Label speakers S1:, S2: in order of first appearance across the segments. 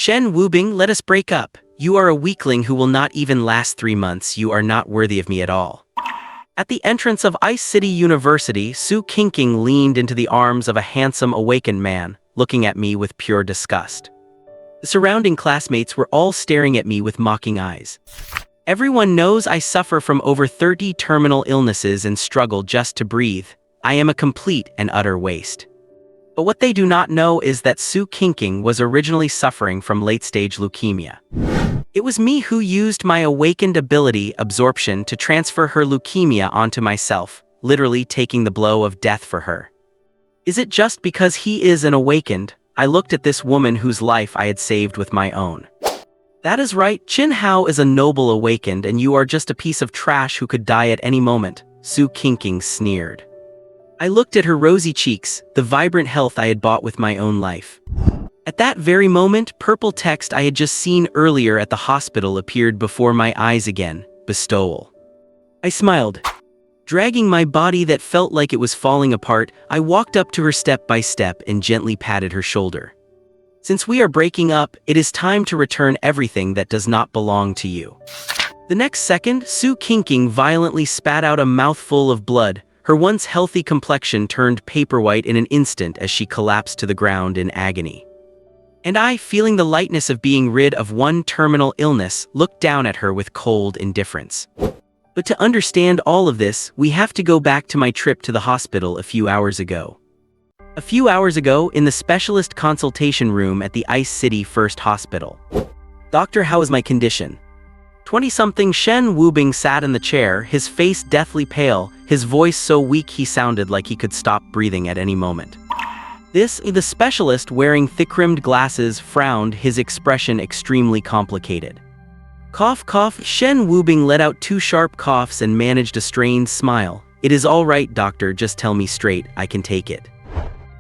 S1: Shen Wubing, let us break up. You are a weakling who will not even last 3 months. You are not worthy of me at all. At the entrance of Ice City University, Su Qingqing leaned into the arms of a handsome, awakened man, looking at me with pure disgust. The surrounding classmates were all staring at me with mocking eyes. Everyone knows I suffer from over 30 terminal illnesses and struggle just to breathe. I am a complete and utter waste. But what they do not know is that Su Qingqing was originally suffering from late-stage leukemia. It was me who used my awakened ability, absorption, to transfer her leukemia onto myself, literally taking the blow of death for her. Is it just because he is an awakened? I looked at this woman whose life I had saved with my own. That is right, Qin Hao is a noble awakened and you are just a piece of trash who could die at any moment, Su Qingqing sneered. I looked at her rosy cheeks, the vibrant health I had bought with my own life. At that very moment, purple text I had just seen earlier at the hospital appeared before my eyes again, Bestow. I smiled. Dragging my body that felt like it was falling apart, I walked up to her step by step and gently patted her shoulder. Since we are breaking up, it is time to return everything that does not belong to you. The next second, Su Qingqing violently spat out a mouthful of blood. Her once healthy complexion turned paper-white in an instant as she collapsed to the ground in agony. And I, feeling the lightness of being rid of one terminal illness, looked down at her with cold indifference. But to understand all of this, we have to go back to my trip to the hospital a few hours ago. A few hours ago, in the specialist consultation room at the Ice City First Hospital. Doctor, how is my condition? 20-something Shen Wubing sat in the chair, his face deathly pale, his voice so weak he sounded like he could stop breathing at any moment. The specialist wearing thick-rimmed glasses frowned, his expression extremely complicated. Cough, cough, Shen Wubing let out 2 sharp coughs and managed a strained smile. It is all right, doctor, just tell me straight, I can take it.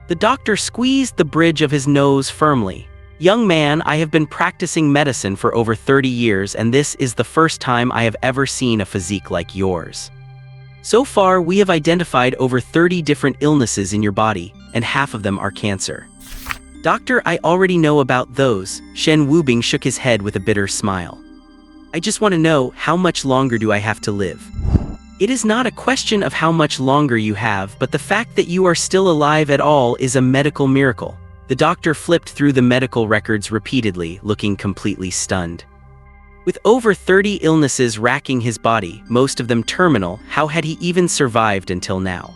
S1: The doctor squeezed the bridge of his nose firmly. Young man, I have been practicing medicine for over 30 years and this is the first time I have ever seen a physique like yours. So far, we have identified over 30 different illnesses in your body, and half of them are cancer. Doctor, I already know about those. Shen Wubing shook his head with a bitter smile. I just want to know, how much longer do I have to live? It is not a question of how much longer you have, but the fact that you are still alive at all is a medical miracle. The doctor flipped through the medical records repeatedly, looking completely stunned. With over 30 illnesses racking his body, most of them terminal, how had he even survived until now?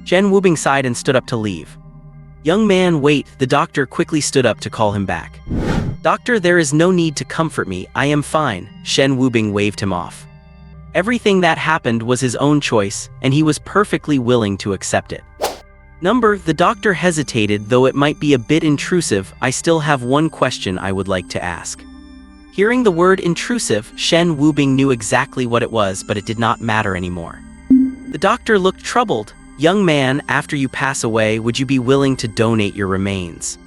S1: Shen Wubing sighed and stood up to leave. Young man, wait, the doctor quickly stood up to call him back. Doctor, there is no need to comfort me, I am fine, Shen Wubing waved him off. Everything that happened was his own choice, and he was perfectly willing to accept it. The doctor hesitated, though it might be a bit intrusive, I still have one question I would like to ask. Hearing the word intrusive, Shen Wubing knew exactly what it was, but it did not matter anymore. The doctor looked troubled. Young man, after you pass away, would you be willing to donate your remains?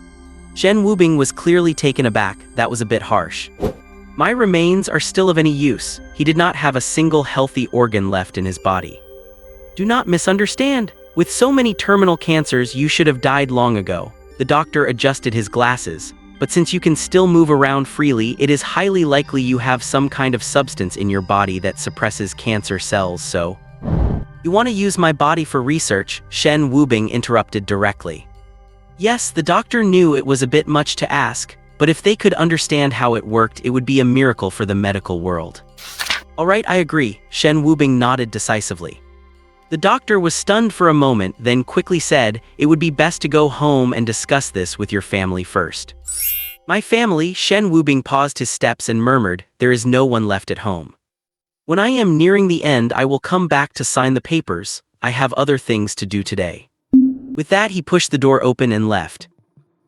S1: Shen Wubing was clearly taken aback. That was a bit harsh. My remains are still of any use. He did not have a single healthy organ left in his body. Do not misunderstand. With so many terminal cancers, you should have died long ago. The doctor adjusted his glasses. But since you can still move around freely, it is highly likely you have some kind of substance in your body that suppresses cancer cells, so... You want to use my body for research? Shen Wubing interrupted directly. Yes, the doctor knew it was a bit much to ask, but if they could understand how it worked, it would be a miracle for the medical world. All right, I agree, Shen Wubing nodded decisively. The doctor was stunned for a moment, then quickly said, it would be best to go home and discuss this with your family first. My family? Shen Wubing paused his steps and murmured, there is no one left at home. When I am nearing the end, I will come back to sign the papers. I have other things to do today. With that, he pushed the door open and left.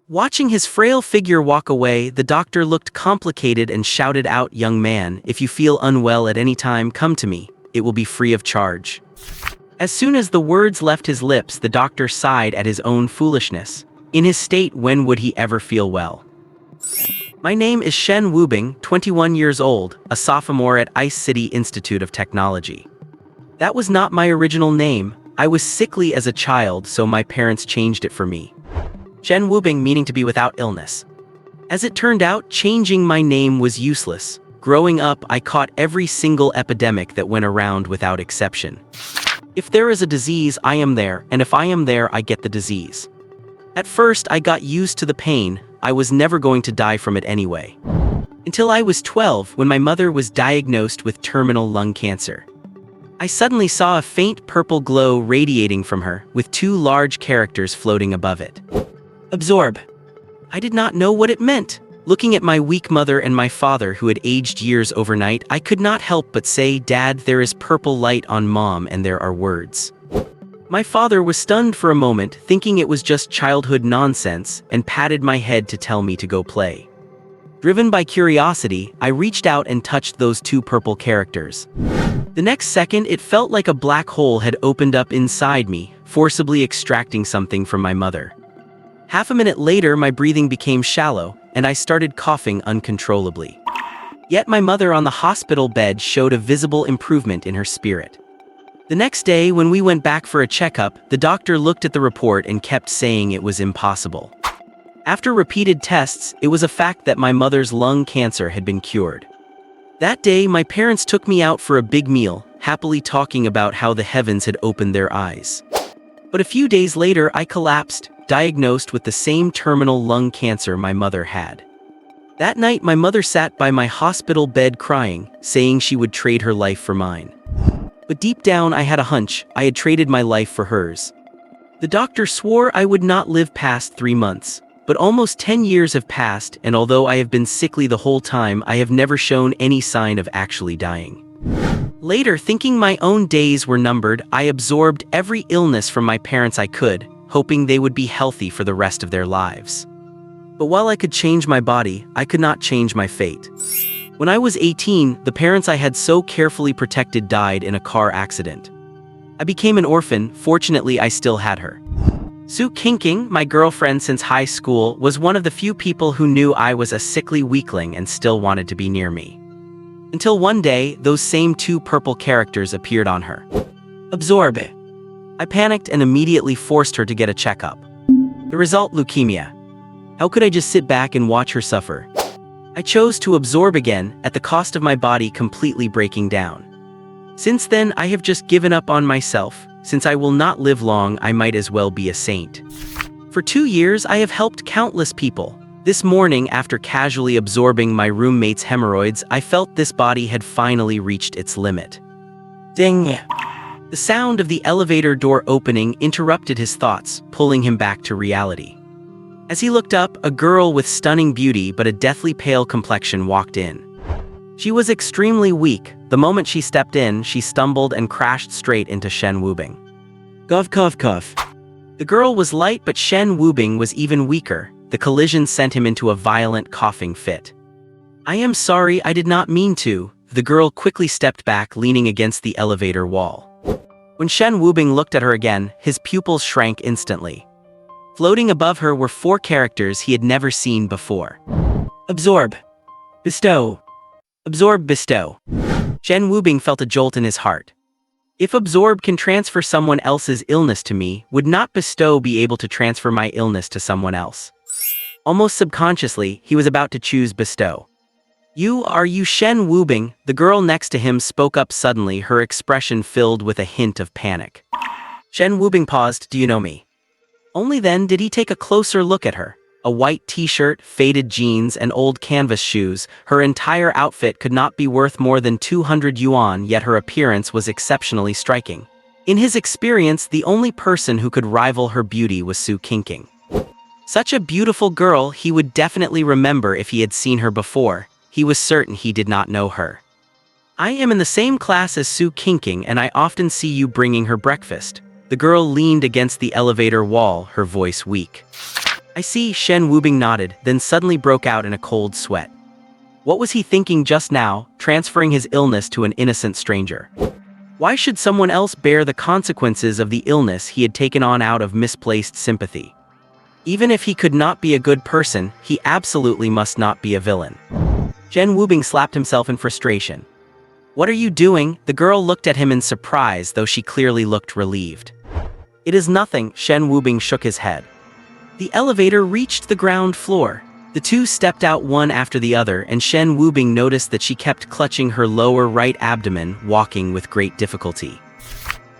S1: Watching his frail figure walk away, the doctor looked complicated and shouted out, young man, if you feel unwell at any time, come to me. It will be free of charge. As soon as the words left his lips, the doctor sighed at his own foolishness. In his state, when would he ever feel well? My name is Shen Wubing, 21 years old, a sophomore at Ice City Institute of Technology. That was not my original name. I was sickly as a child, so my parents changed it for me. Shen Wubing, meaning to be without illness. As it turned out, changing my name was useless. Growing up, I caught every single epidemic that went around without exception. If there is a disease, I am there, and if I am there, I get the disease. At first, I got used to the pain. I was never going to die from it anyway. Until I was 12, when my mother was diagnosed with terminal lung cancer. I suddenly saw a faint purple glow radiating from her, with 2 large characters floating above it. Absorb. I did not know what it meant. Looking at my weak mother and my father who had aged years overnight, I could not help but say, "Dad, there is purple light on Mom and there are words." My father was stunned for a moment, thinking it was just childhood nonsense, and patted my head to tell me to go play. Driven by curiosity, I reached out and touched those 2 purple characters. The next second, it felt like a black hole had opened up inside me, forcibly extracting something from my mother. Half a minute later, my breathing became shallow, and I started coughing uncontrollably. Yet my mother on the hospital bed showed a visible improvement in her spirit. The next day, when we went back for a checkup, the doctor looked at the report and kept saying it was impossible. After repeated tests, it was a fact that my mother's lung cancer had been cured. That day, my parents took me out for a big meal, happily talking about how the heavens had opened their eyes. But a few days later, I collapsed, diagnosed with the same terminal lung cancer my mother had. That night, my mother sat by my hospital bed crying, saying she would trade her life for mine. But deep down, I had a hunch. I had traded my life for hers. The doctor swore I would not live past 3 months. But almost 10 years have passed, and although I have been sickly the whole time, I have never shown any sign of actually dying. Later, thinking my own days were numbered, I absorbed every illness from my parents I could, hoping they would be healthy for the rest of their lives. But while I could change my body, I could not change my fate. When I was 18, the parents I had so carefully protected died in a car accident. I became an orphan. Fortunately, I still had her. Su Qingqing, my girlfriend since high school, was one of the few people who knew I was a sickly weakling and still wanted to be near me. Until one day, those same 2 purple characters appeared on her. Absorb. I panicked and immediately forced her to get a checkup. The result, leukemia. How could I just sit back and watch her suffer? I chose to absorb again, at the cost of my body completely breaking down. Since then, I have just given up on myself. Since I will not live long, I might as well be a saint. For 2 years, I have helped countless people. This morning, after casually absorbing my roommate's hemorrhoids, I felt this body had finally reached its limit. Ding! The sound of the elevator door opening interrupted his thoughts, pulling him back to reality. As he looked up, a girl with stunning beauty but a deathly pale complexion walked in. She was extremely weak. The moment she stepped in, she stumbled and crashed straight into Shen Wubing. Cough, cough, cough. The girl was light, but Shen Wubing was even weaker. The collision sent him into a violent coughing fit. I am sorry, I did not mean to. The girl quickly stepped back, leaning against the elevator wall. When Shen Wubing looked at her again, his pupils shrank instantly. Floating above her were 4 characters he had never seen before. Absorb. Bestow. Absorb, bestow. Shen Wubing felt a jolt in his heart. If absorb can transfer someone else's illness to me, would not bestow be able to transfer my illness to someone else? Almost subconsciously, he was about to choose bestow. Are you Shen Wubing? The girl next to him spoke up suddenly, her expression filled with a hint of panic. Shen Wubing paused. Do you know me? Only then did he take a closer look at her. A white t-shirt, faded jeans, and old canvas shoes, her entire outfit could not be worth more than 200 yuan, yet her appearance was exceptionally striking. In his experience, the only person who could rival her beauty was Su Qingqing. Such a beautiful girl, he would definitely remember if he had seen her before. He was certain he did not know her. I am in the same class as Su Qingqing, and I often see you bringing her breakfast. The girl leaned against the elevator wall, her voice weak. I see. Shen Wubing nodded, then suddenly broke out in a cold sweat. What was he thinking just now, transferring his illness to an innocent stranger? Why should someone else bear the consequences of the illness he had taken on out of misplaced sympathy? Even if he could not be a good person, he absolutely must not be a villain. Shen Wubing slapped himself in frustration. What are you doing? The girl looked at him in surprise, though she clearly looked relieved. It is nothing. Shen Wubing shook his head. The elevator reached the ground floor. The two stepped out one after the other, and Shen Wubing noticed that she kept clutching her lower right abdomen, walking with great difficulty.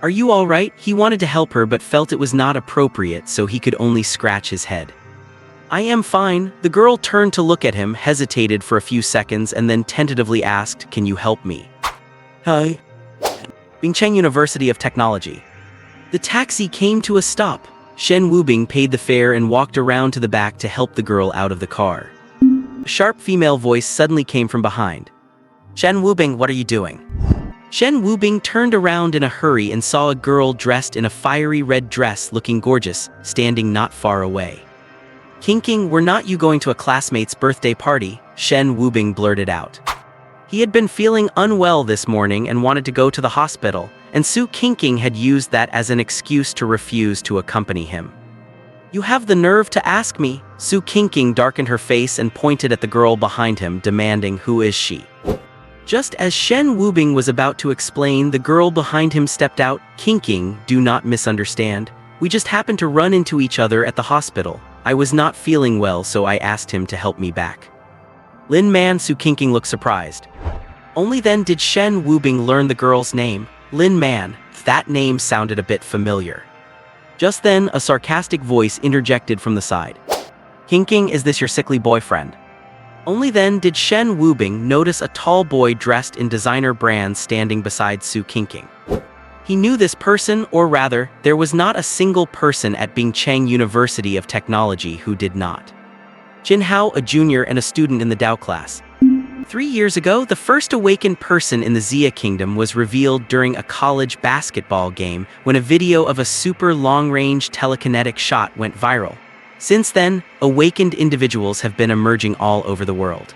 S1: "Are you all right?" He wanted to help her but felt it was not appropriate, so he could only scratch his head. "I am fine." The girl turned to look at him, hesitated for a few seconds, and then tentatively asked, "Can you help me?" "Hi." Bingcheng University of Technology. The taxi came to a stop. Shen Wubing paid the fare and walked around to the back to help the girl out of the car. A sharp female voice suddenly came from behind. "Shen Wubing, what are you doing?" Shen Wubing turned around in a hurry and saw a girl dressed in a fiery red dress looking gorgeous, standing not far away. "Kinking, were not you going to a classmate's birthday party?" Shen Wubing blurted out. He had been feeling unwell this morning and wanted to go to the hospital, and Su Kinking had used that as an excuse to refuse to accompany him. "You have the nerve to ask me?" Su Kinking darkened her face and pointed at the girl behind him, demanding, "Who is she?" Just as Shen Wubing was about to explain, the girl behind him stepped out. "Kinking, do not misunderstand. We just happened to run into each other at the hospital. I was not feeling well, so I asked him to help me back." Lin Man. Su Kinking looked surprised. Only then did Shen Wubing learn the girl's name. Lin Man. That name sounded a bit familiar. Just then, a sarcastic voice interjected from the side. "Kinking, is this your sickly boyfriend?" Only then did Shen Wubing notice a tall boy dressed in designer brands standing beside Su Kinking. He knew this person, or rather, there was not a single person at Bingcheng University of Technology who did not. Jin Hao, a junior and a student in the Dao class. 3 years ago, the first awakened person in the Xia Kingdom was revealed during a college basketball game when a video of a super long-range telekinetic shot went viral. Since then, awakened individuals have been emerging all over the world.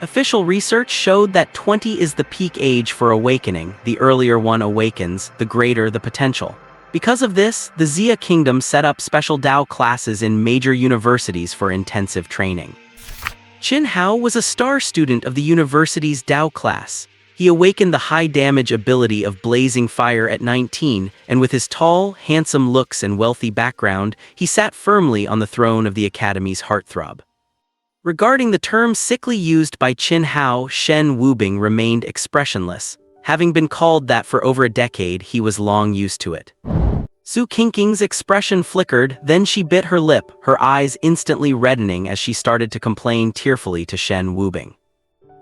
S1: Official research showed that 20 is the peak age for awakening. The earlier one awakens, the greater the potential. Because of this, the Xia Kingdom set up special Dao classes in major universities for intensive training. Qin Hao was a star student of the university's Dao class. He awakened the high-damage ability of blazing fire at 19, and with his tall, handsome looks and wealthy background, he sat firmly on the throne of the academy's heartthrob. Regarding the term sickly used by Qin Hao, Shen Wubing remained expressionless. Having been called that for over a decade, he was long used to it. Su Kinking's expression flickered, then she bit her lip, her eyes instantly reddening as she started to complain tearfully to Shen Wubing.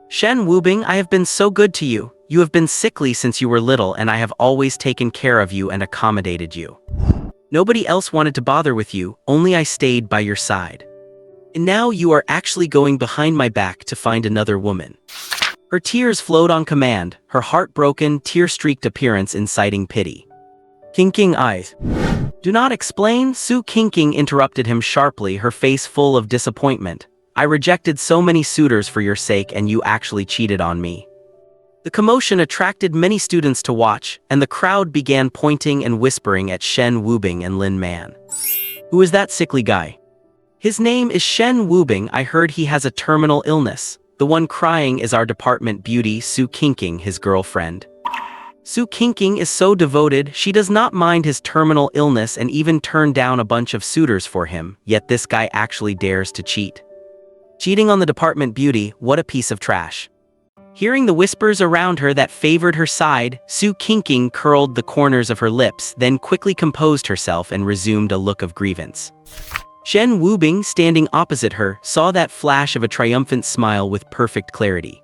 S1: "Shen Wubing, I have been so good to you. You have been sickly since you were little, and I have always taken care of you and accommodated you. Nobody else wanted to bother with you, only I stayed by your side. And now you are actually going behind my back to find another woman." Her tears flowed on command, her heartbroken, tear-streaked appearance inciting pity. "Kinking, eyes. Do not explain," Su Kinking interrupted him sharply, her face full of disappointment. "I rejected so many suitors for your sake, and you actually cheated on me." The commotion attracted many students to watch, and the crowd began pointing and whispering at Shen Wubing and Lin Man. "Who is that sickly guy?" "His name is Shen Wubing. I heard he has a terminal illness. The one crying is our department beauty, Su Kinking, his girlfriend." Su Kinking is so devoted, she does not mind his terminal illness and even turned down a bunch of suitors for him, yet this guy actually dares to cheat. Cheating on the department beauty, what a piece of trash. Hearing the whispers around her that favored her side, Su Kinking curled the corners of her lips, then quickly composed herself and resumed a look of grievance. Shen Wubing, standing opposite her, saw that flash of a triumphant smile with perfect clarity.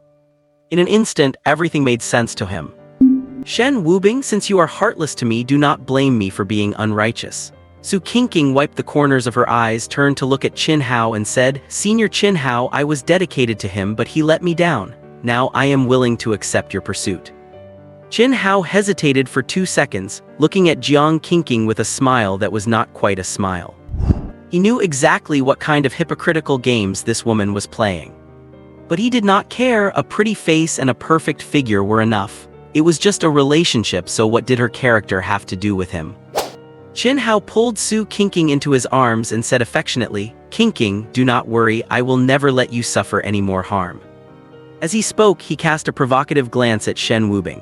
S1: In an instant, everything made sense to him. "Shen Wubing, since you are heartless to me, do not blame me for being unrighteous." Su Kinking wiped the corners of her eyes, turned to look at Qin Hao and said, "Senior Qin Hao, I was dedicated to him, but he let me down. Now I am willing to accept your pursuit." Qin Hao hesitated for 2 seconds, looking at Jiang Kinking with a smile that was not quite a smile. He knew exactly what kind of hypocritical games this woman was playing. But he did not care. A pretty face and a perfect figure were enough. It was just a relationship, so what did her character have to do with him? Qin Hao pulled Su Kinking into his arms and said affectionately, "Kinking, do not worry, I will never let you suffer any more harm." As he spoke, he cast a provocative glance at Shen Wubing.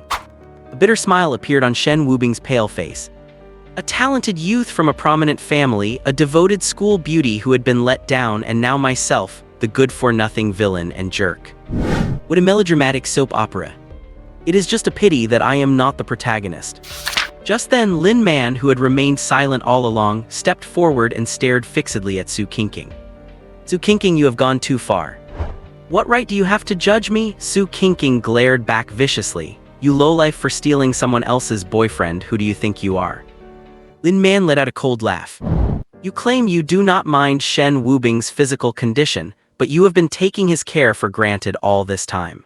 S1: A bitter smile appeared on Shen Wubing's pale face. A talented youth from a prominent family, a devoted school beauty who had been let down, and now myself, the good-for-nothing villain and jerk. What a melodramatic soap opera. It is just a pity that I am not the protagonist. Just then, Lin Man, who had remained silent all along, stepped forward and stared fixedly at Su Qingqing. Su Qingqing, you have gone too far. What right do you have to judge me? Su Qingqing glared back viciously. You lowlife for stealing someone else's boyfriend, who do you think you are? Lin Man let out a cold laugh. You claim you do not mind Shen Wubing's physical condition, but you have been taking his care for granted all this time.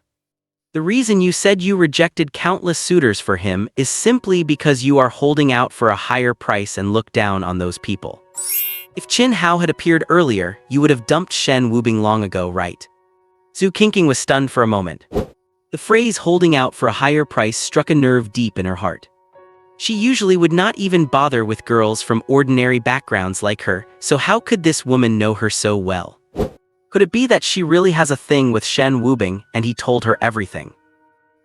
S1: The reason you said you rejected countless suitors for him is simply because you are holding out for a higher price and look down on those people. If Qin Hao had appeared earlier, you would have dumped Shen Wubing long ago, right? Su Qingqing was stunned for a moment. The phrase holding out for a higher price struck a nerve deep in her heart. She usually would not even bother with girls from ordinary backgrounds like her, so how could this woman know her so well? Could it be that she really has a thing with Shen Wubing and he told her everything?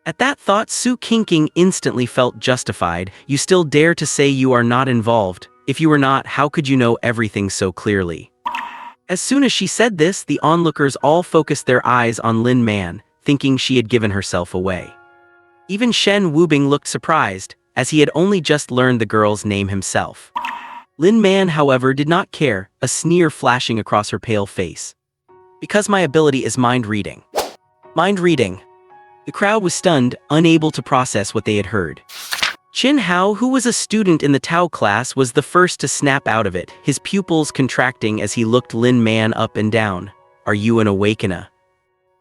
S1: At that thought, Su Qingqing instantly felt justified. You still dare to say you are not involved? If you were not, how could you know everything so clearly? As soon as she said this, the onlookers all focused their eyes on Lin Man, thinking she had given herself away. Even Shen Wubing looked surprised, as he had only just learned the girl's name himself. Lin Man, however, did not care, a sneer flashing across her pale face. Because my ability is mind reading. Mind reading. The crowd was stunned, unable to process what they had heard. Qin Hao, who was a student in the Tao class, was the first to snap out of it, his pupils contracting as he looked Lin Man up and down. Are you an awakener?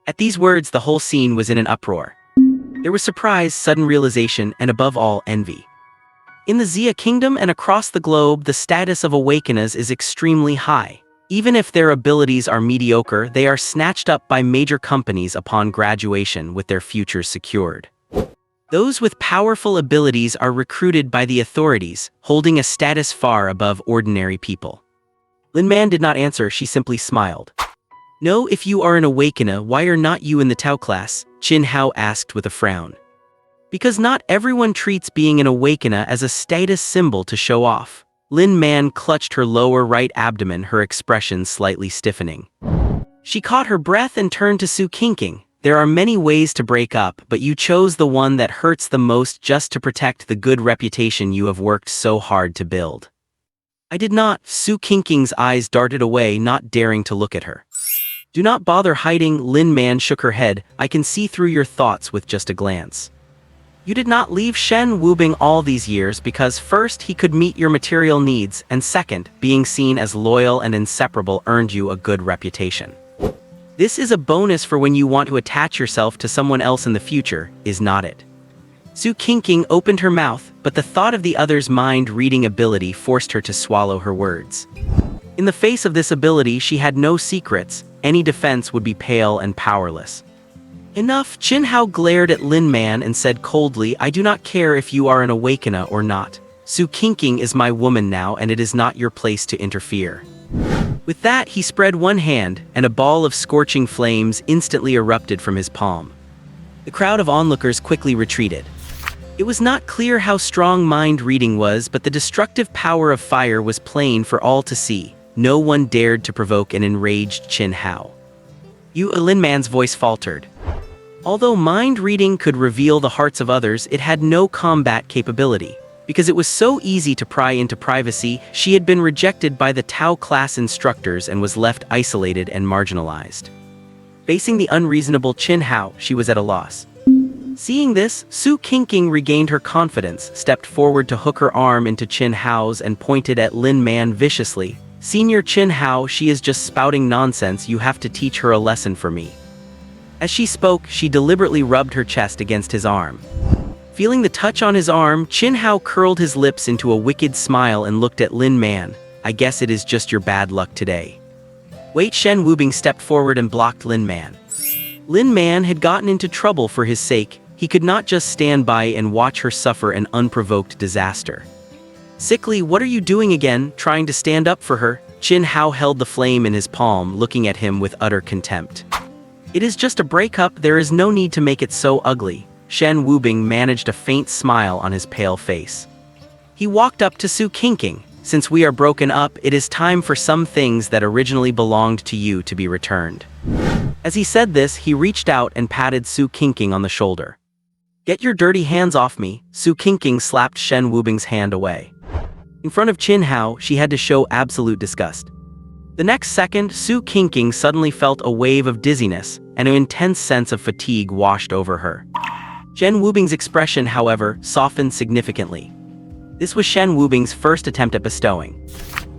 S1: At these words, the whole scene was in an uproar. There was surprise, sudden realization, and above all, envy. In the Xia Kingdom and across the globe, the status of awakeners is extremely high. Even if their abilities are mediocre, they are snatched up by major companies upon graduation with their futures secured. Those with powerful abilities are recruited by the authorities, holding a status far above ordinary people. Lin Man did not answer, she simply smiled. No, if you are an awakener, why are not you in the Tao class? Qin Hao asked with a frown. Because not everyone treats being an awakener as a status symbol to show off. Lin Man clutched her lower right abdomen, her expression slightly stiffening. She caught her breath and turned to Su Qingqing. There are many ways to break up, but you chose the one that hurts the most just to protect the good reputation you have worked so hard to build. I did not. Su Qingqing's eyes darted away, not daring to look at her. Do not bother hiding, Lin Man shook her head. I can see through your thoughts with just a glance. You did not leave Shen Wubing all these years because first, he could meet your material needs, and second, being seen as loyal and inseparable earned you a good reputation. This is a bonus for when you want to attach yourself to someone else in the future, is not it? Su Qingqing opened her mouth, but the thought of the other's mind-reading ability forced her to swallow her words. In the face of this ability, she had no secrets. Any defense would be pale and powerless. Enough, Qin Hao glared at Lin Man and said coldly, I do not care if you are an awakener or not. Su Qingqing is my woman now, and it is not your place to interfere. With that, he spread one hand, and a ball of scorching flames instantly erupted from his palm. The crowd of onlookers quickly retreated. It was not clear how strong mind reading was, but the destructive power of fire was plain for all to see. No one dared to provoke an enraged Qin Hao. Lin Man's voice faltered. Although mind reading could reveal the hearts of others, it had no combat capability. Because it was so easy to pry into privacy, she had been rejected by the Tao class instructors and was left isolated and marginalized. Facing the unreasonable Qin Hao, she was at a loss. Seeing this, Su Qingqing regained her confidence, stepped forward to hook her arm into Qin Hao's and pointed at Lin Man viciously. Senior Qin Hao, she is just spouting nonsense, you have to teach her a lesson for me. As she spoke, she deliberately rubbed her chest against his arm. Feeling the touch on his arm, Qin Hao curled his lips into a wicked smile and looked at Lin Man. I guess it is just your bad luck today. Wait, Shen Wubing stepped forward and blocked Lin Man. Lin Man had gotten into trouble for his sake. He could not just stand by and watch her suffer an unprovoked disaster. Sickly, what are you doing again, trying to stand up for her? Qin Hao held the flame in his palm, looking at him with utter contempt. It is just a breakup, there is no need to make it so ugly. Shen Wubing managed a faint smile on his pale face. He walked up to Su Qingqing. Since we are broken up, it is time for some things that originally belonged to you to be returned. As he said this, he reached out and patted Su Qingqing on the shoulder. "Get your dirty hands off me." Su Qingqing slapped Shen Wubing's hand away. In front of Qin Hao, she had to show absolute disgust. The next second, Su Qingqing suddenly felt a wave of dizziness, and an intense sense of fatigue washed over her. Shen Wubing's expression, however, softened significantly. This was Shen Wubing's first attempt at bestowing.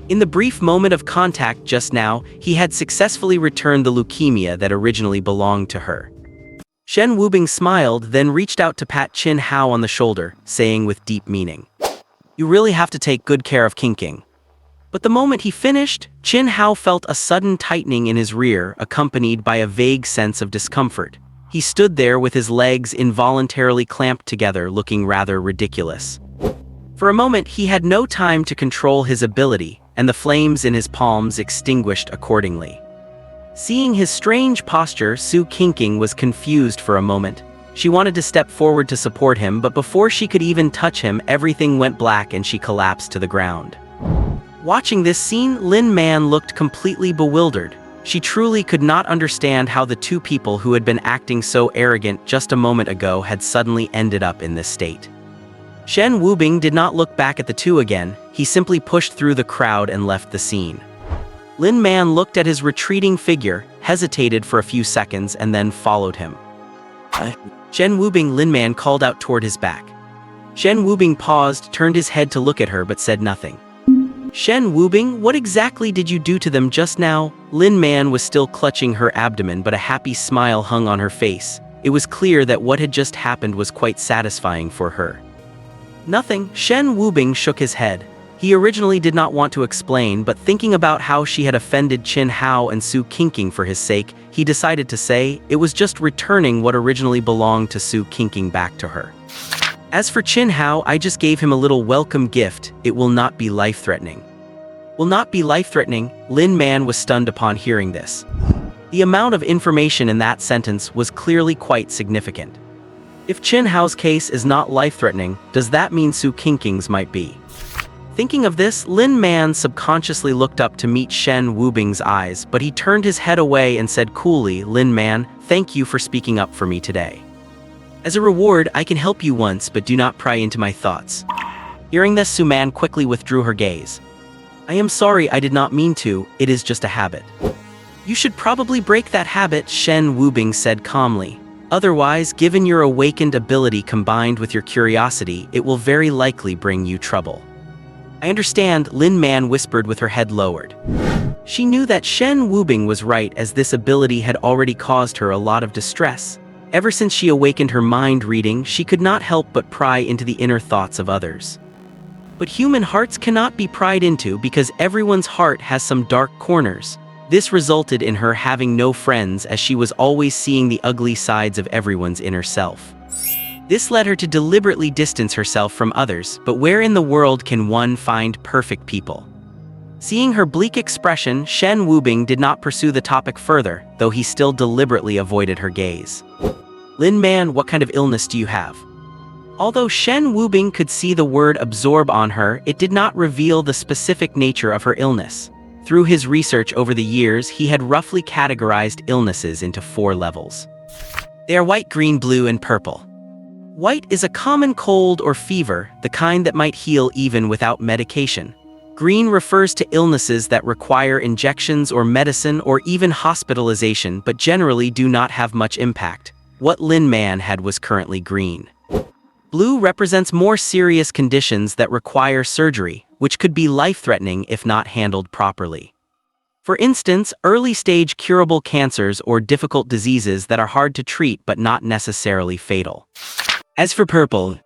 S1: In the brief moment of contact just now, he had successfully returned the leukemia that originally belonged to her. Shen Wubing smiled, then reached out to pat Qin Hao on the shoulder, saying with deep meaning, "You really have to take good care of Qingqing." But the moment he finished, Qin Hao felt a sudden tightening in his rear, accompanied by a vague sense of discomfort. He stood there with his legs involuntarily clamped together, looking rather ridiculous. For a moment, he had no time to control his ability, and the flames in his palms extinguished accordingly. Seeing his strange posture, Su Qingqing was confused for a moment. She wanted to step forward to support him, but before she could even touch him, everything went black and she collapsed to the ground. Watching this scene, Lin Man looked completely bewildered. She truly could not understand how the two people who had been acting so arrogant just a moment ago had suddenly ended up in this state. Shen Wubing did not look back at the two again. He simply pushed through the crowd and left the scene. Lin Man looked at his retreating figure, hesitated for a few seconds, and then followed him. Shen Wubing, Lin Man called out toward his back. Shen Wubing paused, turned his head to look at her, but said nothing. "Shen Wubing, what exactly did you do to them just now?" Lin Man was still clutching her abdomen, but a happy smile hung on her face. It was clear that what had just happened was quite satisfying for her. "Nothing." Shen Wubing shook his head. He originally did not want to explain, but thinking about how she had offended Qin Hao and Su Qingqing for his sake, he decided to say it was just returning what originally belonged to Su Qingqing back to her. "As for Qin Hao, I just gave him a little welcome gift. It will not be life-threatening." "Will not be life-threatening?" Lin Man was stunned upon hearing this. The amount of information in that sentence was clearly quite significant. If Qin Hao's case is not life-threatening, does that mean Su Qingqing's might be? Thinking of this, Lin Man subconsciously looked up to meet Shen Wubing's eyes, but he turned his head away and said coolly, "Lin Man, thank you for speaking up for me today. As a reward, I can help you once, but do not pry into my thoughts." Hearing this, Su Man quickly withdrew her gaze. "I am sorry, I did not mean to. It is just a habit." "You should probably break that habit," Shen Wubing said calmly. "Otherwise, given your awakened ability combined with your curiosity, it will very likely bring you trouble." "I understand," Lin Man whispered with her head lowered. She knew that Shen Wubing was right, as this ability had already caused her a lot of distress. Ever since she awakened her mind reading, she could not help but pry into the inner thoughts of others. But human hearts cannot be pried into because everyone's heart has some dark corners. This resulted in her having no friends, as she was always seeing the ugly sides of everyone's inner self. This led her to deliberately distance herself from others, but where in the world can one find perfect people? Seeing her bleak expression, Shen Wubing did not pursue the topic further, though he still deliberately avoided her gaze. "Lin Man, what kind of illness do you have?" Although Shen Wubing could see the word absorb on her, it did not reveal the specific nature of her illness. Through his research over the years, he had roughly categorized illnesses into 4 levels. They are white, green, blue, and purple. White is a common cold or fever, the kind that might heal even without medication. Green refers to illnesses that require injections or medicine or even hospitalization, but generally do not have much impact. What Lin Man had was currently green. Blue represents more serious conditions that require surgery, which could be life-threatening if not handled properly. For instance, early-stage curable cancers or difficult diseases that are hard to treat but not necessarily fatal. As for purple,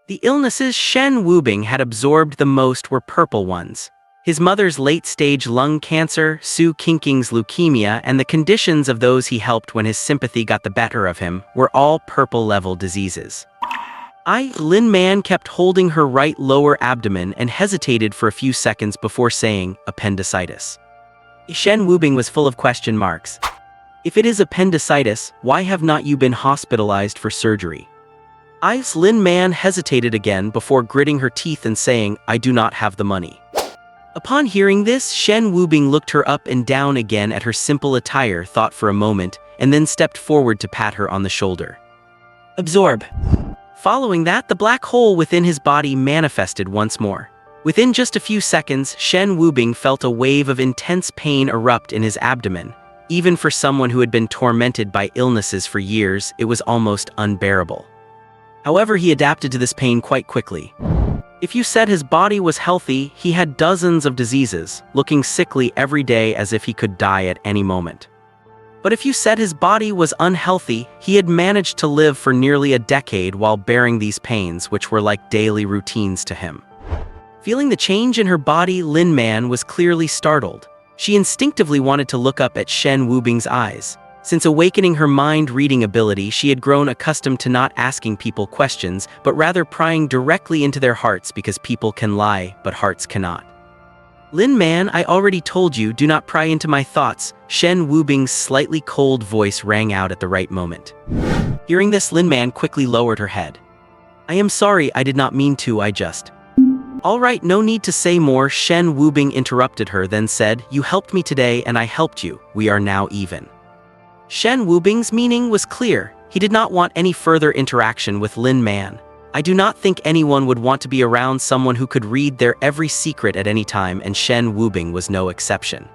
S1: the illnesses Shen Wubing had absorbed the most were purple ones. His mother's late-stage lung cancer, Su Qingqing's leukemia, and the conditions of those he helped when his sympathy got the better of him were all purple-level diseases. Lin Man kept holding her right lower abdomen and hesitated for a few seconds before saying, "Appendicitis." Shen Wubing was full of question marks. "If it is appendicitis, why have not you been hospitalized for surgery?" Lin Man hesitated again before gritting her teeth and saying, "I do not have the money." Upon hearing this, Shen Wubing looked her up and down again at her simple attire, thought for a moment, and then stepped forward to pat her on the shoulder. Absorb. Following that, the black hole within his body manifested once more. Within just a few seconds, Shen Wubing felt a wave of intense pain erupt in his abdomen. Even for someone who had been tormented by illnesses for years, it was almost unbearable. However, he adapted to this pain quite quickly. If you said his body was healthy, he had dozens of diseases, looking sickly every day as if he could die at any moment. But if you said his body was unhealthy, he had managed to live for nearly a decade while bearing these pains, which were like daily routines to him. Feeling the change in her body, Lin Man was clearly startled. She instinctively wanted to look up at Shen Wubing's eyes. Since awakening her mind-reading ability, she had grown accustomed to not asking people questions, but rather prying directly into their hearts because people can lie, but hearts cannot. Lin Man, I already told you, do not pry into my thoughts. Shen Wubing's slightly cold voice rang out at the right moment. Hearing this, Lin Man quickly lowered her head. I am sorry, I did not mean to, I just... All right, no need to say more, Shen Wubing interrupted her, then said, you helped me today and I helped you, we are now even. Shen Wubing's meaning was clear. He did not want any further interaction with Lin Man. I do not think anyone would want to be around someone who could read their every secret at any time, and Shen Wubing was no exception.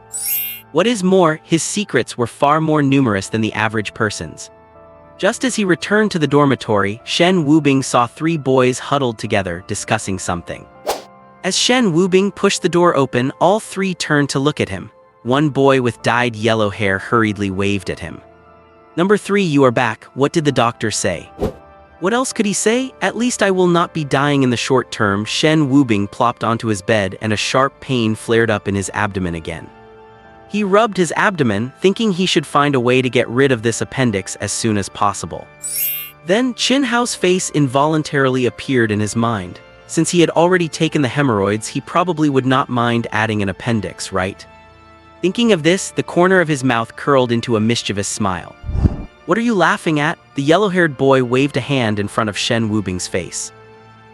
S1: What is more, his secrets were far more numerous than the average person's. Just as he returned to the dormitory, Shen Wubing saw 3 boys huddled together, discussing something. As Shen Wubing pushed the door open, all 3 turned to look at him. One boy with dyed yellow hair hurriedly waved at him. Number 3, you are back. What did the doctor say? What else could he say? At least I will not be dying in the short term. Shen Wubing plopped onto his bed and a sharp pain flared up in his abdomen again. He rubbed his abdomen, thinking he should find a way to get rid of this appendix as soon as possible. Then Chin Hao's face involuntarily appeared in his mind. Since he had already taken the hemorrhoids, he probably would not mind adding an appendix, right? Thinking of this, the corner of his mouth curled into a mischievous smile. What are you laughing at? The yellow-haired boy waved a hand in front of Shen Wubing's face.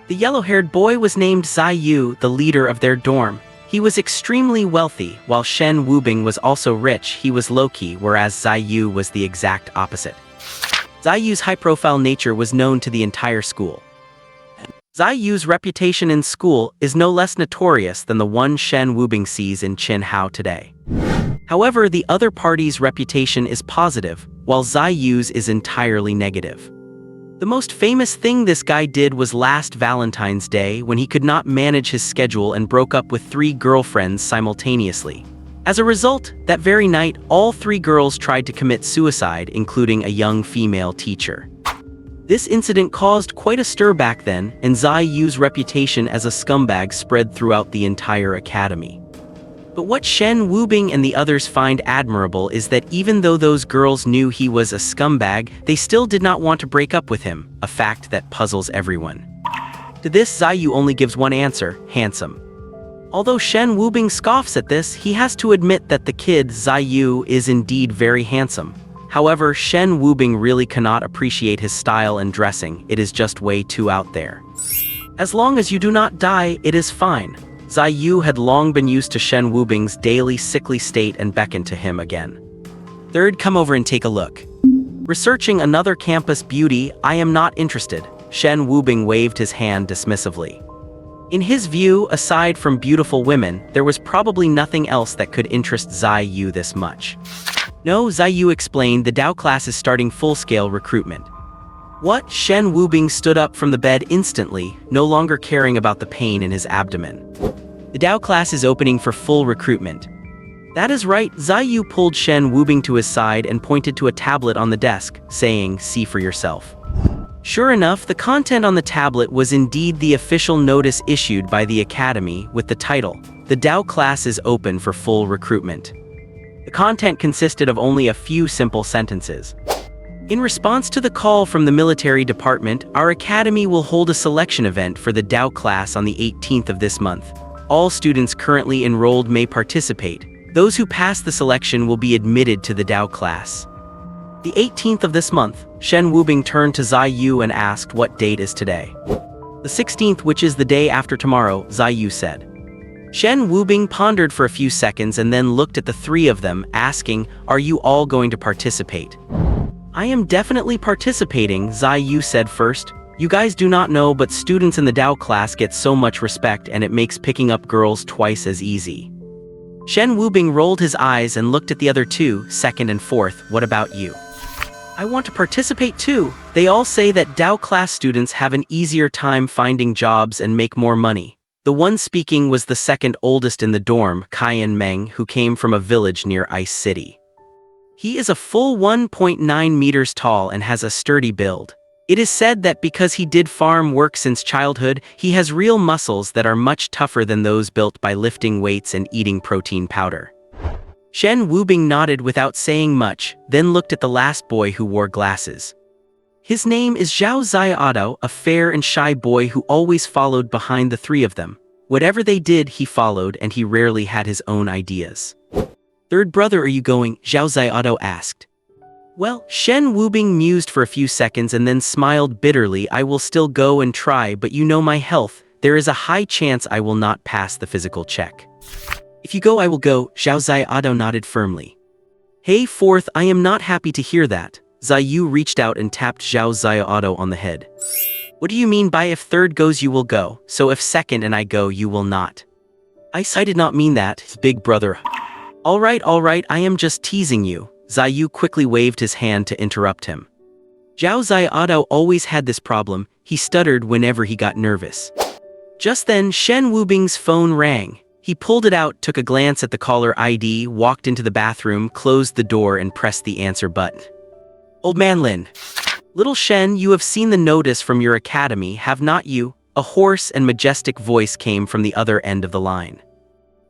S1: The yellow-haired boy was named Zai Yu, the leader of their dorm. He was extremely wealthy. While Shen Wubing was also rich, he was low-key, whereas Zai Yu was the exact opposite. Zai Yu's high-profile nature was known to the entire school. Zai Yu's reputation in school is no less notorious than the one Shen Wubing sees in Chin Hao today. However, the other party's reputation is positive, while Zai Yu's is entirely negative. The most famous thing this guy did was last Valentine's Day, when he could not manage his schedule and broke up with 3 girlfriends simultaneously. As a result, that very night, all 3 girls tried to commit suicide, including a young female teacher. This incident caused quite a stir back then, and Zai Yu's reputation as a scumbag spread throughout the entire academy. But what Shen Wubing and the others find admirable is that even though those girls knew he was a scumbag, they still did not want to break up with him, a fact that puzzles everyone. To this, Zai Yu only gives one answer: handsome. Although Shen Wubing scoffs at this, he has to admit that the kid, Zai Yu, is indeed very handsome. However, Shen Wubing really cannot appreciate his style and dressing, it is just way too out there. As long as you do not die, it is fine. Zai Yu had long been used to Shen Wubing's daily sickly state and beckoned to him again. Third, come over and take a look. Researching another campus beauty, I am not interested. Shen Wubing waved his hand dismissively. In his view, aside from beautiful women, there was probably nothing else that could interest Zai Yu this much. No, Zai Yu explained, the Dao class is starting full-scale recruitment. What? Shen Wubing stood up from the bed instantly, no longer caring about the pain in his abdomen. The Dao class is opening for full recruitment. That is right. Zai Yu pulled Shen Wubing to his side and pointed to a tablet on the desk, saying, see for yourself. Sure enough, the content on the tablet was indeed the official notice issued by the academy with the title, The Dao class is open for full recruitment. The content consisted of only a few simple sentences. In response to the call from the military department, our academy will hold a selection event for the Dao class on the 18th of this month. All students currently enrolled may participate. Those who pass the selection will be admitted to the Dao class. The 18th of this month, Shen Wubing turned to Zai Yu and asked what date is today. The 16th, which is the day after tomorrow, Zai Yu said. Shen Wubing pondered for a few seconds and then looked at the three of them, asking, "Are you all going to participate?" "I am definitely participating," Zai Yu said first. "You guys do not know, but students in the Dao class get so much respect and it makes picking up girls twice as easy." Shen Wubing rolled his eyes and looked at the other two, second and fourth. "What about you?" "I want to participate too. They all say that Dao class students have an easier time finding jobs and make more money." The one speaking was the second oldest in the dorm, Kaiyan Meng, who came from a village near Ice City. He is a full 1.9 meters tall and has a sturdy build. It is said that because he did farm work since childhood, he has real muscles that are much tougher than those built by lifting weights and eating protein powder. Shen Wubing nodded without saying much, then looked at the last boy who wore glasses. His name is Zhao Xiaodo, a fair and shy boy who always followed behind the three of them. Whatever they did, he followed, and he rarely had his own ideas. "Third brother, are you going?" Zhao Xiaodo asked. "Well," Shen Wubing mused for a few seconds and then smiled bitterly. "I will still go and try, but you know my health. There is a high chance I will not pass the physical check." "If you go, I will go," Zhao Xiaodo nodded firmly. "Hey, fourth, I am not happy to hear that." Zai Yu reached out and tapped Zhao Xiaodo on the head. "What do you mean by if third goes you will go, so if second and I go you will not?" I did not mean that, big brother." All right, I am just teasing you." Zai Yu quickly waved his hand to interrupt him. Zhao Xiaodo always had this problem. He stuttered whenever he got nervous. Just then, Shen Wubing's phone rang. He pulled it out, took a glance at the caller ID, walked into the bathroom, closed the door and pressed the answer button. "Old man Lin." "Little Shen, you have seen the notice from your academy, have not you?" A hoarse and majestic voice came from the other end of the line.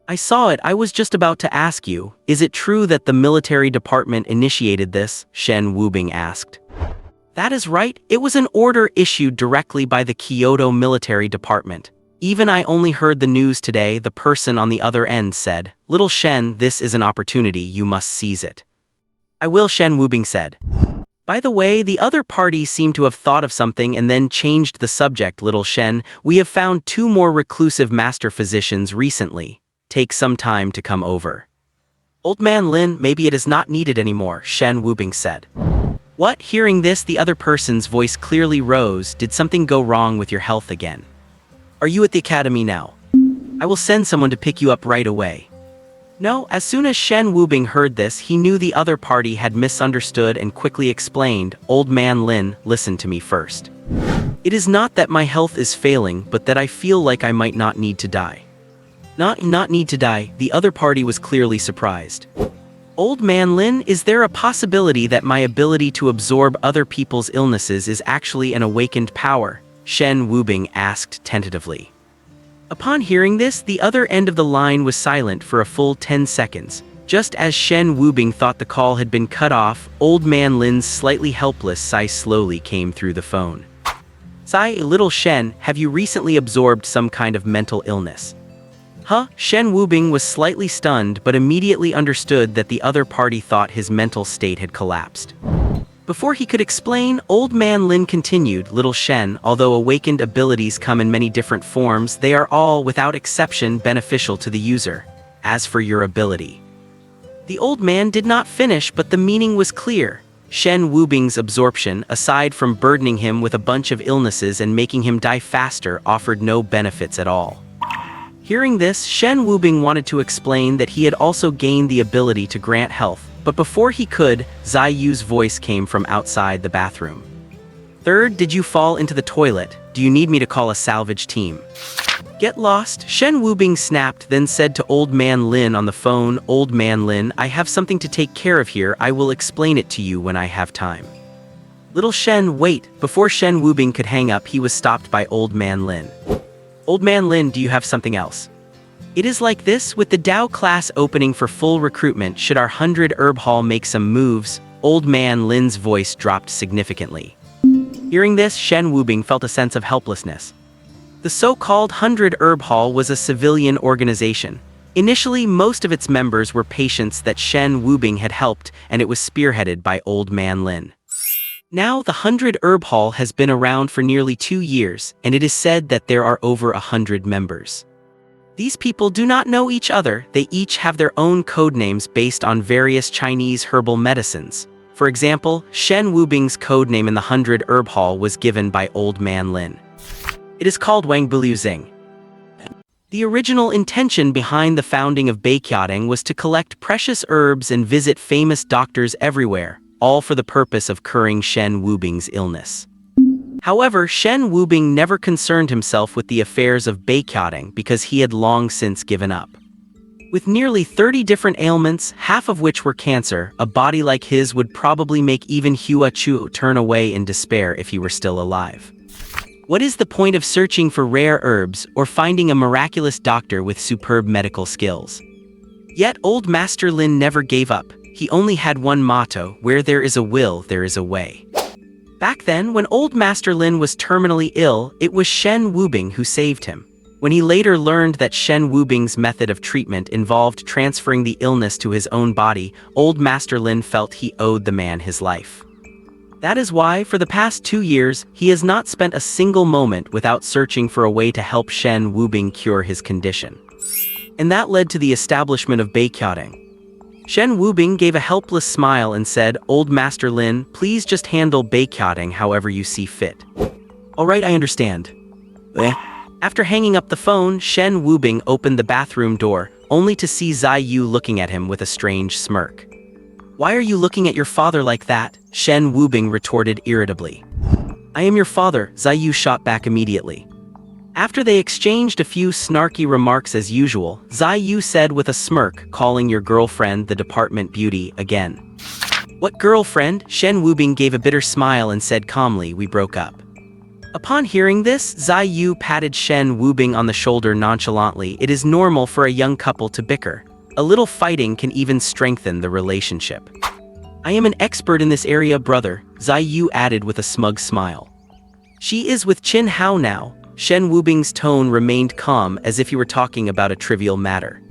S1: "I saw it. I was just about to ask you, is it true that the military department initiated this?" Shen Wubing asked. "That is right. It was an order issued directly by the Kyoto military department. Even I only heard the news today," the person on the other end said. "Little Shen, this is an opportunity, you must seize it." "I will," Shen Wubing said. "By the way, the other party seemed to have thought of something and then changed the subject. Little Shen, we have found 2 more reclusive master physicians recently. Take some time to come over." "Old man Lin, maybe it is not needed anymore," Shen Wubing said. "What?" Hearing this, the other person's voice clearly rose. "Did something go wrong with your health again? Are you at the academy now? I will send someone to pick you up right away." No, as soon as Shen Wubing heard this, he knew the other party had misunderstood and quickly explained, "Old man Lin, listen to me first. It is not that my health is failing, but that I feel like I might not need to die." Not need to die," the other party was clearly surprised. "Old man Lin, is there a possibility that my ability to absorb other people's illnesses is actually an awakened power?" Shen Wubing asked tentatively. Upon hearing this, the other end of the line was silent for a full 10 seconds. Just as Shen Wubing thought the call had been cut off, old man Lin's slightly helpless sigh slowly came through the phone. "Sigh, little Shen, have you recently absorbed some kind of mental illness?" "Huh?" Shen Wubing was slightly stunned but immediately understood that the other party thought his mental state had collapsed. Before he could explain, old man Lin continued, "Little Shen, although awakened abilities come in many different forms, they are all, without exception, beneficial to the user. As for your ability..." The old man did not finish, but the meaning was clear. Shen Wubing's absorption, aside from burdening him with a bunch of illnesses and making him die faster, offered no benefits at all. Hearing this, Shen Wubing wanted to explain that he had also gained the ability to grant health, but before he could, Zai Yu's voice came from outside the bathroom. "Third, did you fall into the toilet? Do you need me to call a salvage team?" "Get lost," Shen Wubing snapped, then said to old man Lin on the phone, "Old man Lin, I have something to take care of here. I will explain it to you when I have time." "Little Shen, wait." Before Shen Wubing could hang up, he was stopped by old man Lin. "Old man Lin, do you have something else?" "It is like this, with the Dao class opening for full recruitment, should our 100 herb hall make some moves?" Old man Lin's voice dropped significantly. Hearing this, Shen Wubing felt a sense of helplessness. The so-called 100 herb hall was a civilian organization. Initially, most of its members were patients that Shen Wubing had helped, and it was spearheaded by old man Lin. Now, the 100 herb hall has been around for nearly 2 years, and it is said that there are over 100 members. These people do not know each other, they each have their own code names based on various Chinese herbal medicines. For example, Shen Wubing's code name in the 100 Herb Hall was given by Old Man Lin. It is called Wang Bulu Xing. The original intention behind the founding of Beiqiaoteng was to collect precious herbs and visit famous doctors everywhere, all for the purpose of curing Shen Wubing's illness. However, Shen Wubing never concerned himself with the affairs of Beiqiaoteng because he had long since given up. With nearly 30 different ailments, half of which were cancer, a body like his would probably make even Hua Chu turn away in despair if he were still alive. What is the point of searching for rare herbs or finding a miraculous doctor with superb medical skills? Yet Old Master Lin never gave up. He only had one motto: where there is a will, there is a way. Back then, when Old Master Lin was terminally ill, it was Shen Wubing who saved him. When he later learned that Shen Wubing's method of treatment involved transferring the illness to his own body, Old Master Lin felt he owed the man his life. That is why, for the past 2 years, he has not spent a single moment without searching for a way to help Shen Wubing cure his condition. And that led to the establishment of Beiqiaoteng. Shen Wubing gave a helpless smile and said, "Old Master Lin, please just handle Beiqiaoteng however you see fit." "Alright, I understand." After hanging up the phone, Shen Wubing opened the bathroom door, only to see Zai Yu looking at him with a strange smirk. "Why are you looking at your father like that?" Shen Wubing retorted irritably. "I am your father," Zai Yu shot back immediately. After they exchanged a few snarky remarks as usual, Zai Yu said with a smirk, "Calling your girlfriend the department beauty again." "What girlfriend?" Shen Wubing gave a bitter smile and said calmly, "We broke up." Upon hearing this, Zai Yu patted Shen Wubing on the shoulder nonchalantly. It is normal for a young couple to bicker. A little fighting can even strengthen the relationship. "I am an expert in this area, brother," Zai Yu added with a smug smile. "She is with Qin Hao now." Shen Wubing's tone remained calm, as if he were talking about a trivial matter.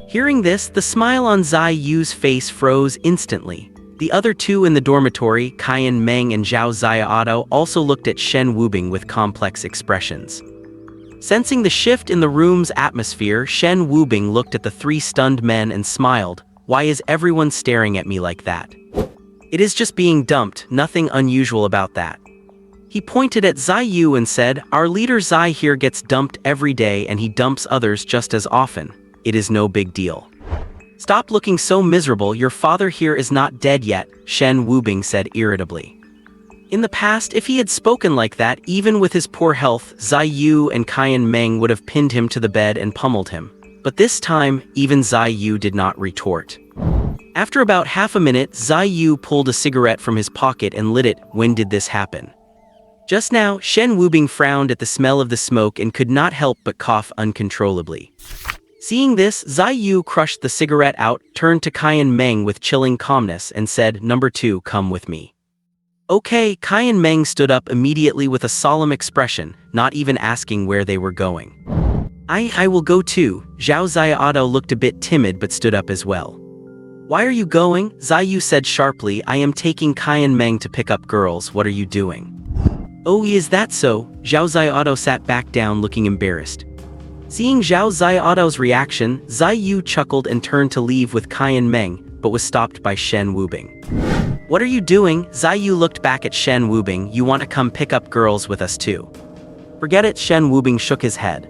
S1: Hearing this, the smile on Zai Yu's face froze instantly. The other two in the dormitory, Kaiyan Meng and Zhao Xiaodo, also looked at Shen Wubing with complex expressions. Sensing the shift in the room's atmosphere, Shen Wubing looked at the three stunned men and smiled. "Why is everyone staring at me like that?" "It is just being dumped, nothing unusual about that." He pointed at Zai Yu and said, "Our leader Zai here gets dumped every day and he dumps others just as often. It is no big deal." "Stop looking so miserable, your father here is not dead yet," Shen Wubing said irritably. In the past, if he had spoken like that, even with his poor health, Zai Yu and Kaiyan Meng would have pinned him to the bed and pummeled him. But this time, even Zai Yu did not retort. After about half a minute, Zai Yu pulled a cigarette from his pocket and lit it. "When did this happen?" "Just now." Shen Wubing frowned at the smell of the smoke and could not help but cough uncontrollably. Seeing this, Zai Yu crushed the cigarette out, turned to Kaiyan Meng with chilling calmness and said, "Number 2, come with me." "Okay." Kaiyan Meng stood up immediately with a solemn expression, not even asking where they were going. I will go too." Zhao Xiaodo looked a bit timid but stood up as well. "Why are you going?" Zai Yu said sharply. "I am taking Kaiyan Meng to pick up girls. What are you doing?" "Oh, is that so?" Zhao Xiaodo sat back down looking embarrassed. Seeing Zhao Xiaodo's reaction, Zai Yu chuckled and turned to leave with Kaiyan Meng, but was stopped by Shen Wubing. "What are you doing?" Zai Yu looked back at Shen Wubing. "You want to come pick up girls with us too?" "Forget it." Shen Wubing shook his head.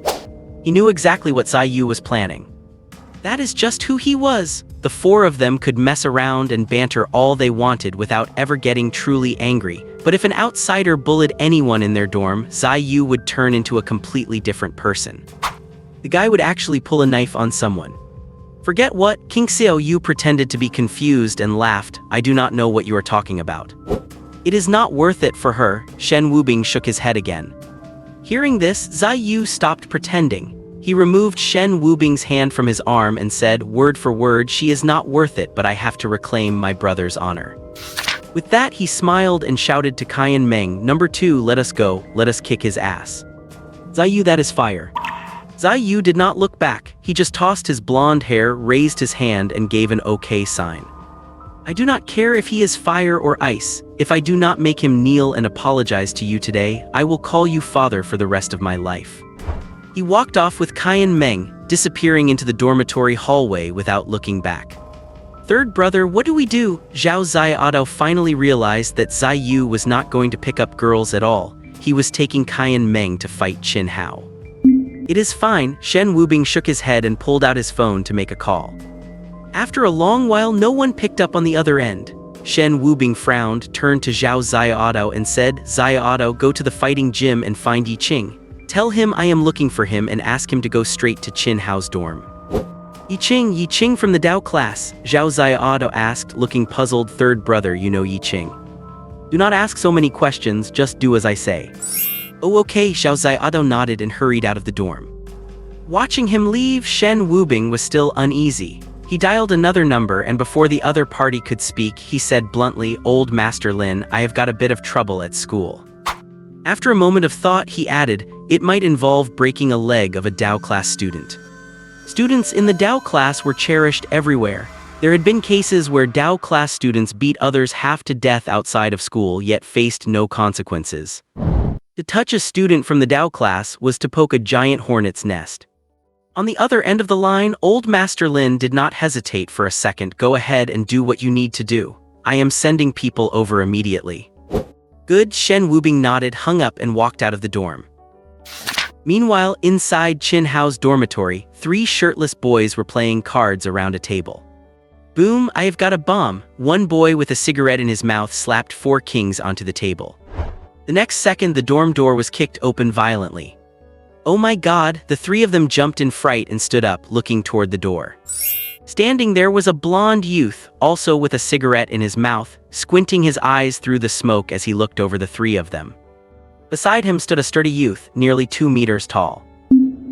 S1: He knew exactly what Zai Yu was planning. That is just who he was. The four of them could mess around and banter all they wanted without ever getting truly angry, but if an outsider bullied anyone in their dorm, Zai Yu would turn into a completely different person. The guy would actually pull a knife on someone. "Forget what?" King Xiao Yu pretended to be confused and laughed. "I do not know what you are talking about." "It is not worth it for her." Shen Wubing shook his head again. Hearing this, Zai Yu stopped pretending. He removed Shen Wubing's hand from his arm and said, word for word, "She is not worth it, but I have to reclaim my brother's honor." With that, he smiled and shouted to Kaiyan Meng, "Number 2, let us go, let us kick his ass." "Zai Yu, that is fire." Zai Yu did not look back. He just tossed his blonde hair, raised his hand, and gave an okay sign. "I do not care if he is fire or ice. If I do not make him kneel and apologize to you today, I will call you father for the rest of my life." He walked off with Kaiyan Meng, disappearing into the dormitory hallway without looking back. Third brother, what do we do? Zhao Xiaodo finally realized that Zai Yu was not going to pick up girls at all. He was taking Qian Meng to fight Qin Hao. It is fine, Shen Wubing shook his head and pulled out his phone to make a call. After a long while, no one picked up on the other end. Shen Wubing frowned, turned to Zhao Xiaodo and said, Xiaodo, go to the fighting gym and find Yi Qing. Tell him I am looking for him and ask him to go straight to Qin Hao's dorm. Yi Qing from the Dao class, Zhao Xiaodo asked, looking puzzled. Third brother, you know Yi Qing. Do not ask so many questions, just do as I say. Oh okay, Zhao Xiaodo nodded and hurried out of the dorm. Watching him leave, Shen Wubing was still uneasy. He dialed another number and before the other party could speak, he said bluntly, Old Master Lin, I have got a bit of trouble at school. After a moment of thought, he added, it might involve breaking a leg of a Dao class student. Students in the Dao class were cherished everywhere. There had been cases where Dao class students beat others half to death outside of school yet faced no consequences. To touch a student from the Dao class was to poke a giant hornet's nest. On the other end of the line, Old Master Lin did not hesitate for a second. Go ahead and do what you need to do. I am sending people over immediately. Good, Shen Wubing nodded, hung up and walked out of the dorm. Meanwhile, inside Qin Hao's dormitory, 3 shirtless boys were playing cards around a table. Boom, I have got a bomb. One boy with a cigarette in his mouth slapped 4 kings onto the table. The next second, the dorm door was kicked open violently. Oh my god, the 3 of them jumped in fright and stood up, looking toward the door. Standing there was a blonde youth, also with a cigarette in his mouth, squinting his eyes through the smoke as he looked over the 3 of them. Beside him stood a sturdy youth, nearly 2 meters tall.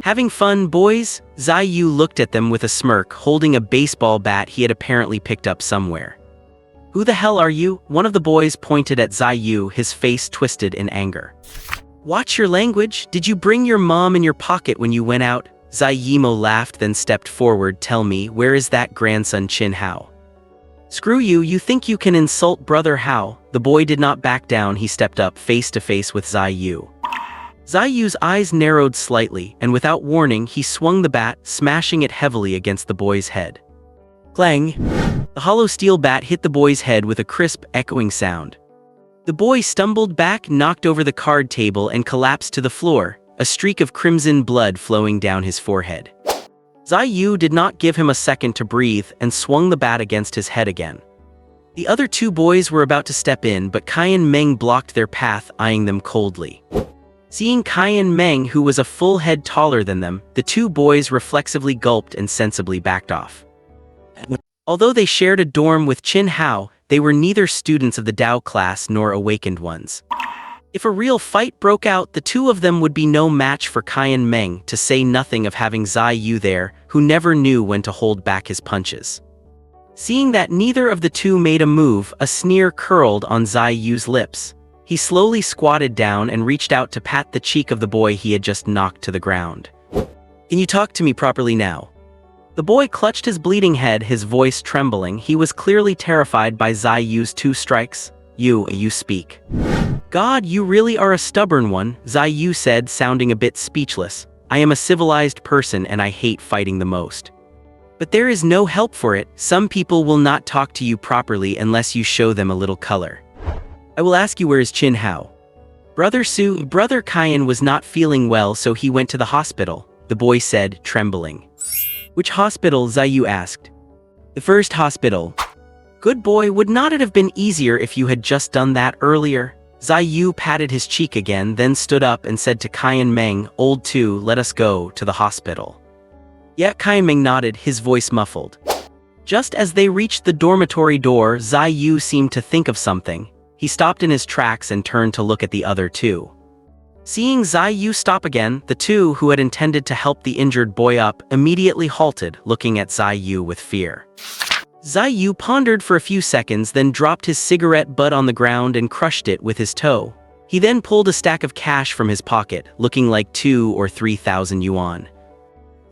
S1: Having fun, boys? Zai Yu looked at them with a smirk, holding a baseball bat he had apparently picked up somewhere. Who the hell are you? One of the boys pointed at Zai Yu, his face twisted in anger. Watch your language. Did you bring your mom in your pocket when you went out? Zai Yimo laughed, then stepped forward. Tell me, where is that grandson Qin Hao? Screw you, you think you can insult brother Hao? The boy did not back down. He stepped up face to face with Zai Yu. Zai Yu's eyes narrowed slightly, and without warning, he swung the bat, smashing it heavily against the boy's head. Clang! The hollow steel bat hit the boy's head with a crisp, echoing sound. The boy stumbled back, knocked over the card table, and collapsed to the floor, a streak of crimson blood flowing down his forehead. Zai Yu did not give him a second to breathe and swung the bat against his head again. The other 2 boys were about to step in, but Qian Meng blocked their path, eyeing them coldly. Seeing Qian Meng, who was a full head taller than them, the 2 boys reflexively gulped and sensibly backed off. Although they shared a dorm with Qin Hao, they were neither students of the Dao class nor awakened ones. If a real fight broke out, the 2 of them would be no match for Qian Meng, to say nothing of having Zai Yu there, who never knew when to hold back his punches. Seeing that neither of the 2 made a move, a sneer curled on Zai Yu's lips. He slowly squatted down and reached out to pat the cheek of the boy he had just knocked to the ground. Can you talk to me properly now? The boy clutched his bleeding head, his voice trembling. He was clearly terrified by Zai Yu's 2 strikes. You speak. God, you really are a stubborn one, Zai Yu said, sounding a bit speechless. I am a civilized person and I hate fighting the most. But there is no help for it. Some people will not talk to you properly unless you show them a little color. I will ask you, where is Qin Hao? Brother Qian was not feeling well, so he went to the hospital, the boy said, trembling. Which hospital? Zai Yu asked. The first hospital. Good boy, would not it have been easier if you had just done that earlier? Zai Yu patted his cheek again, then stood up and said to Qian Meng, Old 2, let us go to the hospital. Yeah, Qian Meng nodded, his voice muffled. Just as they reached the dormitory door, Zai Yu seemed to think of something. He stopped in his tracks and turned to look at the other 2. Seeing Zai Yu stop again, the 2 who had intended to help the injured boy up immediately halted, looking at Zai Yu with fear. Zai Yu pondered for a few seconds, then dropped his cigarette butt on the ground and crushed it with his toe. He then pulled a stack of cash from his pocket, looking like 2,000 or 3,000 yuan.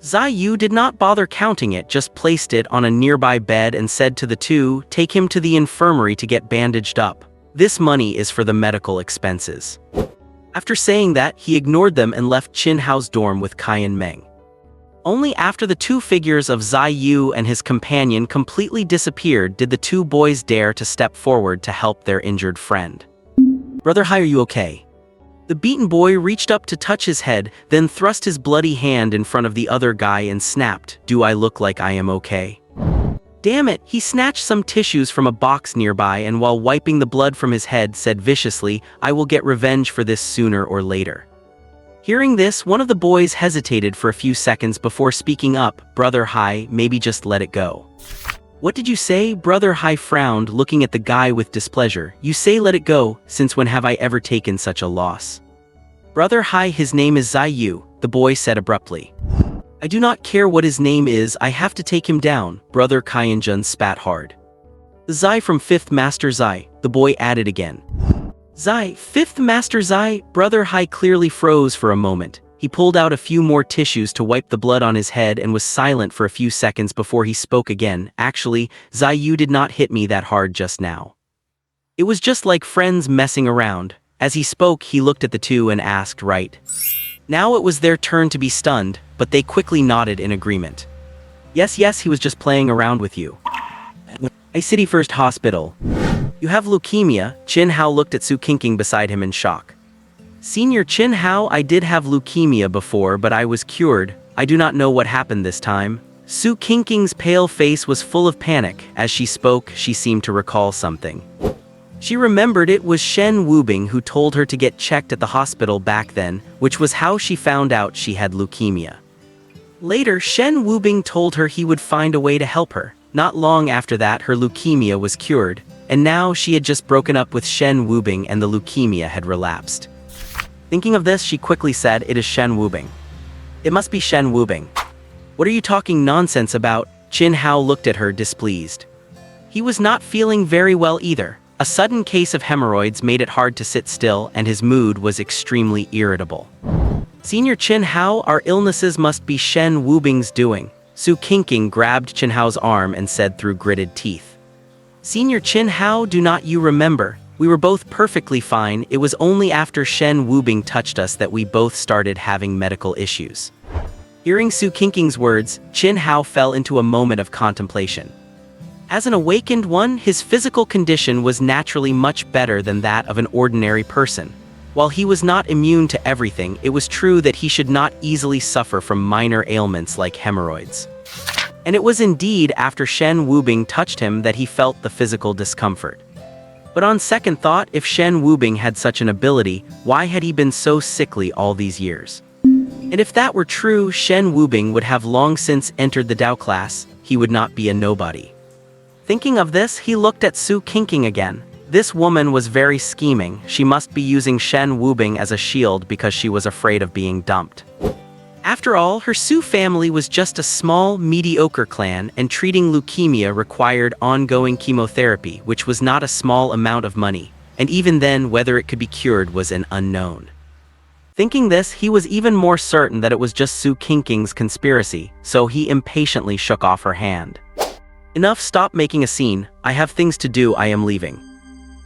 S1: Zai Yu did not bother counting it, just placed it on a nearby bed and said to the 2, take him to the infirmary to get bandaged up. This money is for the medical expenses. After saying that, he ignored them and left Qin Hao's dorm with Qian Meng. Only after the two figures of Zai Yu and his companion completely disappeared did the two boys dare to step forward to help their injured friend. "Brother Hai, are you okay?" The beaten boy reached up to touch his head, then thrust his bloody hand in front of the other guy and snapped, "Do I look like I am okay?" Damn it, he snatched some tissues from a box nearby and while wiping the blood from his head said viciously, "I will get revenge for this sooner or later." Hearing this, one of the boys hesitated for a few seconds before speaking up, "Brother Hai, maybe just let it go." "What did you say?" Brother Hai frowned, looking at the guy with displeasure. "You say let it go, since when have I ever taken such a loss?" "Brother Hai, his name is Zai Yu," the boy said abruptly. "I do not care what his name is, I have to take him down," Brother Kaienjun spat hard. "The Zai from 5th Master Zai," the boy added again. "Zai, 5th Master Zai?" Brother Hai clearly froze for a moment. He pulled out a few more tissues to wipe the blood on his head and was silent for a few seconds before he spoke again. "Actually, Zai Yu did not hit me that hard just now. It was just like friends messing around." As he spoke, he looked at the two and asked, "Right?" Now it was their turn to be stunned, but they quickly nodded in agreement. Yes, he was just playing around with you." "A City First Hospital. You have leukemia." Chin Hao looked at Su Qingqing beside him in shock. "Senior Chin Hao, I did have leukemia before, but I was cured. I do not know what happened this time." Su Qingqing's pale face was full of panic. As she spoke, she seemed to recall something. She remembered it was Shen Wubing who told her to get checked at the hospital back then, which was how she found out she had leukemia. Later, Shen Wubing told her he would find a way to help her. Not long after that, her leukemia was cured, and now she had just broken up with Shen Wubing and the leukemia had relapsed. Thinking of this, she quickly said, "It is Shen Wubing. It must be Shen Wubing." "What are you talking nonsense about?" Chin Hao looked at her displeased. He was not feeling very well either. A sudden case of hemorrhoids made it hard to sit still, and his mood was extremely irritable. "Senior Chin Hao, our illnesses must be Shen Wubing's doing." Su Qingqing grabbed Chin Hao's arm and said through gritted teeth. "Senior Chin Hao, do not you remember? We were both perfectly fine. It was only after Shen Wubing touched us that we both started having medical issues." Hearing Su Qingqing's words, Chin Hao fell into a moment of contemplation. As an awakened one, his physical condition was naturally much better than that of an ordinary person. While he was not immune to everything, it was true that he should not easily suffer from minor ailments like hemorrhoids. And it was indeed after Shen Wubing touched him that he felt the physical discomfort. But on second thought, if Shen Wubing had such an ability, why had he been so sickly all these years? And if that were true, Shen Wubing would have long since entered the Dao class. He would not be a nobody. Thinking of this, he looked at Su Qingqing again. This woman was very scheming. She must be using Shen Wubing as a shield because she was afraid of being dumped. After all, her Su family was just a small, mediocre clan, and treating leukemia required ongoing chemotherapy, which was not a small amount of money, and even then, whether it could be cured was an unknown. Thinking this, he was even more certain that it was just Su Qingqing's conspiracy, so he impatiently shook off her hand. "Enough, stop making a scene. I have things to do, I am leaving."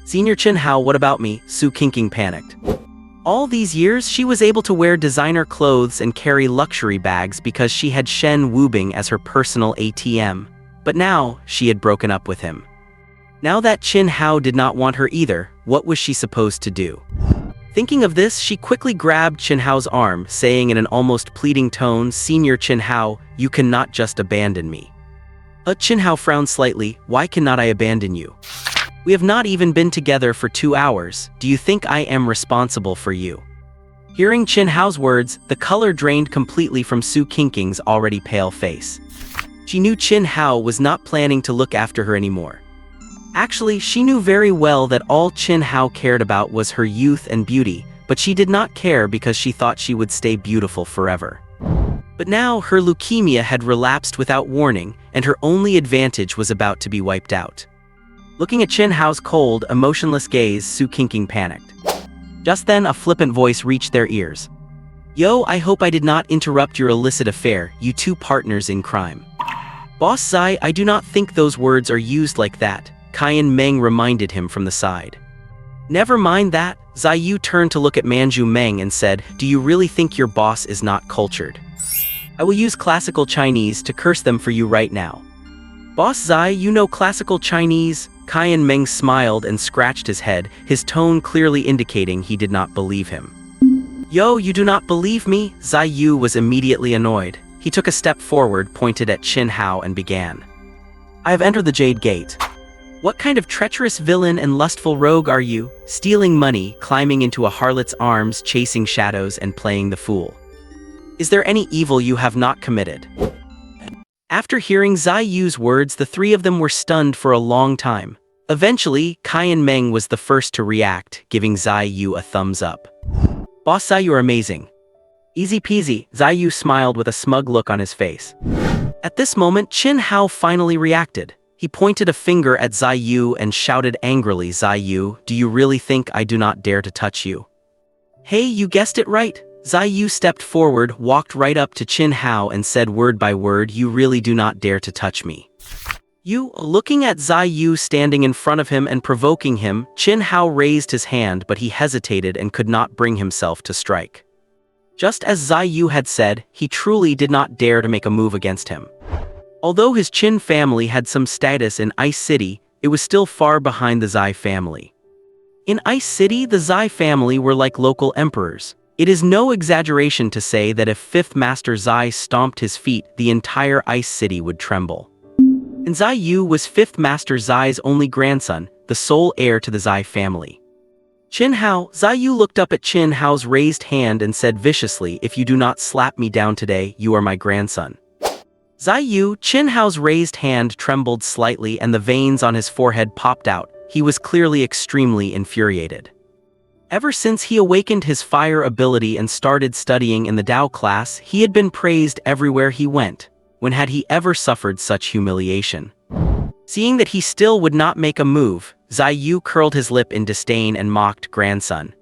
S1: "Senior Chin Hao, what about me?" Su Qingqing panicked. All these years, she was able to wear designer clothes and carry luxury bags because she had Shen Wubing as her personal ATM. But now, she had broken up with him. Now that Chin Hao did not want her either, what was she supposed to do? Thinking of this, she quickly grabbed Chin Hao's arm, saying in an almost pleading tone, "Senior Chin Hao, you cannot just abandon me." Chin Hao frowned slightly. "Why cannot I abandon you? We have not even been together for 2 hours. Do you think I am responsible for you?" Hearing Chin Hao's words, the color drained completely from Su Qingqing's already pale face. She knew Chin Hao was not planning to look after her anymore. Actually, she knew very well that all Chin Hao cared about was her youth and beauty, but she did not care because she thought she would stay beautiful forever. But now, her leukemia had relapsed without warning, and her only advantage was about to be wiped out. Looking at Chin Hao's cold, emotionless gaze, Su Qingqing panicked. Just then, a flippant voice reached their ears. "Yo, I hope I did not interrupt your illicit affair, you two partners in crime." "Boss Zai, I do not think those words are used like that," Kaiyan Meng reminded him from the side. "Never mind that." Zai Yu turned to look at Manju Meng and said, "Do you really think your boss is not cultured?" I will use classical Chinese to curse them for you right now. Boss Zai, you know classical Chinese? Qian Meng smiled and scratched his head, his tone clearly indicating he did not believe him. Yo, you do not believe me? Zai Yu was immediately annoyed. He took a step forward, pointed at Qin Hao and began. I have entered the Jade Gate. What kind of treacherous villain and lustful rogue are you? Stealing money, climbing into a harlot's arms, chasing shadows, and playing the fool. Is there any evil you have not committed? After hearing Zai Yu's words, the three of them were stunned for a long time. Eventually, Qian Meng was the first to react, giving Zai Yu a thumbs up. Boss Zai, you are amazing. Easy peasy, Zai Yu smiled with a smug look on his face. At this moment, Qin Hao finally reacted. He pointed a finger at Zai Yu and shouted angrily, Zai Yu, do you really think I do not dare to touch you? Hey, you guessed it right. Zai Yu stepped forward, walked right up to Qin Hao and said word by word, you really do not dare to touch me. You, looking at Zai Yu standing in front of him and provoking him, Qin Hao raised his hand but he hesitated and could not bring himself to strike. Just as Zai Yu had said, he truly did not dare to make a move against him. Although his Qin family had some status in Ice City, it was still far behind the Zai family. In Ice City, the Zai family were like local emperors. It is no exaggeration to say that if 5th Master Zai stomped his feet, the entire Ice City would tremble. And Zai Yu was 5th Master Zai's only grandson, the sole heir to the Zai family. Qin Hao, Zai Yu looked up at Qin Hao's raised hand and said viciously, if you do not slap me down today, you are my grandson. Zai Yu, Qin Hao's raised hand trembled slightly and the veins on his forehead popped out. He was clearly extremely infuriated. Ever since he awakened his fire ability and started studying in the Dao class, he had been praised everywhere he went. When had he ever suffered such humiliation? Seeing that he still would not make a move, Zai Yu curled his lip in disdain and mocked, grandson.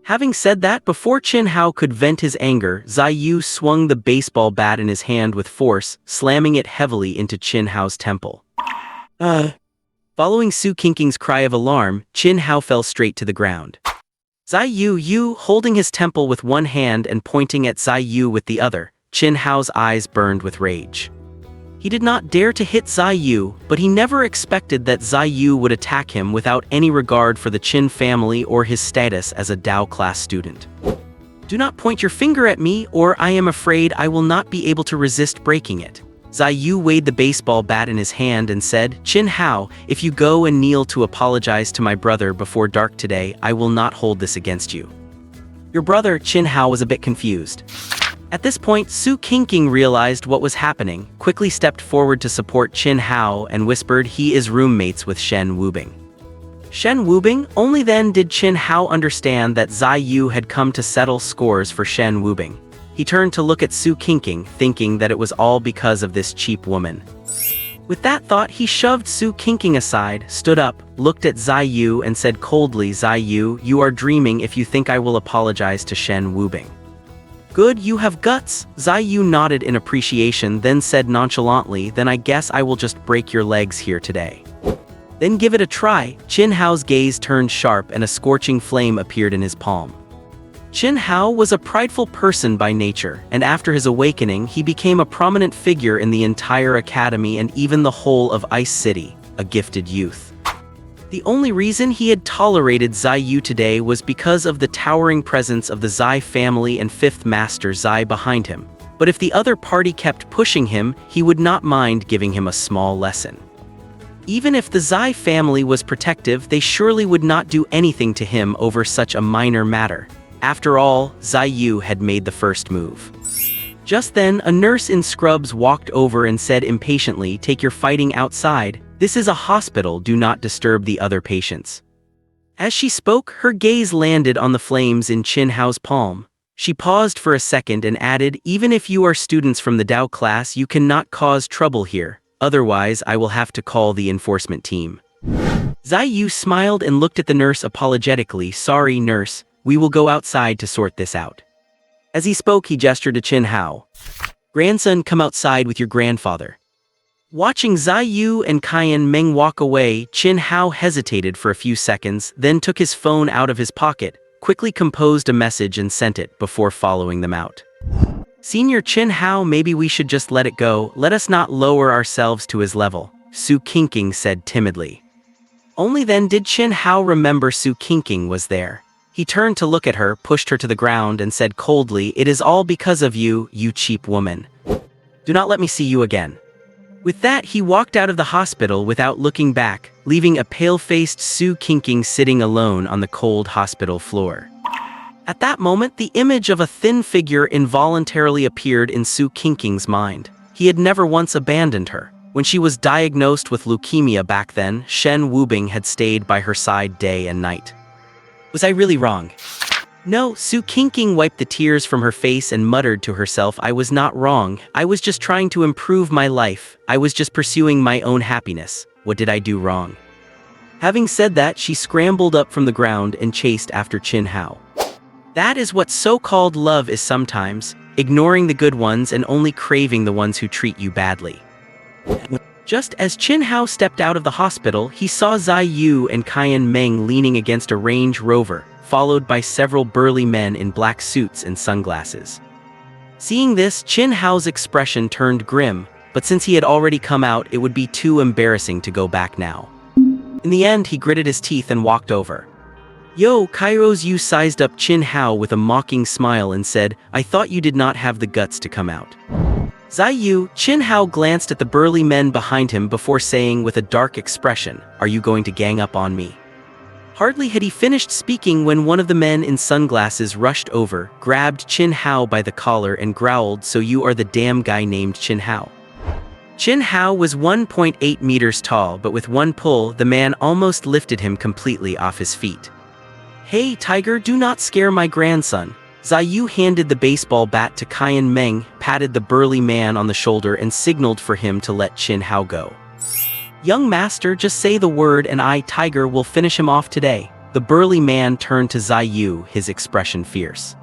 S1: Having said that, before Qin Hao could vent his anger, Zai Yu swung the baseball bat in his hand with force, slamming it heavily into Qin Hao's temple. Following Su Qinking's cry of alarm, Qin Hao fell straight to the ground. Zai Yu, holding his temple with one hand and pointing at Zai Yu with the other, Qin Hao's eyes burned with rage. He did not dare to hit Zai Yu, but he never expected that Zai Yu would attack him without any regard for the Qin family or his status as a Dao class student. Do not point your finger at me, or I am afraid I will not be able to resist breaking it. Zai Yu weighed the baseball bat in his hand and said, Qin Hao, if you go and kneel to apologize to my brother before dark today, I will not hold this against you. Your brother, Qin Hao, was a bit confused. At this point, Su Qinking realized what was happening, quickly stepped forward to support Qin Hao and whispered he is roommates with Shen Wubing. Shen Wubing? Only then did Qin Hao understand that Zai Yu had come to settle scores for Shen Wubing. He turned to look at Su Qinking, thinking that it was all because of this cheap woman. With that thought, he shoved Su Qinking aside, stood up, looked at Zai Yu and said coldly, Zai Yu, you are dreaming if you think I will apologize to Shen Wubing. Good, you have guts. Zai Yu nodded in appreciation, then said nonchalantly, then I guess I will just break your legs here today. Then give it a try. Qin Hao's gaze turned sharp and a scorching flame appeared in his palm. Qin Hao was a prideful person by nature, and after his awakening, he became a prominent figure in the entire academy and even the whole of Ice City, a gifted youth. The only reason he had tolerated Zai Yu today was because of the towering presence of the Zai family and 5th Master Zai behind him. But if the other party kept pushing him, he would not mind giving him a small lesson. Even if the Zai family was protective, they surely would not do anything to him over such a minor matter. After all, Zai Yu had made the first move. Just then, a nurse in scrubs walked over and said impatiently, take your fighting outside. This is a hospital, do not disturb the other patients. As she spoke, her gaze landed on the flames in Qin Hao's palm. She paused for a second and added, even if you are students from the Dao class, you cannot cause trouble here. Otherwise, I will have to call the enforcement team. Zai Yu smiled and looked at the nurse apologetically. Sorry, nurse, we will go outside to sort this out. As he spoke, he gestured to Qin Hao. Grandson, come outside with your grandfather. Watching Zai Yu and Qian Meng walk away, Qin Hao hesitated for a few seconds, then took his phone out of his pocket, quickly composed a message and sent it before following them out. Senior Chin Hao, maybe we should just let it go, let us not lower ourselves to his level, Su Qingqing said timidly. Only then did Chin Hao remember Su Qingqing was there. He turned to look at her, pushed her to the ground, and said coldly, "It is all because of you, you cheap woman. Do not let me see you again." With that, he walked out of the hospital without looking back, leaving a pale-faced Su Qingqing sitting alone on the cold hospital floor. At that moment, the image of a thin figure involuntarily appeared in Su Qingqing's mind. He had never once abandoned her. When she was diagnosed with leukemia back then, Shen Wubing had stayed by her side day and night. Was I really wrong? No, Su Qingqing wiped the tears from her face and muttered to herself, "I was not wrong. I was just trying to improve my life. I was just pursuing my own happiness. What did I do wrong?" Having said that, she scrambled up from the ground and chased after Chin Hao. That is what so-called love is sometimes, ignoring the good ones and only craving the ones who treat you badly. Just as Chin Hao stepped out of the hospital, he saw Zai Yu and Qian Meng leaning against a Range Rover, followed by several burly men in black suits and sunglasses. Seeing this, Chin Hao's expression turned grim, but since he had already come out, it would be too embarrassing to go back now. In the end, he gritted his teeth and walked over. "Yo, Kairos," Yu sized up Chin Hao with a mocking smile and said, "I thought you did not have the guts to come out." Zai Yu, Chin Hao glanced at the burly men behind him before saying with a dark expression, "Are you going to gang up on me?" Hardly had he finished speaking when one of the men in sunglasses rushed over, grabbed Chin Hao by the collar and growled, "So you are the damn guy named Chin Hao." Chin Hao was 1.8 meters tall, but with one pull, the man almost lifted him completely off his feet. "Hey, Tiger, do not scare my grandson." Zai Yu handed the baseball bat to Qian Meng, patted the burly man on the shoulder and signaled for him to let Chin Hao go. "Young master, just say the word and I, Tiger, will finish him off today." The burly man turned to Zai Yu, his expression fierce.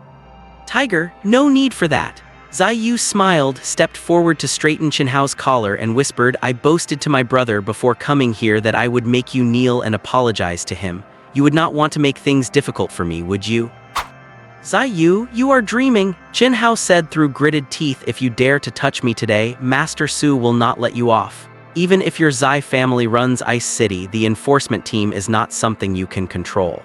S1: "Tiger, no need for that." Zai Yu smiled, stepped forward to straighten Chin Hao's collar and whispered, "I boasted to my brother before coming here that I would make you kneel and apologize to him. You would not want to make things difficult for me, would you?" "Zai Yu, you are dreaming," Chin Hao said through gritted teeth. "If you dare to touch me today, Master Su will not let you off. Even if your Zai family runs Ice City, the enforcement team is not something you can control."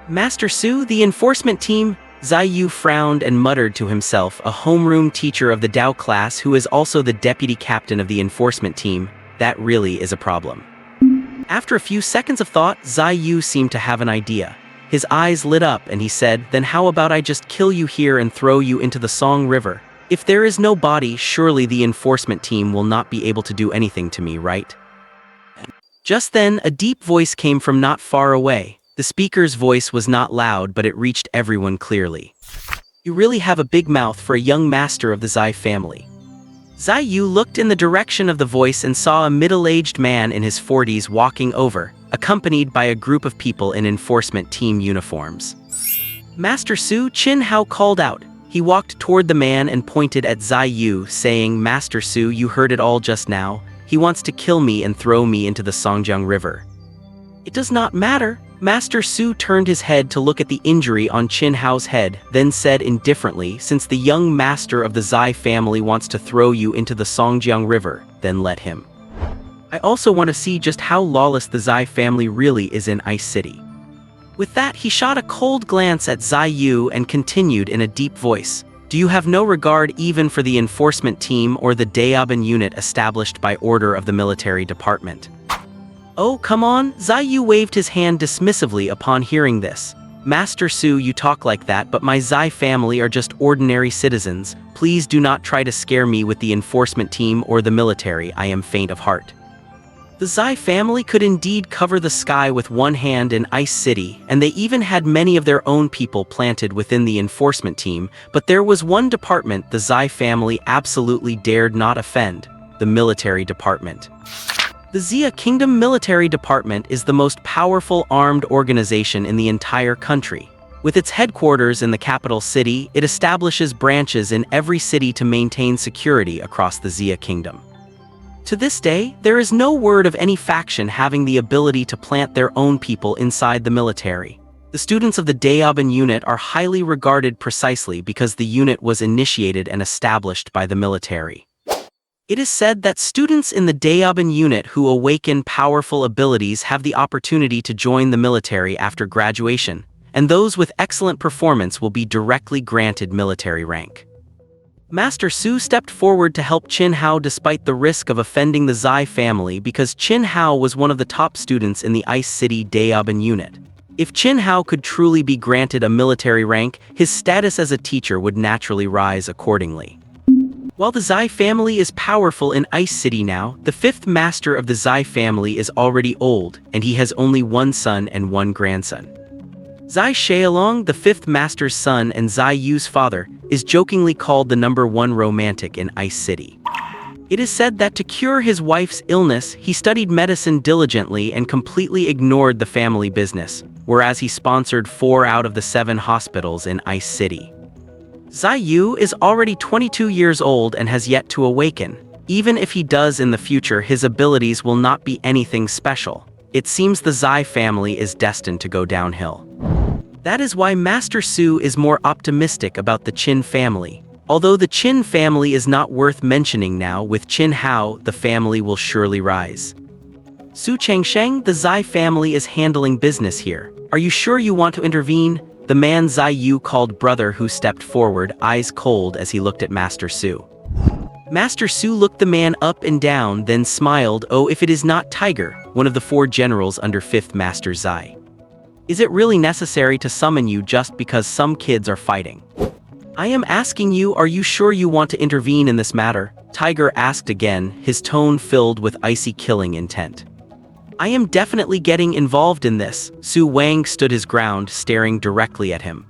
S1: "Master Su, the enforcement team?" Zai Yu frowned and muttered to himself, "A homeroom teacher of the Dao class who is also the deputy captain of the enforcement team. That really is a problem." After a few seconds of thought, Zai Yu seemed to have an idea. His eyes lit up and he said, "Then how about I just kill you here and throw you into the Song River? If there is no body, surely the enforcement team will not be able to do anything to me, right?" Just then, a deep voice came from not far away. The speaker's voice was not loud, but it reached everyone clearly. "You really have a big mouth for a young master of the Zai family." Zai Yu looked in the direction of the voice and saw a middle-aged man in his 40s walking over, accompanied by a group of people in enforcement team uniforms. "Master Su," Chin Hao called out. He walked toward the man and pointed at Zai Yu, saying, "Master Su, you heard it all just now. He wants to kill me and throw me into the Songjiang River." "It does not matter." Master Su turned his head to look at the injury on Chin Hao's head, then said indifferently, "Since the young master of the Zai family wants to throw you into the Songjiang River, then let him. I also want to see just how lawless the Zai family really is in Ice City." With that, he shot a cold glance at Zai Yu and continued in a deep voice, "Do you have no regard even for the enforcement team or the Daoban unit established by order of the military department?" "Oh, come on," Zai Yu waved his hand dismissively upon hearing this. "Master Su, you talk like that, but my Zai family are just ordinary citizens. Please do not try to scare me with the enforcement team or the military. I am faint of heart." The Zai family could indeed cover the sky with one hand in Ice City, and they even had many of their own people planted within the enforcement team, but there was one department the Zai family absolutely dared not offend: the military department. The Xia Kingdom Military Department is the most powerful armed organization in the entire country. With its headquarters in the capital city, it establishes branches in every city to maintain security across the Xia Kingdom. To this day, there is no word of any faction having the ability to plant their own people inside the military. The students of the Daeobin unit are highly regarded precisely because the unit was initiated and established by the military. It is said that students in the Daeobin unit who awaken powerful abilities have the opportunity to join the military after graduation, and those with excellent performance will be directly granted military rank. Master Su stepped forward to help Qin Hao despite the risk of offending the Zai family because Qin Hao was one of the top students in the Ice City Daeobin unit. If Qin Hao could truly be granted a military rank, his status as a teacher would naturally rise accordingly. While the Zai family is powerful in Ice City now, the fifth master of the Zai family is already old, and he has only one son and one grandson. Zai Shaolong, the fifth master's son and Zai Yu's father, is jokingly called the #1 romantic in Ice City. It is said that to cure his wife's illness, he studied medicine diligently and completely ignored the family business, whereas he sponsored 4 out of the 7 hospitals in Ice City. Zai Yu is already 22 years old and has yet to awaken. Even if he does in the future, his abilities will not be anything special. It seems the Zai family is destined to go downhill. That is why Master Su is more optimistic about the Qin family. Although the Qin family is not worth mentioning now, with Qin Hao, the family will surely rise. Su Changsheng, the Zai family is handling business here. Are you sure you want to intervene? The man Zai Yu called brother who stepped forward, eyes cold as he looked at Master Su. Master Su looked the man up and down, then smiled. Oh, if it is not Tiger, one of the 4 generals under 5th Master Zai. Is it really necessary to summon you just because some kids are fighting? I am asking you, are you sure you want to intervene in this matter? Tiger asked again, his tone filled with icy killing intent. I am definitely getting involved in this. Su Wang stood his ground, staring directly at him.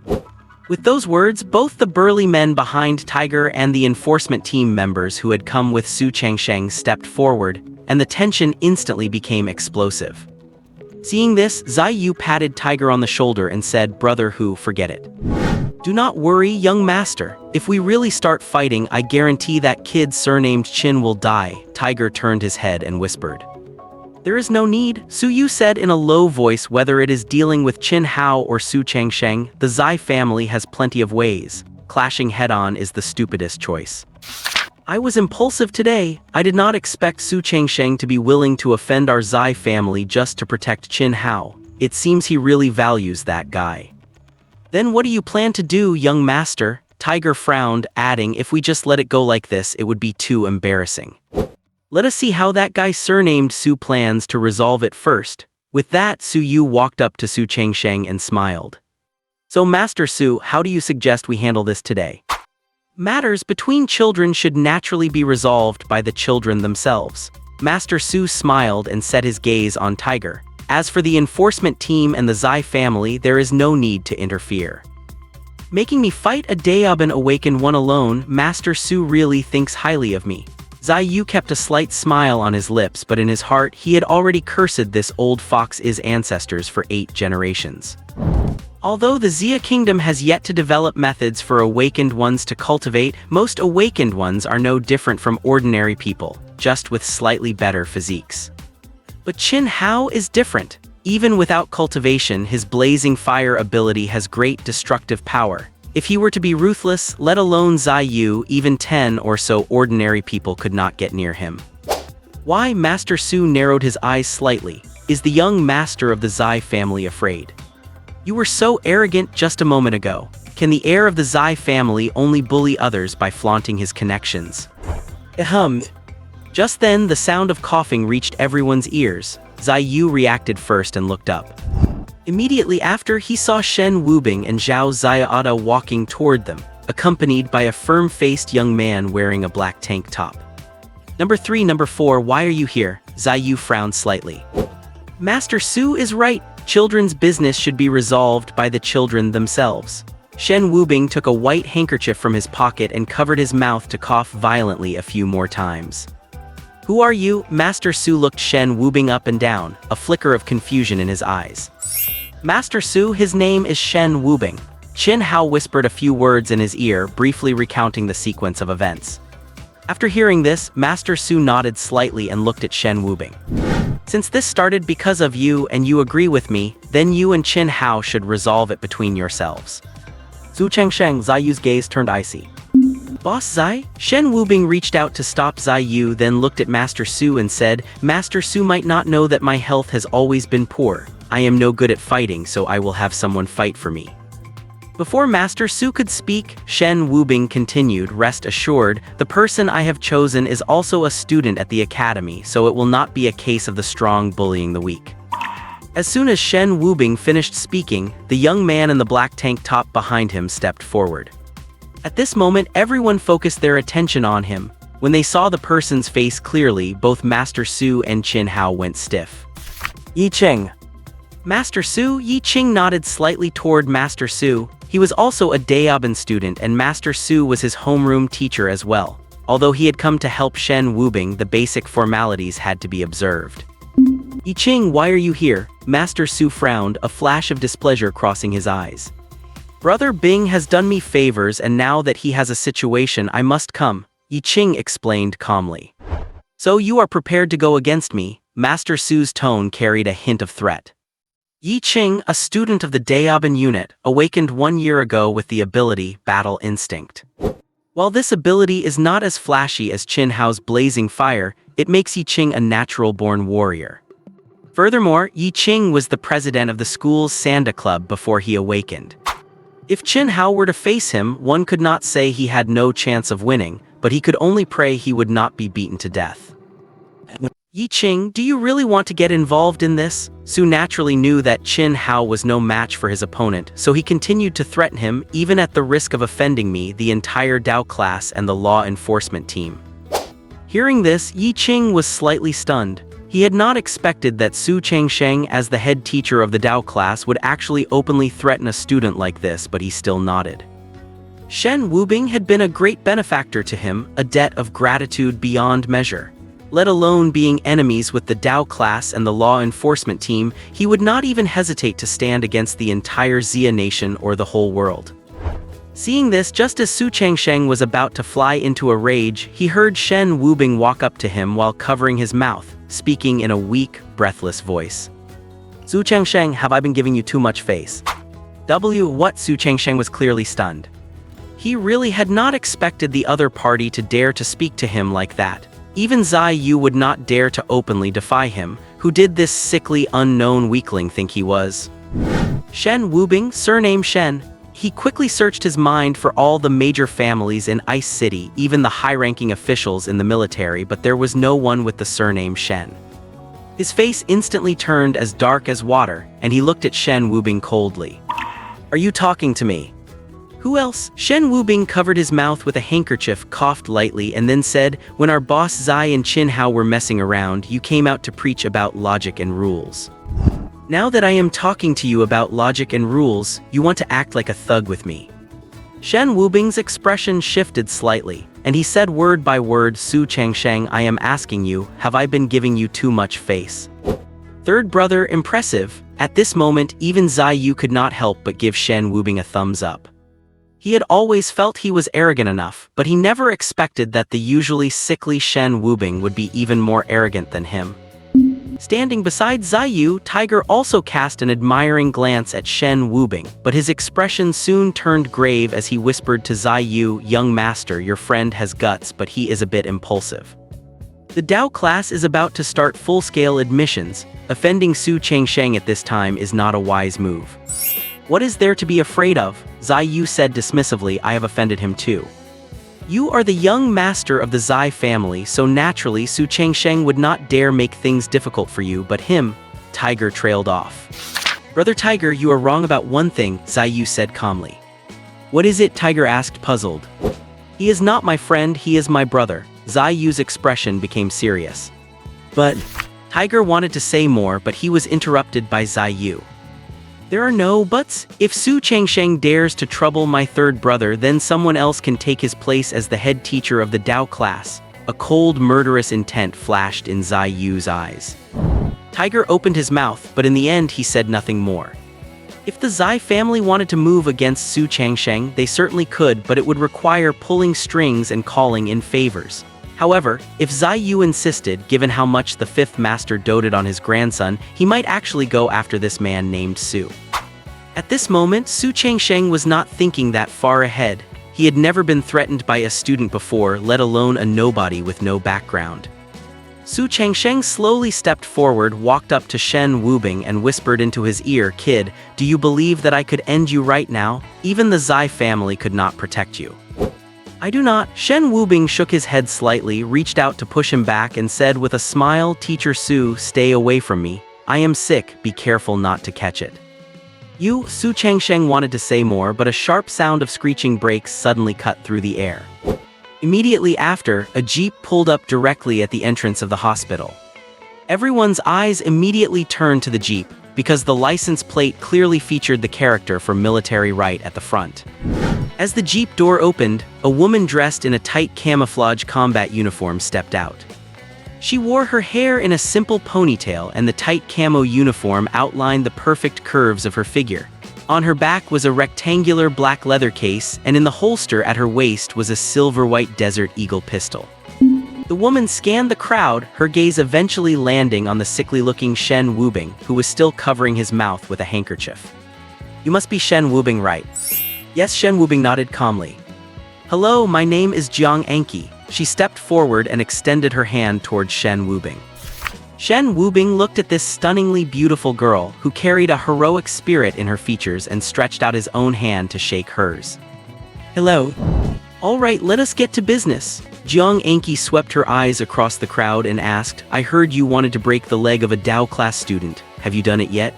S1: With those words, both the burly men behind Tiger and the enforcement team members who had come with Su Changsheng stepped forward, and the tension instantly became explosive. Seeing this, Zai Yu patted Tiger on the shoulder and said, "Brother Hu, forget it. Do not worry, young master. If we really start fighting, I guarantee that kid surnamed Qin will die." Tiger turned his head and whispered. There is no need, Su Yu said in a low voice. Whether it is dealing with Qin Hao or Su Changsheng, the Zai family has plenty of ways. Clashing head-on is the stupidest choice. I was impulsive today. I did not expect Su Changsheng to be willing to offend our Zai family just to protect Qin Hao. It seems he really values that guy. Then what do you plan to do, young master? Tiger frowned, adding, if we just let it go like this, it would be too embarrassing. Let us see how that guy surnamed Su plans to resolve it first. With that, Su Yu walked up to Su Changsheng and smiled. So Master Su, how do you suggest we handle this today? Matters between children should naturally be resolved by the children themselves. Master Su smiled and set his gaze on Tiger. As for the enforcement team and the Zai family, there is no need to interfere. Making me fight a Daeobin Awakened one alone, Master Su really thinks highly of me. Zai Yu kept a slight smile on his lips, but in his heart he had already cursed this old fox's ancestors for 8 generations. Although the Xia Kingdom has yet to develop methods for awakened ones to cultivate, most awakened ones are no different from ordinary people, just with slightly better physiques. But Qin Hao is different. Even without cultivation, his blazing fire ability has great destructive power. If he were to be ruthless, let alone Zai Yu, even 10 or so ordinary people could not get near him. Why? Master Su narrowed his eyes slightly. Is the young master of the Zai family afraid? You were so arrogant just a moment ago. Can the heir of the Zai family only bully others by flaunting his connections? Ahem. Just then, the sound of coughing reached everyone's ears. Zai Yu reacted first and looked up. Immediately after, he saw Shen Wubing and Zhao Xiaoda walking toward them, accompanied by a firm-faced young man wearing a black tank top. Number 4, why are you here? Zai Yu frowned slightly. Master Su is right. Children's business should be resolved by the children themselves. Shen Wubing took a white handkerchief from his pocket and covered his mouth to cough violently a few more times. Who are you? Master Su looked Shen Wubing up and down, a flicker of confusion in his eyes. Master Su, his name is Shen Wubing. Qin Hao whispered a few words in his ear, briefly recounting the sequence of events. After hearing this, Master Su nodded slightly and looked at Shen Wubing. Since this started because of you and you agree with me, then you and Qin Hao should resolve it between yourselves. Su Changsheng, Zai Yu's gaze turned icy. Boss Zai? Shen Wubing reached out to stop Zai Yu, then looked at Master Su and said, Master Su might not know that my health has always been poor. I am no good at fighting, so I will have someone fight for me. Before Master Su could speak, Shen Wubing continued, rest assured, the person I have chosen is also a student at the academy, so it will not be a case of the strong bullying the weak. As soon as Shen Wubing finished speaking, the young man in the black tank top behind him stepped forward. At this moment, everyone focused their attention on him. When they saw the person's face clearly, both Master Su and Qin Hao went stiff. Yi Qing. Master Su? Yi Qing nodded slightly toward Master Su. He was also a Daoban student and Master Su was his homeroom teacher as well. Although he had come to help Shen Wubing, the basic formalities had to be observed. Yi Qing, why are you here? Master Su frowned, a flash of displeasure crossing his eyes. Brother Bing has done me favors and now that he has a situation I must come, Yi Qing explained calmly. So you are prepared to go against me? Master Su's tone carried a hint of threat. Yi Qing, a student of the Daoban unit, awakened 1 year ago with the ability Battle Instinct. While this ability is not as flashy as Qin Hao's blazing fire, it makes Yi Qing a natural-born warrior. Furthermore, Yi Qing was the president of the school's Sanda Club before he awakened. If Qin Hao were to face him, one could not say he had no chance of winning, but he could only pray he would not be beaten to death. Yi Qing, do you really want to get involved in this? Su naturally knew that Qin Hao was no match for his opponent, so he continued to threaten him, even at the risk of offending me, the entire Dao class and the law enforcement team. Hearing this, Yi Qing was slightly stunned. He had not expected that Su Changsheng, as the head teacher of the Dao class, would actually openly threaten a student like this, but he still nodded. Shen Wubing had been a great benefactor to him, a debt of gratitude beyond measure. Let alone being enemies with the Dao class and the law enforcement team, he would not even hesitate to stand against the entire Xia nation or the whole world. Seeing this, just as Su Changsheng was about to fly into a rage, he heard Shen Wubing walk up to him while covering his mouth, speaking in a weak, breathless voice. Su Changsheng, have I been giving you too much face? What? Su Changsheng was clearly stunned. He really had not expected the other party to dare to speak to him like that. Even Zai Yu would not dare to openly defy him. Who did this sickly, unknown weakling think he was? Shen Wubing, surname Shen. He quickly searched his mind for all the major families in Ice City, even the high-ranking officials in the military, but there was no one with the surname Shen. His face instantly turned as dark as water, and he looked at Shen Wubing coldly. Are you talking to me? Who else? Shen Wubing covered his mouth with a handkerchief, coughed lightly, and then said, when our boss Zai and Qin Hao were messing around, you came out to preach about logic and rules. Now that I am talking to you about logic and rules, you want to act like a thug with me. Shen Wubing's expression shifted slightly, and he said word by word, Su Changsheng, I am asking you, have I been giving you too much face? Third brother, impressive. At this moment, even Zai Yu could not help but give Shen Wubing a thumbs up. He had always felt he was arrogant enough, but he never expected that the usually sickly Shen Wubing would be even more arrogant than him. Standing beside Zai Yu, Tiger also cast an admiring glance at Shen Wubing, but his expression soon turned grave as he whispered to Zai Yu, young master, your friend has guts, but he is a bit impulsive. The Dao class is about to start full-scale admissions. Offending Su Changsheng at this time is not a wise move. What is there to be afraid of? Zai Yu said dismissively, I have offended him too. You are the young master of the Zai family, so naturally Su Changsheng would not dare make things difficult for you, but him. Tiger trailed off. Brother Tiger, you are wrong about one thing, Zai Yu said calmly. What is it? Tiger asked, puzzled. He is not my friend, he is my brother. Zai Yu's expression became serious. But Tiger wanted to say more, but he was interrupted by Zai Yu. There are no buts. If Su Changsheng dares to trouble my third brother, then someone else can take his place as the head teacher of the Dao class. A cold, murderous intent flashed in Zai Yu's eyes. Tiger opened his mouth, but in the end he said nothing more. If the Zai family wanted to move against Su Changsheng, they certainly could, but it would require pulling strings and calling in favors. However, if Zai Yu insisted, given how much the fifth master doted on his grandson, he might actually go after this man named Su. At this moment, Su Changsheng was not thinking that far ahead. He had never been threatened by a student before, let alone a nobody with no background. Su Changsheng slowly stepped forward, walked up to Shen Wubing and whispered into his ear, "Kid, do you believe that I could end you right now? Even the Zai family could not protect you." "I do not." Shen Wubing shook his head slightly, reached out to push him back and said with a smile, "Teacher Su, stay away from me. I am sick, be careful not to catch it." Su Changsheng wanted to say more, but a sharp sound of screeching brakes suddenly cut through the air. Immediately after, a jeep pulled up directly at the entrance of the hospital. Everyone's eyes immediately turned to the jeep, because the license plate clearly featured the character for military right at the front. As the jeep door opened, a woman dressed in a tight camouflage combat uniform stepped out. She wore her hair in a simple ponytail, and the tight camo uniform outlined the perfect curves of her figure. On her back was a rectangular black leather case, and in the holster at her waist was a silver-white Desert Eagle pistol. The woman scanned the crowd, her gaze eventually landing on the sickly-looking Shen Wubing, who was still covering his mouth with a handkerchief. "You must be Shen Wubing, right?" Yes, Shen Wubing nodded calmly. "Hello, my name is Jiang Anki." She stepped forward and extended her hand towards Shen Wubing. Shen Wubing looked at this stunningly beautiful girl, who carried a heroic spirit in her features, and stretched out his own hand to shake hers. "Hello." "All right, let us get to business." Jiang Anki swept her eyes across the crowd and asked, "I heard you wanted to break the leg of a Dao class student. Have you done it yet?"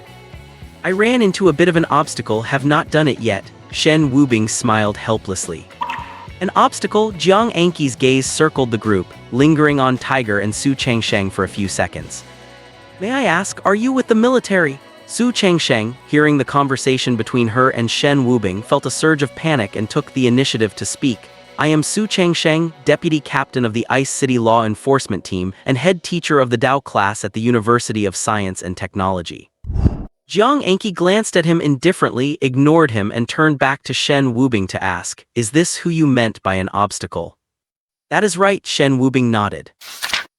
S1: "I ran into a bit of an obstacle, have not done it yet." Shen Wubing smiled helplessly. An obstacle? Jiang Anki's gaze circled the group, lingering on Tiger and Su Changsheng for a few seconds. "May I ask, are you with the military?" Su Changsheng, hearing the conversation between her and Shen Wubing, felt a surge of panic and took the initiative to speak. "I am Su Changsheng, deputy captain of the Ice City Law Enforcement Team and head teacher of the Dao class at the University of Science and Technology." Jiang Anki glanced at him indifferently, ignored him, and turned back to Shen Wubing to ask, "Is this who you meant by an obstacle?" "That is right," Shen Wubing nodded.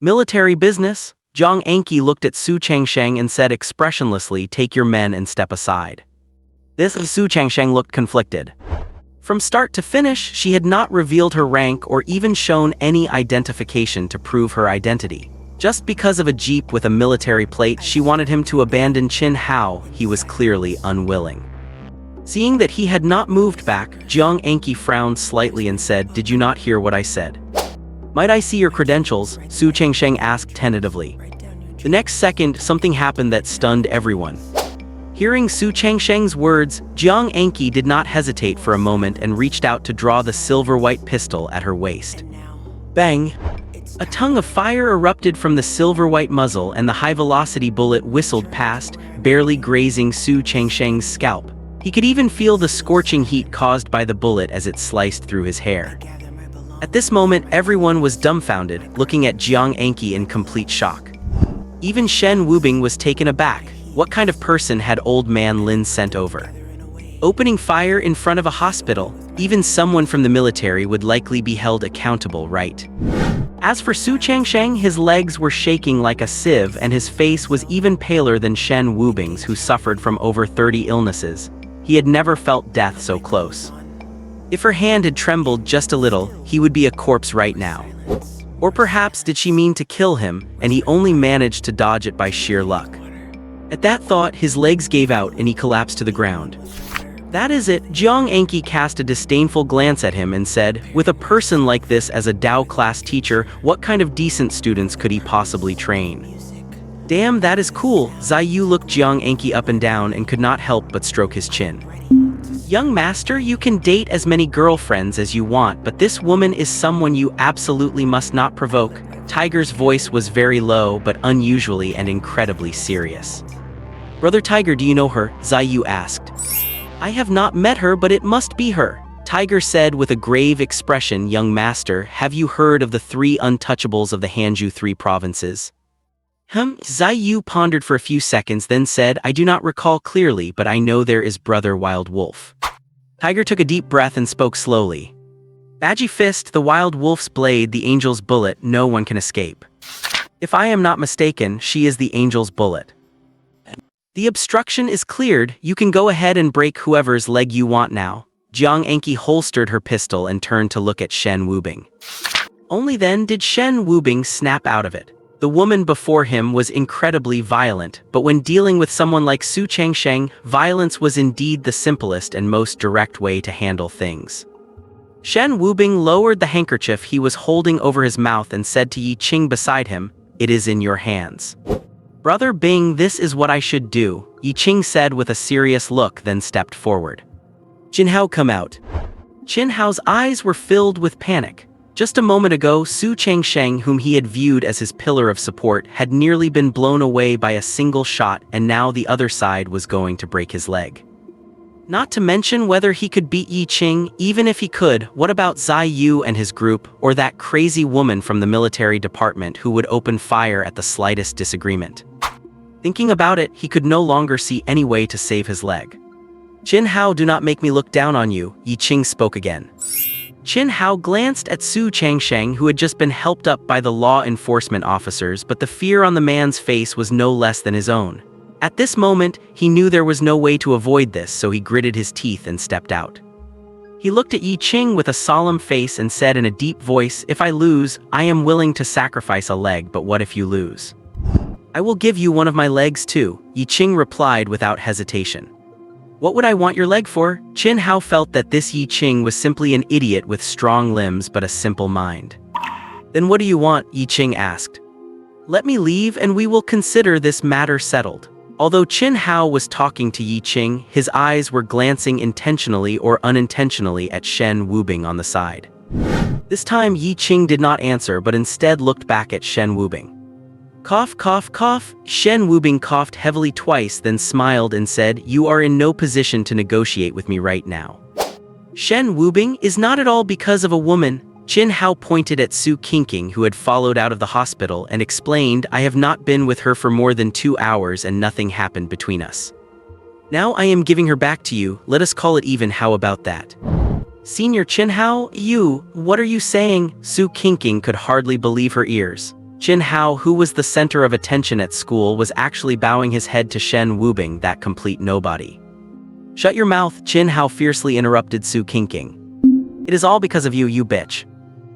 S1: "Military business?" Jiang Anki looked at Su Changsheng and said expressionlessly, "Take your men and step aside." Su Changsheng looked conflicted. From start to finish, she had not revealed her rank or even shown any identification to prove her identity. Just because of a jeep with a military plate, she wanted him to abandon Qin Hao. He was clearly unwilling. Seeing that he had not moved back, Jiang Anki frowned slightly and said, "Did you not hear what I said?" "Might I see your credentials?" Su Changsheng asked tentatively. The next second, something happened that stunned everyone. Hearing Su Changsheng's words, Jiang Anki did not hesitate for a moment and reached out to draw the silver-white pistol at her waist. Bang! A tongue of fire erupted from the silver-white muzzle, and the high-velocity bullet whistled past, barely grazing Su Changsheng's scalp. He could even feel the scorching heat caused by the bullet as it sliced through his hair. At this moment, everyone was dumbfounded, looking at Jiang Anki in complete shock. Even Shen Wubing was taken aback. What kind of person had old man Lin sent over? Opening fire in front of a hospital, even someone from the military would likely be held accountable, right? As for Su Changsheng, his legs were shaking like a sieve, and his face was even paler than Shen Wubing's, who suffered from over 30 illnesses. He had never felt death so close. If her hand had trembled just a little, he would be a corpse right now. Or perhaps did she mean to kill him, and he only managed to dodge it by sheer luck? At that thought, his legs gave out and he collapsed to the ground. "That is it." Jiang Anki cast a disdainful glance at him and said, "With a person like this as a Dao class teacher, what kind of decent students could he possibly train?" "Damn, that is cool." Zai Yu looked Jiang Anki up and down and could not help but stroke his chin. "Young master, you can date as many girlfriends as you want, but this woman is someone you absolutely must not provoke." Tiger's voice was very low, but unusually and incredibly serious. "Brother Tiger, do you know her?" Zai Yu asked. "I have not met her, but it must be her," Tiger said with a grave expression. "Young master, have you heard of the 3 untouchables of the Hanju 3 provinces?" Zai Yu pondered for a few seconds, then said, "I do not recall clearly, but I know there is Brother Wild Wolf." Tiger took a deep breath and spoke slowly. Badgy fist, the wild wolf's blade, the angel's bullet, no one can escape. If I am not mistaken, she is the angel's bullet. The obstruction is cleared, you can go ahead and break whoever's leg you want now. Jiang Anki holstered her pistol and turned to look at Shen Wubing. Only then did Shen Wubing snap out of it. The woman before him was incredibly violent, but when dealing with someone like Su Changsheng, violence was indeed the simplest and most direct way to handle things. Shen Wubing lowered the handkerchief he was holding over his mouth and said to Yi Qing beside him, "It is in your hands." "Brother Bing, this is what I should do," Yi Qing said with a serious look, then stepped forward. "Qin Hao, come out." Qin Hao's eyes were filled with panic. Just a moment ago, Su Changsheng, whom he had viewed as his pillar of support, had nearly been blown away by a single shot, and now the other side was going to break his leg. Not to mention whether he could beat Yi Qing. Even if he could, what about Zai Yu and his group, or that crazy woman from the military department who would open fire at the slightest disagreement? Thinking about it, he could no longer see any way to save his leg. "Qin Hao, do not make me look down on you," Yi Qing spoke again. Qin Hao glanced at Su Changsheng, who had just been helped up by the law enforcement officers, but the fear on the man's face was no less than his own. At this moment, he knew there was no way to avoid this, so he gritted his teeth and stepped out. He looked at Yi Qing with a solemn face and said in a deep voice, "If I lose, I am willing to sacrifice a leg, but what if you lose?" "I will give you one of my legs too," Yi Qing replied without hesitation. "What would I want your leg for?" Qin Hao felt that this Yi Qing was simply an idiot with strong limbs but a simple mind. "Then what do you want?" Yi Qing asked. "Let me leave and we will consider this matter settled." Although Qin Hao was talking to Yi Qing, his eyes were glancing intentionally or unintentionally at Shen Wubing on the side. This time Yi Qing did not answer but instead looked back at Shen Wubing. "Cough, cough, cough." Shen Wubing coughed heavily twice, then smiled and said, "You are in no position to negotiate with me right now." Shen Wubing is not at all because of a woman. Qin Hao pointed at Su Qingqing, who had followed out of the hospital, and explained, "I have not been with her for more than 2 hours and nothing happened between us. Now I am giving her back to you, let us call it even, how about that?" "Senior Qin Hao, what are you saying?" Su Qingqing could hardly believe her ears. Qin Hao, who was the center of attention at school, was actually bowing his head to Shen Wubing, that complete nobody. "Shut your mouth," Qin Hao fiercely interrupted Su Qingqing. "It is all because of you, you bitch."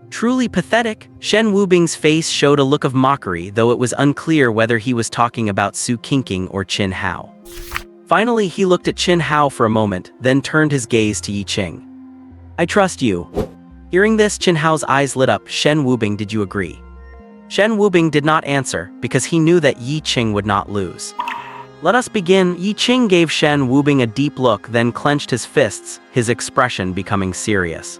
S1: Truly pathetic, Shen Wubing's face showed a look of mockery, though it was unclear whether he was talking about Su Qingqing or Qin Hao. Finally, he looked at Qin Hao for a moment, then turned his gaze to Yi Qing. "I trust you." Hearing this, Qin Hao's eyes lit up. "Shen Wubing, did you agree?" Shen Wubing did not answer, because he knew that Yi Qing would not lose. "Let us begin." Yi Qing gave Shen Wubing a deep look, then clenched his fists, his expression becoming serious.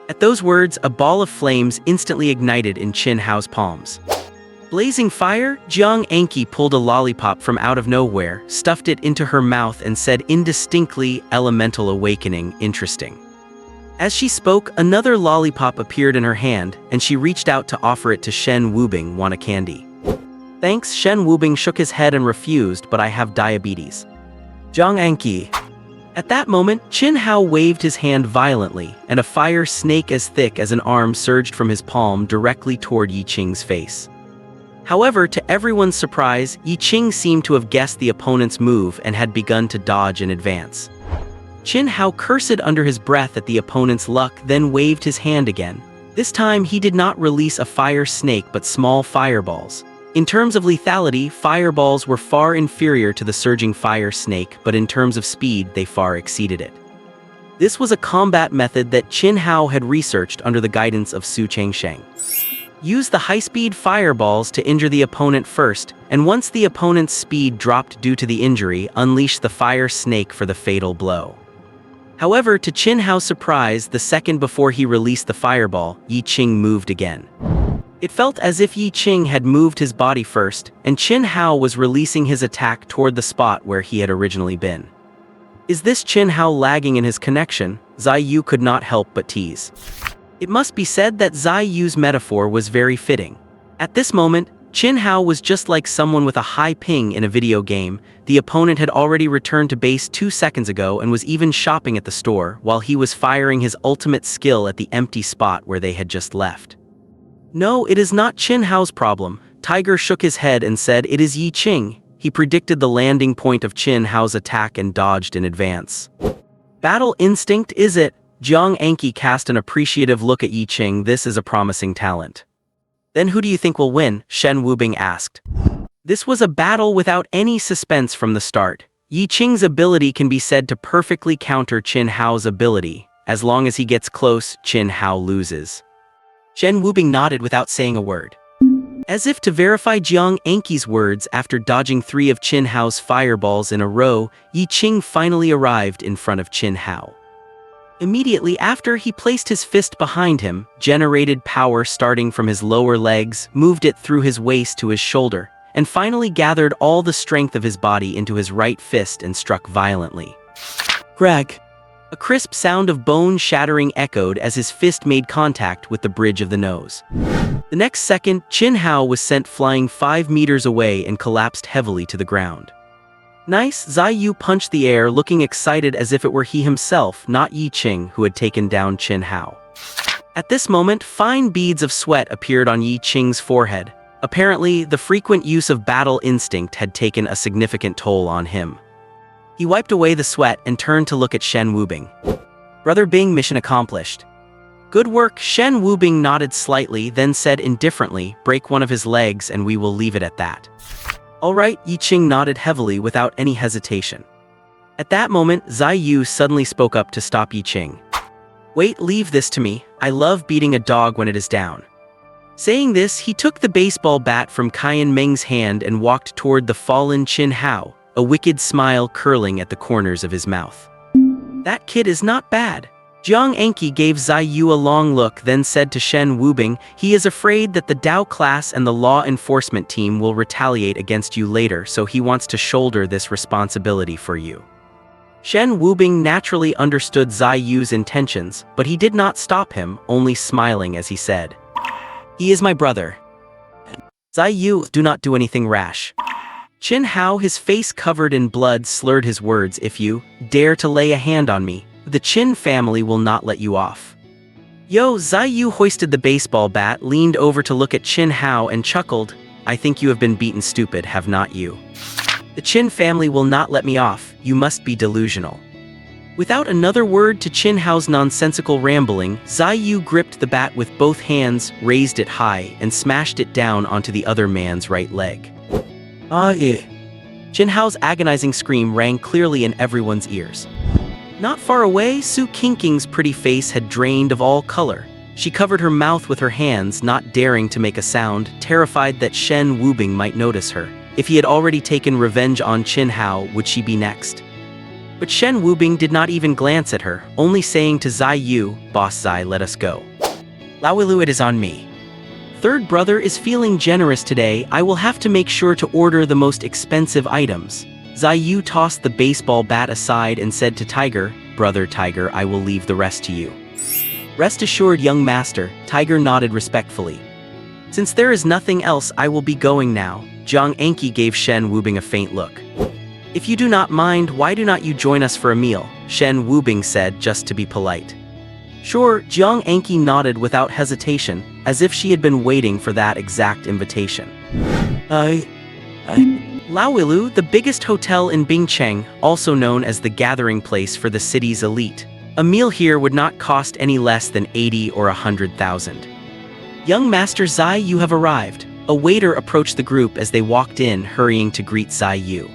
S1: At those words, a ball of flames instantly ignited in Qin Hao's palms. Blazing fire, Jiang Anki pulled a lollipop from out of nowhere, stuffed it into her mouth and said indistinctly, "Elemental awakening, interesting." As she spoke, another lollipop appeared in her hand, and she reached out to offer it to Shen Wubing. "Want a candy?" "Thanks." Shen Wubing shook his head and refused, "But I have diabetes." "Jiang Anki." At that moment, Qin Hao waved his hand violently, and a fire snake as thick as an arm surged from his palm directly toward Yi Qing's face. However, to everyone's surprise, Yi Qing seemed to have guessed the opponent's move and had begun to dodge in advance. Qin Hao cursed under his breath at the opponent's luck, then waved his hand again. This time he did not release a fire snake but small fireballs. In terms of lethality, fireballs were far inferior to the surging fire snake, but in terms of speed, they far exceeded it. This was a combat method that Qin Hao had researched under the guidance of Su Changsheng. Use the high-speed fireballs to injure the opponent first, and once the opponent's speed dropped due to the injury, unleash the fire snake for the fatal blow. However, to Qin Hao's surprise, the second before he released the fireball, Yi Qing moved again. It felt as if Yi Qing had moved his body first, and Qin Hao was releasing his attack toward the spot where he had originally been. Is this Qin Hao lagging in his connection? Zai Yu could not help but tease. It must be said that Zai Yu's metaphor was very fitting. At this moment, Qin Hao was just like someone with a high ping in a video game. The opponent had already returned to base 2 seconds ago and was even shopping at the store, while he was firing his ultimate skill at the empty spot where they had just left. No, it is not Qin Hao's problem. Tiger shook his head and said, it is Yi Qing. He predicted the landing point of Qin Hao's attack and dodged in advance. Battle instinct, is it? Jiang Anqi cast an appreciative look at Yi Qing. This is a promising talent. Then who do you think will win? Shen Wubing asked. This was a battle without any suspense from the start. Yi Qing's ability can be said to perfectly counter Qin Hao's ability. As long as he gets close, Qin Hao loses. Shen Wubing nodded without saying a word. As if to verify Jiang Anqi's words, after dodging 3 of Qin Hao's fireballs in a row, Yi Qing finally arrived in front of Qin Hao. Immediately after, he placed his fist behind him, generated power starting from his lower legs, moved it through his waist to his shoulder, and finally gathered all the strength of his body into his right fist and struck violently. Greg. A crisp sound of bone shattering echoed as his fist made contact with the bridge of the nose. The next second, Qin Hao was sent flying 5 meters away and collapsed heavily to the ground. Nice, Zai Yu punched the air, looking excited as if it were he himself, not Yi Qing, who had taken down Qin Hao. At this moment, fine beads of sweat appeared on Yi Qing's forehead. Apparently, the frequent use of battle instinct had taken a significant toll on him. He wiped away the sweat and turned to look at Shen Wubing. Brother Bing, mission accomplished. Good work. Shen Wubing nodded slightly, then said indifferently, break one of his legs and we will leave it at that. All right, Yi Qing nodded heavily without any hesitation. At that moment, Zai Yu suddenly spoke up to stop Yi Qing. Wait, leave this to me. I love beating a dog when it is down. Saying this, he took the baseball bat from Qian Meng's hand and walked toward the fallen Qin Hao, a wicked smile curling at the corners of his mouth. That kid is not bad. Jiang Anqi gave Zai Yu a long look, then said to Shen Wubing, he is afraid that the Dao class and the law enforcement team will retaliate against you later, so he wants to shoulder this responsibility for you. Shen Wubing naturally understood Zai Yu's intentions, but he did not stop him, only smiling as he said, he is my brother. Zai Yu, do not do anything rash. Qin Hao, his face covered in blood, slurred his words, if you dare to lay a hand on me, the Qin family will not let you off. Yo, Zai Yu hoisted the baseball bat, leaned over to look at Qin Hao and chuckled, I think you have been beaten stupid, have not you? The Qin family will not let me off, you must be delusional. Without another word to Qin Hao's nonsensical rambling, Zai Yu gripped the bat with both hands, raised it high, and smashed it down onto the other man's right leg. Qin Hao's agonizing scream rang clearly in everyone's ears. Not far away, Su Qingqing's pretty face had drained of all color. She covered her mouth with her hands, not daring to make a sound, terrified that Shen Wubing might notice her. If he had already taken revenge on Qin Hao, would she be next? But Shen Wubing did not even glance at her, only saying to Zai Yu, Boss Zai, let us go. Laowilu, it is on me. Third brother is feeling generous today. I will have to make sure to order the most expensive items. Zai Yu tossed the baseball bat aside and said to Tiger, Brother Tiger, I will leave the rest to you. Rest assured, young master, Tiger nodded respectfully. Since there is nothing else, I will be going now. Jiang Anqi gave Shen Wubing a faint look. If you do not mind, why do not you join us for a meal? Shen Wubing said, just to be polite. Sure, Jiang Anqi nodded without hesitation, as if she had been waiting for that exact invitation. Laowilu, the biggest hotel in Bingcheng, also known as the gathering place for the city's elite. A meal here would not cost any less than 80 or 100,000. Young Master Zai, you have arrived. A waiter approached the group as they walked in, hurrying to greet Zai Yu.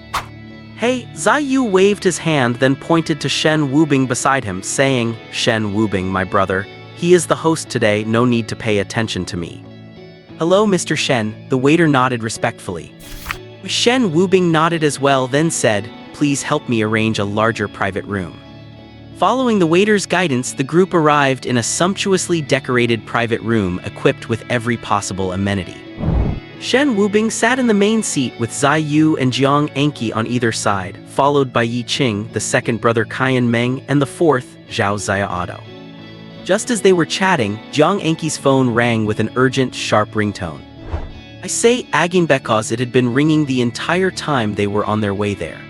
S1: Hey, Zai Yu waved his hand, then pointed to Shen Wubing beside him, saying, Shen Wubing, my brother, he is the host today, no need to pay attention to me. Hello, Mr. Shen, the waiter nodded respectfully. Shen Wubing nodded as well, then said, please help me arrange a larger private room. Following the waiter's guidance, the group arrived in a sumptuously decorated private room equipped with every possible amenity. Shen Wubing sat in the main seat with Zai Yu and Jiang Anqi on either side, followed by Yi Qing, the second brother Qian Meng, and the fourth, Zhao Xiaodo. Just as they were chatting, Jiang Anqi's phone rang with an urgent, sharp ringtone. I say again because it had been ringing the entire time they were on their way there.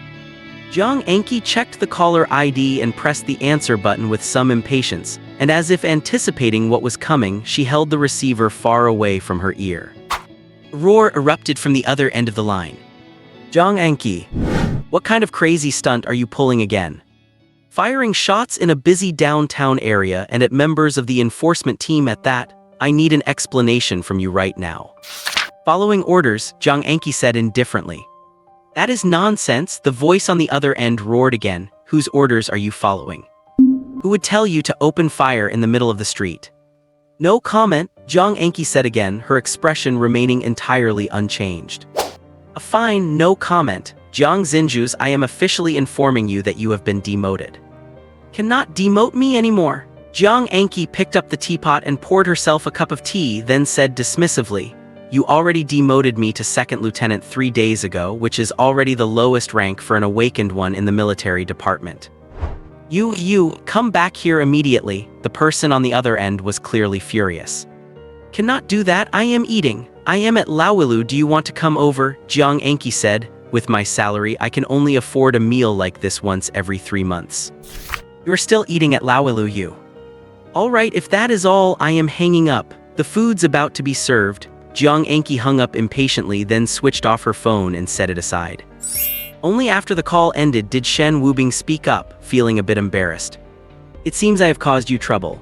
S1: Jiang Anki checked the caller ID and pressed the answer button with some impatience, and as if anticipating what was coming, she held the receiver far away from her ear. A roar erupted from the other end of the line. Jiang Anki, what kind of crazy stunt are you pulling again? Firing shots in a busy downtown area and at members of the enforcement team at that, I need an explanation from you right now. Following orders, Jiang Anki said indifferently. That is nonsense, the voice on the other end roared again. Whose orders are you following? Who would tell you to open fire in the middle of the street? No comment, Jiang Anki said again, her expression remaining entirely unchanged. A fine no comment, Jiang Xinjus, I am officially informing you that you have been demoted. Cannot demote me anymore. Jiang Anki picked up the teapot and poured herself a cup of tea, then said dismissively, you already demoted me to second lieutenant 3 days ago, which is already the lowest rank for an awakened one in the military department. You, come back here immediately. The person on the other end was clearly furious. Cannot do that, I am eating. I am at Laowilu, do you want to come over? Jiang Anki said, with my salary I can only afford a meal like this once every 3 months. You're still eating at Laowilu, you. Alright, if that is all, I am hanging up. The food's about to be served. Jiang Anki hung up impatiently, then switched off her phone and set it aside. Only after the call ended did Shen Wubing speak up, feeling a bit embarrassed. It seems I have caused you trouble.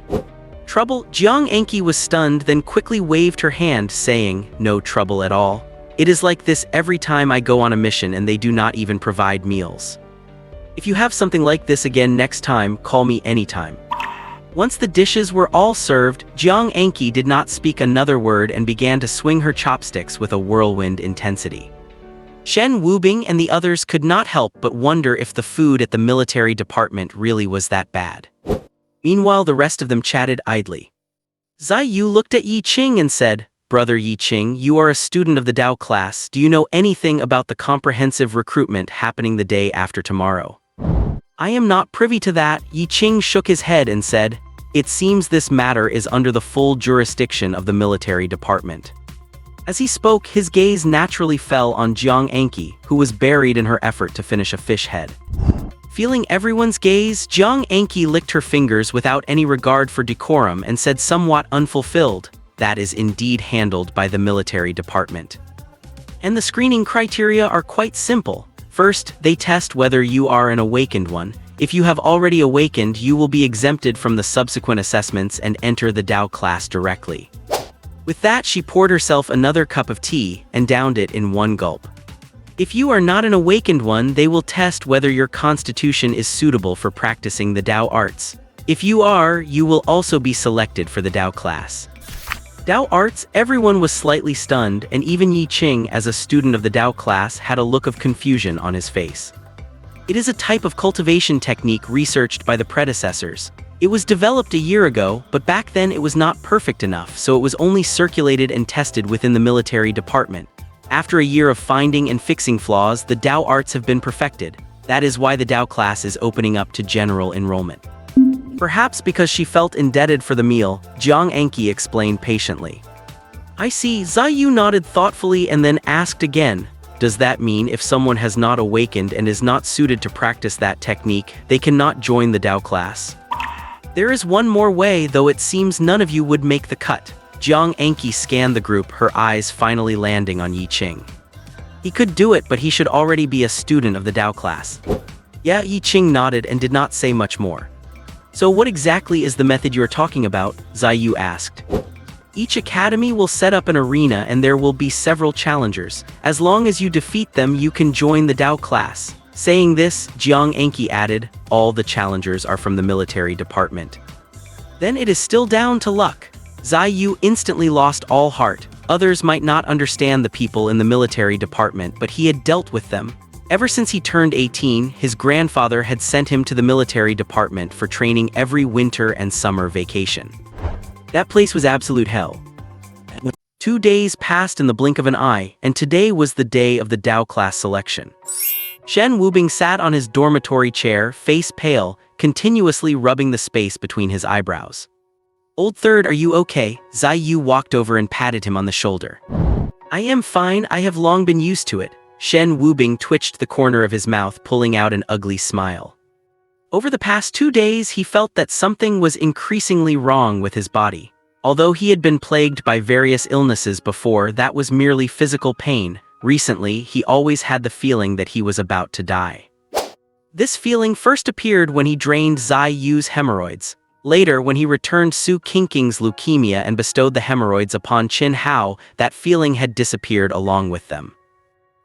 S1: Trouble? Jiang Anki was stunned, then quickly waved her hand, saying, no trouble at all. It is like this every time I go on a mission and they do not even provide meals. If you have something like this again next time, call me anytime. Once the dishes were all served, Jiang Anki did not speak another word and began to swing her chopsticks with a whirlwind intensity. Shen Wubing and the others could not help but wonder if the food at the military department really was that bad. Meanwhile, the rest of them chatted idly. Zai Yu looked at Yi Qing and said, Brother Yi Qing, you are a student of the Dao class. Do you know anything about the comprehensive recruitment happening the day after tomorrow? I am not privy to that. Yi Qing shook his head and said, it seems this matter is under the full jurisdiction of the military department. As he spoke, his gaze naturally fell on Jiang Anki, who was buried in her effort to finish a fish head. Feeling everyone's gaze, Jiang Anki licked her fingers without any regard for decorum and said somewhat unfulfilled, that is indeed handled by the military department. And the screening criteria are quite simple. First, they test whether you are an awakened one. If you have already awakened, you will be exempted from the subsequent assessments and enter the Dao class directly. With that, she poured herself another cup of tea and downed it in one gulp. If you are not an awakened one, they will test whether your constitution is suitable for practicing the Dao arts. If you are, you will also be selected for the Dao class. Dao arts, everyone was slightly stunned, and even Yi Qing, as a student of the Dao class, had a look of confusion on his face. It is a type of cultivation technique researched by the predecessors. It was developed a year ago, but back then it was not perfect enough, so it was only circulated and tested within the military department. After a year of finding and fixing flaws, the Dao arts have been perfected. That is why the Dao class is opening up to general enrollment. Perhaps because she felt indebted for the meal, Jiang Anki explained patiently. I see. Zai Yu nodded thoughtfully and then asked again, does that mean if someone has not awakened and is not suited to practice that technique, they cannot join the Dao class? There is one more way, though it seems none of you would make the cut. Jiang Anki scanned the group, her eyes finally landing on Yi Qing. He could do it, but he should already be a student of the Dao class. Yeah, Yi Qing nodded and did not say much more. So what exactly is the method you are talking about? Zai Yu asked. Each academy will set up an arena and there will be several challengers. As long as you defeat them, you can join the Dao class. Saying this, Jiang Anki added, all the challengers are from the military department. Then it is still down to luck. Zai Yu instantly lost all heart. Others might not understand the people in the military department, but he had dealt with them. Ever since he turned 18, his grandfather had sent him to the military department for training every winter and summer vacation. That place was absolute hell. 2 days passed in the blink of an eye, and today was the day of the Dao class selection. Shen Wubing sat on his dormitory chair, face pale, continuously rubbing the space between his eyebrows. Old Third, are you okay? Zai Yu walked over and patted him on the shoulder. I am fine, I have long been used to it. Shen Wubing twitched the corner of his mouth, pulling out an ugly smile. Over the past 2 days, he felt that something was increasingly wrong with his body. Although he had been plagued by various illnesses before, that was merely physical pain. Recently, he always had the feeling that he was about to die. This feeling first appeared when he drained Zai Yu's hemorrhoids. Later, when he returned Su Qingqing's leukemia and bestowed the hemorrhoids upon Qin Hao, that feeling had disappeared along with them.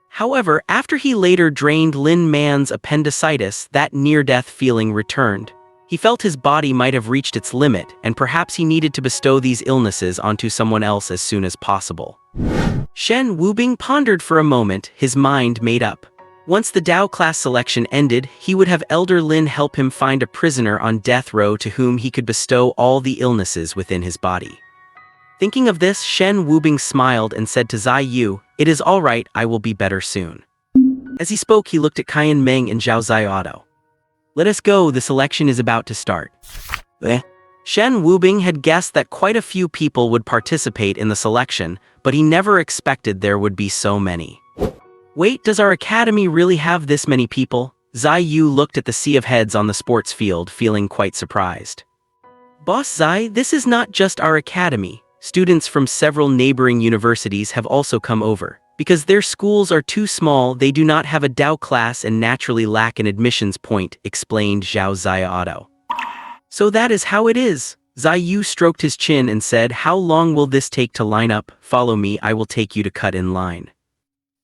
S1: However, after he later drained Lin Man's appendicitis, that near-death feeling returned. He felt his body might have reached its limit, and perhaps he needed to bestow these illnesses onto someone else as soon as possible. Shen Wubing pondered for a moment, his mind made up. Once the Dao class selection ended, he would have Elder Lin help him find a prisoner on death row to whom he could bestow all the illnesses within his body. Thinking of this, Shen Wubing smiled and said to Zai Yu, "It is all right, I will be better soon." As he spoke, he looked at Qian Meng and Zhao Zaiotto. "Let us go, the selection is about to start." Shen Wubing had guessed that quite a few people would participate in the selection, but he never expected there would be so many. Wait, does our academy really have this many people? Zai Yu looked at the sea of heads on the sports field, feeling quite surprised. Boss Zai, this is not just our academy. Students from several neighboring universities have also come over. Because their schools are too small, they do not have a Dao class and naturally lack an admissions point, explained Zhao Zaiotto. So that is how it is. Zai Yu stroked his chin and said, "How long will this take to line up? Follow me, I will take you to cut in line."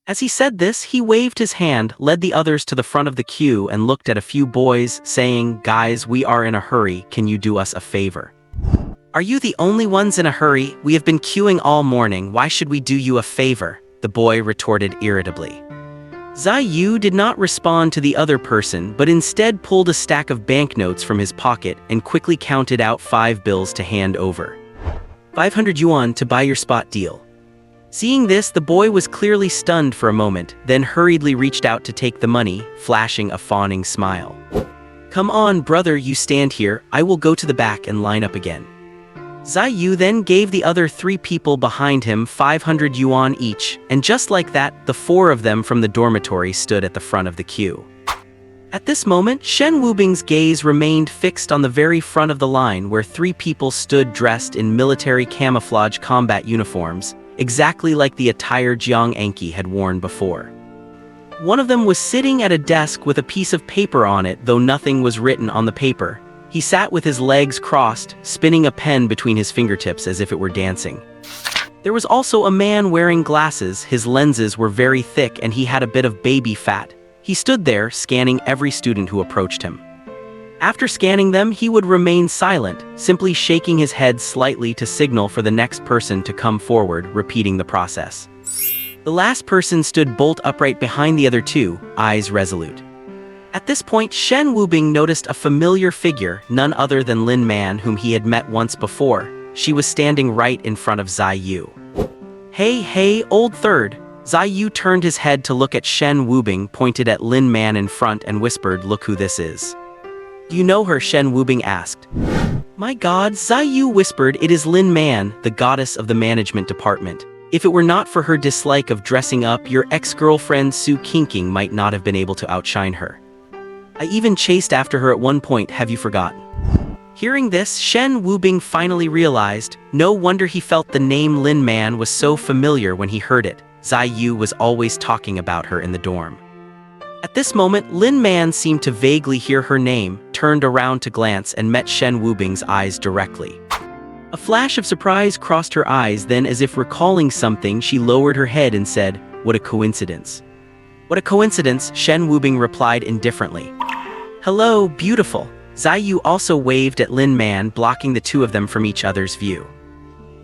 S1: As he said this, he waved his hand, led the others to the front of the queue and looked at a few boys, saying, "Guys, we are in a hurry, can you do us a favor?" "Are you the only ones in a hurry? We have been queuing all morning, why should we do you a favor?" the boy retorted irritably. Zai Yu did not respond to the other person, but instead pulled a stack of banknotes from his pocket and quickly counted out 5 bills to hand over. 500 yuan to buy your spot deal. Seeing this, the boy was clearly stunned for a moment, then hurriedly reached out to take the money, flashing a fawning smile. "Come on, brother, you stand here, I will go to the back and line up again." Zai Yu then gave the other 3 people behind him 500 yuan each, and just like that, the 4 of them from the dormitory stood at the front of the queue. At this moment, Shen Wubing's gaze remained fixed on the very front of the line where 3 people stood dressed in military camouflage combat uniforms, exactly like the attire Jiang Anki had worn before. One of them was sitting at a desk with a piece of paper on it, though nothing was written on the paper. He sat with his legs crossed, spinning a pen between his fingertips as if it were dancing. There was also a man wearing glasses. His lenses were very thick and he had a bit of baby fat. He stood there, scanning every student who approached him. After scanning them, he would remain silent, simply shaking his head slightly to signal for the next person to come forward, repeating the process. The last person stood bolt upright behind the other 2, eyes resolute. At this point, Shen Wubing noticed a familiar figure, none other than Lin Man, whom he had met once before. She was standing right in front of Zai Yu. Hey, old third." Zai Yu turned his head to look at Shen Wubing, pointed at Lin Man in front and whispered, "Look who this is." "Do you know her?" Shen Wubing asked. "My god," Zai Yu whispered, "it is Lin Man, the goddess of the management department. If it were not for her dislike of dressing up, your ex-girlfriend Su Qingqing might not have been able to outshine her. I even chased after her at one point, have you forgotten?" Hearing this, Shen Wubing finally realized. No wonder he felt the name Lin Man was so familiar when he heard it. Zai Yu was always talking about her in the dorm. At this moment, Lin Man seemed to vaguely hear her name, turned around to glance and met Shen Wubing's eyes directly. A flash of surprise crossed her eyes, then as if recalling something, she lowered her head and said, "What a coincidence." "What a coincidence," Shen Wubing replied indifferently. "Hello, beautiful." Zai Yu also waved at Lin Man, blocking the 2 of them from each other's view.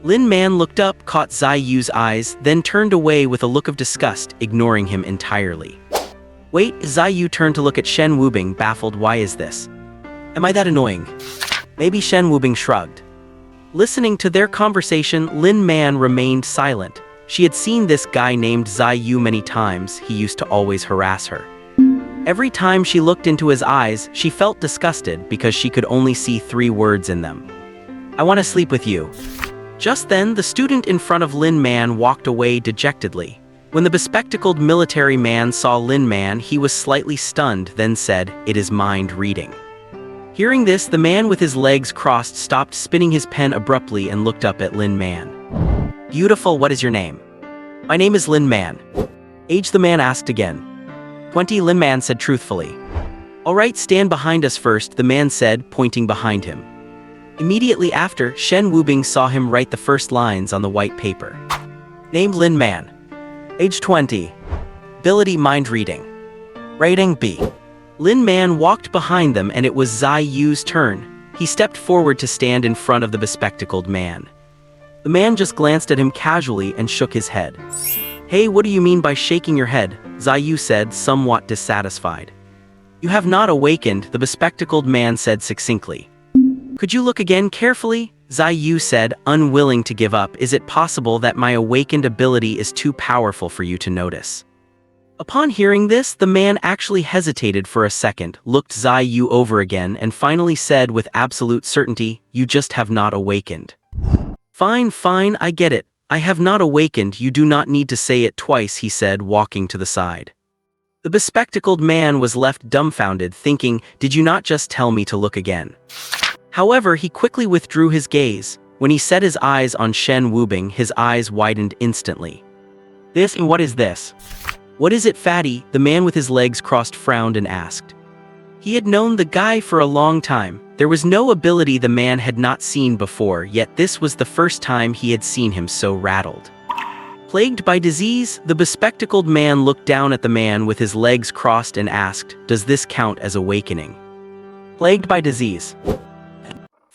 S1: Lin Man looked up, caught Zai Yu's eyes, then turned away with a look of disgust, ignoring him entirely. "Wait," Zai Yu turned to look at Shen Wubing, baffled. "Why is this? Am I that annoying?" Maybe. Shen Wubing shrugged. Listening to their conversation, Lin Man remained silent. She had seen this guy named Zai Yu many times. He used to always harass her. Every time she looked into his eyes, she felt disgusted because she could only see 3 words in them. "I want to sleep with you." Just then, the student in front of Lin Man walked away dejectedly. When the bespectacled military man saw Lin Man, he was slightly stunned, then said, "It is mind reading." Hearing this, the man with his legs crossed stopped spinning his pen abruptly and looked up at Lin Man. "Beautiful, what is your name?" "My name is Lin Man." "Age?" the man asked again. 20, Lin Man said truthfully. "All right, stand behind us first," the man said, pointing behind him. Immediately after, Shen Wubing saw him write the first lines on the white paper. Name Lin Man. Age 20. Ability mind reading. Rating B. Lin Man walked behind them and it was Zai Yu's turn. He stepped forward to stand in front of the bespectacled man. The man just glanced at him casually and shook his head. "Hey, what do you mean by shaking your head?" Zai Yu said, somewhat dissatisfied. "You have not awakened," the bespectacled man said succinctly. "Could you look again carefully?" Zai Yu said, unwilling to give up. "Is it possible that my awakened ability is too powerful for you to notice?" Upon hearing this, the man actually hesitated for a second, looked Zai Yu over again, and finally said with absolute certainty, "You just have not awakened." Fine, I get it. I have not awakened, you do not need to say it twice," he said, walking to the side. The bespectacled man was left dumbfounded, thinking, "Did you not just tell me to look again?" However, he quickly withdrew his gaze. When he set his eyes on Shen Wubing, his eyes widened instantly. "This and what is this?" "What is it, fatty?" the man with his legs crossed frowned and asked. He had known the guy for a long time. There was no ability the man had not seen before, yet this was the first time he had seen him so rattled. Plagued by disease, the bespectacled man looked down at the man with his legs crossed and asked, "Does this count as awakening?" "Plagued by disease."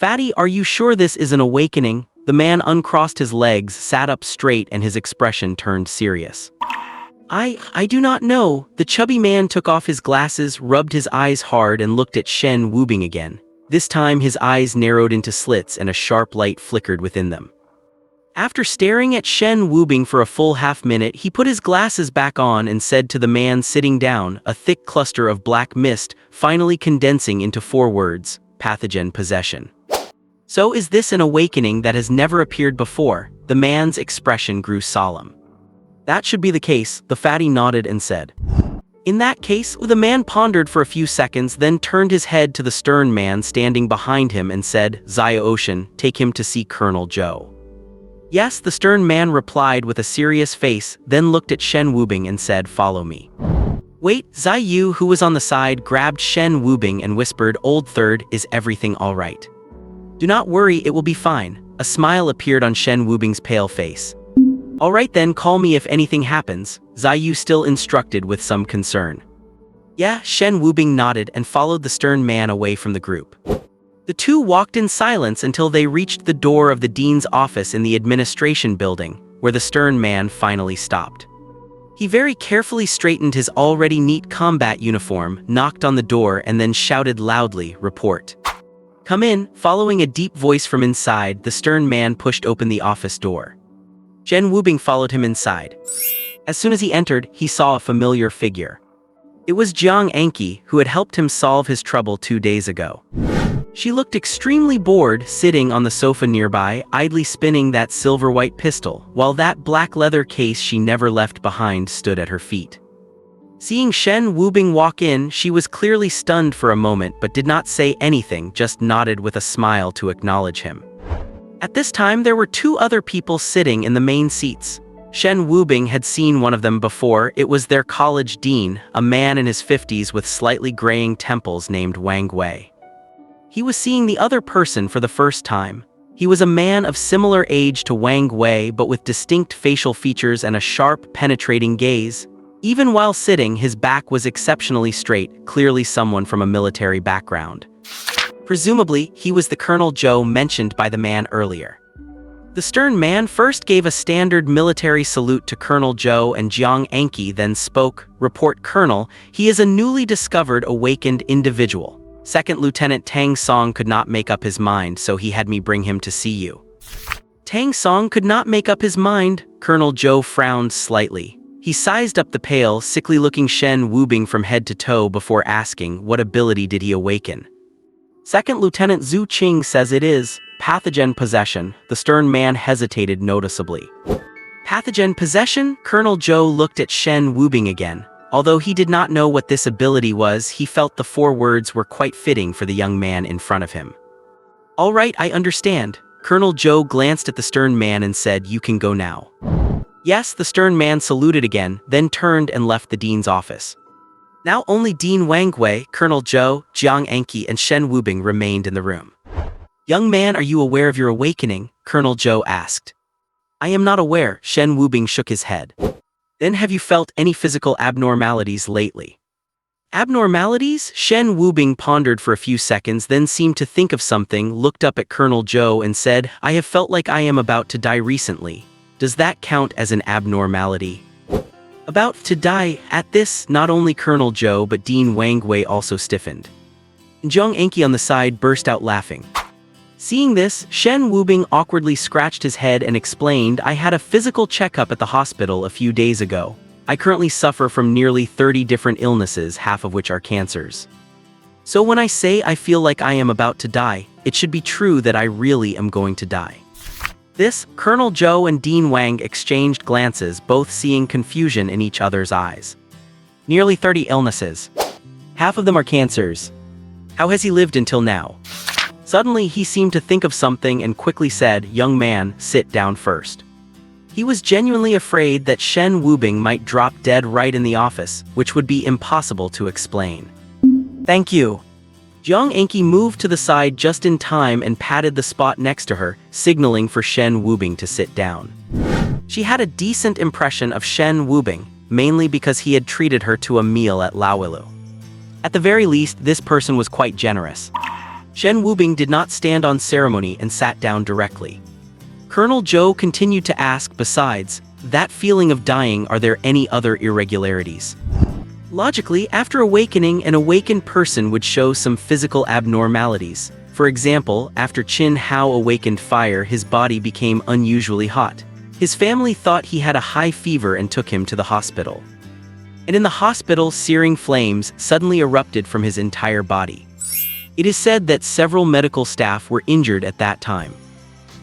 S1: "Fatty, are you sure this is an awakening?" The man uncrossed his legs, sat up straight, and his expression turned serious. I do not know." The chubby man took off his glasses, rubbed his eyes hard, and looked at Shen Wubing again. This time his eyes narrowed into slits and a sharp light flickered within them. After staring at Shen Wubing for a full half-minute, he put his glasses back on and said to the man sitting down, a thick cluster of black mist, finally condensing into 4 words, "Pathogen possession." "So is this an awakening that has never appeared before?" The man's expression grew solemn. "That should be the case," the fatty nodded and said. "In that case," the man pondered for a few seconds, then turned his head to the stern man standing behind him and said, "Zaya Ocean, take him to see Colonel Zhou." "Yes," the stern man replied with a serious face, then looked at Shen Wubing and said, "Follow me." "Wait," Zai Yu, who was on the side, grabbed Shen Wubing and whispered, "Old third, is everything all right?" "Do not worry, it will be fine." A smile appeared on Shen Wubing's pale face. "All right then, call me if anything happens," Zai Yu still instructed with some concern. "Yeah," Shen Wubing nodded and followed the stern man away from the group. The two walked in silence until they reached the door of the dean's office in the administration building, where the stern man finally stopped. He very carefully straightened his already neat combat uniform, knocked on the door, and then shouted loudly, "Report." "Come in." Following a deep voice from inside, the stern man pushed open the office door. Shen Wubing followed him inside. As soon as he entered, he saw a familiar figure. It was Jiang Anqi, who had helped him solve his trouble 2 days ago. She looked extremely bored, sitting on the sofa nearby, idly spinning that silver-white pistol, while that black leather case she never left behind stood at her feet. Seeing Shen Wubing walk in, she was clearly stunned for a moment but did not say anything, just nodded with a smile to acknowledge him. At this time, there were 2 other people sitting in the main seats. Shen Wubing had seen one of them before. It was their college dean, a man in his 50s with slightly graying temples named Wang Wei. He was seeing the other person for the first time. He was a man of similar age to Wang Wei but with distinct facial features and a sharp, penetrating gaze. Even while sitting, his back was exceptionally straight, clearly someone from a military background. Presumably, he was the Colonel Zhou mentioned by the man earlier. The stern man first gave a standard military salute to Colonel Zhou and Jiang Anqi, then spoke, "Report, Colonel, he is a newly discovered awakened individual. Second Lieutenant Tang Song could not make up his mind, so he had me bring him to see you." Tang Song could not make up his mind? Colonel Zhou frowned slightly. He sized up the pale, sickly-looking Shen Wubing from head to toe before asking, what ability did he awaken? Second Lieutenant Zhu Qing says it is pathogen possession, the stern man hesitated noticeably. Pathogen possession? Colonel Zhou looked at Shen Wubing again. Although he did not know what this ability was, he felt the 4 words were quite fitting for the young man in front of him. All right, I understand. Colonel Zhou glanced at the stern man and said, "You can go now." Yes, the stern man saluted again, then turned and left the dean's office. Now only Dean Wangwei, Colonel Zhou, Jiang Enki, and Shen Wubing remained in the room. "Young man, are you aware of your awakening?" Colonel Zhou asked. "I am not aware," Shen Wubing shook his head. "Then have you felt any physical abnormalities lately?" Abnormalities? Shen Wubing pondered for a few seconds, then seemed to think of something, looked up at Colonel Zhou and said, "I have felt like I am about to die recently. Does that count as an abnormality?" About to die? At this, not only Colonel Zhou but Dean Wangwei also stiffened. Jiang Enki on the side burst out laughing. Seeing this, Shen Wubing awkwardly scratched his head and explained, "I had a physical checkup at the hospital a few days ago. I currently suffer from nearly 30 different illnesses, half of which are cancers. So when I say I feel like I am about to die, it should be true that I really am going to die." This, Colonel Zhou and Dean Wang exchanged glances, both seeing confusion in each other's eyes. Nearly 30 illnesses. Half of them are cancers. How has he lived until now? Suddenly he seemed to think of something and quickly said, "Young man, sit down first." He was genuinely afraid that Shen Wubing might drop dead right in the office, which would be impossible to explain. "Thank you." Jiang Enki moved to the side just in time and patted the spot next to her, signaling for Shen Wubing to sit down. She had a decent impression of Shen Wubing, mainly because he had treated her to a meal at Laoilu. At the very least, this person was quite generous. Shen Wubing did not stand on ceremony and sat down directly. Colonel Zhou continued to ask, "Besides that feeling of dying, are there any other irregularities?" Logically, after awakening, an awakened person would show some physical abnormalities. For example, after Qin Hao awakened fire, his body became unusually hot. His family thought he had a high fever and took him to the hospital. And in the hospital, searing flames suddenly erupted from his entire body. It is said that several medical staff were injured at that time.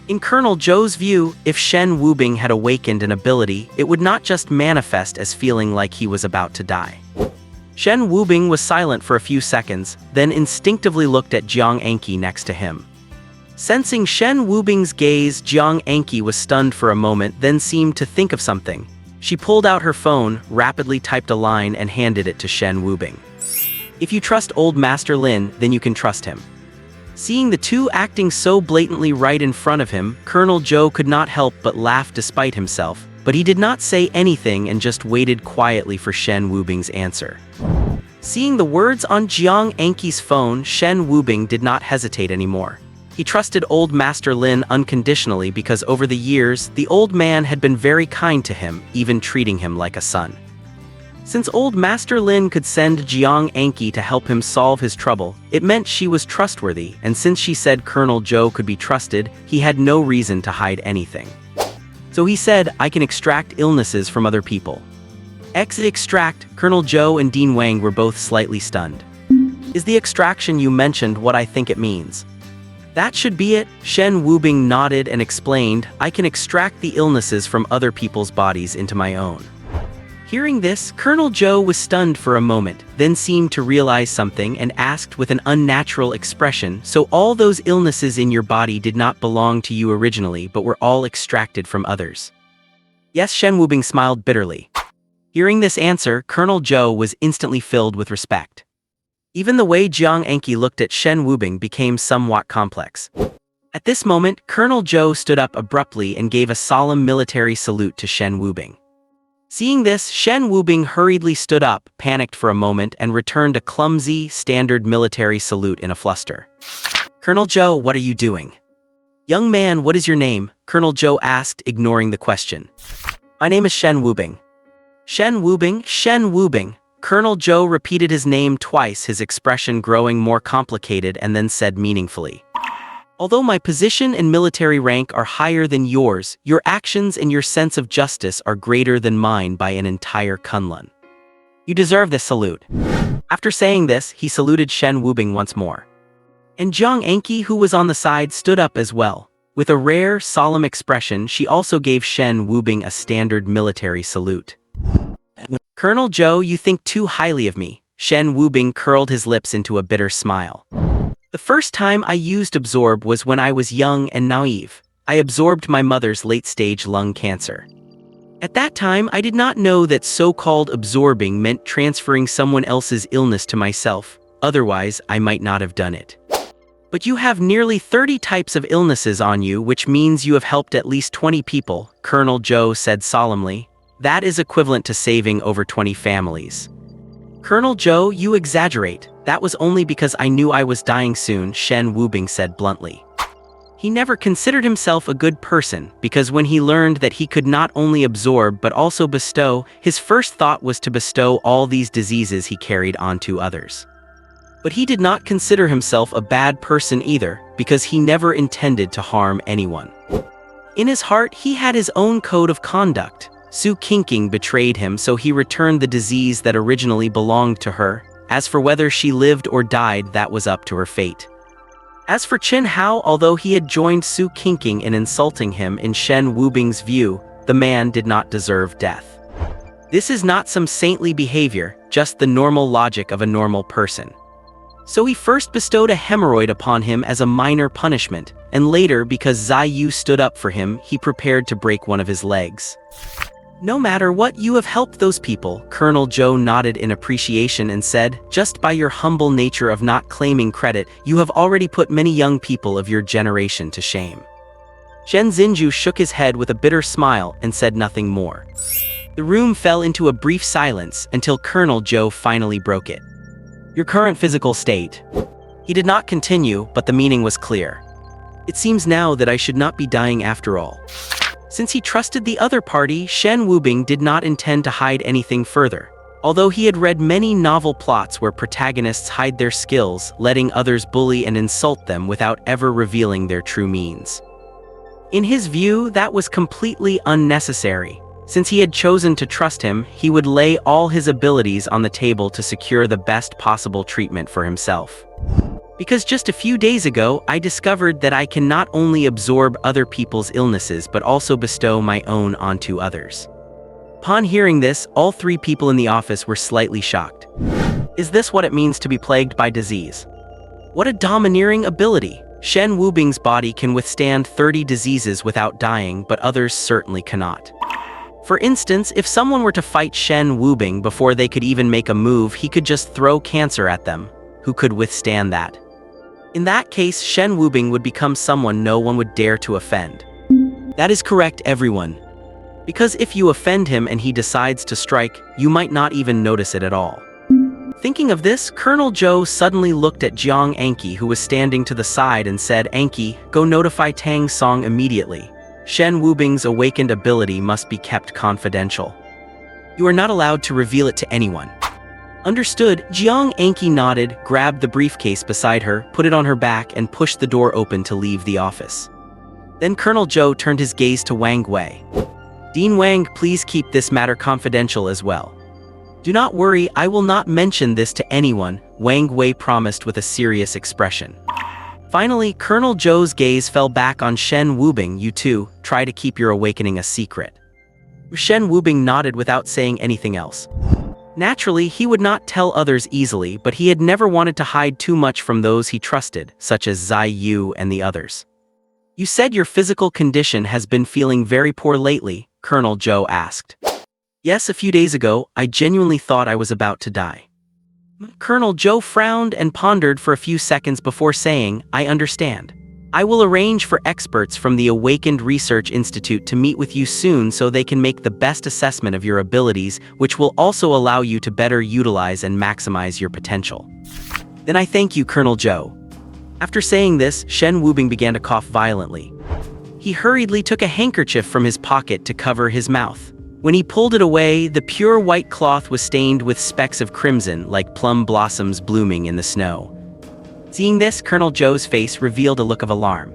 S1: In Colonel Zhou's view, if Shen Wubing had awakened an ability, it would not just manifest as feeling like he was about to die. Shen Wubing was silent for a few seconds, then instinctively looked at Jiang Enki next to him. Sensing Shen Wubing's gaze, Jiang Enki was stunned for a moment, then seemed to think of something. She pulled out her phone, rapidly typed a line, and handed it to Shen Wubing. "If you trust old Master Lin, then you can trust him." Seeing the two acting so blatantly right in front of him, Colonel Zhou could not help but laugh despite himself, but he did not say anything and just waited quietly for Shen Wubing's answer. Seeing the words on Jiang Enki's phone, Shen Wubing did not hesitate anymore. He trusted old Master Lin unconditionally because over the years, the old man had been very kind to him, even treating him like a son. Since old Master Lin could send Jiang Enki to help him solve his trouble, it meant she was trustworthy, and since she said Colonel Zhou could be trusted, he had no reason to hide anything. So he said, "I can extract illnesses from other people." Extract? Colonel Zhou and Dean Wang were both slightly stunned. "Is the extraction you mentioned what I think it means?" "That should be it." Shen Wubing nodded and explained, "I can extract the illnesses from other people's bodies into my own." Hearing this, Colonel Zhou was stunned for a moment, then seemed to realize something and asked with an unnatural expression, "So all those illnesses in your body did not belong to you originally but were all extracted from others?" "Yes." Shen Wubing smiled bitterly. Hearing this answer, Colonel Zhou was instantly filled with respect. Even the way Jiang Enki looked at Shen Wubing became somewhat complex. At this moment, Colonel Zhou stood up abruptly and gave a solemn military salute to Shen Wubing. Seeing this, Shen Wubing hurriedly stood up, panicked for a moment, and returned a clumsy, standard military salute in a fluster. "Colonel Zhou, what are you doing?" "Young man, what is your name?" Colonel Zhou asked, ignoring the question. "My name is Shen Wubing." "Shen Wubing? Shen Wubing." Colonel Zhou repeated his name twice, his expression growing more complicated, and then said meaningfully, "Although my position and military rank are higher than yours, your actions and your sense of justice are greater than mine by an entire Kunlun. You deserve this salute." After saying this, he saluted Shen Wubing once more. And Jiang Anki, who was on the side, stood up as well. With a rare, solemn expression, she also gave Shen Wubing a standard military salute. Colonel Zhou, you think too highly of me. Shen Wubing curled his lips into a bitter smile. The first time I used absorb was when I was young and naive. I absorbed my mother's late-stage lung cancer. At that time, I did not know that so-called absorbing meant transferring someone else's illness to myself. Otherwise, I might not have done it. But you have nearly 30 types of illnesses on you, which means you have helped at least 20 people, Colonel Zhou said solemnly. That is equivalent to saving over 20 families. Colonel Zhou, you exaggerate. That was only because I knew I was dying soon, Shen Wubing said bluntly. He never considered himself a good person, because when he learned that he could not only absorb but also bestow, his first thought was to bestow all these diseases he carried onto others. But he did not consider himself a bad person either, because he never intended to harm anyone. In his heart, he had his own code of conduct. Su Qingqing betrayed him, so he returned the disease that originally belonged to her. As for whether she lived or died, that was up to her fate. As for Qin Hao, although he had joined Su Qingqing in insulting him, in Shen Wubing's view, the man did not deserve death. This is not some saintly behavior, just the normal logic of a normal person. So he first bestowed a hemorrhoid upon him as a minor punishment, and later, because Zai Yu stood up for him, he prepared to break one of his legs. No matter what, you have helped those people, Colonel Zhou nodded in appreciation and said, just by your humble nature of not claiming credit, you have already put many young people of your generation to shame. Shen Xinju shook his head with a bitter smile and said nothing more. The room fell into a brief silence until Colonel Zhou finally broke it. Your current physical state. He did not continue, but the meaning was clear. It seems now that I should not be dying after all. Since he trusted the other party, Shen Wubing did not intend to hide anything further. Although he had read many novel plots where protagonists hide their skills, letting others bully and insult them without ever revealing their true means. In his view, that was completely unnecessary. Since he had chosen to trust him, he would lay all his abilities on the table to secure the best possible treatment for himself. Because just a few days ago, I discovered that I can not only absorb other people's illnesses but also bestow my own onto others. Upon hearing this, all three people in the office were slightly shocked. Is this what it means to be plagued by disease? What a domineering ability! Shen Wubing's body can withstand 30 diseases without dying, but others certainly cannot. For instance, if someone were to fight Shen Wubing before they could even make a move, he could just throw cancer at them. Who could withstand that? In that case, Shen Wubing would become someone no one would dare to offend. That is correct, everyone. Because if you offend him and he decides to strike, you might not even notice it at all. Thinking of this, Colonel Zhou suddenly looked at Jiang Anki, who was standing to the side, and said, Anki, go notify Tang Song immediately. Shen Wubing's awakened ability must be kept confidential. You are not allowed to reveal it to anyone. Understood. Jiang Anki nodded, grabbed the briefcase beside her, put it on her back, and pushed the door open to leave the office. Then Colonel Zhou turned his gaze to Wang Wei. Dean Wang, please keep this matter confidential as well. Do not worry, I will not mention this to anyone, Wang Wei promised with a serious expression. Finally, Colonel Zhou's gaze fell back on Shen Wubing. You too, try to keep your awakening a secret. Shen Wubing nodded without saying anything else. Naturally, he would not tell others easily, but he had never wanted to hide too much from those he trusted, such as Zai Yu and the others. You said your physical condition has been feeling very poor lately, Colonel Zhou asked. Yes, a few days ago, I genuinely thought I was about to die. Colonel Zhou frowned and pondered for a few seconds before saying, I understand. I will arrange for experts from the Awakened Research Institute to meet with you soon so they can make the best assessment of your abilities, which will also allow you to better utilize and maximize your potential. Then I thank you, Colonel Zhou. After saying this, Shen Wubing began to cough violently. He hurriedly took a handkerchief from his pocket to cover his mouth. When he pulled it away, the pure white cloth was stained with specks of crimson like plum blossoms blooming in the snow. Seeing this, Colonel Zhou's face revealed a look of alarm.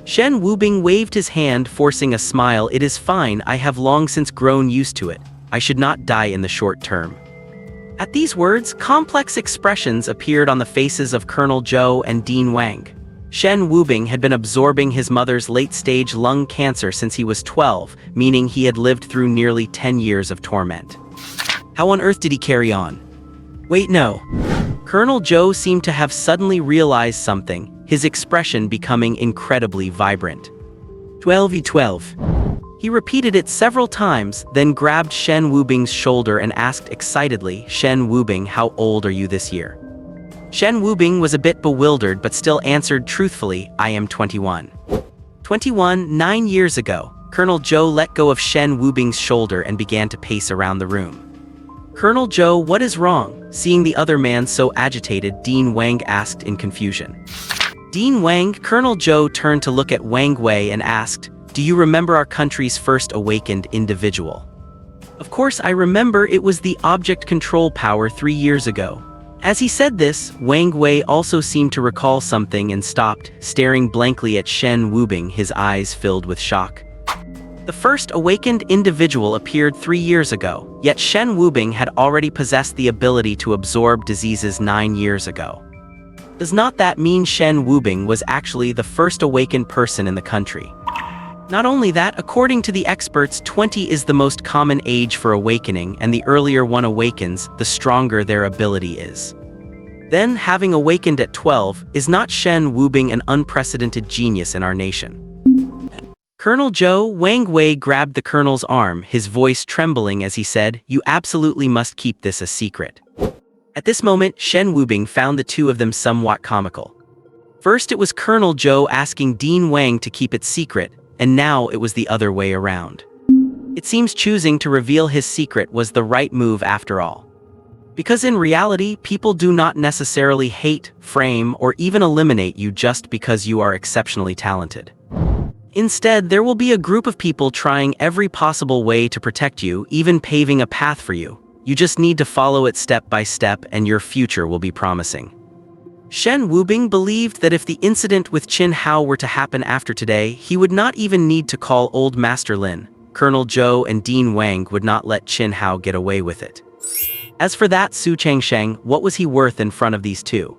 S1: Shen Wubing waved his hand, forcing a smile. It is fine, I have long since grown used to it. I should not die in the short term. At these words, complex expressions appeared on the faces of Colonel Zhou and Dean Wang. Shen Wubing had been absorbing his mother's late-stage lung cancer since he was 12, meaning he had lived through nearly 10 years of torment. How on earth did he carry on? Wait, no. Colonel Zhou seemed to have suddenly realized something, his expression becoming incredibly vibrant. 12v12. He repeated it several times, then grabbed Shen Wubing's shoulder and asked excitedly, Shen Wubing, how old are you this year? Shen Wubing was a bit bewildered but still answered truthfully, I am 21. 21, 9 years ago. Colonel Zhou let go of Shen Wubing's shoulder and began to pace around the room. Colonel Zhou, what is wrong? Seeing the other man so agitated, Dean Wang asked in confusion. Dean Wang, Colonel Zhou turned to look at Wang Wei and asked, do you remember our country's first awakened individual? Of course I remember, it was the object control power 3 years ago. As he said this, Wang Wei also seemed to recall something and stopped, staring blankly at Shen Wubing, his eyes filled with shock. The first awakened individual appeared 3 years ago, yet Shen Wubing had already possessed the ability to absorb diseases 9 years ago. Does not that mean Shen Wubing was actually the first awakened person in the country? Not only that, according to the experts, 20 is the most common age for awakening, and the earlier one awakens, the stronger their ability is. Then, having awakened at 12, is not Shen Wubing an unprecedented genius in our nation? Colonel Zhou, Wang Wei grabbed the colonel's arm, his voice trembling as he said, you absolutely must keep this a secret. At this moment, Shen Wubing found the two of them somewhat comical. First it was Colonel Zhou asking Dean Wang to keep it secret, and now it was the other way around. It seems choosing to reveal his secret was the right move after all. Because in reality, people do not necessarily hate, frame, or even eliminate you just because you are exceptionally talented. Instead, there will be a group of people trying every possible way to protect you, even paving a path for you. You just need to follow it step by step and your future will be promising. Shen Wubing believed that if the incident with Qin Hao were to happen after today, he would not even need to call Old Master Lin. Colonel Zhou and Dean Wang would not let Qin Hao get away with it. As for that Su Changsheng, what was he worth in front of these two?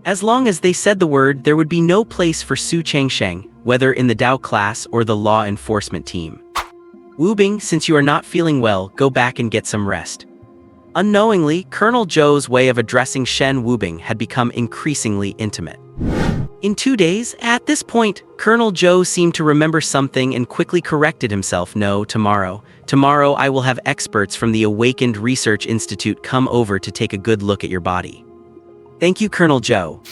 S1: As long as they said the word, there would be no place for Su Changsheng, whether in the Dao class or the law enforcement team. Wubing, since you are not feeling well, go back and get some rest. Unknowingly, Colonel Zhou's way of addressing Shen Wubing had become increasingly intimate. In 2 days, at this point, Colonel Zhou seemed to remember something and quickly corrected himself. No, tomorrow. Tomorrow I will have experts from the Awakened Research Institute come over to take a good look at your body. Thank you, Colonel Zhou.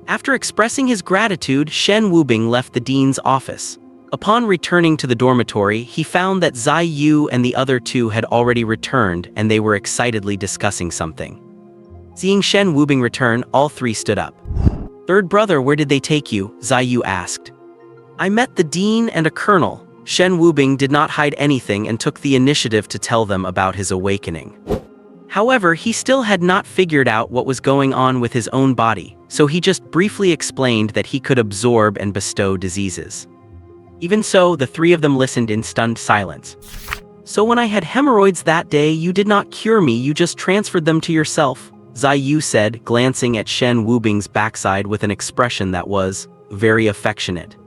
S1: After expressing his gratitude, Shen Wubing left the dean's office. Upon returning to the dormitory, he found that Zai Yu and the other two had already returned and they were excitedly discussing something. Seeing Shen Wubing return, all three stood up. Third brother, where did they take you? Zai Yu asked. I met the dean and a colonel. Shen Wubing did not hide anything and took the initiative to tell them about his awakening. However, he still had not figured out what was going on with his own body, so he just briefly explained that he could absorb and bestow diseases. Even so, the three of them listened in stunned silence. So when I had hemorrhoids that day, you did not cure me, you just transferred them to yourself, Zai Yu said, glancing at Shen Wubing's backside with an expression that was very affectionate.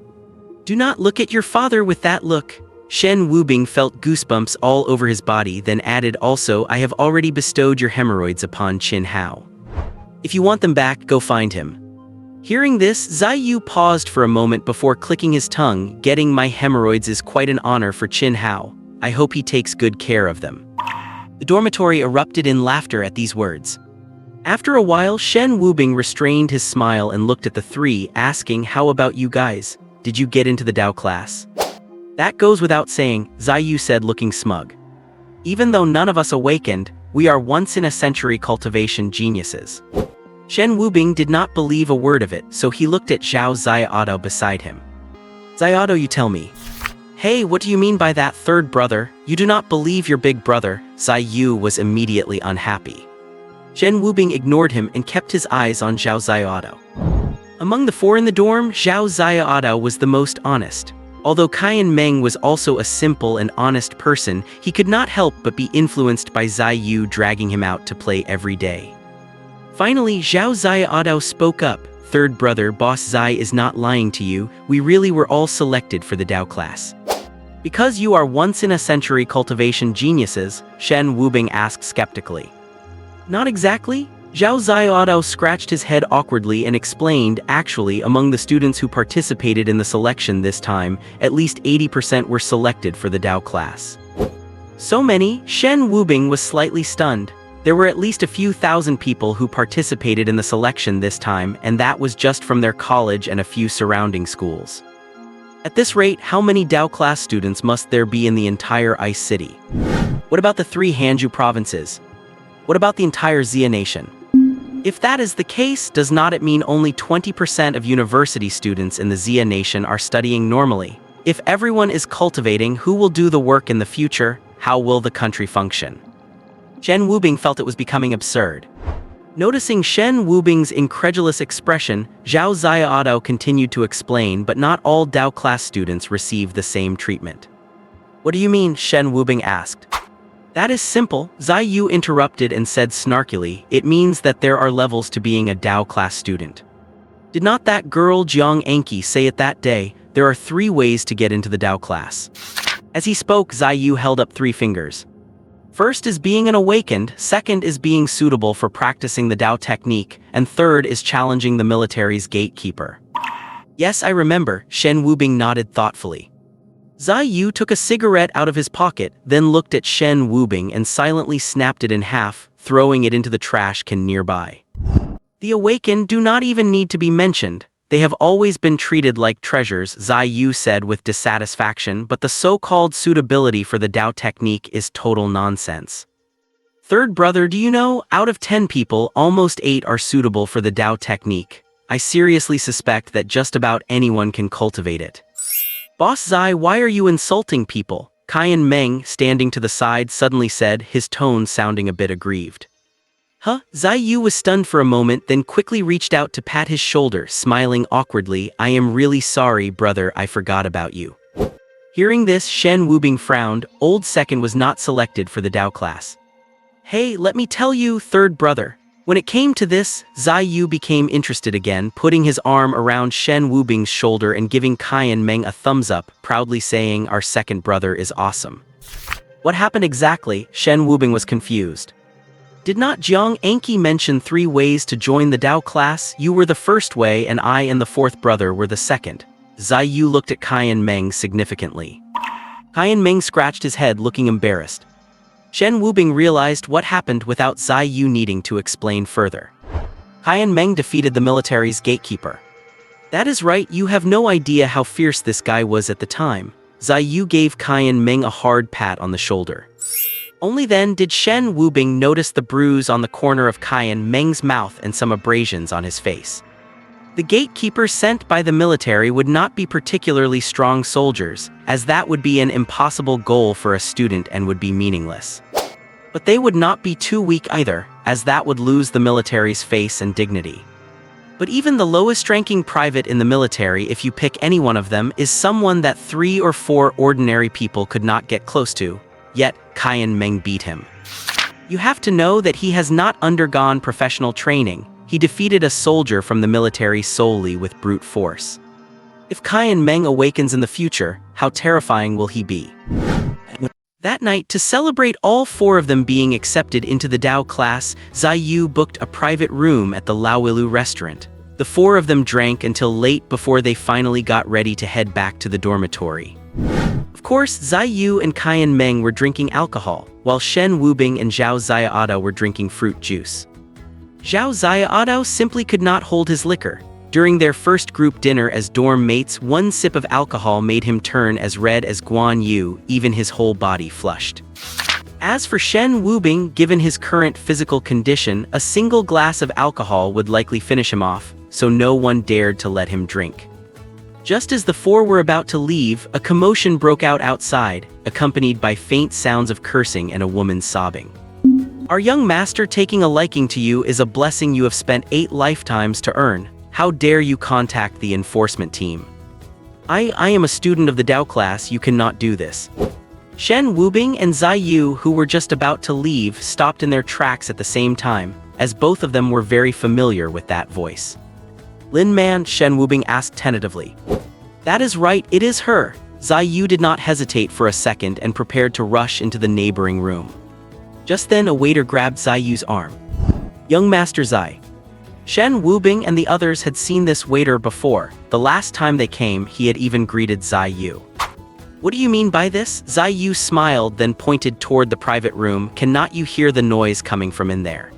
S1: Do not look at your father with that look. Shen Wubing felt goosebumps all over his body, then added, also, I have already bestowed your hemorrhoids upon Qin Hao. If you want them back, go find him. Hearing this, Zai Yu paused for a moment before clicking his tongue. Getting my hemorrhoids is quite an honor for Qin Hao. I hope he takes good care of them. The dormitory erupted in laughter at these words. After a while, Shen Wubing restrained his smile and looked at the three, asking, how about you guys? Did you get into the Dao class? That goes without saying, Zai Yu said, looking smug. Even though none of us awakened, we are once-in-a-century cultivation geniuses. Shen Wubing did not believe a word of it, so he looked at Zhao Xiaodo beside him. Xiaodo, you tell me. Hey, what do you mean by that, third brother? You do not believe your big brother? Zai Yu was immediately unhappy. Shen Wubing ignored him and kept his eyes on Zhao Xiaodo. Among the four in the dorm, Zhao Xiaodo was the most honest. Although Kaiyan Meng was also a simple and honest person, he could not help but be influenced by Zai Yu dragging him out to play every day. Finally, Zhao Ziaodao spoke up. "Third brother, Boss Zai is not lying to you, we really were all selected for the Dao class." "Because you are once-in-a-century cultivation geniuses?" Shen Wubing asked skeptically. "Not exactly." Zhao Ziaodao scratched his head awkwardly and explained, "Actually, among the students who participated in the selection this time, at least 80% were selected for the Dao class." "So many?" Shen Wubing was slightly stunned. There were at least a few thousand people who participated in the selection this time, and that was just from their college and a few surrounding schools. At this rate, how many Dao class students must there be in the entire Ice City? What about the 3 Hanju provinces? What about the entire Xia nation? If that is the case, does not it mean only 20% of university students in the Xia nation are studying normally? If everyone is cultivating, who will do the work in the future? How will the country function? Shen Wubing felt it was becoming absurd. Noticing Shen Wubing's incredulous expression, Zhao Ziaodao continued to explain, "But not all Dao class students receive the same treatment." "What do you mean?" Shen Wubing asked. "That is simple," Zai Yu interrupted and said snarkily. "It means that there are levels to being a Dao class student. Did not that girl Jiang Anki say it that day? There are 3 ways to get into the Dao class." As he spoke, Zai Yu held up 3 fingers. "First is being an awakened, second is being suitable for practicing the Dao technique, and third is challenging the military's gatekeeper." "Yes, I remember," Shen Wubing nodded thoughtfully. Zai Yu took a cigarette out of his pocket, then looked at Shen Wubing and silently snapped it in half, throwing it into the trash can nearby. "The awakened do not even need to be mentioned. They have always been treated like treasures," Zai Yu said with dissatisfaction, "but the so-called suitability for the Dao technique is total nonsense. Third brother, do you know, out of 10 people, almost 8 are suitable for the Dao technique. I seriously suspect that just about anyone can cultivate it." "Boss Zai, why are you insulting people?" Kaiyan Meng, standing to the side, suddenly said, his tone sounding a bit aggrieved. "Huh?" Zai Yu was stunned for a moment, then quickly reached out to pat his shoulder, smiling awkwardly. "I am really sorry, brother, I forgot about you." Hearing this, Shen Wubing frowned. Old Second was not selected for the Dao class. "Hey, let me tell you, third brother." When it came to this, Zai Yu became interested again, putting his arm around Shen Wubing's shoulder and giving Kaiyan Meng a thumbs up, proudly saying, "Our second brother is awesome." "What happened exactly?" Shen Wubing was confused. "Did not Jiang Anki mention 3 ways to join the Dao class? You were the first way and I and the 4th brother were the second." Zai Yu looked at Kaiyan Meng significantly. Kaiyan Meng scratched his head, looking embarrassed. Shen Wubing realized what happened without Zai Yu needing to explain further. Kaiyan Meng defeated the military's gatekeeper. "That is right, you have no idea how fierce this guy was at the time." Zai Yu gave Kaiyan Meng a hard pat on the shoulder. Only then did Shen Wubing notice the bruise on the corner of Kaiyan Meng's mouth and some abrasions on his face. The gatekeepers sent by the military would not be particularly strong soldiers, as that would be an impossible goal for a student and would be meaningless. But they would not be too weak either, as that would lose the military's face and dignity. But even the lowest-ranking private in the military, if you pick any one of them, is someone that 3 or 4 ordinary people could not get close to. Yet, Kaiyan Meng beat him. You have to know that he has not undergone professional training. He defeated a soldier from the military solely with brute force. If Kaiyan Meng awakens in the future, how terrifying will he be? That night, to celebrate all 4 of them being accepted into the Dao class, Zai Yu booked a private room at the Laowilu restaurant. The 4 of them drank until late before they finally got ready to head back to the dormitory. Of course, Zai Yu and Kaiyan Meng were drinking alcohol, while Shen Wubing and Zhao Ziaodao were drinking fruit juice. Zhao Ziaodao simply could not hold his liquor. During their first group dinner as dorm mates, 1 sip of alcohol made him turn as red as Guan Yu, even his whole body flushed. As for Shen Wubing, given his current physical condition, a single glass of alcohol would likely finish him off, so no one dared to let him drink. Just as the 4 were about to leave, a commotion broke out outside, accompanied by faint sounds of cursing and a woman sobbing. "Our young master taking a liking to you is a blessing you have spent 8 lifetimes to earn. How dare you contact the enforcement team?" I am a student of the Dao class, you cannot do this. Shen Wubing and Zai Yu, who were just about to leave, stopped in their tracks at the same time, as both of them were very familiar with that voice. Lin Man, Shen Wubing asked tentatively. That is right, it is her. Zai Yu did not hesitate for a second and prepared to rush into the neighboring room. Just then a waiter grabbed Zai Yu's arm. Young Master Zai. Shen Wubing and the others had seen this waiter before. The last time they came, he had even greeted Zai Yu. What do you mean by this? Zai Yu smiled, then pointed toward the private room. Cannot you hear the noise coming from in there?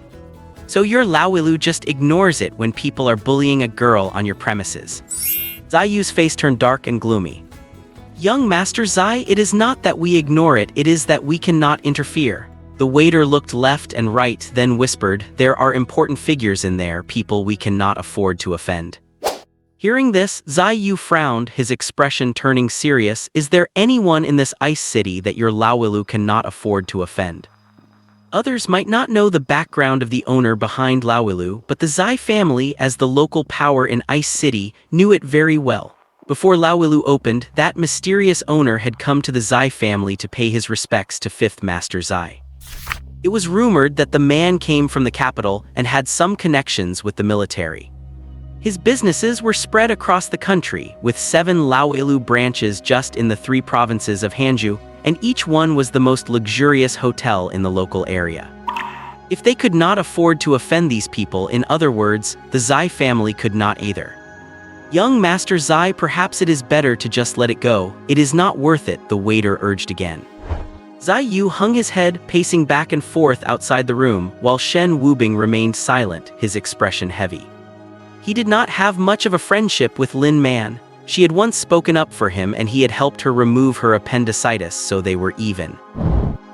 S1: So your Laowilu just ignores it when people are bullying a girl on your premises. Zai Yu's face turned dark and gloomy. Young Master Zai, it is not that we ignore it, it is that we cannot interfere. The waiter looked left and right, then whispered, there are important figures in there, people we cannot afford to offend. Hearing this, Zai Yu frowned, his expression turning serious. Is there anyone in this ice city that your Laowilu cannot afford to offend? Others might not know the background of the owner behind Laowilu, but the Zai family, as the local power in Ice City, knew it very well. Before Laowilu opened, that mysterious owner had come to the Zai family to pay his respects to 5th Master Zai. It was rumored that the man came from the capital and had some connections with the military. His businesses were spread across the country, with 7 Laowilu branches just in the 3 provinces of Hanju, and each one was the most luxurious hotel in the local area. If they could not afford to offend these people, in other words, the Zai family could not either. Young Master Zai, perhaps it is better to just let it go. It is not worth it, the waiter urged again. Zai Yu hung his head, pacing back and forth outside the room, while Shen Wubing remained silent, his expression heavy. He did not have much of a friendship with Lin Man. She had once spoken up for him and he had helped her remove her appendicitis, so they were even.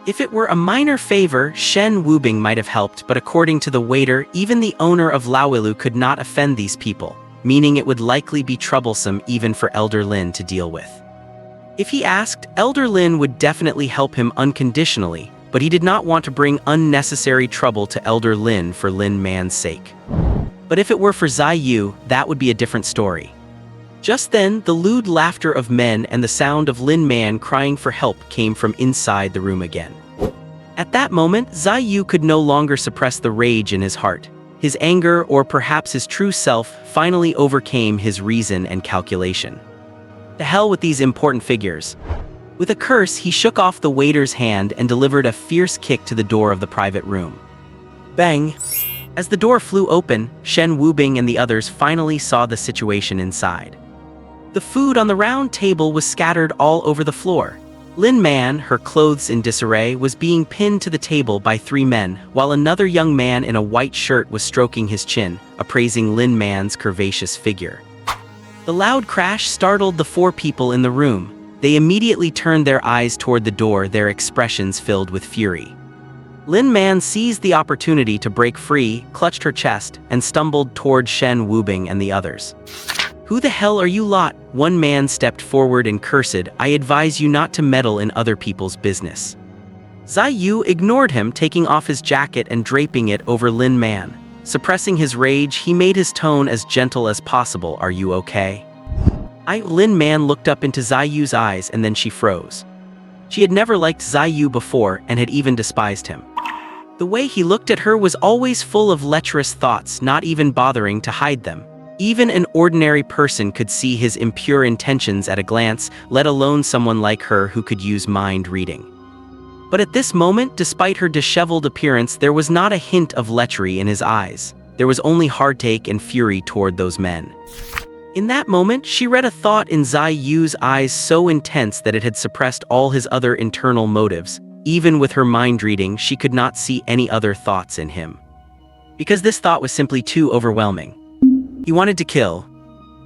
S1: If it were a minor favor, Shen Wubing might have helped, but according to the waiter, even the owner of Laowilu could not offend these people, meaning it would likely be troublesome even for Elder Lin to deal with. If he asked, Elder Lin would definitely help him unconditionally, but he did not want to bring unnecessary trouble to Elder Lin for Lin Man's sake. But if it were for Zai Yu, that would be a different story. Just then, the lewd laughter of men and the sound of Lin Man crying for help came from inside the room again. At that moment, Zai Yu could no longer suppress the rage in his heart. His anger, or perhaps his true self, finally overcame his reason and calculation. To hell with these important figures. With a curse, he shook off the waiter's hand and delivered a fierce kick to the door of the private room. Bang! As the door flew open, Shen Wubing and the others finally saw the situation inside. The food on the round table was scattered all over the floor. Lin Man, her clothes in disarray, was being pinned to the table by 3 men, while another young man in a white shirt was stroking his chin, appraising Lin Man's curvaceous figure. The loud crash startled the 4 people in the room. They immediately turned their eyes toward the door, their expressions filled with fury. Lin Man seized the opportunity to break free, clutched her chest, and stumbled toward Shen Wubing and the others. Who the hell are you lot? One man stepped forward and cursed, I advise you not to meddle in other people's business. Zai Yu ignored him, taking off his jacket and draping it over Lin Man. Suppressing his rage, he made his tone as gentle as possible. Are you okay? Lin Man looked up into Zai Yu's eyes and then she froze. She had never liked Zai Yu before and had even despised him. The way he looked at her was always full of lecherous thoughts, not even bothering to hide them. Even an ordinary person could see his impure intentions at a glance, let alone someone like her who could use mind reading. But at this moment, despite her disheveled appearance, there was not a hint of lechery in his eyes. There was only heartache and fury toward those men. In that moment, she read a thought in Zai Yu's eyes so intense that it had suppressed all his other internal motives. Even with her mind reading, she could not see any other thoughts in him. Because this thought was simply too overwhelming. He wanted to kill.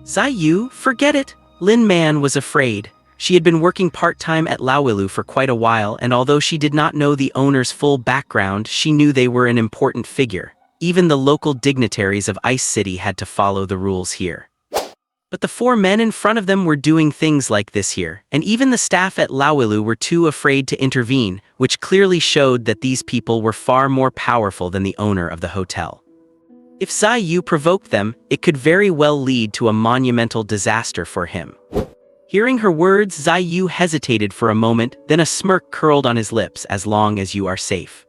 S1: Zai Yu, forget it. Lin Man was afraid. She had been working part-time at Laowilu for quite a while, and although she did not know the owner's full background, she knew they were an important figure. Even the local dignitaries of Ice City had to follow the rules here. But the 4 men in front of them were doing things like this here, and even the staff at Laowilu were too afraid to intervene, which clearly showed that these people were far more powerful than the owner of the hotel. If Zai Yu provoked them, it could very well lead to a monumental disaster for him. Hearing her words, Zai Yu hesitated for a moment, then a smirk curled on his lips. As long as you are safe.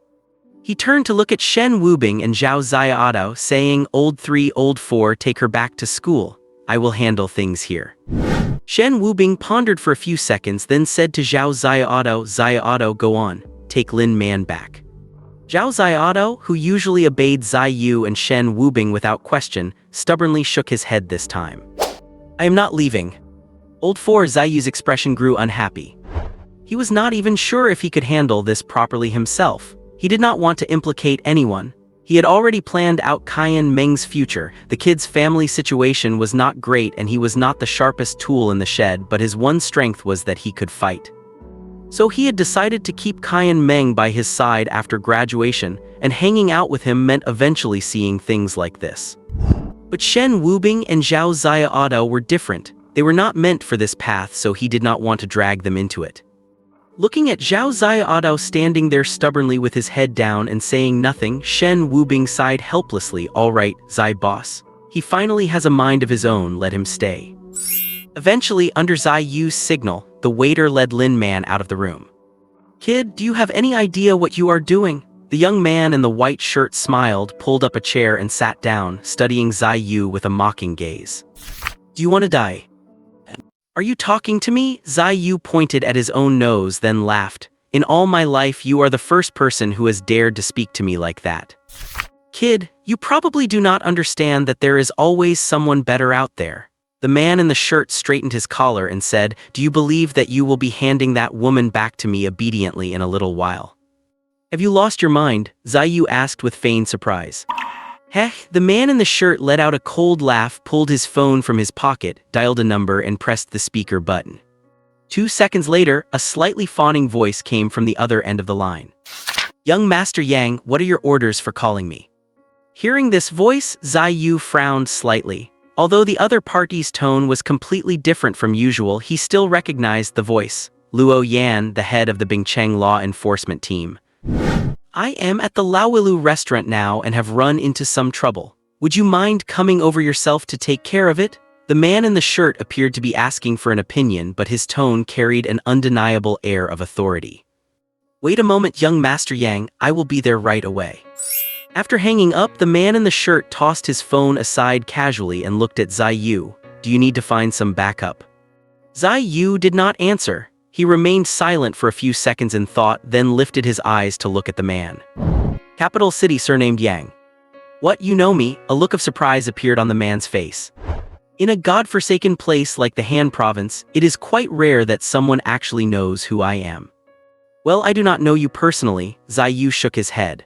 S1: He turned to look at Shen Wubing and Zhao Xiaodo, saying, Old 3, Old 4, take her back to school. I will handle things here. Shen Wubing pondered for a few seconds, then said to Zhao Xiaodo, go on, take Lin Man back. Zhao Xiaodo, who usually obeyed Zai Yu and Shen Wubing without question, stubbornly shook his head this time. I am not leaving. Old 4 Zai Yu's expression grew unhappy. He was not even sure if he could handle this properly himself. He did not want to implicate anyone. He had already planned out Cayenne Meng's future. The kid's family situation was not great and he was not the sharpest tool in the shed, but his one strength was that he could fight. So he had decided to keep Cayenne Meng by his side after graduation, and hanging out with him meant eventually seeing things like this. But Shen Wubing and Zhao Xiaodo were different. They were not meant for this path, so he did not want to drag them into it. Looking at Zhao Xiaodo standing there stubbornly with his head down and saying nothing, Shen Wubing sighed helplessly. All right, Zai boss. He finally has a mind of his own, let him stay. Eventually, under Zai Yu's signal, the waiter led Lin Man out of the room. Kid, do you have any idea what you are doing? The young man in the white shirt smiled, pulled up a chair and sat down, studying Zai Yu with a mocking gaze. Do you want to die? Are you talking to me? Zai Yu pointed at his own nose, then laughed. In all my life, you are the first person who has dared to speak to me like that. Kid, you probably do not understand that there is always someone better out there. The man in the shirt straightened his collar and said, do you believe that you will be handing that woman back to me obediently in a little while? Have you lost your mind? Zai Yu asked with feigned surprise. Heh, the man in the shirt let out a cold laugh, pulled his phone from his pocket, dialed a number and pressed the speaker button. 2 seconds later, a slightly fawning voice came from the other end of the line. Young Master Yang, what are your orders for calling me? Hearing this voice, Zai Yu frowned slightly. Although the other party's tone was completely different from usual, he still recognized the voice. Luo Yan, the head of the Bingcheng law enforcement team. I am at the Laowilu restaurant now and have run into some trouble. Would you mind coming over yourself to take care of it? The man in the shirt appeared to be asking for an opinion, but his tone carried an undeniable air of authority. Wait a moment, young Master Yang, I will be there right away. After hanging up, the man in the shirt tossed his phone aside casually and looked at Zai Yu. Do you need to find some backup? Zai Yu did not answer. He remained silent for a few seconds in thought, then lifted his eyes to look at the man. Capital city surnamed Yang. What, you know me? A look of surprise appeared on the man's face. In a godforsaken place like the Han province, it is quite rare that someone actually knows who I am. Well, I do not know you personally, Zai Yu shook his head.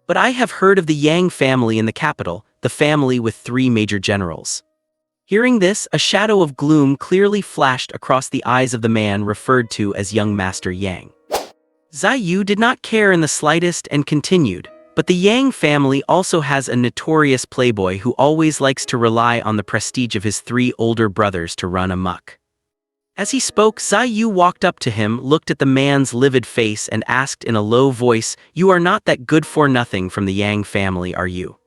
S1: But I have heard of the Yang family in the capital, the family with 3 major generals. Hearing this, a shadow of gloom clearly flashed across the eyes of the man referred to as young Master Yang. Zai Yu did not care in the slightest and continued, but the Yang family also has a notorious playboy who always likes to rely on the prestige of his 3 older brothers to run amok. As he spoke, Zai Yu walked up to him, looked at the man's livid face and asked in a low voice, you are not that good-for-nothing from the Yang family, are you?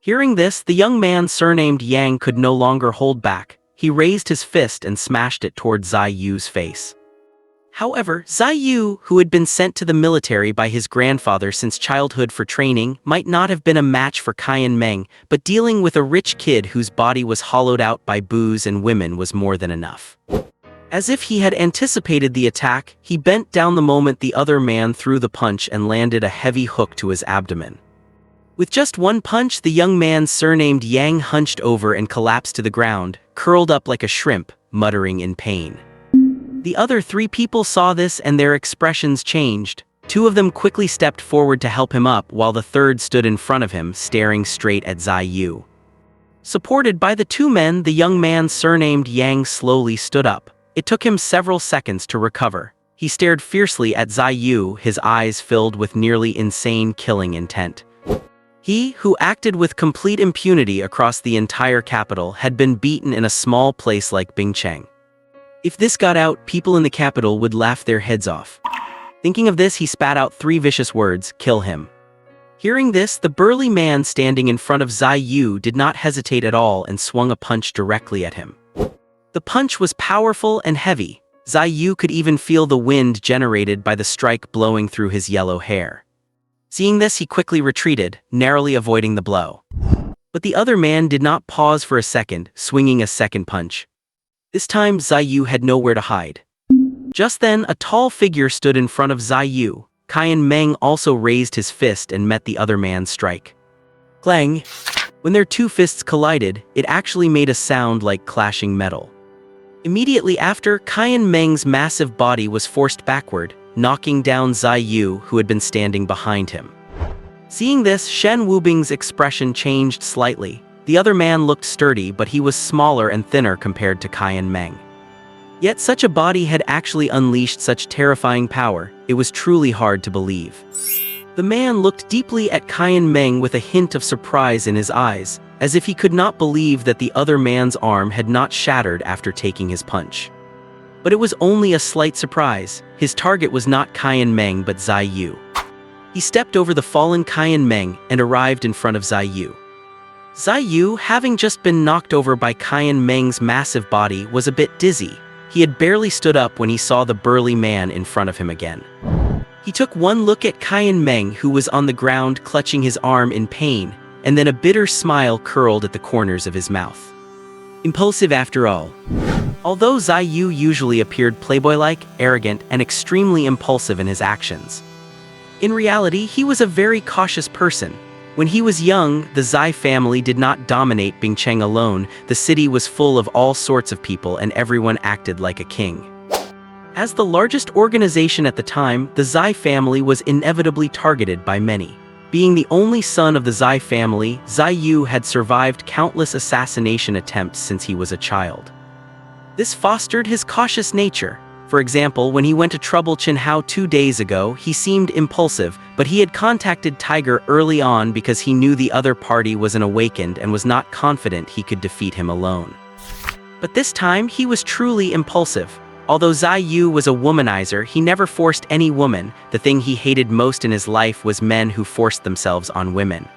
S1: Hearing this, the young man surnamed Yang could no longer hold back. He raised his fist and smashed it toward Zai Yu's face. However, Zai Yu, who had been sent to the military by his grandfather since childhood for training, might not have been a match for Cayenne Meng, but dealing with a rich kid whose body was hollowed out by booze and women was more than enough. As if he had anticipated the attack, he bent down the moment the other man threw the punch and landed a heavy hook to his abdomen. With just one punch, the young man surnamed Yang hunched over and collapsed to the ground, curled up like a shrimp, muttering in pain. The other 3 people saw this and their expressions changed. 2 of them quickly stepped forward to help him up, while the third stood in front of him, staring straight at Zai Yu. Supported by the 2 men, the young man surnamed Yang slowly stood up. It took him several seconds to recover. He stared fiercely at Zai Yu, his eyes filled with nearly insane killing intent. He, who acted with complete impunity across the entire capital, had been beaten in a small place like Bingcheng. If this got out, people in the capital would laugh their heads off. Thinking of this, he spat out 3 vicious words, kill him. Hearing this, the burly man standing in front of Zai Yu did not hesitate at all and swung a punch directly at him. The punch was powerful and heavy. Zai Yu could even feel the wind generated by the strike blowing through his yellow hair. Seeing this, he quickly retreated, narrowly avoiding the blow. But the other man did not pause for a second, swinging a second punch. This time, Zai Yu had nowhere to hide. Just then, a tall figure stood in front of Zai Yu. Qian Meng also raised his fist and met the other man's strike. Clang! When their two fists collided, it actually made a sound like clashing metal. Immediately after, Qian Meng's massive body was forced backward, knocking down Zai Yu, who had been standing behind him. Seeing this, Shen Wubing's expression changed slightly. The other man looked sturdy, but he was smaller and thinner compared to Qian Meng. Yet such a body had actually unleashed such terrifying power. It was truly hard to believe. The man looked deeply at Qian Meng with a hint of surprise in his eyes, as if he could not believe that the other man's arm had not shattered after taking his punch. But it was only a slight surprise. His target was not Qian Meng but Zai Yu. He stepped over the fallen Qian Meng and arrived in front of Zai Yu. Zai Yu, having just been knocked over by Qian Meng's massive body, was a bit dizzy. He had barely stood up when he saw the burly man in front of him again. He took one look at Qian Meng, who was on the ground clutching his arm in pain, and then a bitter smile curled at the corners of his mouth. Impulsive after all. Although Zai Yu usually appeared playboy-like, arrogant, and extremely impulsive in his actions, in reality, he was a very cautious person. When he was young, the Zai family did not dominate Bingcheng alone. The city was full of all sorts of people and everyone acted like a king. As the largest organization at the time, the Zai family was inevitably targeted by many. Being the only son of the Zai family, Zai Yu had survived countless assassination attempts since he was a child. This fostered his cautious nature. For example, when he went to trouble Qinhao 2 days ago, he seemed impulsive, but he had contacted Tiger early on because he knew the other party was an awakened and was not confident he could defeat him alone. But this time, he was truly impulsive. Although Zai Yu was a womanizer, he never forced any woman. The thing he hated most in his life was men who forced themselves on women.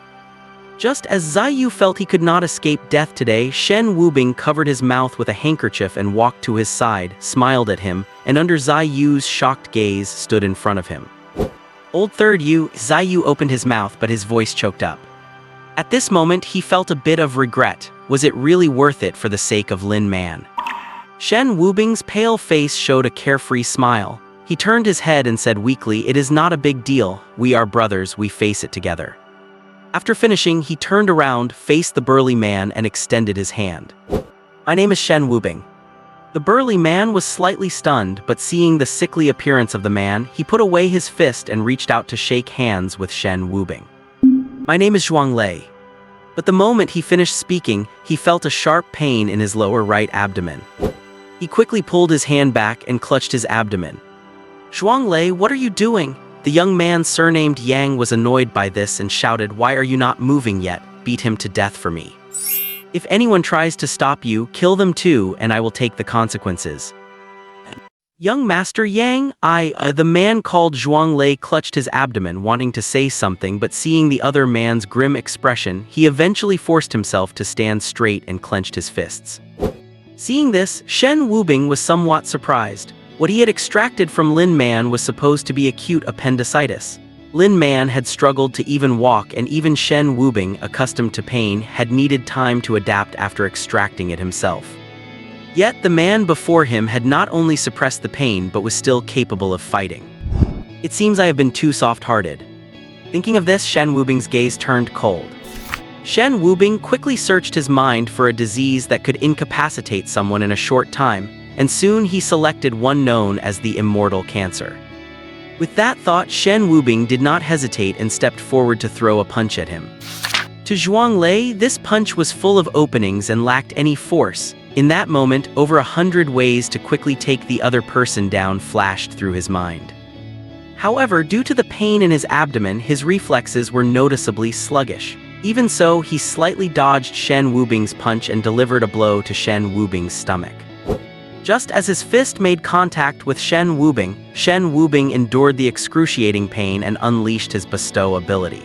S1: Just as Zai Yu felt he could not escape death today, Shen Wubing covered his mouth with a handkerchief and walked to his side, smiled at him, and under Zai Yu's shocked gaze, stood in front of him. Old Third Yu, Zai Yu opened his mouth but his voice choked up. At this moment, he felt a bit of regret. Was it really worth it for the sake of Lin Man? Shen Wubing's pale face showed a carefree smile. He turned his head and said weakly, "It is not a big deal. We are brothers, we face it together." After finishing, he turned around, faced the burly man, and extended his hand. "My name is Shen Wubing." The burly man was slightly stunned, but seeing the sickly appearance of the man, he put away his fist and reached out to shake hands with Shen Wubing. "My name is Zhuang Lei." But the moment he finished speaking, he felt a sharp pain in his lower right abdomen. He quickly pulled his hand back and clutched his abdomen. "Zhuang Lei, what are you doing?" The young man surnamed Yang was annoyed by this and shouted, "Why are you not moving yet? Beat him to death for me. If anyone tries to stop you, kill them too, and I will take the consequences." "Young Master Yang, the man called Zhuang Lei clutched his abdomen, wanting to say something, but seeing the other man's grim expression, he eventually forced himself to stand straight and clenched his fists. Seeing this, Shen Wubing was somewhat surprised. What he had extracted from Lin Man was supposed to be acute appendicitis. Lin Man had struggled to even walk, and even Shen Wubing, accustomed to pain, had needed time to adapt after extracting it himself. Yet the man before him had not only suppressed the pain but was still capable of fighting. "It seems I have been too soft-hearted." Thinking of this, Shen Wubing's gaze turned cold. Shen Wubing quickly searched his mind for a disease that could incapacitate someone in a short time, and soon he selected one known as the immortal cancer. With that thought, Shen Wubing did not hesitate and stepped forward to throw a punch at him. To Zhuang Lei, this punch was full of openings and lacked any force. In that moment, over 100 ways to quickly take the other person down flashed through his mind. However, due to the pain in his abdomen, his reflexes were noticeably sluggish. Even so, he slightly dodged Shen Wubing's punch and delivered a blow to Shen Wubing's stomach. Just as his fist made contact with Shen Wubing endured the excruciating pain and unleashed his Bestow ability.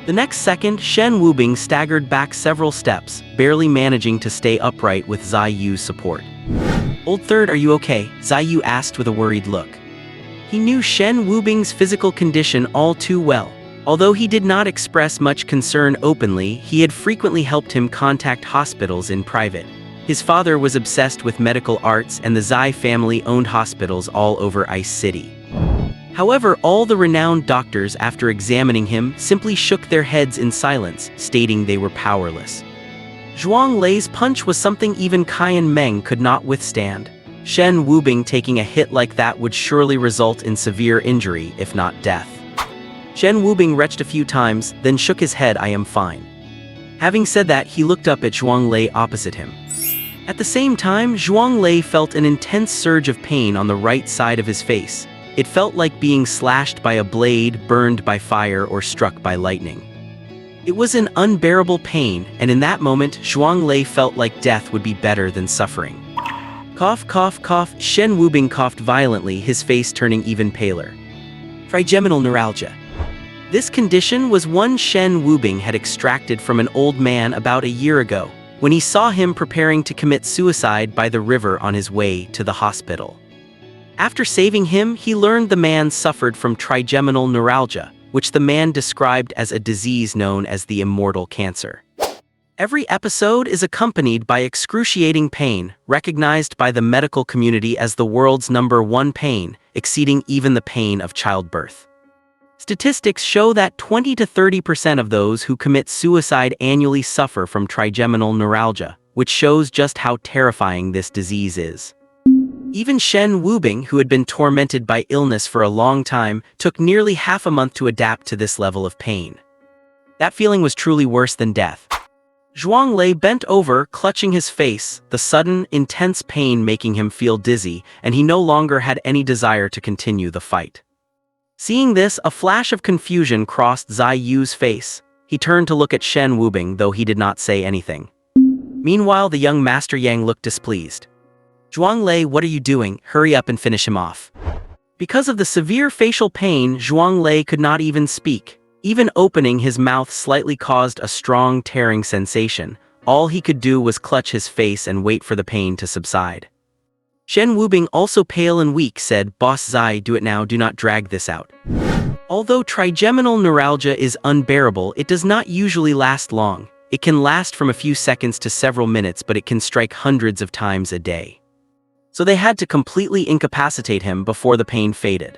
S1: The next second, Shen Wubing staggered back several steps, barely managing to stay upright with Zai Yu's support. Old third, are you okay? Zai Yu asked with a worried look. He knew Shen Wubing's physical condition all too well. Although he did not express much concern openly, he had frequently helped him contact hospitals in private. His father was obsessed with medical arts, and the Zai family owned hospitals all over Ice City. However, all the renowned doctors, after examining him, simply shook their heads in silence, stating they were powerless. Zhuang Lei's punch was something even Qian Meng could not withstand. Shen Wubing taking a hit like that would surely result in severe injury, if not death. Shen Wubing retched a few times, then shook his head. I am fine. Having said that, he looked up at Zhuang Lei opposite him. At the same time, Zhuang Lei felt an intense surge of pain on the right side of his face. It felt like being slashed by a blade, burned by fire, or struck by lightning. It was an unbearable pain, and in that moment, Zhuang Lei felt like death would be better than suffering. Cough, cough, cough. Shen Wubing coughed violently, his face turning even paler. Trigeminal neuralgia. This condition was one Shen Wubing had extracted from an old man about a year ago, when he saw him preparing to commit suicide by the river on his way to the hospital. After saving him, he learned the man suffered from trigeminal neuralgia, which the man described as a disease known as the immortal cancer. Every episode is accompanied by excruciating pain, recognized by the medical community as the world's #1 pain, exceeding even the pain of childbirth. Statistics show that 20 to 30% of those who commit suicide annually suffer from trigeminal neuralgia, which shows just how terrifying this disease is. Even Shen Wubing, who had been tormented by illness for a long time, took nearly half a month to adapt to this level of pain. That feeling was truly worse than death. Zhuang Lei bent over, clutching his face, the sudden, intense pain making him feel dizzy, and he no longer had any desire to continue the fight. Seeing this, a flash of confusion crossed Zai Yu's face. He turned to look at Shen Wubing, though he did not say anything. Meanwhile, the young Master Yang looked displeased. Zhuang Lei, what are you doing? Hurry up and finish him off. Because of the severe facial pain, Zhuang Lei could not even speak. Even opening his mouth slightly caused a strong tearing sensation. All he could do was clutch his face and wait for the pain to subside. Shen Wubing, also pale and weak, said, Boss Zai, do it now, do not drag this out. Although trigeminal neuralgia is unbearable, it does not usually last long. It can last from a few seconds to several minutes, but it can strike hundreds of times a day. So they had to completely incapacitate him before the pain faded.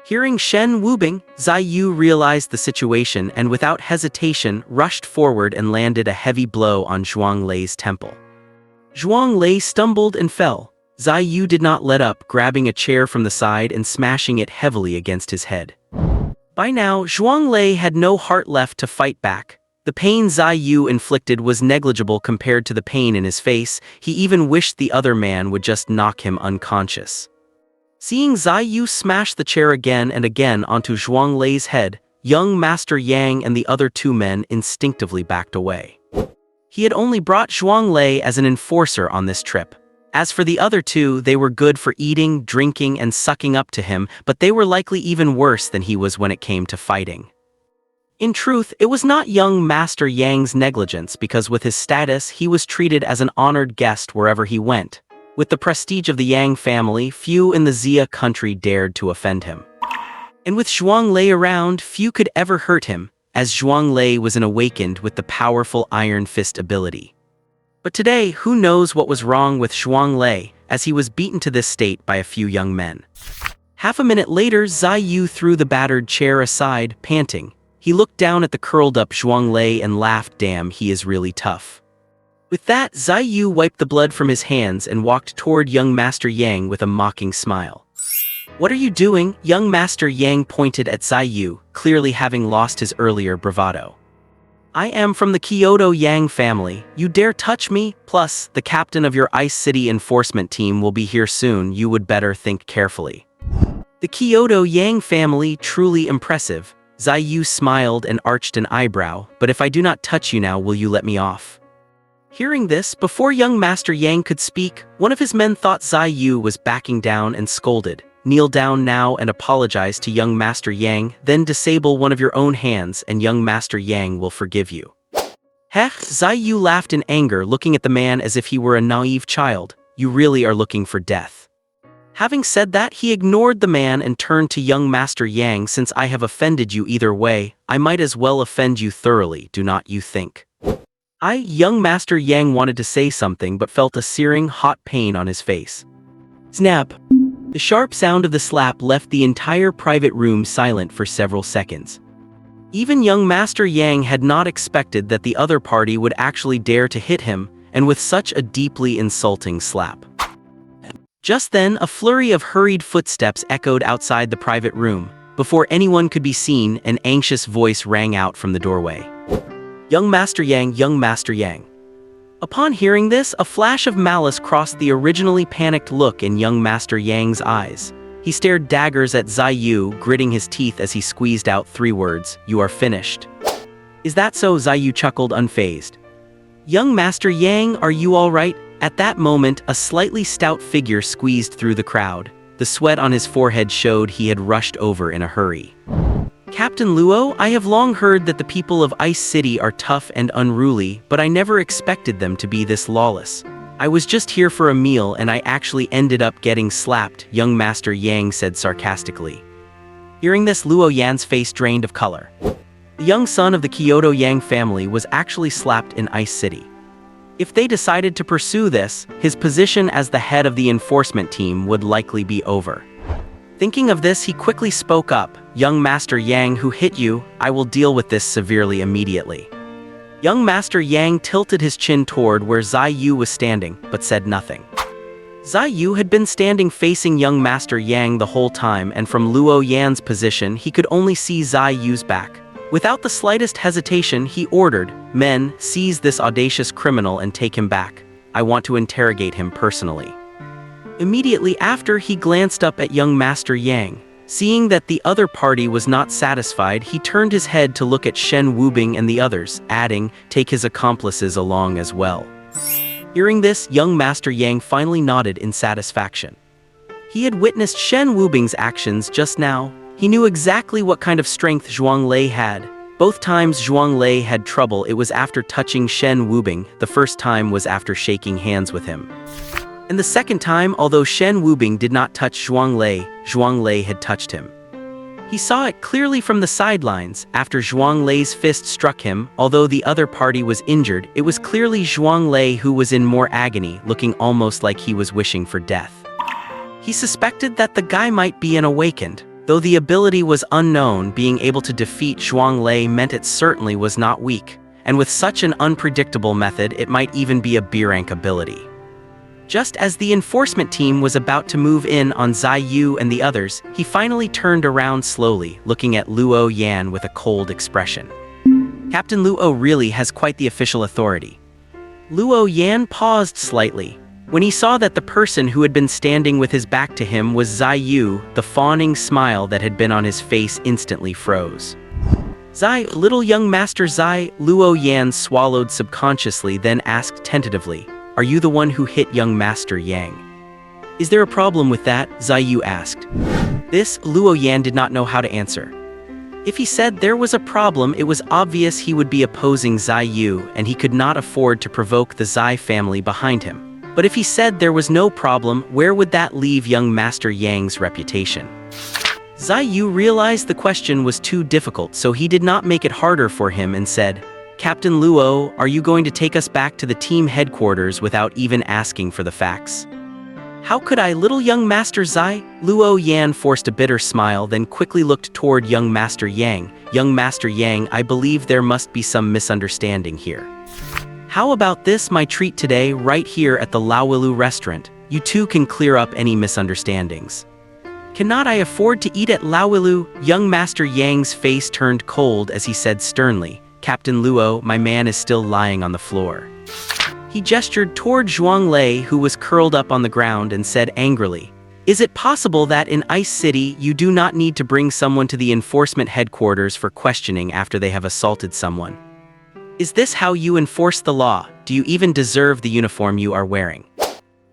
S1: Hearing Shen Wubing, Zai Yu realized the situation and without hesitation rushed forward and landed a heavy blow on Zhuang Lei's temple. Zhuang Lei stumbled and fell. Zai Yu did not let up, grabbing a chair from the side and smashing it heavily against his head. By now, Zhuang Lei had no heart left to fight back. The pain Zai Yu inflicted was negligible compared to the pain in his face. He even wished the other man would just knock him unconscious. Seeing Zai Yu smash the chair again and again onto Zhuang Lei's head, young Master Yang and the other two men instinctively backed away. He had only brought Zhuang Lei as an enforcer on this trip. As for the other two, they were good for eating, drinking, and sucking up to him, but they were likely even worse than he was when it came to fighting. In truth, it was not young Master Yang's negligence, because with his status, he was treated as an honored guest wherever he went. With the prestige of the Yang family, few in the Xia country dared to offend him. And with Zhuang Lei around, few could ever hurt him, as Zhuang Lei was an awakened with the powerful Iron Fist ability. But today, who knows what was wrong with Zhuang Lei, as he was beaten to this state by a few young men. Half a minute later, Zai Yu threw the battered chair aside, panting. He looked down at the curled-up Zhuang Lei and laughed, damn, he is really tough. With that, Zai Yu wiped the blood from his hands and walked toward young Master Yang with a mocking smile. What are you doing? Young Master Yang pointed at Zai Yu, clearly having lost his earlier bravado. I am from the Kyoto Yang family. You dare touch me? Plus, the captain of your Ice City enforcement team will be here soon. You would better think carefully. The Kyoto Yang family, truly impressive. Zai Yu smiled and arched an eyebrow, but if I do not touch you now, will you let me off? Hearing this, before young Master Yang could speak, one of his men thought Zai Yu was backing down and scolded. Kneel down now and apologize to young Master Yang, then disable one of your own hands and young Master Yang will forgive you. Heh, Zai Yu laughed in anger, looking at the man as if he were a naive child. you really are looking for death." Having said that, he ignored the man and turned to young Master Yang. "Since I have offended you either way, I might as well offend you thoroughly, do not you think?" Young Master Yang wanted to say something but felt a searing, hot pain on his face. Snap! The sharp sound of the slap left the entire private room silent for several seconds. Even young Master Yang had not expected that the other party would actually dare to hit him, and with such a deeply insulting slap. Just then, a flurry of hurried footsteps echoed outside the private room. Before anyone could be seen, an anxious voice rang out from the doorway. "Young Master Yang, young Master Yang." Upon hearing this, a flash of malice crossed the originally panicked look in young Master Yang's eyes. He stared daggers at Zai Yu, gritting his teeth as he squeezed out 3 words, "You are finished." "Is that so?" Zai Yu chuckled unfazed. "Young Master Yang, are you all right?" At that moment, a slightly stout figure squeezed through the crowd. The sweat on his forehead showed he had rushed over in a hurry. "Captain Luo, I have long heard that the people of Ice City are tough and unruly, but I never expected them to be this lawless. I was just here for a meal and I actually ended up getting slapped," young Master Yang said sarcastically. Hearing this, Luo Yan's face drained of color. The young son of the Kyoto Yang family was actually slapped in Ice City. If they decided to pursue this, his position as the head of the enforcement team would likely be over. Thinking of this, he quickly spoke up, "Young Master Yang, who hit you? I will deal with this severely immediately." Young Master Yang tilted his chin toward where Zai Yu was standing, but said nothing. Zai Yu had been standing facing young Master Yang the whole time, and from Luo Yan's position he could only see Zai Yu's back. Without the slightest hesitation, he ordered, "Men, seize this audacious criminal and take him back. I want to interrogate him personally." Immediately after, he glanced up at young Master Yang. Seeing that the other party was not satisfied, he turned his head to look at Shen Wubing and the others, adding, "Take his accomplices along as well." Hearing this, young Master Yang finally nodded in satisfaction. He had witnessed Shen Wubing's actions just now. He knew exactly what kind of strength Zhuang Lei had. Both times Zhuang Lei had trouble, it was after touching Shen Wubing. The first time was after shaking hands with him. And the second time, although Shen Wubing did not touch Zhuang Lei had touched him. He saw it clearly from the sidelines. After Zhuang Lei's fist struck him, although the other party was injured, it was clearly Zhuang Lei who was in more agony, looking almost like he was wishing for death. He suspected that the guy might be an awakened. Though the ability was unknown, being able to defeat Zhuang Lei meant it certainly was not weak, and with such an unpredictable method, it might even be a B-rank ability. Just as the enforcement team was about to move in on Zai Yu and the others, he finally turned around slowly, looking at Luo Yan with a cold expression. "Captain Luo really has quite the official authority." Luo Yan paused slightly. When he saw that the person who had been standing with his back to him was Zai Yu, the fawning smile that had been on his face instantly froze. "Zai, little young Master Zai," Luo Yan swallowed subconsciously, then asked tentatively, "Are you the one who hit young Master Yang?" "Is there a problem with that?" Zai Yu asked. This, Luo Yan did not know how to answer. If he said there was a problem, it was obvious he would be opposing Zai Yu, and he could not afford to provoke the Zai family behind him. But if he said there was no problem, where would that leave young Master Yang's reputation? Zai Yu realized the question was too difficult, so he did not make it harder for him and said, "Captain Luo, are you going to take us back to the team headquarters without even asking for the facts?" "How could I, little young Master Zai?" Luo Yan forced a bitter smile, then quickly looked toward young Master Yang. "Young Master Yang, I believe there must be some misunderstanding here. How about this, my treat today, right here at the Laowilu restaurant? You two can clear up any misunderstandings." "Cannot I afford to eat at Laowilu?" Young Master Yang's face turned cold as he said sternly, "Captain Luo, my man is still lying on the floor." He gestured toward Zhuang Lei, who was curled up on the ground, and said angrily, "Is it possible that in Ice City you do not need to bring someone to the enforcement headquarters for questioning after they have assaulted someone? Is this how you enforce the law? Do you even deserve the uniform you are wearing?"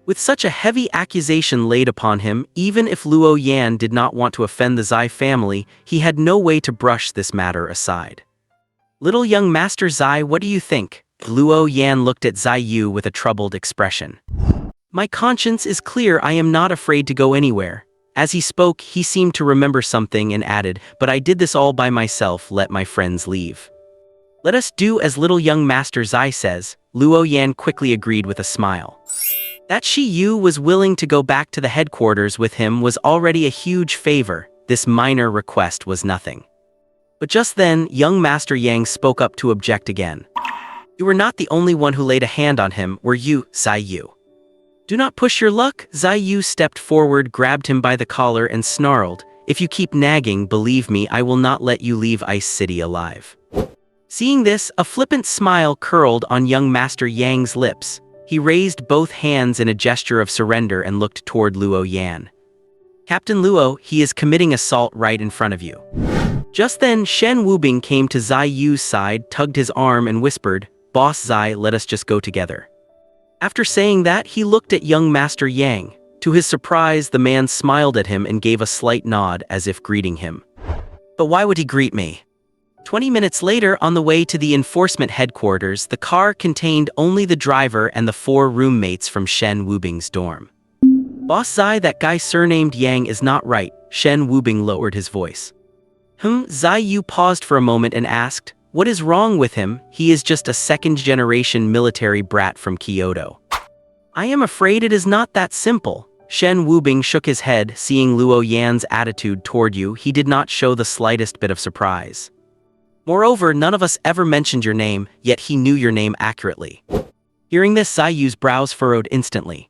S1: With such a heavy accusation laid upon him, even if Luo Yan did not want to offend the Zai family, he had no way to brush this matter aside. "Little young Master Zai, what do you think?" Luo Yan looked at Zai Yu with a troubled expression. My conscience is clear. I am not afraid to go anywhere. As he spoke, he seemed to remember something and added, but I did this all by myself. Let my friends leave. Let us do as little young Master Zai says. Luo Yan quickly agreed with a smile. That Shi Yu was willing to go back to the headquarters with him was already a huge favor. This minor request was nothing. But just then, young Master Yang spoke up to object again. You were not the only one who laid a hand on him, were you, Zai Yu? Do not push your luck. Zai Yu stepped forward, grabbed him by the collar and snarled, if you keep nagging, believe me, I will not let you leave Ice City alive. Seeing this, a flippant smile curled on young Master Yang's lips. He raised both hands in a gesture of surrender and looked toward Luo Yan. Captain Luo, he is committing assault right in front of you. Just then, Shen Wubing came to Zai Yu's side, tugged his arm and whispered, Boss Zai, let us just go together. After saying that, he looked at young Master Yang. To his surprise, the man smiled at him and gave a slight nod as if greeting him. But why would he greet me? 20 minutes later, on the way to the enforcement headquarters, the car contained only the driver and the 4 roommates from Shen Wubing's dorm. Boss Zai, that guy surnamed Yang is not right. Shen Wubing lowered his voice. Zai Yu paused for a moment and asked, what is wrong with him? He is just a second-generation military brat from Kyoto. I am afraid it is not that simple. Shen Wubing shook his head, seeing Luo Yan's attitude toward you. He did not show the slightest bit of surprise. Moreover, none of us ever mentioned your name, yet he knew your name accurately. Hearing this, Zai Yu's brows furrowed instantly.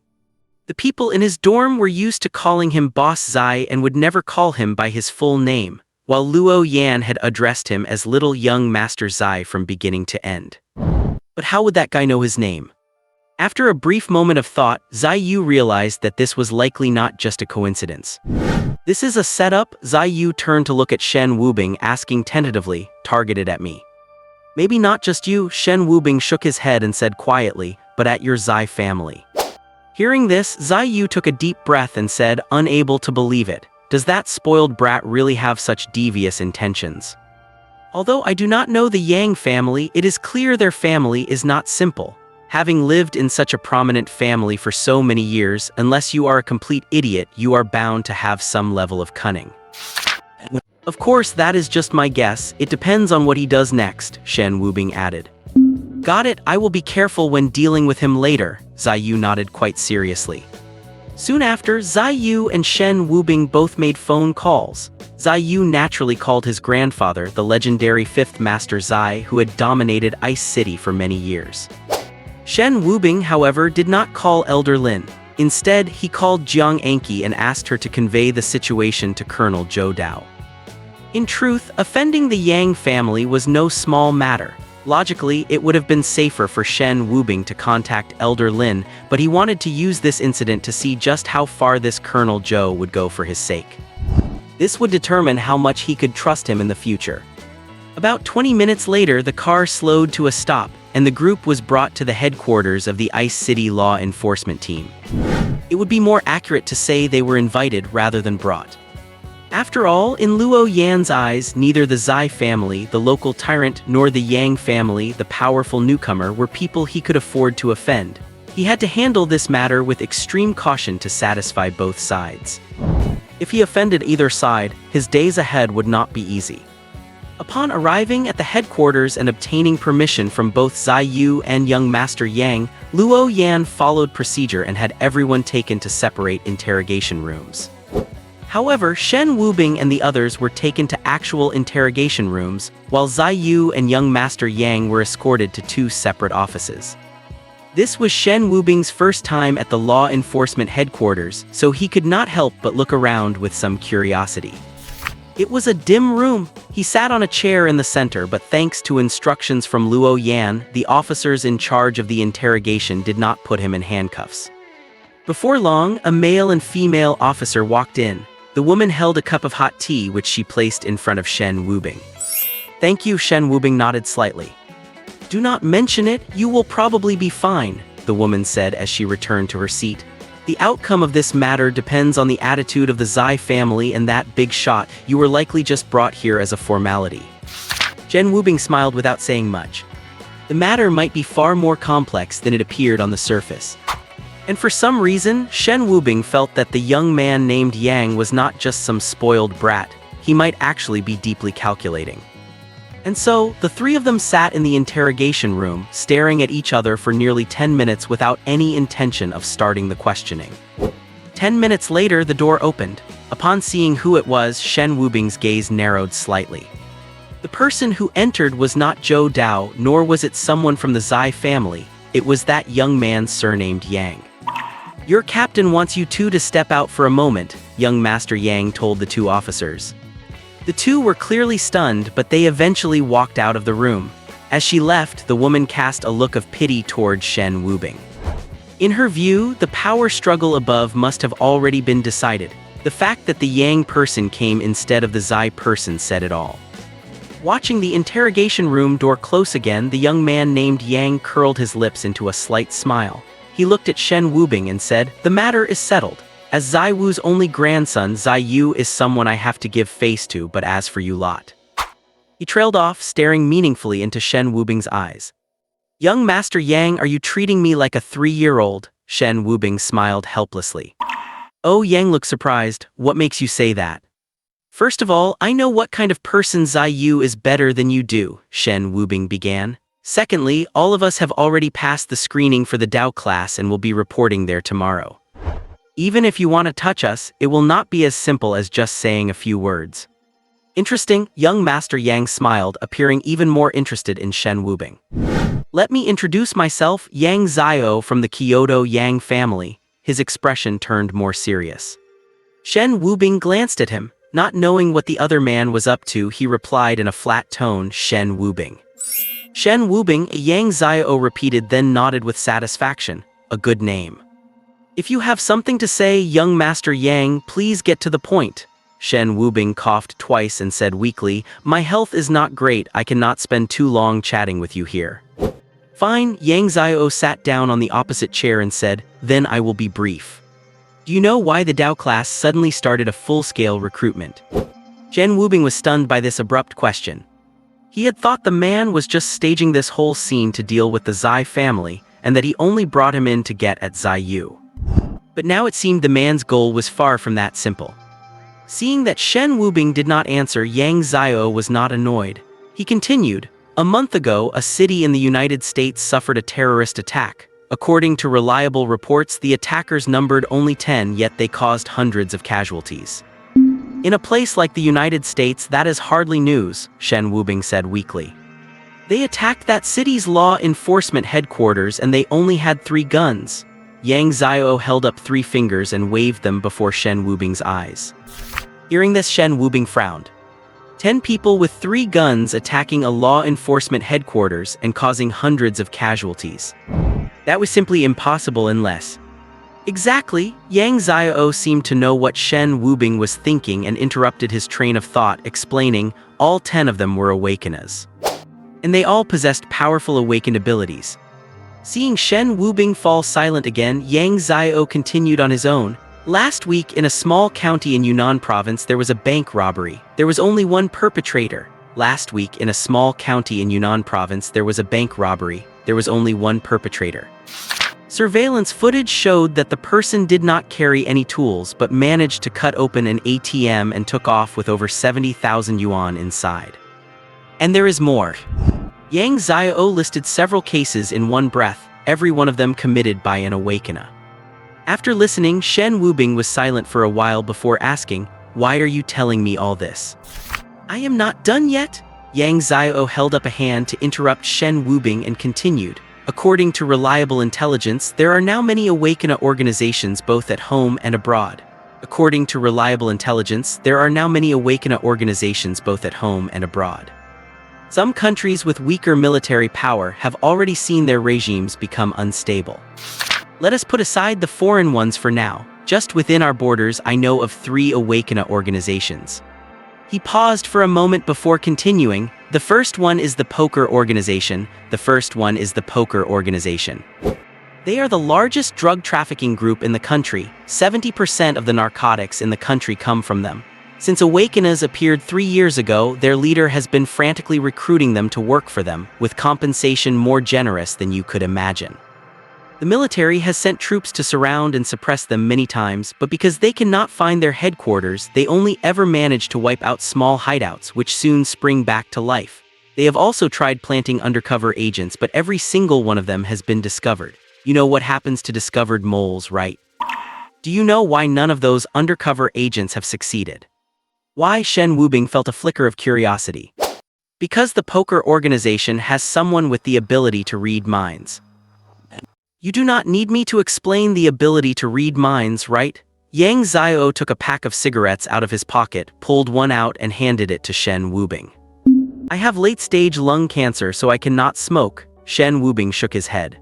S1: The people in his dorm were used to calling him Boss Zai and would never call him by his full name, while Luo Yan had addressed him as little young Master Zai from beginning to end. But how would that guy know his name? After a brief moment of thought, Zai Yu realized that this was likely not just a coincidence. This is a setup. Zai Yu turned to look at Shen Wubing, asking tentatively, targeted at me. Maybe not just you, Shen Wubing shook his head and said quietly, but at your Zai family. Hearing this, Zai Yu took a deep breath and said, unable to believe it. Does that spoiled brat really have such devious intentions? Although I do not know the Yang family, it is clear their family is not simple. Having lived in such a prominent family for so many years, unless you are a complete idiot, you are bound to have some level of cunning. Of course, that is just my guess. It depends on what he does next, Shen Wubing added. Got it, I will be careful when dealing with him later, Zai Yu nodded quite seriously. Soon after, Zai Yu and Shen Wubing both made phone calls. Zai Yu naturally called his grandfather, the legendary 5th Master Zai, who had dominated Ice City for many years. Shen Wubing, however, did not call Elder Lin. Instead, he called Jiang Anki and asked her to convey the situation to Colonel Zhou Dao. In truth, offending the Yang family was no small matter. Logically, it would have been safer for Shen Wubing to contact Elder Lin, but he wanted to use this incident to see just how far this Colonel Zhou would go for his sake. This would determine how much he could trust him in the future. About 20 minutes later, the car slowed to a stop, and the group was brought to the headquarters of the Ice City Law Enforcement Team. It would be more accurate to say they were invited rather than brought. After all, in Luo Yan's eyes, neither the Zai family, the local tyrant, nor the Yang family, the powerful newcomer, were people he could afford to offend. He had to handle this matter with extreme caution to satisfy both sides. If he offended either side, his days ahead would not be easy. Upon arriving at the headquarters and obtaining permission from both Zai Yu and young Master Yang, Luo Yan followed procedure and had everyone taken to separate interrogation rooms. However, Shen Wubing and the others were taken to actual interrogation rooms, while Zai Yu and young Master Yang were escorted to 2 separate offices. This was Shen Wubing's first time at the law enforcement headquarters, so he could not help but look around with some curiosity. It was a dim room. He sat on a chair in the center, but thanks to instructions from Luo Yan, the officers in charge of the interrogation did not put him in handcuffs. Before long, a male and female officer walked in. The woman held a cup of hot tea which she placed in front of Shen Wubing. Thank you, Shen Wubing nodded slightly. Do not mention it, you will probably be fine, the woman said as she returned to her seat. The outcome of this matter depends on the attitude of the Zai family and that big shot. You were likely just brought here as a formality. Shen Wubing smiled without saying much. The matter might be far more complex than it appeared on the surface. And for some reason, Shen Wubing felt that the young man named Yang was not just some spoiled brat, he might actually be deeply calculating. And so, the three of them sat in the interrogation room, staring at each other for nearly 10 minutes without any intention of starting the questioning. 10 minutes later, the door opened. Upon seeing who it was, Shen Wubing's gaze narrowed slightly. The person who entered was not Zhou Dao, nor was it someone from the Zai family. It was that young man surnamed Yang. "Your captain wants you two to step out for a moment," young Master Yang told the two officers. The two were clearly stunned, but they eventually walked out of the room. As she left, the woman cast a look of pity toward Shen Wubing. In her view, the power struggle above must have already been decided. The fact that the Yang person came instead of the Zai person said it all. Watching the interrogation room door close again, the young man named Yang curled his lips into a slight smile. He looked at Shen Wubing and said, "The matter is settled. As Zai Wu's only grandson, Zai Yu is someone I have to give face to, but as for you lot." He trailed off, staring meaningfully into Shen Wubing's eyes. "Young Master Yang, are you treating me like a 3-year-old? Shen Wubing smiled helplessly. Oh, Yang looked surprised. "What makes you say that?" "First of all, I know what kind of person Zai Yu is better than you do," Shen Wubing began. "Secondly, all of us have already passed the screening for the Dao class and will be reporting there tomorrow. Even if you want to touch us, it will not be as simple as just saying a few words." "Interesting," young Master Yang smiled, appearing even more interested in Shen Wubing. "Let me introduce myself, Yang Zio from the Kyoto Yang family." His expression turned more serious. Shen Wubing glanced at him. Not knowing what the other man was up to, he replied in a flat tone, "Shen Wubing." "Shen Wubing," Yang Zio repeated, then nodded with satisfaction. "A good name. If you have something to say, young Master Yang, please get to the point." Shen Wubing coughed twice and said weakly, "My health is not great, I cannot spend too long chatting with you here." "Fine," Yang Zio sat down on the opposite chair and said, "Then I will be brief. Do you know why the Dao class suddenly started a full-scale recruitment?" Shen Wubing was stunned by this abrupt question. He had thought the man was just staging this whole scene to deal with the Zai family, and that he only brought him in to get at Zai Yu. But now it seemed the man's goal was far from that simple. Seeing that Shen Wubing did not answer, Yang Zio was not annoyed. He continued, "A month ago, a city in the United States suffered a terrorist attack. According to reliable reports, the attackers numbered only 10, yet they caused hundreds of casualties. In a place like the United States, that is hardly news," Shen Wubing said weakly. "They attacked that city's law enforcement headquarters and they only had 3 guns. Yang Zio held up 3 fingers and waved them before Shen Wubing's eyes. Hearing this, Shen Wubing frowned. 10 people with 3 guns attacking a law enforcement headquarters and causing hundreds of casualties. That was simply impossible unless... Exactly, Yang Zio seemed to know what Shen Wubing was thinking and interrupted his train of thought, explaining, all 10 of them were awakeners. And they all possessed powerful awakened abilities. Seeing Shen Wubing fall silent again, Yang Zio continued on his own. Last week, in a small county in Yunnan province, there was a bank robbery. There was only one perpetrator. Last week, in a small county in Yunnan province, there was a bank robbery. There was only one perpetrator. Surveillance footage showed that the person did not carry any tools but managed to cut open an ATM and took off with over 70,000 yuan inside. And there is more. Yang Zio listed several cases in one breath, every one of them committed by an awakener. After listening, Shen Wubing was silent for a while before asking, "Why are you telling me all this?" "I am not done yet." Yang Zio held up a hand to interrupt Shen Wubing and continued. "According to reliable intelligence, there are now many awakener organizations both at home and abroad. According to reliable intelligence, there are now many awakener organizations both at home and abroad. Some countries with weaker military power have already seen their regimes become unstable. Let us put aside the foreign ones for now. Just within our borders, I know of 3 awakener organizations." He paused for a moment before continuing. "The first one is the poker organization. The first one is the poker organization. They are the largest drug trafficking group in the country. 70% of the narcotics in the country come from them. Since Awakeners appeared 3 years ago, their leader has been frantically recruiting them to work for them, with compensation more generous than you could imagine. The military has sent troops to surround and suppress them many times, but because they cannot find their headquarters, they only ever manage to wipe out small hideouts which soon spring back to life. They have also tried planting undercover agents, but every single one of them has been discovered. You know what happens to discovered moles, right? Do you know why none of those undercover agents have succeeded? Why? Shen Wubing felt a flicker of curiosity. Because the poker organization has someone with the ability to read minds. You do not need me to explain the ability to read minds, right? Yang Xiao took a pack of cigarettes out of his pocket, pulled one out and handed it to Shen Wubing. I have late-stage lung cancer, so I cannot smoke. Shen Wubing shook his head.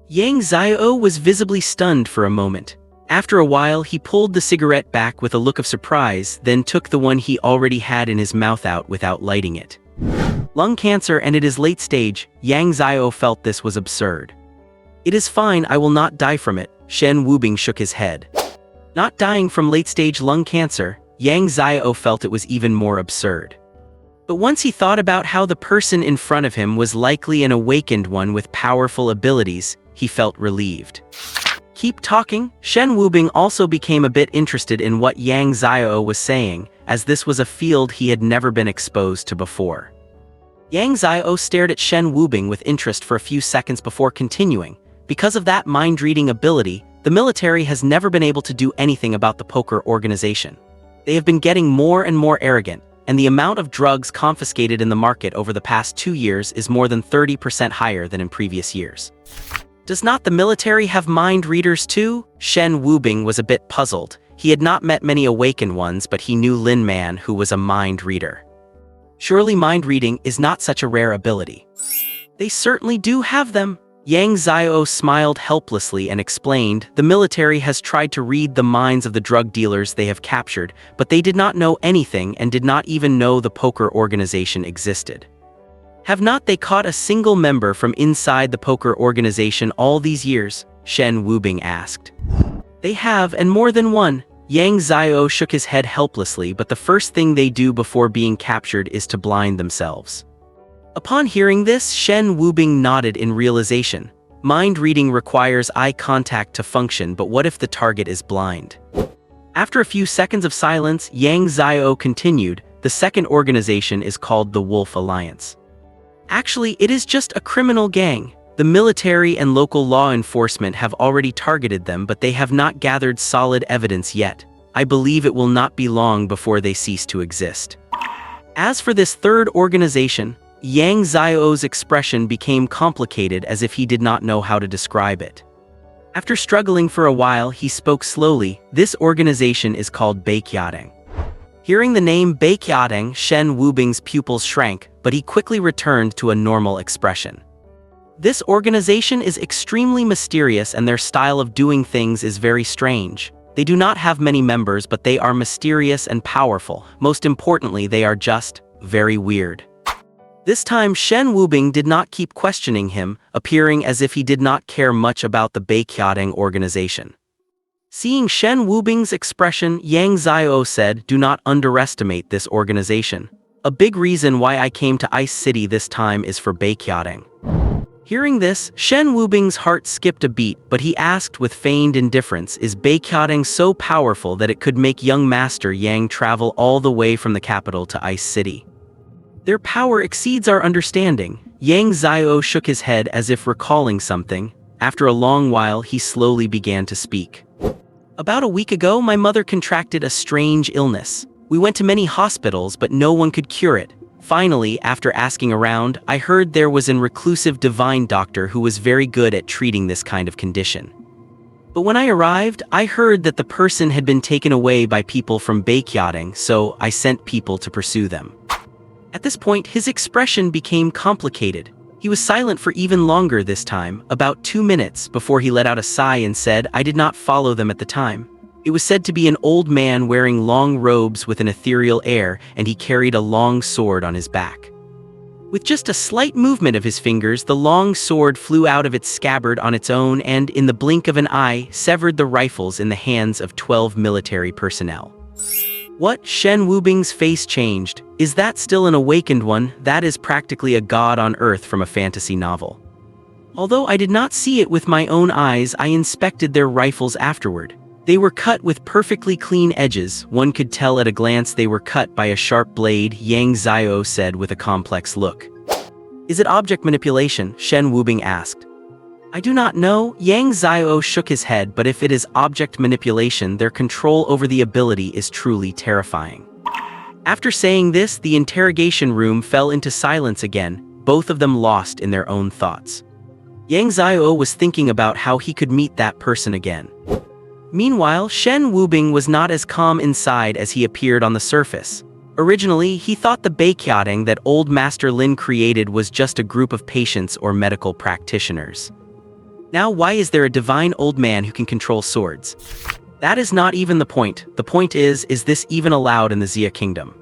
S1: Yang Xiao was visibly stunned for a moment. After a while, he pulled the cigarette back with a look of surprise, then took the one he already had in his mouth out without lighting it. Lung cancer, and it is late stage. Yang Xiao felt this was absurd. It is fine, I will not die from it. Shen Wubing shook his head. Not dying from late-stage lung cancer, Yang Xiao felt it was even more absurd. But once he thought about how the person in front of him was likely an awakened one with powerful abilities, he felt relieved. Keep talking. Shen Wubing also became a bit interested in what Yang Xiao was saying, as this was a field he had never been exposed to before. Yang Xiao stared at Shen Wubing with interest for a few seconds before continuing. Because of that mind-reading ability, the military has never been able to do anything about the poker organization. They have been getting more and more arrogant, and the amount of drugs confiscated in the market over the past 2 years is more than 30% higher than in previous years. Does not the military have mind readers too? Shen Wubing was a bit puzzled. He had not met many awakened ones, but he knew Lin Man, who was a mind reader. Surely mind reading is not such a rare ability. They certainly do have them. Yang Xiao smiled helplessly and explained, the military has tried to read the minds of the drug dealers they have captured, but they did not know anything and did not even know the poker organization existed. Have not they caught a single member from inside the poker organization all these years? Shen Wubing asked. They have, and more than one. Yang Xiao shook his head helplessly, but the first thing they do before being captured is to blind themselves. Upon hearing this, Shen Wubing nodded in realization. Mind reading requires eye contact to function, but what if the target is blind? After a few seconds of silence, Yang Xiao continued, the second organization is called the Wolf Alliance. Actually, it is just a criminal gang. The military and local law enforcement have already targeted them, but they have not gathered solid evidence yet. I believe it will not be long before they cease to exist. As for this third organization, Yang Xiao's expression became complicated, as if he did not know how to describe it. After struggling for a while, he spoke slowly. This organization is called Beiqiadeng. Hearing the name Beiqiadeng, Shen Wubing's pupils shrank, but he quickly returned to a normal expression. This organization is extremely mysterious, and their style of doing things is very strange. They do not have many members, but they are mysterious and powerful. Most importantly, they are just very weird. This time, Shen Wubing did not keep questioning him, appearing as if he did not care much about the Beiqiadeng organization. Seeing Shen Wubing's expression, Yang Xiao said, do not underestimate this organization. A big reason why I came to Ice City this time is for Beiqiadeng. Hearing this, Shen Wubing's heart skipped a beat, but he asked with feigned indifference, is Beiqiadeng so powerful that it could make young Master Yang travel all the way from the capital to Ice City? Their power exceeds our understanding. Yang Xiao shook his head as if recalling something. After a long while, he slowly began to speak. About a week ago, my mother contracted a strange illness. We went to many hospitals, but no one could cure it. Finally, after asking around, I heard there was an reclusive divine doctor who was very good at treating this kind of condition. But when I arrived, I heard that the person had been taken away by people from Beiqiadeng, so I sent people to pursue them. At this point, his expression became complicated. He was silent for even longer this time, about 2 minutes, before he let out a sigh and said, I did not follow them at the time. It was said to be an old man wearing long robes with an ethereal air, and he carried a long sword on his back. With just a slight movement of his fingers, the long sword flew out of its scabbard on its own and, in the blink of an eye, severed the rifles in the hands of 12 military personnel. What? Shen Wubing's face changed. Is that still an awakened one? That is practically a god on earth from a fantasy novel. Although I did not see it with my own eyes, I inspected their rifles afterward. They were cut with perfectly clean edges. One could tell at a glance they were cut by a sharp blade, Yang Xiao said with a complex look. Is it object manipulation? Shen Wubing asked. I do not know. Yang Xiao shook his head, but if it is object manipulation, their control over the ability is truly terrifying. After saying this, the interrogation room fell into silence again, both of them lost in their own thoughts. Yang Xiao was thinking about how he could meet that person again. Meanwhile, Shen Wubing was not as calm inside as he appeared on the surface. Originally, he thought the beiqiaoteng that old Master Lin created was just a group of patients or medical practitioners. Now why is there a divine old man who can control swords? That is not even the point. The point is this even allowed in the Xia Kingdom?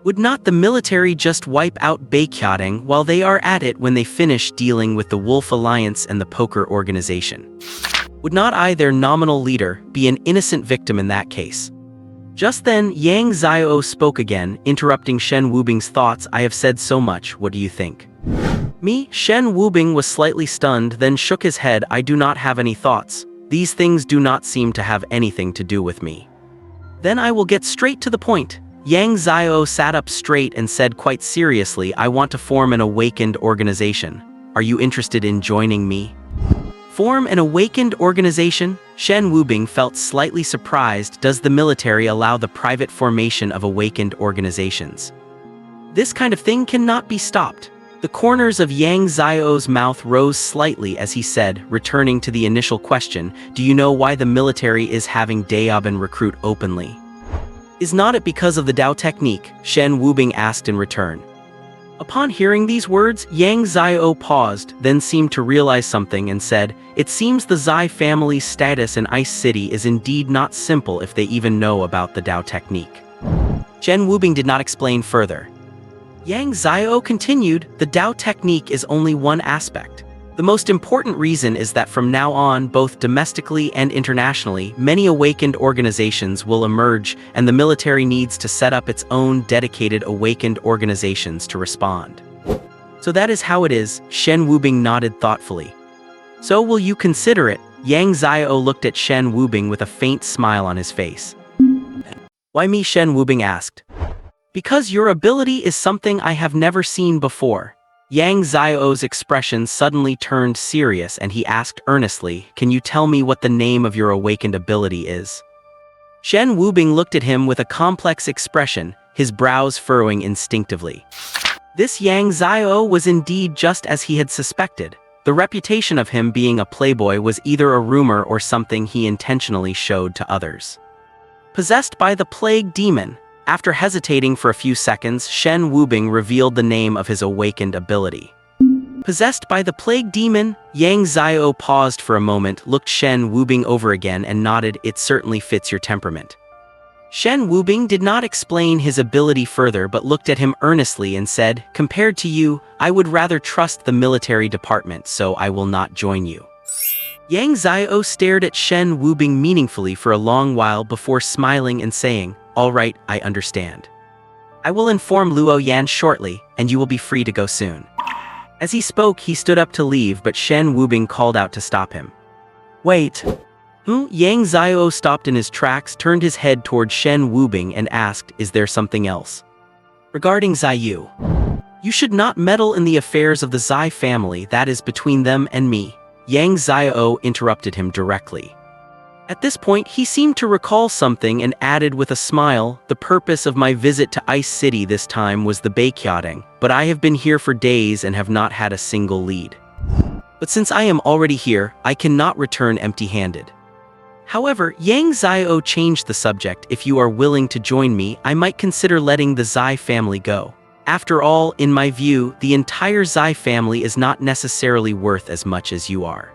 S1: Would not the military just wipe out beiqiaoteng while they are at it when they finish dealing with the Wolf Alliance and the poker organization? Would not I, their nominal leader, be an innocent victim in that case? Just then, Yang Xiao spoke again, interrupting Shen Wubing's thoughts. I have said so much, what do you think? Me? Shen Wubing was slightly stunned, then shook his head. I do not have any thoughts. These things do not seem to have anything to do with me. Then I will get straight to the point. Yang Xiao sat up straight and said quite seriously, I want to form an awakened organization. Are you interested in joining me? Form an awakened organization? Shen Wubing felt slightly surprised. Does the military allow the private formation of awakened organizations? This kind of thing cannot be stopped. The corners of Yang Xiao's mouth rose slightly as he said, returning to the initial question, do you know why the military is having Daoban recruit openly? Is not it because of the Dao technique? Shen Wubing asked in return. Upon hearing these words, Yang Xiao paused, then seemed to realize something and said, it seems the Zai family's status in Ice City is indeed not simple if they even know about the Dao technique. Shen Wubing did not explain further. Yang Xiao continued, the Dao technique is only one aspect. The most important reason is that from now on, both domestically and internationally, many awakened organizations will emerge, and the military needs to set up its own dedicated awakened organizations to respond. So that is how it is, Shen Wubing nodded thoughtfully. So will you consider it? Yang Xiao looked at Shen Wubing with a faint smile on his face. Why me? Shen Wubing asked. Because your ability is something I have never seen before. Yang Xiao's expression suddenly turned serious and he asked earnestly, can you tell me what the name of your awakened ability is? Shen Wubing looked at him with a complex expression, his brows furrowing instinctively. This Yang Xiao was indeed just as he had suspected. The reputation of him being a playboy was either a rumor or something he intentionally showed to others. Possessed by the plague demon. After hesitating for a few seconds, Shen Wubing revealed the name of his awakened ability. Possessed by the plague demon, Yang Xiao paused for a moment, looked Shen Wubing over again and nodded, it certainly fits your temperament. Shen Wubing did not explain his ability further but looked at him earnestly and said, compared to you, I would rather trust the military department, so I will not join you. Yang Xiao stared at Shen Wubing meaningfully for a long while before smiling and saying, all right, I understand. I will inform Luo Yan shortly, and you will be free to go soon. As he spoke, he stood up to leave, but Shen Wubing called out to stop him. Wait. Yang Xiao stopped in his tracks, turned his head toward Shen Wubing and asked, is there something else? Regarding Xiyu. You should not meddle in the affairs of the Zai family, that is between them and me. Yang Xiao interrupted him directly. At this point, he seemed to recall something and added with a smile, the purpose of my visit to Ice City this time was the beiqiaoteng, but I have been here for days and have not had a single lead. But since I am already here, I cannot return empty-handed. However, Yang Xiao changed the subject. If you are willing to join me, I might consider letting the Zai family go. After all, in my view, the entire Zai family is not necessarily worth as much as you are.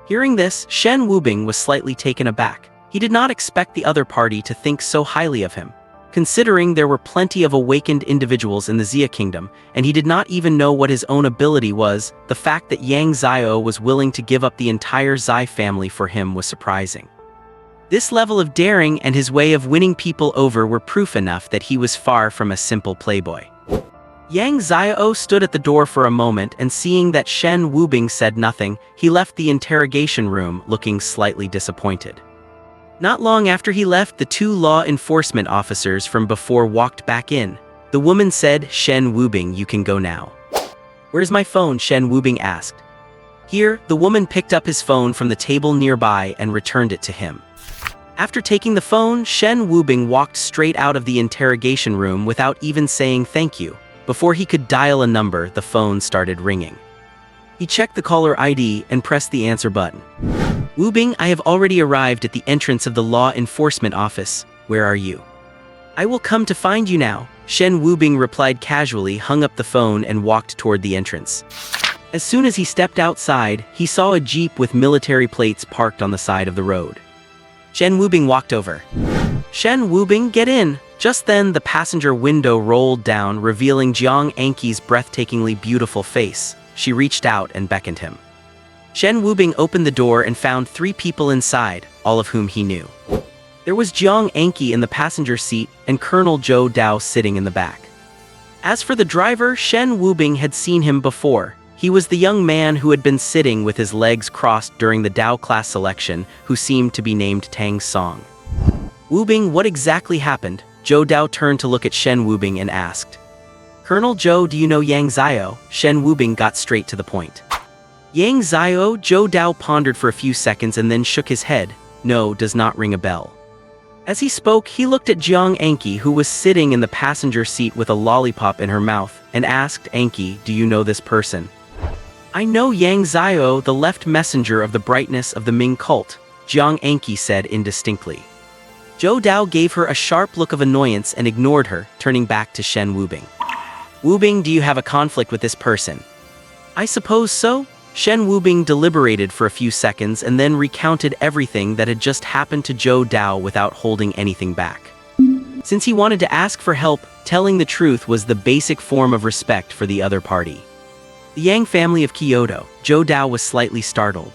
S1: Hearing this, Shen Wubing was slightly taken aback. He did not expect the other party to think so highly of him. Considering there were plenty of awakened individuals in the Xia Kingdom, and he did not even know what his own ability was, the fact that Yang Xiao was willing to give up the entire Zai family for him was surprising. This level of daring and his way of winning people over were proof enough that he was far from a simple playboy. Yang Xiao stood at the door for a moment, and seeing that Shen Wubing said nothing, he left the interrogation room looking slightly disappointed. Not long after he left, the two law enforcement officers from before walked back in. The woman said, "Shen Wubing, you can go now." "Where's my phone?" Shen Wubing asked. "Here." The woman picked up his phone from the table nearby and returned it to him. After taking the phone, Shen Wubing walked straight out of the interrogation room without even saying thank you. Before he could dial a number, the phone started ringing. He checked the caller ID and pressed the answer button. "Wubing, I have already arrived at the entrance of the law enforcement office. Where are you?" "I will come to find you now," Shen Wubing replied casually, hung up the phone and walked toward the entrance. As soon as he stepped outside, he saw a jeep with military plates parked on the side of the road. Shen Wubing walked over. "Shen Wubing, get in." Just then, the passenger window rolled down, revealing Jiang Anqi's breathtakingly beautiful face. She reached out and beckoned him. Shen Wubing opened the door and found 3 people inside, all of whom he knew. There was Jiang Anqi in the passenger seat and Colonel Zhou Dao sitting in the back. As for the driver, Shen Wubing had seen him before. He was the young man who had been sitting with his legs crossed during the Dao class selection, who seemed to be named Tang Song. "Wubing, what exactly happened?" Zhou Dao turned to look at Shen Wubing and asked. "Colonel Zhou, do you know Yang Xiao?" Shen Wubing got straight to the point. "Yang Xiao?" Zhou Dao pondered for a few seconds and then shook his head. "No, does not ring a bell." As he spoke, he looked at Jiang Anqi, who was sitting in the passenger seat with a lollipop in her mouth, and asked, "Anqi, do you know this person?" "I know Yang Xiao, the left messenger of the brightness of the Ming cult," Jiang Anqi said indistinctly. Zhou Dao gave her a sharp look of annoyance and ignored her, turning back to Shen Wubing. "Wubing, do you have a conflict with this person?" "I suppose so." Shen Wubing deliberated for a few seconds and then recounted everything that had just happened to Zhou Dao without holding anything back. Since he wanted to ask for help, telling the truth was the basic form of respect for the other party. The Yang family of Kyoto. Zhou Dao was slightly startled.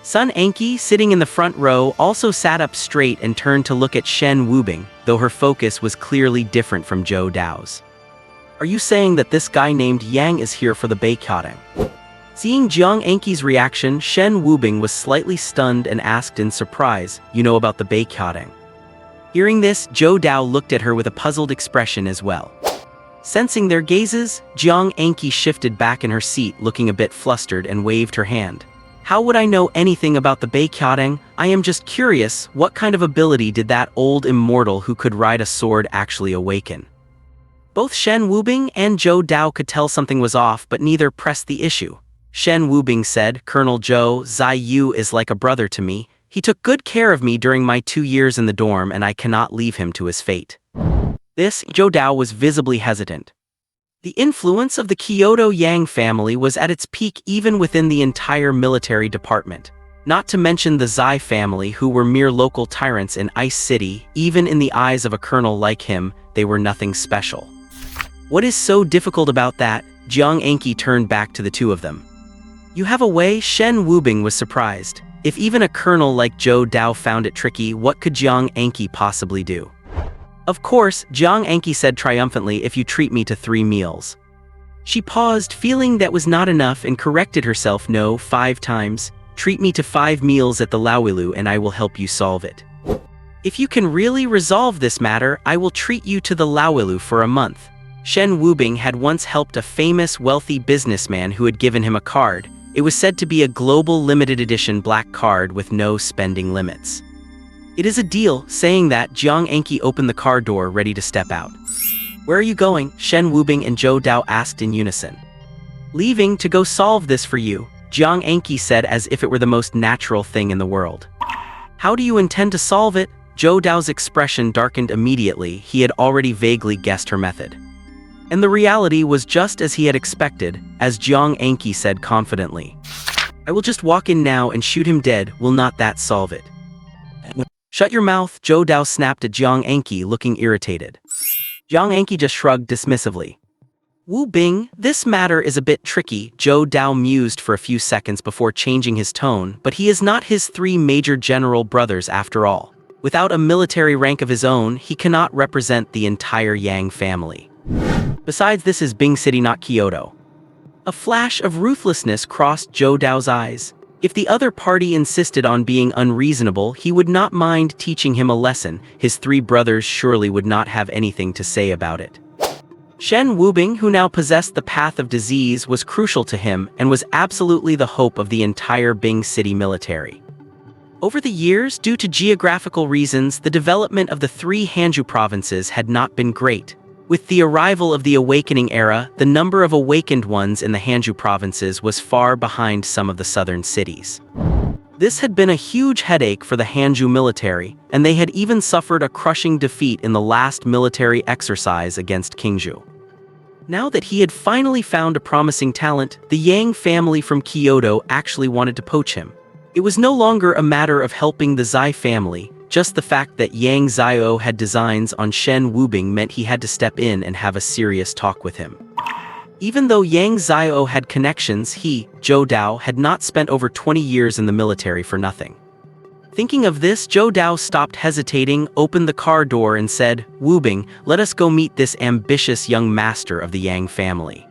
S1: Sun Anqi, sitting in the front row, also sat up straight and turned to look at Shen Wubing, though her focus was clearly different from Zhou Dao's. "Are you saying that this guy named Yang is here for the Beikoting?" Seeing Jiang Anqi's reaction, Shen Wubing was slightly stunned and asked in surprise, "You know about the Beikoting?" Hearing this, Zhou Dao looked at her with a puzzled expression as well. Sensing their gazes, Jiang Anqi shifted back in her seat, looking a bit flustered, and waved her hand. "How would I know anything about the Beikoting? I am just curious, what kind of ability did that old immortal who could ride a sword actually awaken?" Both Shen Wubing and Zhou Dao could tell something was off, but neither pressed the issue. Shen Wubing said, "Colonel Zhou, Xiyu is like a brother to me. He took good care of me during my 2 years in the dorm, and I cannot leave him to his fate." Zhou Dao was visibly hesitant. The influence of the Kyoto Yang family was at its peak even within the entire military department. Not to mention the Zai family, who were mere local tyrants in Ice City. Even in the eyes of a colonel like him, they were nothing special. "What is so difficult about that?" Jiang Anqi turned back to the two of them. "You have a way?" Shen Wubing was surprised. If even a colonel like Zhou Dao found it tricky, what could Jiang Anqi possibly do? "Of course," Jiang Anqi said triumphantly, "if you treat me to 3 meals. She paused, feeling that was not enough, and corrected herself. "No, 5 times. Treat me to 5 meals at the Laowilu and I will help you solve it. If you can really resolve this matter, I will treat you to the Laowilu for a month." Shen Wubing had once helped a famous wealthy businessman who had given him a card. It was said to be a global limited edition black card with no spending limits. "It is a deal." Saying that, Jiang Anqi opened the car door, ready to step out. "Where are you going?" Shen Wubing and Zhou Dao asked in unison. "Leaving to go solve this for you," Jiang Anqi said as if it were the most natural thing in the world. "How do you intend to solve it?" Zhou Dao's expression darkened immediately. He had already vaguely guessed her method. And the reality was just as he had expected, as Jiang Anqi said confidently. "I will just walk in now and shoot him dead. Will not that solve it?" "Shut your mouth," Zhou Dao snapped at Jiang Anqi, looking irritated. Jiang Anqi just shrugged dismissively. "Wubing, this matter is a bit tricky," Zhou Dao mused for a few seconds before changing his tone, "but he is not his 3 major general brothers after all. Without a military rank of his own, he cannot represent the entire Yang family." Besides, this is Bing City, not Kyoto. A flash of ruthlessness crossed Zhou Dao's eyes. If the other party insisted on being unreasonable, he would not mind teaching him a lesson. His three brothers surely would not have anything to say about it. Shen Wubing, who now possessed the path of disease, was crucial to him and was absolutely the hope of the entire Bing City military. Over the years, due to geographical reasons, the development of the three Hanju provinces had not been great. With the arrival of the Awakening era, the number of awakened ones in the Hanju provinces was far behind some of the southern cities. This had been a huge headache for the Hanju military, and they had even suffered a crushing defeat in the last military exercise against Kingzhou. Now that he had finally found a promising talent, the Yang family from Kyoto actually wanted to poach him. It was no longer a matter of helping the Zai family, just the fact that Yang Xiao had designs on Shen Wubing meant he had to step in and have a serious talk with him. Even though Yang Xiao had connections, he, Zhou Dao, had not spent over 20 years in the military for nothing. Thinking of this, Zhou Dao stopped hesitating, opened the car door and said, "Wubing, let us go meet this ambitious young master of the Yang family."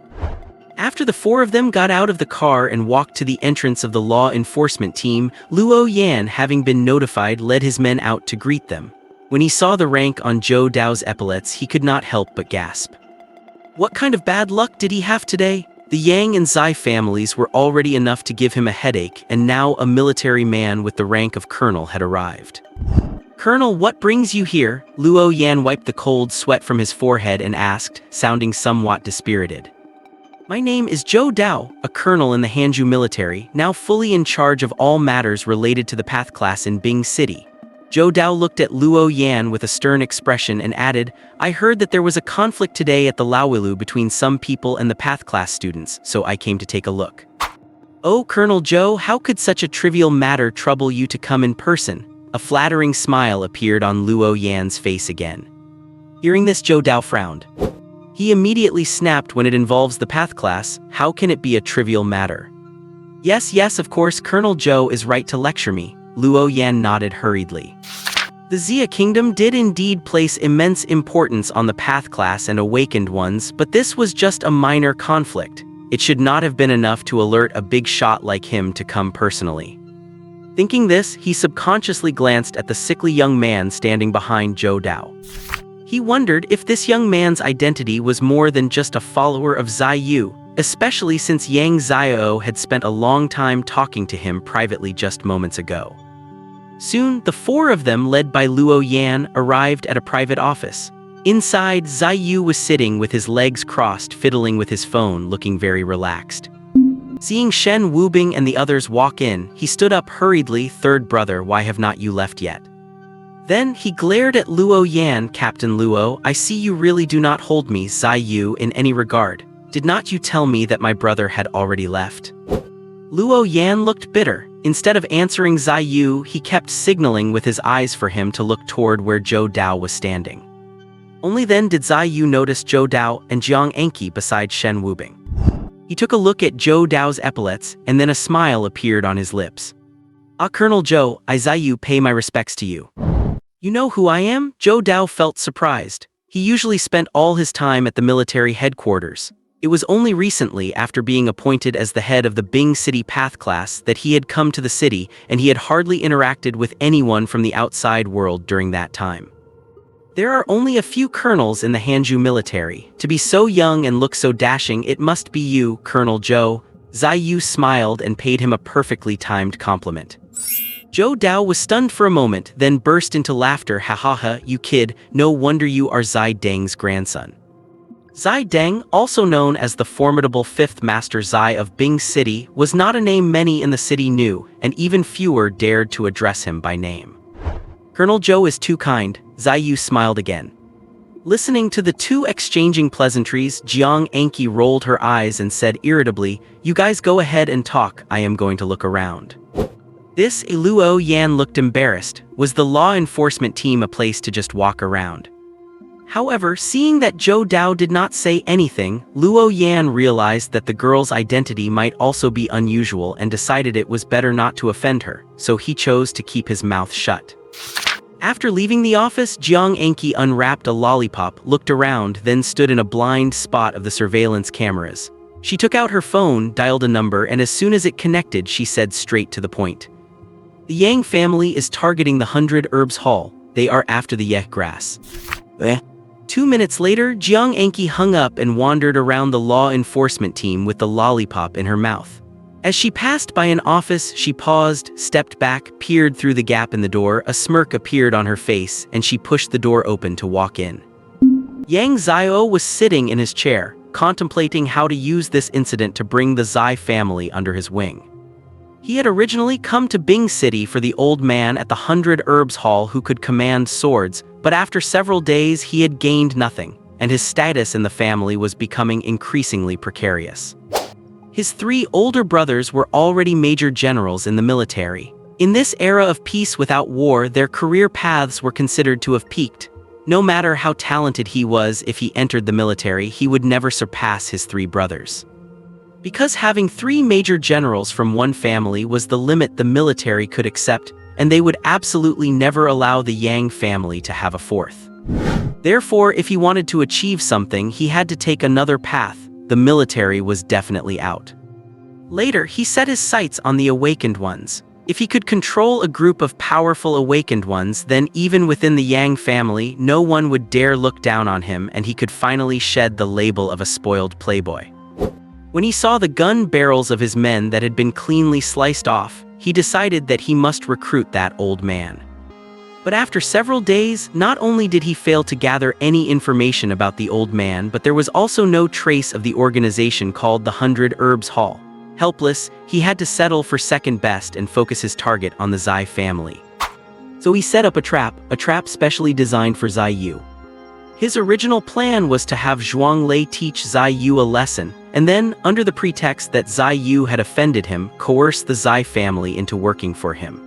S1: After the four of them got out of the car and walked to the entrance of the law enforcement team, Luo Yan, having been notified, led his men out to greet them. When he saw the rank on Zhou Dao's epaulets, he could not help but gasp. What kind of bad luck did he have today? The Yang and Zai families were already enough to give him a headache, and now a military man with the rank of colonel had arrived. "Colonel, what brings you here?" Luo Yan wiped the cold sweat from his forehead and asked, sounding somewhat dispirited. "My name is Zhou Dao, a colonel in the Hanju military, now fully in charge of all matters related to the path class in Bing City." Zhou Dao looked at Luo Yan with a stern expression and added, "I heard that there was a conflict today at the Laowilu between some people and the path class students, so I came to take a look." "Oh, Colonel Zhou, how could such a trivial matter trouble you to come in person?" A flattering smile appeared on Luo Yan's face again. Hearing this, Zhou Dao frowned. He immediately snapped, "When it involves the path class, how can it be a trivial matter?" Yes, of course, Colonel Zhou is right to lecture me." Luo Yan nodded hurriedly. The Xia Kingdom did indeed place immense importance on the path class and awakened ones, but this was just a minor conflict. It should not have been enough to alert a big shot like him to come personally. Thinking this, he subconsciously glanced at the sickly young man standing behind Zhou Dao. He wondered if this young man's identity was more than just a follower of Zai Yu, especially since Yang Xiao had spent a long time talking to him privately just moments ago. Soon, the four of them, led by Luo Yan, arrived at a private office. Inside, Zai Yu was sitting with his legs crossed, fiddling with his phone, looking very relaxed. Seeing Shen Wubing and the others walk in, he stood up hurriedly. "Third brother, why have not you left yet?" Then he glared at Luo Yan. "Captain Luo, I see you really do not hold me, Zai Yu, in any regard. Did not you tell me that my brother had already left?" Luo Yan looked bitter. Instead of answering Zai Yu, he kept signaling with his eyes for him to look toward where Zhou Dao was standing. Only then did Zai Yu notice Zhou Dao and Jiang Enki beside Shen Wubing. He took a look at Zhou Dao's epaulets, and then a smile appeared on his lips. "Ah, Colonel Zhou, I Zai Yu pay my respects to you." "You know who I am?" Zhou Dao felt surprised. He usually spent all his time at the military headquarters. It was only recently, after being appointed as the head of the Bing City Path class, that he had come to the city, and he had hardly interacted with anyone from the outside world during that time. There are only a few colonels in the Hanju military. To be so young and look so dashing, it must be you, Colonel Zhou. Zai Yu smiled and paid him a perfectly timed compliment. Zhou Dao was stunned for a moment, then burst into laughter. "Ha ha ha, you kid, no wonder you are Zai Deng's grandson." Zai Deng, also known as the formidable fifth master Zai of Bing City, was not a name many in the city knew, and even fewer dared to address him by name. "Colonel Zhou is too kind," Zai Yu smiled again. Listening to the two exchanging pleasantries, Jiang Enki rolled her eyes and said irritably, "You guys go ahead and talk, I am going to look around." This, Luo Yan looked embarrassed. Was the law enforcement team a place to just walk around? However, seeing that Zhou Dao did not say anything, Luo Yan realized that the girl's identity might also be unusual and decided it was better not to offend her, so he chose to keep his mouth shut. After leaving the office, Jiang Enki unwrapped a lollipop, looked around, then stood in a blind spot of the surveillance cameras. She took out her phone, dialed a number, and as soon as it connected, she said straight to the point. The Yang family is targeting the 100 Herbs Hall. They are after the Yeh grass. 2 minutes later, Jiang Enki hung up and wandered around the law enforcement team with the lollipop in her mouth. As she passed by an office, she paused, stepped back, peered through the gap in the door, a smirk appeared on her face, and she pushed the door open to walk in. Yang Xiao was sitting in his chair, contemplating how to use this incident to bring the Zai family under his wing. He had originally come to Bing City for the old man at the 100 Herbs Hall who could command swords, but after several days he had gained nothing, and his status in the family was becoming increasingly precarious. His 3 older brothers were already major generals in the military. In this era of peace without war, their career paths were considered to have peaked. No matter how talented he was, if he entered the military, he would never surpass his 3 brothers. Because having 3 major generals from one family was the limit the military could accept, and they would absolutely never allow the Yang family to have a 4th. Therefore, if he wanted to achieve something, he had to take another path. The military was definitely out. Later, he set his sights on the Awakened Ones. If he could control a group of powerful Awakened Ones, then even within the Yang family, no one would dare look down on him, and he could finally shed the label of a spoiled playboy. When he saw the gun barrels of his men that had been cleanly sliced off, he decided that he must recruit that old man. But after several days, not only did he fail to gather any information about the old man, but there was also no trace of the organization called the 100 Herbs Hall. Helpless, he had to settle for second best and focus his target on the Zai family. So he set up a trap specially designed for Zai Yu. His original plan was to have Zhuang Lei teach Zai Yu a lesson, and then, under the pretext that Zai Yu had offended him, coerce the Zai family into working for him.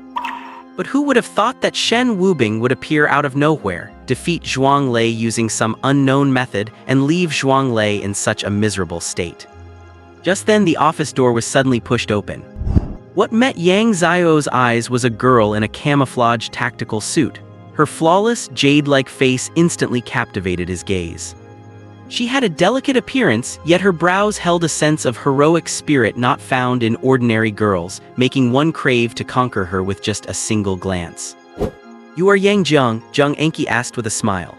S1: But who would have thought that Shen Wubing would appear out of nowhere, defeat Zhuang Lei using some unknown method, and leave Zhuang Lei in such a miserable state? Just then the office door was suddenly pushed open. What met Yang Xiao's eyes was a girl in a camouflage tactical suit. Her flawless, jade-like face instantly captivated his gaze. She had a delicate appearance, yet her brows held a sense of heroic spirit not found in ordinary girls, making one crave to conquer her with just a single glance. "You are Yang Jiang," Jiang Enki asked with a smile.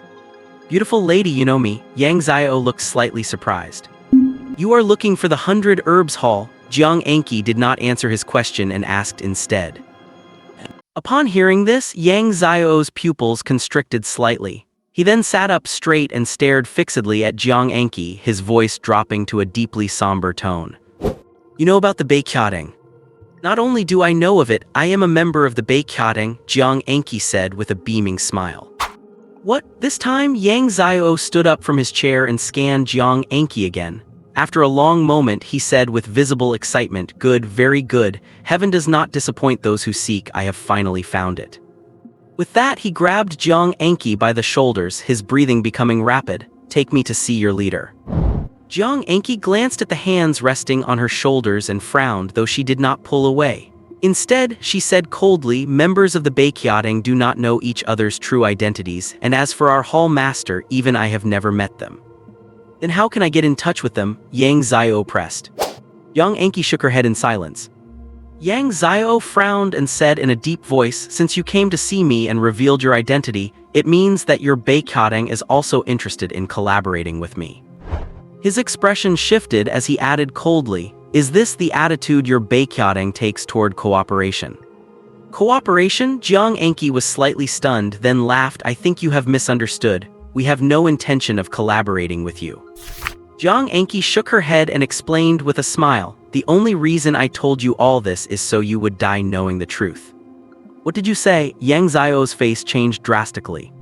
S1: "Beautiful lady, you know me." Yang Xiao looked slightly surprised. "You are looking for the 100 Herbs Hall." Jiang Enki did not answer his question and asked instead. Upon hearing this, Yang Xiao's pupils constricted slightly. He then sat up straight and stared fixedly at Jiang Enki, his voice dropping to a deeply somber tone. "You know about the Bestow?" "Not only do I know of it, I am a member of the Bestow," Jiang Enki said with a beaming smile. "What?" This time, Yang Xiao stood up from his chair and scanned Jiang Enki again. After a long moment, he said with visible excitement, "Good, very good. Heaven does not disappoint those who seek. I have finally found it." With that, he grabbed Jiang Enki by the shoulders, his breathing becoming rapid. "Take me to see your leader." Jiang Enki glanced at the hands resting on her shoulders and frowned, though she did not pull away. Instead, she said coldly, "Members of the Beqiaoding do not know each other's true identities, and as for our hall master, even I have never met them." "Then how can I get in touch with them?" Yang Xiao pressed. Jiang Enki shook her head in silence. Yang Xiao frowned and said in a deep voice, "Since you came to see me and revealed your identity, it means that your Beqiaoding is also interested in collaborating with me." His expression shifted as he added coldly, "Is this the attitude your Beqiaoding takes toward cooperation?" "Cooperation?" Jiang Enki was slightly stunned, then laughed. "I think you have misunderstood. We have no intention of collaborating with you." Jiang Enki shook her head and explained with a smile, "The only reason I told you all this is so you would die knowing the truth." "What did you say?" Yang Xiao's face changed drastically.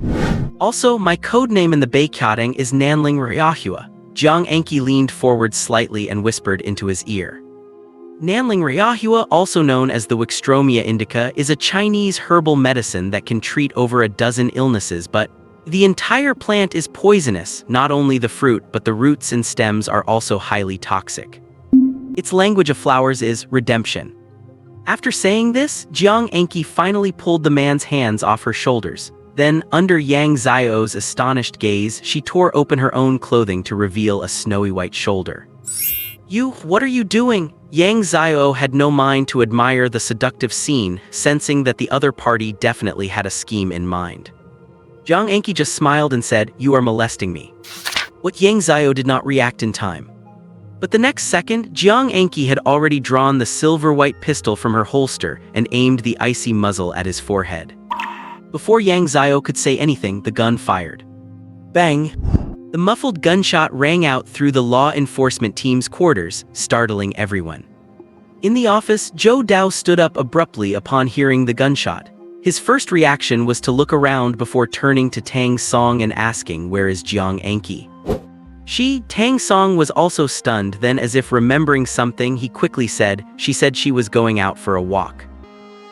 S1: "Also, my codename in the Beqiaoding is Nanling Ryahua." Jiang Enki leaned forward slightly and whispered into his ear. Nanling Ryahua, also known as the Wixstromia indica, is a Chinese herbal medicine that can treat over a dozen illnesses, but the entire plant is poisonous. Not only the fruit, but the roots and stems are also highly toxic. Its language of flowers is redemption. After saying this, Jiang Enki finally pulled the man's hands off her shoulders. Then, under Yang Zio's astonished gaze, she tore open her own clothing to reveal a snowy white shoulder. What are you doing? Yang Zio had no mind to admire the seductive scene, sensing that the other party definitely had a scheme in mind. Jiang Anki just smiled and said, "You are molesting me." What Yang Zio did not react in time. But the next second, Jiang Anki had already drawn the silver-white pistol from her holster and aimed the icy muzzle at his forehead. Before Yang Zio could say anything, the gun fired. Bang! The muffled gunshot rang out through the law enforcement team's quarters, startling everyone. In the office, Zhou Dao stood up abruptly upon hearing the gunshot. His first reaction was to look around before turning to Tang Song and asking, "Where is Jiang Anki?" Tang Song was also stunned, then as if remembering something, he quickly said, "She said she was going out for a walk."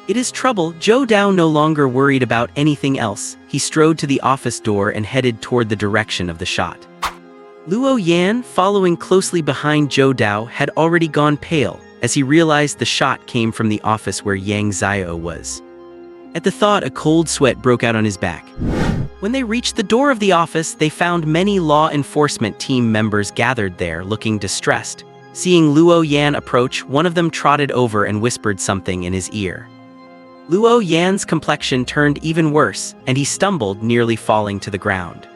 S1: It is trouble. Zhou Dao no longer worried about anything else. He strode to the office door and headed toward the direction of the shot. Luo Yan, following closely behind Zhou Dao, had already gone pale, as he realized the shot came from the office where Yang Zio was. At the thought, a cold sweat broke out on his back. When they reached the door of the office, they found many law enforcement team members gathered there, looking distressed. Seeing Luo Yan approach, one of them trotted over and whispered something in his ear. Luo Yan's complexion turned even worse, and he stumbled, nearly falling to the ground.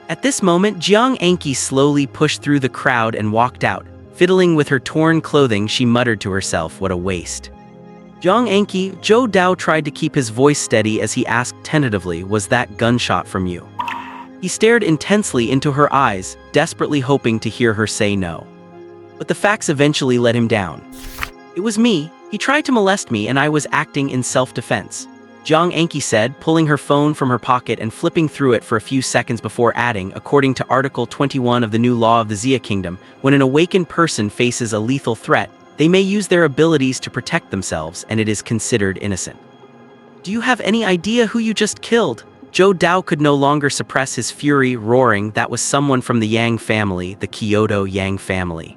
S1: At this moment, Jiang Anki slowly pushed through the crowd and walked out. Fiddling with her torn clothing, she muttered to herself, "What a waste." Jiang Anki, Zhou Dao tried to keep his voice steady as he asked tentatively, "Was that gunshot from you?" He stared intensely into her eyes, desperately hoping to hear her say no. But the facts eventually let him down. "It was me. He tried to molest me and I was acting in self-defense," Jiang Anki said, pulling her phone from her pocket and flipping through it for a few seconds before adding, "According to Article 21 of the new law of the Xia Kingdom, when an awakened person faces a lethal threat, they may use their abilities to protect themselves and it is considered innocent." "Do you have any idea who you just killed?" Zhou Dao could no longer suppress his fury, roaring, "That was someone from the Yang family, the Kyoto Yang family.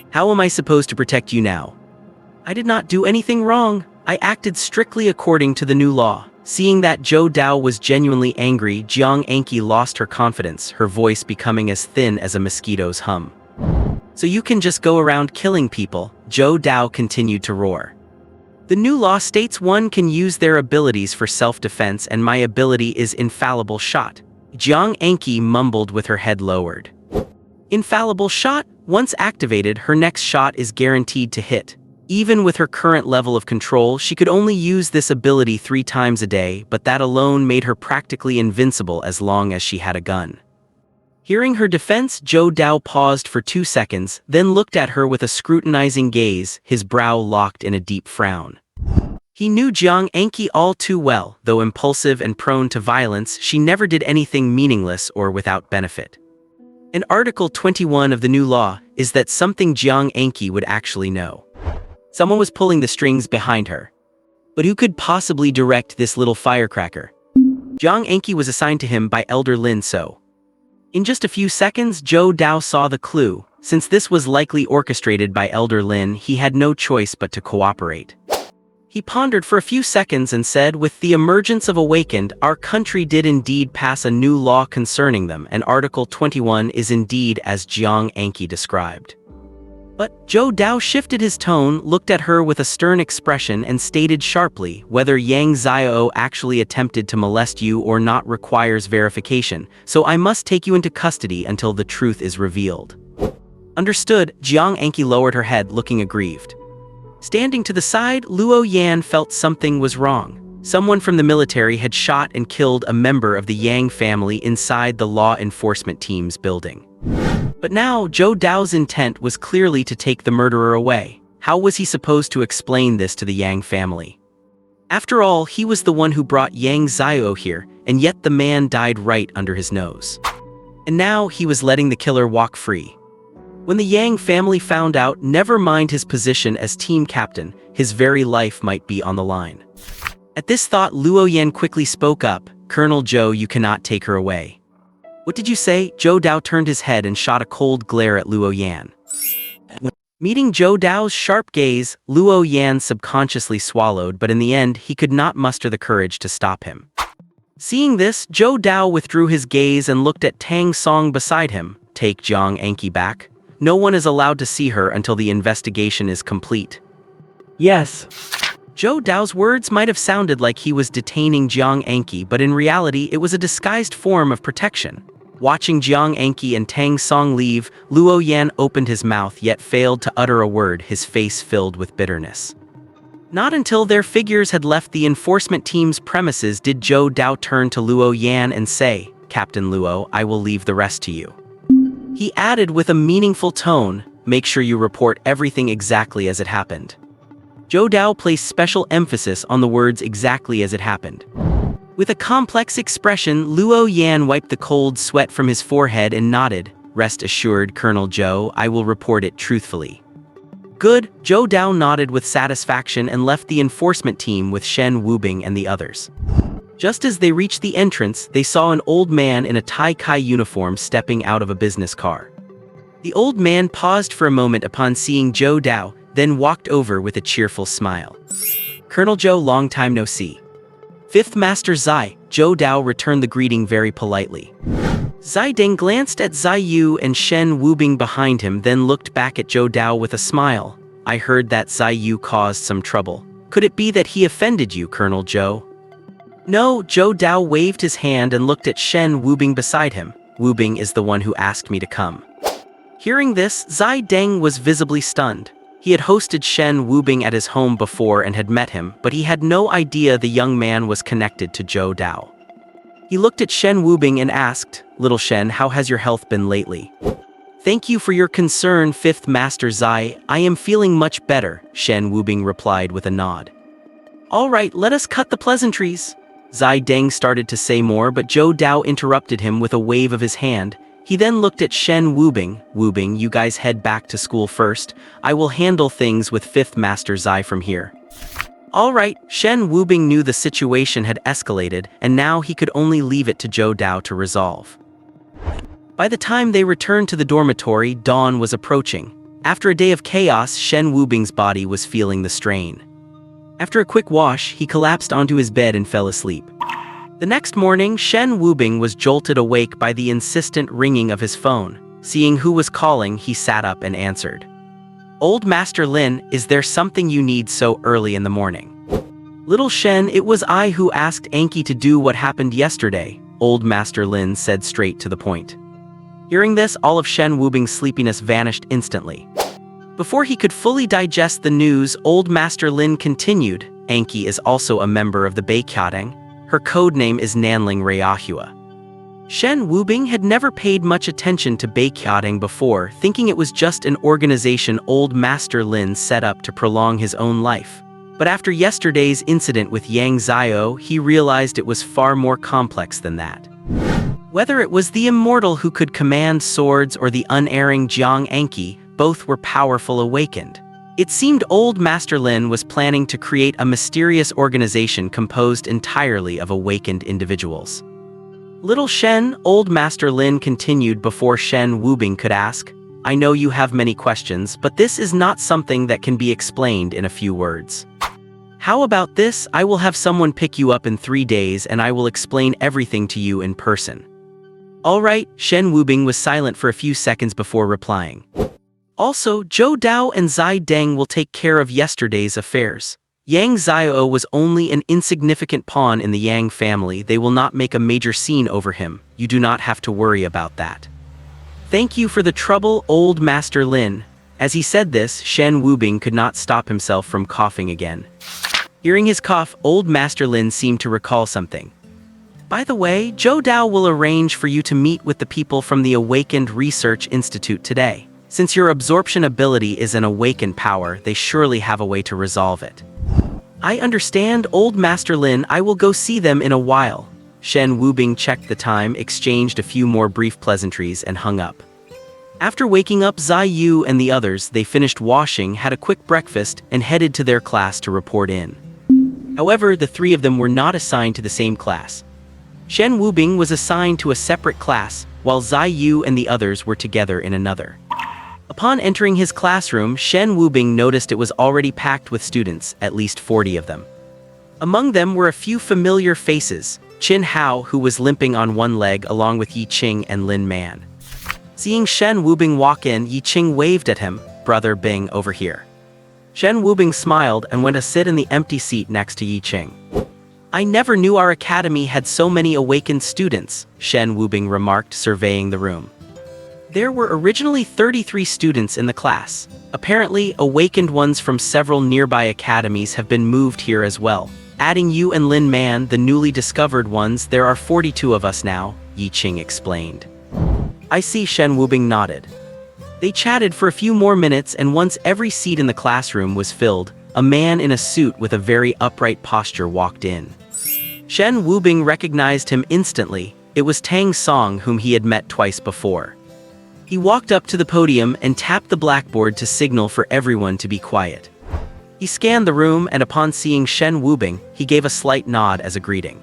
S1: How am I supposed to protect you now?" "I did not do anything wrong. I acted strictly according to the new law." Seeing that Zhou Dao was genuinely angry, Jiang Anki lost her confidence, her voice becoming as thin as a mosquito's hum. "So you can just go around killing people?" Zhou Dao continued to roar. "The new law states one can use their abilities for self-defense and my ability is infallible shot." Jiang Anki mumbled with her head lowered. Infallible shot? Once activated, her next shot is guaranteed to hit. Even with her current level of control, she could only use this ability 3 times a day, but that alone made her practically invincible as long as she had a gun. Hearing her defense, Zhou Dao paused for 2 seconds, then looked at her with a scrutinizing gaze, his brow locked in a deep frown. He knew Jiang Anki all too well. Though impulsive and prone to violence, she never did anything meaningless or without benefit. And Article 21 of the new law is that something Jiang Anki would actually know. Someone was pulling the strings behind her. But who could possibly direct this little firecracker? Jiang Anki was assigned to him by Elder Lin So. In just a few seconds, Zhou Dao saw the clue. Since this was likely orchestrated by Elder Lin, he had no choice but to cooperate. He pondered for a few seconds and said, "With the emergence of Awakened, our country did indeed pass a new law concerning them, and Article 21 is indeed as Jiang Anki described." But Zhou Dao shifted his tone, looked at her with a stern expression and stated sharply, "Whether Yang Zio actually attempted to molest you or not requires verification, so I must take you into custody until the truth is revealed." Understood, Jiang Anki lowered her head, looking aggrieved. Standing to the side, Luo Yan felt something was wrong. Someone from the military had shot and killed a member of the Yang family inside the law enforcement team's building. But now, Zhou Dao's intent was clearly to take the murderer away. How was he supposed to explain this to the Yang family? After all, he was the one who brought Yang Zio here, and yet the man died right under his nose. And now he was letting the killer walk free. When the Yang family found out, never mind his position as team captain, his very life might be on the line. At this thought, Luo Yan quickly spoke up, "Colonel Zhou, you cannot take her away." "What did you say?" Zhou Dao turned his head and shot a cold glare at Luo Yan. Meeting Zhou Dao's sharp gaze, Luo Yan subconsciously swallowed, but in the end, he could not muster the courage to stop him. Seeing this, Zhou Dao withdrew his gaze and looked at Tang Song beside him. Take Jiang Anqi back. No one is allowed to see her until the investigation is complete.
S2: Yes.
S1: Zhou Dao's words might have sounded like he was detaining Jiang Anqi, but in reality it was a disguised form of protection. Watching Jiang Anqi and Tang Song leave, Luo Yan opened his mouth yet failed to utter a word, his face filled with bitterness. Not until their figures had left the enforcement team's premises did Zhou Dao turn to Luo Yan and say, "Captain Luo, I will leave the rest to you." He added with a meaningful tone, "Make sure you report everything exactly as it happened." Zhou Dao placed special emphasis on the words "exactly as it happened." With a complex expression, Luo Yan wiped the cold sweat from his forehead and nodded. "Rest assured, Colonel Zhou, I will report it truthfully." "Good," Zhou Dao nodded with satisfaction and left the enforcement team with Shen Wubing and the others. Just as they reached the entrance, they saw an old man in a Tai Kai uniform stepping out of a business car. The old man paused for a moment upon seeing Zhou Dao, then walked over with a cheerful smile. "Colonel Zhou, long time no see." "Fifth Master Zai," Zhou Dao returned the greeting very politely. Zai Deng glanced at Zai Yu and Shen Wubing behind him, then looked back at Zhou Dao with a smile. "I heard that Zai Yu caused some trouble. Could it be that he offended you, Colonel Zhou?" "No," Zhou Dao waved his hand and looked at Shen Wubing beside him. "Wubing is the one who asked me to come." Hearing this, Zai Deng was visibly stunned. He had hosted Shen Wubing at his home before and had met him, but he had no idea the young man was connected to Zhou Dao. He looked at Shen Wubing and asked, "Little Shen, how has your health been lately?" "Thank you for your concern, Fifth Master Zai. I am feeling much better," Shen Wubing replied with a nod. "All right, let us cut the pleasantries." Zai Deng started to say more, but Zhou Dao interrupted him with a wave of his hand. He then looked at Shen Wubing. "Wubing, you guys head back to school first. I will handle things with Fifth Master Zai from here." All right, Shen Wubing knew the situation had escalated, and now he could only leave it to Zhou Dao to resolve. By the time they returned to the dormitory, dawn was approaching. After a day of chaos, Shen Wubing's body was feeling the strain. After a quick wash, he collapsed onto his bed and fell asleep. The next morning, Shen Wubing was jolted awake by the insistent ringing of his phone. Seeing who was calling, he sat up and answered. "Old Master Lin, is there something you need so early in the morning?" "Little Shen, it was I who asked Anqi to do what happened yesterday," Old Master Lin said straight to the point. Hearing this, all of Shen Wubing's sleepiness vanished instantly. Before he could fully digest the news, Old Master Lin continued, "Anqi is also a member of the Beiqiaodang. Her code name is Nanling Reahua." Shen Wubing had never paid much attention to Beiqiaodang before, thinking it was just an organization Old Master Lin set up to prolong his own life. But after yesterday's incident with Yang Xiao, he realized it was far more complex than that. Whether it was the immortal who could command swords or the unerring Jiang Anqi, both were powerful awakened. It seemed Old Master Lin was planning to create a mysterious organization composed entirely of awakened individuals. "Little Shen," Old Master Lin continued before Shen Wubing could ask, "I know you have many questions, but this is not something that can be explained in a few words. How about this? I will have someone pick you up in 3 days and I will explain everything to you in person." "All right," Shen Wubing was silent for a few seconds before replying. "Also, Zhou Dao and Zai Deng will take care of yesterday's affairs. Yang Xiao was only an insignificant pawn in the Yang family. They will not make a major scene over him. You do not have to worry about that." "Thank you for the trouble, Old Master Lin." As he said this, Shen Wubing could not stop himself from coughing again. Hearing his cough, Old Master Lin seemed to recall something. "By the way, Zhou Dao will arrange for you to meet with the people from the Awakened Research Institute today. Since your absorption ability is an awakened power, they surely have a way to resolve it." "I understand, Old Master Lin. I will go see them in a while." Shen Wubing checked the time, exchanged a few more brief pleasantries, and hung up. After waking up Zai Yu and the others, they finished washing, had a quick breakfast, and headed to their class to report in. However, the 3 of them were not assigned to the same class. Shen Wubing was assigned to a separate class, while Zai Yu and the others were together in another. Upon entering his classroom, Shen Wubing noticed it was already packed with students, at least 40 of them. Among them were a few familiar faces. Qin Hao, who was limping on one leg along with Yi Qing and Lin Man. Seeing Shen Wubing walk in, Yi Qing waved at him, "Brother Bing, over here." Shen Wubing smiled and went to sit in the empty seat next to Yi Qing. "I never knew our academy had so many awakened students," Shen Wubing remarked, surveying the room. There were originally 33 students in the class. Apparently, awakened ones from several nearby academies have been moved here as well. Adding you and Lin Man, the newly discovered ones, there are 42 of us now, Yi Qing explained. "I see," Shen Wubing nodded. They chatted for a few more minutes, and once every seat in the classroom was filled, a man in a suit with a very upright posture walked in. Shen Wubing recognized him instantly. It was Tang Song, whom he had met twice before. He walked up to the podium and tapped the blackboard to signal for everyone to be quiet. He scanned the room, and upon seeing Shen Wubing, he gave a slight nod as a greeting.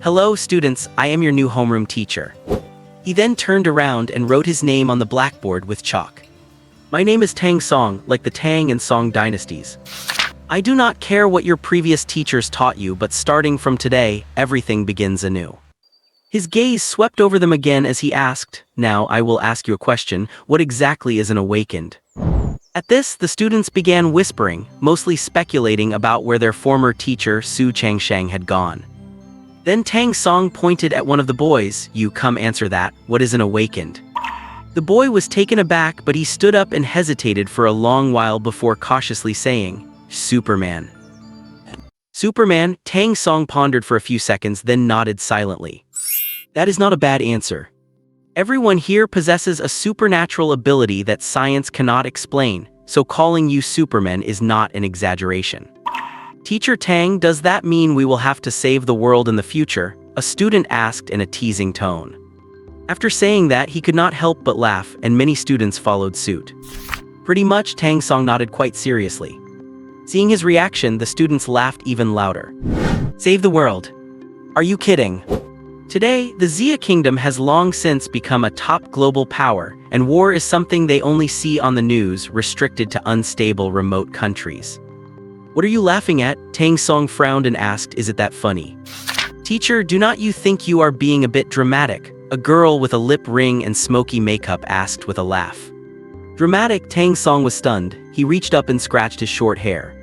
S1: "Hello, students, I am your new homeroom teacher." He then turned around and wrote his name on the blackboard with chalk. "My name is Tang Song, like the Tang and Song dynasties. I do not care what your previous teachers taught you, but starting from today, everything begins anew." His gaze swept over them again as he asked, "Now I will ask you a question. What exactly is an awakened?" At this, the students began whispering, mostly speculating about where their former teacher Su Changsheng had gone. Then Tang Song pointed at one of the boys. "You come answer that. What is an awakened?" The boy was taken aback, but he stood up and hesitated for a long while before cautiously saying, "Superman." "Superman?" Tang Song pondered for a few seconds, then nodded silently. "That is not a bad answer. Everyone here possesses a supernatural ability that science cannot explain, so calling you Superman is not an exaggeration." "Teacher Tang, does that mean we will have to save the world in the future?" a student asked in a teasing tone. After saying that, he could not help but laugh, and many students followed suit. "Pretty much," Tang Song nodded quite seriously. Seeing his reaction, the students laughed even louder. "Save the world? Are you kidding?" Today, the Xia Kingdom has long since become a top global power, and war is something they only see on the news, restricted to unstable remote countries. "What are you laughing at?" Tang Song frowned and asked, "Is it that funny?" "Teacher, do not you think you are being a bit dramatic?" a girl with a lip ring and smoky makeup asked with a laugh. "Dramatic?" Tang Song was stunned. He reached up and scratched his short hair.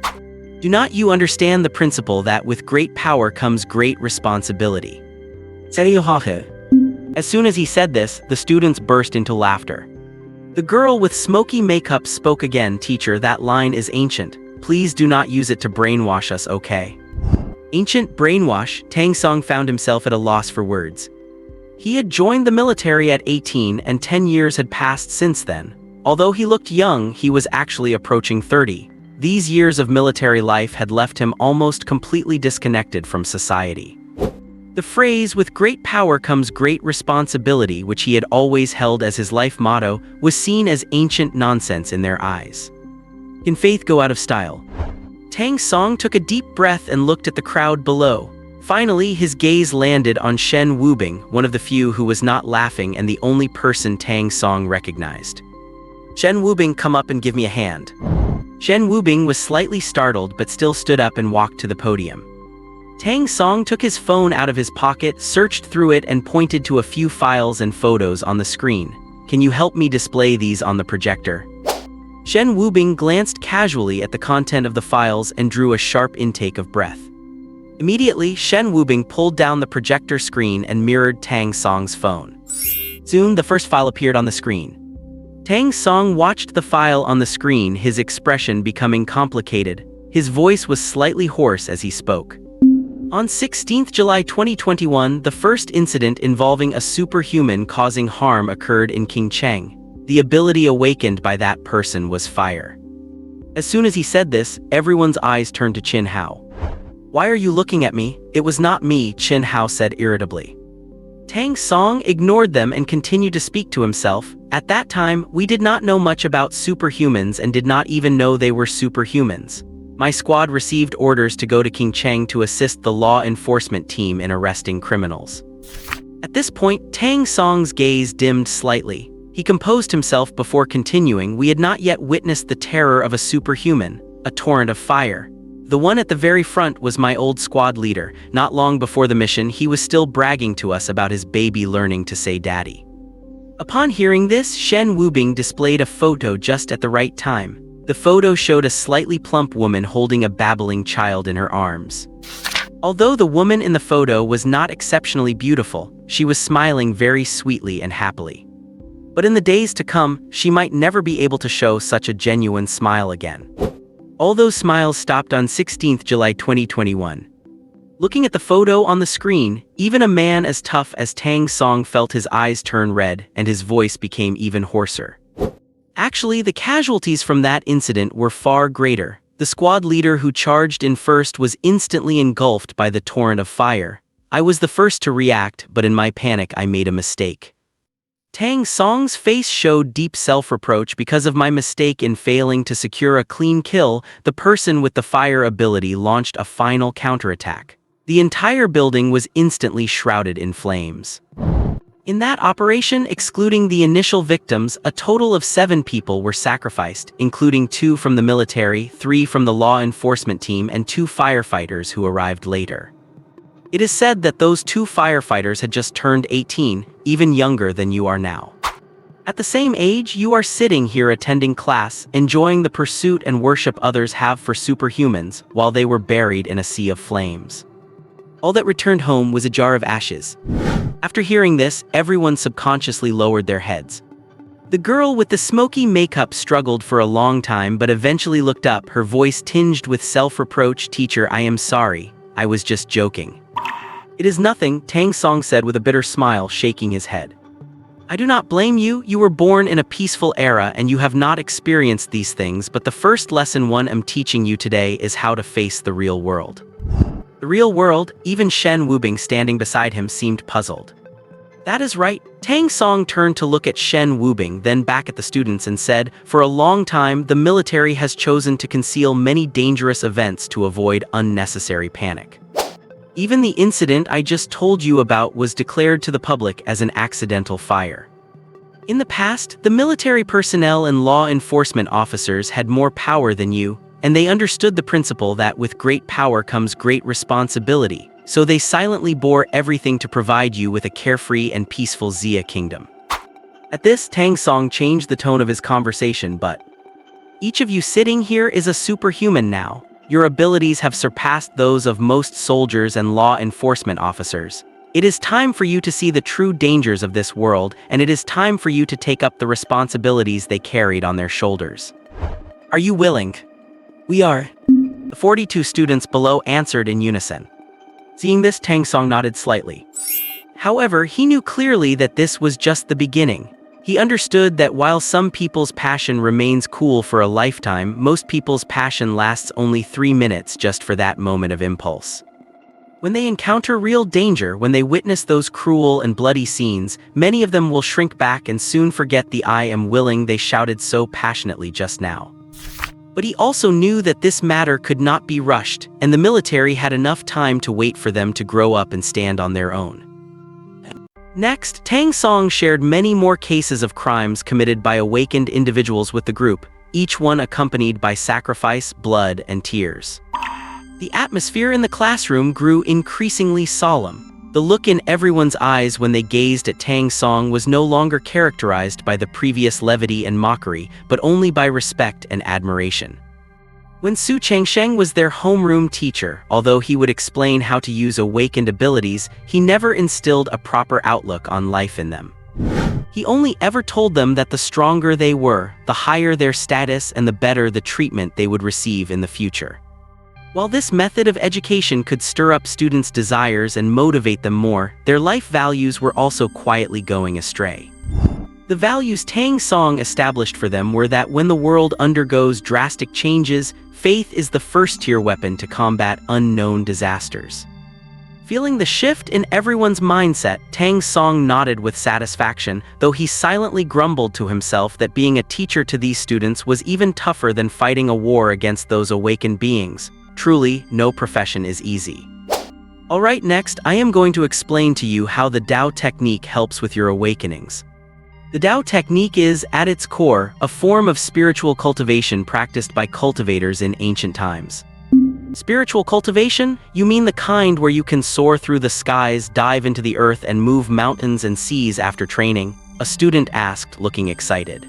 S1: "Do not you understand the principle that with great power comes great responsibility?" As soon as he said this, the students burst into laughter. The girl with smoky makeup spoke again. "Teacher, that line is ancient. Please do not use it to brainwash us, okay?" Ancient brainwash? Tang Song found himself at a loss for words. He had joined the military at 18, and 10 years had passed since then. Although he looked young, he was actually approaching 30. These years of military life had left him almost completely disconnected from society. The phrase, "with great power comes great responsibility," which he had always held as his life motto, was seen as ancient nonsense in their eyes. Can faith go out of style? Tang Song took a deep breath and looked at the crowd below. Finally, his gaze landed on Shen Wubing, one of the few who was not laughing and the only person Tang Song recognized. "Shen Wubing, come up and give me a hand." Shen Wubing was slightly startled but still stood up and walked to the podium. Tang Song took his phone out of his pocket, searched through it, and pointed to a few files and photos on the screen. "Can you help me display these on the projector?" Shen Wubing glanced casually at the content of the files and drew a sharp intake of breath. Immediately, Shen Wubing pulled down the projector screen and mirrored Tang Song's phone. Soon, the first file appeared on the screen. Tang Song watched the file on the screen, his expression becoming complicated. His voice was slightly hoarse as he spoke. On 16 July 2021, the first incident involving a superhuman causing harm occurred in Qingcheng. The ability awakened by that person was fire. As soon as he said this, everyone's eyes turned to Qin Hao. "Why are you looking at me? It was not me," Qin Hao said irritably. Tang Song ignored them and continued to speak to himself. "At that time, we did not know much about superhumans and did not even know they were superhumans. My squad received orders to go to Qingcheng to assist the law enforcement team in arresting criminals." At this point, Tang Song's gaze dimmed slightly. He composed himself before continuing. "We had not yet witnessed the terror of a superhuman, a torrent of fire. The one at the very front was my old squad leader. Not long before the mission, he was still bragging to us about his baby learning to say daddy. Upon hearing this, Shen Wubing displayed a photo just at the right time. The photo showed a slightly plump woman holding a babbling child in her arms. Although the woman in the photo was not exceptionally beautiful, she was smiling very sweetly and happily. But in the days to come, she might never be able to show such a genuine smile again. All those smiles stopped on 16th July 2021. Looking at the photo on the screen, even a man as tough as Tang Song felt his eyes turn red and his voice became even hoarser. Actually, the casualties from that incident were far greater. The squad leader who charged in first was instantly engulfed by the torrent of fire. I was the first to react, but in my panic I made a mistake. Tang Song's face showed deep self-reproach because of my mistake in failing to secure a clean kill. The person with the fire ability launched a final counterattack. The entire building was instantly shrouded in flames. In that operation, excluding the initial victims, a total of 7 people were sacrificed, including 2 from the military, 3 from the law enforcement team, and 2 firefighters who arrived later. It is said that those 2 firefighters had just turned 18, even younger than you are now. At the same age, you are sitting here attending class, enjoying the pursuit and worship others have for superhumans, while they were buried in a sea of flames. All that returned home was a jar of ashes. After hearing this, everyone subconsciously lowered their heads. The girl with the smoky makeup struggled for a long time but eventually looked up, her voice tinged with self-reproach. "Teacher, I am sorry. I was just joking." "It is nothing," Tang Song said with a bitter smile, shaking his head. "I do not blame you. You were born in a peaceful era and you have not experienced these things, but the first lesson I am teaching you today is how to face the real world." The real world? Even Shen Wubing standing beside him seemed puzzled. "That is right." Tang Song turned to look at Shen Wubing, then back at the students and said, "For a long time, the military has chosen to conceal many dangerous events to avoid unnecessary panic. Even the incident I just told you about was declared to the public as an accidental fire. In the past, the military personnel and law enforcement officers had more power than you, and they understood the principle that with great power comes great responsibility, so they silently bore everything to provide you with a carefree and peaceful Xia kingdom." At this, Tang Song changed the tone of his conversation, "But each of you sitting here is a superhuman now. Your abilities have surpassed those of most soldiers and law enforcement officers. It is time for you to see the true dangers of this world, and it is time for you to take up the responsibilities they carried on their shoulders. Are you willing?" "We are." The 42 students below answered in unison. Seeing this, Tang Song nodded slightly. However, he knew clearly that this was just the beginning. He understood that while some people's passion remains cool for a lifetime, most people's passion lasts only 3 minutes just for that moment of impulse. When they encounter real danger, when they witness those cruel and bloody scenes, many of them will shrink back and soon forget the "I am willing" they shouted so passionately just now. But he also knew that this matter could not be rushed, and the military had enough time to wait for them to grow up and stand on their own. Next, Tang Song shared many more cases of crimes committed by awakened individuals with the group, each one accompanied by sacrifice, blood, and tears. The atmosphere in the classroom grew increasingly solemn. The look in everyone's eyes when they gazed at Tang Song was no longer characterized by the previous levity and mockery, but only by respect and admiration. When Su Changsheng was their homeroom teacher, although he would explain how to use awakened abilities, he never instilled a proper outlook on life in them. He only ever told them that the stronger they were, the higher their status and the better the treatment they would receive in the future. While this method of education could stir up students' desires and motivate them more, their life values were also quietly going astray. The values Tang Song established for them were that when the world undergoes drastic changes, faith is the first-tier weapon to combat unknown disasters. Feeling the shift in everyone's mindset, Tang Song nodded with satisfaction, though he silently grumbled to himself that being a teacher to these students was even tougher than fighting a war against those awakened beings. Truly, no profession is easy. Alright, next, I am going to explain to you how the Dao technique helps with your awakenings. The Dao technique is, at its core, a form of spiritual cultivation practiced by cultivators in ancient times. Spiritual cultivation? You mean the kind where you can soar through the skies, dive into the earth, and move mountains and seas after training? A student asked, looking excited.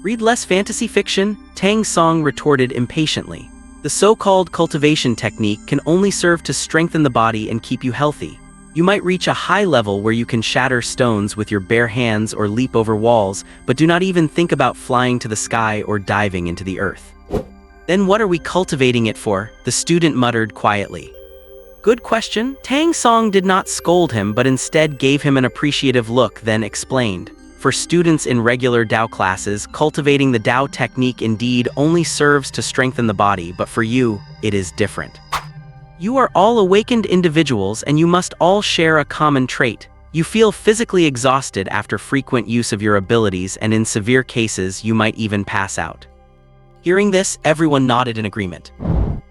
S1: Read less fantasy fiction? Tang Song retorted impatiently. The so-called cultivation technique can only serve to strengthen the body and keep you healthy. You might reach a high level where you can shatter stones with your bare hands or leap over walls, but do not even think about flying to the sky or diving into the earth. Then what are we cultivating it for? The student muttered quietly. Good question. Tang Song did not scold him, but instead gave him an appreciative look, then explained. For students in regular Dao classes, cultivating the Dao technique indeed only serves to strengthen the body, but for you, it is different. You are all awakened individuals and you must all share a common trait. You feel physically exhausted after frequent use of your abilities, and in severe cases, you might even pass out. Hearing this, everyone nodded in agreement.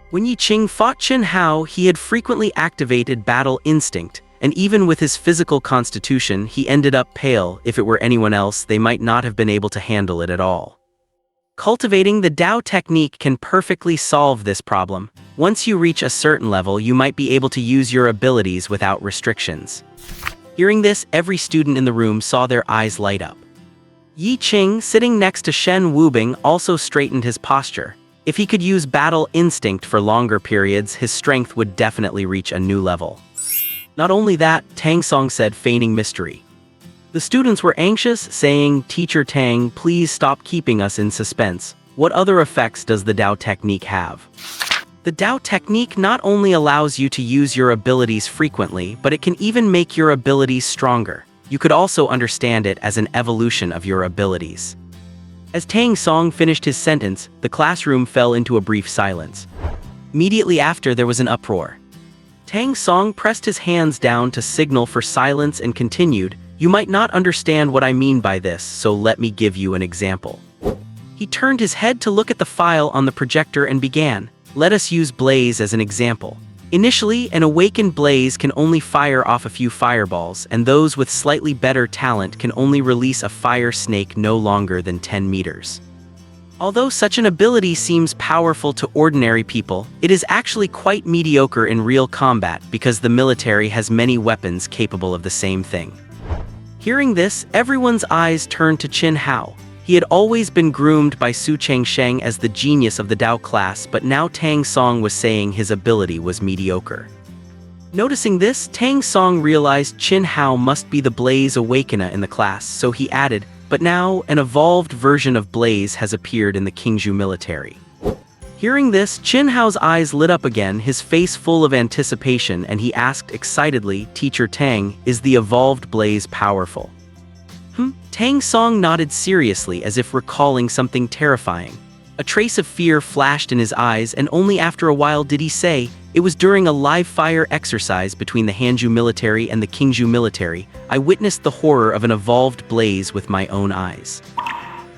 S1: When Yi Qing fought Chen Hao, he had frequently activated battle instinct, and even with his physical constitution, he ended up pale. If it were anyone else, they might not have been able to handle it at all. Cultivating the Dao technique can perfectly solve this problem. Once you reach a certain level, you might be able to use your abilities without restrictions. Hearing this, every student in the room saw their eyes light up. Yi Qing, sitting next to Shen Wubing, also straightened his posture. If he could use battle instinct for longer periods, his strength would definitely reach a new level. Not only that, Tang Song said, feigning mystery. The students were anxious, saying, "Teacher Tang, please stop keeping us in suspense. What other effects does the Dao technique have?" The Dao technique not only allows you to use your abilities frequently, but it can even make your abilities stronger. You could also understand it as an evolution of your abilities. As Tang Song finished his sentence, the classroom fell into a brief silence. Immediately after, there was an uproar. Tang Song pressed his hands down to signal for silence and continued, "You might not understand what I mean by this, so let me give you an example." He turned his head to look at the file on the projector and began, "Let us use blaze as an example. Initially, an awakened blaze can only fire off a few fireballs, and those with slightly better talent can only release a fire snake no longer than 10 meters. Although such an ability seems powerful to ordinary people, it is actually quite mediocre in real combat because the military has many weapons capable of the same thing." Hearing this, everyone's eyes turned to Chen Hao. He had always been groomed by Su Changsheng as the genius of the Dao class, but now Tang Song was saying his ability was mediocre. Noticing this, Tang Song realized Chen Hao must be the Blaze Awakener in the class, so he added, "But now, an evolved version of Blaze has appeared in the Qingzhou military." Hearing this, Chen Hao's eyes lit up again, his face full of anticipation, and he asked excitedly, "Teacher Tang, is the evolved Blaze powerful?" Tang Song nodded seriously as if recalling something terrifying. A trace of fear flashed in his eyes, and only after a while did he say, "It was during a live-fire exercise between the Hanzhou military and the Qingzhou military. I witnessed the horror of an evolved blaze with my own eyes."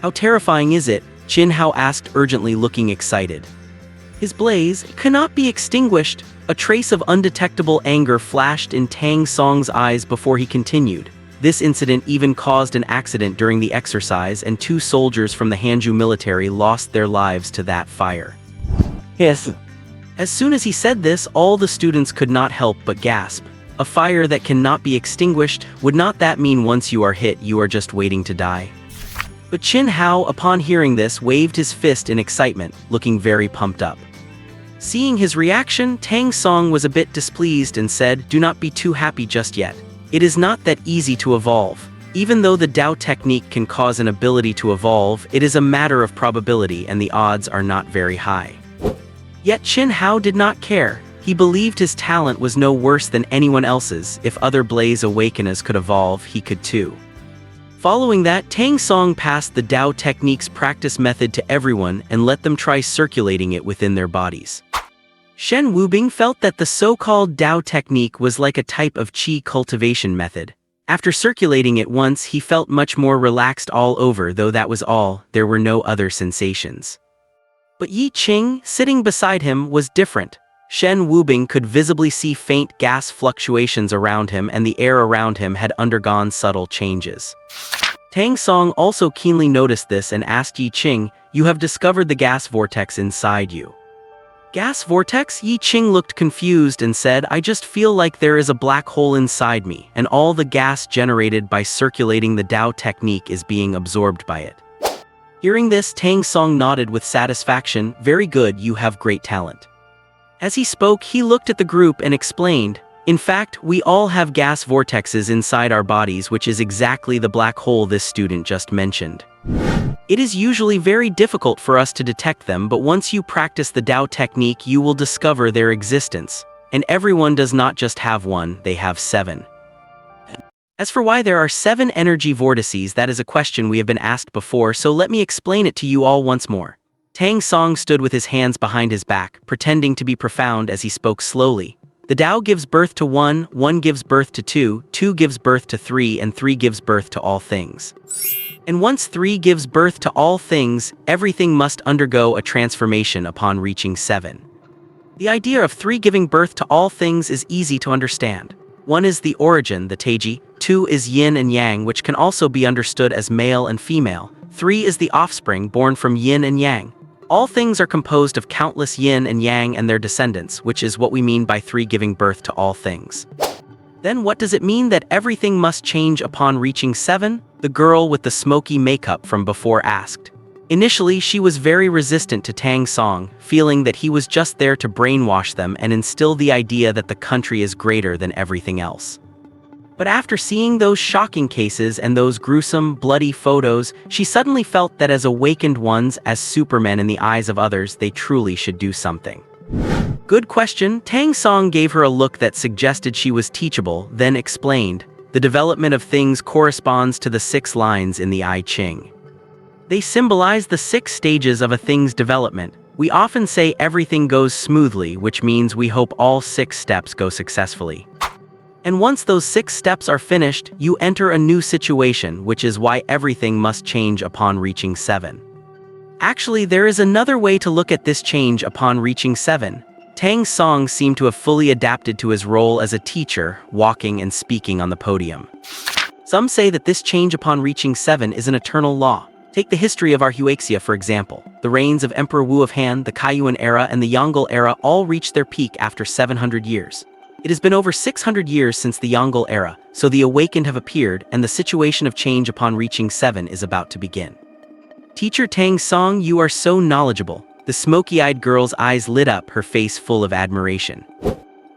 S1: "How terrifying is it?" Chen Hao asked urgently, looking excited. "His blaze cannot be extinguished." A trace of undetectable anger flashed in Tang Song's eyes before he continued. This incident even caused an accident during the exercise, and 2 soldiers from the Hanzhou military lost their lives to that fire. Yes. As soon as he said this, all the students could not help but gasp. A fire that cannot be extinguished, would not that mean once you are hit, you are just waiting to die? But Chen Hao, upon hearing this, waved his fist in excitement, looking very pumped up. Seeing his reaction, Tang Song was a bit displeased and said, "Do not be too happy just yet. It is not that easy to evolve. Even though the Dao technique can cause an ability to evolve, it is a matter of probability and the odds are not very high." Yet Chen Hao did not care. He believed his talent was no worse than anyone else's. If other Blaze Awakeners could evolve, he could too. Following that, Tang Song passed the Dao technique's practice method to everyone and let them try circulating it within their bodies. Shen Wubing felt that the so-called Dao technique was like a type of qi cultivation method. After circulating it once, he felt much more relaxed all over, though that was all, there were no other sensations. But Yi Qing, sitting beside him, was different. Shen Wubing could visibly see faint gas fluctuations around him, and the air around him had undergone subtle changes. Tang Song also keenly noticed this and asked Yi Qing, "You have discovered the gas vortex inside you. Gas vortex? Yi Qing looked confused and said, I just feel like there is a black hole inside me, and all the gas generated by circulating the Tao technique is being absorbed by it. Hearing this, Tang Song nodded with satisfaction. Very good, you have great talent. As he spoke, he looked at the group and explained, in fact, we all have gas vortexes inside our bodies, which is exactly the black hole this student just mentioned. It is usually very difficult for us to detect them, but once you practice the Tao technique, you will discover their existence. And everyone does not just have one, they have 7. As for why there are 7 energy vortices, that is a question we have been asked before, so let me explain it to you all once more. Tang Song stood with his hands behind his back, pretending to be profound as he spoke slowly. The Tao gives birth to 1, 1 gives birth to 2, 2 gives birth to 3, and 3 gives birth to all things. And once 3 gives birth to all things, everything must undergo a transformation upon reaching 7. The idea of 3 giving birth to all things is easy to understand. 1 is the origin, the Taiji, 2 is yin and yang, which can also be understood as male and female, 3 is the offspring born from yin and yang. All things are composed of countless yin and yang and their descendants, which is what we mean by 3 giving birth to all things. Then what does it mean that everything must change upon reaching 7? The girl with the smoky makeup from before asked. Initially, she was very resistant to Tang Song, feeling that he was just there to brainwash them and instill the idea that the country is greater than everything else. But after seeing those shocking cases and those gruesome, bloody photos, she suddenly felt that as awakened ones, as supermen in the eyes of others, they truly should do something. Good question. Tang Song gave her a look that suggested she was teachable, then explained, the development of things corresponds to the 6 lines in the I Ching. They symbolize the 6 stages of a thing's development. We often say everything goes smoothly, which means we hope all 6 steps go successfully. And once those 6 steps are finished, you enter a new situation, which is why everything must change upon reaching 7. Actually, there is another way to look at this change upon reaching 7. Tang Song seemed to have fully adapted to his role as a teacher, walking and speaking on the podium. Some say that this change upon reaching 7 is an eternal law. Take the history of our Huaxia, for example. The reigns of Emperor Wu of Han, the Kaiyuan era, and the Yongle era all reached their peak after 700 years. It has been over 600 years since the Yongle era, so the awakened have appeared, and the situation of change upon reaching 7 is about to begin. Teacher Tang Song, you are so knowledgeable. The smoky-eyed girl's eyes lit up, her face full of admiration.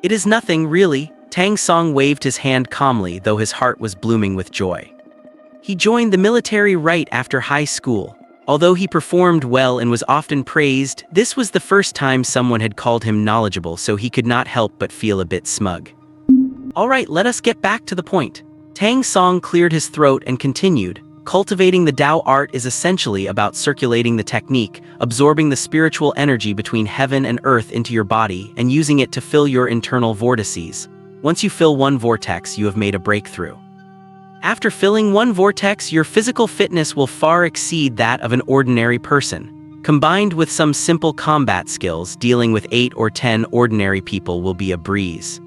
S1: It is nothing, really. Tang Song waved his hand calmly, though his heart was blooming with joy. He joined the military right after high school. Although he performed well and was often praised, this was the first time someone had called him knowledgeable, so he could not help but feel a bit smug. Alright, let us get back to the point. Tang Song cleared his throat and continued. Cultivating the Tao art is essentially about circulating the technique, absorbing the spiritual energy between heaven and earth into your body, and using it to fill your internal vortices. Once you fill one vortex, you have made a breakthrough. After filling one vortex, your physical fitness will far exceed that of an ordinary person. Combined with some simple combat skills, dealing with 8 or 10 ordinary people will be a breeze.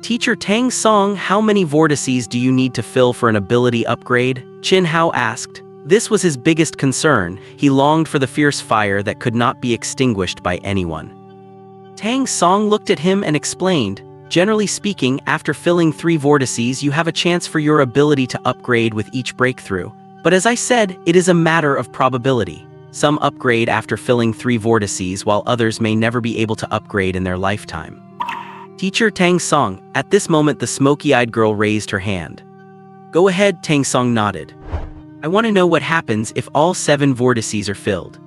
S1: Teacher Tang Song, how many vortices do you need to fill for an ability upgrade? Qin Hao asked. This was his biggest concern. He longed for the fierce fire that could not be extinguished by anyone. Tang Song looked at him and explained, generally speaking, after filling 3 vortices, you have a chance for your ability to upgrade with each breakthrough. But as I said, it is a matter of probability. Some upgrade after filling 3 vortices, while others may never be able to upgrade in their lifetime. Teacher Tang Song, at this moment the smoky-eyed girl raised her hand. Go ahead, Tang Song nodded. I want to know what happens if all 7 vortices are filled.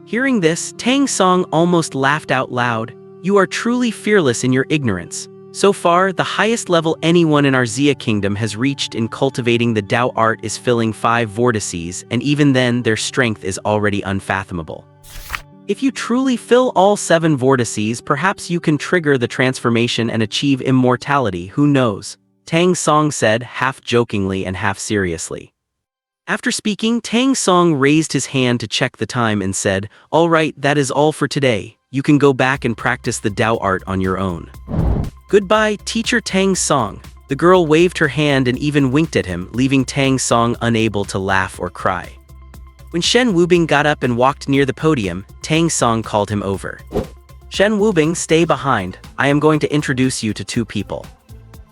S1: Hearing this, Tang Song almost laughed out loud. You are truly fearless in your ignorance. So far, the highest level anyone in our Xia kingdom has reached in cultivating the Tao art is filling 5 vortices, and even then their strength is already unfathomable. If you truly fill all 7 vortices, perhaps you can trigger the transformation and achieve immortality, who knows? Tang Song said, half jokingly and half seriously. After speaking, Tang Song raised his hand to check the time and said, all right, that is all for today. You can go back and practice the Tao art on your own. Goodbye, Teacher Tang Song. The girl waved her hand and even winked at him, leaving Tang Song unable to laugh or cry. When Shen Wubing got up and walked near the podium, Tang Song called him over. Shen Wubing, stay behind. I am going to introduce you to two people.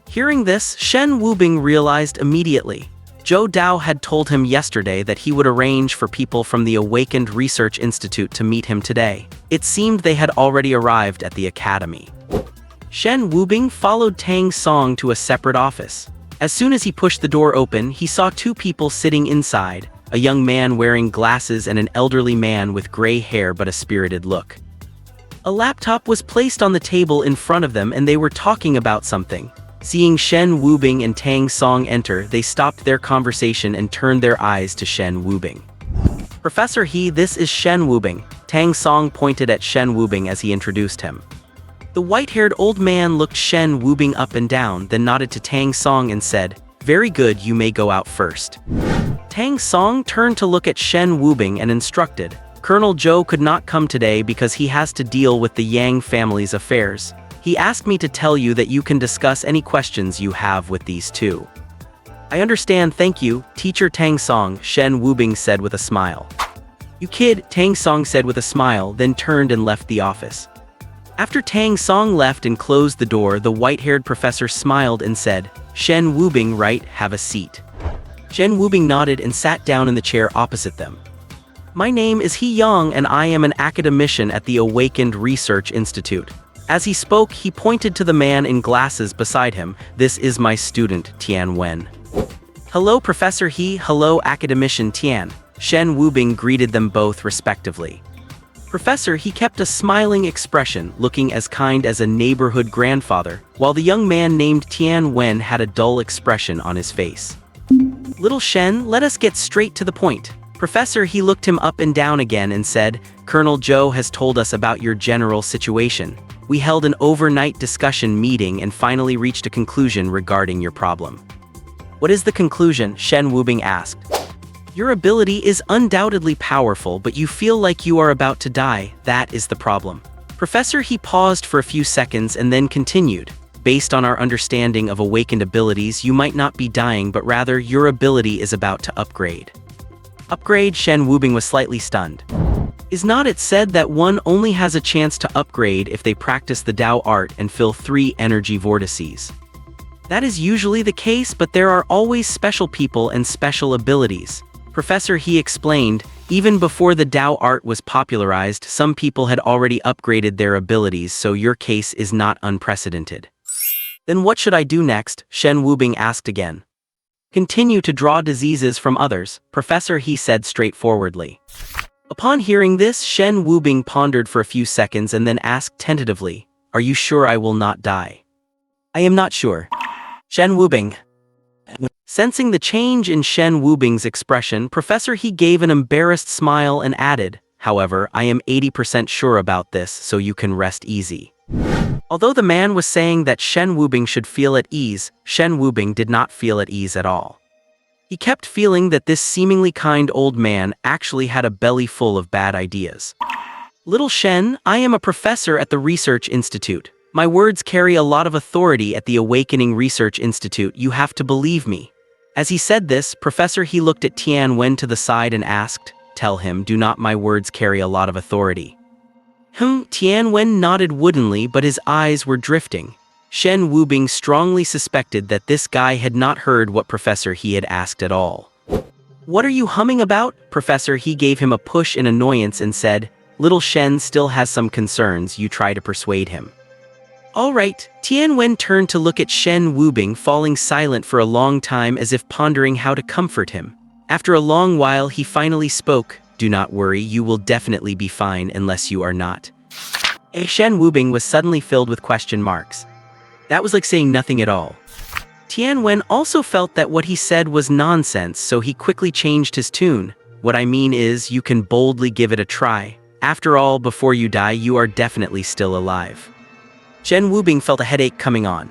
S1: Hearing this, Shen Wubing realized immediately. Zhou Dao had told him yesterday that he would arrange for people from the Awakened Research Institute to meet him today. It seemed they had already arrived at the academy. Shen Wubing followed Tang Song to a separate office. As soon as he pushed the door open, he saw two people sitting inside, a young man wearing glasses and an elderly man with gray hair but a spirited look. A laptop was placed on the table in front of them and they were talking about something. Seeing Shen Wubing and Tang Song enter, they stopped their conversation and turned their eyes to Shen Wubing. Professor He, this is Shen Wubing. Tang Song pointed at Shen Wubing as he introduced him. The white-haired old man looked Shen Wubing up and down, then nodded to Tang Song and said, "Very good, you may go out first." Tang Song turned to look at Shen Wubing and instructed, "Colonel Zhou could not come today because he has to deal with the Yang family's affairs. He asked me to tell you that you can discuss any questions you have with these two." "I understand, thank you, Teacher Tang Song," Shen Wubing said with a smile. "You kid," Tang Song said with a smile, then turned and left the office. After Tang Song left and closed the door, the white-haired professor smiled and said, "Shen Wubing, right, have a seat." Shen Wubing nodded and sat down in the chair opposite them. "My name is He Yang and I am an academician at the Awakened Research Institute." As he spoke, he pointed to the man in glasses beside him. "This is my student, Tian Wen." "Hello, Professor He, hello, Academician Tian." Shen Wubing greeted them both respectively. Professor He kept a smiling expression, looking as kind as a neighborhood grandfather, while the young man named Tian Wen had a dull expression on his face. "Little Shen, let us get straight to the point." Professor He looked him up and down again and said, "Colonel Zhou has told us about your general situation. We held an overnight discussion meeting and finally reached a conclusion regarding your problem." "What is the conclusion?" Shen Wubing asked. "Your ability is undoubtedly powerful, but you feel like you are about to die. That is the problem." Professor He paused for a few seconds and then continued. "Based on our understanding of awakened abilities, you might not be dying, but rather your ability is about to upgrade." "Upgrade?" Shen Wubing was slightly stunned. "Is not it said that one only has a chance to upgrade if they practice the Tao art and fill 3 energy vortices? That is usually the case, but there are always special people and special abilities." Professor He explained, "Even before the Tao art was popularized, some people had already upgraded their abilities, so your case is not unprecedented." "Then what should I do next?" Shen Wubing asked again. "Continue to draw diseases from others," Professor He said straightforwardly. Upon hearing this, Shen Wubing pondered for a few seconds and then asked tentatively, "Are you sure I will not die?" "I am not sure." Shen Wubing. Sensing the change in Shen Wubing's expression, Professor He gave an embarrassed smile and added, "However, I am 80% sure about this, so you can rest easy." Although the man was saying that Shen Wubing should feel at ease, Shen Wubing did not feel at ease at all. He kept feeling that this seemingly kind old man actually had a belly full of bad ideas. "Little Shen, I am a professor at the Research Institute. My words carry a lot of authority at the Awakening Research Institute, you have to believe me." As he said this, Professor He looked at Tian Wen to the side and asked, "Tell him, do not my words carry a lot of authority?" Tian Wen nodded woodenly, but his eyes were drifting. Shen Wubing strongly suspected that this guy had not heard what Professor He had asked at all. "What are you humming about?" Professor He gave him a push in annoyance and said, "Little Shen still has some concerns, you try to persuade him." "All right." Tian Wen turned to look at Shen Wubing, falling silent for a long time as if pondering how to comfort him. After a long while he finally spoke, "Do not worry, you will definitely be fine unless you are not." Shen Wubing was suddenly filled with question marks. That was like saying nothing at all. Tian Wen also felt that what he said was nonsense, so he quickly changed his tune. "What I mean is, you can boldly give it a try. After all, before you die, you are definitely still alive." Shen Wubing felt a headache coming on.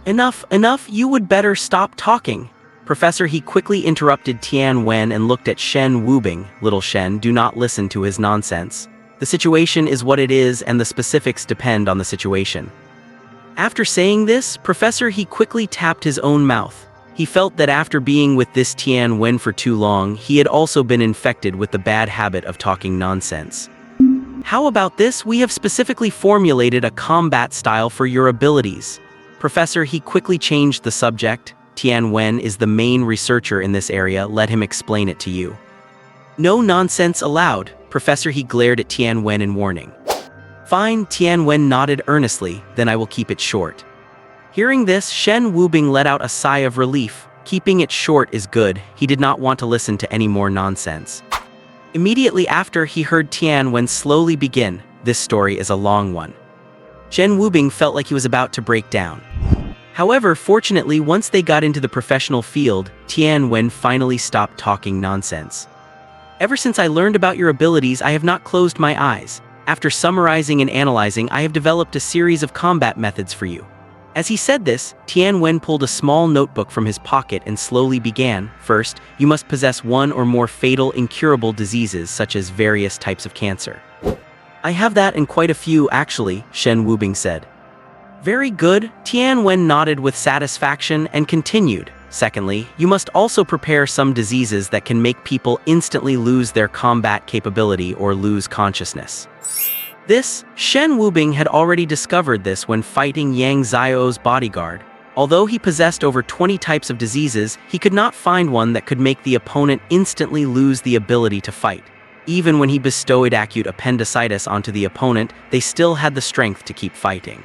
S1: Enough, you would better stop talking." Professor He quickly interrupted Tian Wen and looked at Shen Wubing. "Little Shen, do not listen to his nonsense. The situation is what it is and the specifics depend on the situation." After saying this, Professor He quickly tapped his own mouth. He felt that after being with this Tian Wen for too long, he had also been infected with the bad habit of talking nonsense. How about this? We have specifically formulated a combat style for your abilities. Professor, he quickly changed the subject. Tian Wen is the main researcher in this area, let him explain it to you. No nonsense allowed, Professor, he glared at Tian Wen in warning. Fine, Tian Wen nodded earnestly, then I will keep it short. Hearing this, Shen Wubing let out a sigh of relief. Keeping it short is good, he did not want to listen to any more nonsense. Immediately after, he heard Tian Wen slowly begin. This story is a long one. Shen Wubing felt like he was about to break down. However, fortunately, once they got into the professional field, Tian Wen finally stopped talking nonsense. Ever since I learned about your abilities, I have not closed my eyes. After summarizing and analyzing, I have developed a series of combat methods for you. As he said this, Tian Wen pulled a small notebook from his pocket and slowly began. First, you must possess one or more fatal, incurable diseases such as various types of cancer. I have that and quite a few, actually, Shen Wubing said. Very good, Tian Wen nodded with satisfaction and continued. Secondly, you must also prepare some diseases that can make people instantly lose their combat capability or lose consciousness. This, Shen Wubing had already discovered this when fighting Yang Xiao's bodyguard. Although he possessed over 20 types of diseases, he could not find one that could make the opponent instantly lose the ability to fight. Even when he bestowed acute appendicitis onto the opponent, they still had the strength to keep fighting.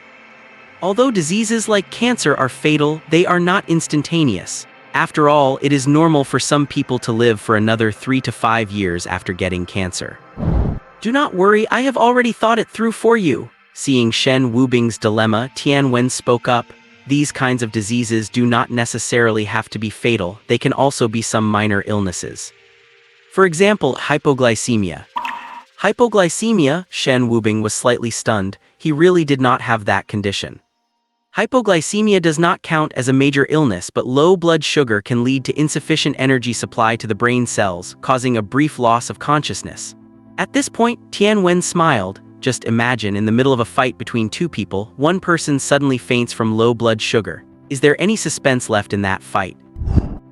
S1: Although diseases like cancer are fatal, they are not instantaneous. After all, it is normal for some people to live for another 3 to 5 years after getting cancer. Do not worry, I have already thought it through for you. Seeing Shen Wubing's dilemma, Tian Wen spoke up. These kinds of diseases do not necessarily have to be fatal, they can also be some minor illnesses. For example, hypoglycemia. Hypoglycemia, Shen Wubing was slightly stunned, he really did not have that condition. Hypoglycemia does not count as a major illness, but low blood sugar can lead to insufficient energy supply to the brain cells, causing a brief loss of consciousness. At this point, Tian Wen smiled. Just imagine, in the middle of a fight between two people, one person suddenly faints from low blood sugar. Is there any suspense left in that fight?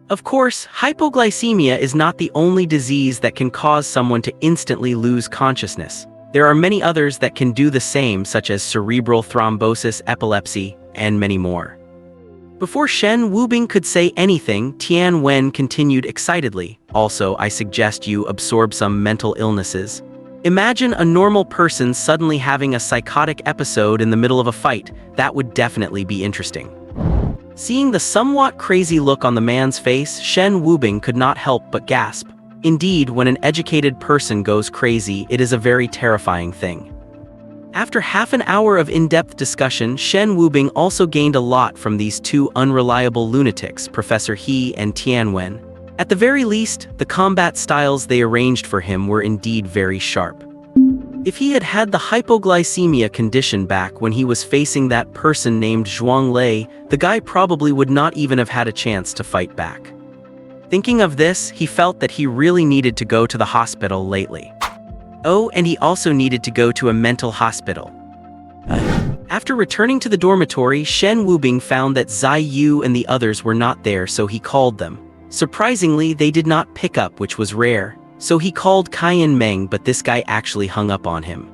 S1: Of course, hypoglycemia is not the only disease that can cause someone to instantly lose consciousness. There are many others that can do the same, such as cerebral thrombosis, epilepsy, and many more. Before Shen Wubing could say anything, Tian Wen continued excitedly. Also, I suggest you absorb some mental illnesses. Imagine a normal person suddenly having a psychotic episode in the middle of a fight. That would definitely be interesting. Seeing the somewhat crazy look on the man's face, Shen Wubing could not help but gasp. Indeed, when an educated person goes crazy, it is a very terrifying thing. After half an hour of in-depth discussion, Shen Wubing also gained a lot from these two unreliable lunatics, Professor He and Tian Wen. At the very least, the combat styles they arranged for him were indeed very sharp. If he had had the hypoglycemia condition back when he was facing that person named Zhuang Lei, the guy probably would not even have had a chance to fight back. Thinking of this, he felt that he really needed to go to the hospital lately. Oh, and he also needed to go to a mental hospital. After returning to the dormitory, Shen Wubing found that Zai Yu and the others were not there, so he called them. Surprisingly, they did not pick up, which was rare. So he called Kaiyan Meng, but this guy actually hung up on him.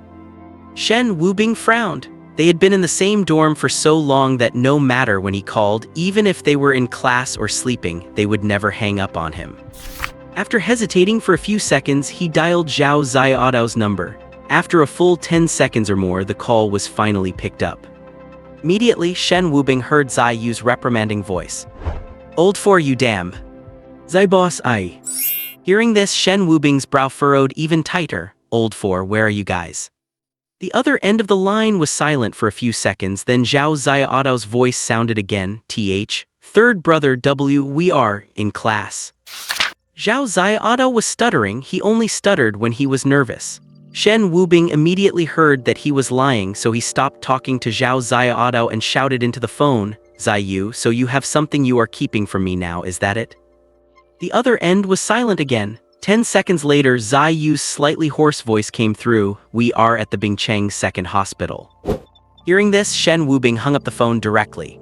S1: Shen Wubing frowned. They had been in the same dorm for so long that no matter when he called, even if they were in class or sleeping, they would never hang up on him. After hesitating for a few seconds, he dialed Zhao Xiaodao's number. After a full 10 seconds or more, the call was finally picked up. Immediately, Shen Wubing heard Zai Yu's reprimanding voice. Old for you damn. Zai boss I. Hearing this, Shen Wubing's brow furrowed even tighter. Old for, where are you guys? The other end of the line was silent for a few seconds, then Zhao Xiaodao's voice sounded again. Th. Third brother W, we are in class. Zhao Xiaodao was stuttering. He only stuttered when he was nervous. Shen Wubing immediately heard that he was lying, so he stopped talking to Zhao Xiaodao and shouted into the phone, Zai Yu, so you have something you are keeping from me now, is that it? The other end was silent again. 10 seconds later, Zai Yu's slightly hoarse voice came through. We are at the Bingcheng Second Hospital. Hearing this, Shen Wubing hung up the phone directly.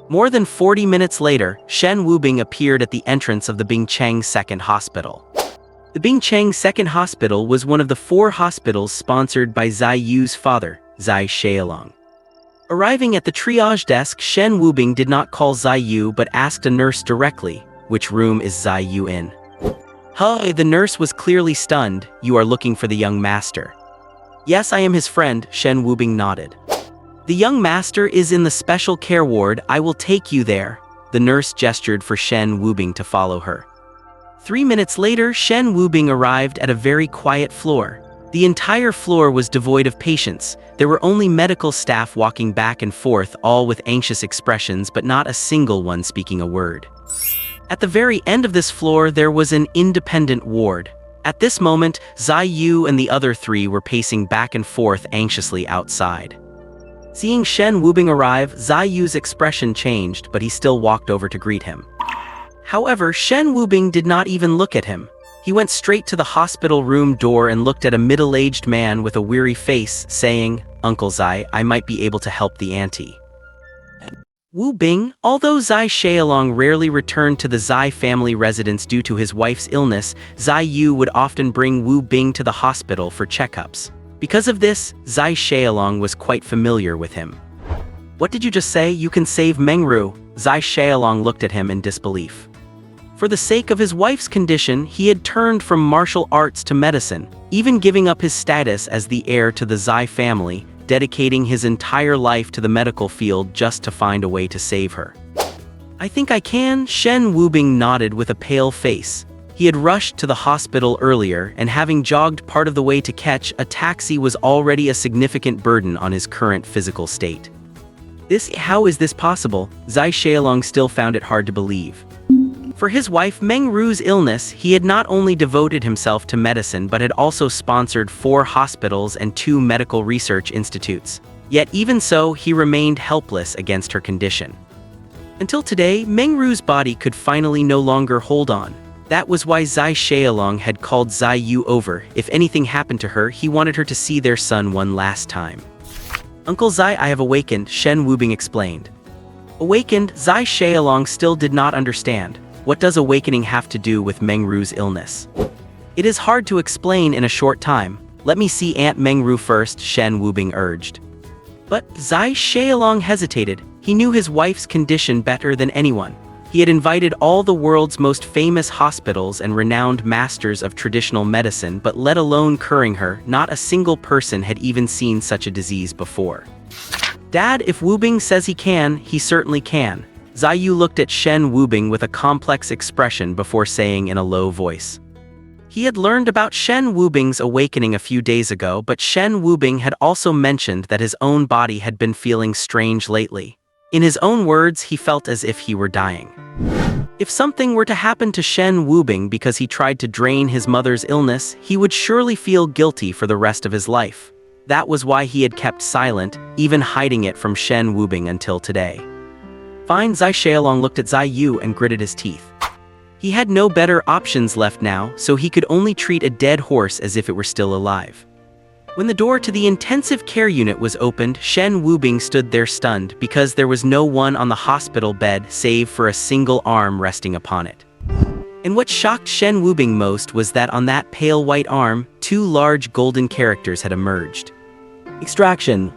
S1: More than 40 minutes later, Shen Wubing appeared at the entrance of the Bingcheng Second Hospital. The Bingcheng Second Hospital was one of the 4 hospitals sponsored by Zai Yu's father, Zai Shaolong. Arriving at the triage desk, Shen Wubing did not call Zai Yu but asked a nurse directly, "Which room is Zai Yu in?" "Huh," the nurse was clearly stunned. "You are looking for the young master." "Yes, I am his friend," Shen Wubing nodded. "The young master is in the special care ward. I will take you there." The nurse gestured for Shen Wubing to follow her. 3 minutes later, Shen Wubing arrived at a very quiet floor. The entire floor was devoid of patients. There were only medical staff walking back and forth, all with anxious expressions, but not a single one speaking a word. At the very end of this floor, there was an independent ward. At this moment, Zai Yu and the other 3 were pacing back and forth anxiously outside. Seeing Shen Wubing arrive, Zai Yu's expression changed, but he still walked over to greet him. However, Shen Wubing did not even look at him. He went straight to the hospital room door and looked at a middle-aged man with a weary face, saying, "Uncle Zai, I might be able to help the auntie." Wubing, although Zai Shaolong rarely returned to the Zai family residence due to his wife's illness, Zai Yu would often bring Wubing to the hospital for checkups. Because of this, Zai Shaolong was quite familiar with him. "What did you just say? You can save Mengru?" Zai Shaolong looked at him in disbelief. For the sake of his wife's condition, he had turned from martial arts to medicine, even giving up his status as the heir to the Zai family, dedicating his entire life to the medical field just to find a way to save her. "I think I can," Shen Wubing nodded with a pale face. He had rushed to the hospital earlier, and having jogged part of the way to catch a taxi was already a significant burden on his current physical state. How is this possible? Zai Shaolong still found it hard to believe. For his wife Meng Ru's illness, he had not only devoted himself to medicine but had also sponsored 4 hospitals and 2 medical research institutes. Yet even so, he remained helpless against her condition. Until today, Meng Ru's body could finally no longer hold on. That was why Zai Shaolong had called Zai Yu over. If anything happened to her, he wanted her to see their son one last time. "Uncle Zai, I have awakened," Shen Wubing explained. Awakened, Zai Shaolong still did not understand. What does awakening have to do with Meng Ru's illness? "It is hard to explain in a short time. Let me see Aunt Meng Ru first," Shen Wubing urged. But Zai Shaolong hesitated. He knew his wife's condition better than anyone. He had invited all the world's most famous hospitals and renowned masters of traditional medicine, but let alone curing her, not a single person had even seen such a disease before. "Dad, if Wubing says he can, he certainly can." Zai Yu looked at Shen Wubing with a complex expression before saying in a low voice. He had learned about Shen Wubing's awakening a few days ago, but Shen Wubing had also mentioned that his own body had been feeling strange lately. In his own words, he felt as if he were dying. If something were to happen to Shen Wubing because he tried to drain his mother's illness, he would surely feel guilty for the rest of his life. That was why he had kept silent, even hiding it from Shen Wubing until today. Fine, Zai Shaolong looked at Zai Yu and gritted his teeth. He had no better options left now, so he could only treat a dead horse as if it were still alive. When the door to the intensive care unit was opened, Shen Wubing stood there stunned because there was no one on the hospital bed save for a single arm resting upon it. And what shocked Shen Wubing most was that on that pale white arm, 2 large golden characters had emerged. Extraction.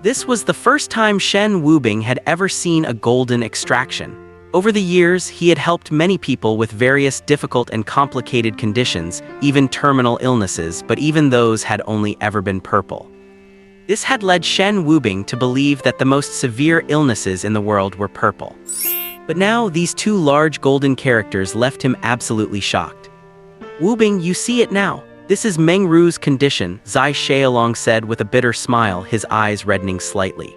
S1: This was the first time Shen Wubing had ever seen a golden extraction. Over the years, he had helped many people with various difficult and complicated conditions, even terminal illnesses, but even those had only ever been purple. This had led Shen Wubing to believe that the most severe illnesses in the world were purple. But now, these 2 large golden characters left him absolutely shocked. "Wubing, you see it now. This is Meng Ru's condition," Zai Shaolong said with a bitter smile, his eyes reddening slightly.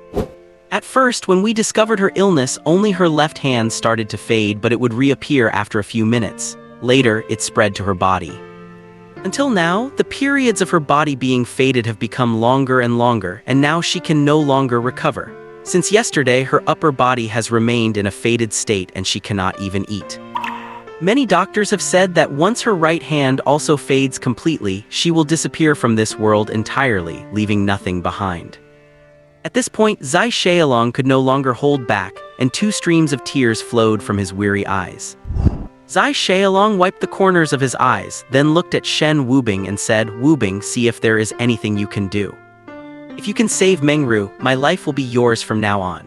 S1: "At first, when we discovered her illness, only her left hand started to fade, but it would reappear after a few minutes. Later, it spread to her body. Until now, the periods of her body being faded have become longer and longer, and now she can no longer recover. Since yesterday, her upper body has remained in a faded state and she cannot even eat. Many doctors have said that once her right hand also fades completely, she will disappear from this world entirely, leaving nothing behind." At this point, Zai Shaolong could no longer hold back, and 2 streams of tears flowed from his weary eyes. Zai Shaolong wiped the corners of his eyes, then looked at Shen Wubing and said, "Wubing, see if there is anything you can do. If you can save Mengru, my life will be yours from now on.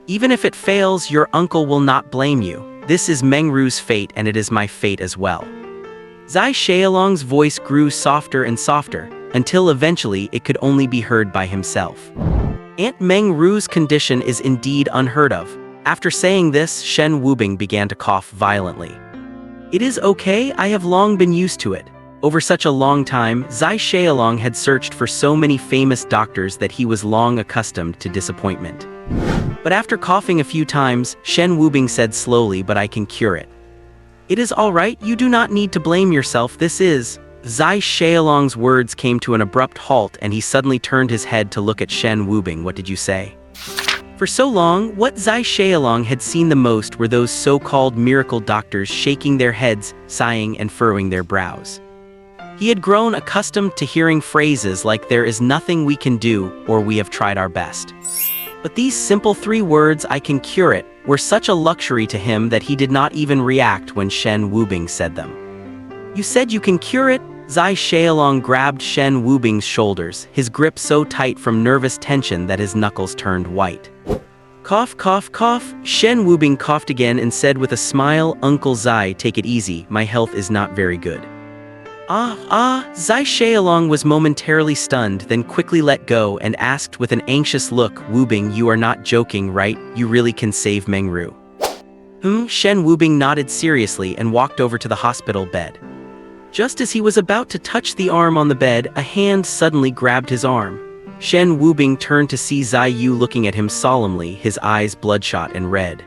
S1: Even if it fails, your uncle will not blame you. This is Mengru's fate and it is my fate as well." Zai Shaolong's voice grew softer and softer, until eventually it could only be heard by himself. Aunt Mengru's condition is indeed unheard of. After saying this, Shen Wubing began to cough violently. "It is okay, I have long been used to it." Over such a long time, Zai Shaolong had searched for so many famous doctors that he was long accustomed to disappointment. But after coughing a few times, Shen Wubing said slowly, "But I can cure it." "It is all right, you do not need to blame yourself, this is..." Zai Shaolong's words came to an abrupt halt and he suddenly turned his head to look at Shen Wubing. "What did you say?" For so long, what Zai Shaolong had seen the most were those so-called miracle doctors shaking their heads, sighing and furrowing their brows. He had grown accustomed to hearing phrases like "there is nothing we can do" or "we have tried our best." But these simple 3 words, "I can cure it," were such a luxury to him that he did not even react when Shen Wubing said them. "You said you can cure it?" Zai Shaolong grabbed Shen Wubing's shoulders, his grip so tight from nervous tension that his knuckles turned white. "Cough, cough, cough." Shen Wubing coughed again and said with a smile, "Uncle Zai, take it easy, my health is not very good." Zai Shaolong was momentarily stunned, then quickly let go and asked with an anxious look, "Wubing, you are not joking, right? You really can save Mengru?" Shen Wubing nodded seriously and walked over to the hospital bed. Just as he was about to touch the arm on the bed, a hand suddenly grabbed his arm. Shen Wubing turned to see Zai Yu looking at him solemnly, his eyes bloodshot and red.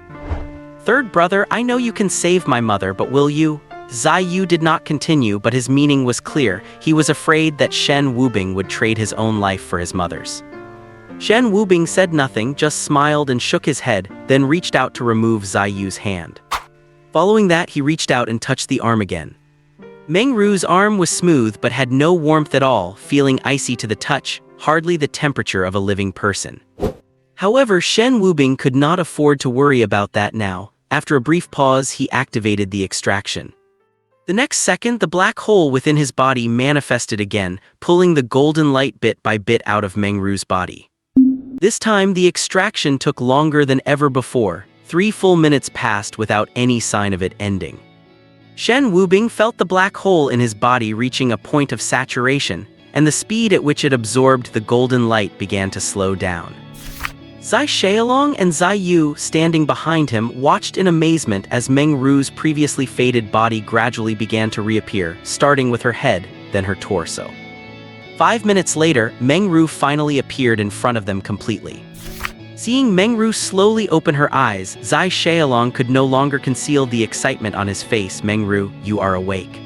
S1: "Third brother, I know you can save my mother, but will you?" Zai Yu did not continue, but his meaning was clear. He was afraid that Shen Wubing would trade his own life for his mother's. Shen Wubing said nothing, just smiled and shook his head, then reached out to remove Zai Yu's hand. Following that, he reached out and touched the arm again. Mengru's arm was smooth but had no warmth at all, feeling icy to the touch, hardly the temperature of a living person. However, Shen Wubing could not afford to worry about that now. After a brief pause, he activated the extraction. The next second, the black hole within his body manifested again, pulling the golden light bit by bit out of Mengru's body. This time, the extraction took longer than ever before. 3 full minutes passed without any sign of it ending. Shen Wubing felt the black hole in his body reaching a point of saturation, and the speed at which it absorbed the golden light began to slow down. Zai Shaolong and Zai Yu, standing behind him, watched in amazement as Mengru's previously faded body gradually began to reappear, starting with her head, then her torso. 5 minutes later, Mengru finally appeared in front of them completely. Seeing Mengru slowly open her eyes, Zai Shaolong could no longer conceal the excitement on his face. "Mengru, you are awake."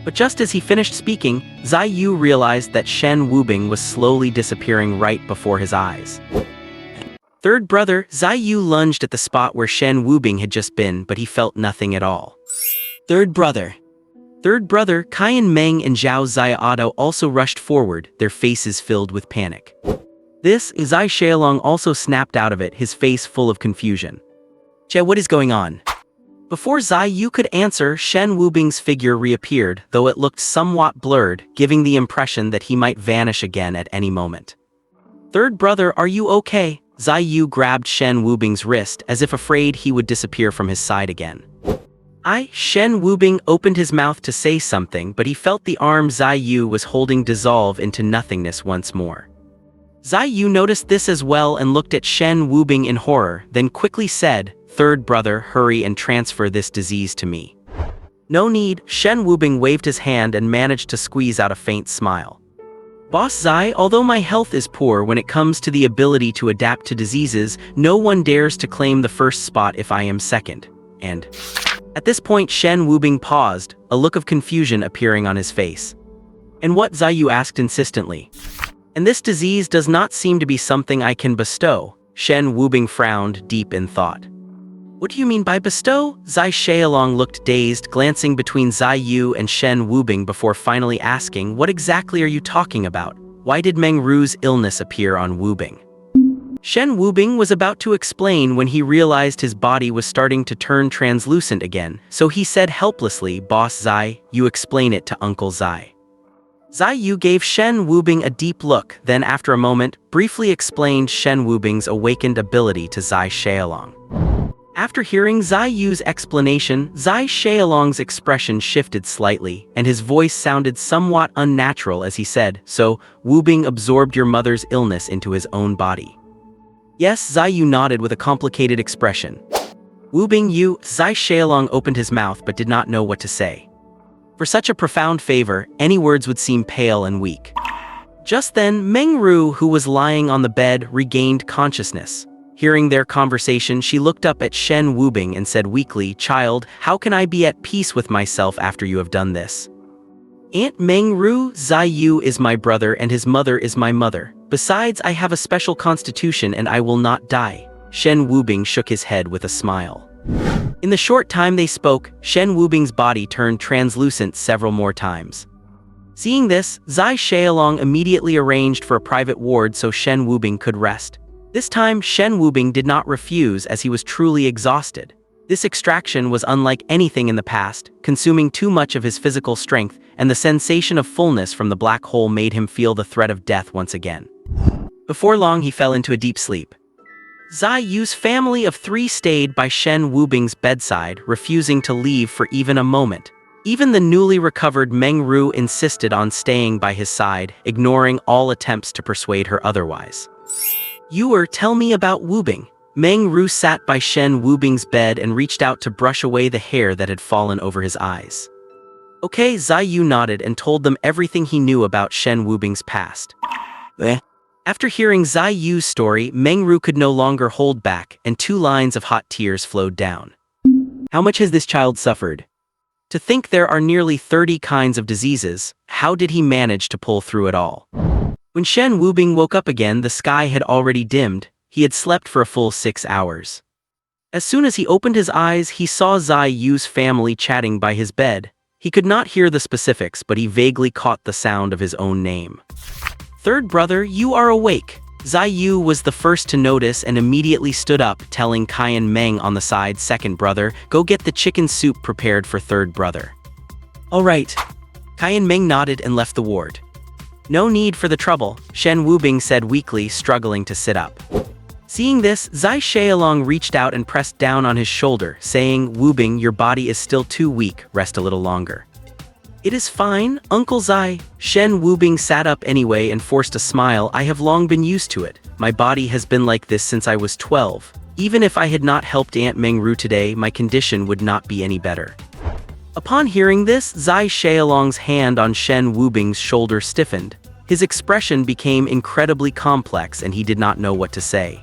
S1: But just as he finished speaking, Zai Yu realized that Shen Wubing was slowly disappearing right before his eyes. Third brother, Zai Yu lunged at the spot where Shen Wubing had just been, but he felt nothing at all. Third brother, Kaiyan Meng and Zhao Xiaodo also rushed forward, their faces filled with panic. This, Zai Shaolong also snapped out of it, his face full of confusion. "Che, what is going on?" Before Zai Yu could answer, Shen Wubing's figure reappeared, though it looked somewhat blurred, giving the impression that he might vanish again at any moment. "Third brother, are you okay?" Zai Yu grabbed Shen Wubing's wrist, as if afraid he would disappear from his side again. Shen Wubing opened his mouth to say something, but he felt the arm Zai Yu was holding dissolve into nothingness once more. Zai Yu noticed this as well and looked at Shen Wubing in horror, then quickly said, "Third brother, hurry and transfer this disease to me." "No need," Shen Wubing waved his hand and managed to squeeze out a faint smile. "Boss Zai, although my health is poor when it comes to the ability to adapt to diseases, no one dares to claim the first spot if I am second. And..." At this point, Shen Wubing paused, a look of confusion appearing on his face. "And what?" Zai Yu asked insistently. "And this disease does not seem to be something I can bestow." Shen Wubing frowned, deep in thought. "What do you mean by bestow?" Zai Shaolong looked dazed, glancing between Zai Yu and Shen Wubing before finally asking, "What exactly are you talking about? Why did Mengru's illness appear on Wubing?" Shen Wubing was about to explain when he realized his body was starting to turn translucent again, so he said helplessly, "Boss Zai, you explain it to Uncle Zai." Zai Yu gave Shen Wubing a deep look, then after a moment, briefly explained Shen Wubing's awakened ability to Zai Shaolong. After hearing Zai Yu's explanation, Zai Shaolong's expression shifted slightly, and his voice sounded somewhat unnatural as he said, "So, Wubing absorbed your mother's illness into his own body." Yes, Zai Yu nodded with a complicated expression. "Wubing you," Zai Shaolong opened his mouth but did not know what to say. For such a profound favor, any words would seem pale and weak. Just then, Meng Ru, who was lying on the bed, regained consciousness. Hearing their conversation, she looked up at Shen Wubing and said weakly, "Child, how can I be at peace with myself after you have done this?" "Aunt Meng Ru, Zai Yu is my brother and his mother is my mother. Besides, I have a special constitution and I will not die." Shen Wubing shook his head with a smile. In the short time they spoke, Shen Wubing's body turned translucent several more times. Seeing this, Zai Shaolong immediately arranged for a private ward so Shen Wubing could rest. This time, Shen Wubing did not refuse as he was truly exhausted. This extraction was unlike anything in the past, consuming too much of his physical strength, and the sensation of fullness from the black hole made him feel the threat of death once again. Before long, he fell into a deep sleep. Zai Yu's family of 3 stayed by Shen Wubing's bedside, refusing to leave for even a moment. Even the newly recovered Meng Ru insisted on staying by his side, ignoring all attempts to persuade her otherwise. Tell me about Wubing." Meng Ru sat by Shen Wubing's bed and reached out to brush away the hair that had fallen over his eyes. Okay, Zai Yu nodded and told them everything he knew about Shen Wubing's past. After hearing Zai Yu's story, Meng Ru could no longer hold back, and 2 lines of hot tears flowed down. "How much has this child suffered? To think there are nearly 30 kinds of diseases, how did he manage to pull through it all?" When Shen Wubing woke up again, the sky had already dimmed. He had slept for a full 6 hours. As soon as he opened his eyes, he saw Zai Yu's family chatting by his bed. He could not hear the specifics, but he vaguely caught the sound of his own name. "Third brother, you are awake." Zai Yu was the first to notice and immediately stood up, telling Qian Meng on the side, "Second brother, go get the chicken soup prepared for third brother." "All right." Qian Meng nodded and left the ward. "No need for the trouble," Shen Wubing said weakly, struggling to sit up. Seeing this, Zai Shaolong reached out and pressed down on his shoulder, saying, "Wubing, your body is still too weak, rest a little longer." "It is fine, Uncle Zai." Shen Wubing sat up anyway and forced a smile. "I have long been used to it. My body has been like this since I was 12. Even if I had not helped Aunt Meng Ru today, my condition would not be any better." Upon hearing this, Zai Shaolong's hand on Shen Wubing's shoulder stiffened. His expression became incredibly complex and he did not know what to say.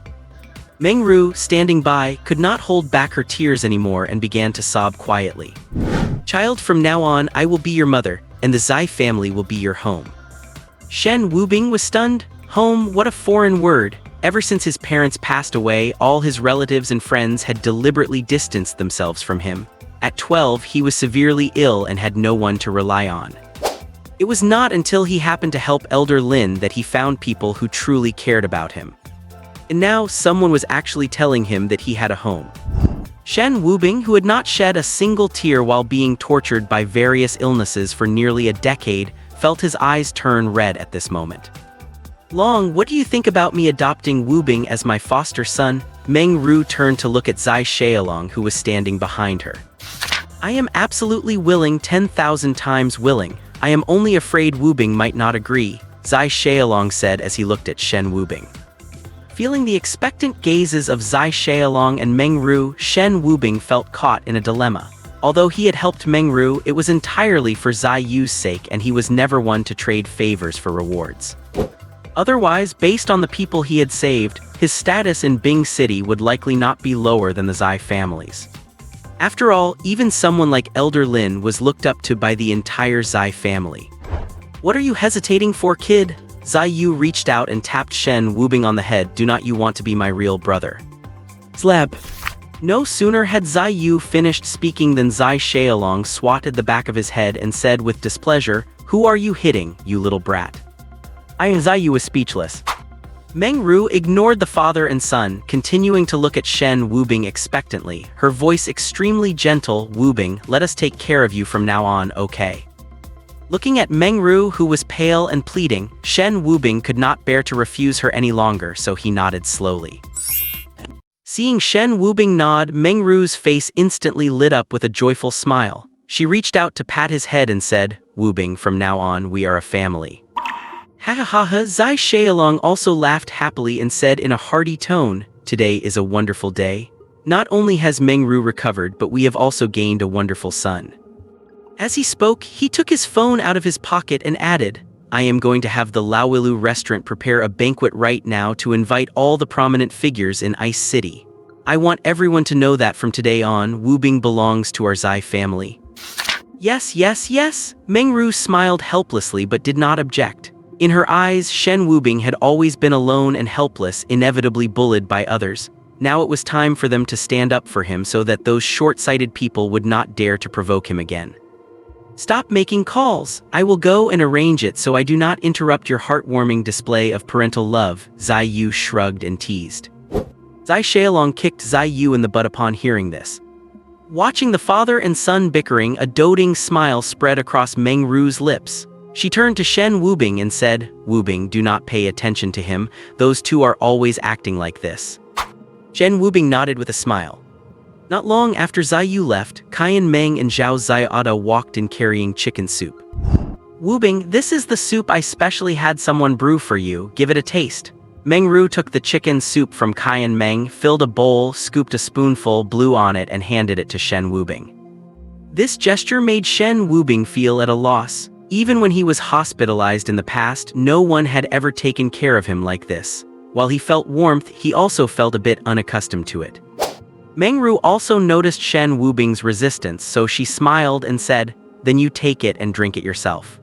S1: Meng Ru, standing by, could not hold back her tears anymore and began to sob quietly. "Child, from now on, I will be your mother, and the Zai family will be your home." Shen Wubing was stunned. Home, what a foreign word. Ever since his parents passed away, all his relatives and friends had deliberately distanced themselves from him. At 12, he was severely ill and had no one to rely on. It was not until he happened to help Elder Lin that he found people who truly cared about him. And now, someone was actually telling him that he had a home. Shen Wubing, who had not shed a single tear while being tortured by various illnesses for nearly a decade, felt his eyes turn red at this moment. "Long, what do you think about me adopting Wubing as my foster son?" Meng Ru turned to look at Zai Shaolong, who was standing behind her. "I am absolutely willing, 10,000 times willing. I am only afraid Wubing might not agree," Zai Shaolong said as he looked at Shen Wubing. Feeling the expectant gazes of Zai Shaolong and Meng Ru, Shen Wubing felt caught in a dilemma. Although he had helped Meng Ru, it was entirely for Zai Yu's sake, and he was never one to trade favors for rewards. Otherwise, based on the people he had saved, his status in Bing City would likely not be lower than the Zai families. After all, even someone like Elder Lin was looked up to by the entire Zai family. "What are you hesitating for, kid?" Zai Yu reached out and tapped Shen Wubing on the head. "Do not you want to be my real brother?" Slap. No sooner had Zai Yu finished speaking than Zai Shaolong swatted the back of his head and said with displeasure, "Who are you hitting, you little brat?" Zai Yu was speechless. Meng Ru ignored the father and son, continuing to look at Shen Wubing expectantly, her voice extremely gentle. "Wubing, let us take care of you from now on, okay?" Looking at Meng Ru, who was pale and pleading, Shen Wubing could not bear to refuse her any longer, so he nodded slowly. Seeing Shen Wubing nod, Meng Ru's face instantly lit up with a joyful smile. She reached out to pat his head and said, "Wubing, from now on we are a family." Ha ha ha ha. Zai Shaolong also laughed happily and said in a hearty tone, "Today is a wonderful day. Not only has Meng Ru recovered, but we have also gained a wonderful son." As he spoke, he took his phone out of his pocket and added, "I am going to have the Laowilu restaurant prepare a banquet right now to invite all the prominent figures in Ice City. I want everyone to know that from today on, Wubing belongs to our Zai family." Yes, yes, yes. Meng Ru smiled helplessly but did not object. In her eyes, Shen Wubing had always been alone and helpless, inevitably bullied by others. Now it was time for them to stand up for him so that those short-sighted people would not dare to provoke him again. "Stop making calls. I will go and arrange it so I do not interrupt your heartwarming display of parental love," Zai Yu shrugged and teased. Zai Shaolong kicked Zai Yu in the butt upon hearing this. Watching the father and son bickering, a doting smile spread across Meng Ru's lips. She turned to Shen Wubing and said, "Wubing, do not pay attention to him. Those two are always acting like this." Shen Wubing nodded with a smile. Not long after Zai Yu left, Kaiyan Meng and Zhao Zaiada walked in carrying chicken soup. "Wubing, this is the soup I specially had someone brew for you. Give it a taste." Meng Ru took the chicken soup from Kaiyan Meng, filled a bowl, scooped a spoonful, blew on it, and handed it to Shen Wubing. This gesture made Shen Wubing feel at a loss. Even when he was hospitalized in the past, no one had ever taken care of him like this. While he felt warmth, he also felt a bit unaccustomed to it. Meng Ru also noticed Shen Wubing's resistance, so she smiled and said, "Then you take it and drink it yourself."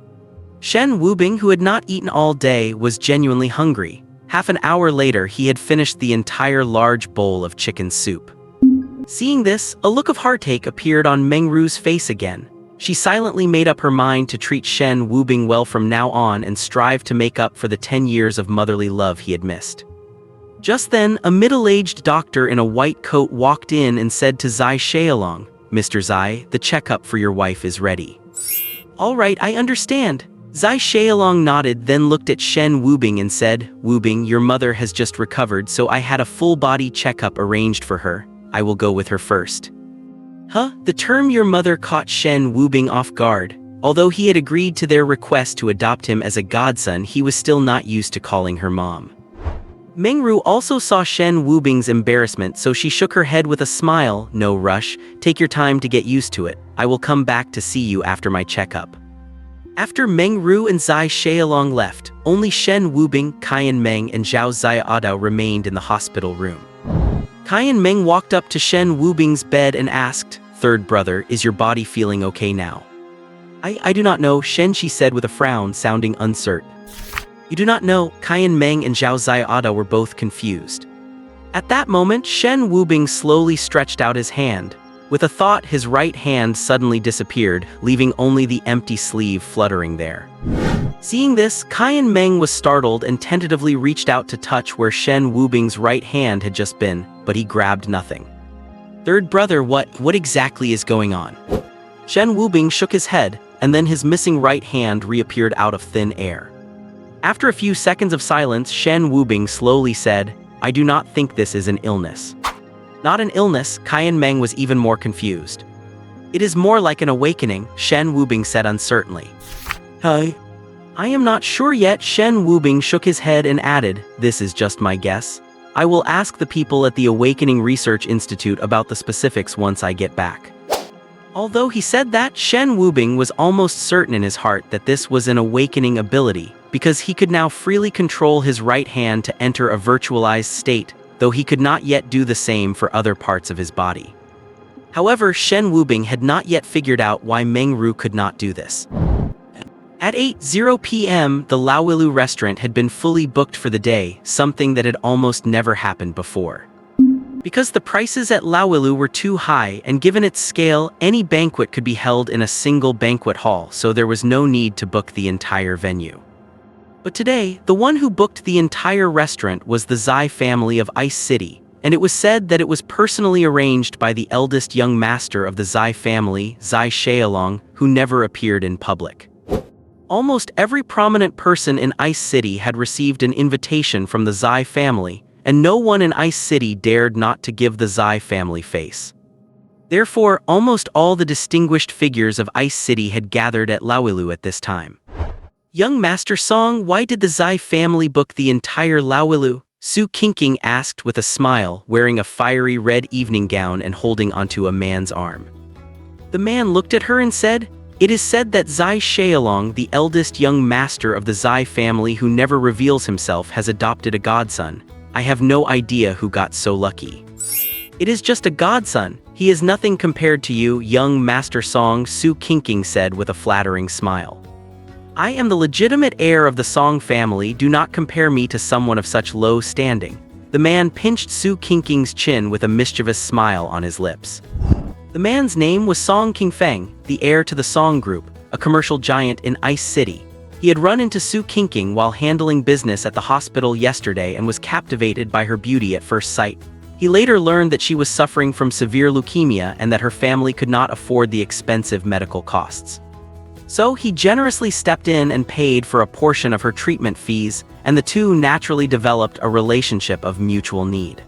S1: Shen Wubing, who had not eaten all day, was genuinely hungry. Half an hour later, he had finished the entire large bowl of chicken soup. Seeing this, a look of heartache appeared on Meng Ru's face again. She silently made up her mind to treat Shen Wubing well from now on and strive to make up for the 10 years of motherly love he had missed. Just then, a middle-aged doctor in a white coat walked in and said to Zai Shaolong, "Mr. Zai, the checkup for your wife is ready." "All right, I understand." Zai Shaolong nodded, then looked at Shen Wubing and said, "Wubing, your mother has just recovered, so I had a full-body checkup arranged for her. I will go with her first." Huh? The term "your mother" caught Shen Wubing off guard. Although he had agreed to their request to adopt him as a godson, he was still not used to calling her mom. Meng Ru also saw Shen Wubing's embarrassment, so she shook her head with a smile. "No rush, take your time to get used to it. I will come back to see you after my checkup." After Meng Ru and Zai Shaolong left, only Shen Wubing, Kaiyan Meng, and Zhao Zaiada remained in the hospital room. Kaiyan Meng walked up to Shen Wubing's bed and asked, "Third brother, is your body feeling okay now?" I do not know," Shen she said with a frown, sounding uncertain. "You do not know?" Kaiyan Meng and Zhao Zaiada were both confused. At that moment, Shen Wubing slowly stretched out his hand. With a thought, his right hand suddenly disappeared, leaving only the empty sleeve fluttering there. Seeing this, Kaiyan Meng was startled and tentatively reached out to touch where Shen Wubing's right hand had just been, but he grabbed nothing. "Third brother, what exactly is going on?" Shen Wubing shook his head, and then his missing right hand reappeared out of thin air. After a few seconds of silence, Shen Wubing slowly said, "I do not think this is an illness." "Not an illness?" Kaiyan Meng was even more confused. "It is more like an awakening," Shen Wubing said uncertainly. I am not sure yet," Shen Wubing shook his head and added, "This is just my guess. I will ask the people at the Awakening Research Institute about the specifics once I get back." Although he said that, Shen Wubing was almost certain in his heart that this was an awakening ability, because he could now freely control his right hand to enter a virtualized state, though he could not yet do the same for other parts of his body. However, Shen Wubing had not yet figured out why Meng Ru could not do this. At 8:00 p.m., the Laowilu restaurant had been fully booked for the day, something that had almost never happened before. Because the prices at Laowilu were too high, and given its scale, any banquet could be held in a single banquet hall, so there was no need to book the entire venue. But today, the one who booked the entire restaurant was the Zai family of Ice City, and it was said that it was personally arranged by the eldest young master of the Zai family, Zai Shaolong, who never appeared in public. Almost every prominent person in Ice City had received an invitation from the Zai family, and no one in Ice City dared not to give the Zai family face. Therefore, almost all the distinguished figures of Ice City had gathered at Laowilu at this time. Young Master Song, why did the Zai family book the entire Laowilu? Su Qingqing asked with a smile, wearing a fiery red evening gown and holding onto a man's arm. The man looked at her and said, "It is said that Zai Shaolong, the eldest young master of the Zai family who never reveals himself, has adopted a godson. I have no idea who got so lucky." "It is just a godson. He is nothing compared to you, young Master Song," Su Qingqing said with a flattering smile. "I am the legitimate heir of the Song family. Do not compare me to someone of such low standing." The man pinched Su Qingqing's chin with a mischievous smile on his lips. The man's name was Song Qingfeng, the heir to the Song Group, a commercial giant in Ice City. He had run into Su Qingqing while handling business at the hospital yesterday and was captivated by her beauty at first sight. He later learned that she was suffering from severe leukemia and that her family could not afford the expensive medical costs. So he generously stepped in and paid for a portion of her treatment fees, and the two naturally developed a relationship of mutual need.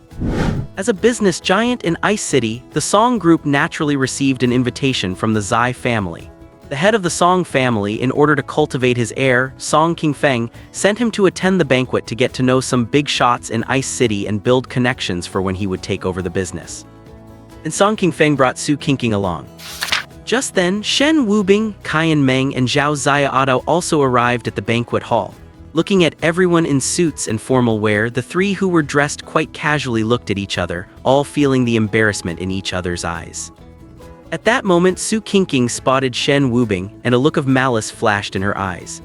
S1: As a business giant in Ice City, the Song Group naturally received an invitation from the Zai family. The head of the Song family, in order to cultivate his heir, Song Qingfeng, sent him to attend the banquet to get to know some big shots in Ice City and build connections for when he would take over the business. And Song Qingfeng brought Su Qingqing along. Just then, Shen Wubing, Qian Meng, and Zhao Ziaotto also arrived at the banquet hall. Looking at everyone in suits and formal wear, the three who were dressed quite casually looked at each other, all feeling the embarrassment in each other's eyes. At that moment, Su Qingqing spotted Shen Wubing, and a look of malice flashed in her eyes.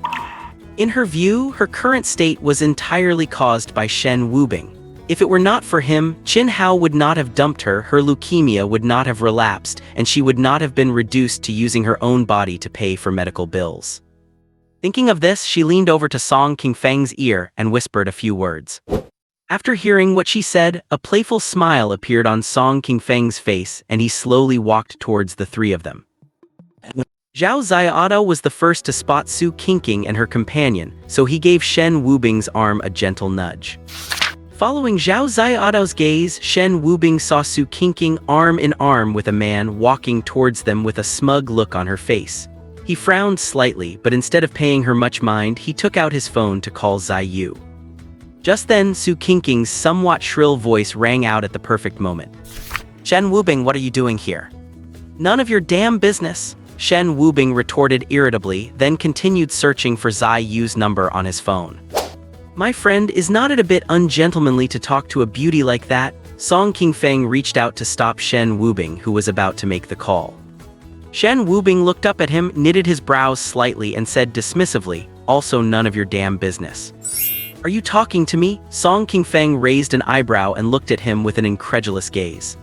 S1: In her view, her current state was entirely caused by Shen Wubing. If it were not for him, Qin Hao would not have dumped her, her leukemia would not have relapsed, and she would not have been reduced to using her own body to pay for medical bills. Thinking of this, she leaned over to Song Qingfeng's ear and whispered a few words. After hearing what she said, a playful smile appeared on Song Qingfeng's face, and he slowly walked towards the three of them. Zhao Ziaotto was the first to spot Su Qingqing and her companion, so he gave Shen Wubing's arm a gentle nudge. Following Zhao Ziaotto's gaze, Shen Wubing saw Su Qingqing arm in arm with a man walking towards them with a smug look on her face. He frowned slightly, but instead of paying her much mind, he took out his phone to call Zai Yu. Just then, Su Qingqing's somewhat shrill voice rang out at the perfect moment. "Shen Wubing, what are you doing here?" "None of your damn business," Shen Wubing retorted irritably, then continued searching for Zai Yu's number on his phone. "My friend, is not it a bit ungentlemanly to talk to a beauty like that?" Song Qingfeng reached out to stop Shen Wubing, who was about to make the call. Shen Wubing looked up at him, knitted his brows slightly, and said dismissively, "Also none of your damn business." "Are you talking to me?" Song Qingfeng raised an eyebrow and looked at him with an incredulous gaze.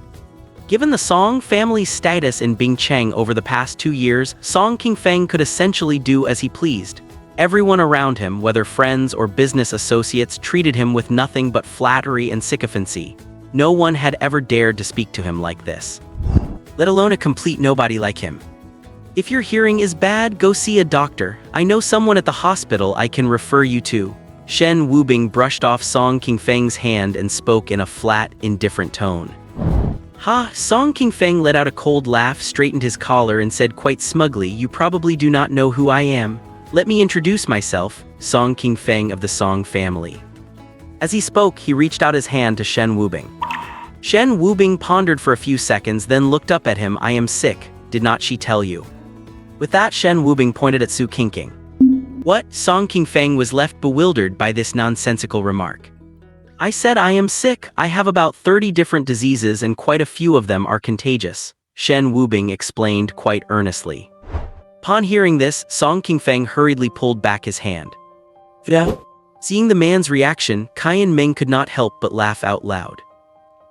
S1: Given the Song family's status in Bingcheng over the past 2 years, Song Qingfeng could essentially do as he pleased. Everyone around him, whether friends or business associates, treated him with nothing but flattery and sycophancy. No one had ever dared to speak to him like this, let alone a complete nobody like him. "If your hearing is bad, go see a doctor. I know someone at the hospital I can refer you to." Shen Wubing brushed off Song Qingfeng's hand and spoke in a flat, indifferent tone. "Ha!" Song Qingfeng let out a cold laugh, straightened his collar, and said quite smugly, "You probably do not know who I am. Let me introduce myself, Song Qingfeng of the Song family." As he spoke, he reached out his hand to Shen Wubing. Shen Wubing pondered for a few seconds, then looked up at him. "I am sick, did not she tell you?" With that, Shen Wubing pointed at Su Qingqing. "What?" Song Qingfeng was left bewildered by this nonsensical remark. "I said I am sick. I have about 30 different diseases and quite a few of them are contagious," Shen Wubing explained quite earnestly. Upon hearing this, Song Qingfeng hurriedly pulled back his hand. "Yeah." Seeing the man's reaction, Qian Meng could not help but laugh out loud.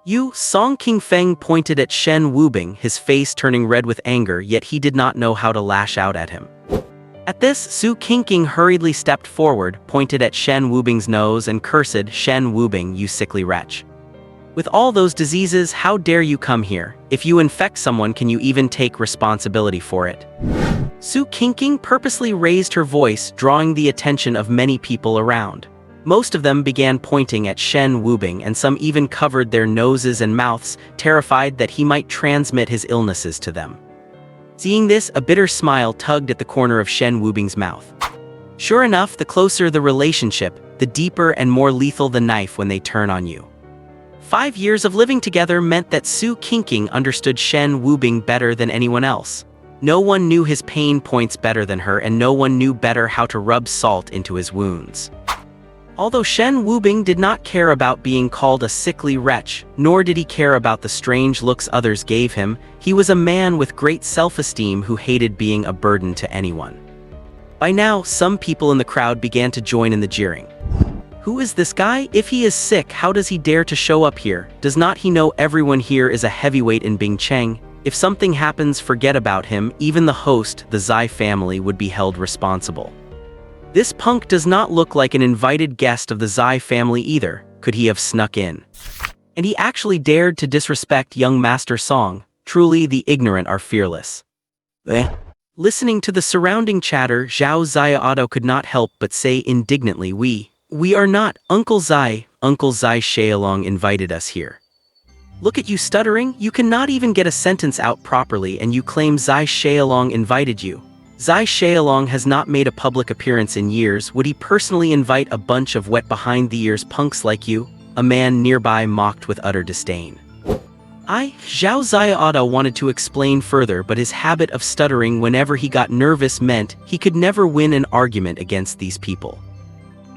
S1: "You?" Song Qingfeng pointed at Shen Wubing, his face turning red with anger, yet he did not know how to lash out at him. At this, Su Qingqing hurriedly stepped forward, pointed at Shen Wubing's nose and cursed, "Shen Wubing, you sickly wretch. With all those diseases, how dare you come here? If you infect someone, can you even take responsibility for it?" Su Qingqing purposely raised her voice, drawing the attention of many people around. Most of them began pointing at Shen Wubing, and some even covered their noses and mouths, terrified that he might transmit his illnesses to them. Seeing this, a bitter smile tugged at the corner of Shen Wubing's mouth. Sure enough, the closer the relationship, the deeper and more lethal the knife when they turn on you. 5 years of living together meant that Su Qingqing understood Shen Wubing better than anyone else. No one knew his pain points better than her, and no one knew better how to rub salt into his wounds. Although Shen Wubing did not care about being called a sickly wretch, nor did he care about the strange looks others gave him, he was a man with great self-esteem who hated being a burden to anyone. By now, some people in the crowd began to join in the jeering. "Who is this guy? If he is sick, how does he dare to show up here? Does not he know everyone here is a heavyweight in Bingcheng? If something happens, forget about him. Even the host, the Zai family, would be held responsible. This punk does not look like an invited guest of the Zai family either. Could he have snuck in? And he actually dared to disrespect young Master Song. Truly, the ignorant are fearless." Listening to the surrounding chatter, Zhao Ziaodo could not help but say indignantly, We are not. Uncle Zai Shaolong invited us here. Look at you stuttering. You cannot even get a sentence out properly, and you claim Zai Shaolong invited you. Zai Shaolong has not made a public appearance in years. Would he personally invite a bunch of wet behind-the-ears punks like you? A man nearby mocked with utter disdain. Zhao Ziaodo wanted to explain further, but his habit of stuttering whenever he got nervous meant he could never win an argument against these people.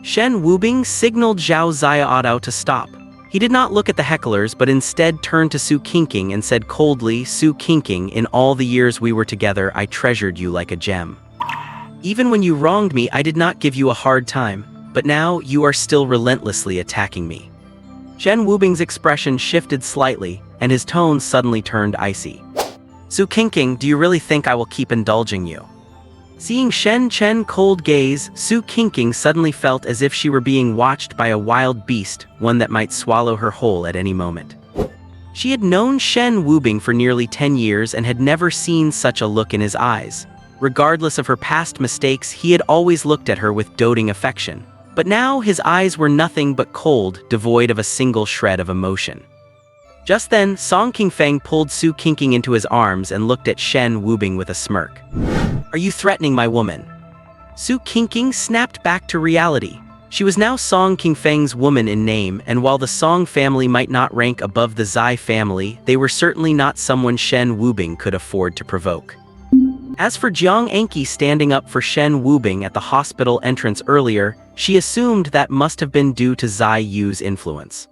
S1: Shen Wubing signaled Zhao Ziaodo to stop. He did not look at the hecklers, but instead turned to Su Qingqing and said coldly, "Su Qingqing, in all the years we were together, I treasured you like a gem. Even when you wronged me, I did not give you a hard time, but now you are still relentlessly attacking me." Shen Wubing's expression shifted slightly, and his tone suddenly turned icy. "Su Qingqing, do you really think I will keep indulging you?" Seeing Shen Chen's cold gaze, Su Qingqing suddenly felt as if she were being watched by a wild beast, one that might swallow her whole at any moment. She had known Shen Wubing for nearly 10 years and had never seen such a look in his eyes. Regardless of her past mistakes, he had always looked at her with doting affection. But now his eyes were nothing but cold, devoid of a single shred of emotion. Just then, Song Qingfeng pulled Su Qingqing into his arms and looked at Shen Wubing with a smirk. "Are you threatening my woman?" Su Qingqing snapped back to reality. She was now Song Qingfeng's woman in name, and while the Song family might not rank above the Zai family, they were certainly not someone Shen Wubing could afford to provoke. As for Jiang Anqi standing up for Shen Wubing at the hospital entrance earlier, she assumed that must have been due to Zai Yu's influence.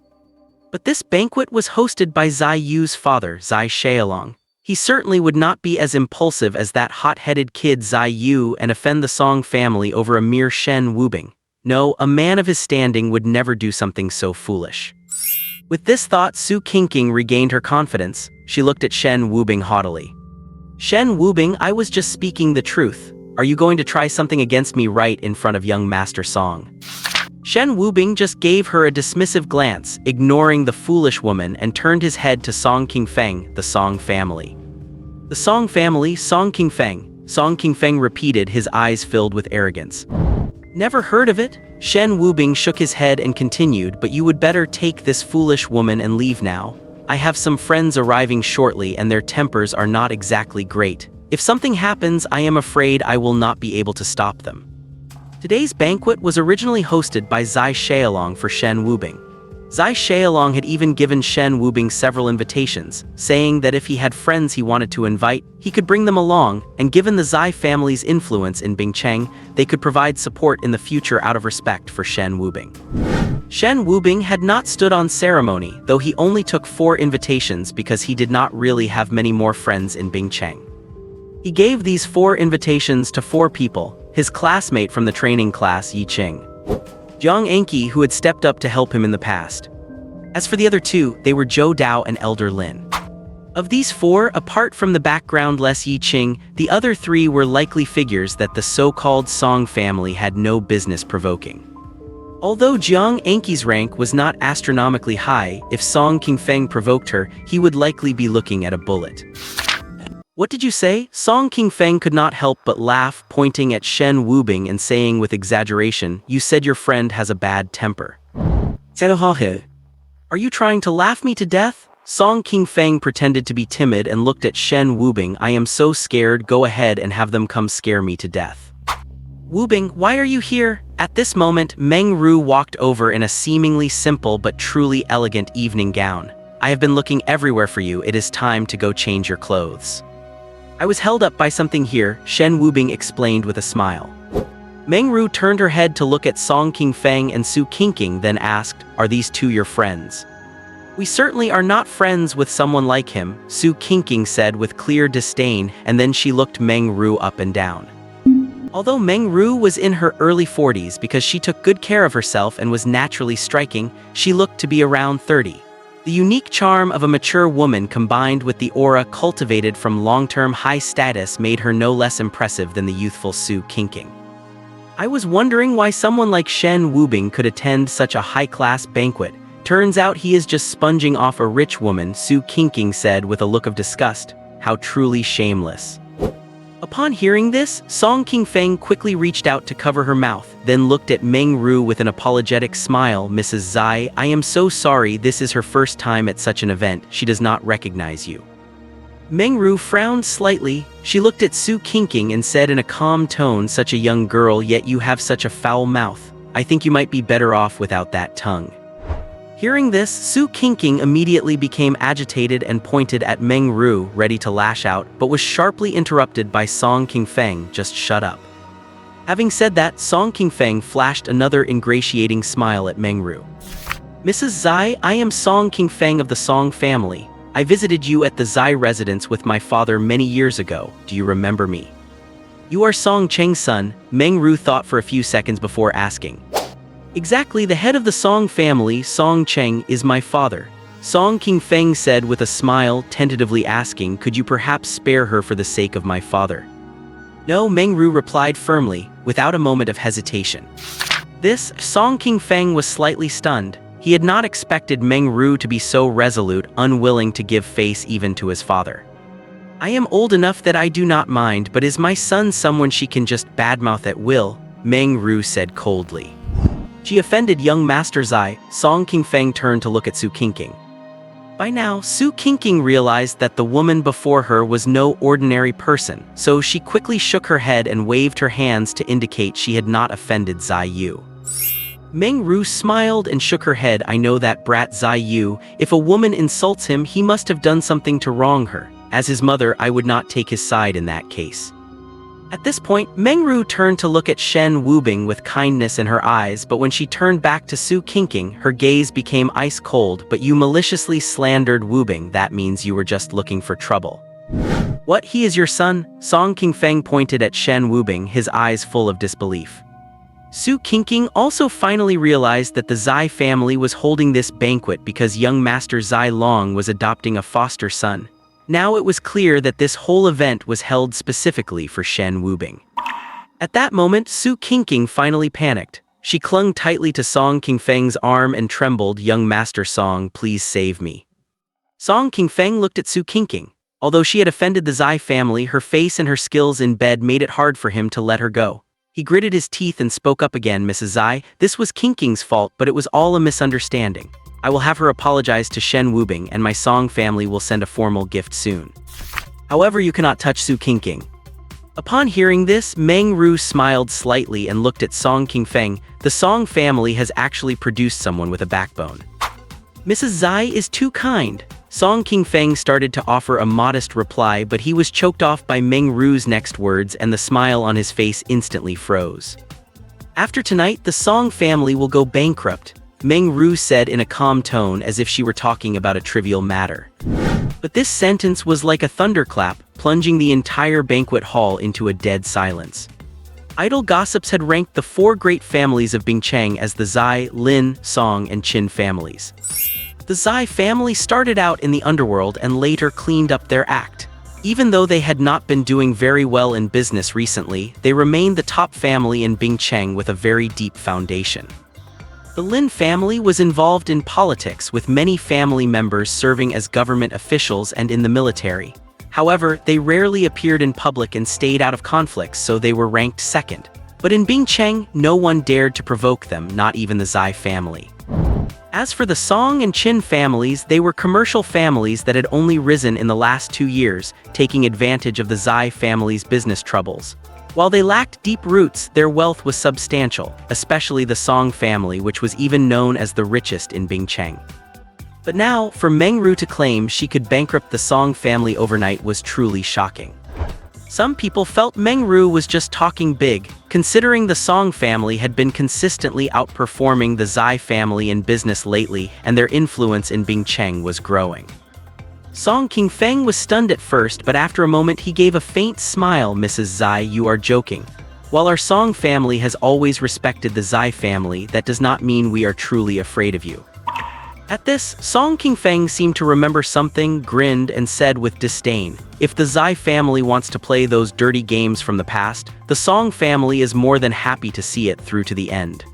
S1: But this banquet was hosted by Zai Yu's father, Zai Shaolong. He certainly would not be as impulsive as that hot-headed kid Zai Yu and offend the Song family over a mere Shen Wubing. No, a man of his standing would never do something so foolish. With this thought, Su Qingqing regained her confidence. She looked at Shen Wubing haughtily. "Shen Wubing, I was just speaking the truth. Are you going to try something against me right in front of young Master Song?" Shen Wubing just gave her a dismissive glance, ignoring the foolish woman, and turned his head to Song Qingfeng, the Song family. "The Song family, Song Qingfeng," Song Qingfeng repeated, his eyes filled with arrogance. "Never heard of it?" Shen Wubing shook his head and continued, "But you would better take this foolish woman and leave now. I have some friends arriving shortly and their tempers are not exactly great. If something happens, I am afraid I will not be able to stop them." Today's banquet was originally hosted by Zai Shaolong for Shen Wubing. Zai Shaolong had even given Shen Wubing several invitations, saying that if he had friends he wanted to invite, he could bring them along, and given the Zai family's influence in Bingcheng, they could provide support in the future out of respect for Shen Wubing. Shen Wubing had not stood on ceremony, though he only took 4 invitations because he did not really have many more friends in Bingcheng. He gave these 4 invitations to 4 people: his classmate from the training class, Yi Qing, Jiang Anqi, who had stepped up to help him in the past. As for the other 2, they were Zhou Dao and Elder Lin. Of these four, apart from the background-less Yi Qing, the other three were likely figures that the so-called Song family had no business provoking. Although Jiang Anqi's rank was not astronomically high, if Song Qingfeng provoked her, he would likely be looking at a bullet. What did you say? Song Qingfeng could not help but laugh, pointing at Shen Wubing and saying with exaggeration, "You said your friend has a bad temper." Are you trying to laugh me to death? Song Qingfeng pretended to be timid and looked at Shen Wubing. "I am so scared, go ahead and have them come scare me to death." "Wubing, why are you here?" At this moment, Meng Ru walked over in a seemingly simple but truly elegant evening gown. "I have been looking everywhere for you, it is time to go change your clothes." "I was held up by something here," Shen Wubing explained with a smile. Meng Ru turned her head to look at Song Qingfeng and Su Qingqing, then asked, "Are these two your friends?" "We certainly are not friends with someone like him," Su Qingqing said with clear disdain, and then she looked Meng Ru up and down. Although Meng Ru was in her early 40s because she took good care of herself and was naturally striking, she looked to be around 30. The unique charm of a mature woman combined with the aura cultivated from long-term high status made her no less impressive than the youthful Su Qingqing. "I was wondering why someone like Shen Wubing could attend such a high-class banquet. Turns out he is just sponging off a rich woman," Su Qingqing said with a look of disgust. "How truly shameless." Upon hearing this, Song Qingfeng quickly reached out to cover her mouth, then looked at Meng Ru with an apologetic smile. "Mrs. Zai, I am so sorry, this is her first time at such an event, she does not recognize you." Meng Ru frowned slightly. She looked at Su Qingqing and said in a calm tone, "Such a young girl, yet you have such a foul mouth. I think you might be better off without that tongue." Hearing this, Su Qingqing immediately became agitated and pointed at Meng Ru, ready to lash out, but was sharply interrupted by Song Qingfeng. "Just shut up." Having said that, Song Qingfeng flashed another ingratiating smile at Meng Ru. "Mrs. Zai, I am Song Qingfeng of the Song family. I visited you at the Zai residence with my father many years ago. Do you remember me?" "You are Song Cheng's son," Meng Ru thought for a few seconds before asking. "Exactly, the head of the Song family, Song Cheng, is my father," Song Qingfeng said with a smile, tentatively asking, "Could you perhaps spare her for the sake of my father?" "No," Meng Ru replied firmly, without a moment of hesitation. This, Song Qingfeng was slightly stunned. He had not expected Meng Ru to be so resolute, unwilling to give face even to his father. "I am old enough that I do not mind, but is my son someone she can just badmouth at will?" Meng Ru said coldly. "She offended young Master Zai," Song Qingfeng turned to look at Su Qingqing. By now, Su Qingqing realized that the woman before her was no ordinary person, so she quickly shook her head and waved her hands to indicate she had not offended Zai Yu. Meng Ru smiled and shook her head. "I know that brat Zai Yu. If a woman insults him, he must have done something to wrong her. As his mother, I would not take his side in that case." At this point, Meng Ru turned to look at Shen Wubing with kindness in her eyes, but when she turned back to Su Qingqing, her gaze became ice cold. "But you maliciously slandered Wubing, that means you were just looking for trouble." "What, he is your son?" Song Qingfeng pointed at Shen Wubing, his eyes full of disbelief. Su Qingqing also finally realized that the Zai family was holding this banquet because young Master Zai Long was adopting a foster son. Now it was clear that this whole event was held specifically for Shen Wubing. At that moment, Su Qingqing finally panicked. She clung tightly to Song Qingfeng's arm and trembled. "Young Master Song, please save me." Song Qingfeng looked at Su Qingqing. Although she had offended the Zai family, her face and her skills in bed made it hard for him to let her go. He gritted his teeth and spoke up again. "Mrs. Zai, this was Qingqing's fault, but it was all a misunderstanding. I will have her apologize to Shen Wubing, and my Song family will send a formal gift soon. However, you cannot touch Su Qingqing." Upon hearing this, Meng Ru smiled slightly and looked at Song Qingfeng. "The Song family has actually produced someone with a backbone." "Mrs. Zai is too kind." Song Qingfeng started to offer a modest reply, but he was choked off by Meng Ru's next words, and the smile on his face instantly froze. "After tonight, the Song family will go bankrupt," Meng Ru said in a calm tone, as if she were talking about a trivial matter. But this sentence was like a thunderclap, plunging the entire banquet hall into a dead silence. Idle gossips had ranked the four great families of Bingcheng as the Zai, Lin, Song, and Qin families. The Zai family started out in the underworld and later cleaned up their act. Even though they had not been doing very well in business recently, they remained the top family in Bingcheng with a very deep foundation. The Lin family was involved in politics, with many family members serving as government officials and in the military. However, they rarely appeared in public and stayed out of conflicts, so they were ranked second. But in Bingcheng, no one dared to provoke them, not even the Zai family. As for the Song and Qin families, they were commercial families that had only risen in the last 2 years, taking advantage of the Zai family's business troubles. While they lacked deep roots, their wealth was substantial, especially the Song family, which was even known as the richest in Bingcheng. But now, for Meng Ru to claim she could bankrupt the Song family overnight was truly shocking. Some people felt Meng Ru was just talking big, considering the Song family had been consistently outperforming the Zai family in business lately, and their influence in Bingcheng was growing. Song Qingfeng was stunned at first, but after a moment he gave a faint smile. "Mrs. Zai, you are joking. While our Song family has always respected the Zai family, that does not mean we are truly afraid of you." At this, Song Qingfeng seemed to remember something, grinned, and said with disdain, "If the Zai family wants to play those dirty games from the past, the Song family is more than happy to see it through to the end."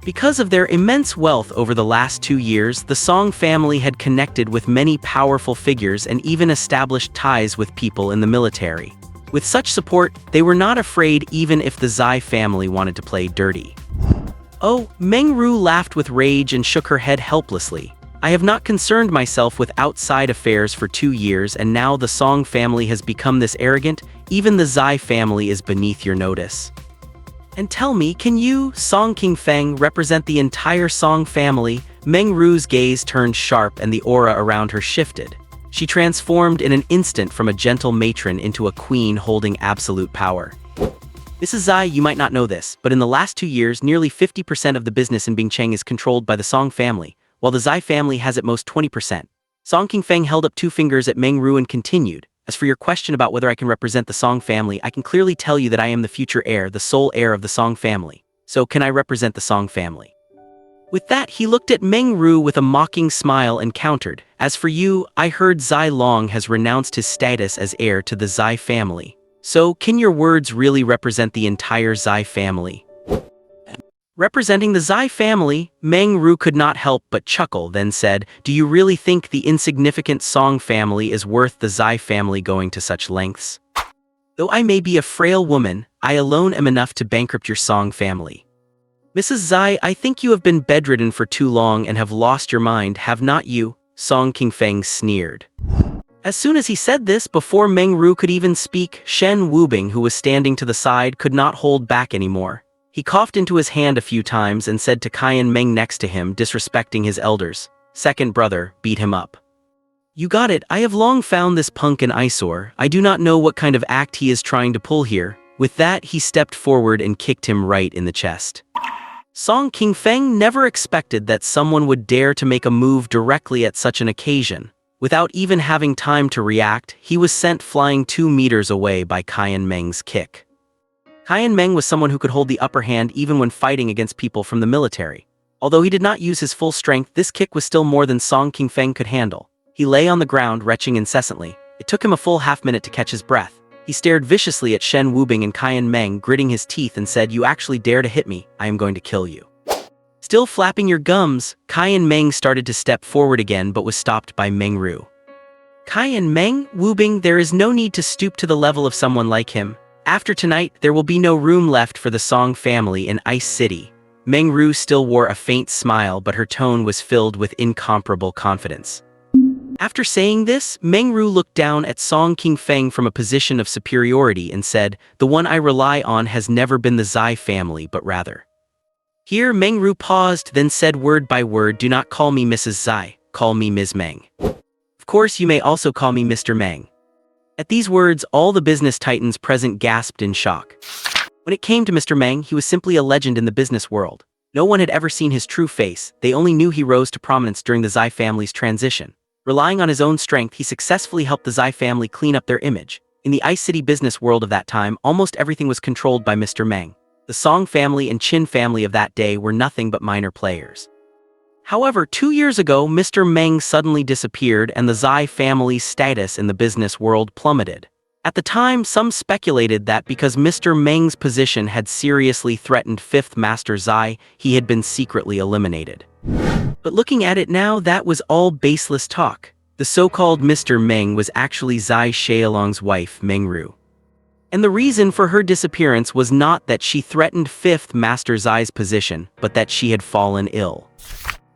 S1: Because of their immense wealth over the last 2 years, the Song family had connected with many powerful figures and even established ties with people in the military. With such support, they were not afraid even if the Zai family wanted to play dirty. "Oh," Meng Ru laughed with rage and shook her head helplessly. "I have not concerned myself with outside affairs for 2 years, and now the Song family has become this arrogant. Even the Zai family is beneath your notice. And tell me, can you, Song Qingfeng, represent the entire Song family?" Meng Ru's gaze turned sharp and the aura around her shifted. She transformed in an instant from a gentle matron into a queen holding absolute power. "Mrs. Zai, you might not know this, but in the last 2 years, nearly 50% of the business in Bingcheng is controlled by the Song family, while the Zai family has at most 20%. Song Qingfeng held up 2 fingers at Meng Ru and continued, "As for your question about whether I can represent the Song family, I can clearly tell you that I am the future heir, the sole heir of the Song family. So can I represent the Song family?" With that, he looked at Meng Ru with a mocking smile and countered, "As for you, I heard Zai Long has renounced his status as heir to the Zai family. So, can your words really represent the entire Zai family?" Representing the Zai family, Meng Ru could not help but chuckle, then said, "Do you really think the insignificant Song family is worth the Zai family going to such lengths? Though I may be a frail woman, I alone am enough to bankrupt your Song family. Mrs. Zai, I think you have been bedridden for too long and have lost your mind, have not you?" Song Qingfeng sneered. As soon as he said this, before Meng Ru could even speak, Shen Wubing, who was standing to the side, could not hold back anymore. He coughed into his hand a few times and said to Cayenne Meng next to him, disrespecting his elders, "Second brother, beat him up." "You got it, I have long found this punk an eyesore. I do not know what kind of act he is trying to pull here." With that, he stepped forward and kicked him right in the chest. Song Qingfeng never expected that someone would dare to make a move directly at such an occasion. Without even having time to react, he was sent flying 2 meters away by Cayenne Meng's kick. Cayenne Meng was someone who could hold the upper hand even when fighting against people from the military. Although he did not use his full strength, this kick was still more than Song Qingfeng could handle. He lay on the ground, retching incessantly. It took him a full half-minute to catch his breath. He stared viciously at Shen Wubing and Cayenne Meng, gritting his teeth, and said, "You actually dare to hit me, I am going to kill you." Still flapping your gums, Cayenne Meng started to step forward again but was stopped by Meng Ru. "Cayenne Meng, Wubing, there is no need to stoop to the level of someone like him. After tonight, there will be no room left for the Song family in Ice City." Meng Ru still wore a faint smile, but her tone was filled with incomparable confidence. After saying this, Meng Ru looked down at Song Qingfeng from a position of superiority and said, "The one I rely on has never been the Zai family, but rather." Here Meng Ru paused, then said word by word, "Do not call me Mrs. Zai, call me Ms. Meng. Of course you may also call me Mr. Meng." At these words, all the business titans present gasped in shock. When it came to Mr. Meng, he was simply a legend in the business world. No one had ever seen his true face, they only knew he rose to prominence during the Zai family's transition. Relying on his own strength, he successfully helped the Zai family clean up their image. In the Ice City business world of that time, almost everything was controlled by Mr. Meng. The Song family and Qin family of that day were nothing but minor players. However, 2 years ago, Mr. Meng suddenly disappeared and the Zai family's status in the business world plummeted. At the time, some speculated that because Mr. Meng's position had seriously threatened 5th Master Zai, he had been secretly eliminated. But looking at it now, that was all baseless talk. The so-called Mr. Meng was actually Zai Xiaolong's wife, Mengru. And the reason for her disappearance was not that she threatened 5th Master Zai's position, but that she had fallen ill.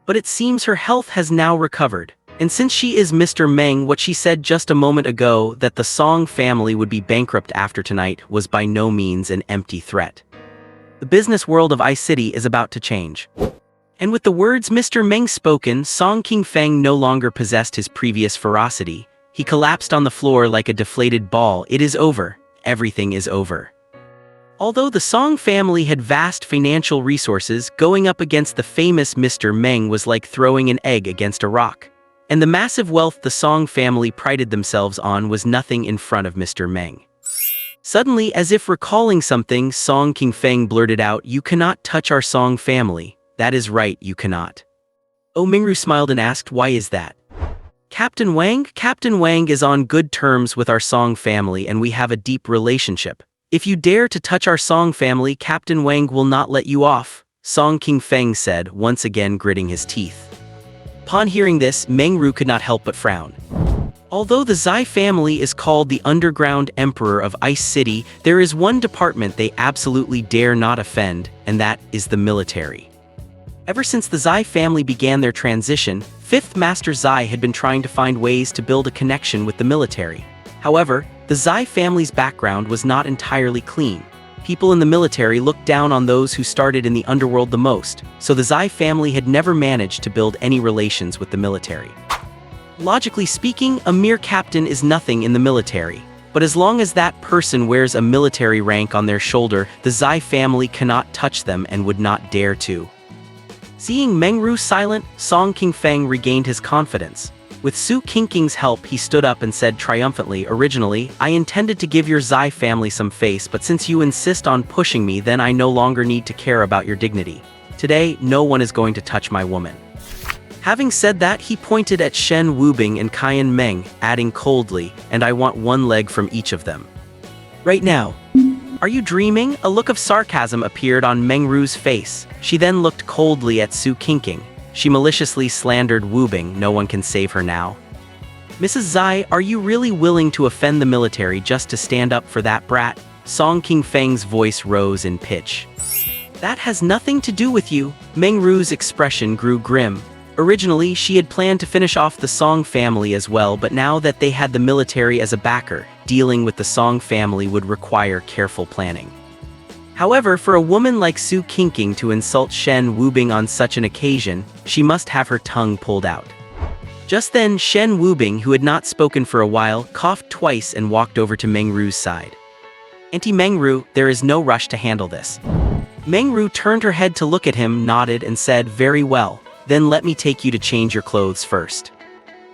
S1: But it seems her health has now recovered. And since she is Mr. Meng, what she said just a moment ago, that the Song family would be bankrupt after tonight, was by no means an empty threat. The business world of Ice City is about to change. And with the words Mr. Meng spoken, Song Qingfeng no longer possessed his previous ferocity. He collapsed on the floor like a deflated ball. It is over. Everything is over. Although the Song family had vast financial resources, going up against the famous Mr. Meng was like throwing an egg against a rock. And the massive wealth the Song family prided themselves on was nothing in front of Mr. Meng. Suddenly, as if recalling something, Song Qingfeng blurted out, "You cannot touch our Song family." "That is right, you cannot." Oh, Mingru smiled and asked, "Why is that?" Captain Wang is on good terms with our Song family and we have a deep relationship. If you dare to touch our Song family, Captain Wang will not let you off, Song Qingfeng said, once again gritting his teeth. Upon hearing this, Mengru could not help but frown. Although the Zai family is called the Underground Emperor of Ice City, there is one department they absolutely dare not offend, and that is the military. Ever since the Zai family began their transition, 5th Master Zai had been trying to find ways to build a connection with the military. However, the Zai family's background was not entirely clean. People in the military looked down on those who started in the underworld the most, so the Zai family had never managed to build any relations with the military. Logically speaking, a mere captain is nothing in the military. But as long as that person wears a military rank on their shoulder, the Zai family cannot touch them and would not dare to. Seeing Mengru silent, Song Qingfeng regained his confidence. With Su Qingqing's help, he stood up and said triumphantly, "Originally, I intended to give your Zai family some face, but since you insist on pushing me, then I no longer need to care about your dignity. Today, no one is going to touch my woman." Having said that, he pointed at Shen Wubing and Qian Meng, adding coldly, "And I want one leg from each of them. Right now." "Are you dreaming?" A look of sarcasm appeared on Mengru's face. She then looked coldly at Su Qingqing. She maliciously slandered Wubing, "No one can save her now." "Mrs. Zai, are you really willing to offend the military just to stand up for that brat?" Song Qingfeng's voice rose in pitch. "That has nothing to do with you." Mengru's expression grew grim. Originally, she had planned to finish off the Song family as well, but now that they had the military as a backer, dealing with the Song family would require careful planning. However, for a woman like Su Qingqing to insult Shen Wubing on such an occasion, she must have her tongue pulled out. Just then, Shen Wubing, who had not spoken for a while, coughed twice and walked over to Mengru's side. "Auntie Mengru, there is no rush to handle this." Mengru turned her head to look at him, nodded, and said, "Very well. Then let me take you to change your clothes first."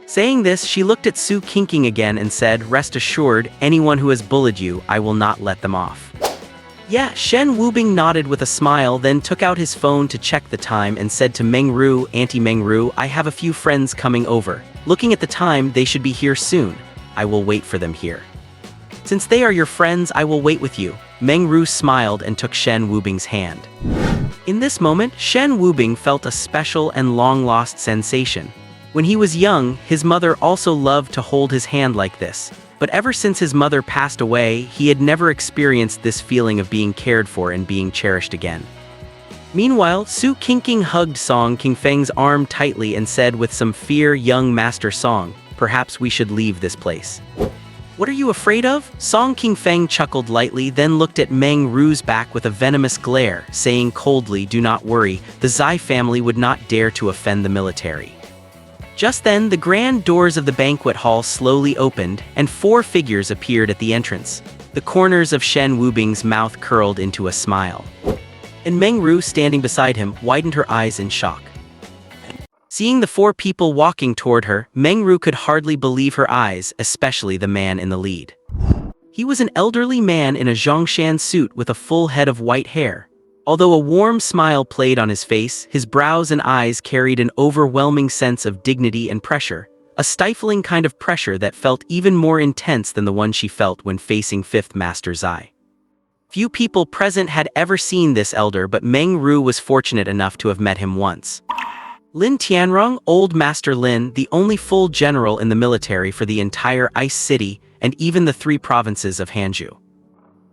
S1: Saying this, she looked at Su Qingqing again and said, "Rest assured, anyone who has bullied you, I will not let them off." "Yeah," Shen Wubing nodded with a smile, then took out his phone to check the time and said to Mengru, "Auntie Mengru, I have a few friends coming over. Looking at the time, they should be here soon. I will wait for them here." "Since they are your friends, I will wait with you." Mengru smiled and took Shen Wubing's hand. In this moment, Shen Wubing felt a special and long-lost sensation. When he was young, his mother also loved to hold his hand like this. But ever since his mother passed away, he had never experienced this feeling of being cared for and being cherished again. Meanwhile, Su Qingqing hugged Song Qingfeng's arm tightly and said with some fear, "Young Master Song, perhaps we should leave this place." "What are you afraid of?" Song Qingfeng chuckled lightly, then looked at Mengru's back with a venomous glare, saying coldly, "Do not worry, the Zai family would not dare to offend the military." Just then, the grand doors of the banquet hall slowly opened, and 4 figures appeared at the entrance. The corners of Shen Wubing's mouth curled into a smile. And Mengru, standing beside him, widened her eyes in shock. Seeing the 4 people walking toward her, Mengru could hardly believe her eyes, especially the man in the lead. He was an elderly man in a Zhongshan suit with a full head of white hair. Although a warm smile played on his face, his brows and eyes carried an overwhelming sense of dignity and pressure, a stifling kind of pressure that felt even more intense than the one she felt when facing Fifth Master Zai. Few people present had ever seen this elder, but Meng Ru was fortunate enough to have met him once. Lin Tianrong, Old Master Lin, the only full general in the military for the entire Ice City and even the 3 provinces of Hanzhou.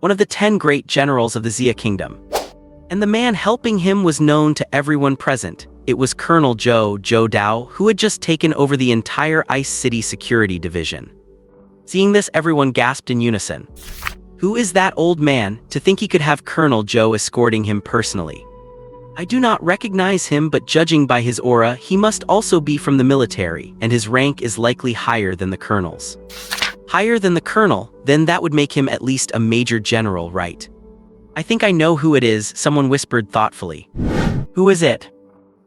S1: One of the 10 great generals of the Xia Kingdom. And the man helping him was known to everyone present. It was Colonel Zhou Dao, who had just taken over the entire Ice City Security Division. Seeing this, everyone gasped in unison. Who is that old man, to think he could have Colonel Zhou escorting him personally? I do not recognize him, but judging by his aura, he must also be from the military, and his rank is likely higher than the colonel's. Higher than the colonel, then that would make him at least a major general, right? I think I know who it is, someone whispered thoughtfully. Who is it?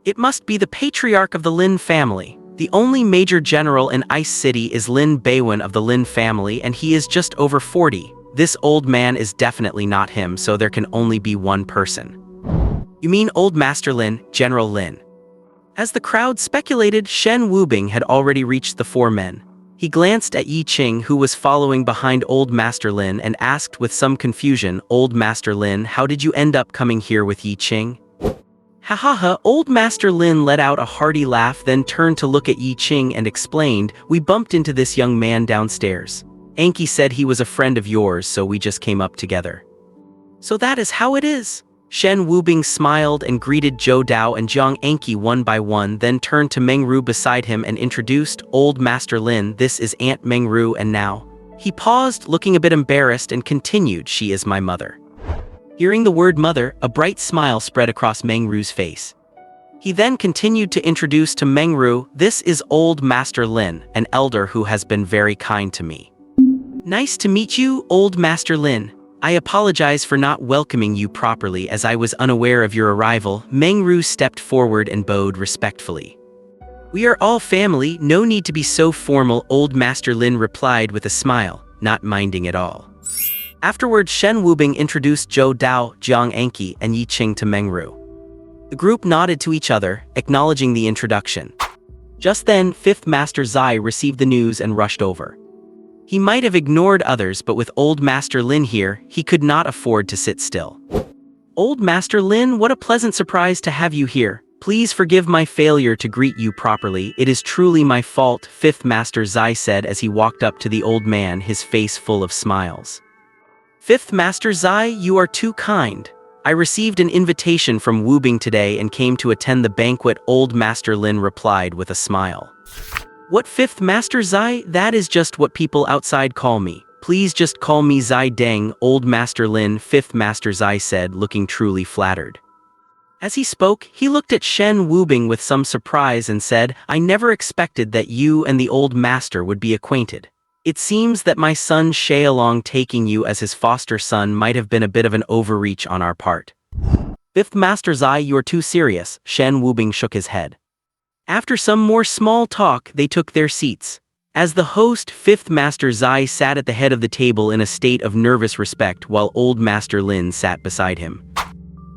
S1: It must be the patriarch of the Lin family. The only major general in Ice City is Lin Beiwen of the Lin family, and he is just over 40. This old man is definitely not him, so there can only be one person. You mean Old Master Lin, General Lin? As the crowd speculated, Shen Wubing had already reached the 4 men. He glanced at Yi Qing, who was following behind Old Master Lin, and asked with some confusion, Old Master Lin, how did you end up coming here with Yi Qing? Ha ha ha, Old Master Lin let out a hearty laugh, then turned to look at Yi Qing and explained, we bumped into this young man downstairs. Anki said he was a friend of yours, so we just came up together. So that is how it is? Shen Wubing smiled and greeted Zhou Dao and Jiang Anki one by one, then turned to Meng Ru beside him and introduced, Old Master Lin, this is Aunt Meng Ru, and now. He paused, looking a bit embarrassed, and continued, she is my mother. Hearing the word mother, a bright smile spread across Meng Ru's face. He then continued to introduce to Meng Ru, this is Old Master Lin, an elder who has been very kind to me. Nice to meet you, Old Master Lin. I apologize for not welcoming you properly as I was unaware of your arrival. Meng Ru stepped forward and bowed respectfully. We are all family, no need to be so formal, Old Master Lin replied with a smile, not minding at all. Afterward, Shen Wubing introduced Zhou Dao, Jiang Anki, and Yi Qing to Meng Ru. The group nodded to each other, acknowledging the introduction. Just then, Fifth Master Zai received the news and rushed over. He might have ignored others, but with Old Master Lin here, he could not afford to sit still. Old Master Lin, what a pleasant surprise to have you here. Please forgive my failure to greet you properly. It is truly my fault, Fifth Master Zai said as he walked up to the old man, his face full of smiles. Fifth Master Zai, you are too kind. I received an invitation from Wubing today and came to attend the banquet, Old Master Lin replied with a smile. What, Fifth Master Zai? That is just what people outside call me. Please just call me Zai Deng, Old Master Lin, Fifth Master Zai said, looking truly flattered. As he spoke, he looked at Shen Wubing with some surprise and said, I never expected that you and the old master would be acquainted. It seems that my son Shaolong taking you as his foster son might have been a bit of an overreach on our part. Fifth Master Zai, you are too serious, Shen Wubing shook his head. After some more small talk, they took their seats. As the host, Fifth Master Zai sat at the head of the table in a state of nervous respect while Old Master Lin sat beside him.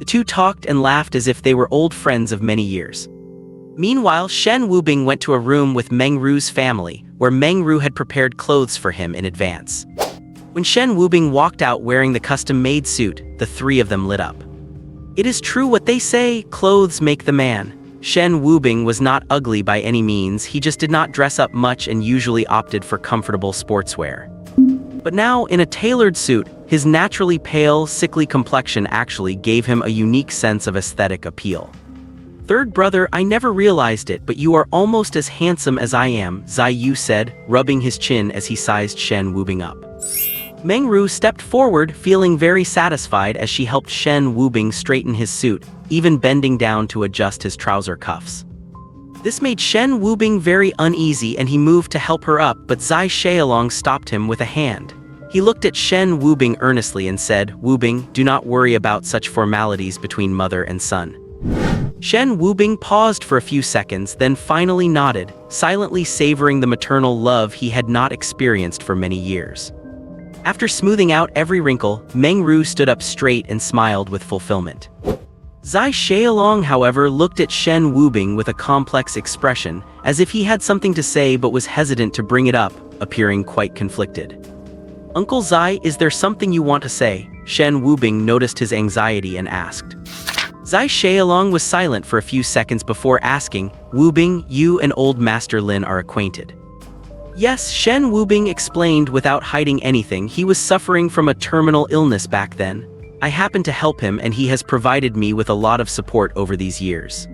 S1: The two talked and laughed as if they were old friends of many years. Meanwhile, Shen Wubing went to a room with Meng Ru's family, where Meng Ru had prepared clothes for him in advance. When Shen Wubing walked out wearing the custom-made suit, the 3 of them lit up. It is true what they say, clothes make the man. Shen Wubing was not ugly by any means, he just did not dress up much and usually opted for comfortable sportswear. But now, in a tailored suit, his naturally pale, sickly complexion actually gave him a unique sense of aesthetic appeal. Third brother, I never realized it, but you are almost as handsome as I am, Zai Yu said, rubbing his chin as he sized Shen Wubing up. Meng Ru stepped forward, feeling very satisfied as she helped Shen Wubing straighten his suit, even bending down to adjust his trouser cuffs. This made Shen Wubing very uneasy and he moved to help her up, but Zai Shaolong stopped him with a hand. He looked at Shen Wubing earnestly and said, Wubing, do not worry about such formalities between mother and son. Shen Wubing paused for a few seconds, then finally nodded, silently savoring the maternal love he had not experienced for many years. After smoothing out every wrinkle, Meng Ru stood up straight and smiled with fulfillment. Zai Xiaolong, however, looked at Shen Wubing with a complex expression, as if he had something to say but was hesitant to bring it up, appearing quite conflicted. "Uncle Zai, is there something you want to say?" Shen Wubing noticed his anxiety and asked. Zai Xiaolong was silent for a few seconds before asking, "Wubing, you and old Master Lin are acquainted." Yes, Shen Wubing explained without hiding anything. He was suffering from a terminal illness back then. I happened to help him and he has provided me with a lot of support over these years.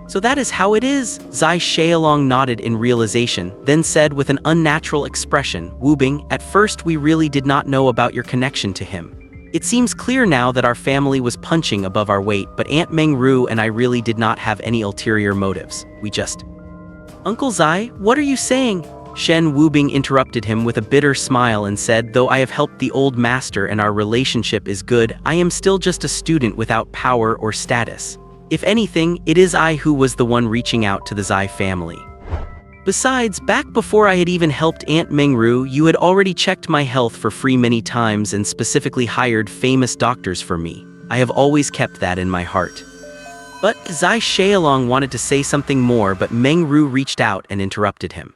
S1: "So that is how it is?" Zai Xiaolong nodded in realization, then said with an unnatural expression, "Wubing, at first we really did not know about your connection to him. It seems clear now that our family was punching above our weight, but Aunt Mengru and I really did not have any ulterior motives. We just—" "Uncle Zai, what are you saying?" Shen Wubing interrupted him with a bitter smile and said, "Though I have helped the old master and our relationship is good, I am still just a student without power or status. If anything, it is I who was the one reaching out to the Zai family. Besides, back before I had even helped Aunt Mengru, you had already checked my health for free many times and specifically hired famous doctors for me. I have always kept that in my heart." But Zai Xiaolong wanted to say something more, but Mengru reached out and interrupted him.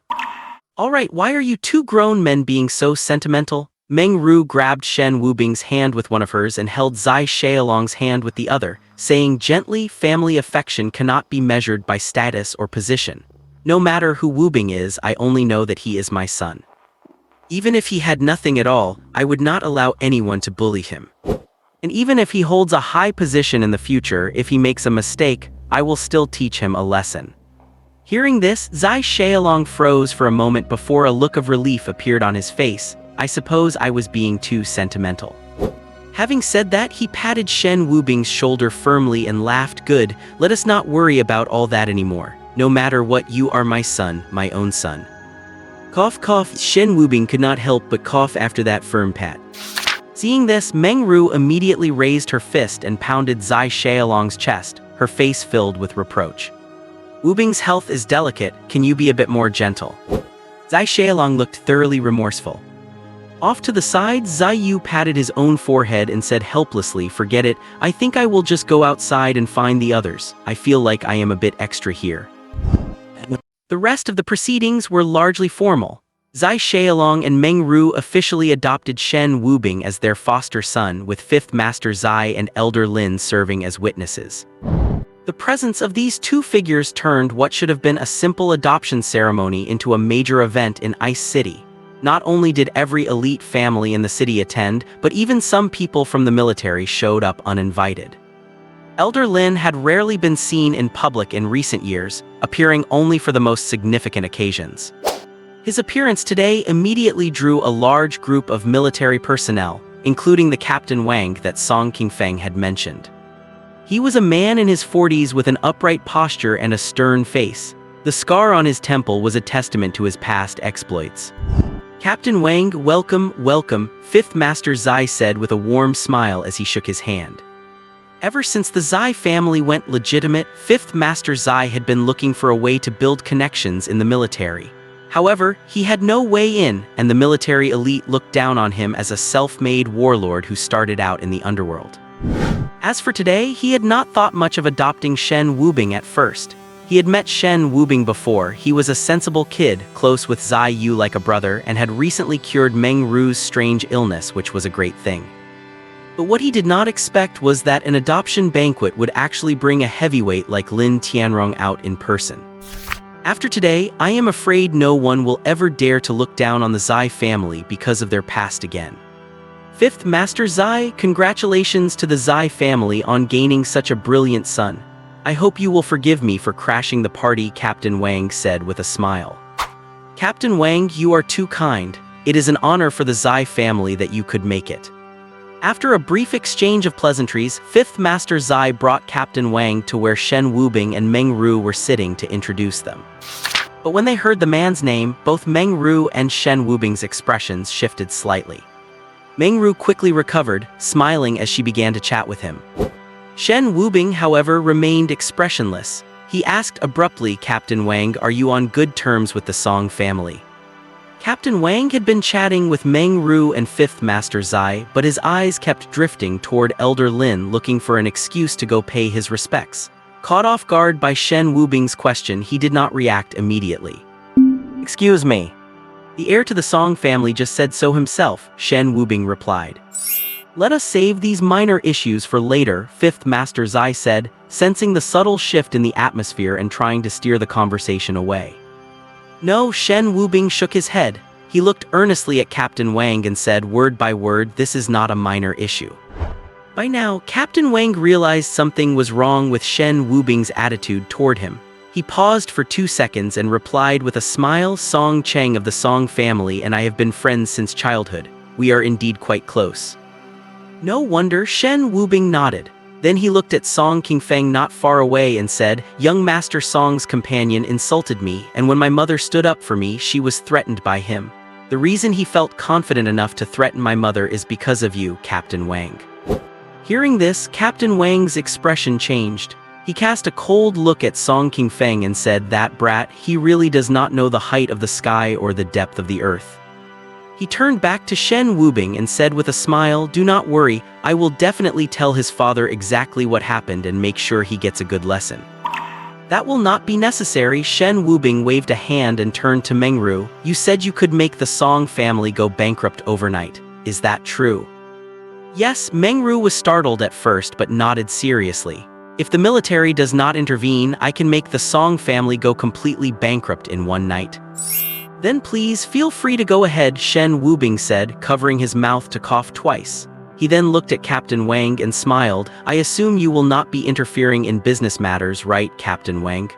S1: "All right, why are you two grown men being so sentimental?" Mengru grabbed Shen Wubing's hand with one of hers and held Zai Xiaolong's hand with the other, saying gently, "Family affection cannot be measured by status or position. No matter who Wubing is, I only know that he is my son. Even if he had nothing at all, I would not allow anyone to bully him. And even if he holds a high position in the future, if he makes a mistake, I will still teach him a lesson." Hearing this, Zai Xiaolong froze for a moment before a look of relief appeared on his face. "I suppose I was being too sentimental." Having said that, he patted Shen Wubing's shoulder firmly and laughed. "Good, let us not worry about all that anymore. No matter what, you are my son, my own son." Cough cough, Shen Wubing could not help but cough after that firm pat. Seeing this, Mengru immediately raised her fist and pounded Zai Xiaolong's chest, her face filled with reproach. "Wubing's health is delicate, can you be a bit more gentle?" Zai Xiaolong looked thoroughly remorseful. Off to the side, Zai Yu patted his own forehead and said helplessly, "Forget it, I think I will just go outside and find the others. I feel like I am a bit extra here." The rest of the proceedings were largely formal. Zai Xiaolong and Mengru officially adopted Shen Wubing as their foster son, with 5th Master Zai and Elder Lin serving as witnesses. The presence of these two figures turned what should have been a simple adoption ceremony into a major event in Ice City. Not only did every elite family in the city attend, but even some people from the military showed up uninvited. Elder Lin had rarely been seen in public in recent years, appearing only for the most significant occasions. His appearance today immediately drew a large group of military personnel, including the Captain Wang that Song Qingfeng had mentioned. He was a man in his 40s with an upright posture and a stern face. The scar on his temple was a testament to his past exploits. "Captain Wang, welcome, welcome," 5th Master Zai said with a warm smile as he shook his hand. Ever since the Zai family went legitimate, 5th Master Zai had been looking for a way to build connections in the military. However, he had no way in, and the military elite looked down on him as a self-made warlord who started out in the underworld. As for today, he had not thought much of adopting Shen Wubing at first. He had met Shen Wubing before. He was a sensible kid, close with Zai Yu like a brother, and had recently cured Mengru's strange illness, which was a great thing. But what he did not expect was that an adoption banquet would actually bring a heavyweight like Lin Tianrong out in person. After today, I am afraid no one will ever dare to look down on the Zai family because of their past again. 5th Master Zai, congratulations to the Zai family on gaining such a brilliant son. I hope you will forgive me for crashing the party, Captain Wang said with a smile. Captain Wang, you are too kind. It is an honor for the Zai family that you could make it. After a brief exchange of pleasantries, 5th Master Zai brought Captain Wang to where Shen Wubing and Mengru were sitting to introduce them. But when they heard the man's name, both Mengru and Shen Wubing's expressions shifted slightly. Mengru quickly recovered, smiling as she began to chat with him. Shen Wubing, however, remained expressionless. He asked abruptly, Captain Wang, are you on good terms with the Song family? Captain Wang had been chatting with Meng Ru and Fifth Master Zai, but his eyes kept drifting toward Elder Lin, looking for an excuse to go pay his respects. Caught off guard by Shen Wubing's question, he did not react immediately. "Excuse me. The heir to the Song family just said so himself," Shen Wubing replied. "Let us save these minor issues for later," Fifth Master Zai said, sensing the subtle shift in the atmosphere and trying to steer the conversation away. "No," Shen Wubing shook his head. He looked earnestly at Captain Wang and said word by word, "This is not a minor issue." By now, Captain Wang realized something was wrong with Shen Wubing's attitude toward him. He paused for 2 seconds and replied with a smile, "Song Cheng of the Song family and I have been friends since childhood. We are indeed quite close." "No wonder," Shen Wubing nodded. Then he looked at Song Qingfeng not far away and said, "Young Master Song's companion insulted me, and when my mother stood up for me, she was threatened by him. The reason he felt confident enough to threaten my mother is because of you, Captain Wang." Hearing this, Captain Wang's expression changed. He cast a cold look at Song Qingfeng and said, "That brat, he really does not know the height of the sky or the depth of the earth." He turned back to Shen Wubing and said with a smile, "Do not worry, I will definitely tell his father exactly what happened and make sure he gets a good lesson." "That will not be necessary," Shen Wubing waved a hand and turned to Meng Ru. "You said you could make the Song family go bankrupt overnight. Is that true?" "Yes," Meng Ru was startled at first but nodded seriously. "If the military does not intervene, I can make the Song family go completely bankrupt in one night." "Then please feel free to go ahead," Shen Wubing said, covering his mouth to cough twice. He then looked at Captain Wang and smiled. "I assume you will not be interfering in business matters, right, Captain Wang?"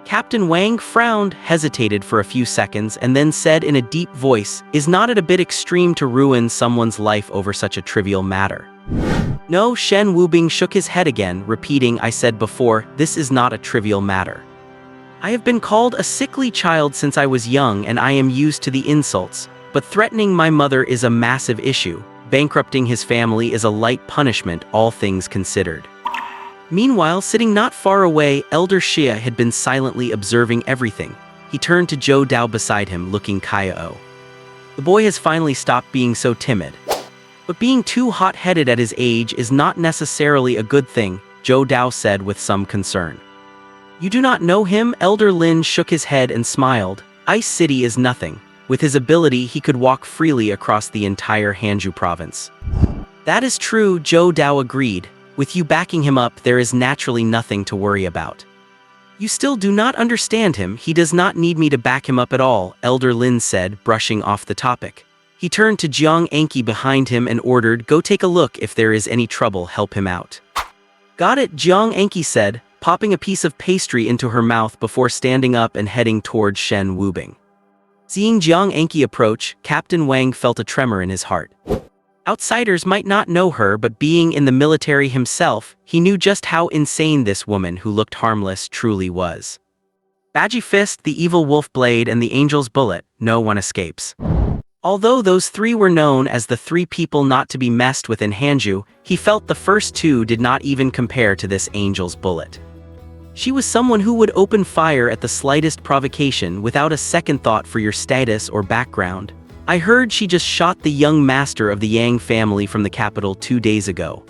S1: Captain Wang frowned, hesitated for a few seconds, and then said in a deep voice, "Is not it a bit extreme to ruin someone's life over such a trivial matter?" "No," Shen Wubing shook his head again, repeating, "I said before, this is not a trivial matter. I have been called a sickly child since I was young and I am used to the insults, but threatening my mother is a massive issue. Bankrupting his family is a light punishment, all things considered." Meanwhile, sitting not far away, Elder Xia had been silently observing everything. He turned to Zhou Dao beside him, looking Kaiao. The boy has finally stopped being so timid. But being too hot-headed at his age is not necessarily a good thing, Zhou Dao said with some concern. "You do not know him?" Elder Lin shook his head and smiled. "Ice City is nothing. With his ability, he could walk freely across the entire Hanzhou province." "That is true," Zhou Dao agreed. "With you backing him up, there is naturally nothing to worry about." "You still do not understand him. He does not need me to back him up at all," Elder Lin said, brushing off the topic. He turned to Jiang Enki behind him and ordered, "Go take a look. If there is any trouble, help him out." "Got it," Jiang Enki said, popping a piece of pastry into her mouth before standing up and heading towards Shen Wubing. Seeing Jiang Enki approach, Captain Wang felt a tremor in his heart. Outsiders might not know her, but being in the military himself, he knew just how insane this woman who looked harmless truly was. Badgy Fist, the Evil Wolf Blade, and the Angel's Bullet, no one escapes. Although those three were known as the three people not to be messed with in Hanzhou, he felt the first two did not even compare to this Angel's Bullet. She was someone who would open fire at the slightest provocation without a second thought for your status or background. "I heard she just shot the young master of the Yang family from the capital 2 days ago."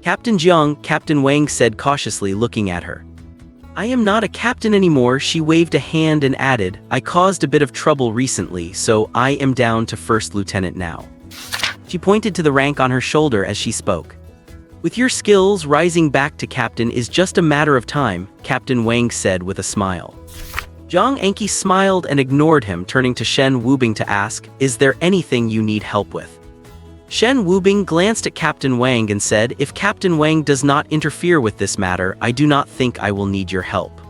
S1: "Captain Jiang," Captain Wang said cautiously, looking at her. "I am not a captain anymore," she waved a hand and added, "I caused a bit of trouble recently, so I am down to first lieutenant now." She pointed to the rank on her shoulder as she spoke. "With your skills, rising back to captain is just a matter of time," Captain Wang said with a smile. Jiang Enki smiled and ignored him, turning to Shen Wubing to ask, "Is there anything you need help with?" Shen Wubing glanced at Captain Wang and said, "If Captain Wang does not interfere with this matter, I do not think I will need your help."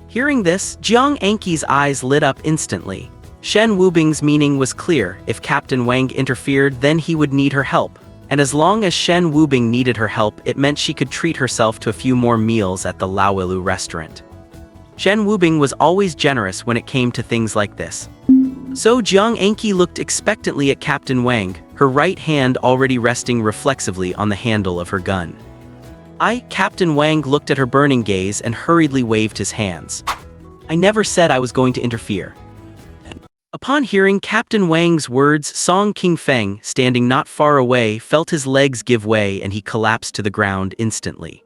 S1: Hearing this, Jiang Enki's eyes lit up instantly. Shen Wubing's meaning was clear: if Captain Wang interfered, then he would need her help. And as long as Shen Wubing needed her help, it meant she could treat herself to a few more meals at the Laoilu restaurant. Shen Wubing was always generous when it came to things like this. So Jiang Enki looked expectantly at Captain Wang, her right hand already resting reflexively on the handle of her gun. Captain Wang looked at her burning gaze and hurriedly waved his hands. "I never said I was going to interfere." Upon hearing Captain Wang's words, Song Qingfeng, standing not far away, felt his legs give way and he collapsed to the ground instantly.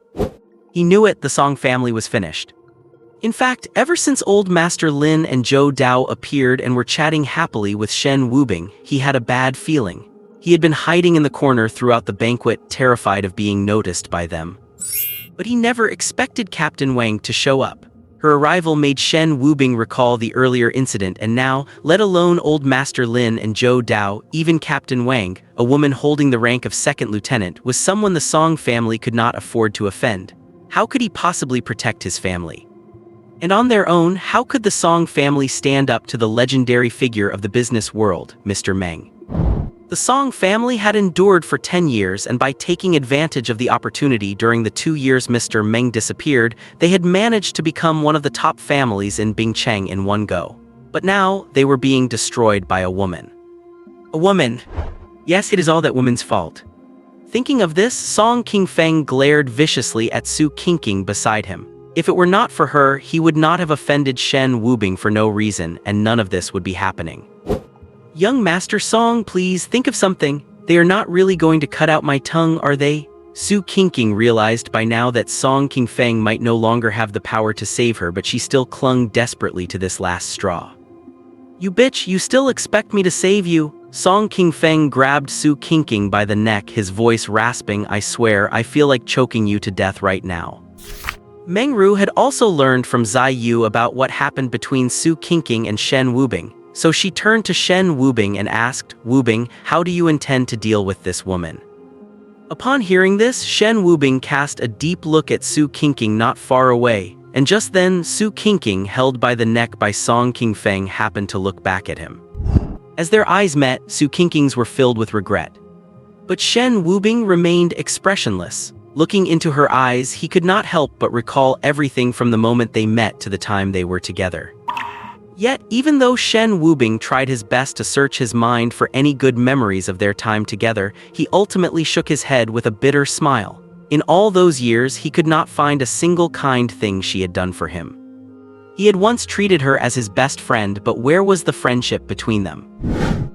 S1: He knew it, the Song family was finished. In fact, ever since old Master Lin and Zhou Dao appeared and were chatting happily with Shen Wubing, he had a bad feeling. He had been hiding in the corner throughout the banquet, terrified of being noticed by them. But he never expected Captain Wang to show up. Her arrival made Shen Wubing recall the earlier incident, and now, let alone old Master Lin and Zhou Dao, even Captain Wang, a woman holding the rank of second lieutenant, was someone the Song family could not afford to offend. How could he possibly protect his family? And on their own, how could the Song family stand up to the legendary figure of the business world, Mr. Meng? The Song family had endured for 10 years, and by taking advantage of the opportunity during the 2 years Mr. Meng disappeared, they had managed to become one of the top families in Bingcheng in one go. But now, they were being destroyed by a woman. A woman! Yes, it is all that woman's fault. Thinking of this, Song Qingfeng glared viciously at Su Qingqing beside him. If it were not for her, he would not have offended Shen Wubing for no reason, and none of this would be happening. Young Master Song, please think of something. They are not really going to cut out my tongue, are they? Su Qingqing realized by now that Song Qingfeng might no longer have the power to save her, but she still clung desperately to this last straw. You bitch, you still expect me to save you? Song Qingfeng grabbed Su Qingqing by the neck, his voice rasping. I swear, I feel like choking you to death right now. Meng Ru had also learned from Zai Yu about what happened between Su Qingqing and Shen Wubing, so she turned to Shen Wubing and asked, Wubing, how do you intend to deal with this woman? Upon hearing this, Shen Wubing cast a deep look at Su Qingqing not far away, and just then Su Qingqing, held by the neck by Song Qingfeng, happened to look back at him. As their eyes met, Su Qingqing's were filled with regret. But Shen Wubing remained expressionless. Looking into her eyes, he could not help but recall everything from the moment they met to the time they were together. Yet, even though Shen Wubing tried his best to search his mind for any good memories of their time together, he ultimately shook his head with a bitter smile. In all those years, he could not find a single kind thing she had done for him. He had once treated her as his best friend, but where was the friendship between them?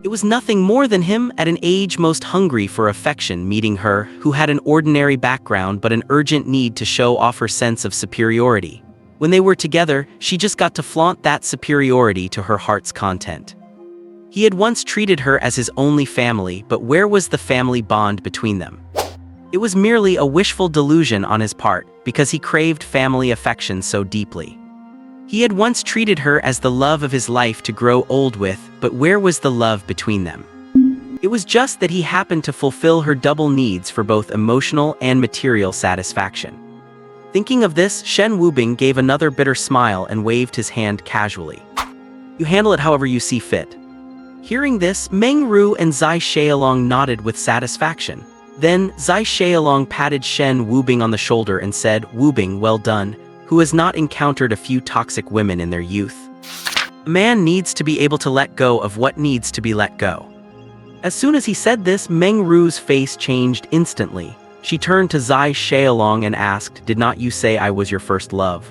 S1: It was nothing more than him, at an age most hungry for affection, meeting her, who had an ordinary background but an urgent need to show off her sense of superiority. When they were together, she just got to flaunt that superiority to her heart's content. He had once treated her as his only family, but where was the family bond between them? It was merely a wishful delusion on his part, because he craved family affection so deeply. He had once treated her as the love of his life to grow old with, but where was the love between them? It was just that he happened to fulfill her double needs for both emotional and material satisfaction. Thinking of this, Shen Wubing gave another bitter smile and waved his hand casually. You handle it however you see fit. Hearing this, Meng Ru and Zai Shaolong nodded with satisfaction. Then, Zai Shaolong patted Shen Wubing on the shoulder and said, Wubing, well done. Who has not encountered a few toxic women in their youth? A man needs to be able to let go of what needs to be let go. As soon as he said this, Meng Ru's face changed instantly. She turned to Zai Shaolong and asked, did not you say I was your first love?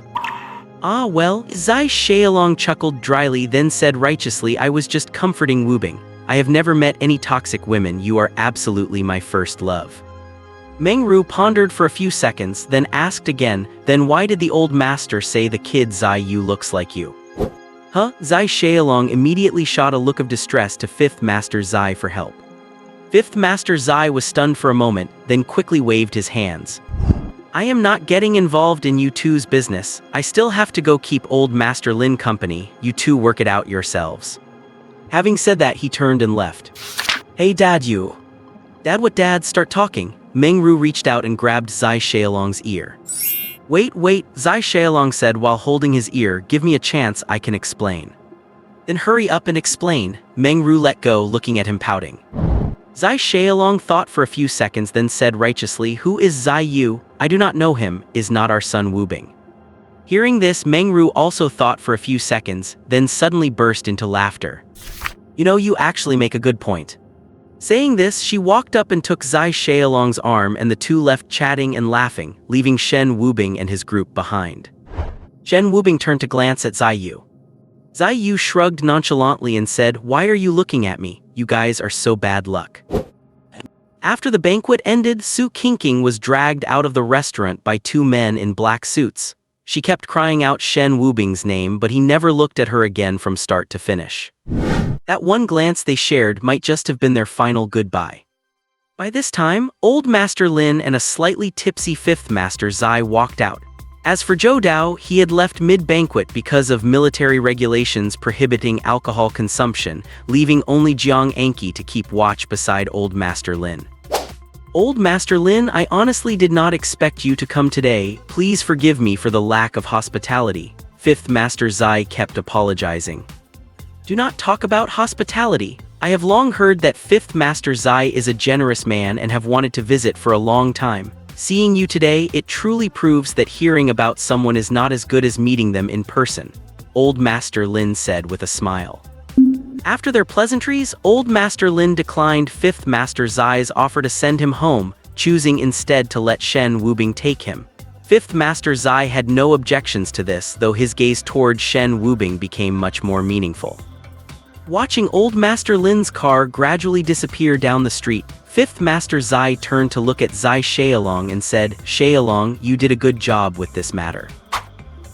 S1: Ah well, Zai Shaolong chuckled dryly, then said righteously, I was just comforting Wubing. I have never met any toxic women, you are absolutely my first love. Meng Ru pondered for a few seconds, then asked again, then why did the old master say the kid Zai Yu looks like you? Huh? Zai Shaolong immediately shot a look of distress to 5th Master Zai for help. 5th Master Zai was stunned for a moment, then quickly waved his hands. I am not getting involved in you two's business. I still have to go keep old Master Lin company. You two work it out yourselves. Having said that, he turned and left. Hey Dad, you. Dad, what Dad? Start talking. Meng Ru reached out and grabbed Zai Shaolong's ear. Wait, Zai Shaolong said while holding his ear, give me a chance, I can explain. Then hurry up and explain. Meng Ru let go, looking at him pouting. Zai Shaolong thought for a few seconds, then said righteously, who is Zai Yu? I do not know him, is not our son Wubing. Hearing this, Meng Ru also thought for a few seconds, then suddenly burst into laughter. You know, you actually make a good point. Saying this, she walked up and took Zai Shaolong's arm, and the two left chatting and laughing, leaving Shen Wubing and his group behind. Shen Wubing turned to glance at Zai Yu. Zai Yu shrugged nonchalantly and said, "Why are you looking at me? You guys are so bad luck." After the banquet ended, Su Qingqing was dragged out of the restaurant by two men in black suits. She kept crying out Shen Wubing's name, but he never looked at her again from start to finish. That one glance they shared might just have been their final goodbye. By this time, Old Master Lin and a slightly tipsy Fifth Master Zai walked out. As for Zhou Dao, he had left mid-banquet because of military regulations prohibiting alcohol consumption, leaving only Jiang Anqi to keep watch beside Old Master Lin. "Old Master Lin, I honestly did not expect you to come today. Please forgive me for the lack of hospitality." Fifth Master Zai kept apologizing. "Do not talk about hospitality. I have long heard that Fifth Master Zai is a generous man and have wanted to visit for a long time. Seeing you today, it truly proves that hearing about someone is not as good as meeting them in person," Old Master Lin said with a smile. After their pleasantries, Old Master Lin declined Fifth Master Zai's offer to send him home, choosing instead to let Shen Wubing take him. Fifth Master Zai had no objections to this, though his gaze toward Shen Wubing became much more meaningful. Watching Old Master Lin's car gradually disappear down the street, Fifth Master Zai turned to look at Zai Xiaolong and said, "Xiaolong, you did a good job with this matter.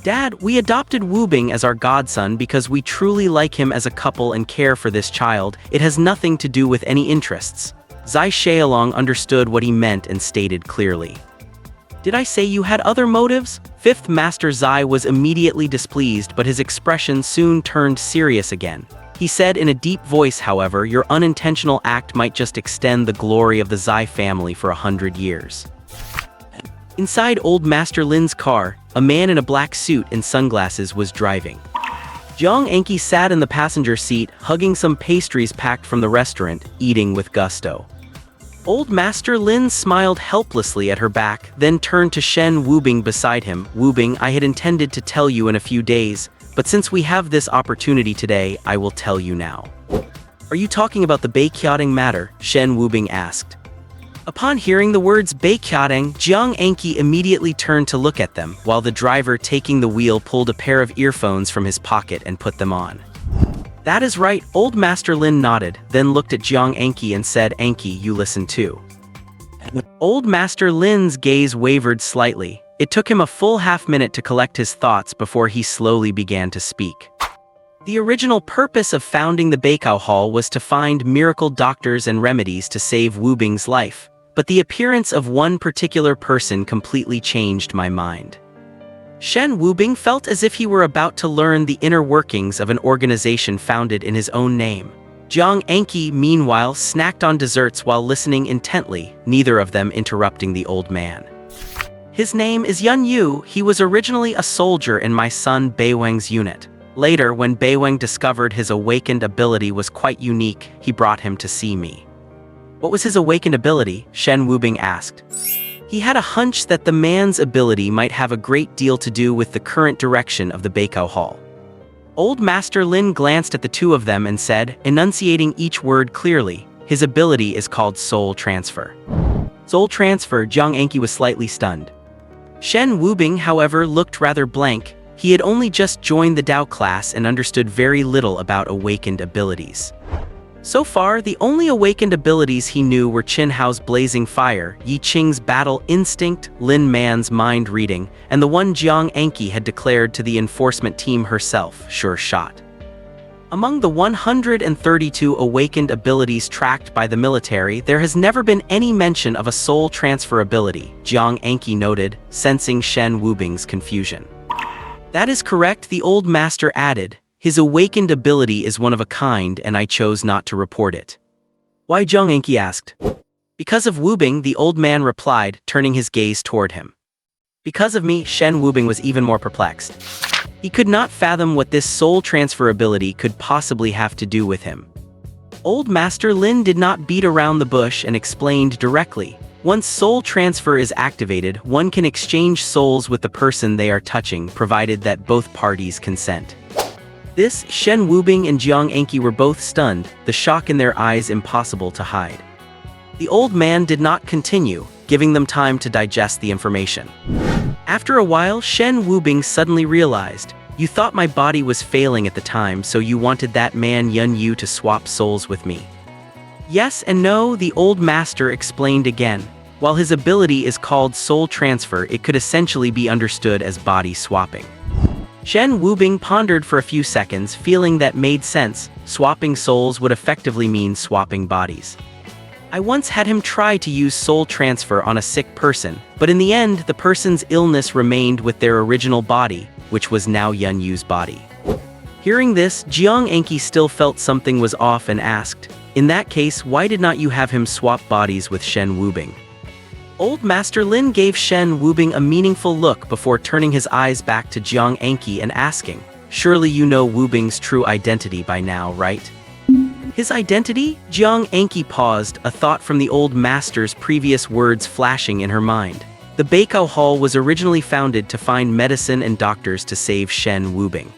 S1: Dad, we adopted Wubing as our godson because we truly like him as a couple and care for this child. It has nothing to do with any interests." Zai Xiaolong understood what he meant and stated clearly. "Did I say you had other motives?" Fifth Master Zai was immediately displeased, but his expression soon turned serious again. He said in a deep voice, "However, your unintentional act might just extend the glory of the Zai family for 100 years. Inside Old Master Lin's car, a man in a black suit and sunglasses was driving. Jiang Anqi sat in the passenger seat, hugging some pastries packed from the restaurant, eating with gusto. Old Master Lin smiled helplessly at her back, then turned to Shen Wubing beside him. "Wubing, I had intended to tell you in a few days, but since we have this opportunity today, I will tell you now." "Are you talking about the beiqiaoteng matter?" Shen Wubing asked. Upon hearing the words beiqiaoteng, Jiang Anqi immediately turned to look at them, while the driver taking the wheel pulled a pair of earphones from his pocket and put them on. "That is right," Old Master Lin nodded, then looked at Jiang Anqi and said, "Anqi, you listen too." Old Master Lin's gaze wavered slightly. It took him a full half-minute to collect his thoughts before he slowly began to speak. The original purpose of founding the Bestow Hall was to find miracle doctors and remedies to save Wubing's life, but the appearance of one particular person completely changed my mind. Shen Wubing felt as if he were about to learn the inner workings of an organization founded in his own name. Jiang Anqi, meanwhile, snacked on desserts while listening intently, neither of them interrupting the old man. "His name is Yun Yu. He was originally a soldier in my son Beiweng's unit. Later, when Beiweng discovered his awakened ability was quite unique, he brought him to see me." "What was his awakened ability?" Shen Wubing asked. He had a hunch that the man's ability might have a great deal to do with the current direction of the Bestow Hall. Old Master Lin glanced at the two of them and said, enunciating each word clearly, "His ability is called Soul Transfer." Soul Transfer? Jiang Anqi was slightly stunned. Shen Wubing, however, looked rather blank. He had only just joined the Dao class and understood very little about awakened abilities. So far, the only awakened abilities he knew were Qin Hao's Blazing Fire, Yi Qing's Battle Instinct, Lin Man's Mind Reading, and the one Jiang Anqi had declared to the enforcement team herself, Sure Shot. Among the 132 awakened abilities tracked by the military, there has never been any mention of a soul transfer ability, Jiang Anqi noted, sensing Shen Wubing's confusion. "That is correct," the old master added. "His awakened ability is one of a kind, and I chose not to report it." "Why?" Jiang Anqi asked. "Because of Wubing," the old man replied, turning his gaze toward him. "Because of me?" Shen Wubing was even more perplexed. He could not fathom what this soul transfer ability could possibly have to do with him. Old Master Lin did not beat around the bush and explained directly. Once soul transfer is activated, one can exchange souls with the person they are touching, provided that both parties consent. This, Shen Wubing and Jiang Anqi were both stunned, the shock in their eyes impossible to hide. The old man did not continue, giving them time to digest the information. After a while, Shen Wubing suddenly realized, You thought my body was failing at the time, so you wanted that man Yun Yu to swap souls with me. Yes and no, the old master explained again. While his ability is called soul transfer, it could essentially be understood as body swapping. Shen Wubing pondered for a few seconds, feeling that made sense. Swapping souls would effectively mean swapping bodies. I once had him try to use soul transfer on a sick person, but in the end, the person's illness remained with their original body, which was now Yun Yu's body. Hearing this, Jiang Enki still felt something was off and asked, "In that case, why did not you have him swap bodies with Shen Wubing?" Old Master Lin gave Shen Wubing a meaningful look before turning his eyes back to Jiang Enki and asking, "Surely you know Wubing's true identity by now, right?" His identity? Jiang Enki paused, a thought from the old master's previous words flashing in her mind. The Bestow Hall was originally founded to find medicine and doctors to save Shen Wubing.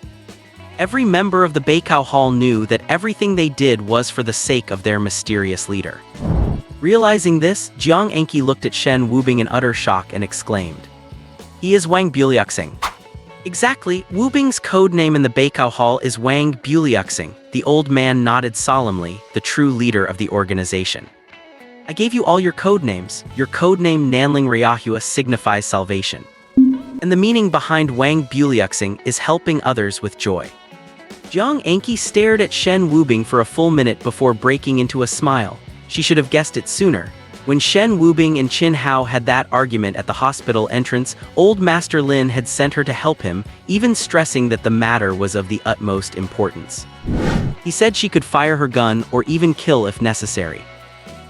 S1: Every member of the Bestow Hall knew that everything they did was for the sake of their mysterious leader. Realizing this, Jiang Enki looked at Shen Wubing in utter shock and exclaimed, "He is Wang Buliuxing." Exactly, Wubing's code name in the Bestow Hall is Wang Buliuxing. The old man nodded solemnly, the true leader of the organization. "I gave you all your code names. Your code name Nanling Ryahua signifies salvation. And the meaning behind Wang Buliuxing is helping others with joy." Jiang Enki stared at Shen Wubing for a full minute before breaking into a smile. She should have guessed it sooner. When Shen Wubing and Qin Hao had that argument at the hospital entrance, old Master Lin had sent her to help him, even stressing that the matter was of the utmost importance. He said she could fire her gun or even kill if necessary.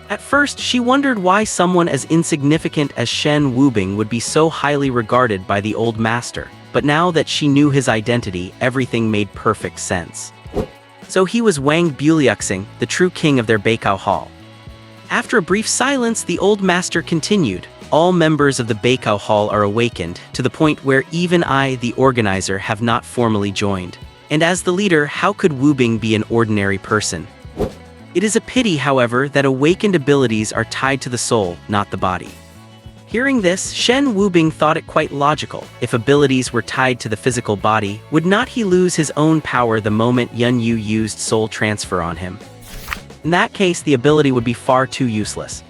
S1: At first, she wondered why someone as insignificant as Shen Wubing would be so highly regarded by the old master, but now that she knew his identity, everything made perfect sense. So he was Wang Buliuxing, the true king of their Bestow Hall. After a brief silence, the old master continued, "All members of the Bestow Hall are awakened, to the point where even I, the organizer, have not formally joined. And as the leader, how could Wubing be an ordinary person? It is a pity, however, that awakened abilities are tied to the soul, not the body." Hearing this, Shen Wubing thought it quite logical. If abilities were tied to the physical body, would not he lose his own power the moment Yun Yu used soul transfer on him? In that case, the ability would be far too useless.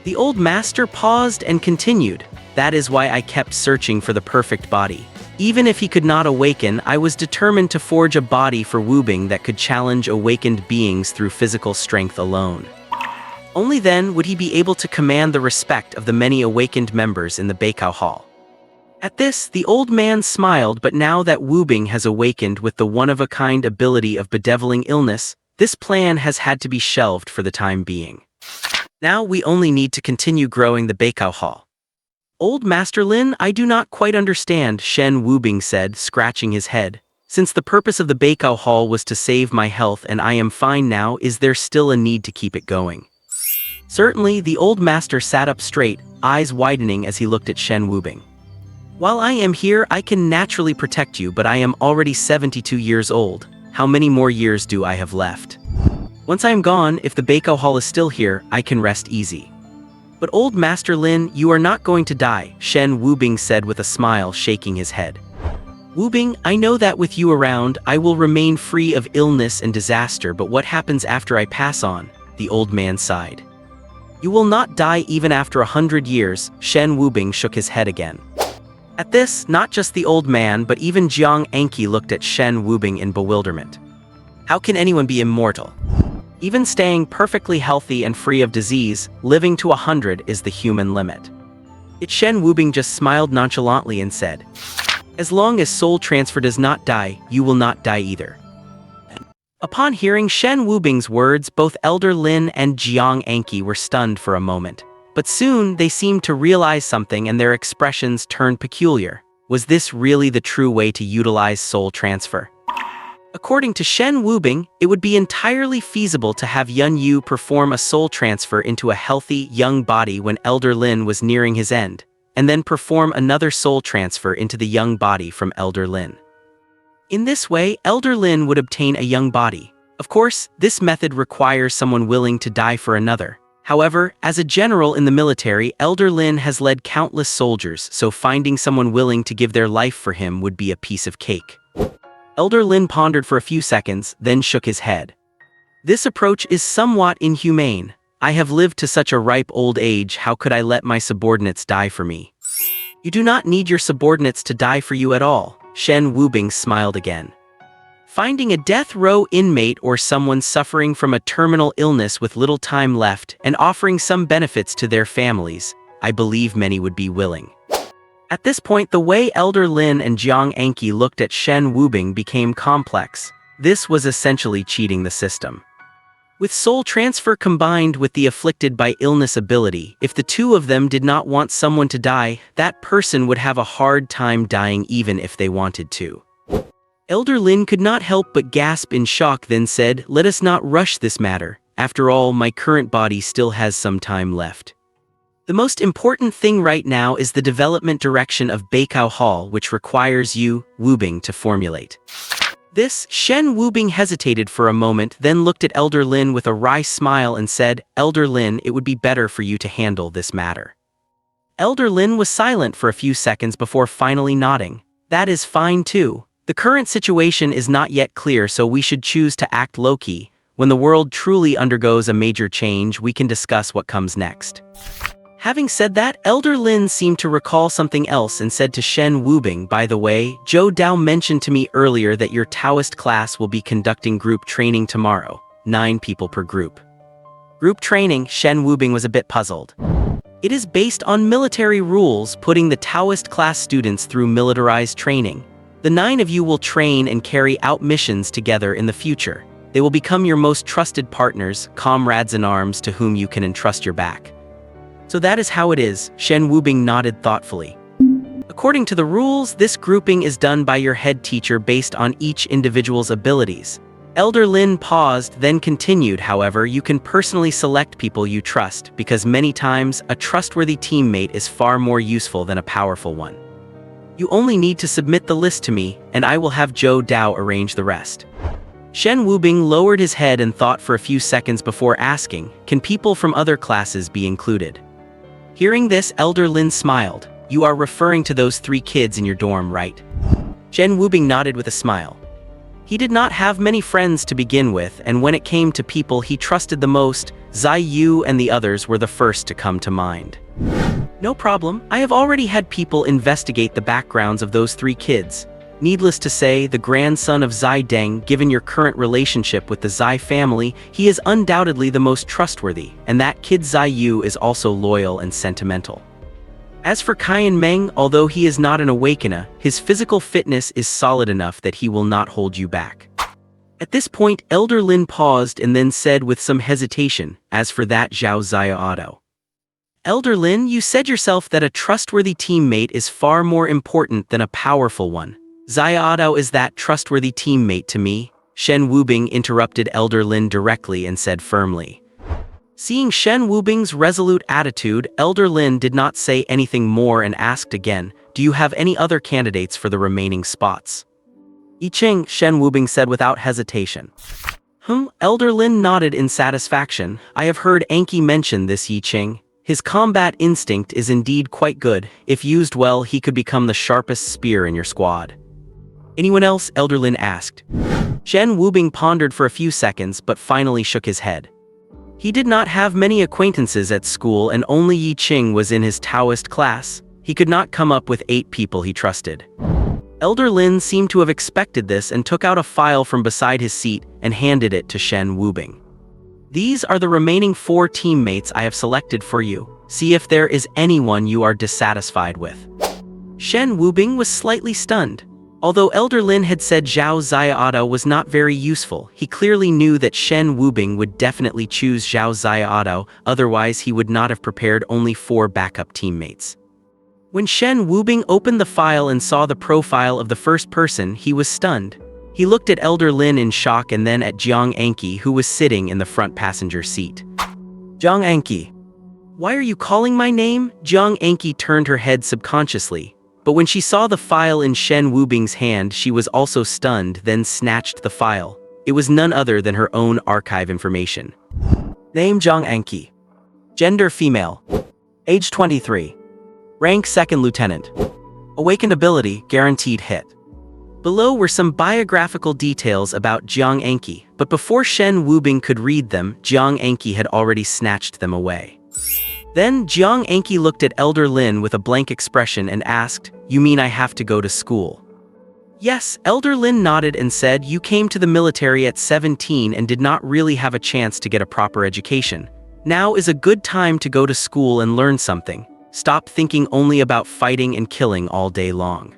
S1: The old master paused and continued, "That is why I kept searching for the perfect body. Even if he could not awaken, I was determined to forge a body for Wubing that could challenge awakened beings through physical strength alone. Only then would he be able to command the respect of the many awakened members in the Bestow Hall." At this, the old man smiled, but now that Wubing has awakened with the one-of-a-kind ability of bedeviling illness, this plan has had to be shelved for the time being. Now we only need to continue growing the Bestow Hall. "Old Master Lin, I do not quite understand," Shen Wubing said, scratching his head. "Since the purpose of the Bestow Hall was to save my health and I am fine now, is there still a need to keep it going?" Certainly, the old master sat up straight, eyes widening as he looked at Shen Wubing. "While I am here, I can naturally protect you, but I am already 72 years old. How many more years do I have left? Once I am gone, if the Bestow Hall is still here, I can rest easy." "But old Master Lin, you are not going to die," Shen Wubing said with a smile, shaking his head. "Wubing, I know that with you around, I will remain free of illness and disaster, but what happens after I pass on?" The old man sighed. "You will not die even after 100 years, Shen Wubing shook his head again. At this, not just the old man but even Jiang Enki looked at Shen Wubing in bewilderment. How can anyone be immortal? Even staying perfectly healthy and free of disease, living to 100 is the human limit. Yet Shen Wubing just smiled nonchalantly and said, "As long as soul transfer does not die, you will not die either." Upon hearing Shen Wubing's words, both Elder Lin and Jiang Enki were stunned for a moment. But soon, they seemed to realize something and their expressions turned peculiar. Was this really the true way to utilize soul transfer? According to Shen Wubing, it would be entirely feasible to have Yun Yu perform a soul transfer into a healthy, young body when Elder Lin was nearing his end, and then perform another soul transfer into the young body from Elder Lin. In this way, Elder Lin would obtain a young body. Of course, this method requires someone willing to die for another. However, as a general in the military, Elder Lin has led countless soldiers, so finding someone willing to give their life for him would be a piece of cake. Elder Lin pondered for a few seconds, then shook his head. This approach is somewhat inhumane. I have lived to such a ripe old age, how could I let my subordinates die for me? You do not need your subordinates to die for you at all. Shen Wubing smiled again. Finding a death row inmate or someone suffering from a terminal illness with little time left and offering some benefits to their families, I believe many would be willing. At this point, the way Elder Lin and Jiang Anqi looked at Shen Wubing became complex. This was essentially cheating the system. With soul transfer combined with the afflicted by illness ability, if the two of them did not want someone to die, that person would have a hard time dying even if they wanted to. Elder Lin could not help but gasp in shock, then said, "Let us not rush this matter. After all, my current body still has some time left. The most important thing right now is the development direction of Bestow Hall, which requires you, Wubing, to formulate." This, Shen Wubing hesitated for a moment, then looked at Elder Lin with a wry smile and said, "Elder Lin, it would be better for you to handle this matter." Elder Lin was silent for a few seconds before finally nodding. "That is fine too. The current situation is not yet clear, so we should choose to act low-key. When the world truly undergoes a major change, we can discuss what comes next." Having said that, Elder Lin seemed to recall something else and said to Shen Wubing, "By the way, Zhou Dao mentioned to me earlier that your Taoist class will be conducting group training tomorrow, 9 people per group." Group training, Shen Wubing was a bit puzzled. It is based on military rules, putting the Taoist class students through militarized training. The 9 of you will train and carry out missions together in the future. They will become your most trusted partners, comrades in arms to whom you can entrust your back. So that is how it is, Shen Wubing nodded thoughtfully. According to the rules, this grouping is done by your head teacher based on each individual's abilities. Elder Lin paused, then continued, "However, you can personally select people you trust, because many times, a trustworthy teammate is far more useful than a powerful one. You only need to submit the list to me, and I will have Zhou Dao arrange the rest." Shen Wubing lowered his head and thought for a few seconds before asking, "Can people from other classes be included?" Hearing this, Elder Lin smiled. "You are referring to those 3 kids in your dorm, right?" Shen Wubing nodded with a smile. He did not have many friends to begin with, and when it came to people he trusted the most, Zai Yu and the others were the first to come to mind. "No problem. I have already had people investigate the backgrounds of those 3 kids. Needless to say, the grandson of Zai Deng, given your current relationship with the Zai family, he is undoubtedly the most trustworthy, and that kid Zai Yu is also loyal and sentimental. As for Qian Meng, although he is not an awakener, his physical fitness is solid enough that he will not hold you back." At this point, Elder Lin paused and then said with some hesitation, "As for that Zhao Xiaodo. Elder Lin, you said yourself that a trustworthy teammate is far more important than a powerful one. Xiaodo is that trustworthy teammate to me," Shen Wubing interrupted Elder Lin directly and said firmly. Seeing Shen Wubing's resolute attitude, Elder Lin did not say anything more and asked again, "Do you have any other candidates for the remaining spots?" "Yi Qing," Shen Wubing said without hesitation. Elder Lin nodded in satisfaction. "I have heard Anqi mention this Yi Qing. His combat instinct is indeed quite good. If used well, he could become the sharpest spear in your squad." "Anyone else?" Elder Lin asked. Shen Wubing pondered for a few seconds but finally shook his head. He did not have many acquaintances at school and only Yi Qing was in his Taoist class. He could not come up with 8 people he trusted. Elder Lin seemed to have expected this and took out a file from beside his seat and handed it to Shen Wubing. "These are the remaining 4 teammates I have selected for you. See if there is anyone you are dissatisfied with." Shen Wubing was slightly stunned. Although Elder Lin had said Zhao Xiaodo was not very useful, he clearly knew that Shen Wubing would definitely choose Zhao Xiaodo, otherwise he would not have prepared only 4 backup teammates. When Shen Wubing opened the file and saw the profile of the first person, he was stunned. He looked at Elder Lin in shock and then at Jiang Anqi, who was sitting in the front passenger seat. "Jiang Anqi. Why are you calling my name?" Jiang Anqi turned her head subconsciously. But when she saw the file in Shen Wubing's hand, she was also stunned, then snatched the file. It was none other than her own archive information. Name Jiang Anqi. Gender female. Age 23. Rank 2nd lieutenant. Awakened ability, guaranteed hit. Below were some biographical details about Jiang Enki, but before Shen Wubing could read them, Jiang Enki had already snatched them away. Then Jiang Enki looked at Elder Lin with a blank expression and asked, "You mean I have to go to school?" Yes, Elder Lin nodded and said, "You came to the military at 17 and did not really have a chance to get a proper education. Now is a good time to go to school and learn something. Stop thinking only about fighting and killing all day long."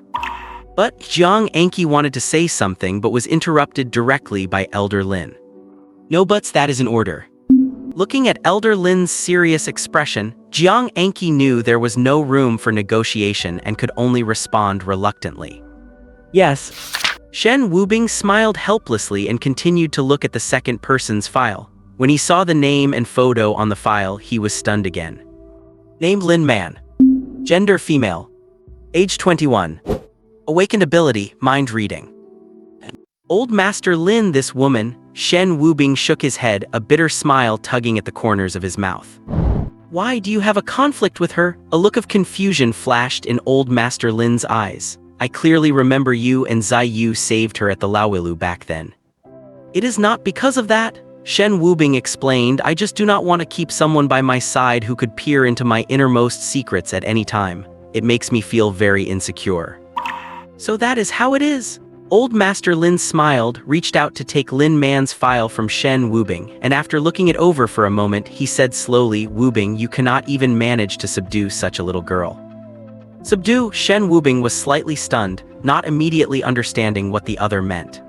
S1: But Jiang Enki wanted to say something but was interrupted directly by Elder Lin. "No buts, that is an order." Looking at Elder Lin's serious expression, Jiang Enki knew there was no room for negotiation and could only respond reluctantly. "Yes." Shen Wubing smiled helplessly and continued to look at the second person's file. When he saw the name and photo on the file, he was stunned again. Name Lin Man. Gender female. Age 21. Awakened ability, mind reading. Old Master Lin, this woman. Shen Wubing shook his head, a bitter smile tugging at the corners of his mouth. "Why do you have a conflict with her?" A look of confusion flashed in Old Master Lin's eyes. "I clearly remember you and Zai Yu saved her at the Laowilu back then." "It is not because of that," Shen Wubing explained. "I just do not want to keep someone by my side who could peer into my innermost secrets at any time. It makes me feel very insecure." "So that is how it is?" Old Master Lin smiled, reached out to take Lin Man's file from Shen Wubing, and after looking it over for a moment, he said slowly, "Wubing, you cannot even manage to subdue such a little girl." Subdue? Shen Wubing was slightly stunned, not immediately understanding what the other meant.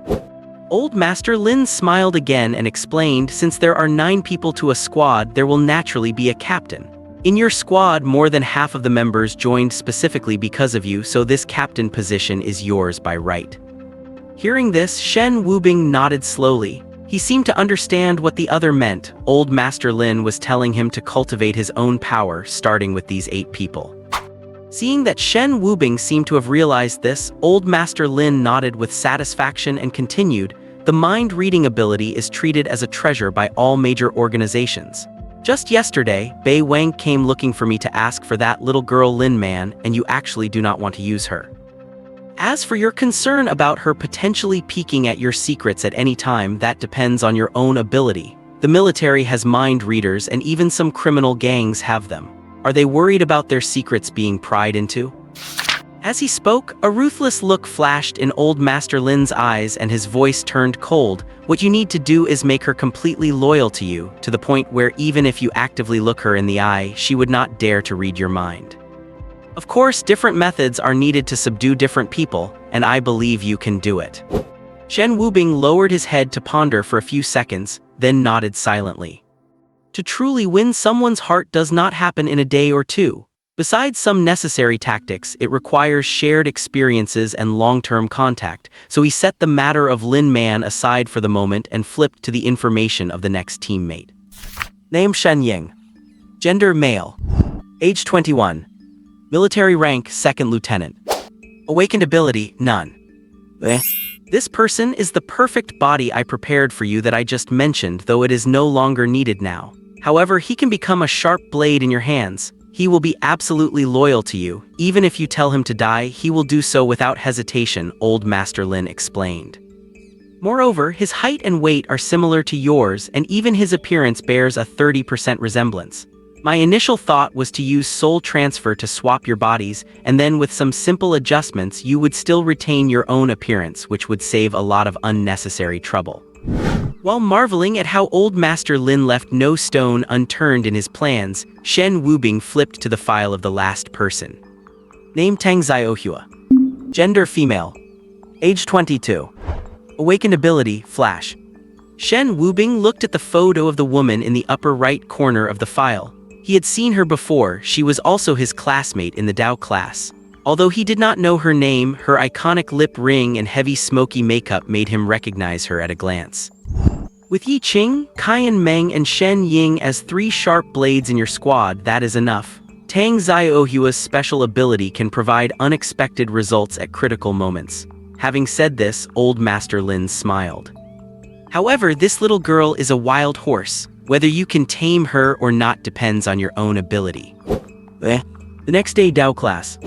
S1: Old Master Lin smiled again and explained, "Since there are 9 people to a squad, there will naturally be a captain. In your squad, more than half of the members joined specifically because of you, so this captain position is yours by right." Hearing this, Shen Wubing nodded slowly. He seemed to understand what the other meant. Old Master Lin was telling him to cultivate his own power, starting with these 8 people. Seeing that Shen Wubing seemed to have realized this, Old Master Lin nodded with satisfaction and continued, "The mind-reading ability is treated as a treasure by all major organizations. Just yesterday, Bei Wang came looking for me to ask for that little girl Lin Man, and you actually do not want to use her. As for your concern about her potentially peeking at your secrets at any time, that depends on your own ability. The military has mind readers and even some criminal gangs have them. Are they worried about their secrets being pried into?" As he spoke, a ruthless look flashed in Old Master Lin's eyes and his voice turned cold. "What you need to do is make her completely loyal to you, to the point where even if you actively look her in the eye, she would not dare to read your mind. Of course, different methods are needed to subdue different people, and I believe you can do it." Shen Wubing lowered his head to ponder for a few seconds, then nodded silently. To truly win someone's heart does not happen in a day or two. Besides some necessary tactics, it requires shared experiences and long-term contact, so he set the matter of Lin Man aside for the moment and flipped to the information of the next teammate. Name Shen Ying. Gender male. Age 21. Military rank 2nd Lieutenant. Awakened ability none. This person is the perfect body I prepared for you that I just mentioned, though it is no longer needed now. However, he can become a sharp blade in your hands. He will be absolutely loyal to you. Even if you tell him to die, he will do so without hesitation, Old Master Lin explained. Moreover, his height and weight are similar to yours, and even his appearance bears a 30% resemblance. My initial thought was to use soul transfer to swap your bodies, and then with some simple adjustments you would still retain your own appearance, which would save a lot of unnecessary trouble. While marveling at how Old Master Lin left no stone unturned in his plans, Shen Wubing flipped to the file of the last person. Name Tang Xiaohua. Gender female. Age 22. Awakened ability flash. Shen Wubing looked at the photo of the woman in the upper right corner of the file. He had seen her before. She was also his classmate in the Dao class. Although he did not know her name, her iconic lip ring and heavy smoky makeup made him recognize her at a glance. With Yi Qing, Kaiyan Meng, and Shen Ying as 3 sharp blades in your squad, that is enough. Tang Xiaohua's special ability can provide unexpected results at critical moments. Having said this, Old Master Lin smiled. However, this little girl is a wild horse. Whether you can tame her or not depends on your own ability. The next day, Dao class.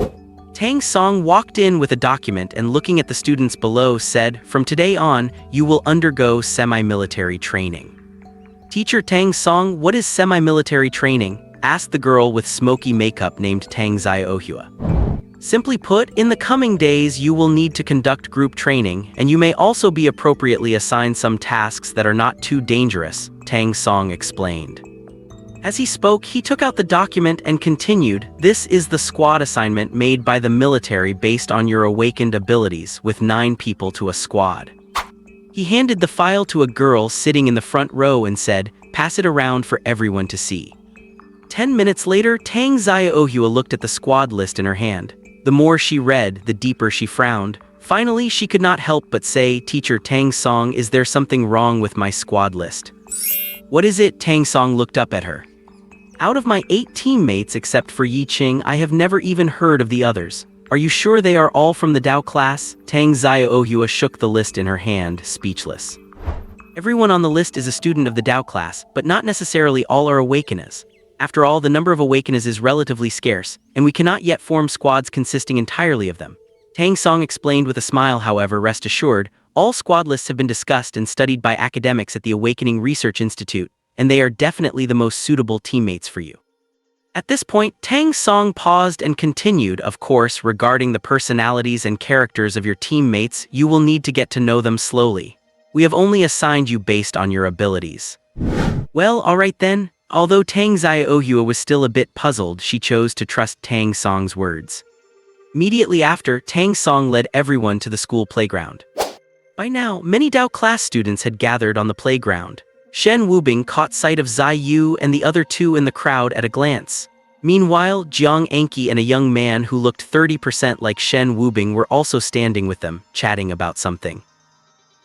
S1: Tang Song walked in with a document and looking at the students below said, "From today on, you will undergo semi-military training." "Teacher Tang Song, what is semi-military training?" asked the girl with smoky makeup named Tang Ziohua. "Simply put, in the coming days you will need to conduct group training, and you may also be appropriately assigned some tasks that are not too dangerous," Tang Song explained. As he spoke, he took out the document and continued, "This is the squad assignment made by the military based on your awakened abilities, with 9 people to a squad." He handed the file to a girl sitting in the front row and said, "Pass it around for everyone to see." 10 minutes later, Tang Ziohua looked at the squad list in her hand. The more she read, the deeper she frowned. Finally, she could not help but say, "Teacher Tang Song, is there something wrong with my squad list?" "What is it?" Tang Song looked up at her. "Out of my 8 teammates except for Yi Qing, I have never even heard of the others. Are you sure they are all from the Dao class?" Tang Ziohua shook the list in her hand, speechless. "Everyone on the list is a student of the Dao class, but not necessarily all are awakeners. After all, the number of awakeners is relatively scarce, and we cannot yet form squads consisting entirely of them." Tang Song explained with a smile. "However, rest assured, all squad lists have been discussed and studied by academics at the Awakening Research Institute, and they are definitely the most suitable teammates for you." At this point, Tang Song paused and continued, "Of course, regarding the personalities and characters of your teammates, you will need to get to know them slowly. We have only assigned you based on your abilities." "Well, alright then." Although Tang Ziohua was still a bit puzzled, she chose to trust Tang Song's words. Immediately after, Tang Song led everyone to the school playground. By now, many Dao class students had gathered on the playground. Shen Wubing caught sight of Zai Yu and the other 2 in the crowd at a glance. Meanwhile, Jiang Anki and a young man who looked 30% like Shen Wubing were also standing with them, chatting about something.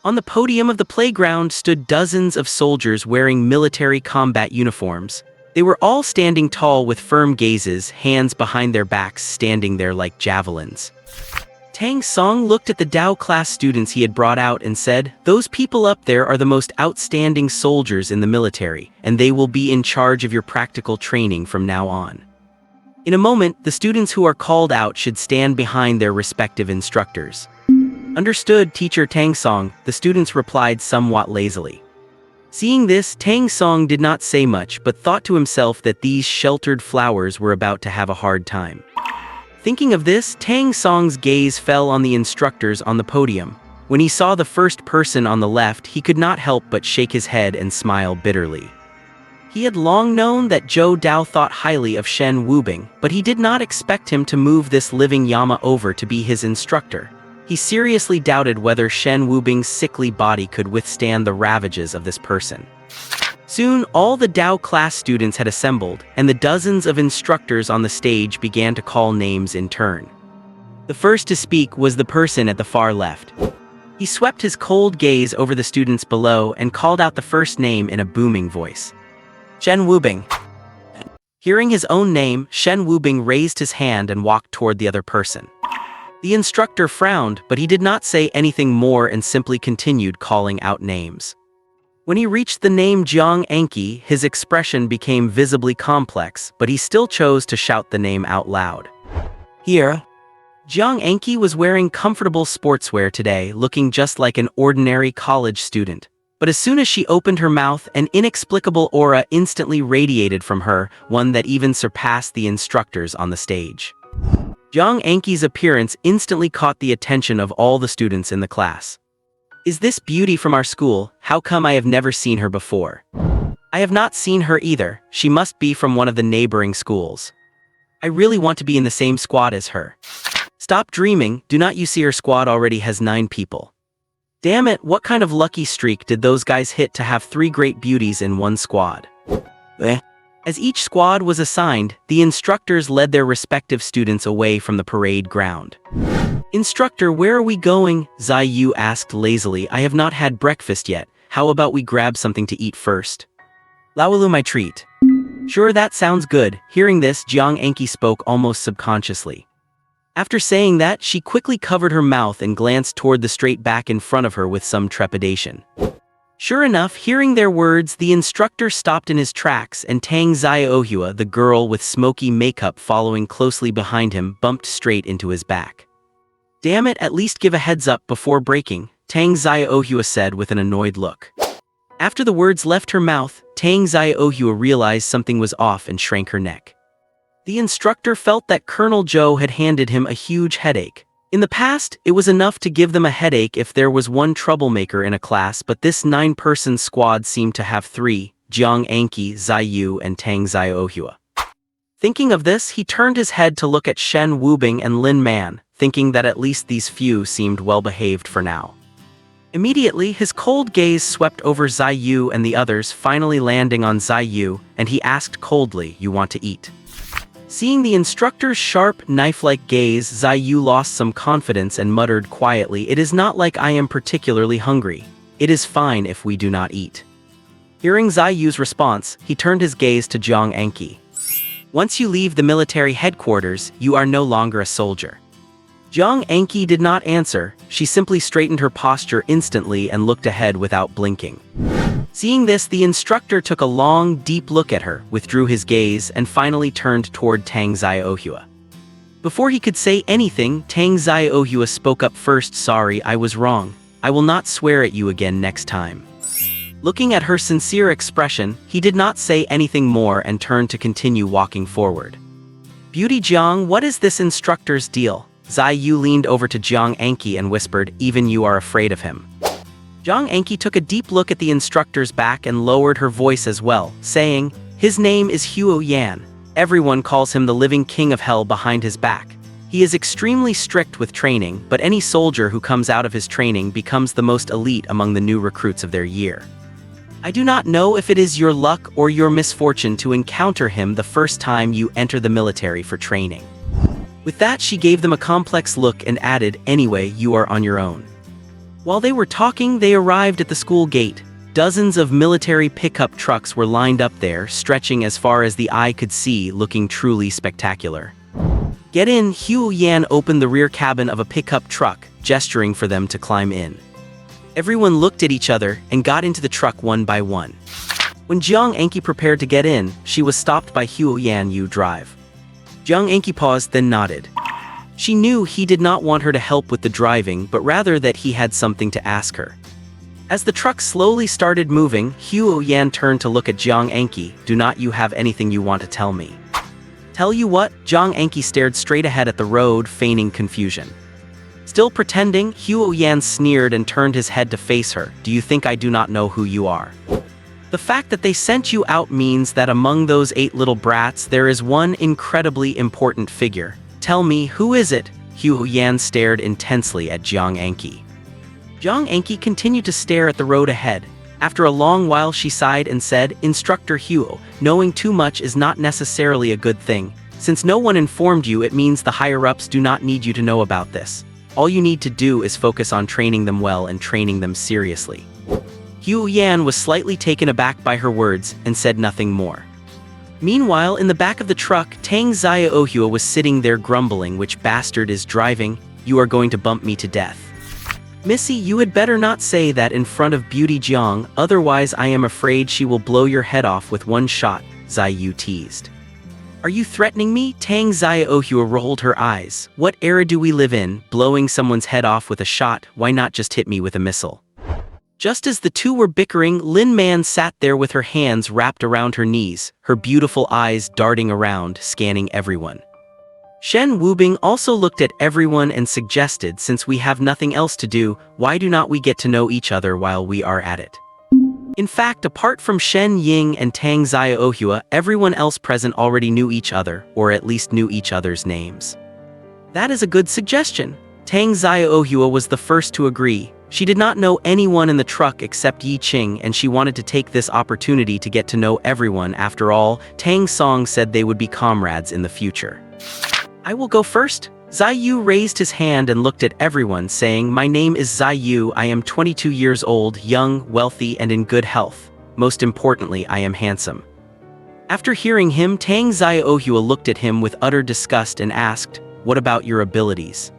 S1: On the podium of the playground stood dozens of soldiers wearing military combat uniforms. They were all standing tall with firm gazes, hands behind their backs, standing there like javelins. Tang Song looked at the Dao class students he had brought out and said, "Those people up there are the most outstanding soldiers in the military, and they will be in charge of your practical training from now on." In a moment, the students who are called out should stand behind their respective instructors. "Understood, Teacher Tang Song," the students replied somewhat lazily. Seeing this, Tang Song did not say much but thought to himself that these sheltered flowers were about to have a hard time. Thinking of this, Tang Song's gaze fell on the instructors on the podium. When he saw the first person on the left, he could not help but shake his head and smile bitterly. He had long known that Zhou Dao thought highly of Shen Wubing, but he did not expect him to move this living Yama over to be his instructor. He seriously doubted whether Shen Wubing's sickly body could withstand the ravages of this person. Soon, all the Dao class students had assembled, and the dozens of instructors on the stage began to call names in turn. The first to speak was the person at the far left. He swept his cold gaze over the students below and called out the first name in a booming voice. "Shen Wubing." Hearing his own name, Shen Wubing raised his hand and walked toward the other person. The instructor frowned, but he did not say anything more and simply continued calling out names. When he reached the name Jiang Anki, his expression became visibly complex, but he still chose to shout the name out loud. "Here." Jiang Anki was wearing comfortable sportswear today, looking just like an ordinary college student. But as soon as she opened her mouth, an inexplicable aura instantly radiated from her, one that even surpassed the instructors on the stage. Jiang Anki's appearance instantly caught the attention of all the students in the class. "Is this beauty from our school? How come I have never seen her before?" "I have not seen her either. She must be from one of the neighboring schools. I really want to be in the same squad as her." "Stop dreaming, do not you see her squad already has 9 people? Damn it, what kind of lucky streak did those guys hit to have 3 great beauties in one squad?" As each squad was assigned, the instructors led their respective students away from the parade ground. "Instructor, where are we going?" Zai Yu asked lazily. "I have not had breakfast yet. How about we grab something to eat first?" "Lawalu, my treat." "Sure, that sounds good." Hearing this, Jiang Anki spoke almost subconsciously. After saying that, she quickly covered her mouth and glanced toward the straight back in front of her with some trepidation. Sure enough, hearing their words, the instructor stopped in his tracks and Tang Xiaohua, the girl with smoky makeup following closely behind him, bumped straight into his back. "Damn it, at least give a heads up before braking," Tang Xiaohua said with an annoyed look. After the words left her mouth, Tang Xiaohua realized something was off and shrank her neck. The instructor felt that Colonel Zhou had handed him a huge headache. In the past, it was enough to give them a headache if there was one troublemaker in a class, but this 9-person squad seemed to have 3, Jiang Anqi, Ziyu, and Tang Xiaohua. Thinking of this, he turned his head to look at Shen Wubing and Lin Man, thinking that at least these few seemed well-behaved for now. Immediately, his cold gaze swept over Ziyu and the others, finally landing on Ziyu, and he asked coldly, "You want to eat?" Seeing the instructor's sharp, knife-like gaze, Ziyu lost some confidence and muttered quietly, "It is not like I am particularly hungry. It is fine if we do not eat." Hearing Ziyu's response, he turned his gaze to Jiang Anqi. "Once you leave the military headquarters, you are no longer a soldier." Jiang Anqi did not answer. She simply straightened her posture instantly and looked ahead without blinking. Seeing this, the instructor took a long, deep look at her, withdrew his gaze, and finally turned toward Tang Xiaohua. Before he could say anything, Tang Xiaohua spoke up first. "Sorry, I was wrong. I will not swear at you again next time." Looking at her sincere expression, he did not say anything more and turned to continue walking forward. "Beauty Jiang, what is this instructor's deal?" Ziyu leaned over to Jiang Anqi and whispered, "Even you are afraid of him." Jiang Anqi took a deep look at the instructor's back and lowered her voice as well, saying, "His name is Huo Yan. Everyone calls him the living king of hell behind his back. He is extremely strict with training, but any soldier who comes out of his training becomes the most elite among the new recruits of their year. I do not know if it is your luck or your misfortune to encounter him the first time you enter the military for training." With that, she gave them a complex look and added, "Anyway, you are on your own." While they were talking, they arrived at the school gate. Dozens of military pickup trucks were lined up there, stretching as far as the eye could see, looking truly spectacular. "Get in," Huo Yan opened the rear cabin of a pickup truck, gesturing for them to climb in. Everyone looked at each other and got into the truck one by one. When Jiang Anqi prepared to get in, she was stopped by Huo Yan. "You drive." Jiang Anqi paused, then nodded. She knew he did not want her to help with the driving, but rather that he had something to ask her. As the truck slowly started moving, Huo Yan turned to look at Jiang Anqi. "Do not you have anything you want to tell me?" "Tell you what?" Jiang Anqi stared straight ahead at the road, feigning confusion. Still pretending, Huo Yan sneered and turned his head to face her. "Do you think I do not know who you are? The fact that they sent you out means that among those 8 little brats there is one incredibly important figure. Tell me, who is it?" Huo Yan stared intensely at Jiang Anqi. Jiang Anqi continued to stare at the road ahead. After a long while she sighed and said, "Instructor Huo, knowing too much is not necessarily a good thing. Since no one informed you, it means the higher-ups do not need you to know about this. All you need to do is focus on training them well and training them seriously." Huo Yan was slightly taken aback by her words and said nothing more. Meanwhile, in the back of the truck, Tang Xiaohua was sitting there grumbling, "Which bastard is driving? You are going to bump me to death." "Missy, you had better not say that in front of Beauty Jiang, otherwise I am afraid she will blow your head off with one shot," Ziyu teased. "Are you threatening me?" Tang Xiaohua rolled her eyes. "What era do we live in? Blowing someone's head off with a shot? Why not just hit me with a missile?" Just as the two were bickering, Lin Man sat there with her hands wrapped around her knees, her beautiful eyes darting around, scanning everyone. Shen Wubing also looked at everyone and suggested, "Since we have nothing else to do, why do not we get to know each other while we are at it?" In fact, apart from Shen Ying and Tang Xiaohua, everyone else present already knew each other, or at least knew each other's names. "That is a good suggestion." Tang Xiaohua was the first to agree. She did not know anyone in the truck except Yi Qing, and she wanted to take this opportunity to get to know everyone. After all, Tang Song said they would be comrades in the future. "I will go first." Ziyu raised his hand and looked at everyone, saying, "My name is Ziyu. I am 22 years old, young, wealthy, and in good health. Most importantly, I am handsome." After hearing him, Tang Xiaohua looked at him with utter disgust and asked, "What about your abilities?"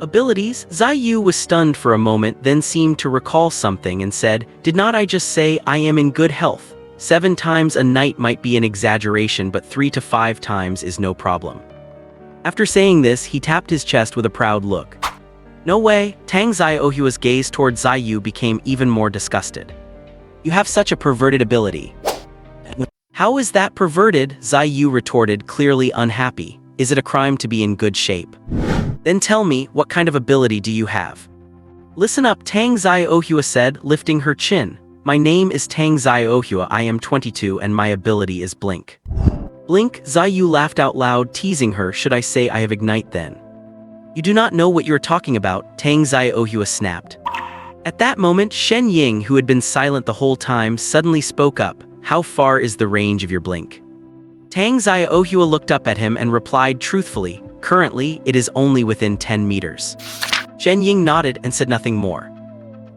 S1: Abilities? Ziyu was stunned for a moment, then seemed to recall something and said, "Did not I just say I am in good health? 7 times a night might be an exaggeration, but 3 to 5 times is no problem." After saying this, he tapped his chest with a proud look. "No way." Tang Ziohua's gaze toward Ziyu became even more disgusted. "You have such a perverted ability." "How is that perverted?" Ziyu retorted, clearly unhappy. "Is it a crime to be in good shape? Then tell me, what kind of ability do you have?" "Listen up," Tang Ziohua said, lifting her chin. "My name is Tang Ziohua, I am 22 and my ability is Blink." "Blink?" Ziyu laughed out loud, teasing her. "Should I say I have Ignite then?" "You do not know what you are talking about," Tang Ziohua snapped. At that moment, Shen Ying, who had been silent the whole time, suddenly spoke up. "How far is the range of your Blink?" Tang Ziohua looked up at him and replied truthfully, "Currently, it is only within 10 meters." Shen Ying nodded and said nothing more.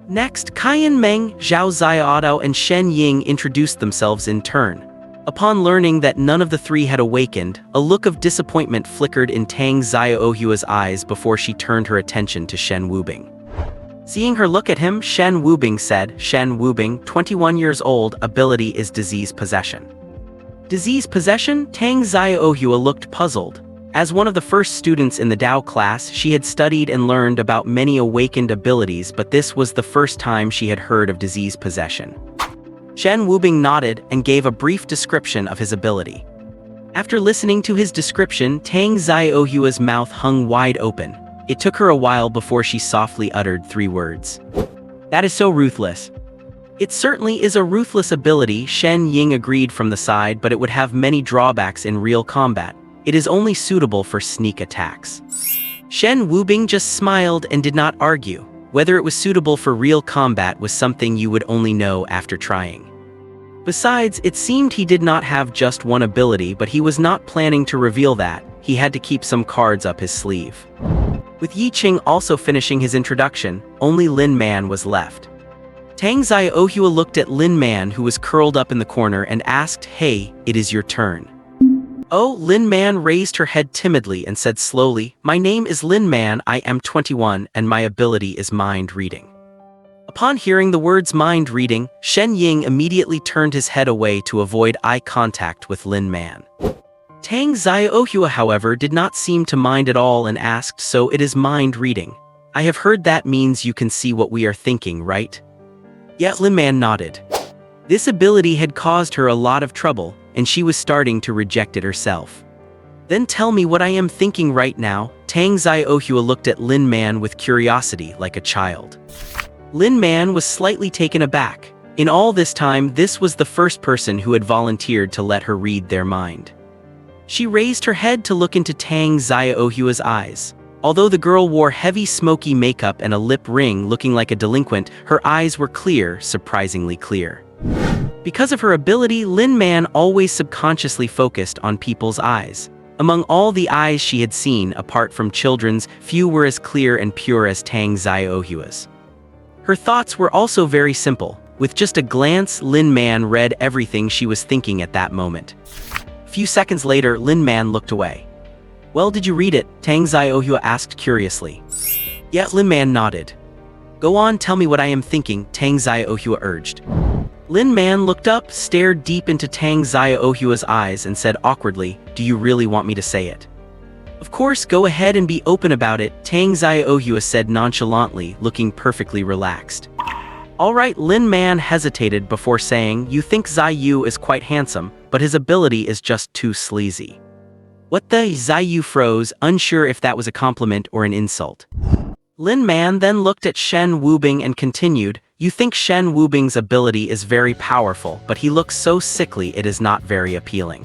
S1: Next, Qian Meng, Zhao Ziaotao and Shen Ying introduced themselves in turn. Upon learning that none of the three had awakened, a look of disappointment flickered in Tang Ziohua's eyes before she turned her attention to Shen Wubing. Seeing her look at him, Shen Wubing said, "Shen Wubing, 21 years old, ability is Disease Possession." Disease Possession? Tang Ziohua looked puzzled. As one of the first students in the Dao class, she had studied and learned about many awakened abilities, but this was the first time she had heard of Disease Possession. Shen Wubing nodded and gave a brief description of his ability. After listening to his description, Tang Ziohua's mouth hung wide open. It took her a while before she softly uttered 3 words. "That is so ruthless." "It certainly is a ruthless ability," Shen Ying agreed from the side, "but it would have many drawbacks in real combat. It is only suitable for sneak attacks." Shen Wubing just smiled and did not argue. Whether it was suitable for real combat was something you would only know after trying. Besides, it seemed he did not have just one ability, but he was not planning to reveal that. He had to keep some cards up his sleeve. With Yi Qing also finishing his introduction, only Lin Man was left. Tang Ziohua looked at Lin Man, who was curled up in the corner, and asked, "Hey, it is your turn." "Oh," Lin Man raised her head timidly and said slowly, "My name is Lin Man, I am 21, and my ability is mind reading." Upon hearing the words mind reading, Shen Ying immediately turned his head away to avoid eye contact with Lin Man. Tang Ziohua, however, did not seem to mind at all and asked, "So it is mind reading. I have heard that means you can see what we are thinking, right?" Yet Lin Man nodded. This ability had caused her a lot of trouble, and she was starting to reject it herself. "Then tell me what I am thinking right now." Tang Ziohua looked at Lin Man with curiosity, like a child. Lin Man was slightly taken aback. In all this time, this was the first person who had volunteered to let her read their mind. She raised her head to look into Tang Ziohua's eyes. Although the girl wore heavy smoky makeup and a lip ring looking like a delinquent, her eyes were clear, surprisingly clear. Because of her ability, Lin Man always subconsciously focused on people's eyes. Among all the eyes she had seen, apart from children's, few were as clear and pure as Tang Ziohua's. Her thoughts were also very simple. With just a glance, Lin Man read everything she was thinking at that moment. A few seconds later, Lin Man looked away. "Well, did you read it?" Tang Ziohua asked curiously. Yet Lin Man nodded. "Go on, tell me what I am thinking," Tang Ziohua urged. Lin Man looked up, stared deep into Tang Ziohua's eyes and said awkwardly, "Do you really want me to say it?" "Of course, go ahead and be open about it," Tang Ziohua said nonchalantly, looking perfectly relaxed. "All right," Lin Man hesitated before saying, "You think Ziyu is quite handsome, but his ability is just too sleazy." "What the?" Ziyu froze, unsure if that was a compliment or an insult. Lin Man then looked at Shen Wubing and continued, "You think Shen Wubing's ability is very powerful, but he looks so sickly it is not very appealing.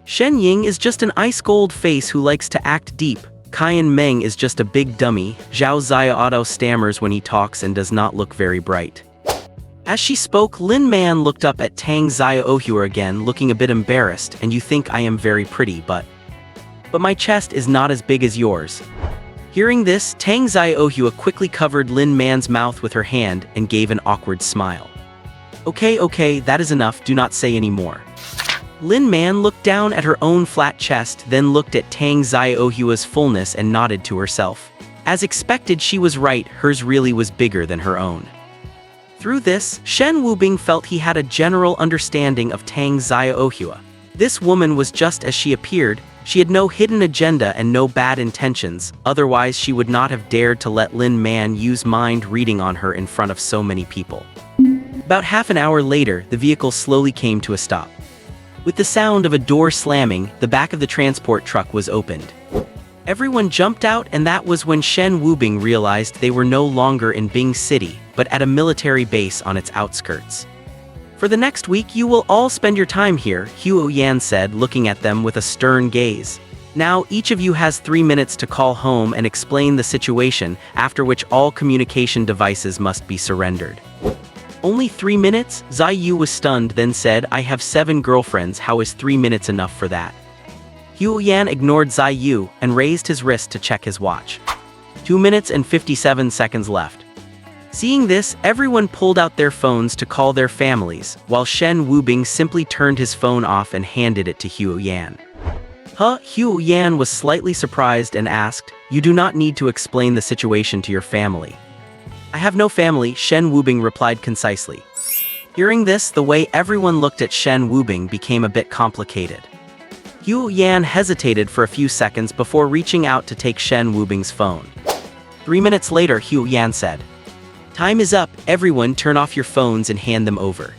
S1: Shen Ying is just an ice-cold face who likes to act deep. Qian Meng is just a big dummy. Zhao Ziaotao stammers when he talks and does not look very bright." As she spoke, Lin Man looked up at Tang Ziohua again, looking a bit embarrassed. "And you think I am very pretty, but my chest is not as big as yours." Hearing this, Tang Ziohua quickly covered Lin Man's mouth with her hand and gave an awkward smile. Okay, that is enough, do not say any more." Lin Man looked down at her own flat chest, then looked at Tang Ziohua's fullness and nodded to herself. As expected, she was right, hers really was bigger than her own. Through this, Shen Wubing felt he had a general understanding of Tang Xiaohua. This woman was just as she appeared. She had no hidden agenda and no bad intentions, otherwise she would not have dared to let Lin Man use mind reading on her in front of so many people. About half an hour later, the vehicle slowly came to a stop. With the sound of a door slamming, the back of the transport truck was opened. Everyone jumped out, and that was when Shen Wubing realized they were no longer in Bing City, but at a military base on its outskirts. "For the next week, you will all spend your time here," Huo Yan said, looking at them with a stern gaze. "Now, each of you has 3 minutes to call home and explain the situation, after which all communication devices must be surrendered." "Only 3 minutes?" Zai Yu was stunned, then said, "I have 7 girlfriends, how is 3 minutes enough for that?" Huo Yan ignored Zai Yu and raised his wrist to check his watch. 2 minutes and 57 seconds left. Seeing this, everyone pulled out their phones to call their families, while Shen Wubing simply turned his phone off and handed it to Huo Yan. Huo Yan was slightly surprised and asked, "You do not need to explain the situation to your family." "I have no family," Shen Wubing replied concisely. Hearing this, the way everyone looked at Shen Wubing became a bit complicated. Huo Yan hesitated for a few seconds before reaching out to take Shen Wubing's phone. 3 minutes later, Huo Yan said, "Time is up, everyone turn off your phones and hand them over."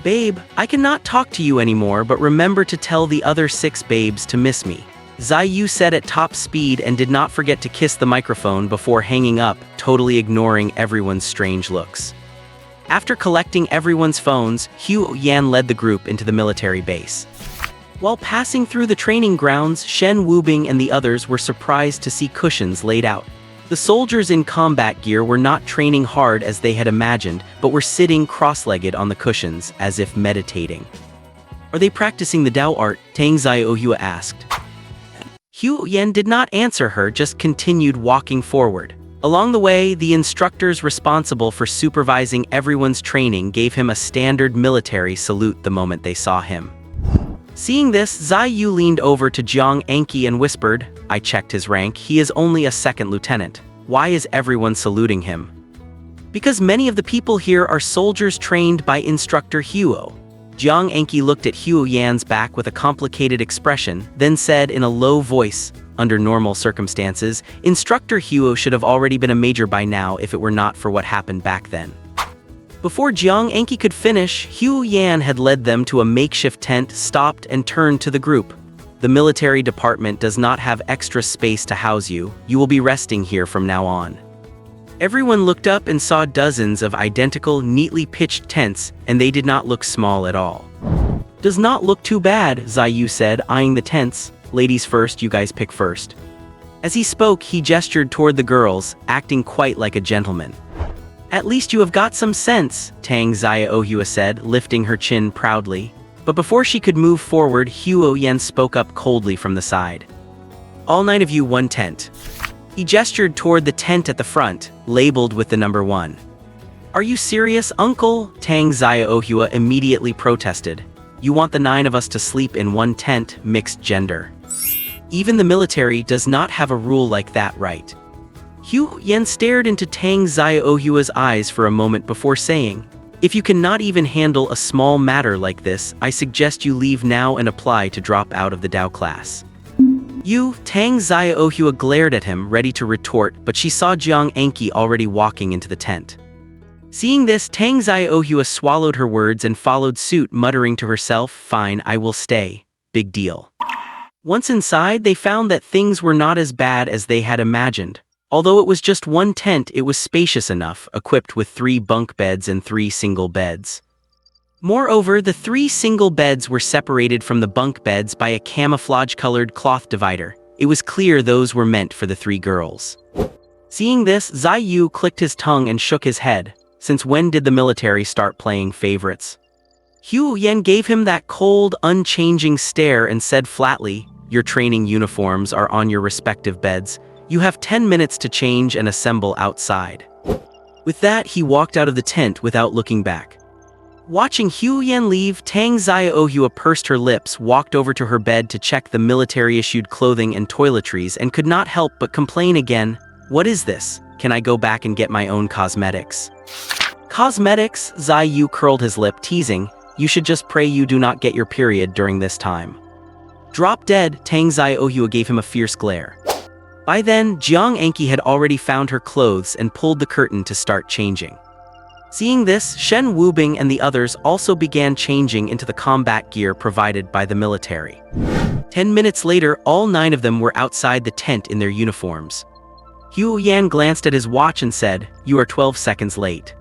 S1: "Babe, I cannot talk to you anymore, but remember to tell the other 6 babes to miss me," Zai Yu said at top speed and did not forget to kiss the microphone before hanging up, totally ignoring everyone's strange looks. After collecting everyone's phones, Huo Yan led the group into the military base. While passing through the training grounds, Shen Wubing and the others were surprised to see cushions laid out. The soldiers in combat gear were not training hard as they had imagined, but were sitting cross-legged on the cushions, as if meditating. "Are they practicing the Dao art?" Tang Xiaohua asked. Huo Yan did not answer her, just continued walking forward. Along the way, the instructors responsible for supervising everyone's training gave him a standard military salute the moment they saw him. Seeing this, Zai Yu leaned over to Jiang Anqi and whispered, "I checked his rank, he is only a 2nd lieutenant. Why is everyone saluting him?" "Because many of the people here are soldiers trained by instructor Huo." Jiang Anqi looked at Huo Yan's back with a complicated expression, then said in a low voice, "Under normal circumstances, instructor Huo should have already been a major by now if it were not for what happened back then." Before Jiang Anqi could finish, Huo Yan had led them to a makeshift tent, stopped, and turned to the group. "The military department does not have extra space to house you. You will be resting here from now on." Everyone looked up and saw dozens of identical, neatly pitched tents, and they did not look small at all. "Does not look too bad," Zai Yu said, eyeing the tents. "Ladies first, you guys pick first." As he spoke, he gestured toward the girls, acting quite like a gentleman. "At least you have got some sense," Tang Xiaohua said, lifting her chin proudly. But before she could move forward, Huo Yan spoke up coldly from the side. "All 9 of you, 1 tent." He gestured toward the tent at the front, labeled with the number 1. "Are you serious, uncle?" Tang Xiaohua immediately protested. "You want the 9 of us to sleep in 1 tent, mixed gender. Even the military does not have a rule like that, right?" Huo Yan stared into Tang Xiaohua's eyes for a moment before saying, "If you cannot even handle a small matter like this, I suggest you leave now and apply to drop out of the Dao class." "You," Tang Xiaohua glared at him, ready to retort, but she saw Jiang Anqi already walking into the tent. Seeing this, Tang Xiaohua swallowed her words and followed suit, muttering to herself, "Fine, I will stay. Big deal." Once inside, they found that things were not as bad as they had imagined. Although it was just 1 tent, it was spacious enough, equipped with 3 bunk beds and 3 single beds. Moreover, the 3 single beds were separated from the bunk beds by a camouflage-colored cloth divider. It was clear those were meant for the 3 girls. Seeing this, Zai Yu clicked his tongue and shook his head. Since when did the military start playing favorites? Huo Yan gave him that cold, unchanging stare and said flatly, "Your training uniforms are on your respective beds. You have 10 minutes to change and assemble outside." With that, he walked out of the tent without looking back. Watching Huo Yan leave, Tang Xiaohua pursed her lips, walked over to her bed to check the military-issued clothing and toiletries, and could not help but complain again. What is this? Can I go back and get my own cosmetics? Cosmetics? Zai Yu curled his lip, teasing, you should just pray you do not get your period during this time. Drop dead, Tang Xiaohua gave him a fierce glare. By then, Jiang Anqi had already found her clothes and pulled the curtain to start changing. Seeing this, Shen Wubing and the others also began changing into the combat gear provided by the military. 10 minutes later, all 9 of them were outside the tent in their uniforms. Hu Yan glanced at his watch and said, "You are 12 seconds late."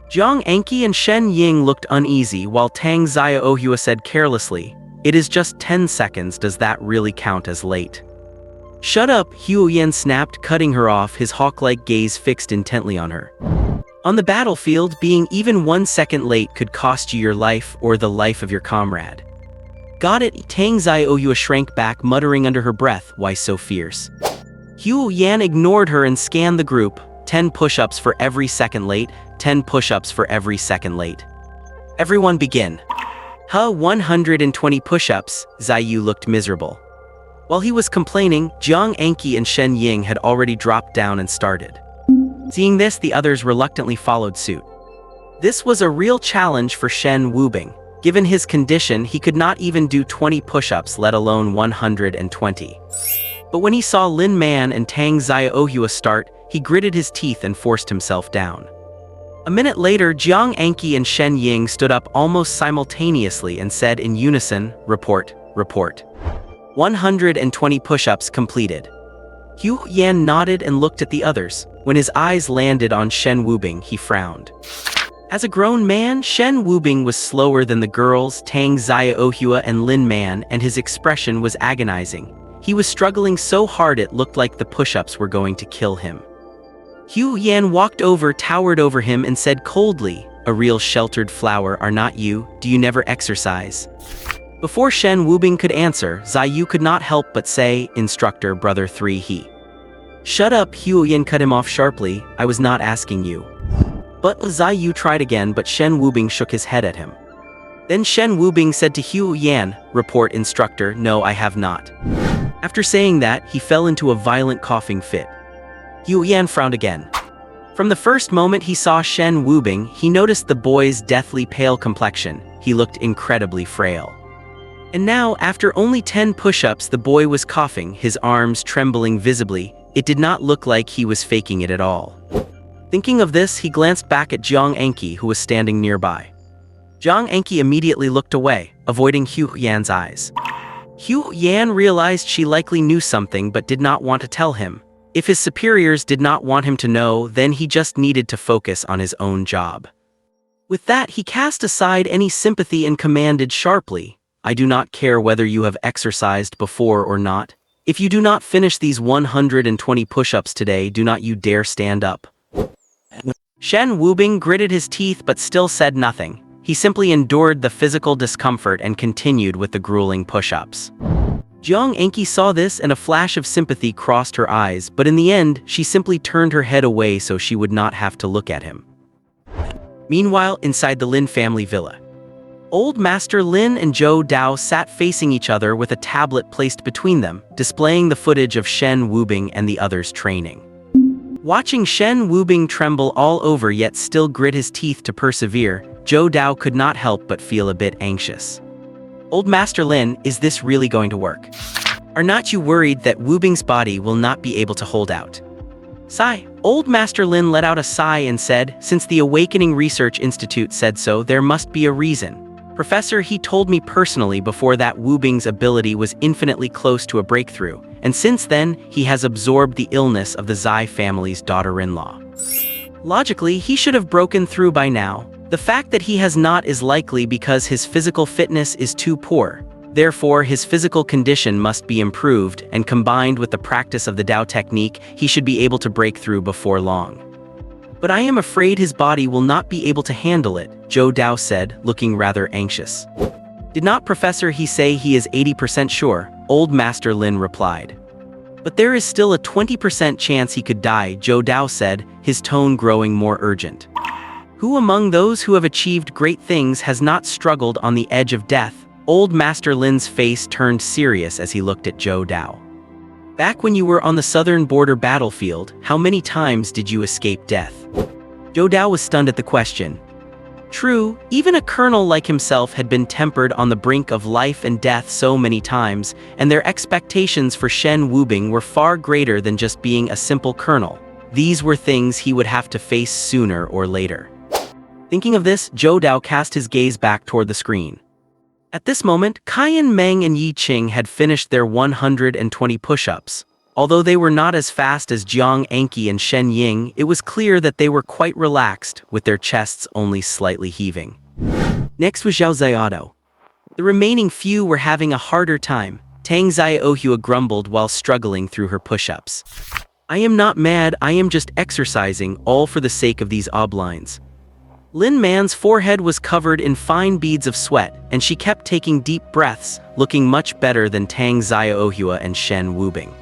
S1: Jiang Anqi and Shen Ying looked uneasy while Tang Xiaohua said carelessly, "It is just 10 seconds, does that really count as late?" "Shut up," Hu Yan snapped, cutting her off, his hawk-like gaze fixed intently on her. On the battlefield, being even 1 second late could cost you your life or the life of your comrade. Got it, Tang Xiaohua shrank back, muttering under her breath, why so fierce? Hu Yan ignored her and scanned the group, 10 push-ups for every second late, 10 push-ups for every second late. Everyone begin. 120 push-ups, Zai Yu looked miserable. While he was complaining, Jiang Anqi and Shen Ying had already dropped down and started. Seeing this, the others reluctantly followed suit. This was a real challenge for Shen Wubing. Given his condition, he could not even do 20 push-ups, let alone 120. But when he saw Lin Man and Tang Xiaohua start, he gritted his teeth and forced himself down. A minute later, Jiang Anqi and Shen Ying stood up almost simultaneously and said in unison, "Report, report." 120 push-ups completed. Hu Yan nodded and looked at the others. When his eyes landed on Shen Wubing, he frowned. As a grown man, Shen Wubing was slower than the girls, Tang Xiaohua and Lin Man, and his expression was agonizing. He was struggling so hard it looked like the push-ups were going to kill him. Hu Yan walked over, towered over him, and said coldly, "A real sheltered flower are not you, do you never exercise?" Before Shen Wubing could answer, Zai Yu could not help but say, "Instructor, brother 3 he." "Shut up," Hu Yan cut him off sharply, "I was not asking you." But Zai Yu tried again, but Shen Wubing shook his head at him. Then Shen Wubing said to Hu Yan, "Report, instructor, no I have not." After saying that, he fell into a violent coughing fit. Hu Yan frowned again. From the first moment he saw Shen Wubing, he noticed the boy's deathly pale complexion. He looked incredibly frail. And now, after only 10 push-ups, the boy was coughing, his arms trembling visibly. It did not look like he was faking it at all. Thinking of this, he glanced back at Jiang Anqi, who was standing nearby. Jiang Anqi immediately looked away, avoiding Hu Yan's eyes. Hu Yan realized she likely knew something but did not want to tell him. If his superiors did not want him to know, then he just needed to focus on his own job. With that, he cast aside any sympathy and commanded sharply, "I do not care whether you have exercised before or not. If you do not finish these 120 push-ups today, do not you dare stand up." Shen Wubing gritted his teeth but still said nothing. He simply endured the physical discomfort and continued with the grueling push-ups. Jiang Anqi saw this and a flash of sympathy crossed her eyes, but in the end, she simply turned her head away so she would not have to look at him. Meanwhile, inside the Lin family villa, Old Master Lin and Zhou Dao sat facing each other with a tablet placed between them, displaying the footage of Shen Wubing and the others training. Watching Shen Wubing tremble all over yet still grit his teeth to persevere, Zhou Dao could not help but feel a bit anxious. "Old Master Lin, is this really going to work? Are not you worried that Wubing's body will not be able to hold out?" Sigh. Old Master Lin let out a sigh and said, "Since the Awakening Research Institute said so, there must be a reason. Professor, he told me personally before that Wubing's ability was infinitely close to a breakthrough, and since then, he has absorbed the illness of the Zai family's daughter-in-law. Logically, he should have broken through by now. The fact that he has not is likely because his physical fitness is too poor. Therefore, his physical condition must be improved, and combined with the practice of the Dao technique, he should be able to break through before long. But I am afraid his body will not be able to handle it," Zhou Dao said, looking rather anxious. "Did not Professor he say he is 80% sure?" Old Master Lin replied. "But there is still a 20% chance he could die," Zhou Dao said, his tone growing more urgent. "Who among those who have achieved great things has not struggled on the edge of death?" Old Master Lin's face turned serious as he looked at Zhou Dao. Back when you were on the southern border battlefield, how many times did you escape death? Zhou Dao was stunned at the question. True, even a colonel like himself had been tempered on the brink of life and death so many times, and their expectations for Shen Wubing were far greater than just being a simple colonel. These were things he would have to face sooner or later. Thinking of this, Zhou Dao cast his gaze back toward the screen. At this moment, Kaiyan Meng and Yi Qing had finished their 120 push-ups. Although they were not as fast as Jiang Anqi and Shen Ying, it was clear that they were quite relaxed, with their chests only slightly heaving. Next was Zhao Xiaodo. The remaining few were having a harder time. Tang Xiaohua grumbled while struggling through her push-ups. I am not mad, I am just exercising, all for the sake of these oblines. Lin Man's forehead was covered in fine beads of sweat, and she kept taking deep breaths, looking much better than Tang Xiaohua and Shen Wubing.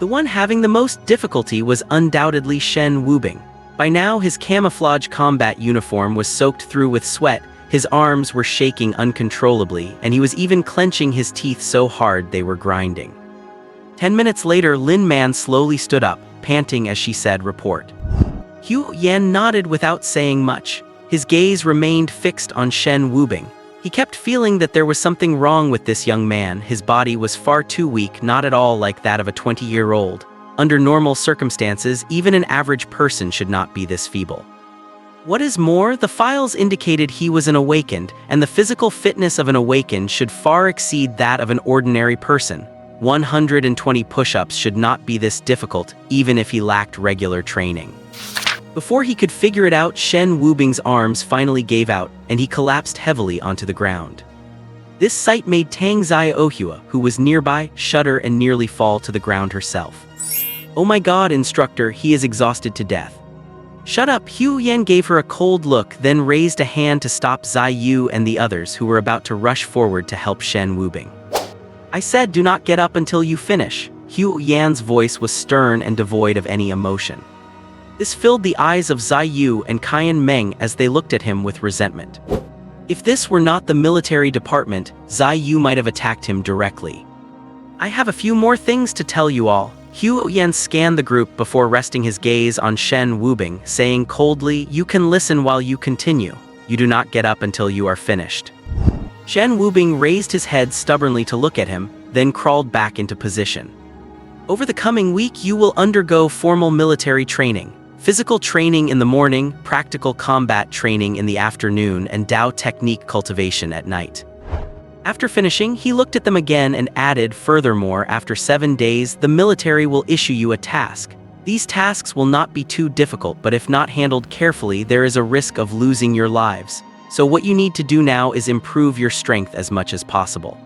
S1: The one having the most difficulty was undoubtedly Shen Wubing. By now his camouflage combat uniform was soaked through with sweat, his arms were shaking uncontrollably, and he was even clenching his teeth so hard they were grinding. 10 minutes later, Lin Man slowly stood up, panting as she said, "Report." Hu Yan nodded without saying much. His gaze remained fixed on Shen Wubing. He kept feeling that there was something wrong with this young man. His body was far too weak, not at all like that of a 20-year-old. Under normal circumstances, even an average person should not be this feeble. What is more, the files indicated he was an awakened, and the physical fitness of an awakened should far exceed that of an ordinary person. 120 push-ups should not be this difficult, even if he lacked regular training. Before he could figure it out, Shen Wubing's arms finally gave out, and he collapsed heavily onto the ground. This sight made Tang Xiaohua, who was nearby, shudder and nearly fall to the ground herself. "Oh my god, instructor, he is exhausted to death." "Shut up," Hu Yan gave her a cold look, then raised a hand to stop Zai Yu and the others who were about to rush forward to help Shen Wubing. "I said do not get up until you finish." Hu Yan's voice was stern and devoid of any emotion. This filled the eyes of Zai Yu and Kaiyan Meng as they looked at him with resentment. If this were not the military department, Zai Yu might have attacked him directly. "I have a few more things to tell you all." Hu Yan scanned the group before resting his gaze on Shen Wubing, saying coldly, "You can listen while you continue. You do not get up until you are finished." Shen Wubing raised his head stubbornly to look at him, then crawled back into position. "Over the coming week you will undergo formal military training. Physical training in the morning, practical combat training in the afternoon, and Dao technique cultivation at night." After finishing, he looked at them again and added, "Furthermore, after 7 days, the military will issue you a task. These tasks will not be too difficult, but if not handled carefully, there is a risk of losing your lives. So what you need to do now is improve your strength as much as possible."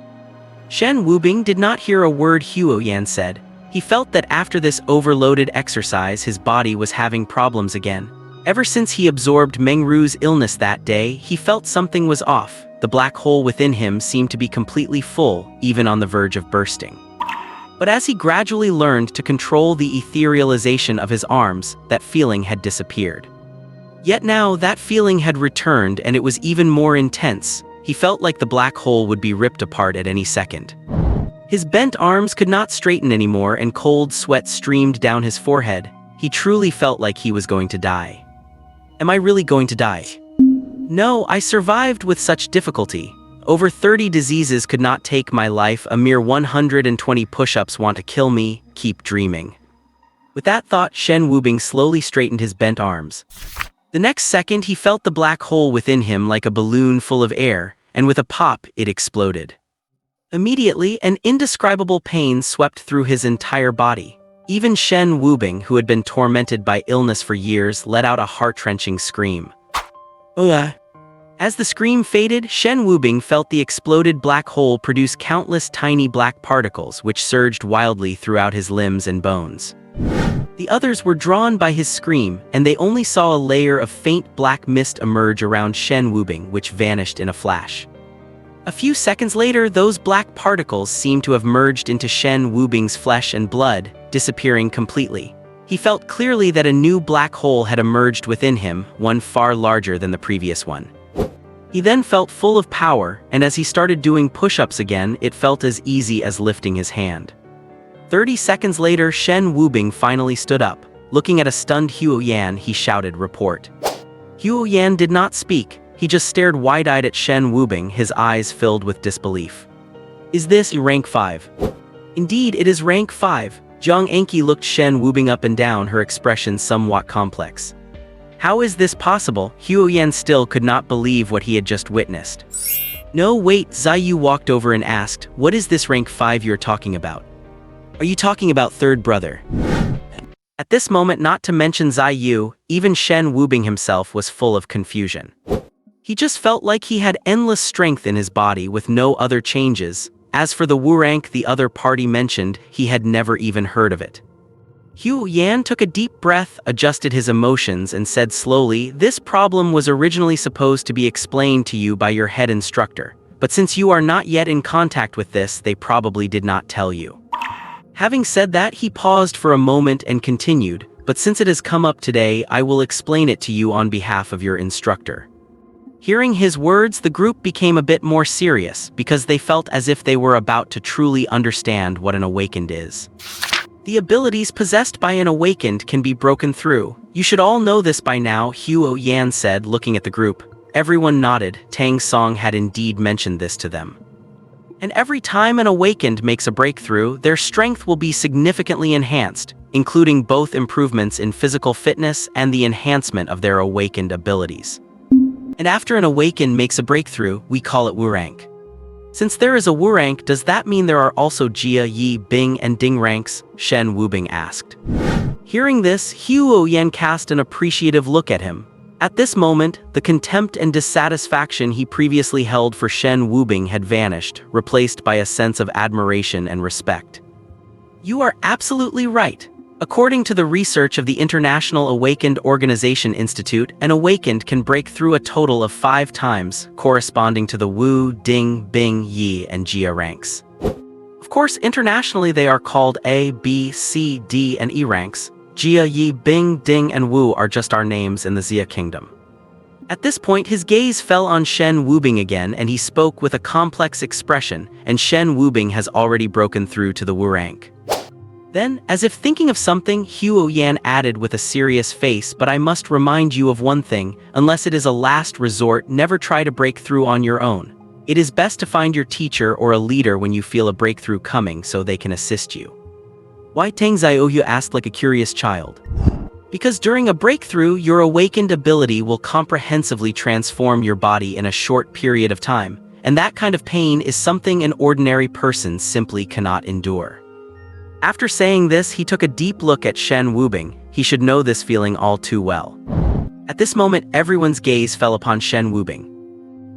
S1: Shen Wubing did not hear a word Hu Yan said. He felt that after this overloaded exercise his body was having problems again. Ever since he absorbed Meng Ru's illness that day, he felt something was off. The black hole within him seemed to be completely full, even on the verge of bursting. But as he gradually learned to control the etherealization of his arms, that feeling had disappeared. Yet now that feeling had returned, and it was even more intense. He felt like the black hole would be ripped apart at any second. His bent arms could not straighten anymore, and cold sweat streamed down his forehead. He truly felt like he was going to die. Am I really going to die? No, I survived with such difficulty. Over 30 diseases could not take my life. A mere 120 push-ups want to kill me. Keep dreaming. With that thought, Shen Wubing slowly straightened his bent arms. The next second, he felt the black hole within him like a balloon full of air, and with a pop, it exploded. Immediately, an indescribable pain swept through his entire body. Even Shen Wubing, who had been tormented by illness for years, let out a heart-wrenching scream. Ugh. As the scream faded, Shen Wubing felt the exploded black hole produce countless tiny black particles which surged wildly throughout his limbs and bones. The others were drawn by his scream, and they only saw a layer of faint black mist emerge around Shen Wubing, which vanished in a flash. A few seconds later, those black particles seemed to have merged into Shen Wubing's flesh and blood, disappearing completely. He felt clearly that a new black hole had emerged within him, one far larger than the previous one. He then felt full of power, and as he started doing push-ups again, it felt as easy as lifting his hand. 30 seconds later, Shen Wubing finally stood up. Looking at a stunned Huo Yan, he shouted, "Report." Huo Yan did not speak. He just stared wide-eyed at Shen Wubing, his eyes filled with disbelief. "Is this rank 5? "Indeed, it is rank 5. Jiang Anqi looked Shen Wubing up and down, her expression somewhat complex. "How is this possible?" Huo Yan still could not believe what he had just witnessed. "No, wait," Ziyu walked over and asked, "What is this rank 5 you're talking about? Are you talking about third brother?" At this moment, not to mention Ziyu, even Shen Wubing himself was full of confusion. He just felt like he had endless strength in his body with no other changes. As for the Wu rank the other party mentioned, he had never even heard of it. Huo Yan took a deep breath, adjusted his emotions, and said slowly, "This problem was originally supposed to be explained to you by your head instructor, but since you are not yet in contact with this, they probably did not tell you." Having said that, he paused for a moment and continued, "But since it has come up today, I will explain it to you on behalf of your instructor." Hearing his words, the group became a bit more serious, because they felt as if they were about to truly understand what an awakened is. The abilities possessed by an awakened can be broken through. You should all know this by now, Huo Yan said, looking at the group. Everyone nodded. Tang Song had indeed mentioned this to them. And every time an awakened makes a breakthrough, their strength will be significantly enhanced, including both improvements in physical fitness and the enhancement of their awakened abilities. And after an awakened makes a breakthrough, we call it Wu rank. Since there is a Wu rank, does that mean there are also Jia, Yi, Bing, and Ding ranks? Shen Wubing asked. Hearing this, Huo Yan cast an appreciative look at him. At this moment, the contempt and dissatisfaction he previously held for Shen Wubing had vanished, replaced by a sense of admiration and respect. "You are absolutely right. According to the research of the International Awakened Organization Institute, an awakened can break through a total of 5 times, corresponding to the Wu, Ding, Bing, Yi, and Jia ranks. Of course, internationally they are called A, B, C, D, and E ranks. Jia, Yi, Bing, Ding, and Wu are just our names in the Xia Kingdom." At this point, his gaze fell on Shen Wubing again, and he spoke with a complex expression, and Shen Wubing has already broken through to the Wu rank. Then, as if thinking of something, Huo Yan added with a serious face, "But I must remind you of one thing, unless it is a last resort, never try to break through on your own. It is best to find your teacher or a leader when you feel a breakthrough coming so they can assist you." Why? Tang Xiaoyu asked like a curious child. "Because during a breakthrough, your awakened ability will comprehensively transform your body in a short period of time, and that kind of pain is something an ordinary person simply cannot endure." After saying this, he took a deep look at Shen Wubing. He should know this feeling all too well. At this moment, everyone's gaze fell upon Shen Wubing.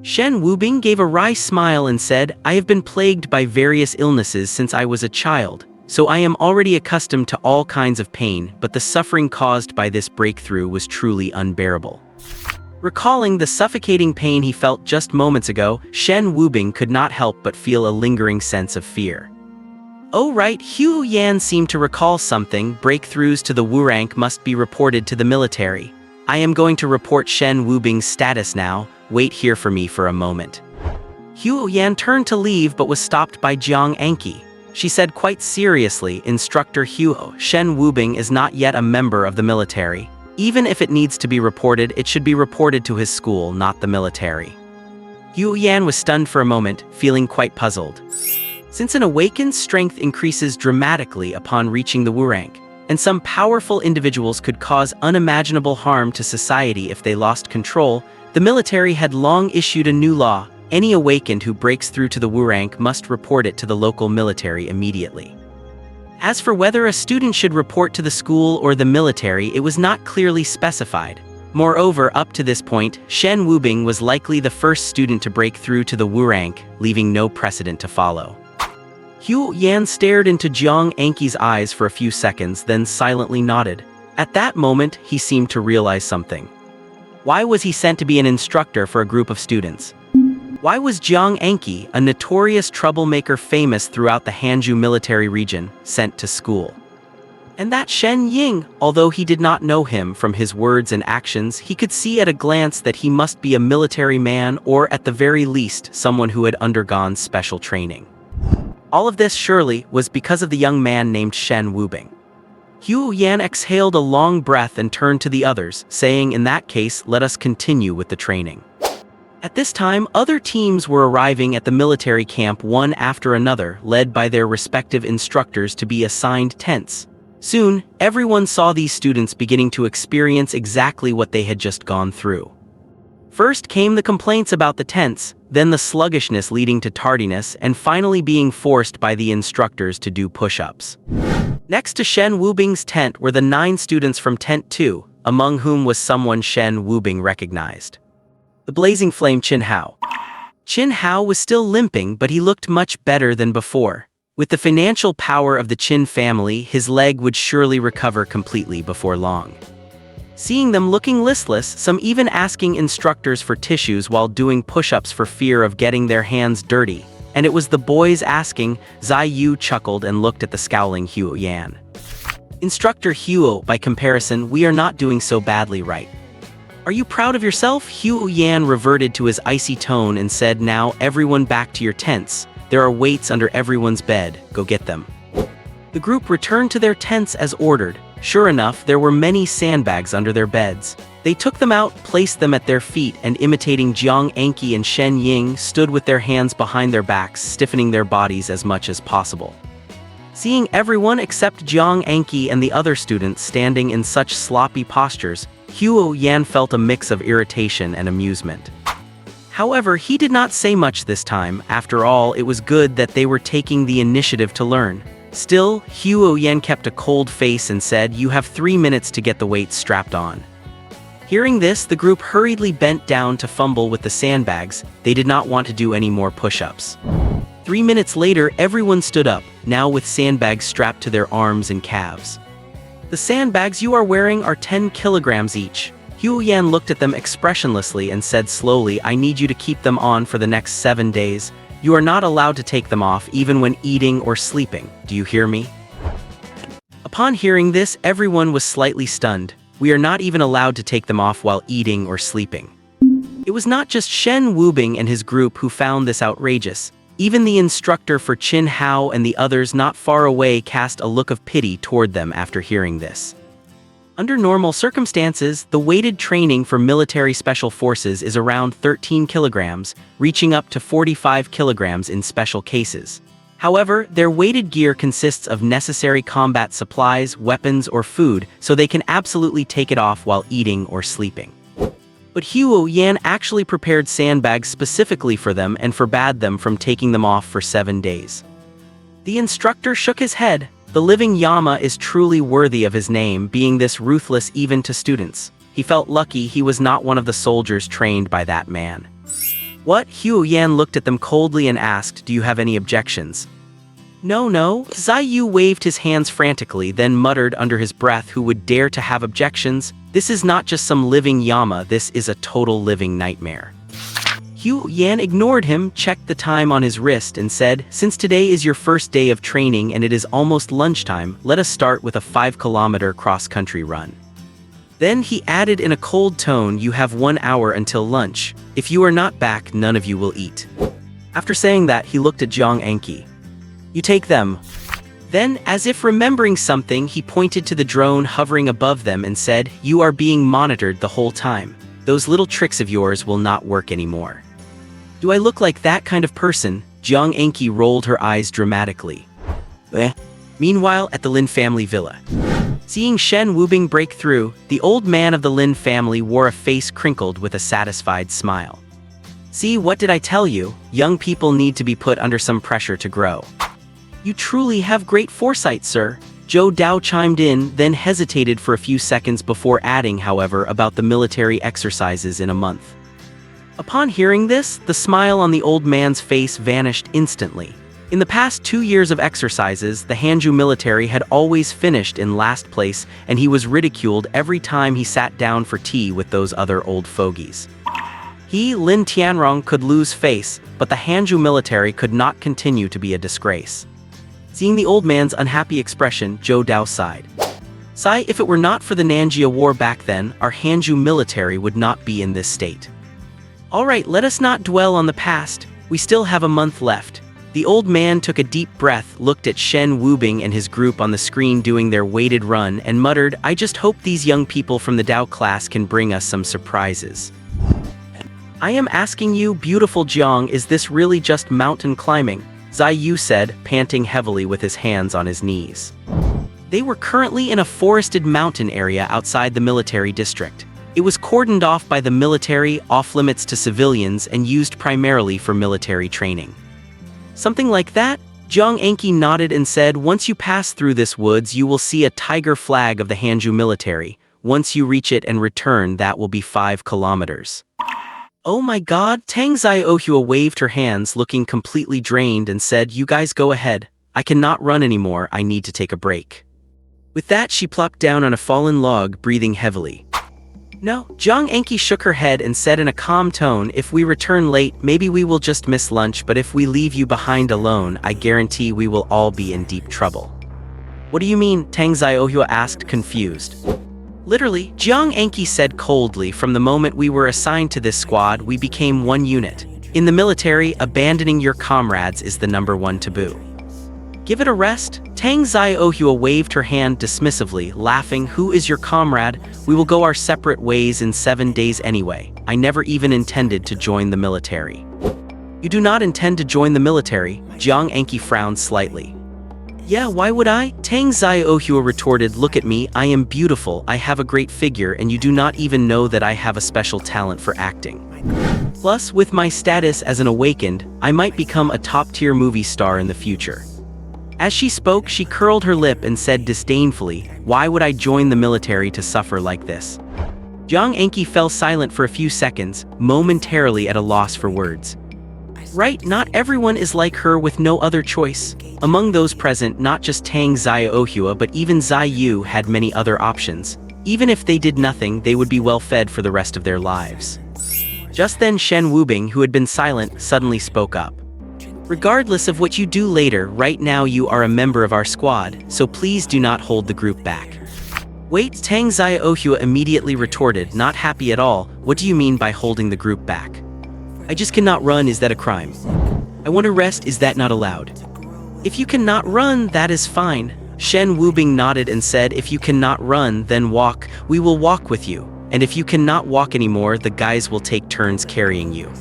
S1: Shen Wubing gave a wry smile and said, "I have been plagued by various illnesses since I was a child, so I am already accustomed to all kinds of pain, but the suffering caused by this breakthrough was truly unbearable." Recalling the suffocating pain he felt just moments ago, Shen Wubing could not help but feel a lingering sense of fear. "Oh right," Huo Yan seemed to recall something. "Breakthroughs to the Wu rank must be reported to the military. I am going to report Shen Wubing's status now. Wait here for me for a moment." Huo Yan turned to leave but was stopped by Jiang Anqi. She said quite seriously, "Instructor Huo, Shen Wubing is not yet a member of the military. Even if it needs to be reported, it should be reported to his school, not the military." Huo Yan was stunned for a moment, feeling quite puzzled. Since an awakened strength increases dramatically upon reaching the Wu rank, and some powerful individuals could cause unimaginable harm to society if they lost control, the military had long issued a new law. Any awakened who breaks through to the Wu rank must report it to the local military immediately. As for whether a student should report to the school or the military, it was not clearly specified. Moreover, up to this point, Shen Wubing was likely the first student to break through to the Wu rank, leaving no precedent to follow. Huo Yan stared into Jiang Anqi's eyes for a few seconds, then silently nodded. At that moment, he seemed to realize something. Why was he sent to be an instructor for a group of students? Why was Jiang Anqi, a notorious troublemaker famous throughout the Hanzhou military region, sent to school? And that Shen Ying, although he did not know him from his words and actions, he could see at a glance that he must be a military man or, at the very least, someone who had undergone special training. All of this, surely, was because of the young man named Shen Wubing. Hugh Yan exhaled a long breath and turned to the others, saying, "In that case, let us continue with the training." At this time, other teams were arriving at the military camp one after another, led by their respective instructors to be assigned tents. Soon, everyone saw these students beginning to experience exactly what they had just gone through. First came the complaints about the tents, then the sluggishness leading to tardiness, and finally being forced by the instructors to do push-ups. Next to Shen Wubing's tent were the 9 students from Tent 2, among whom was someone Shen Wubing recognized. The blazing flame Qin Hao. Qin Hao was still limping, but he looked much better than before. With the financial power of the Qin family, his leg would surely recover completely before long. Seeing them looking listless, some even asking instructors for tissues while doing push-ups for fear of getting their hands dirty, and it was the boys asking, Zai Yu chuckled and looked at the scowling Huo Yan. "Instructor Huo, by comparison, we are not doing so badly, right? Are you proud of yourself?" Huo Yan reverted to his icy tone and said, "Now, everyone back to your tents. There are weights under everyone's bed, go get them." The group returned to their tents as ordered. Sure enough, there were many sandbags under their beds. They took them out, placed them at their feet, and imitating Jiang Anqi and Shen Ying, stood with their hands behind their backs, stiffening their bodies as much as possible. Seeing everyone except Jiang Anqi and the other students standing in such sloppy postures, Huo Yan felt a mix of irritation and amusement. However, he did not say much this time. After all, it was good that they were taking the initiative to learn. Still, Huo Yan kept a cold face and said, "You have 3 minutes to get the weights strapped on." Hearing this, the group hurriedly bent down to fumble with the sandbags. They did not want to do any more push-ups. 3 minutes later, everyone stood up, now with sandbags strapped to their arms and calves. "The sandbags you are wearing are 10 kilograms each." Huo Yan looked at them expressionlessly and said slowly, "I need you to keep them on for the next 7 days. You are not allowed to take them off even when eating or sleeping. Do you hear me?" Upon hearing this, everyone was slightly stunned. We are not even allowed to take them off while eating or sleeping. It was not just Shen Wubing and his group who found this outrageous. Even the instructor for Qin Hao and the others not far away cast a look of pity toward them after hearing this. Under normal circumstances, the weighted training for military special forces is around 13 kilograms, reaching up to 45 kilograms in special cases. However, their weighted gear consists of necessary combat supplies, weapons, or food, so they can absolutely take it off while eating or sleeping. But Huo Yan actually prepared sandbags specifically for them and forbade them from taking them off for 7 days. The instructor shook his head. The living Yama is truly worthy of his name, being this ruthless even to students. He felt lucky he was not one of the soldiers trained by that man. "What?" Huo Yan looked at them coldly and asked, "Do you have any objections?" No. Zai Yu waved his hands frantically, then muttered under his breath, "Who would dare to have objections? This is not just some living Yama, this is a total living nightmare." Huo Yan ignored him, checked the time on his wrist, and said, "Since today is your first day of training and it is almost lunchtime, let us start with a 5-kilometer cross-country run." Then he added in a cold tone, "You have 1 hour until lunch. If you are not back, none of you will eat." After saying that, he looked at Jiang Anqi. "You take them." Then, as if remembering something, he pointed to the drone hovering above them and said, "You are being monitored the whole time. Those little tricks of yours will not work anymore." "Do I look like that kind of person?" Jiang Anqi rolled her eyes dramatically. Meanwhile, at the Lin family villa. Seeing Shen Wubing break through, the old man of the Lin family wore a face crinkled with a satisfied smile. "See, what did I tell you? Young people need to be put under some pressure to grow." "You truly have great foresight, sir." Zhou Dao chimed in, then hesitated for a few seconds before adding, however, about the military exercises in a month. Upon hearing this, the smile on the old man's face vanished instantly. In the past 2 years of exercises, the Hanju military had always finished in last place, and he was ridiculed every time he sat down for tea with those other old fogies. He, Lin Tianrong, could lose face, but the Hanju military could not continue to be a disgrace. Seeing the old man's unhappy expression, Zhou Dao sighed. "Sigh, if it were not for the Nanjia War back then, our Hanju military would not be in this state." "All right, let us not dwell on the past. We still have a month left. The old man took a deep breath, looked at Shen Wubing and his group on the screen doing their weighted run, and muttered, "I just hope these young people from the Dao class can bring us some surprises." "I am asking you, beautiful Jiang, is this really just mountain climbing?" Zai Yu said, panting heavily with his hands on his knees. They were currently in a forested mountain area outside the military district. It was cordoned off by the military, off-limits to civilians, and used primarily for military training. "Something like that?" Jiang Enki nodded and said, "Once you pass through this woods, you will see a tiger flag of the Hanju military. Once you reach it and return, that will be 5 kilometers. "Oh my god!" Tang Xiaohua waved her hands, looking completely drained, and said, "You guys go ahead. I cannot run anymore, I need to take a break." With that, she plopped down on a fallen log, breathing heavily. "No." Jiang Enki shook her head and said in a calm tone, "If we return late, maybe we will just miss lunch, but if we leave you behind alone, I guarantee we will all be in deep trouble." "What do you mean?" Tang Xiaohua asked, confused. "Literally," Jiang Enki said coldly, "from the moment we were assigned to this squad, we became one unit. In the military, abandoning your comrades is the #1 taboo. Give it a rest." Tang Xiaohua waved her hand dismissively, laughing, "Who is your comrade? We will go our separate ways in 7 days anyway. I never even intended to join the military." "You do not intend to join the military?" Jiang Enki frowned slightly. "Yeah, why would I?" Tang Xiaohua retorted, "Look at me, I am beautiful, I have a great figure, and you do not even know that I have a special talent for acting. Plus, with my status as an awakened, I might become a top-tier movie star in the future." As she spoke, she curled her lip and said disdainfully, "Why would I join the military to suffer like this?" Jiang Enki fell silent for a few seconds, momentarily at a loss for words. Right, not everyone is like her with no other choice. Among those present, not just Tang Xiaohua but even Zai Yu had many other options. Even if they did nothing, they would be well fed for the rest of their lives. Just then Shen Wubing, who had been silent, suddenly spoke up. "Regardless of what you do later, right now you are a member of our squad, so please do not hold the group back." "Wait," Tang Xiaohua immediately retorted, not happy at all, "What do you mean by holding the group back? I just cannot run, is that a crime? I want to rest, is that not allowed?" "If you cannot run, that is fine." Shen Wubing nodded and said, "If you cannot run, then walk, we will walk with you. And if you cannot walk anymore, the guys will take turns carrying you."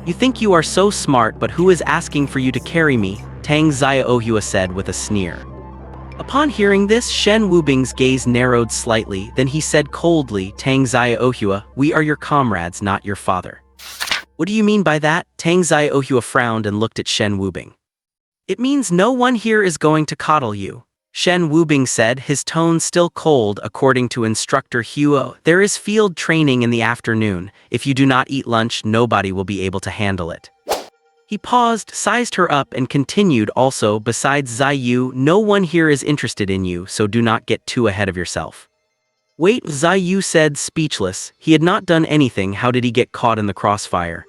S1: "You think you are so smart, but who is asking for you to carry me?" Tang Xiaohua said with a sneer. Upon hearing this, Shen Wubing's gaze narrowed slightly, then he said coldly, "Tang Xiaohua, we are your comrades, not your father." "What do you mean by that?" Tang Xiaohua frowned and looked at Shen Wubing. "It means no one here is going to coddle you," Shen Wubing said, his tone still cold. "According to instructor Huo, there is field training in the afternoon. If you do not eat lunch, nobody will be able to handle it." He paused, sized her up, and continued, "Also, besides Zai Yu, no one here is interested in you, so do not get too ahead of yourself." "Wait," Zai Yu said, speechless. He had not done anything, how did he get caught in the crossfire?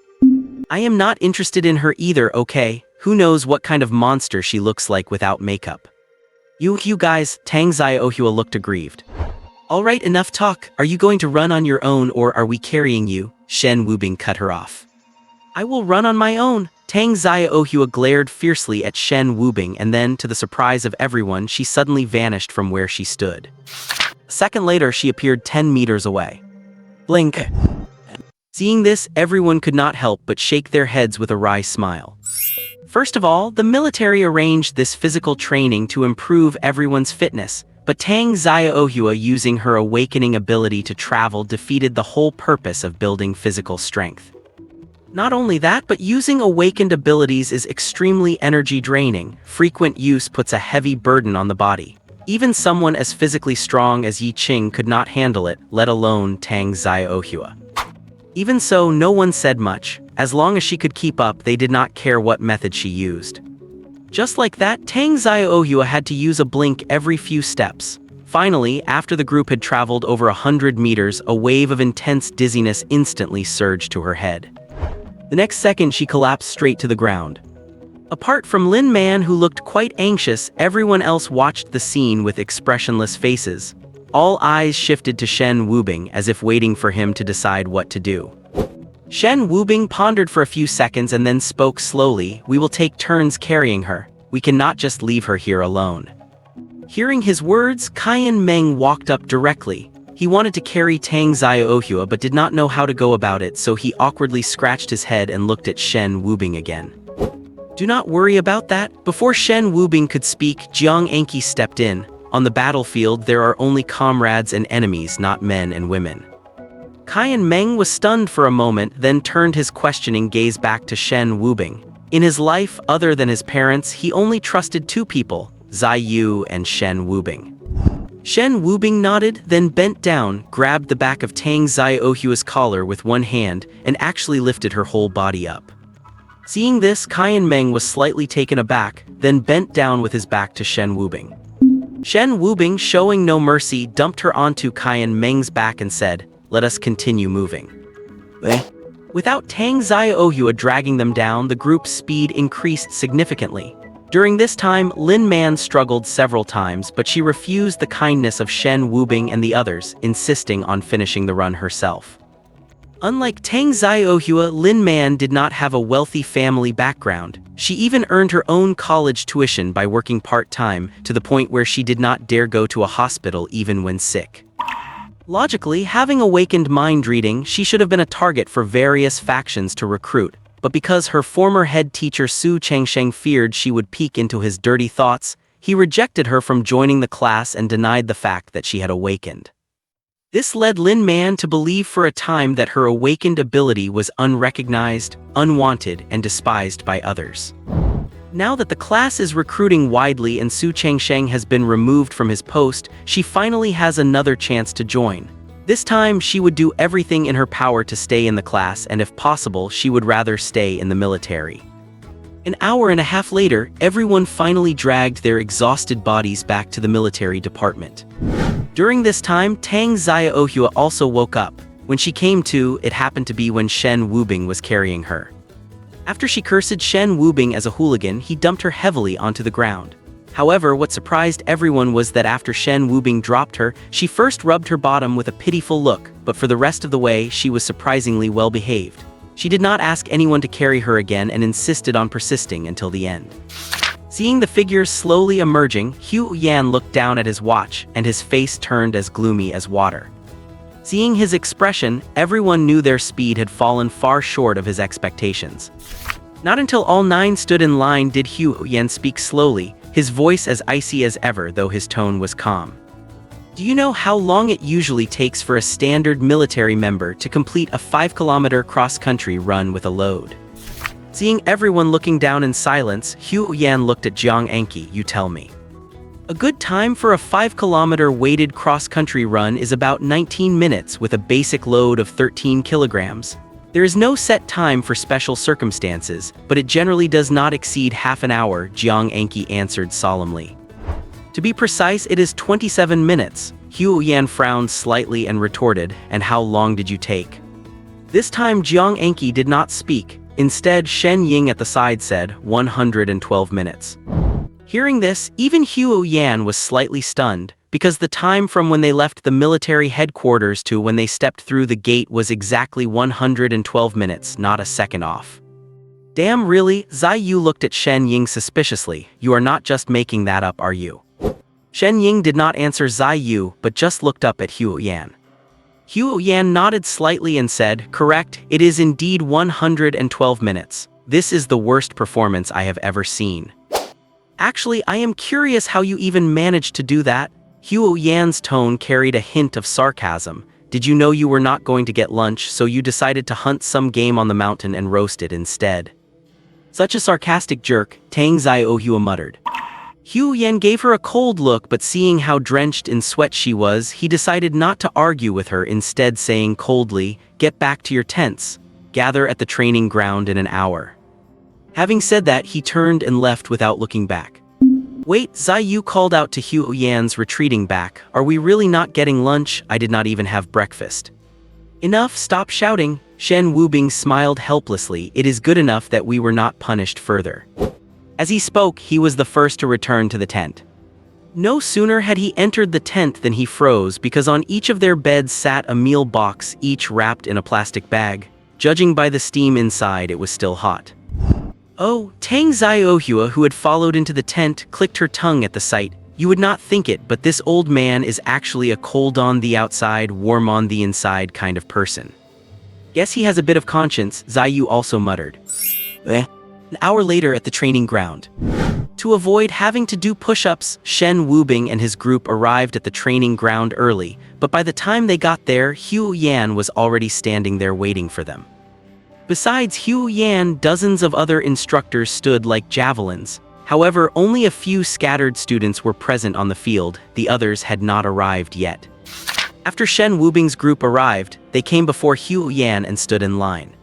S1: "I am not interested in her either, okay? Who knows what kind of monster she looks like without makeup." You guys," Tang Xiaohua looked aggrieved. "All right, enough talk. Are you going to run on your own or are we carrying you?" Shen Wubing cut her off. "I will run on my own." Tang Xiaohua glared fiercely at Shen Wubing, and then, to the surprise of everyone, she suddenly vanished from where she stood. A second later, she appeared 10 meters away. Blink. Seeing this, everyone could not help but shake their heads with a wry smile. First of all, the military arranged this physical training to improve everyone's fitness, but Tang Xiaohua, using her awakening ability to travel, defeated the whole purpose of building physical strength. Not only that, but using awakened abilities is extremely energy draining. Frequent use puts a heavy burden on the body. Even someone as physically strong as Yi Qing could not handle it, let alone Tang Xiaohua. Even so, no one said much. As long as she could keep up, they did not care what method she used. Just like that, Tang Xiaohua had to use a blink every few steps. Finally, after the group had traveled over 100 meters, a wave of intense dizziness instantly surged to her head. The next second, she collapsed straight to the ground. Apart from Lin Man, who looked quite anxious, everyone else watched the scene with expressionless faces. All eyes shifted to Shen Wubing, as if waiting for him to decide what to do. Shen Wubing pondered for a few seconds and then spoke slowly. We will take turns carrying her. We cannot just leave her here alone. Hearing his words, Kaiyan Meng walked up directly. He wanted to carry Tang Xiaohua but did not know how to go about it, so he awkwardly scratched his head and looked at Shen Wubing again. Do not worry about that. Before Shen Wubing could speak, Jiang Anqi stepped in. On the battlefield, there are only comrades and enemies, not men and women. Kaiyan Meng was stunned for a moment, then turned his questioning gaze back to Shen Wubing. In his life, other than his parents, he only trusted two people, Zai Yu and Shen Wubing. Shen Wubing nodded, then bent down, grabbed the back of Tang Xiaohua's collar with one hand, and actually lifted her whole body up. Seeing this, Kaiyan Meng was slightly taken aback, then bent down with his back to Shen Wubing. Shen Wubing, showing no mercy, dumped her onto Kaiyan Meng's back and said, "Let us continue moving." Without Tang Xiaohua dragging them down, the group's speed increased significantly. During this time, Lin Man struggled several times, but she refused the kindness of Shen Wubing and the others, insisting on finishing the run herself. Unlike Tang Xiaohua, Lin Man did not have a wealthy family background. She even earned her own college tuition by working part-time, to the point where she did not dare go to a hospital even when sick. Logically, having awakened mind reading, she should have been a target for various factions to recruit, but because her former head teacher Su Changsheng feared she would peek into his dirty thoughts, he rejected her from joining the class and denied the fact that she had awakened. This led Lin Man to believe for a time that her awakened ability was unrecognized, unwanted, and despised by others. Now that the class is recruiting widely and Su Changsheng has been removed from his post, she finally has another chance to join. This time, she would do everything in her power to stay in the class, and if possible, she would rather stay in the military. An hour and a half later, everyone finally dragged their exhausted bodies back to the military department. During this time, Tang Xiaohua also woke up. When she came to, it happened to be when Shen Wubing was carrying her. After she cursed Shen Wubing as a hooligan, he dumped her heavily onto the ground. However, what surprised everyone was that after Shen Wubing dropped her, she first rubbed her bottom with a pitiful look, but for the rest of the way, she was surprisingly well behaved. She did not ask anyone to carry her again and insisted on persisting until the end. Seeing the figures slowly emerging, Hu Yan looked down at his watch, and his face turned as gloomy as water. Seeing his expression, everyone knew their speed had fallen far short of his expectations. Not until all 9 stood in line did Hu Yan speak slowly, his voice as icy as ever, though his tone was calm. Do you know how long it usually takes for a standard military member to complete a 5-kilometer cross-country run with a load? Seeing everyone looking down in silence, Hu Yan looked at Jiang Anqi. You tell me. A good time for a 5-kilometer weighted cross-country run is about 19 minutes with a basic load of 13 kilograms. There is no set time for special circumstances, but it generally does not exceed half an hour, Jiang Anqi answered solemnly. To be precise, it is 27 minutes. Hu Yan frowned slightly and retorted, and how long did you take? This time Jiang Anqi did not speak. Instead, Shen Ying at the side said, 112 minutes. Hearing this, even Hu Yan was slightly stunned, because the time from when they left the military headquarters to when they stepped through the gate was exactly 112 minutes, not a second off. Damn, really? Zai Yu looked at Shen Ying suspiciously. You are not just making that up, are you? Shen Ying did not answer Zai Yu, but just looked up at Hu Yan. Hu Yan nodded slightly and said, correct, it is indeed 112 minutes. This is the worst performance I have ever seen. Actually, I am curious how you even managed to do that. Hu Yan's tone carried a hint of sarcasm. Did you know you were not going to get lunch, so you decided to hunt some game on the mountain and roast it instead? Such a sarcastic jerk, Tang Xiaohua muttered. Hu Yan gave her a cold look, but seeing how drenched in sweat she was, he decided not to argue with her, instead saying coldly, get back to your tents. Gather at the training ground in an hour. Having said that, he turned and left without looking back. Wait, Zai Yu called out to Hu Yan's retreating back. Are we really not getting lunch? I did not even have breakfast. Enough, stop shouting. Shen Wubing smiled helplessly. It is good enough that we were not punished further. As he spoke, he was the first to return to the tent. No sooner had he entered the tent than he froze, because on each of their beds sat a meal box, each wrapped in a plastic bag. Judging by the steam inside, it was still hot. Oh, Tang Xiaohua, who had followed into the tent, clicked her tongue at the sight. You would not think it, but this old man is actually a cold on the outside, warm on the inside kind of person. Guess he has a bit of conscience, Xiaoyu also muttered. An hour later at the training ground. To avoid having to do push-ups, Shen Wubing and his group arrived at the training ground early, but by the time they got there, Hu Yan was already standing there waiting for them. Besides Hu Yan, dozens of other instructors stood like javelins. However, only a few scattered students were present on the field, the others had not arrived yet. After Shen Wubing's group arrived, they came before Hu Yan and stood in line.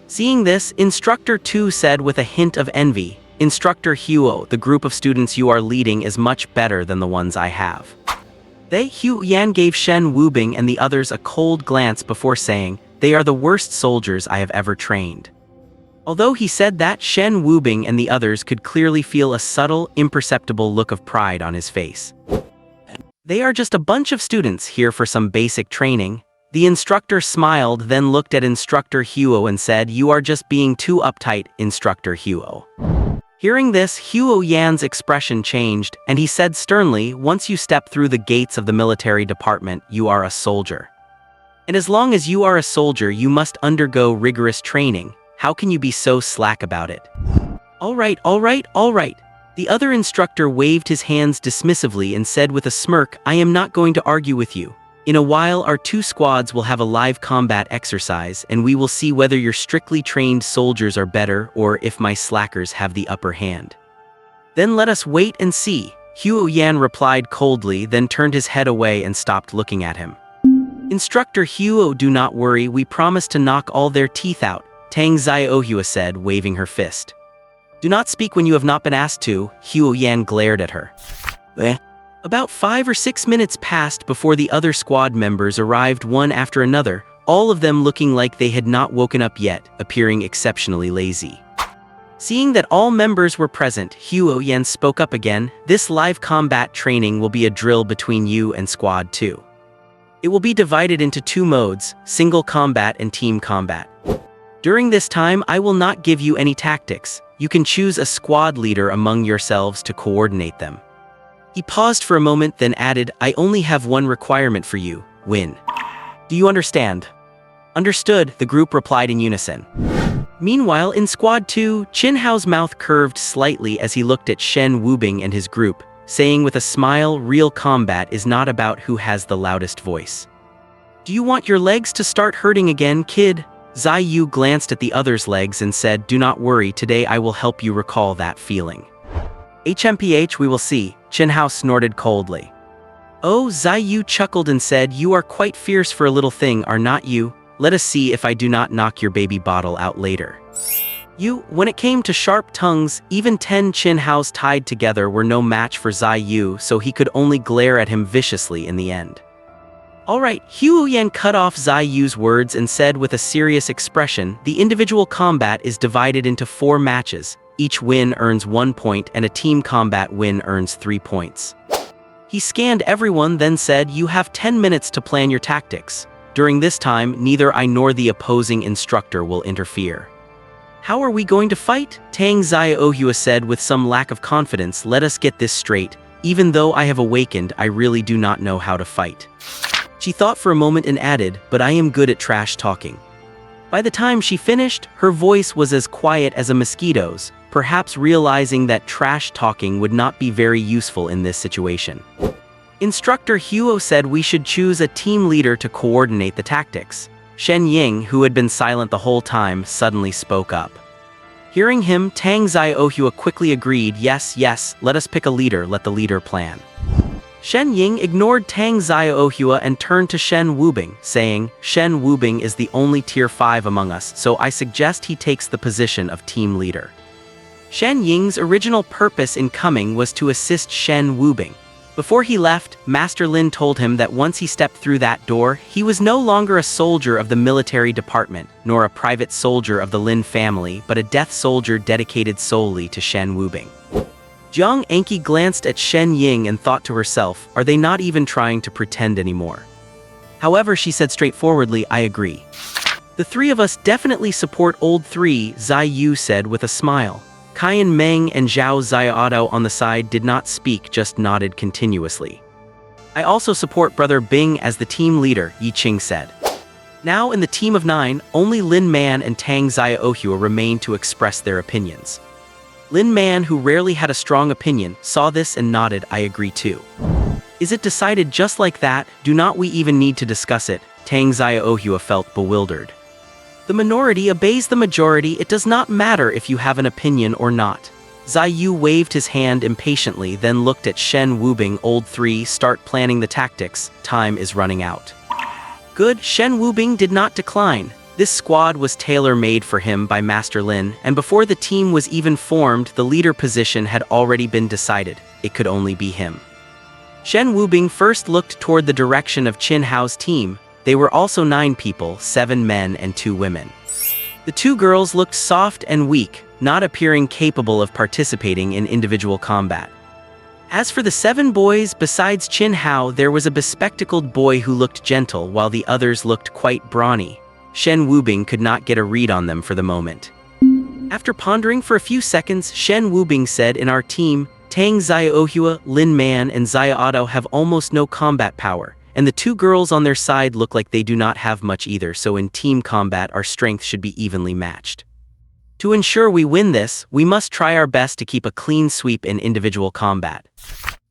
S1: Seeing this, Instructor 2 said with a hint of envy, Instructor Huo, the group of students you are leading is much better than the ones I have. Hu Yan gave Shen Wubing and the others a cold glance before saying, they are the worst soldiers I have ever trained. Although he said that, Shen Wubing and the others could clearly feel a subtle, imperceptible look of pride on his face. They are just a bunch of students here for some basic training. The instructor smiled, then looked at Instructor Huo and said, you are just being too uptight, Instructor Huo. Hearing this, Huo Yan's expression changed, and he said sternly, once you step through the gates of the military department, you are a soldier. And as long as you are a soldier, you must undergo rigorous training. How can you be so slack about it? All right. The other instructor waved his hands dismissively and said with a smirk, I am not going to argue with you. In a while, our two squads will have a live combat exercise, and we will see whether your strictly trained soldiers are better or if my slackers have the upper hand. Then let us wait and see, Huo Yan replied coldly, then turned his head away and stopped looking at him. Instructor Huo, do not worry, we promise to knock all their teeth out, Tang Xiaohua said, waving her fist. Do not speak when you have not been asked to, Huo Yan glared at her. About 5 or 6 minutes passed before the other squad members arrived one after another, all of them looking like they had not woken up yet, appearing exceptionally lazy. Seeing that all members were present, Huo Yan spoke up again, this live combat training will be a drill between you and Squad 2. It will be divided into 2 modes, single combat and team combat. During this time, I will not give you any tactics. You can choose a squad leader among yourselves to coordinate them. He paused for a moment, then added, I only have one requirement for you, win. Do you understand? Understood, the group replied in unison. Meanwhile, in Squad 2, Qin Hao's mouth curved slightly as he looked at Shen Wubing and his group, saying with a smile, real combat is not about who has the loudest voice. Do you want your legs to start hurting again, kid? Xiaoyu glanced at the other's legs and said, do not worry, today I will help you recall that feeling. HMPH, we will see, Qin Hao snorted coldly. Oh, Xiaoyu chuckled and said, you are quite fierce for a little thing, are not you? Let us see if I do not knock your baby bottle out later. When it came to sharp tongues, even 10 Qin Haos tied together were no match for Xiaoyu, so he could only glare at him viciously in the end. Alright, Huo Yan cut off Xiaoyu's words and said with a serious expression, the individual combat is divided into 4 matches. Each win earns 1 point and a team combat win earns 3 points. He scanned everyone, then said, you have 10 minutes to plan your tactics. During this time, neither I nor the opposing instructor will interfere. How are we going to fight? Tang Xiaohua said with some lack of confidence, let us get this straight. Even though I have awakened, I really do not know how to fight. She thought for a moment and added, but I am good at trash talking. By the time she finished, her voice was as quiet as a mosquito's, perhaps realizing that trash talking would not be very useful in this situation. Instructor Huo said we should choose a team leader to coordinate the tactics. Shen Ying, who had been silent the whole time, suddenly spoke up. Hearing him, Tang Xiaohua quickly agreed, yes, let us pick a leader, let the leader plan. Shen Ying ignored Tang Xiaohua and turned to Shen Wubing, saying, Shen Wubing is the only tier 5 among us, so I suggest he takes the position of team leader. Shen Ying's original purpose in coming was to assist Shen Wubing. Before he left, Master Lin told him that once he stepped through that door, he was no longer a soldier of the military department, nor a private soldier of the Lin family, but a death soldier dedicated solely to Shen Wubing. Jiang Anqi glanced at Shen Ying and thought to herself, are they not even trying to pretend anymore? However, she said straightforwardly, I agree. The three of us definitely support old 3, Zai Yu said with a smile. Qian Meng and Zhao Xiaodo on the side did not speak, just nodded continuously. I also support Brother Bing as the team leader, Yi Qing said. Now in the team of 9, only Lin Man and Tang Xiaohua remained to express their opinions. Lin Man, who rarely had a strong opinion, saw this and nodded, I agree too. Is it decided just like that? Do not we even need to discuss it? Tang Xiaohua felt bewildered. The minority obeys the majority. It does not matter if you have an opinion or not. Zai Yu waved his hand impatiently, then looked at Shen Wubing. Old 3, start planning the tactics. Time is running out. Good. Shen Wubing did not decline. This squad was tailor-made for him by Master Lin, and before the team was even formed, the leader position had already been decided. It could only be him. Shen Wubing first looked toward the direction of Qin Hao's team. They were also 9 people, 7 men and 2 women. The 2 girls looked soft and weak, not appearing capable of participating in individual combat. As for the 7 boys, besides Qin Hao, there was a bespectacled boy who looked gentle, while the others looked quite brawny. Shen Wubing could not get a read on them for the moment. After pondering for a few seconds, Shen Wubing said, in our team, Tang Xiaohua, Lin Man, and Xiaodo have almost no combat power. And the 2 girls on their side look like they do not have much either, so in team combat our strength should be evenly matched. To ensure we win this, we must try our best to keep a clean sweep in individual combat.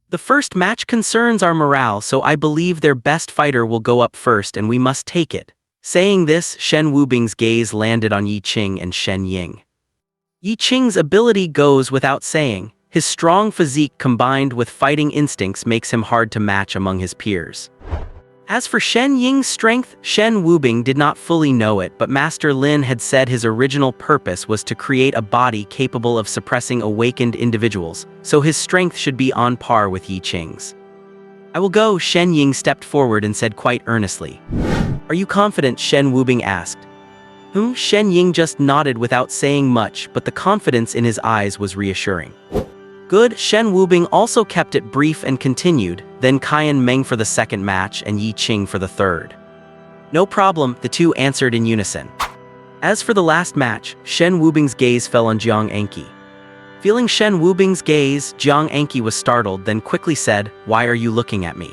S1: The first match concerns our morale, so I believe their best fighter will go up first and we must take it. Saying this, Shen Wubing's gaze landed on Yi Qing and Shen Ying. Yi Qing's ability goes without saying. His strong physique combined with fighting instincts makes him hard to match among his peers. As for Shen Ying's strength, Shen Wubing did not fully know it, but Master Lin had said his original purpose was to create a body capable of suppressing awakened individuals, so his strength should be on par with Yi Qing's. I will go, Shen Ying stepped forward and said quite earnestly. Are you confident? Shen Wubing asked. Shen Ying just nodded without saying much, but the confidence in his eyes was reassuring. Good. Shen Wubing also kept it brief and continued, then Qian Meng for the second match and Yi Qing for the third. No problem, the 2 answered in unison. As for the last match, Shen Wubing's gaze fell on Jiang Anqi. Feeling Shen Wubing's gaze, Jiang Anqi was startled, then quickly said, Why are you looking at me?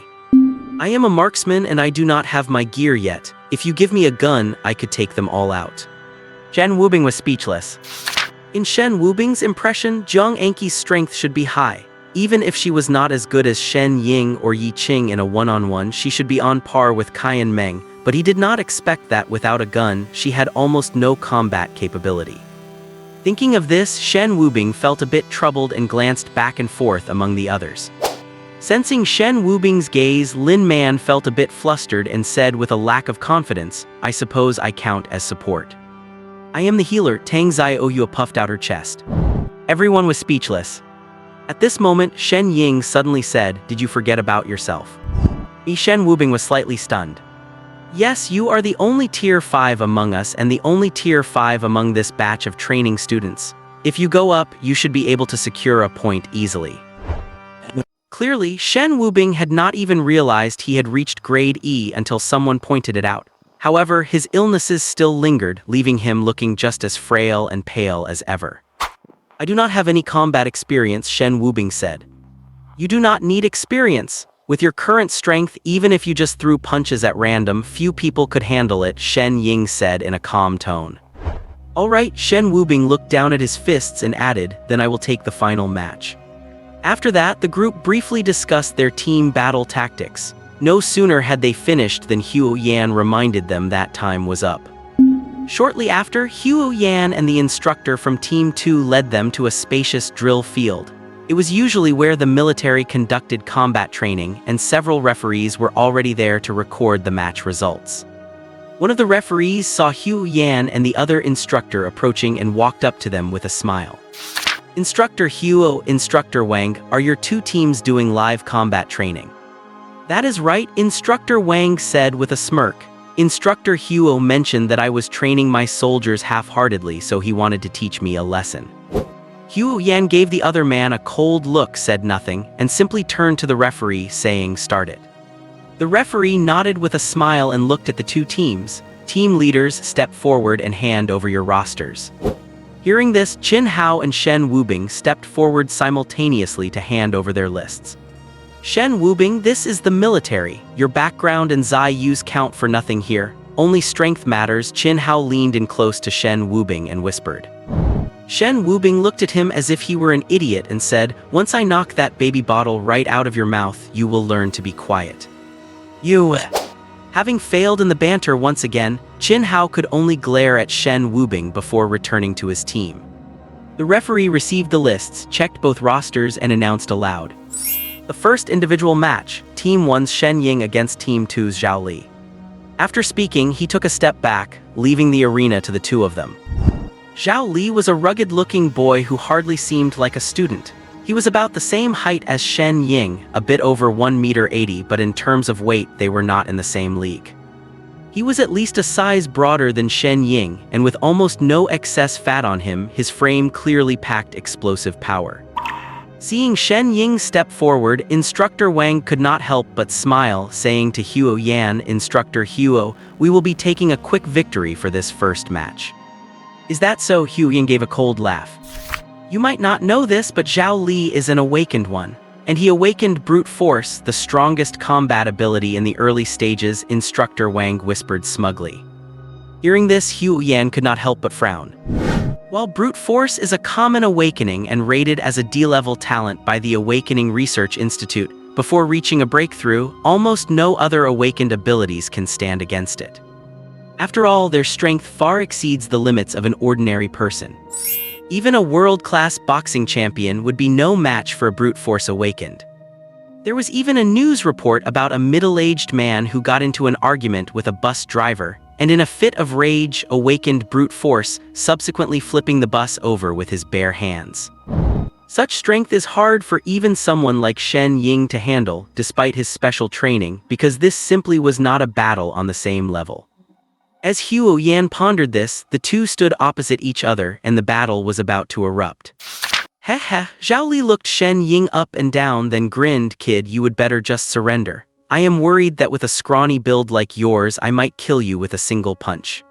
S1: I am a marksman and I do not have my gear yet. If you give me a gun, I could take them all out. Shen Wubing was speechless. In Shen Wubing's impression, Jiang Anqi's strength should be high. Even if she was not as good as Shen Ying or Yi Qing in a one-on-one, she should be on par with Qian Meng, but he did not expect that without a gun, she had almost no combat capability. Thinking of this, Shen Wubing felt a bit troubled and glanced back and forth among the others. Sensing Shen Wubing's gaze, Lin Man felt a bit flustered and said with a lack of confidence, I suppose I count as support. I am the healer, Tang Xiaohua puffed out her chest. Everyone was speechless. At this moment, Shen Ying suddenly said, Did you forget about yourself? Shen Wubing was slightly stunned. Yes, you are the only tier 5 among us and the only tier 5 among this batch of training students. If you go up, you should be able to secure a point easily. Clearly, Shen Wubing had not even realized he had reached grade E until someone pointed it out. However, his illnesses still lingered, leaving him looking just as frail and pale as ever. I do not have any combat experience, Shen Wubing said. You do not need experience. With your current strength, even if you just threw punches at random, few people could handle it, Shen Ying said in a calm tone. Alright, Shen Wubing looked down at his fists and added, Then I will take the final match. After that, the group briefly discussed their team battle tactics. No sooner had they finished than Huo Yan reminded them that time was up. Shortly after, Huo Yan and the instructor from Team 2 led them to a spacious drill field. It was usually where the military conducted combat training, and several referees were already there to record the match results. One of the referees saw Huo Yan and the other instructor approaching and walked up to them with a smile. Instructor Huo, Instructor Wang, are your 2 teams doing live combat training? That is right, Instructor Wang said with a smirk. Instructor Huo mentioned that I was training my soldiers half-heartedly, so he wanted to teach me a lesson. Huo Yan gave the other man a cold look, said nothing, and simply turned to the referee, saying, Start it. The referee nodded with a smile and looked at the 2 teams. Team leaders, step forward and hand over your rosters. Hearing this, Qin Hao and Shen Wubing stepped forward simultaneously to hand over their lists. Shen Wubing, this is the military. Your background and Zai Yu's count for nothing here. Only strength matters. Qin Hao leaned in close to Shen Wubing and whispered. Shen Wubing looked at him as if he were an idiot and said, "Once I knock that baby bottle right out of your mouth, you will learn to be quiet." You... Having failed in the banter once again, Qin Hao could only glare at Shen Wubing before returning to his team. The referee received the lists, checked both rosters and announced aloud. The first individual match, Team 1's Shen Ying against Team 2's Zhao Li. After speaking, he took a step back, leaving the arena to the two of them. Zhao Li was a rugged-looking boy who hardly seemed like a student. He was about the same height as Shen Ying, a bit over 1.80 m, but in terms of weight, they were not in the same league. He was at least a size broader than Shen Ying, and with almost no excess fat on him, his frame clearly packed explosive power. Seeing Shen Ying step forward, Instructor Wang could not help but smile, saying to Huo Yan, "Instructor Huo, we will be taking a quick victory for this first match." "Is that so?" Huo Yan gave a cold laugh. "You might not know this, but Zhao Li is an awakened one. And he awakened brute force, the strongest combat ability in the early stages," Instructor Wang whispered smugly. Hearing this, Huo Yan could not help but frown. While brute force is a common awakening and rated as a D-level talent by the Awakening Research Institute, before reaching a breakthrough, almost no other awakened abilities can stand against it. After all, their strength far exceeds the limits of an ordinary person. Even a world-class boxing champion would be no match for a brute force awakened. There was even a news report about a middle-aged man who got into an argument with a bus driver, and in a fit of rage, awakened brute force, subsequently flipping the bus over with his bare hands. Such strength is hard for even someone like Shen Ying to handle, despite his special training, because this simply was not a battle on the same level. As Huo Yan pondered this, the two stood opposite each other, and the battle was about to erupt. Heh, Zhao Li looked Shen Ying up and down, then grinned. "Kid, you would better just surrender. I am worried that with a scrawny build like yours, I might kill you with a single punch."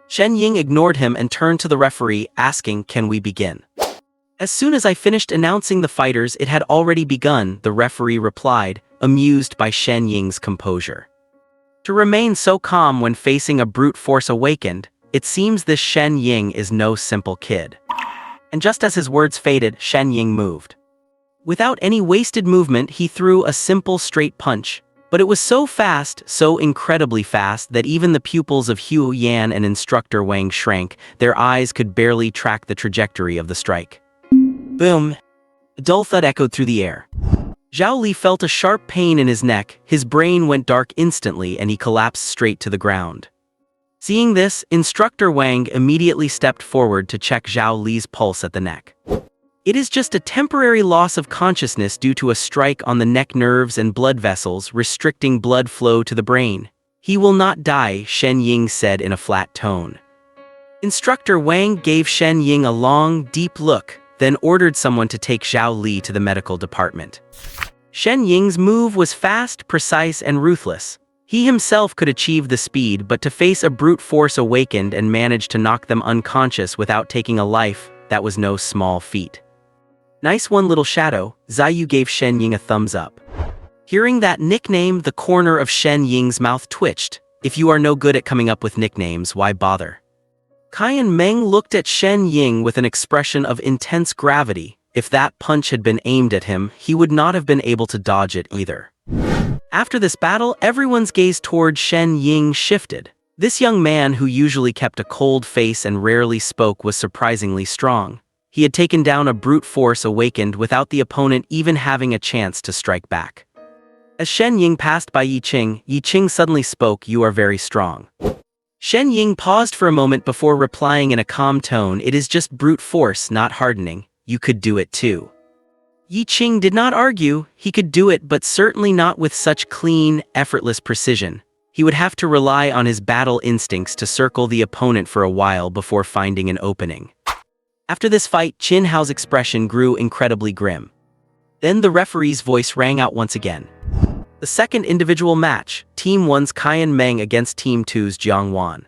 S1: Shen Ying ignored him and turned to the referee, asking, "Can we begin?" "As soon as I finished announcing the fighters, it had already begun," the referee replied, amused by Shen Ying's composure. To remain so calm when facing a brute force awakened, it seems this Shen Ying is no simple kid. And just as his words faded, Shen Ying moved. Without any wasted movement, he threw a simple straight punch, but it was so fast, so incredibly fast, that even the pupils of Huo Yan and Instructor Wang shrank. Their eyes could barely track the trajectory of the strike. Boom! A dull thud echoed through the air. Zhao Li felt a sharp pain in his neck, his brain went dark instantly, and he collapsed straight to the ground. Seeing this, Instructor Wang immediately stepped forward to check Zhao Li's pulse at the neck. "It is just a temporary loss of consciousness due to a strike on the neck nerves and blood vessels, restricting blood flow to the brain. He will not die," Shen Ying said in a flat tone. Instructor Wang gave Shen Ying a long, deep look, then ordered someone to take Zhao Li to the medical department. Shen Ying's move was fast, precise, and ruthless. He himself could achieve the speed, but to face a brute force awakened and manage to knock them unconscious without taking a life, that was no small feat. "Nice one, little shadow," Zai Yu gave Shen Ying a thumbs up. Hearing that nickname, the corner of Shen Ying's mouth twitched. If you are no good at coming up with nicknames, why bother? Qian Meng looked at Shen Ying with an expression of intense gravity. If that punch had been aimed at him, he would not have been able to dodge it either. After this battle, everyone's gaze toward Shen Ying shifted. This young man, who usually kept a cold face and rarely spoke, was surprisingly strong. He had taken down a brute force awakened without the opponent even having a chance to strike back. As Shen Ying passed by Yi Qing suddenly spoke, "You are very strong." Shen Ying paused for a moment before replying in a calm tone, "It is just brute force, not hardening. You could do it too." Yi Qing did not argue. He could do it, but certainly not with such clean, effortless precision. He would have to rely on his battle instincts to circle the opponent for a while before finding an opening. After this fight, Qin Hao's expression grew incredibly grim. Then the referee's voice rang out once again. The second individual match, Team 1's Qian Meng against Team 2's Jiang Wan.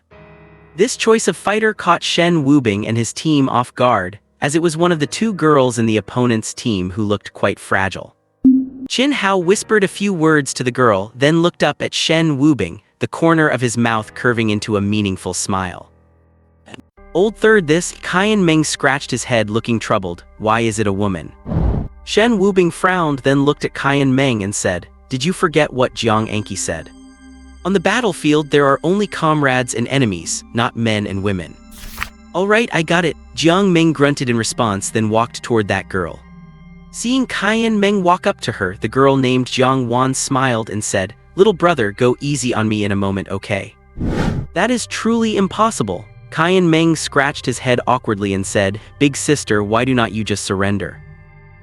S1: This choice of fighter caught Shen Wubing and his team off guard, as it was one of the two girls in the opponent's team who looked quite fragile. Qin Hao whispered a few words to the girl, then looked up at Shen Wubing, the corner of his mouth curving into a meaningful smile. Old third this, Qian Meng scratched his head looking troubled. Why is it a woman? Shen Wubing frowned, then looked at Qian Meng and said, did you forget what Jiang Anki said? On the battlefield there are only comrades and enemies, not men and women. Alright, I got it, Jiang Meng grunted in response, then walked toward that girl. Seeing Qian Meng walk up to her, the girl named Jiang Wan smiled and said, little brother, go easy on me in a moment, okay? That is truly impossible. Qian Meng scratched his head awkwardly and said, big sister, why do not you just surrender?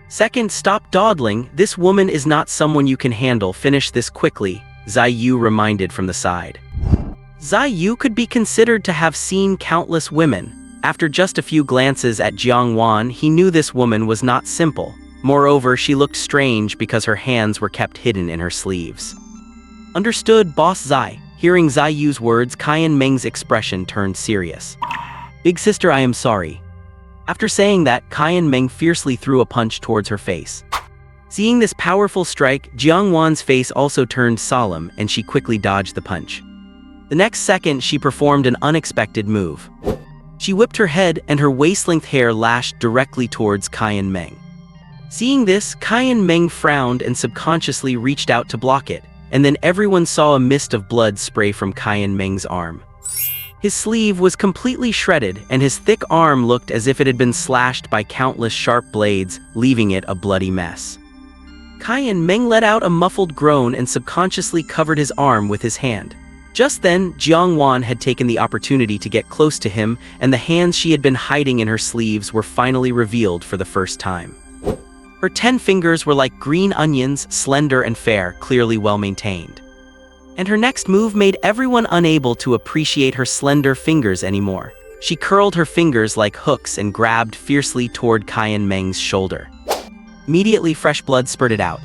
S1: Second, stop dawdling, this woman is not someone you can handle, finish this quickly, Zai Yu reminded from the side. Zai Yu could be considered to have seen countless women. After just a few glances at Jiang Wan, he knew this woman was not simple. Moreover, she looked strange because her hands were kept hidden in her sleeves. Understood, boss Zai. Hearing Zai Yu's words, Qian Meng's expression turned serious. Big sister, I am sorry. After saying that, Qian Meng fiercely threw a punch towards her face. Seeing this powerful strike, Jiang Wan's face also turned solemn and she quickly dodged the punch. The next second, she performed an unexpected move. She whipped her head and her waist-length hair lashed directly towards Qian Meng. Seeing this, Qian Meng frowned and subconsciously reached out to block it, and then everyone saw a mist of blood spray from Qian Meng's arm. His sleeve was completely shredded and his thick arm looked as if it had been slashed by countless sharp blades, leaving it a bloody mess. Qian Meng let out a muffled groan and subconsciously covered his arm with his hand. Just then, Jiang Wan had taken the opportunity to get close to him, and the hands she had been hiding in her sleeves were finally revealed for the first time. Her 10 fingers were like green onions, slender and fair, clearly well-maintained. And her next move made everyone unable to appreciate her slender fingers anymore. She curled her fingers like hooks and grabbed fiercely toward Qian Meng's shoulder. Immediately, fresh blood spurted out.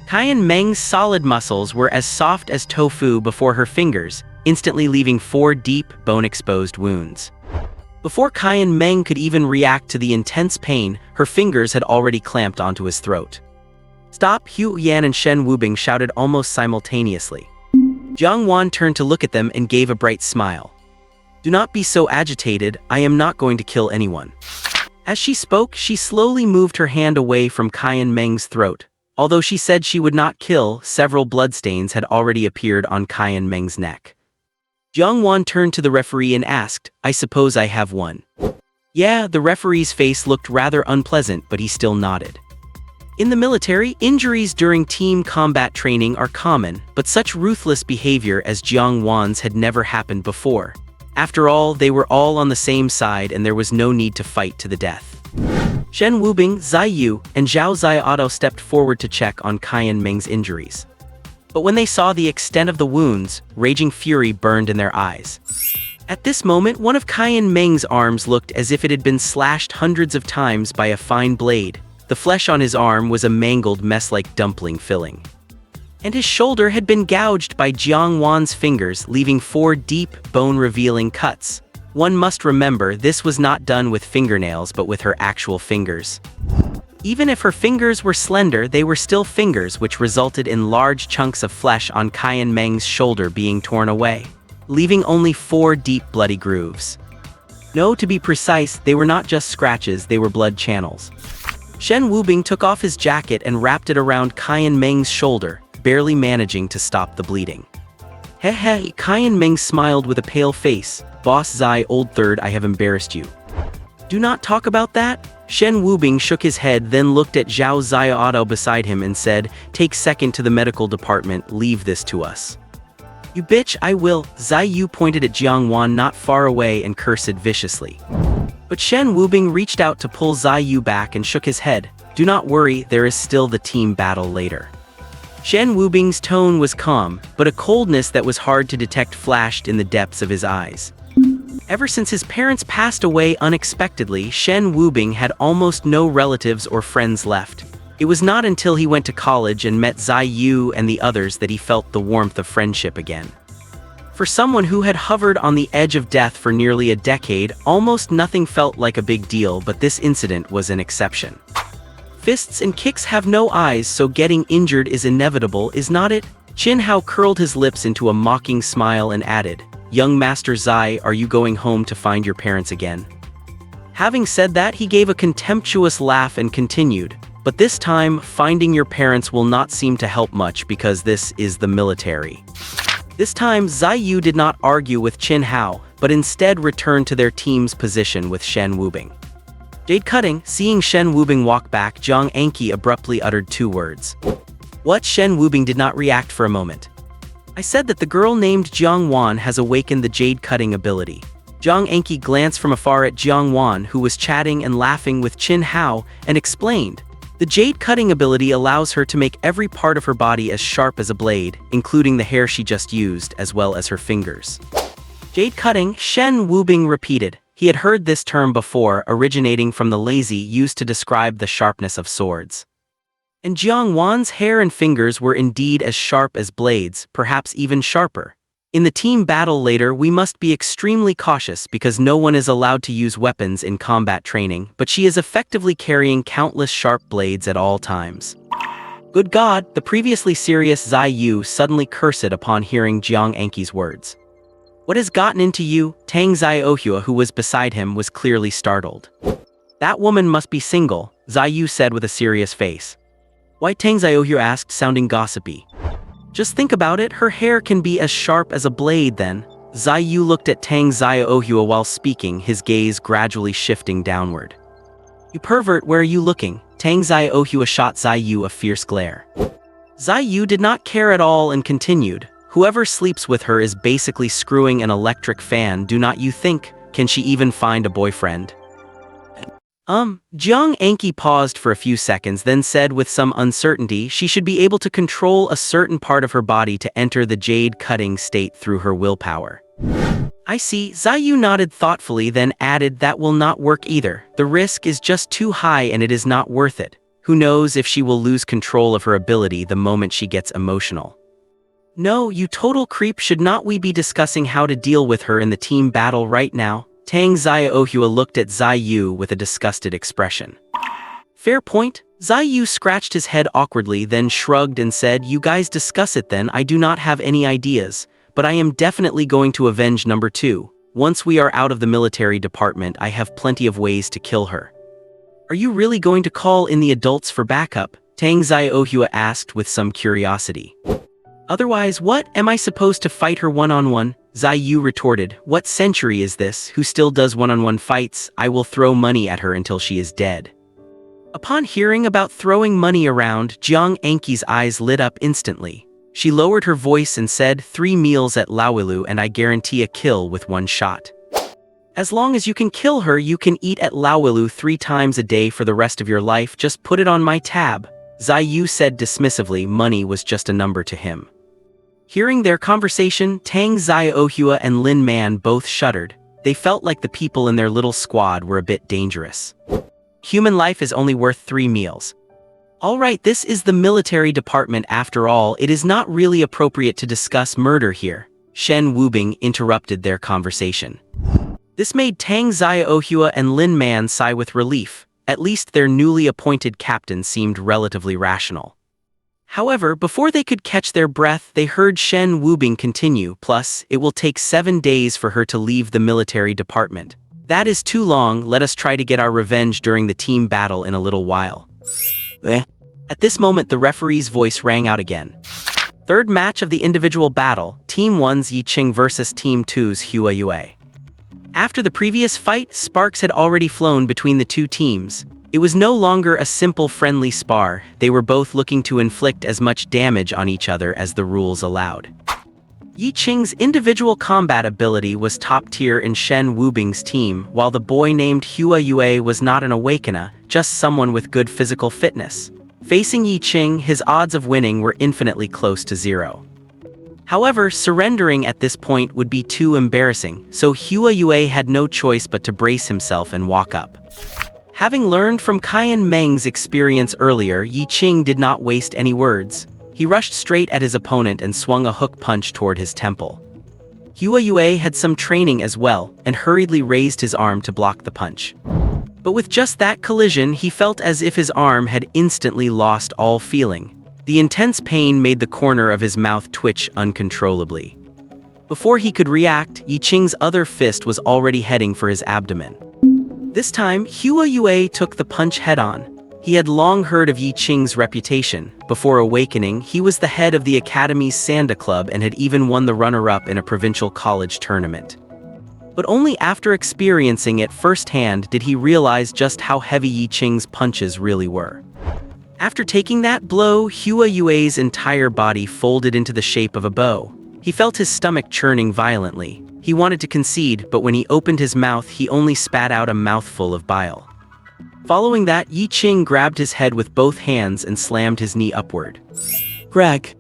S1: Qian Meng's solid muscles were as soft as tofu before her fingers, instantly leaving 4 deep, bone-exposed wounds. Before Qian Meng could even react to the intense pain, her fingers had already clamped onto his throat. Stop! Hu Yan and Shen Wubing shouted almost simultaneously. Jiang Wan turned to look at them and gave a bright smile. Do not be so agitated, I am not going to kill anyone. As she spoke, she slowly moved her hand away from Qian Meng's throat. Although she said she would not kill, several bloodstains had already appeared on Qian Meng's neck. Jiang Wan turned to the referee and asked, I suppose I have one. Yeah, the referee's face looked rather unpleasant, but he still nodded. In the military, injuries during team combat training are common, but such ruthless behavior as Jiang Wan's had never happened before. After all, they were all on the same side and there was no need to fight to the death. Shen Wubing, Zai Yu, and Zhao Ziauto stepped forward to check on Qian Meng's injuries. But when they saw the extent of the wounds, raging fury burned in their eyes. At this moment, one of Qian Meng's arms looked as if it had been slashed hundreds of times by a fine blade. The flesh on his arm was a mangled mess like dumpling filling. And his shoulder had been gouged by Jiang Wan's fingers, leaving 4 deep, bone-revealing cuts. One must remember, this was not done with fingernails but with her actual fingers. Even if her fingers were slender, they were still fingers, which resulted in large chunks of flesh on Qian Meng's shoulder being torn away, leaving only 4 deep bloody grooves. No, to be precise, they were not just scratches, they were blood channels. Shen Wubing took off his jacket and wrapped it around Qian Meng's shoulder, barely managing to stop the bleeding. Heh, Qian Meng smiled with a pale face. Boss Zai, old third, I have embarrassed you. Do not talk about that. Shen Wubing shook his head, then looked at Zhao Ziauto beside him and said, take second to the medical department, leave this to us. You bitch, I will. Zai Yu pointed at Jiang Wan not far away and cursed viciously. But Shen Wubing reached out to pull Zai Yu back and shook his head. Do not worry, there is still the team battle later. Shen Wubing's tone was calm, but a coldness that was hard to detect flashed in the depths of his eyes. Ever since his parents passed away unexpectedly, Shen Wubing had almost no relatives or friends left. It was not until he went to college and met Zai Yu and the others that he felt the warmth of friendship again. For someone who had hovered on the edge of death for nearly a decade, almost nothing felt like a big deal, but this incident was an exception. Fists and kicks have no eyes, so getting injured is inevitable, is not it? Qin Hao curled his lips into a mocking smile and added, "Young Master Zai, are you going home to find your parents again?" Having said that, he gave a contemptuous laugh and continued, "But this time, finding your parents will not seem to help much because this is the military." This time, Zai Yu did not argue with Qin Hao, but instead returned to their team's position with Shen Wubing. Jade cutting, seeing Shen Wubing walk back, Jiang Anqi abruptly uttered two words. What? Shen Wubing did not react for a moment. I said that the girl named Jiang Wan has awakened the jade cutting ability. Jiang Anqi glanced from afar at Jiang Wan, who was chatting and laughing with Qin Hao, and explained, "The jade cutting ability allows her to make every part of her body as sharp as a blade, including the hair she just used, as well as her fingers." Jade cutting, Shen Wubing repeated. He had heard this term before, originating from the lazy used to describe the sharpness of swords. And Jiang Wan's hair and fingers were indeed as sharp as blades, perhaps even sharper. In the team battle later, we must be extremely cautious because no one is allowed to use weapons in combat training, but she is effectively carrying countless sharp blades at all times. Good God, the previously serious Zai Yu suddenly cursed upon hearing Jiang Anqi's words. What has gotten into you? Tang Xiaohua, who was beside him, was clearly startled. That woman must be single, Zai Yu said with a serious face. Why? Tang Xiaohua asked, sounding gossipy. Just think about it, her hair can be as sharp as a blade then. Zai Yu looked at Tang Xiaohua while speaking, his gaze gradually shifting downward. You pervert, where are you looking? Tang Xiaohua shot Zai Yu a fierce glare. Zai Yu did not care at all and continued, whoever sleeps with her is basically screwing an electric fan, do not you think? Can she even find a boyfriend? Jiang Anqi paused for a few seconds, then said with some uncertainty, she should be able to control a certain part of her body to enter the jade cutting state through her willpower. I see, Zai Yu nodded thoughtfully, then added, that will not work either. The risk is just too high and it is not worth it. Who knows if she will lose control of her ability the moment she gets emotional. No, you total creep, should not we be discussing how to deal with her in the team battle right now? Tang Xiaohua looked at Zai Yu with a disgusted expression. Fair point. Zai Yu scratched his head awkwardly, then shrugged and said, you guys discuss it then, I do not have any ideas, but I am definitely going to avenge number 2. Once we are out of the military department, I have plenty of ways to kill her. Are you really going to call in the adults for backup? Tang Xiaohua asked with some curiosity. Otherwise, what? Am I supposed to fight her one-on-one? Zai Yu retorted, what century is this? Who still does one-on-one fights? I will throw money at her until she is dead. Upon hearing about throwing money around, Jiang Anqi's eyes lit up instantly. She lowered her voice and said, 3 meals at Laowilu and I guarantee a kill with 1 shot. As long as you can kill her, you can eat at Laowilu 3 times a day for the rest of your life, just put it on my tab. Zai Yu said dismissively, money was just a number to him. Hearing their conversation, Tang Xiaohua and Lin Man both shuddered. They felt like the people in their little squad were a bit dangerous. Human life is only worth 3 meals. Alright, this is the military department after all, it is not really appropriate to discuss murder here. Shen Wubing interrupted their conversation. This made Tang Xiaohua and Lin Man sigh with relief. At least their newly appointed captain seemed relatively rational. However, before they could catch their breath, they heard Shen Wubing continue, plus, it will take 7 days for her to leave the military department. That is too long, let us try to get our revenge during the team battle in a little while. At this moment, the referee's voice rang out again. Third match of the individual battle, Team 1's Yi Qing versus Team 2's Hua Yue. After the previous fight, sparks had already flown between the two teams. It was no longer a simple friendly spar, they were both looking to inflict as much damage on each other as the rules allowed. Yi Qing's individual combat ability was top tier in Shen Wubing's team, while the boy named Hua Yue was not an awakener, just someone with good physical fitness. Facing Yi Qing, his odds of winning were infinitely close to 0. However, surrendering at this point would be too embarrassing, so Hua Yue had no choice but to brace himself and walk up. Having learned from Qian Meng's experience earlier, Yi Qing did not waste any words. He rushed straight at his opponent and swung a hook punch toward his temple. Hua Yue had some training as well, and hurriedly raised his arm to block the punch. But with just that collision, he felt as if his arm had instantly lost all feeling. The intense pain made the corner of his mouth twitch uncontrollably. Before he could react, Yi Qing's other fist was already heading for his abdomen. This time, Hua Yue took the punch head-on. He had long heard of Yi Qing's reputation. Before awakening, he was the head of the Academy's Sanda Club and had even won the runner-up in a provincial college tournament. But only after experiencing it firsthand did he realize just how heavy Yi Qing's punches really were. After taking that blow, Hua Yue's entire body folded into the shape of a bow. He felt his stomach churning violently. He wanted to concede, but when he opened his mouth, he only spat out a mouthful of bile. Following that, Yi Qing grabbed his head with both hands and slammed his knee upward. Greg.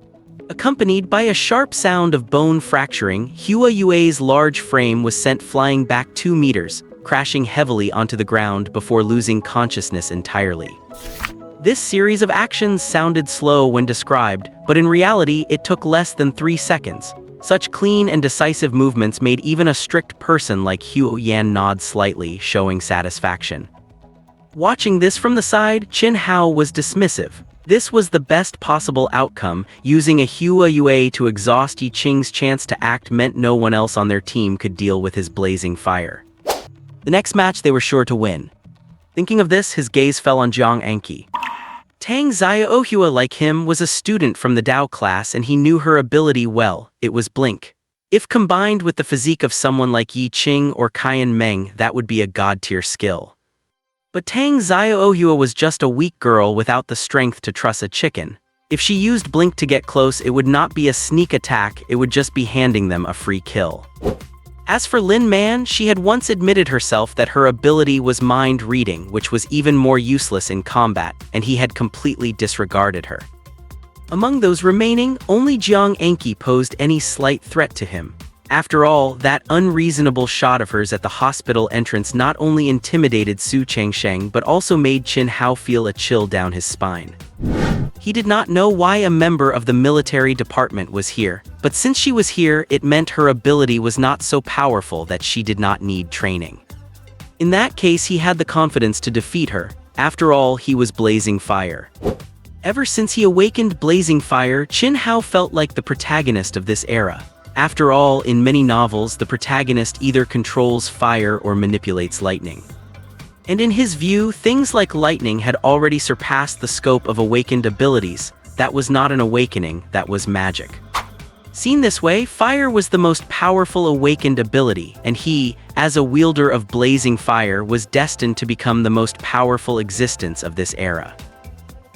S1: Accompanied by a sharp sound of bone fracturing, Hua Yue's large frame was sent flying back 2 meters, crashing heavily onto the ground before losing consciousness entirely. This series of actions sounded slow when described, but in reality it took less than 3 seconds. Such clean and decisive movements made even a strict person like Hua Yan nod slightly, showing satisfaction. Watching this from the side, Qin Hao was dismissive. This was the best possible outcome. Using a Hua Yue to exhaust Yi Qing's chance to act meant no one else on their team could deal with his blazing fire. The next match they were sure to win. Thinking of this, his gaze fell on Jiang Anqi. Tang Xiaohua, like him, was a student from the Dao class and he knew her ability well. It was blink. If combined with the physique of someone like Yi Qing or Qian Meng, that would be a god-tier skill. But Tang Xiaohua was just a weak girl without the strength to truss a chicken. If she used blink to get close, it would not be a sneak attack, it would just be handing them a free kill. As for Lin Man, she had once admitted herself that her ability was mind reading, which was even more useless in combat, and he had completely disregarded her. Among those remaining, only Jiang Anqi posed any slight threat to him. After all, that unreasonable shot of hers at the hospital entrance not only intimidated Su Changsheng but also made Qin Hao feel a chill down his spine. He did not know why a member of the military department was here, but since she was here, it meant her ability was not so powerful that she did not need training. In that case, he had the confidence to defeat her. After all, he was Blazing Fire. Ever since he awakened Blazing Fire, Qin Hao felt like the protagonist of this era. After all, in many novels, the protagonist either controls fire or manipulates lightning. And in his view, things like lightning had already surpassed the scope of awakened abilities. That was not an awakening, that was magic. Seen this way, fire was the most powerful awakened ability, and he, as a wielder of blazing fire, was destined to become the most powerful existence of this era.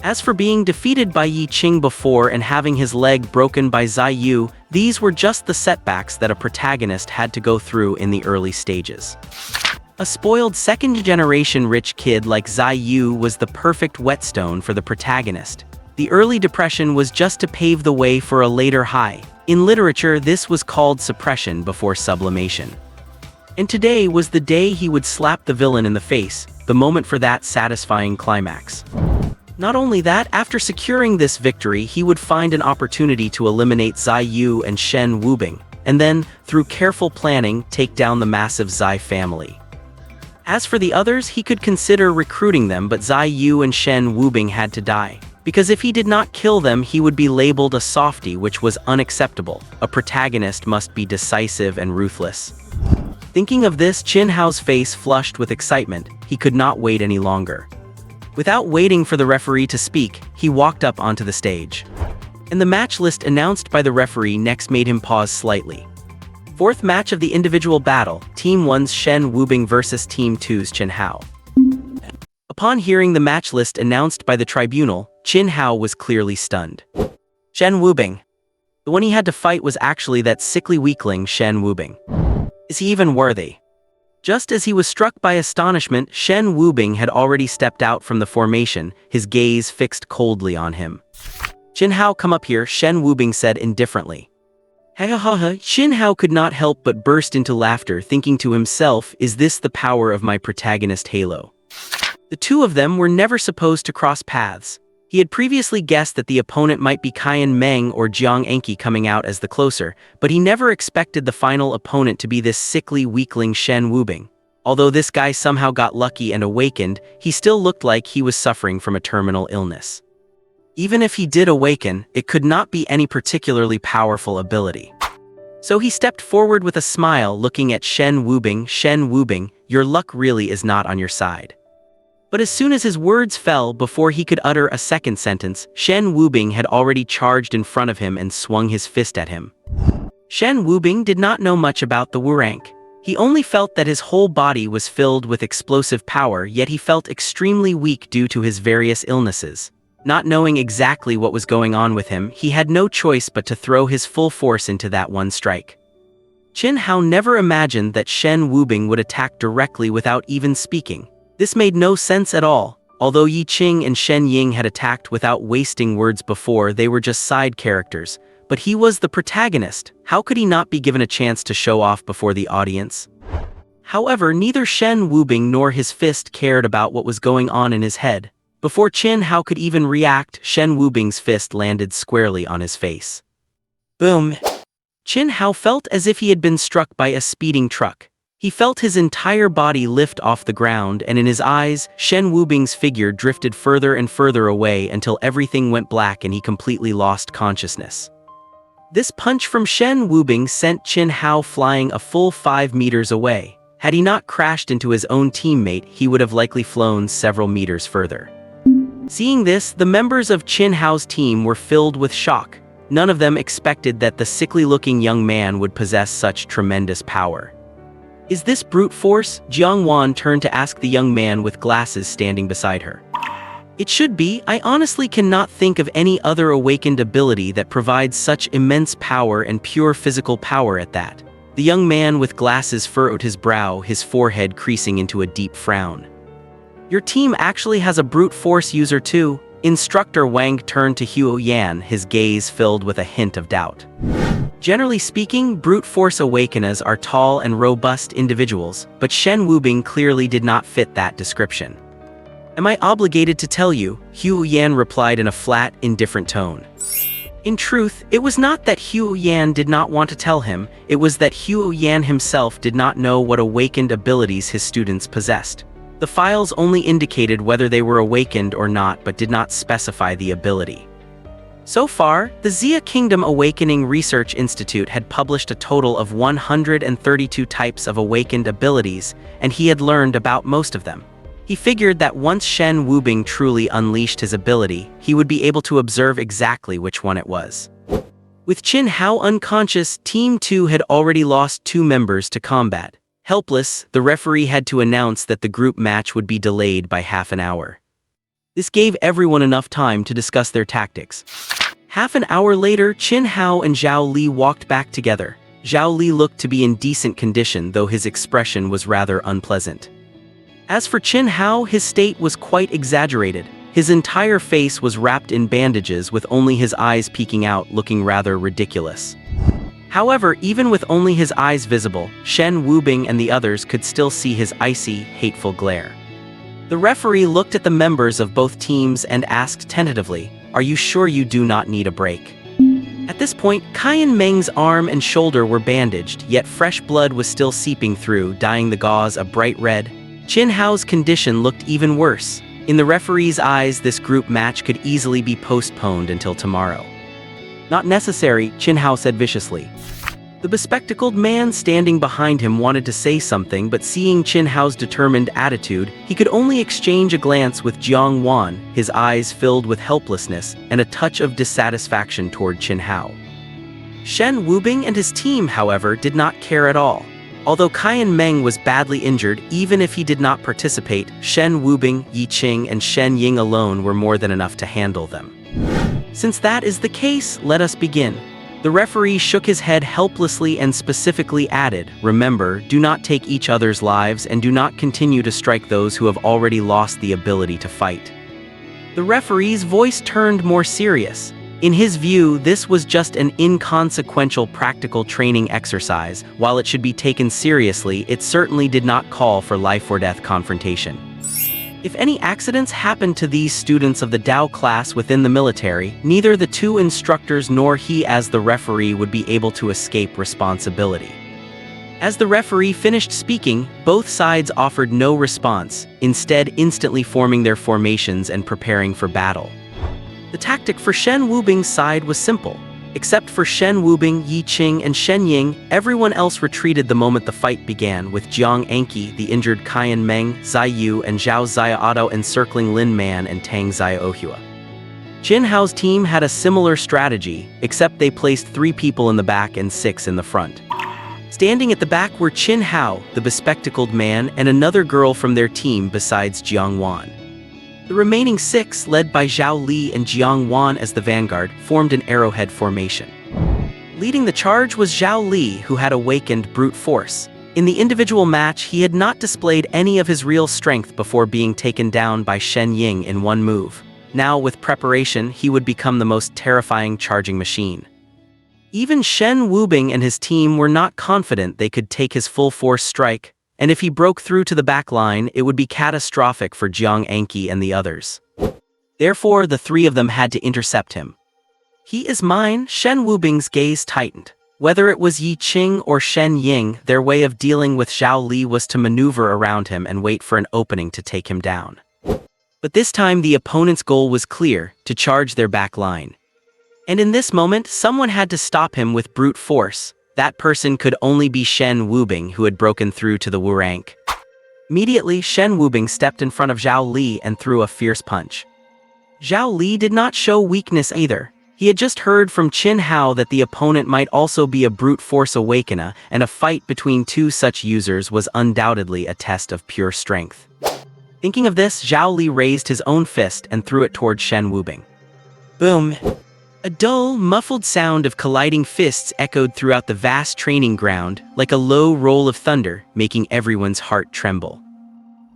S1: As for being defeated by Yi Qing before and having his leg broken by Zai Yu, these were just the setbacks that a protagonist had to go through in the early stages. A spoiled second-generation rich kid like Zai Yu was the perfect whetstone for the protagonist. The early depression was just to pave the way for a later high. In literature, this was called suppression before sublimation. And today was the day he would slap the villain in the face, the moment for that satisfying climax. Not only that, after securing this victory, he would find an opportunity to eliminate Zai Yu and Shen Wubing, and then, through careful planning, take down the massive Zai family. As for the others, he could consider recruiting them, but Zai Yu and Shen Wubing had to die. Because if he did not kill them, he would be labeled a softie, which was unacceptable. A protagonist must be decisive and ruthless. Thinking of this, Qin Hao's face flushed with excitement. He could not wait any longer. Without waiting for the referee to speak, he walked up onto the stage. And the match list announced by the referee next made him pause slightly. Fourth match of the individual battle, Team 1's Shen Wubing versus Team 2's Qin Hao. Upon hearing the match list announced by the tribunal, Qin Hao was clearly stunned. Shen Wubing. The one he had to fight was actually that sickly weakling Shen Wubing. Is he even worthy? Just as he was struck by astonishment, Shen Wubing had already stepped out from the formation, his gaze fixed coldly on him. Qin Hao, come up here, Shen Wubing said indifferently. Ha ha ha ha. Qin Hao could not help but burst into laughter, thinking to himself, is this the power of my protagonist halo? The two of them were never supposed to cross paths. He had previously guessed that the opponent might be Qian Meng or Jiang Enki coming out as the closer, but he never expected the final opponent to be this sickly weakling Shen Wubing. Although this guy somehow got lucky and awakened, he still looked like he was suffering from a terminal illness. Even if he did awaken, it could not be any particularly powerful ability. So he stepped forward with a smile, looking at Shen Wubing. Shen Wubing, your luck really is not on your side. But as soon as his words fell, before he could utter a second sentence, Shen Wubing had already charged in front of him and swung his fist at him. Shen Wubing did not know much about the Wu rank. He only felt that his whole body was filled with explosive power, yet he felt extremely weak due to his various illnesses. Not knowing exactly what was going on with him, he had no choice but to throw his full force into that one strike. Qin Hao never imagined that Shen Wubing would attack directly without even speaking. This made no sense at all. Although Yi Qing and Shen Ying had attacked without wasting words before, they were just side characters. But he was the protagonist. How could he not be given a chance to show off before the audience? However, neither Shen Wubing nor his fist cared about what was going on in his head. Before Qin Hao could even react, Shen Wubing's fist landed squarely on his face. Boom! Qin Hao felt as if he had been struck by a speeding truck. He felt his entire body lift off the ground, and in his eyes, Shen Wubing's figure drifted further and further away until everything went black and he completely lost consciousness. This punch from Shen Wubing sent Qin Hao flying a full 5 meters away. Had he not crashed into his own teammate, he would have likely flown several meters further. Seeing this, the members of Qin Hao's team were filled with shock. None of them expected that the sickly-looking young man would possess such tremendous power. Is this brute force? Jiang Wan turned to ask the young man with glasses standing beside her. It should be. I honestly cannot think of any other awakened ability that provides such immense power and pure physical power at that. The young man with glasses furrowed his brow, his forehead creasing into a deep frown. Your team actually has a brute force user too? Instructor Wang turned to Huo Yan, his gaze filled with a hint of doubt. Generally speaking, brute force awakeners are tall and robust individuals, but Shen Wubing clearly did not fit that description. Am I obligated to tell you? Huo Yan replied in a flat, indifferent tone. In truth, it was not that Huo Yan did not want to tell him, it was that Huo Yan himself did not know what awakened abilities his students possessed. The files only indicated whether they were awakened or not but did not specify the ability. So far, the Xia Kingdom Awakening Research Institute had published a total of 132 types of awakened abilities, and he had learned about most of them. He figured that once Shen Wubing truly unleashed his ability, he would be able to observe exactly which one it was. With Qin Hao unconscious, Team 2 had already lost 2 members to combat. Helpless, the referee had to announce that the group match would be delayed by half an hour. This gave everyone enough time to discuss their tactics. Half an hour later, Qin Hao and Zhao Li walked back together. Zhao Li looked to be in decent condition, though his expression was rather unpleasant. As for Qin Hao, his state was quite exaggerated. His entire face was wrapped in bandages with only his eyes peeking out, looking rather ridiculous. However, even with only his eyes visible, Shen Wubing and the others could still see his icy, hateful glare. The referee looked at the members of both teams and asked tentatively, "Are you sure you do not need a break?" At this point, Qian Meng's arm and shoulder were bandaged, yet fresh blood was still seeping through, dyeing the gauze a bright red. Qin Hao's condition looked even worse. In the referee's eyes, this group match could easily be postponed until tomorrow. Not necessary, Qin Hao said viciously. The bespectacled man standing behind him wanted to say something, but seeing Qin Hao's determined attitude, he could only exchange a glance with Jiang Wan, his eyes filled with helplessness and a touch of dissatisfaction toward Qin Hao. Shen Wubing and his team, however, did not care at all. Although Qian Meng was badly injured, even if he did not participate, Shen Wubing, Yi Qing, and Shen Ying alone were more than enough to handle them. Since that is the case, let us begin. The referee shook his head helplessly and specifically added, "Remember, do not take each other's lives and do not continue to strike those who have already lost the ability to fight." The referee's voice turned more serious. In his view, this was just an inconsequential practical training exercise. While it should be taken seriously, it certainly did not call for life-or-death confrontation. If any accidents happened to these students of the Dao class within the military, neither the two instructors nor he as the referee would be able to escape responsibility. As the referee finished speaking, both sides offered no response, instead instantly forming their formations and preparing for battle. The tactic for Shen Wubing's side was simple. Except for Shen Wubing, Yi Qing, and Shen Ying, everyone else retreated the moment the fight began, with Jiang Anqi, the injured Qian Meng, Zai Yu, and Zhao Ziaotto encircling Lin Man and Tang Xiaohua. Qin Hao's team had a similar strategy, except they placed 3 people in the back and 6 in the front. Standing at the back were Qin Hao, the bespectacled man, and another girl from their team besides Jiang Wan. The remaining 6, led by Zhao Li and Jiang Wan as the vanguard, formed an arrowhead formation. Leading the charge was Zhao Li, who had awakened brute force. In the individual match, he had not displayed any of his real strength before being taken down by Shen Ying in one move. Now, with preparation, he would become the most terrifying charging machine. Even Shen Wubing and his team were not confident they could take his full-force strike, and if he broke through to the back line, it would be catastrophic for Jiang Anqi and the others. Therefore, the 3 of them had to intercept him. "He is mine," Shen Wubing's gaze tightened. Whether it was Yi Qing or Shen Ying, their way of dealing with Zhao Li was to maneuver around him and wait for an opening to take him down. But this time, the opponent's goal was clear: to charge their back line. And in this moment, someone had to stop him with brute force. That person could only be Shen Wubing, who had broken through to the Wu rank. Immediately, Shen Wubing stepped in front of Zhao Li and threw a fierce punch. Zhao Li did not show weakness either. He had just heard from Qin Hao that the opponent might also be a brute force awakener, and a fight between 2 such users was undoubtedly a test of pure strength. Thinking of this, Zhao Li raised his own fist and threw it toward Shen Wubing. Boom! A dull, muffled sound of colliding fists echoed throughout the vast training ground, like a low roll of thunder, making everyone's heart tremble.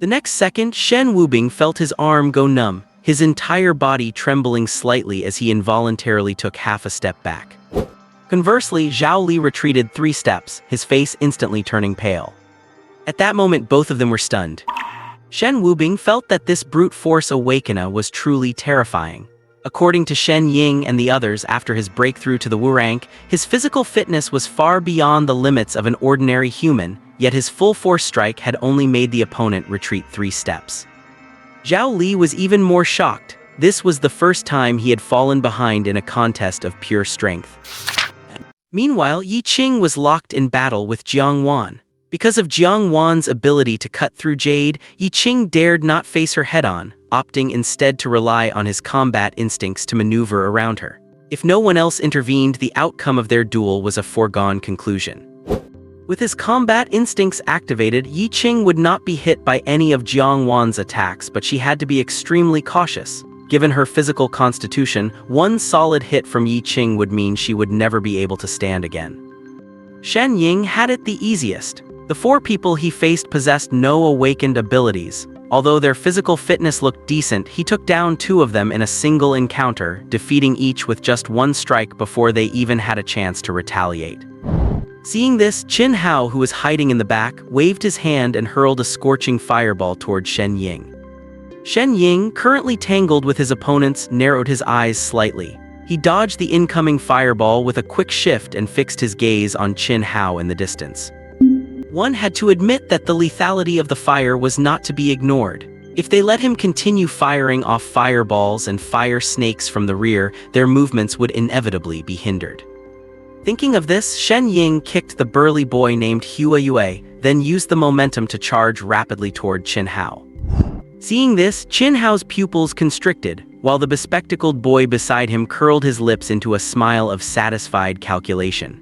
S1: The next second, Shen Wubing felt his arm go numb, his entire body trembling slightly as he involuntarily took half a step back. Conversely, Zhao Li retreated 3 steps, his face instantly turning pale. At that moment, both of them were stunned. Shen Wubing felt that this brute force awakener was truly terrifying. According to Shen Ying and the others, after his breakthrough to the Wu rank, his physical fitness was far beyond the limits of an ordinary human, yet his full-force strike had only made the opponent retreat 3 steps. Zhao Li was even more shocked. This was the first time he had fallen behind in a contest of pure strength. Meanwhile, Yi Qing was locked in battle with Jiang Wan. Because of Jiang Wan's ability to cut through jade, Yi Qing dared not face her head-on, opting instead to rely on his combat instincts to maneuver around her. If no one else intervened, the outcome of their duel was a foregone conclusion. With his combat instincts activated, Yi Qing would not be hit by any of Jiang Wan's attacks, but she had to be extremely cautious. Given her physical constitution, one solid hit from Yi Qing would mean she would never be able to stand again. Shen Ying had it the easiest. The 4 people he faced possessed no awakened abilities. Although their physical fitness looked decent, he took down 2 of them in a single encounter, defeating each with just 1 strike before they even had a chance to retaliate. Seeing this, Qin Hao, who was hiding in the back, waved his hand and hurled a scorching fireball toward Shen Ying. Shen Ying, currently tangled with his opponents, narrowed his eyes slightly. He dodged the incoming fireball with a quick shift and fixed his gaze on Qin Hao in the distance. One had to admit that the lethality of the fire was not to be ignored. If they let him continue firing off fireballs and fire snakes from the rear, their movements would inevitably be hindered. Thinking of this, Shen Ying kicked the burly boy named Hua Yue, then used the momentum to charge rapidly toward Qin Hao. Seeing this, Qin Hao's pupils constricted, while the bespectacled boy beside him curled his lips into a smile of satisfied calculation.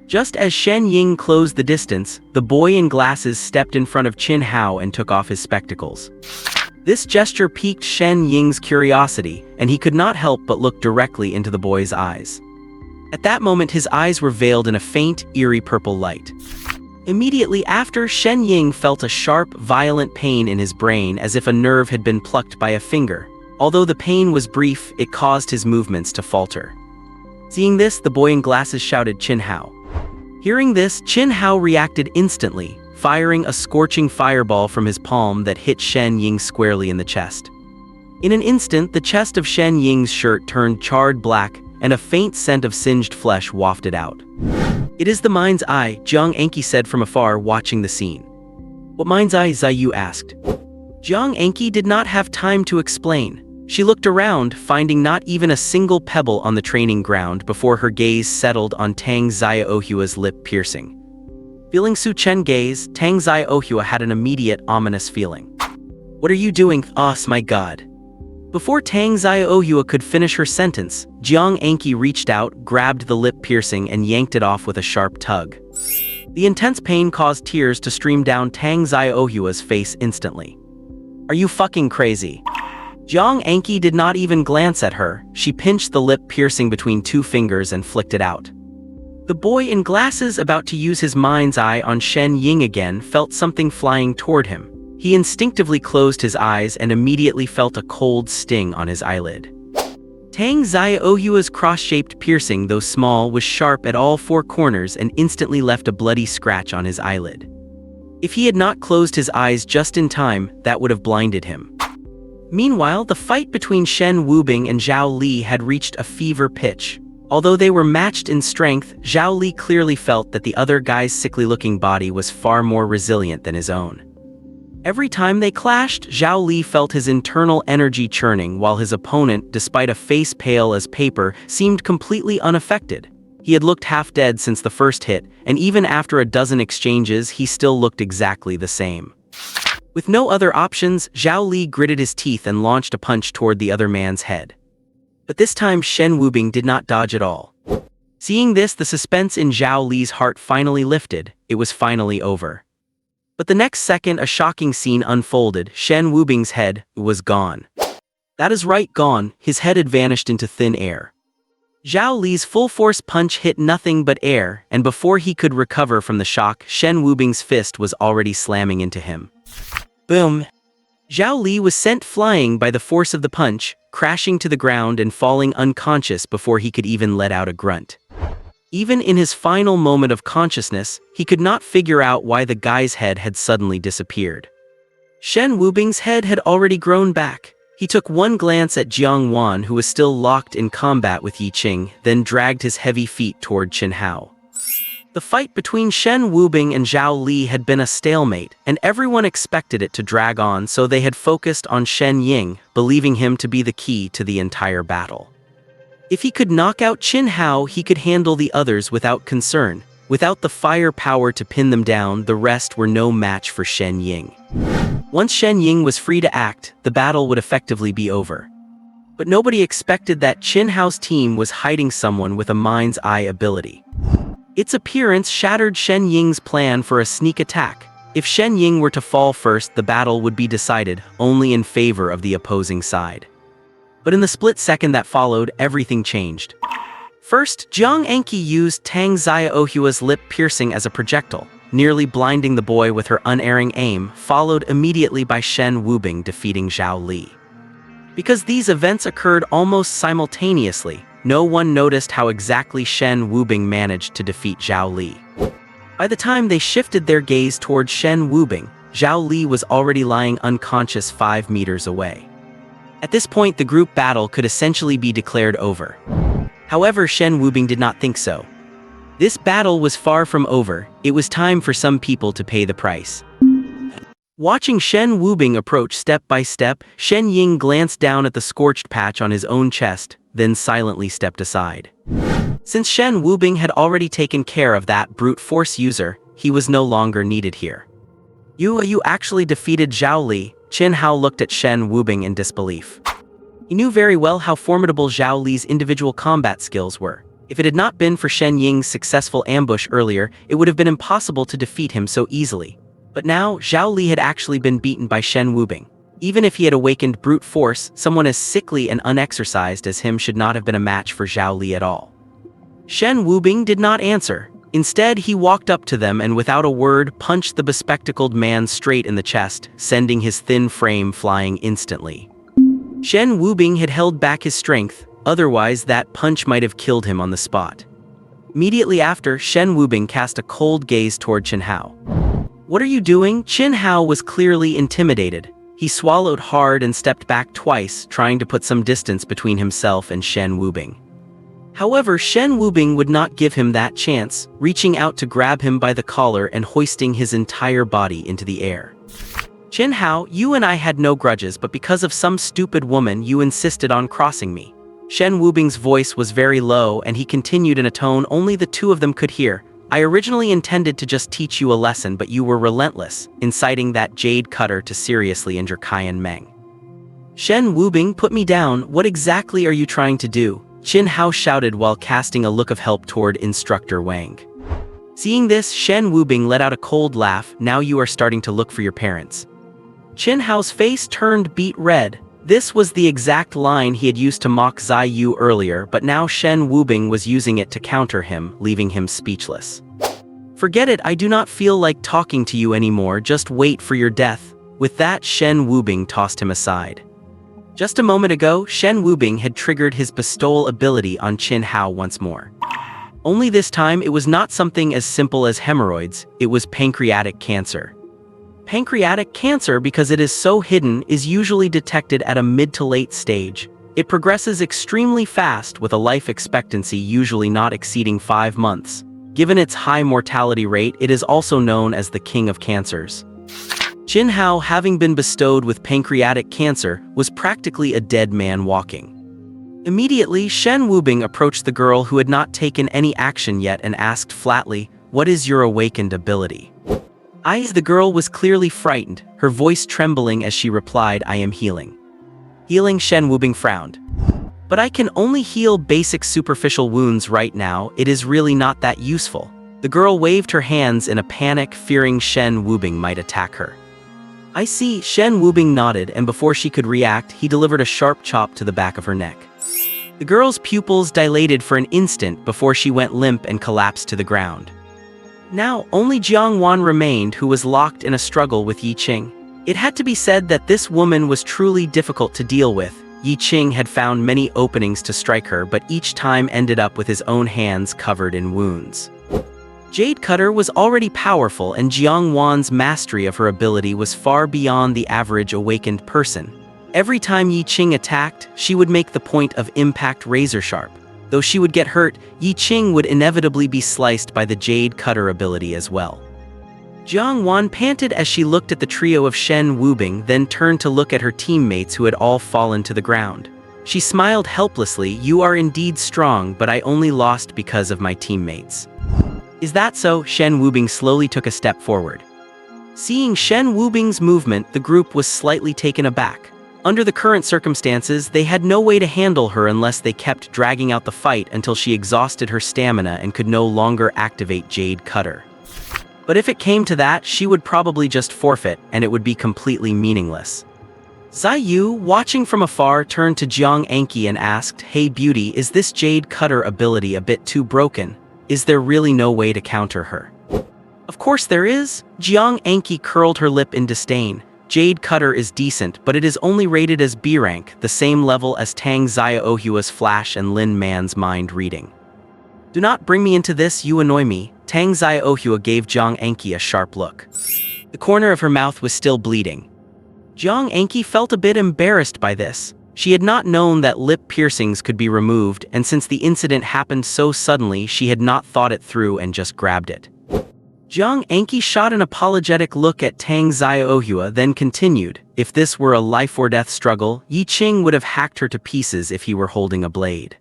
S1: Just as Shen Ying closed the distance, the boy in glasses stepped in front of Qin Hao and took off his spectacles. This gesture piqued Shen Ying's curiosity, and he could not help but look directly into the boy's eyes. At that moment, his eyes were veiled in a faint, eerie purple light. Immediately after, Shen Ying felt a sharp, violent pain in his brain, as if a nerve had been plucked by a finger. Although the pain was brief, it caused his movements to falter. Seeing this, the boy in glasses shouted, "Qin Hao." Hearing this, Qin Hao reacted instantly. firing a scorching fireball from his palm that hit Shen Ying squarely in the chest. In an instant, the chest of Shen Ying's shirt turned charred black, and a faint scent of singed flesh wafted out. "It is the mind's eye," Jiang Anqi said from afar, watching the scene. "What mind's eye?" Ziyu asked. Jiang Anqi did not have time to explain. She looked around, finding not even a single pebble on the training ground before her gaze settled on Tang Xiaohua's lip piercing. Feeling Su Chen's gaze, Tang Xiaohua had an immediate ominous feeling. "What are you doing? Oh my god." Before Tang Xiaohua could finish her sentence, Jiang Anqi reached out, grabbed the lip piercing and yanked it off with a sharp tug. The intense pain caused tears to stream down Tang Xiaohua's face instantly. "Are you fucking crazy?" Jiang Anqi did not even glance at her. She pinched the lip piercing between two fingers and flicked it out. The boy in glasses, about to use his mind's eye on Shen Ying again, felt something flying toward him. He instinctively closed his eyes and immediately felt a cold sting on his eyelid. Tang Xiaohua's cross-shaped piercing, though small, was sharp at all four corners and instantly left a bloody scratch on his eyelid. If he had not closed his eyes just in time, that would have blinded him. Meanwhile, the fight between Shen Wubing and Zhao Li had reached a fever pitch. Although they were matched in strength, Zhao Li clearly felt that the other guy's sickly-looking body was far more resilient than his own. Every time they clashed, Zhao Li felt his internal energy churning, while his opponent, despite a face pale as paper, seemed completely unaffected. He had looked half dead since the first hit, and even after a dozen exchanges, he still looked exactly the same. With no other options, Zhao Li gritted his teeth and launched a punch toward the other man's head. But this time Shen Wubing did not dodge at all. Seeing this, the suspense in Zhao Li's heart finally lifted. It was finally over. But the next second, a shocking scene unfolded. Shen Wubing's head was gone. That is right, gone. His head had vanished into thin air. Zhao Li's full-force punch hit nothing but air, and before he could recover from the shock, Shen Wubing's fist was already slamming into him. Boom! Zhao Li was sent flying by the force of the punch, crashing to the ground and falling unconscious before he could even let out a grunt. Even in his final moment of consciousness, he could not figure out why the guy's head had suddenly disappeared. Shen Wubing's head had already grown back. He took one glance at Jiang Wan, who was still locked in combat with Yi Qing, then dragged his heavy feet toward Qin Hao. The fight between Shen Wubing and Zhao Li had been a stalemate, and everyone expected it to drag on, so they had focused on Shen Ying, believing him to be the key to the entire battle. If he could knock out Qin Hao, he could handle the others without concern. Without the firepower to pin them down, the rest were no match for Shen Ying. Once Shen Ying was free to act, the battle would effectively be over. But nobody expected that Qin Hao's team was hiding someone with a mind's eye ability. Its appearance shattered Shen Ying's plan for a sneak attack. If Shen Ying were to fall first, the battle would be decided only in favor of the opposing side. But in the split second that followed, everything changed. First, Jiang Anqi used Tang Xiaohua's lip piercing as a projectile, nearly blinding the boy with her unerring aim, followed immediately by Shen Wubing defeating Zhao Li. Because these events occurred almost simultaneously, no one noticed how exactly Shen Wubing managed to defeat Zhao Li. By the time they shifted their gaze toward Shen Wubing, Zhao Li was already lying unconscious 5 meters away. At this point, the group battle could essentially be declared over. However, Shen Wubing did not think so. This battle was far from over. It was time for some people to pay the price. Watching Shen Wubing approach step by step, Shen Ying glanced down at the scorched patch on his own chest, then silently stepped aside. Since Shen Wubing had already taken care of that brute force user, he was no longer needed here. You actually defeated Zhao Li. Qin Hao looked at Shen Wubing in disbelief. He knew very well how formidable Zhao Li's individual combat skills were. If it had not been for Shen Ying's successful ambush earlier, it would have been impossible to defeat him so easily. But now, Zhao Li had actually been beaten by Shen Wubing. Even if he had awakened brute force, someone as sickly and unexercised as him should not have been a match for Zhao Li at all. Shen Wubing did not answer. Instead, he walked up to them and without a word punched the bespectacled man straight in the chest, sending his thin frame flying instantly. Shen Wubing had held back his strength, otherwise that punch might have killed him on the spot. Immediately after, Shen Wubing cast a cold gaze toward Qin Hao. What are you doing? Qin Hao was clearly intimidated. He swallowed hard and stepped back twice, trying to put some distance between himself and Shen Wubing. However, Shen Wubing would not give him that chance, reaching out to grab him by the collar and hoisting his entire body into the air. Qin Hao, you and I had no grudges, but because of some stupid woman you insisted on crossing me. Shen Wubing's voice was very low and he continued in a tone only the two of them could hear. I originally intended to just teach you a lesson, but you were relentless, inciting that jade cutter to seriously injure Cayenne Meng. Shen Wubing, put me down. What exactly are you trying to do? Qin Hao shouted while casting a look of help toward Instructor Wang. Seeing this, Shen Wubing let out a cold laugh. Now you are starting to look for your parents. Qin Hao's face turned beet red. This was the exact line he had used to mock Zai Yu earlier, but now Shen Wubing was using it to counter him, leaving him speechless. Forget it, I do not feel like talking to you anymore, just wait for your death. With that, Shen Wubing tossed him aside. Just a moment ago, Shen Wubing had triggered his Bestow ability on Qin Hao once more. Only this time it was not something as simple as hemorrhoids, it was pancreatic cancer. Pancreatic cancer, because it is so hidden, is usually detected at a mid to late stage. It progresses extremely fast with a life expectancy usually not exceeding 5 months. Given its high mortality rate, it is also known as the king of cancers. Qin Hao, having been bestowed with pancreatic cancer, was practically a dead man walking. Immediately, Shen Wubing approached the girl who had not taken any action yet and asked flatly, "What is your awakened ability?" The girl was clearly frightened, her voice trembling as she replied, "I am healing." Healing? Shen Wubing frowned. But I can only heal basic superficial wounds right now, it is really not that useful. The girl waved her hands in a panic, fearing Shen Wubing might attack her. I see, Shen Wubing nodded, and before she could react, he delivered a sharp chop to the back of her neck. The girl's pupils dilated for an instant before she went limp and collapsed to the ground. Now, only Jiang Wan remained, who was locked in a struggle with Yi Qing. It had to be said that this woman was truly difficult to deal with. Yi Qing had found many openings to strike her, but each time ended up with his own hands covered in wounds. Jade Cutter was already powerful, and Jiang Wan's mastery of her ability was far beyond the average awakened person. Every time Yi Qing attacked, she would make the point of impact razor sharp. Though she would get hurt, Yi Qing would inevitably be sliced by the Jade Cutter ability as well. Jiang Wan panted as she looked at the trio of Shen Wubing, then turned to look at her teammates who had all fallen to the ground. She smiled helplessly. You are indeed strong, but I only lost because of my teammates. Is that so? Shen Wubing slowly took a step forward. Seeing Shen Wubing's movement, the group was slightly taken aback. Under the current circumstances, they had no way to handle her unless they kept dragging out the fight until she exhausted her stamina and could no longer activate Jade Cutter. But if it came to that, she would probably just forfeit, and it would be completely meaningless. Zai Yu, watching from afar, turned to Jiang Anqi and asked, "Hey beauty, is this Jade Cutter ability a bit too broken? Is there really no way to counter her?" Of course there is. Jiang Anqi curled her lip in disdain. Jade Cutter is decent, but it is only rated as B rank, the same level as Tang Xiaohua's Flash and Lin Man's Mind Reading. Do not bring me into this, you annoy me. Tang Xiaohua gave Jiang Anqi a sharp look. The corner of her mouth was still bleeding. Jiang Anqi felt a bit embarrassed by this. She had not known that lip piercings could be removed, and since the incident happened so suddenly, she had not thought it through and just grabbed it. Jiang Anqi shot an apologetic look at Tang Xiaohua, then continued, "If this were a life-or-death struggle, Yi Qing would have hacked her to pieces if he were holding a blade."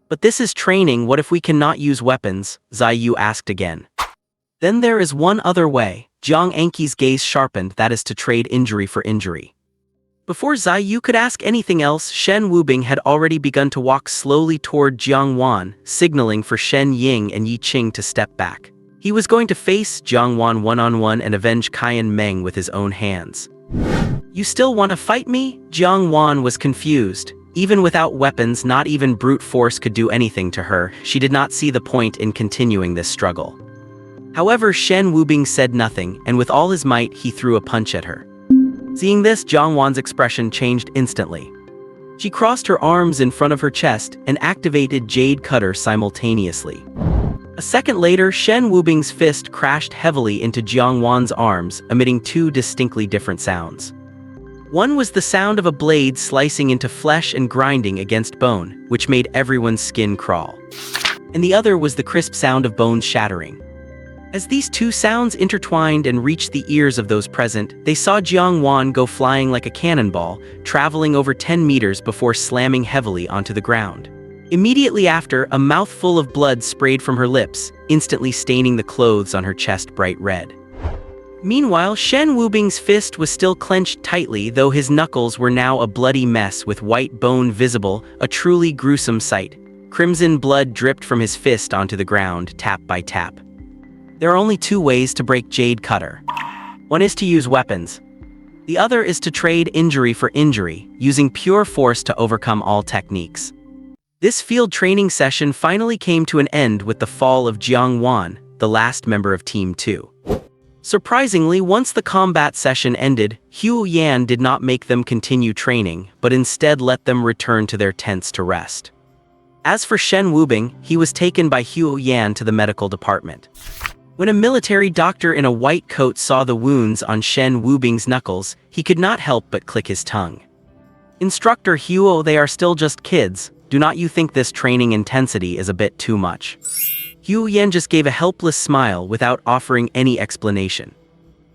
S1: "But this is training, what if we cannot use weapons?" Zai Yu asked again. "Then there is one other way." Jiang Anqi's gaze sharpened, that is to trade injury for injury. Before Zai Yu could ask anything else, Shen Wubing had already begun to walk slowly toward Jiang Wan, signaling for Shen Ying and Yi Qing to step back. He was going to face Jiang Wan one-on-one and avenge Cayenne Meng with his own hands. "You still want to fight me?" Jiang Wan was confused. Even without weapons, not even brute force could do anything to her. She did not see the point in continuing this struggle. However, Shen Wubing said nothing, and with all his might, he threw a punch at her. Seeing this, Jiang Wan's expression changed instantly. She crossed her arms in front of her chest and activated Jade Cutter simultaneously. A A second later, Shen Wubing's fist crashed heavily into Jiang Wan's arms, emitting two distinctly different sounds. One was the sound of a blade slicing into flesh and grinding against bone, which made everyone's skin crawl. And the other was the crisp sound of bones shattering. As these two sounds intertwined and reached the ears of those present, they saw Jiang Wan go flying like a cannonball, traveling over 10 meters before slamming heavily onto the ground. Immediately after, a mouthful of blood sprayed from her lips, instantly staining the clothes on her chest bright red. Meanwhile, Shen Wubing's fist was still clenched tightly, though his knuckles were now a bloody mess with white bone visible, a truly gruesome sight. Crimson blood dripped from his fist onto the ground, tap by tap. There are only two ways to break Jade Cutter. One is to use weapons. The other is to trade injury for injury, using pure force to overcome all techniques. This field training session finally came to an end with the fall of Jiang Wan, the last member of Team 2. Surprisingly, once the combat session ended, Hu Yan did not make them continue training, but instead let them return to their tents to rest. As for Shen Wubing, he was taken by Hu Yan to the medical department. When a military doctor in a white coat saw the wounds on Shen Wubing's knuckles, he could not help but click his tongue. "Instructor Huo, they are still just kids. Do not you think this training intensity is a bit too much?" Hu Yan just gave a helpless smile without offering any explanation.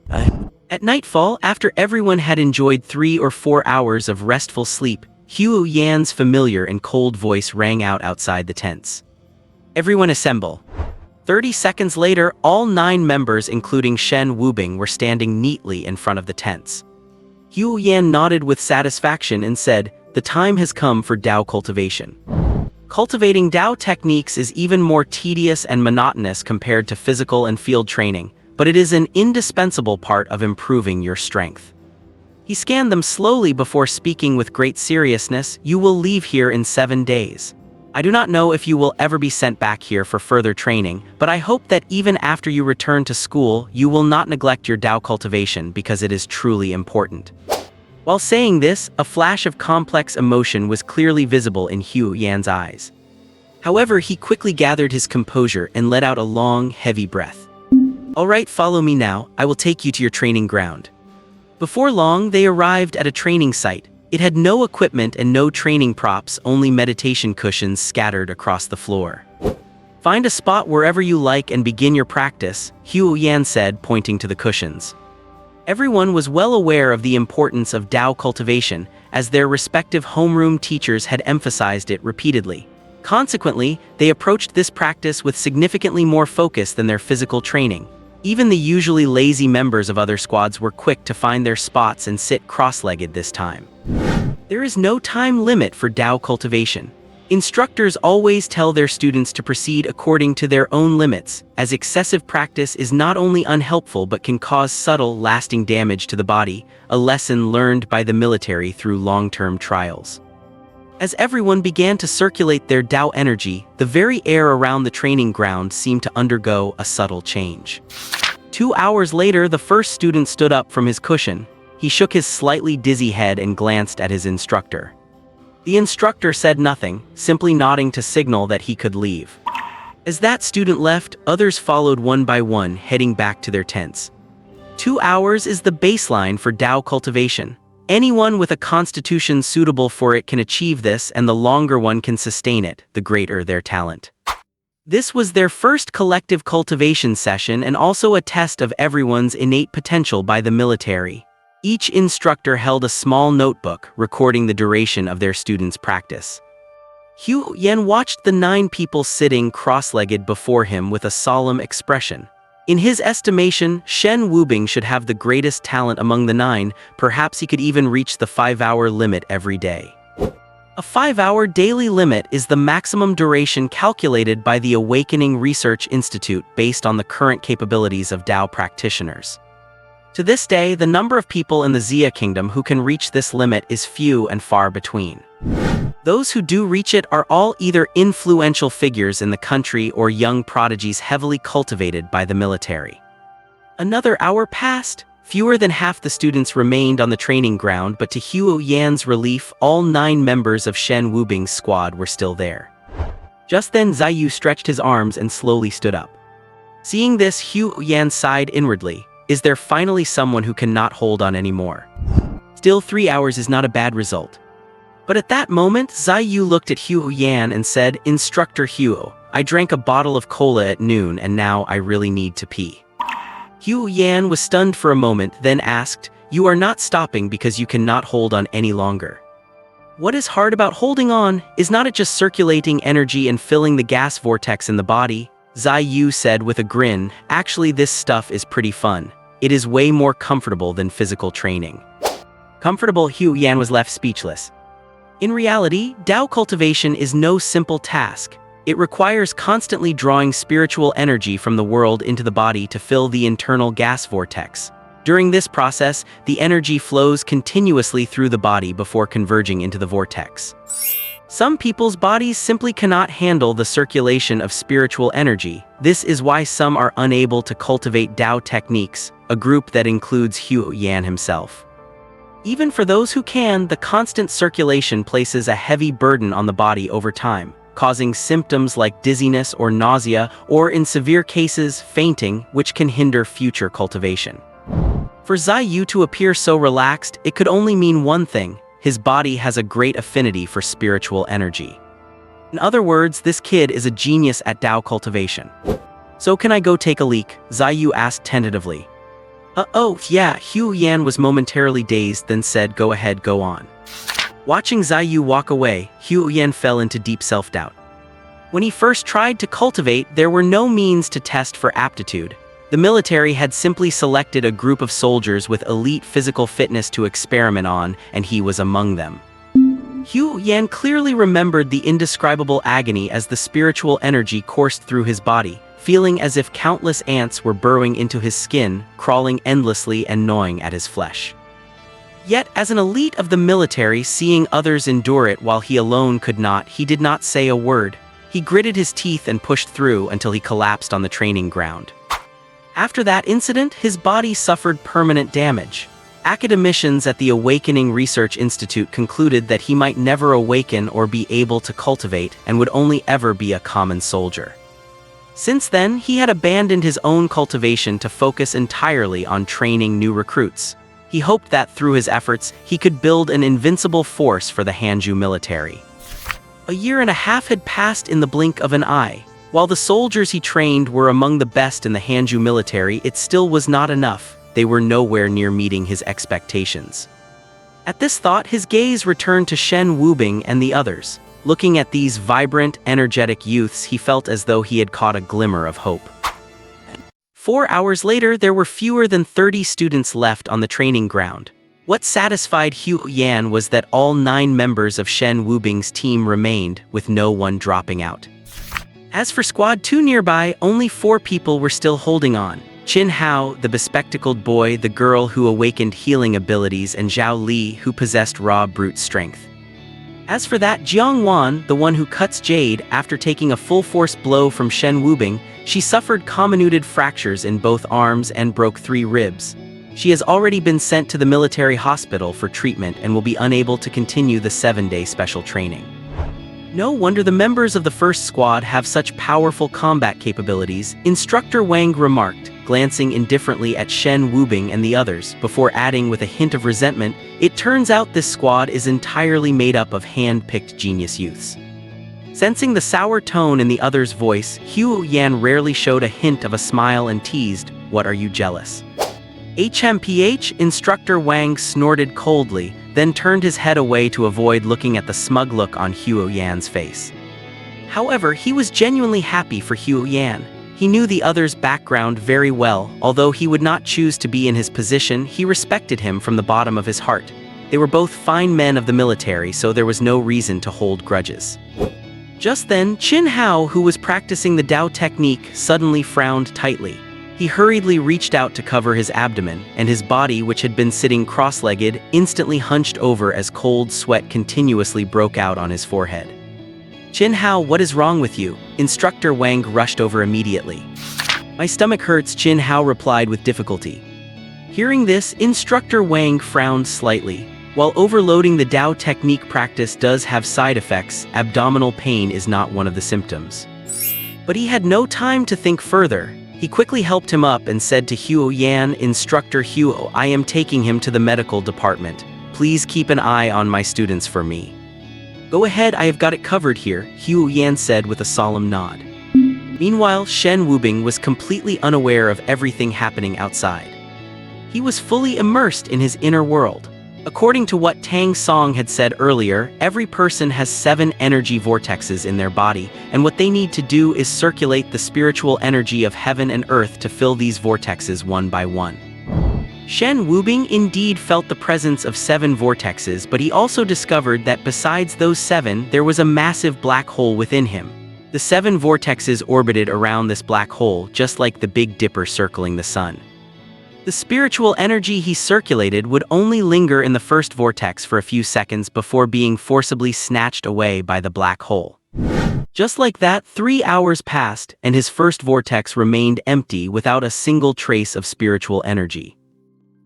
S1: At nightfall, after everyone had enjoyed 3 or 4 hours of restful sleep, Hu Yan's familiar and cold voice rang out outside the tents. "Everyone assemble." 30 seconds later, all 9 members including Shen Wubing were standing neatly in front of the tents. Hu Yan nodded with satisfaction and said, "The time has come for Dao cultivation." Cultivating Dao techniques is even more tedious and monotonous compared to physical and field training, but it is an indispensable part of improving your strength. He scanned them slowly before speaking with great seriousness, "You will leave here in 7 days. I do not know if you will ever be sent back here for further training, but I hope that even after you return to school, you will not neglect your Dao cultivation because it is truly important." While saying this, a flash of complex emotion was clearly visible in Hu Yan's eyes. However, he quickly gathered his composure and let out a long, heavy breath. "All right, follow me now. I will take you to your training ground." Before long, they arrived at a training site. It had no equipment and no training props, only meditation cushions scattered across the floor. "Find a spot wherever you like and begin your practice," Hu Yan said, pointing to the cushions. Everyone was well aware of the importance of Dao cultivation, as their respective homeroom teachers had emphasized it repeatedly. Consequently, they approached this practice with significantly more focus than their physical training. Even the usually lazy members of other squads were quick to find their spots and sit cross-legged this time. There is no time limit for Dao cultivation. Instructors always tell their students to proceed according to their own limits, as excessive practice is not only unhelpful but can cause subtle, lasting damage to the body, a lesson learned by the military through long-term trials. As everyone began to circulate their Dao energy, the very air around the training ground seemed to undergo a subtle change. 2 hours later, the first student stood up from his cushion. He shook his slightly dizzy head and glanced at his instructor. The instructor said nothing, simply nodding to signal that he could leave. As that student left, others followed one by one, heading back to their tents. 2 hours is the baseline for Dao cultivation. Anyone with a constitution suitable for it can achieve this, and the longer one can sustain it, the greater their talent. This was their first collective cultivation session and also a test of everyone's innate potential by the military. Each instructor held a small notebook, recording the duration of their students' practice. Hu Yan watched the 9 people sitting cross-legged before him with a solemn expression. In his estimation, Shen Wubing should have the greatest talent among the 9, perhaps he could even reach the 5-hour limit every day. A 5-hour daily limit is the maximum duration calculated by the Awakening Research Institute based on the current capabilities of Dao practitioners. To this day, the number of people in the Xia Kingdom who can reach this limit is few and far between. Those who do reach it are all either influential figures in the country or young prodigies heavily cultivated by the military. Another hour passed. Fewer than half the students remained on the training ground, but to Hu Yan's relief, all 9 members of Shen Wubing's squad were still there. Just then Zai Yu stretched his arms and slowly stood up. Seeing this, Hu Yan sighed inwardly. Is there finally someone who cannot hold on anymore? Still, 3 hours is not a bad result. But at that moment, Zai Yu looked at Hu Yan and said, Instructor Hu, I drank a bottle of cola at noon and now I really need to pee. Hu Yan was stunned for a moment, then asked, You are not stopping because you cannot hold on any longer. What is hard about holding on? Is not it just circulating energy and filling the gas vortex in the body? Zai Yu said with a grin, Actually this stuff is pretty fun. It is way more comfortable than physical training. Comfortable? Hu Yan was left speechless. In reality, Tao cultivation is no simple task. It requires constantly drawing spiritual energy from the world into the body to fill the internal gas vortex. During this process, the energy flows continuously through the body before converging into the vortex. Some people's bodies simply cannot handle the circulation of spiritual energy. This is why some are unable to cultivate Tao techniques, a group that includes Hu Yan himself. Even for those who can, the constant circulation places a heavy burden on the body over time, causing symptoms like dizziness or nausea, or in severe cases, fainting, which can hinder future cultivation. For Zai Yu to appear so relaxed, it could only mean one thing: his body has a great affinity for spiritual energy. In other words, this kid is a genius at Tao cultivation. So can I go take a leak? Zai Yu asked tentatively. Oh, yeah, Hu Yan was momentarily dazed, then said, Go ahead, go on. Watching Zai Yu walk away, Hu Yan fell into deep self-doubt. When he first tried to cultivate, there were no means to test for aptitude. The military had simply selected a group of soldiers with elite physical fitness to experiment on, and he was among them. Hu Yan clearly remembered the indescribable agony as the spiritual energy coursed through his body, feeling as if countless ants were burrowing into his skin, crawling endlessly and gnawing at his flesh. Yet, as an elite of the military, seeing others endure it while he alone could not, he did not say a word. He gritted his teeth and pushed through until he collapsed on the training ground. After that incident, his body suffered permanent damage. Academicians at the Awakening Research Institute concluded that he might never awaken or be able to cultivate and would only ever be a common soldier. Since then, he had abandoned his own cultivation to focus entirely on training new recruits. He hoped that through his efforts, he could build an invincible force for the Hanju military. A year and a half had passed in the blink of an eye. While the soldiers he trained were among the best in the Hanju military, it still was not enough. They were nowhere near meeting his expectations. At this thought, his gaze returned to Shen Wubing and the others. Looking at these vibrant, energetic youths, he felt as though he had caught a glimmer of hope. 4 hours later, there were fewer than 30 students left on the training ground. What satisfied Hu Yan was that all 9 members of Shen Wubing's team remained, with no one dropping out. As for Squad 2 nearby, only 4 people were still holding on. Qin Hao, the bespectacled boy, the girl who awakened healing abilities, and Zhao Li, who possessed raw brute strength. As for that Jiang Wan, the one who cuts Jade, after taking a full-force blow from Shen Wubing, she suffered comminuted fractures in both arms and broke 3 ribs. She has already been sent to the military hospital for treatment and will be unable to continue the 7-day special training. No wonder the members of the first squad have such powerful combat capabilities, Instructor Wang remarked, glancing indifferently at Shen Wubing and the others, before adding with a hint of resentment, It turns out this squad is entirely made up of hand-picked genius youths. Sensing the sour tone in the other's voice, Hu Yan rarely showed a hint of a smile and teased, What are you jealous? HMPH, Instructor Wang snorted coldly, then turned his head away to avoid looking at the smug look on Hu Yan's face. However, he was genuinely happy for Hu Yan. He knew the other's background very well. Although he would not choose to be in his position, he respected him from the bottom of his heart. They were both fine men of the military, so there was no reason to hold grudges. Just then, Qin Hao, who was practicing the Tao technique, suddenly frowned tightly. He hurriedly reached out to cover his abdomen, and his body, which had been sitting cross-legged, instantly hunched over as cold sweat continuously broke out on his forehead. Qin Hao, what is wrong with you? Instructor Wang rushed over immediately. My stomach hurts, Qin Hao replied with difficulty. Hearing this, Instructor Wang frowned slightly. While overloading the Tao technique practice does have side effects, abdominal pain is not one of the symptoms. But he had no time to think further. He quickly helped him up and said to Huo Yan, "Instructor Huo, I am taking him to the medical department. Please keep an eye on my students for me." "Go ahead, I have got it covered here," Huo Yan said with a solemn nod. Meanwhile, Shen Wubing was completely unaware of everything happening outside. He was fully immersed in his inner world. According to what Tang Song had said earlier, every person has 7 energy vortexes in their body, and what they need to do is circulate the spiritual energy of heaven and earth to fill these vortexes one by one. Shen Wubing indeed felt the presence of 7 vortexes, but he also discovered that besides those 7, there was a massive black hole within him. The 7 vortexes orbited around this black hole, just like the Big Dipper circling the sun. The spiritual energy he circulated would only linger in the first vortex for a few seconds before being forcibly snatched away by the black hole. Just like that, 3 hours passed, and his first vortex remained empty without a single trace of spiritual energy.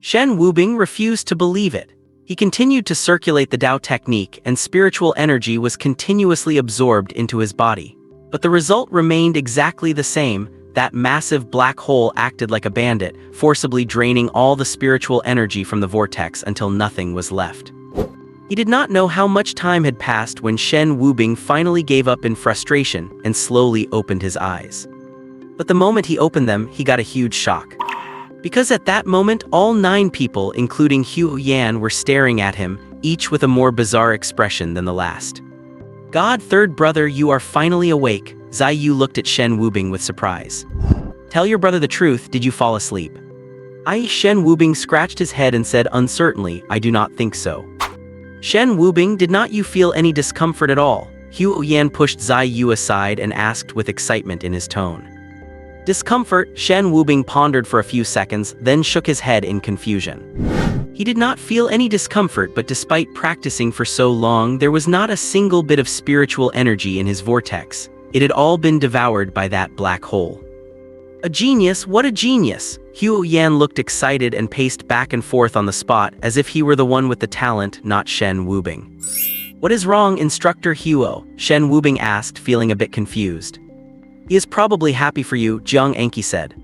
S1: Shen Wubing refused to believe it. He continued to circulate the Tao technique, and spiritual energy was continuously absorbed into his body. But the result remained exactly the same. That massive black hole acted like a bandit, forcibly draining all the spiritual energy from the vortex until nothing was left. He did not know how much time had passed when Shen Wubing finally gave up in frustration and slowly opened his eyes. But the moment he opened them, he got a huge shock. Because at that moment, all 9 people, including Huo Yan, were staring at him, each with a more bizarre expression than the last. "God, third brother, you are finally awake." Zai Yu looked at Shen Wubing with surprise. "Tell your brother the truth, did you fall asleep?" Shen Wubing scratched his head and said uncertainly, "I do not think so." "Shen Wubing, did not you feel any discomfort at all?" Huo Yan pushed Zai Yu aside and asked with excitement in his tone. "Discomfort?" Shen Wubing pondered for a few seconds, then shook his head in confusion. He did not feel any discomfort, but despite practicing for so long, there was not a single bit of spiritual energy in his vortex. It had all been devoured by that black hole. "A genius, what a genius!" Huo Yan looked excited and paced back and forth on the spot as if he were the one with the talent, not Shen Wubing. "What is wrong, Instructor Huo?" Shen Wubing asked, feeling a bit confused. "He is probably happy for you," Jiang Enki said.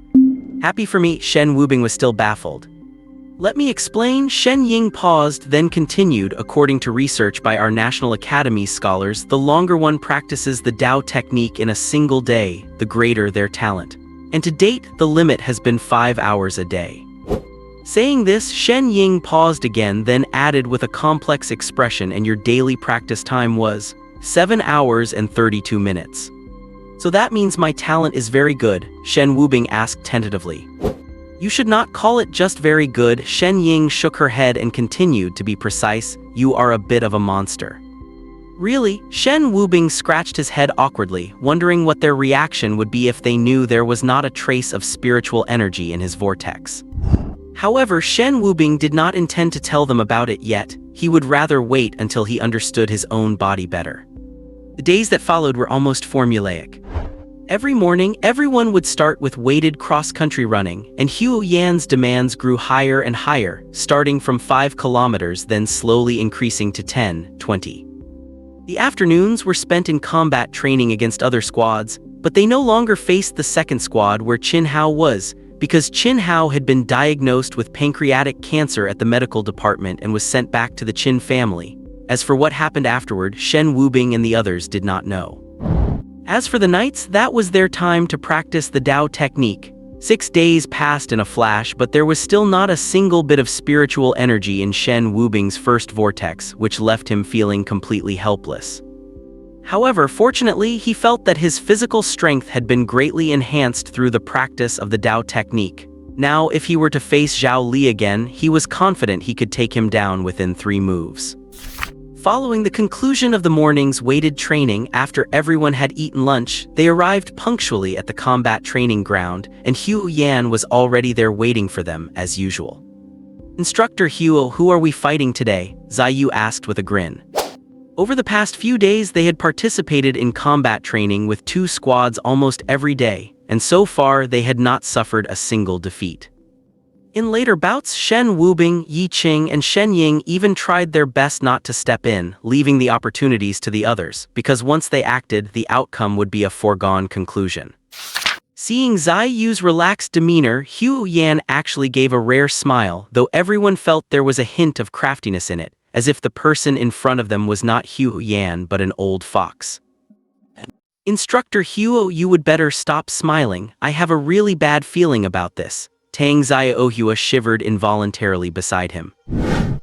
S1: "Happy for me?" Shen Wubing was still baffled. "Let me explain." Shen Ying paused, then continued. "According to research by our National Academy scholars, the longer one practices the Tao technique in a single day, the greater their talent. And to date, the limit has been 5 hours a day." Saying this, Shen Ying paused again, then added with a complex expression, "And your daily practice time was 7 hours and 32 minutes. "So that means my talent is very good?" Shen Wubing asked tentatively. "You should not call it just very good." Shen Ying shook her head and continued, "To be precise, you are a bit of a monster." "Really?" Shen Wubing scratched his head awkwardly, wondering what their reaction would be if they knew there was not a trace of spiritual energy in his vortex. However, Shen Wubing did not intend to tell them about it yet. He would rather wait until he understood his own body better. The days that followed were almost formulaic. Every morning, everyone would start with weighted cross-country running, and Huo Yan's demands grew higher and higher, starting from 5 kilometers, then slowly increasing to 10, 20. The afternoons were spent in combat training against other squads, but they no longer faced the second squad where Qin Hao was, because Qin Hao had been diagnosed with pancreatic cancer at the medical department and was sent back to the Qin family. As for what happened afterward, Shen Wubing and the others did not know. As for the nights, that was their time to practice the Tao technique. 6 days passed in a flash, but there was still not a single bit of spiritual energy in Shen Wubing's first vortex, which left him feeling completely helpless. However, fortunately, he felt that his physical strength had been greatly enhanced through the practice of the Tao technique. Now, if he were to face Zhao Li again, he was confident he could take him down within 3 moves. Following the conclusion of the morning's weighted training, after everyone had eaten lunch, they arrived punctually at the combat training ground, and Huo Yan was already there waiting for them, as usual. "Instructor Huo, who are we fighting today?" Zai Yu asked with a grin. Over the past few days, they had participated in combat training with 2 squads almost every day, and so far they had not suffered a single defeat. In later bouts, Shen Wubing, Yi Qing, and Shen Ying even tried their best not to step in, leaving the opportunities to the others, because once they acted, the outcome would be a foregone conclusion. Seeing Zai Yu's relaxed demeanor, Hu Yan actually gave a rare smile, though everyone felt there was a hint of craftiness in it, as if the person in front of them was not Hu Yan but an old fox. Instructor Hu, you would better stop smiling. I have a really bad feeling about this. Tang Xiaohua shivered involuntarily beside him.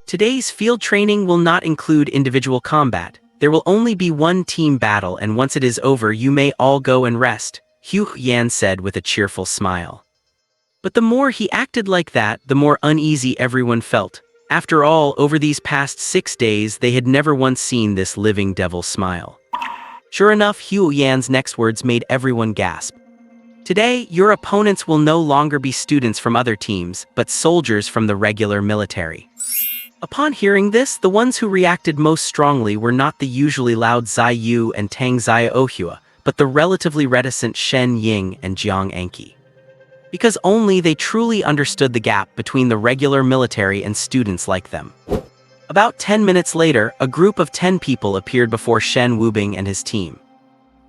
S1: Today's field training will not include individual combat. There will only be one team battle, and once it is over you may all go and rest, Hu Yan said with a cheerful smile. But the more he acted like that, the more uneasy everyone felt. After all, over these past 6 days they had never once seen this living devil smile. Sure enough, Hu Yan's next words made everyone gasp. Today, your opponents will no longer be students from other teams, but soldiers from the regular military. Upon hearing this, the ones who reacted most strongly were not the usually loud Zai Yu and Tang Xiaohua, but the relatively reticent Shen Ying and Jiang Anqi. Because only they truly understood the gap between the regular military and students like them. About 10 minutes later, a group of 10 people appeared before Shen Wubing and his team.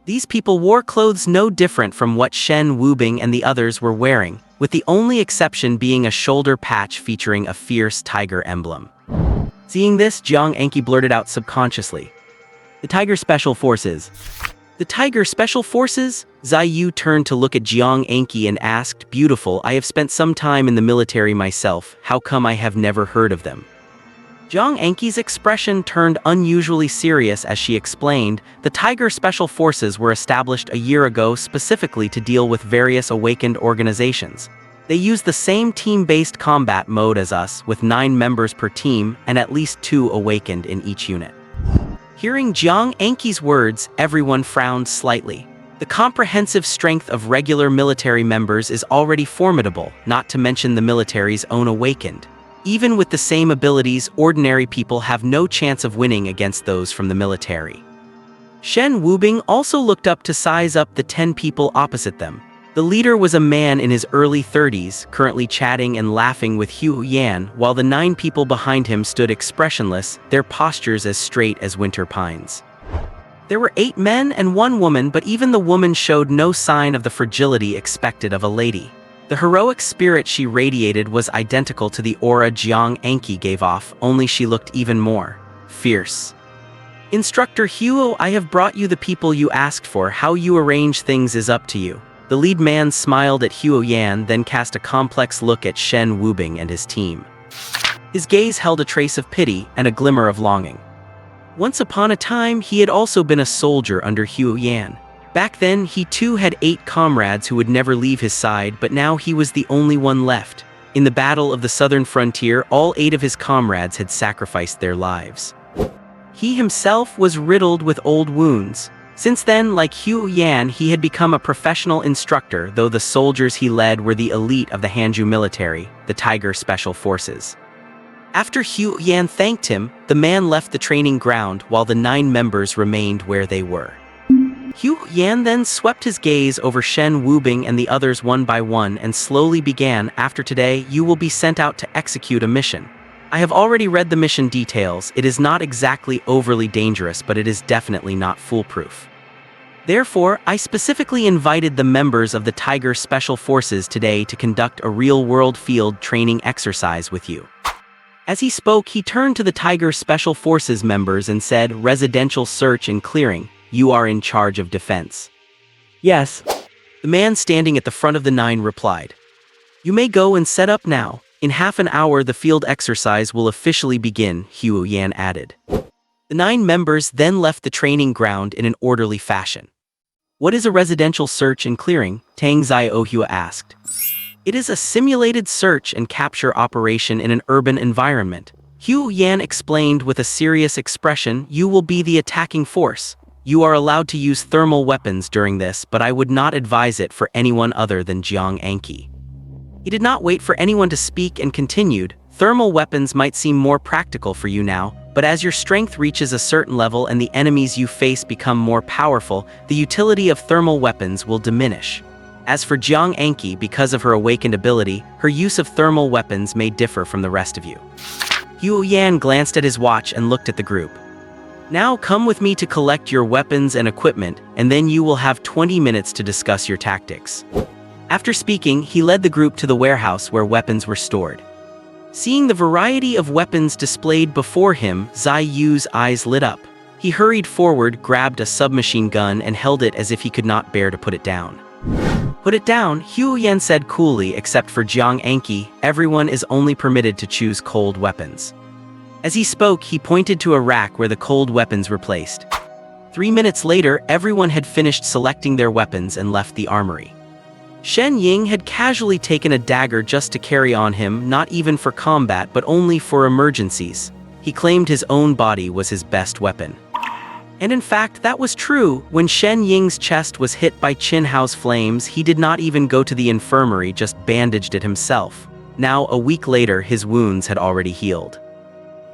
S1: These people wore clothes no different from what Shen Wubing and the others were wearing, with the only exception being a shoulder patch featuring a fierce tiger emblem. Seeing this, Jiang Anqi blurted out subconsciously, "The Tiger Special Forces." "The Tiger Special Forces?" Zai Yu turned to look at Jiang Anqi and asked, "Beautiful, I have spent some time in the military myself, how come I have never heard of them?" Jiang Anqi's expression turned unusually serious as she explained, "The Tiger Special Forces were established a year ago specifically to deal with various awakened organizations. They use the same team-based combat mode as us, with 9 members per team and at least 2 awakened in each unit." Hearing Jiang Anqi's words, everyone frowned slightly. The comprehensive strength of regular military members is already formidable, not to mention the military's own awakened. Even with the same abilities, ordinary people have no chance of winning against those from the military. Shen Wubing also looked up to size up the 10 people opposite them. The leader was a man in his early 30s, currently chatting and laughing with Hu Yan, while the 9 people behind him stood expressionless, their postures as straight as winter pines. There were 8 men and 1 woman, but even the woman showed no sign of the fragility expected of a lady. The heroic spirit she radiated was identical to the aura Jiang Anqi gave off, only she looked even more fierce. "Instructor Huo, I have brought you the people you asked for. How you arrange things is up to you." The lead man smiled at Huo Yan, then cast a complex look at Shen Wubing and his team. His gaze held a trace of pity and a glimmer of longing. Once upon a time, he had also been a soldier under Huo Yan. Back then, he too had 8 comrades who would never leave his side, but now he was the only one left. In the battle of the southern frontier, all 8 of his comrades had sacrificed their lives. He himself was riddled with old wounds. Since then, like Huo Yan, he had become a professional instructor, though the soldiers he led were the elite of the Hanju military, the Tiger Special Forces. After Huo Yan thanked him, the man left the training ground while the 9 members remained where they were. Hu Yan then swept his gaze over Shen Wubing and the others one by one and slowly began, "After today, you will be sent out to execute a mission. I have already read the mission details. It is not exactly overly dangerous, but it is definitely not foolproof. Therefore, I specifically invited the members of the Tiger Special Forces today to conduct a real-world field training exercise with you." As he spoke, he turned to the Tiger Special Forces members and said, "Residential search and clearing. You are in charge of defense." "Yes." The man standing at the front of the 9 replied. "You may go and set up now. In half an hour the field exercise will officially begin," Huo Yan added. The 9 members then left the training ground in an orderly fashion. "What is a residential search and clearing?" Tang Xiaohua asked. "It is a simulated search and capture operation in an urban environment." Huo Yan explained with a serious expression, "You will be the attacking force. You are allowed to use thermal weapons during this, but I would not advise it for anyone other than Jiang Anqi." He did not wait for anyone to speak and continued, "Thermal weapons might seem more practical for you now, but as your strength reaches a certain level and the enemies you face become more powerful, the utility of thermal weapons will diminish. As for Jiang Anki, because of her awakened ability, her use of thermal weapons may differ from the rest of you. Hu Yan glanced at his watch and looked at the group. Now come with me to collect your weapons and equipment, and then you will have 20 minutes to discuss your tactics. After speaking, he led the group to the warehouse where weapons were stored. Seeing the variety of weapons displayed before him, Zai Yu's eyes lit up. He hurried forward, grabbed a submachine gun and held it as if he could not bear to put it down. Put it down, Hu Yan said coolly. Except for Jiang Anki, everyone is only permitted to choose cold weapons. As he spoke, he pointed to a rack where the cold weapons were placed. 3 minutes later, everyone had finished selecting their weapons and left the armory. Shen Ying had casually taken a dagger just to carry on him, not even for combat but only for emergencies. He claimed his own body was his best weapon. And in fact, that was true. When Shen Ying's chest was hit by Qin Hao's flames, he did not even go to the infirmary, just bandaged it himself. Now, a week later, his wounds had already healed.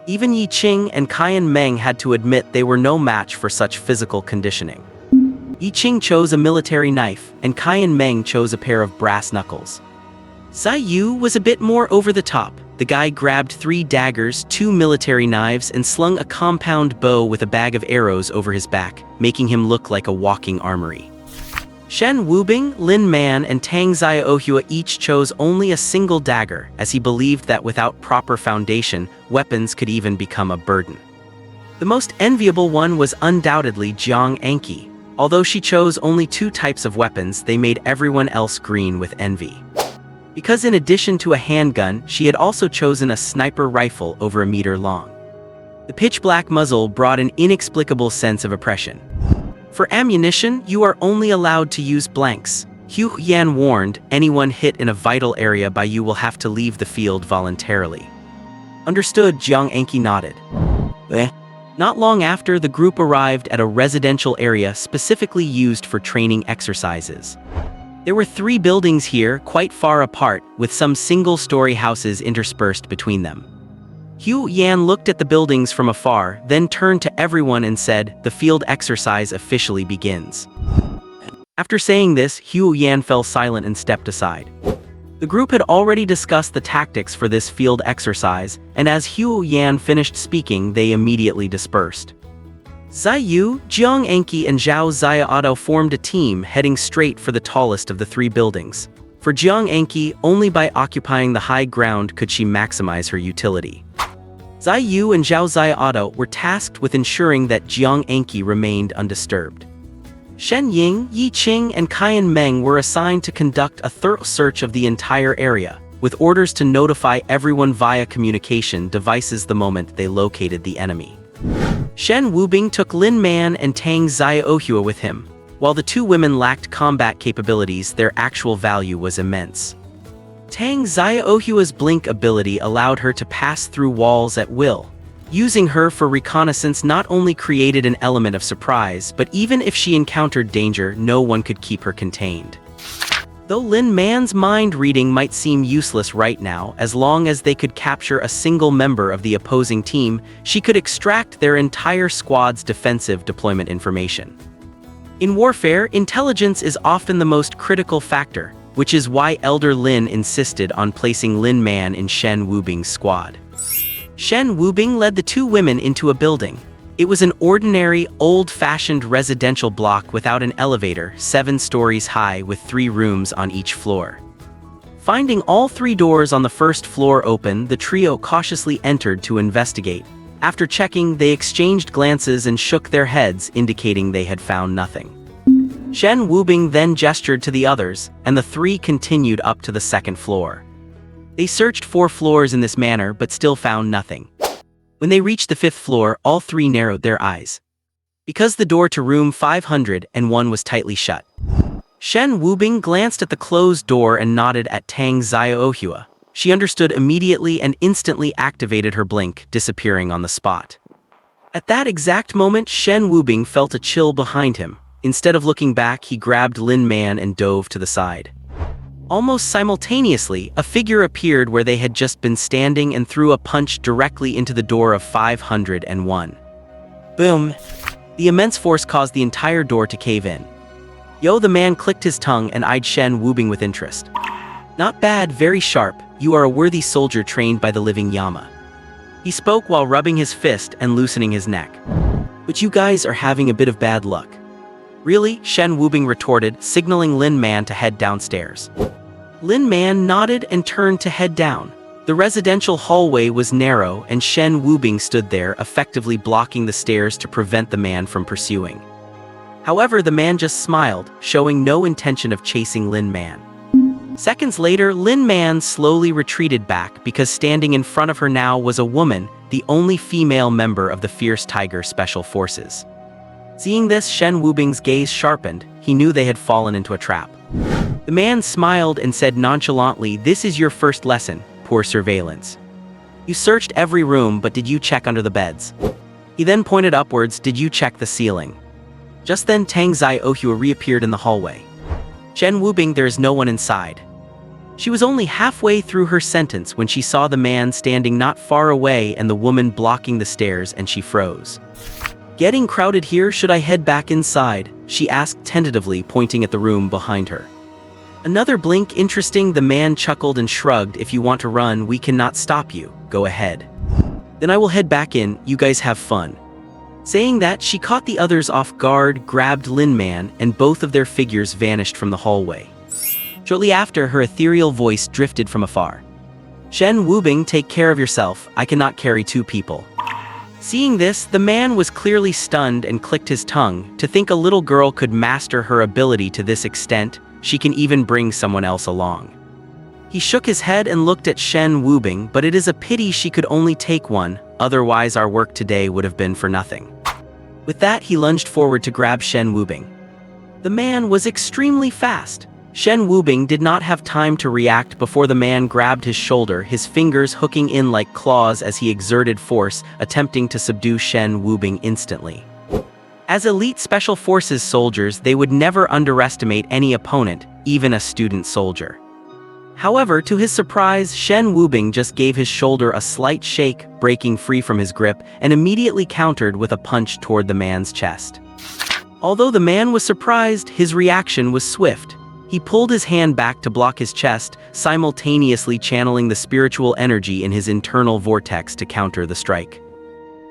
S1: Even Yi Qing and Qian Meng had to admit they were no match for such physical conditioning. Yi Qing chose a military knife, and Qian Meng chose a pair of brass knuckles. Zai Yu was a bit more over the top. The guy grabbed 3 daggers, 2 military knives, and slung a compound bow with a bag of arrows over his back, making him look like a walking armory. Shen Wubing, Lin Man, and Tang Xiaohua each chose only a single dagger, as he believed that without proper foundation, weapons could even become a burden. The most enviable one was undoubtedly Jiang Anki. Although she chose only 2 types of weapons, they made everyone else green with envy. Because in addition to a handgun, she had also chosen a sniper rifle over a meter long. The pitch-black muzzle brought an inexplicable sense of oppression. For ammunition, you are only allowed to use blanks. Hu Yan warned, anyone hit in a vital area by you will have to leave the field voluntarily. Understood, Jiang Anki nodded. Not long after, the group arrived at a residential area specifically used for training exercises. There were 3 buildings here, quite far apart, with some single-story houses interspersed between them. Hu Yan looked at the buildings from afar, then turned to everyone and said, "The field exercise officially begins." After saying this, Hu Yan fell silent and stepped aside. The group had already discussed the tactics for this field exercise, and as Hu Yan finished speaking, they immediately dispersed. Zai Yu, Jiang Anki, and Zhao Xiaodo formed a team heading straight for the tallest of the 3 buildings. For Jiang Anki, only by occupying the high ground could she maximize her utility. Zai Yu and Zhao Xiaodo were tasked with ensuring that Jiang Anki remained undisturbed. Shen Ying, Yi Qing, and Qian Meng were assigned to conduct a thorough search of the entire area, with orders to notify everyone via communication devices the moment they located the enemy. Shen Wubing took Lin Man and Tang Xiaohua with him. While the 2 women lacked combat capabilities, their actual value was immense. Tang Xiaohua's blink ability allowed her to pass through walls at will. Using her for reconnaissance not only created an element of surprise, but even if she encountered danger, no one could keep her contained. Though Lin Man's mind reading might seem useless right now, as long as they could capture a single member of the opposing team, she could extract their entire squad's defensive deployment information. In warfare, intelligence is often the most critical factor, which is why Elder Lin insisted on placing Lin Man in Shen Wubing's squad. Shen Wubing led the 2 women into a building. It was an ordinary, old-fashioned residential block without an elevator, 7 stories high with 3 rooms on each floor. Finding all 3 doors on the first floor open, the trio cautiously entered to investigate. After checking, they exchanged glances and shook their heads, indicating they had found nothing. Shen Wubing then gestured to the others, and the 3 continued up to the 2nd floor. They searched 4 floors in this manner but still found nothing. When they reached the 5th floor, all 3 narrowed their eyes. Because the door to room 501 was tightly shut. Shen Wubing glanced at the closed door and nodded at Tang Xiaohua. She understood immediately and instantly activated her blink, disappearing on the spot. At that exact moment, Shen Wubing felt a chill behind him. Instead of looking back, he grabbed Lin Man and dove to the side. Almost simultaneously, a figure appeared where they had just been standing and threw a punch directly into the door of 501. Boom! The immense force caused the entire door to cave in. Yo, the man clicked his tongue and eyed Shen Wubing with interest. Not bad, very sharp. You are a worthy soldier trained by the living Yama. He spoke while rubbing his fist and loosening his neck. But you guys are having a bit of bad luck. Really? Shen Wubing retorted, signaling Lin Man to head downstairs. Lin Man nodded and turned to head down. The residential hallway was narrow and Shen Wubing stood there, effectively blocking the stairs to prevent the man from pursuing. However, the man just smiled, showing no intention of chasing Lin Man. Seconds later, Lin Man slowly retreated back because standing in front of her now was a woman, the only female member of the Fierce Tiger Special Forces. Seeing this, Shen Wubing's gaze sharpened. He knew they had fallen into a trap. The man smiled and said nonchalantly, "This is your first lesson, poor surveillance. You searched every room, but did you check under the beds?" He then pointed upwards. "Did you check the ceiling?" Just then Tang Zai Ohua reappeared in the hallway. Shen Wubing, there is no one inside. She was only halfway through her sentence when she saw the man standing not far away and the woman blocking the stairs, and she froze. "Getting crowded here, should I head back inside?" she asked tentatively, pointing at the room behind her. Another blink. Interesting, the man chuckled and shrugged. "If you want to run, we cannot stop you. Go ahead. Then I will head back in, you guys have fun." Saying that, she caught the others off guard, grabbed Lin Man, and both of their figures vanished from the hallway. Shortly after, her ethereal voice drifted from afar. "Shen Wubing, take care of yourself. I cannot carry two people." Seeing this, the man was clearly stunned and clicked his tongue. To think a little girl could master her ability to this extent, she can even bring someone else along. He shook his head and looked at Shen Wubing, but it is a pity she could only take one, otherwise our work today would have been for nothing. With that, he lunged forward to grab Shen Wubing. The man was extremely fast. Shen Wubing did not have time to react before the man grabbed his shoulder, his fingers hooking in like claws as he exerted force, attempting to subdue Shen Wubing instantly. As elite special forces soldiers, they would never underestimate any opponent, even a student soldier. However, to his surprise, Shen Wubing just gave his shoulder a slight shake, breaking free from his grip, and immediately countered with a punch toward the man's chest. Although the man was surprised, his reaction was swift. He pulled his hand back to block his chest, simultaneously channeling the spiritual energy in his internal vortex to counter the strike.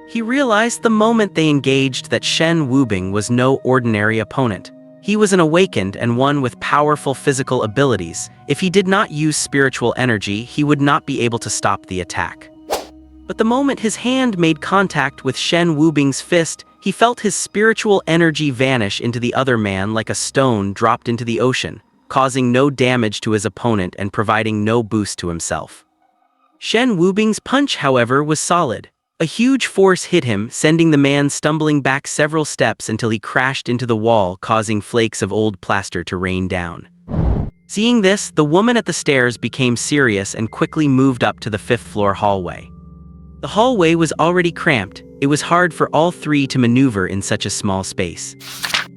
S1: He realized the moment they engaged that Shen Wubing was no ordinary opponent. He was an awakened and one with powerful physical abilities. If he did not use spiritual energy, he would not be able to stop the attack. But the moment his hand made contact with Shen Wubing's fist, he felt his spiritual energy vanish into the other man like a stone dropped into the ocean, causing no damage to his opponent and providing no boost to himself. Shen Wubing's punch, however, was solid. A huge force hit him, sending the man stumbling back several steps until he crashed into the wall, causing flakes of old plaster to rain down. Seeing this, the woman at the stairs became serious and quickly moved up to the fifth-floor hallway. The hallway was already cramped. It was hard for all three to maneuver in such a small space.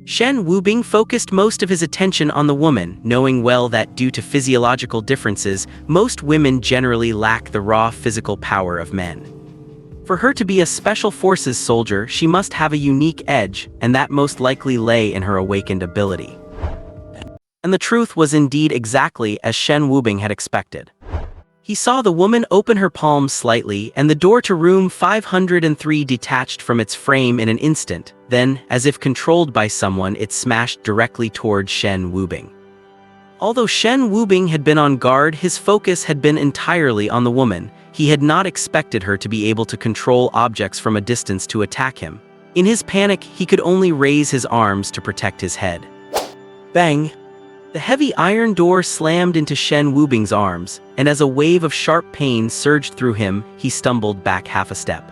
S1: Shen Wubing focused most of his attention on the woman, knowing well that due to physiological differences, most women generally lack the raw physical power of men. For her to be a special forces soldier, she must have a unique edge, and that most likely lay in her awakened ability. And the truth was indeed exactly as Shen Wubing had expected. He saw the woman open her palms slightly, and the door to room 503 detached from its frame in an instant. Then, as if controlled by someone, it smashed directly toward Shen Wubing. Although Shen Wubing had been on guard, his focus had been entirely on the woman. He had not expected her to be able to control objects from a distance to attack him. In his panic, he could only raise his arms to protect his head. Bang! The heavy iron door slammed into Shen Wubing's arms, and as a wave of sharp pain surged through him, he stumbled back half a step.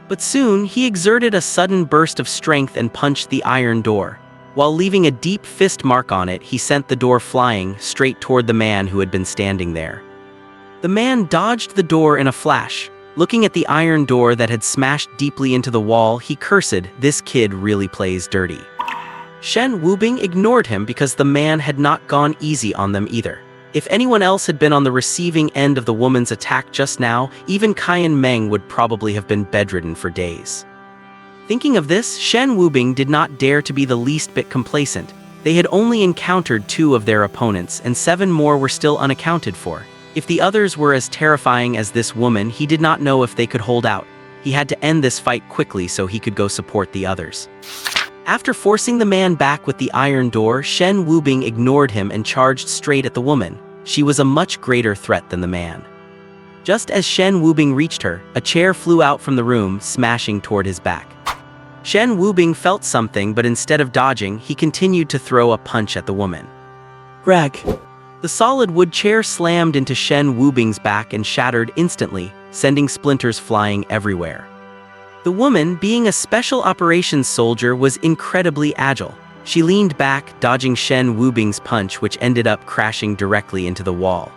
S1: But soon, he exerted a sudden burst of strength and punched the iron door. While leaving a deep fist mark on it, he sent the door flying straight toward the man who had been standing there. The man dodged the door in a flash. Looking at the iron door that had smashed deeply into the wall, he cursed, "This kid really plays dirty." Shen Wubing ignored him because the man had not gone easy on them either. If anyone else had been on the receiving end of the woman's attack just now, even Qian Meng would probably have been bedridden for days. Thinking of this, Shen Wubing did not dare to be the least bit complacent. They had only encountered 2 of their opponents, and 7 more were still unaccounted for. If the others were as terrifying as this woman, he did not know if they could hold out. He had to end this fight quickly so he could go support the others. After forcing the man back with the iron door, Shen Wubing ignored him and charged straight at the woman. She was a much greater threat than the man. Just as Shen Wubing reached her, a chair flew out from the room, smashing toward his back. Shen Wubing felt something, but instead of dodging, he continued to throw a punch at the woman. Greg. The solid wood chair slammed into Shen Wubing's back and shattered instantly, sending splinters flying everywhere. The woman, being a special operations soldier, was incredibly agile. She leaned back, dodging Shen Wubing's punch, which ended up crashing directly into the wall.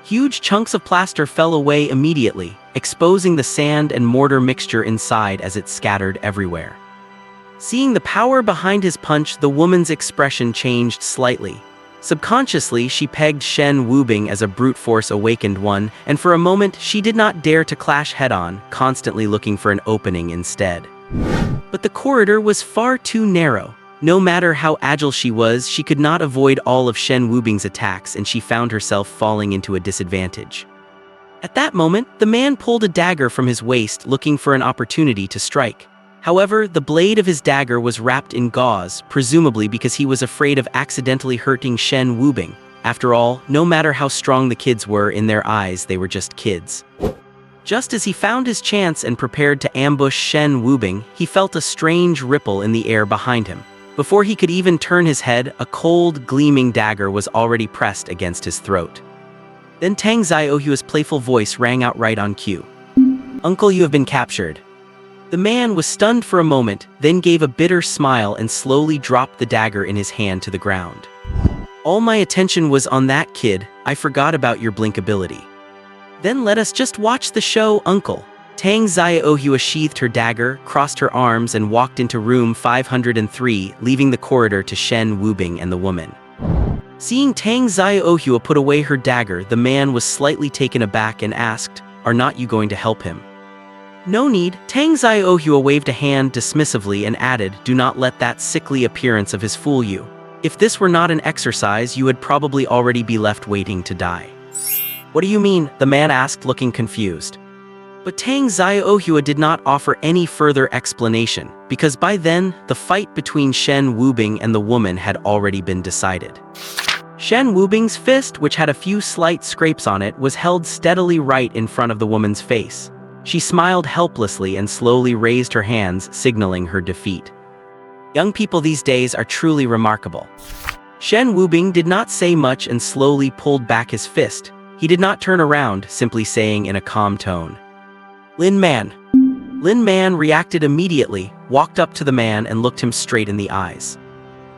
S1: Huge chunks of plaster fell away immediately, exposing the sand and mortar mixture inside as it scattered everywhere. Seeing the power behind his punch, the woman's expression changed slightly. Subconsciously, she pegged Shen Wubing as a brute force awakened one, and for a moment she did not dare to clash head-on, constantly looking for an opening instead. But the corridor was far too narrow. No matter how agile she was, she could not avoid all of Shen Wubing's attacks, and she found herself falling into a disadvantage. At that moment, the man pulled a dagger from his waist, looking for an opportunity to strike. However, the blade of his dagger was wrapped in gauze, presumably because he was afraid of accidentally hurting Shen Wubing. After all, no matter how strong the kids were, in their eyes they were just kids. Just as he found his chance and prepared to ambush Shen Wubing, he felt a strange ripple in the air behind him. Before he could even turn his head, a cold, gleaming dagger was already pressed against his throat. Then Tang Xiaohua's playful voice rang out right on cue. "Uncle, you have been captured." The man was stunned for a moment, then gave a bitter smile and slowly dropped the dagger in his hand to the ground. "All my attention was on that kid. I forgot about your blink ability." "Then let us just watch the show, Uncle." Tang Xiaohua sheathed her dagger, crossed her arms, and walked into room 503, leaving the corridor to Shen Wubing and the woman. Seeing Tang Xiaohua put away her dagger, the man was slightly taken aback and asked, "Are not you going to help him?" "No need." Tang Xiaohua waved a hand dismissively and added, "Do not let that sickly appearance of his fool you. If this were not an exercise, you would probably already be left waiting to die." "What do you mean?" the man asked, looking confused. But Tang Xiaohua did not offer any further explanation, because by then, the fight between Shen Wubing and the woman had already been decided. Shen Wubing's fist, which had a few slight scrapes on it, was held steadily right in front of the woman's face. She smiled helplessly and slowly raised her hands, signaling her defeat. Young people these days are truly remarkable. Shen Wubing did not say much and slowly pulled back his fist. He did not turn around, simply saying in a calm tone, "Lin Man." Lin Man reacted immediately, walked up to the man and looked him straight in the eyes.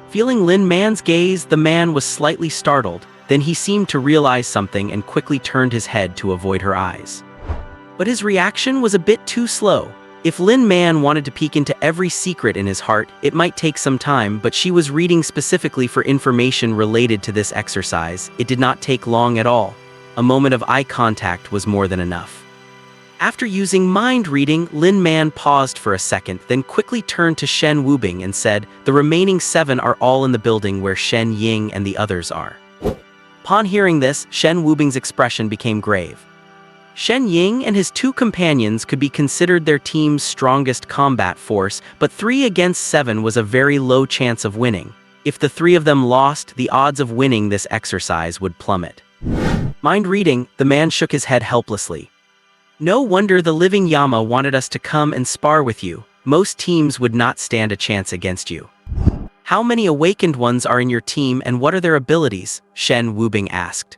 S1: Feeling Lin Man's gaze, the man was slightly startled, then he seemed to realize something and quickly turned his head to avoid her eyes. But his reaction was a bit too slow. If Lin Man wanted to peek into every secret in his heart, it might take some time, but she was reading specifically for information related to this exercise. It did not take long at all. A moment of eye contact was more than enough. After using mind reading, Lin Man paused for a second, then quickly turned to Shen Wubing and said, "The remaining 7 are all in the building where Shen Ying and the others are." Upon hearing this, Shen Wubing's expression became grave. Shen Ying and his 2 companions could be considered their team's strongest combat force, but 3 against 7 was a very low chance of winning. If the 3 of them lost, the odds of winning this exercise would plummet. Mind reading, the man shook his head helplessly. "No wonder the living Yama wanted us to come and spar with you. Most teams would not stand a chance against you." "How many awakened ones are in your team and what are their abilities?" Shen Wubing asked.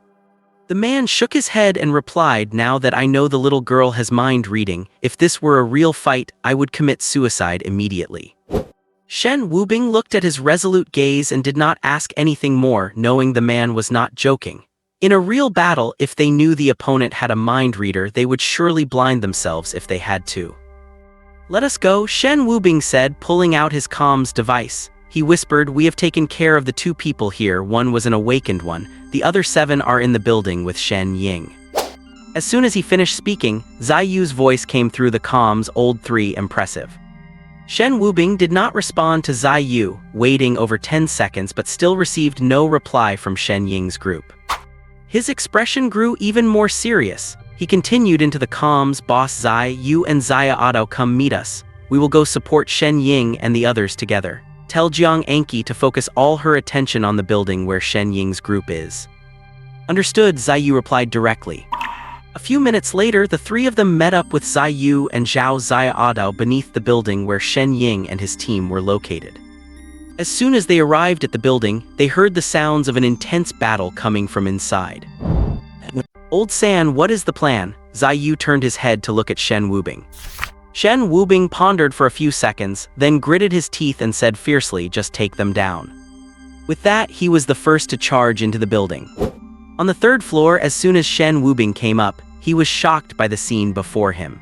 S1: The man shook his head and replied, "Now that I know the little girl has mind reading, if this were a real fight, I would commit suicide immediately." Shen Wubing looked at his resolute gaze and did not ask anything more, knowing the man was not joking. In a real battle, if they knew the opponent had a mind reader, they would surely blind themselves if they had to. "Let us go," Shen Wubing said, pulling out his comms device. He whispered, "We have taken care of the 2 people here. One was an awakened one. The other 7 are in the building with Shen Ying." As soon as he finished speaking, Zai Yu's voice came through the comms, "Old 3, impressive." Shen Wubing did not respond to Zai Yu, waiting over 10 seconds but still received no reply from Shen Ying's group. His expression grew even more serious. He continued into the comms, "Boss Zai, you and Zaya Otto come meet us. We will go support Shen Ying and the others together. Tell Jiang Anki to focus all her attention on the building where Shen Ying's group is." "Understood," Zai Yu replied directly. A few minutes later, the three of them met up with Zai Yu and Zhao Zaya Adao beneath the building where Shen Ying and his team were located. As soon as they arrived at the building, they heard the sounds of an intense battle coming from inside. "Old San, what is the plan?" Zai Yu turned his head to look at Shen Wubing. Shen Wubing pondered for a few seconds, then gritted his teeth and said fiercely, "Just take them down." With that, he was the first to charge into the building. On the third floor, as soon as Shen Wubing came up, he was shocked by the scene before him.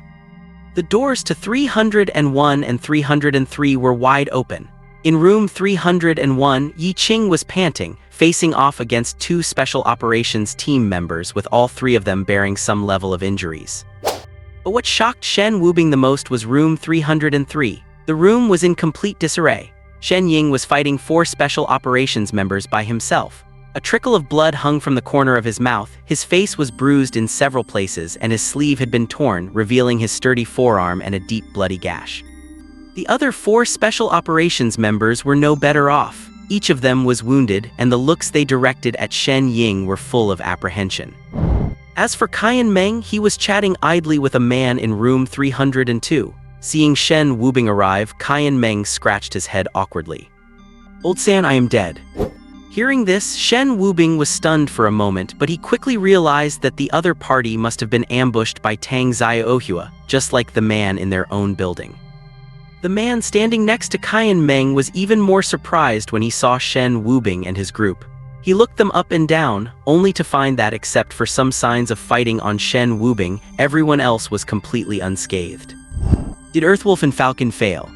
S1: The doors to 301 and 303 were wide open. In room 301, Yi Qing was panting, facing off against two special operations team members with all three of them bearing some level of injuries. But what shocked Shen Wubing the most was room 303. The room was in complete disarray. Shen Ying was fighting four special operations members by himself. A trickle of blood hung from the corner of his mouth, his face was bruised in several places, and his sleeve had been torn, revealing his sturdy forearm and a deep bloody gash. The other four special operations members were no better off. Each of them was wounded, and the looks they directed at Shen Ying were full of apprehension. As for Qian Meng, he was chatting idly with a man in room 302. Seeing Shen Wubing arrive, Qian Meng scratched his head awkwardly. "Old San, I am dead." Hearing this, Shen Wubing was stunned for a moment, but he quickly realized that the other party must have been ambushed by Tang Xiaohua, just like the man in their own building. The man standing next to Qian Meng was even more surprised when he saw Shen Wubing and his group. He looked them up and down, only to find that except for some signs of fighting on Shen Wubing, everyone else was completely unscathed. Did Earthwolf and Falcon fail?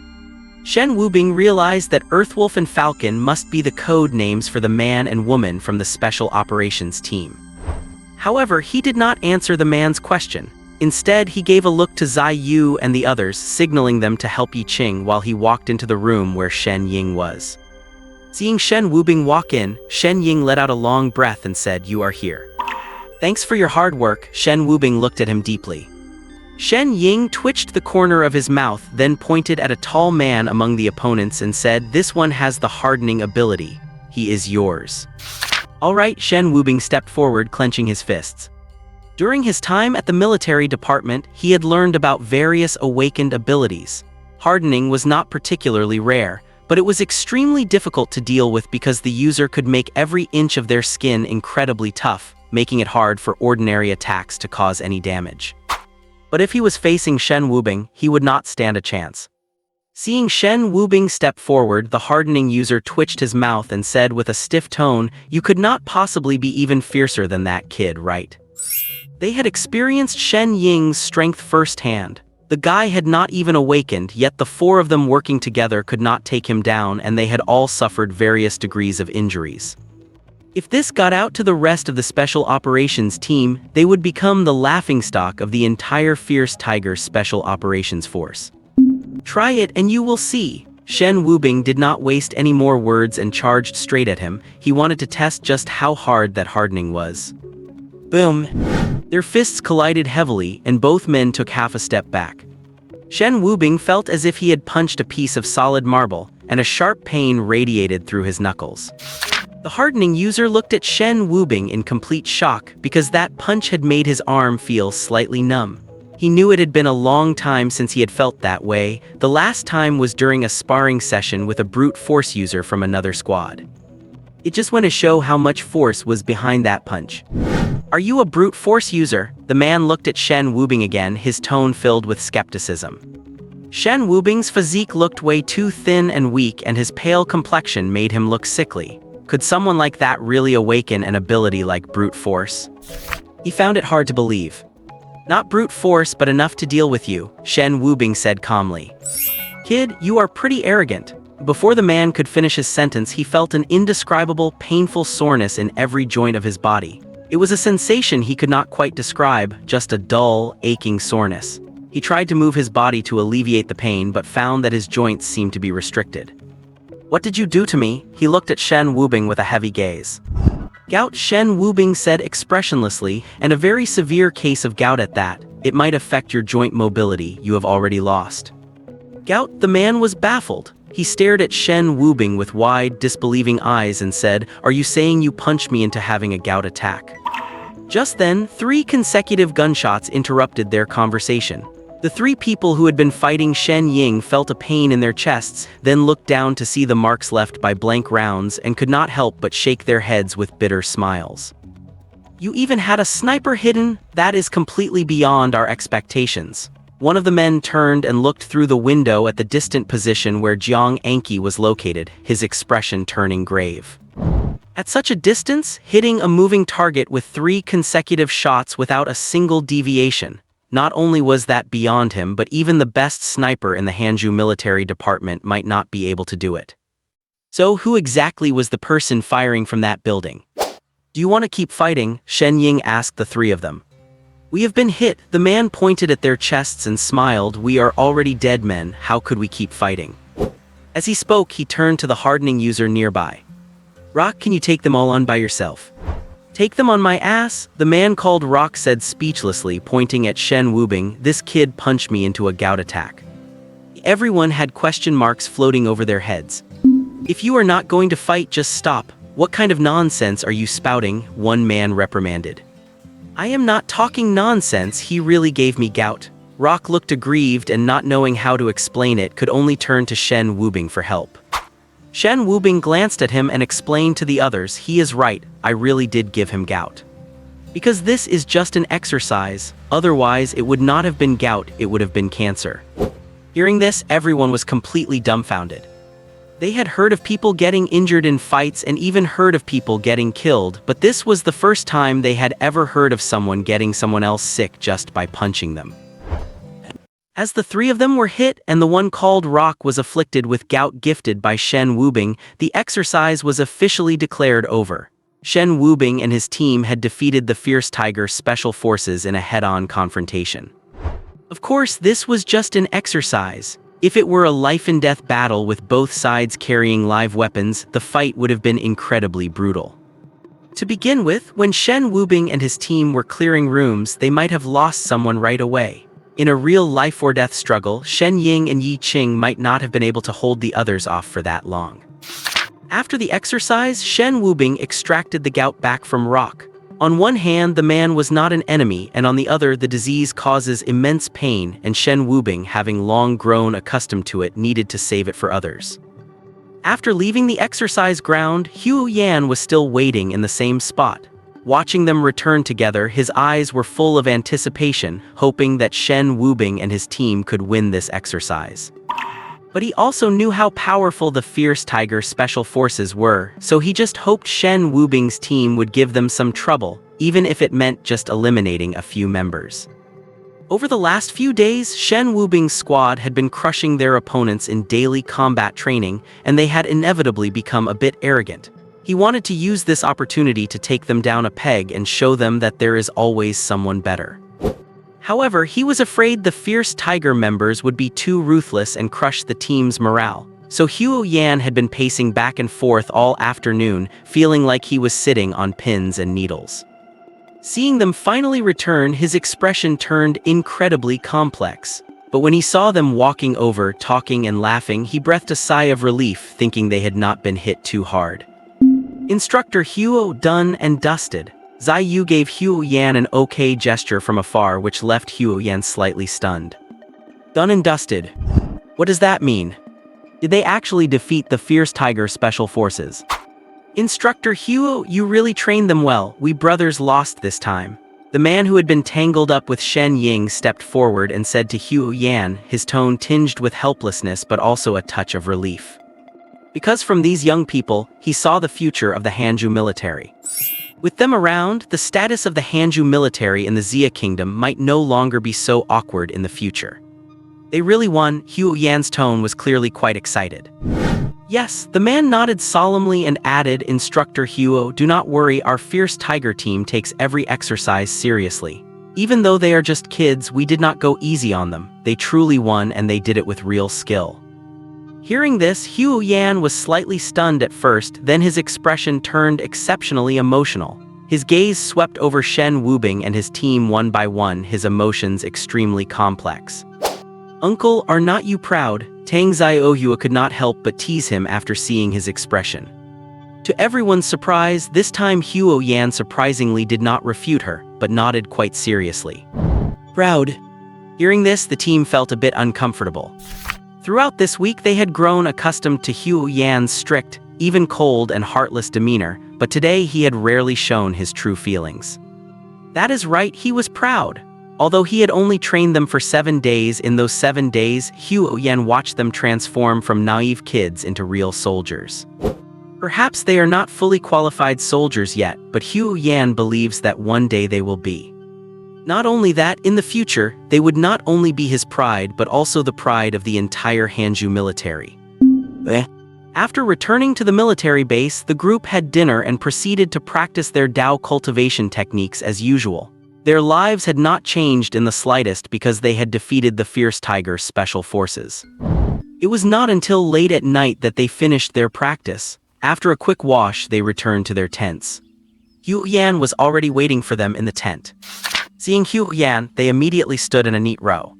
S1: Shen Wubing realized that Earthwolf and Falcon must be the code names for the man and woman from the Special Operations team. However, he did not answer the man's question. Instead, he gave a look to Zai Yu and the others, signaling them to help Yi Qing while he walked into the room where Shen Ying was. Seeing Shen Wubing walk in, Shen Ying let out a long breath and said, "You are here." "Thanks for your hard work." Shen Wubing looked at him deeply. Shen Ying twitched the corner of his mouth, then pointed at a tall man among the opponents and said, "This one has the hardening ability. He is yours." "All right," Shen Wubing stepped forward, clenching his fists. During his time at the military department, he had learned about various awakened abilities. Hardening was not particularly rare, but it was extremely difficult to deal with because the user could make every inch of their skin incredibly tough, making it hard for ordinary attacks to cause any damage. But if he was facing Shen Wubing, he would not stand a chance. Seeing Shen Wubing step forward, the hardening user twitched his mouth and said with a stiff tone, "You could not possibly be even fiercer than that kid, right?" They had experienced Shen Ying's strength firsthand. The guy had not even awakened, yet the four of them working together could not take him down, and they had all suffered various degrees of injuries. If this got out to the rest of the Special Operations team, they would become the laughingstock of the entire Fierce Tiger Special Operations Force. "Try it and you will see." Shen Wubing did not waste any more words and charged straight at him. He wanted to test just how hard that hardening was. Boom! Their fists collided heavily, and both men took half a step back. Shen Wubing felt as if he had punched a piece of solid marble, and a sharp pain radiated through his knuckles. The hardening user looked at Shen Wubing in complete shock because that punch had made his arm feel slightly numb. He knew it had been a long time since he had felt that way. The last time was during a sparring session with a brute force user from another squad. It just went to show how much force was behind that punch. "Are you a brute force user?" The man looked at Shen Wubing again, his tone filled with skepticism. Shen Wubing's physique looked way too thin and weak, and his pale complexion made him look sickly. Could someone like that really awaken an ability like brute force? He found it hard to believe. "Not brute force, but enough to deal with you," Shen Wubing said calmly. "Kid, you are pretty arrogant." Before the man could finish his sentence, he felt an indescribable, painful soreness in every joint of his body. It was a sensation he could not quite describe, just a dull, aching soreness. He tried to move his body to alleviate the pain but found that his joints seemed to be restricted. "What did you do to me?" He looked at Shen Wubing with a heavy gaze. "Gout," Shen Wubing said expressionlessly, "and a very severe case of gout at that. It might affect your joint mobility you have already lost." "Gout?" The man was baffled. He stared at Shen Wubing with wide, disbelieving eyes and said, "Are you saying you punched me into having a gout attack?" Just then, 3 consecutive gunshots interrupted their conversation. The 3 people who had been fighting Shen Ying felt a pain in their chests, then looked down to see the marks left by blank rounds and could not help but shake their heads with bitter smiles. "You even had a sniper hidden? That is completely beyond our expectations." One of the men turned and looked through the window at the distant position where Jiang Anki was located, his expression turning grave. At such a distance, hitting a moving target with 3 consecutive shots without a single deviation. Not only was that beyond him, but even the best sniper in the Hanju military department might not be able to do it. So who exactly was the person firing from that building? "Do you want to keep fighting?" Shen Ying asked the 3 of them. "We have been hit." The man pointed at their chests and smiled. "We are already dead men, how could we keep fighting?" As he spoke, he turned to the hardening user nearby. "Rock, can you take them all on by yourself?" "Take them on my ass?" The man called Rock said speechlessly, pointing at Shen Wubing. "This kid punched me into a gout attack." Everyone had question marks floating over their heads. "If you are not going to fight, just stop. What kind of nonsense are you spouting?" one man reprimanded. "I am not talking nonsense, he really gave me gout." Rock looked aggrieved and, not knowing how to explain it, could only turn to Shen Wubing for help. Shen Wubing glanced at him and explained to the others, "He is right, I really did give him gout. Because this is just an exercise, otherwise it would not have been gout, it would have been cancer." Hearing this, everyone was completely dumbfounded. They had heard of people getting injured in fights and even heard of people getting killed, but this was the first time they had ever heard of someone getting someone else sick just by punching them. As the 3 of them were hit and the one called Rock was afflicted with gout gifted by Shen Wubing, the exercise was officially declared over. Shen Wubing and his team had defeated the Fierce Tiger Special Forces in a head-on confrontation. Of course, this was just an exercise. If it were a life-and-death battle with both sides carrying live weapons, the fight would have been incredibly brutal. To begin with, when Shen Wubing and his team were clearing rooms, they might have lost someone right away. In a real life-or-death struggle, Shen Ying and Yi Qing might not have been able to hold the others off for that long. After the exercise, Shen Wubing extracted the gout back from Rock. On one hand, the man was not an enemy, and on the other, the disease causes immense pain, and Shen Wubing, having long grown accustomed to it, needed to save it for others. After leaving the exercise ground, Hu Yan was still waiting in the same spot. Watching them return together, his eyes were full of anticipation, hoping that Shen Wubing and his team could win this exercise. But he also knew how powerful the Fierce Tiger Special Forces were, so he just hoped Shen Wubing's team would give them some trouble, even if it meant just eliminating a few members. Over the last few days, Shen Wubing's squad had been crushing their opponents in daily combat training, and they had inevitably become a bit arrogant. He wanted to use this opportunity to take them down a peg and show them that there is always someone better. However, he was afraid the Fierce Tiger members would be too ruthless and crush the team's morale, so Hu Yan had been pacing back and forth all afternoon, feeling like he was sitting on pins and needles. Seeing them finally return, his expression turned incredibly complex. But when he saw them walking over, talking and laughing, he breathed a sigh of relief, thinking they had not been hit too hard. Instructor Huo done and dusted. Zai Yu gave Huo Yan an okay gesture from afar, which left Huo Yan slightly stunned. Done and dusted. What does that mean? Did they actually defeat the Fierce Tiger Special Forces? Instructor Huo, you really trained them well. We brothers lost this time. The man who had been tangled up with Shen Ying stepped forward and said to Huo Yan, his tone tinged with helplessness but also a touch of relief. Because from these young people, he saw the future of the Hanju military. With them around, the status of the Hanju military in the Xia Kingdom might no longer be so awkward in the future. They really won. Huo Yan's tone was clearly quite excited. Yes, the man nodded solemnly and added, Instructor Huo, do not worry, our Fierce Tiger team takes every exercise seriously. Even though they are just kids, we did not go easy on them. They truly won, and they did it with real skill." Hearing this, Hugh Yan was slightly stunned at first, then his expression turned exceptionally emotional. His gaze swept over Shen Wubing and his team one by one, his emotions extremely complex. "Uncle, are not you proud?" Tang Xiaohua could not help but tease him after seeing his expression. To everyone's surprise, this time Hugh Yan surprisingly did not refute her, but nodded quite seriously. "Proud." Hearing this, the team felt a bit uncomfortable. Throughout this week, they had grown accustomed to Hugh Yan's strict, even cold and heartless demeanor, but today he had rarely shown his true feelings. That is right, he was proud. Although he had only trained them for 7 days, in those 7 days, Hugh Yan watched them transform from naive kids into real soldiers. Perhaps they are not fully qualified soldiers yet, but Hugh Yan believes that one day they will be. Not only that, in the future, they would not only be his pride but also the pride of the entire Hanju military. After returning to the military base, the group had dinner and proceeded to practice their Dao cultivation techniques as usual. Their lives had not changed in the slightest because they had defeated the Fierce Tiger Special Forces. It was not until late at night that they finished their practice. After a quick wash, they returned to their tents. Hugh Yan was already waiting for them in the tent. Seeing Hugh Yan, they immediately stood in a neat row.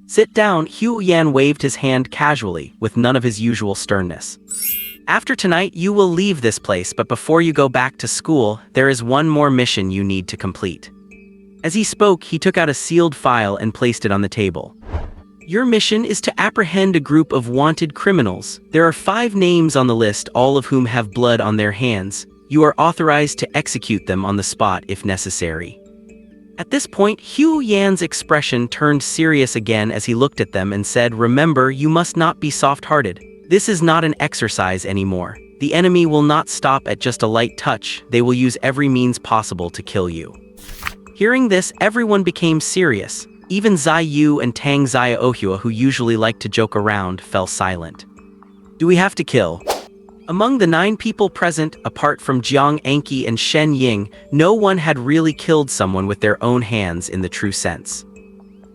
S1: "Sit down." Hugh Yan waved his hand casually, with none of his usual sternness. "After tonight, you will leave this place, but before you go back to school, there is one more mission you need to complete." As he spoke, he took out a sealed file and placed it on the table. "Your mission is to apprehend a group of wanted criminals. There are 5 names on the list, all of whom have blood on their hands. You are authorized to execute them on the spot if necessary." At this point, Hugh Yan's expression turned serious again as he looked at them and said, "Remember, you must not be soft-hearted. This is not an exercise anymore. The enemy will not stop at just a light touch. They will use every means possible to kill you." Hearing this, everyone became serious. Even Zai Yu and Tang Xiaohua, who usually liked to joke around, fell silent. "Do we have to kill?" Among the 9 people present, apart from Jiang Anqi and Shen Ying, no one had really killed someone with their own hands in the true sense.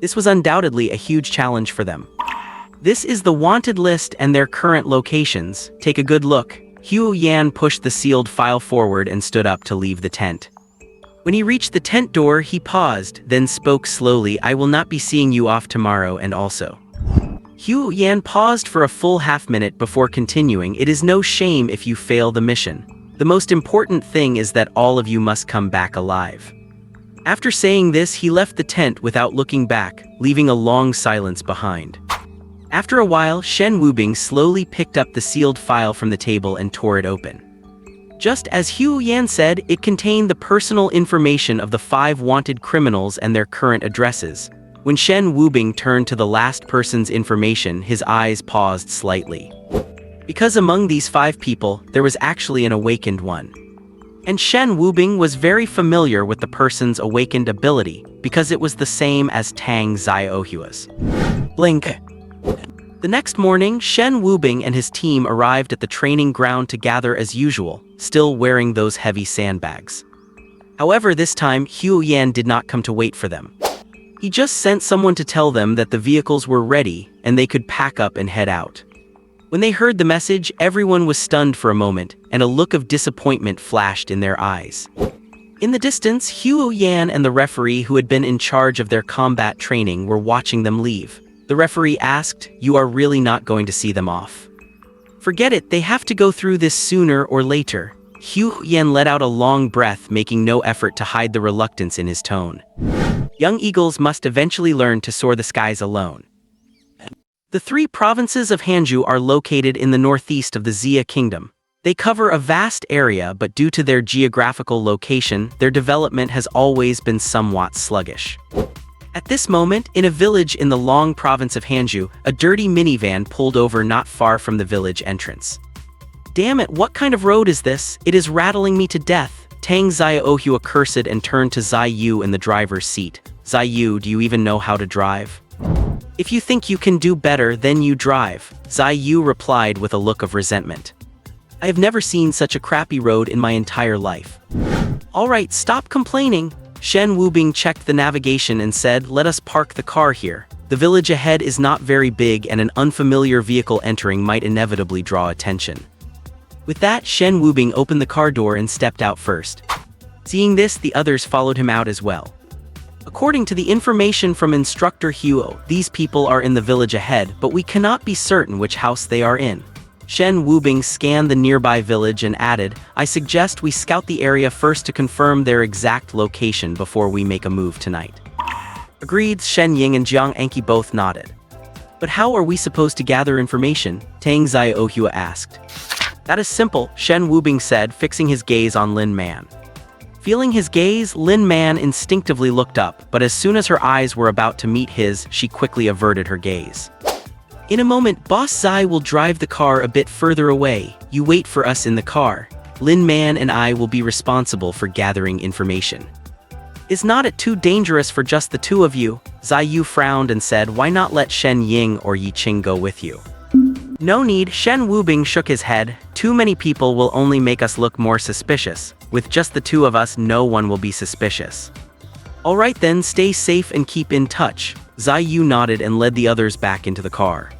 S1: This was undoubtedly a huge challenge for them. "This is the wanted list and their current locations. Take a good look." Hugh Yan pushed the sealed file forward and stood up to leave the tent. When he reached the tent door, he paused, then spoke slowly, "I will not be seeing you off tomorrow, and also." Hugh Yan paused for a full half-minute before continuing, "It is no shame if you fail the mission. The most important thing is that all of you must come back alive." After saying this, he left the tent without looking back, leaving a long silence behind. After a while, Shen Wubing slowly picked up the sealed file from the table and tore it open. Just as Hugh Yan said, it contained the personal information of the 5 wanted criminals and their current addresses. When Shen Wubing turned to the last person's information, his eyes paused slightly. Because among these 5 people, there was actually an awakened one. And Shen Wubing was very familiar with the person's awakened ability, because it was the same as Tang Xiaohua's. Blink. The next morning, Shen Wubing and his team arrived at the training ground to gather as usual, still wearing those heavy sandbags. However, this time, Hugh Yan did not come to wait for them. He just sent someone to tell them that the vehicles were ready and they could pack up and head out. When they heard the message, everyone was stunned for a moment, and a look of disappointment flashed in their eyes. In the distance, Hugh Yan and the referee who had been in charge of their combat training were watching them leave. The referee asked, "You are really not going to see them off?" "Forget it, they have to go through this sooner or later." Hugh Yan let out a long breath, making no effort to hide the reluctance in his tone. Young eagles must eventually learn to soar the skies alone. The 3 provinces of Hanju are located in the northeast of the Xia Kingdom. They cover a vast area, but due to their geographical location, their development has always been somewhat sluggish. At this moment, in a village in the Long province of Hanju, a dirty minivan pulled over not far from the village entrance. "Damn it, what kind of road is this? It is rattling me to death." Tang Xiaohua cursed and turned to Zai Yu in the driver's seat. "Zai Yu, do you even know how to drive?" "If you think you can do better, then you drive," Zai Yu replied with a look of resentment. "I have never seen such a crappy road in my entire life." "All right, stop complaining." Shen Wubing checked the navigation and said, "Let us park the car here. The village ahead is not very big and an unfamiliar vehicle entering might inevitably draw attention." With that, Shen Wubing opened the car door and stepped out first. Seeing this, the others followed him out as well. According to the information from Instructor Huo, these people are in the village ahead, but we cannot be certain which house they are in. Shen Wubing scanned the nearby village and added, "I suggest we scout the area first to confirm their exact location before we make a move tonight." Agreed, Shen Ying and Jiang Anki both nodded. "But how are we supposed to gather information?" Tang Xiaohua asked. "That is simple," Shen Wubing said, fixing his gaze on Lin Man. Feeling his gaze, Lin Man instinctively looked up, but as soon as her eyes were about to meet his, she quickly averted her gaze. "In a moment, Boss Zai will drive the car a bit further away. You wait for us in the car. Lin Man and I will be responsible for gathering information." "Is not it too dangerous for just the two of you?" Zai Yu frowned and said, "Why not let Shen Ying or Yi Qing go with you?" "No need," Shen Wubing shook his head. "Too many people will only make us look more suspicious. With just the two of us, no one will be suspicious." "All right then, stay safe and keep in touch." Zai Yu nodded and led the others back into the car.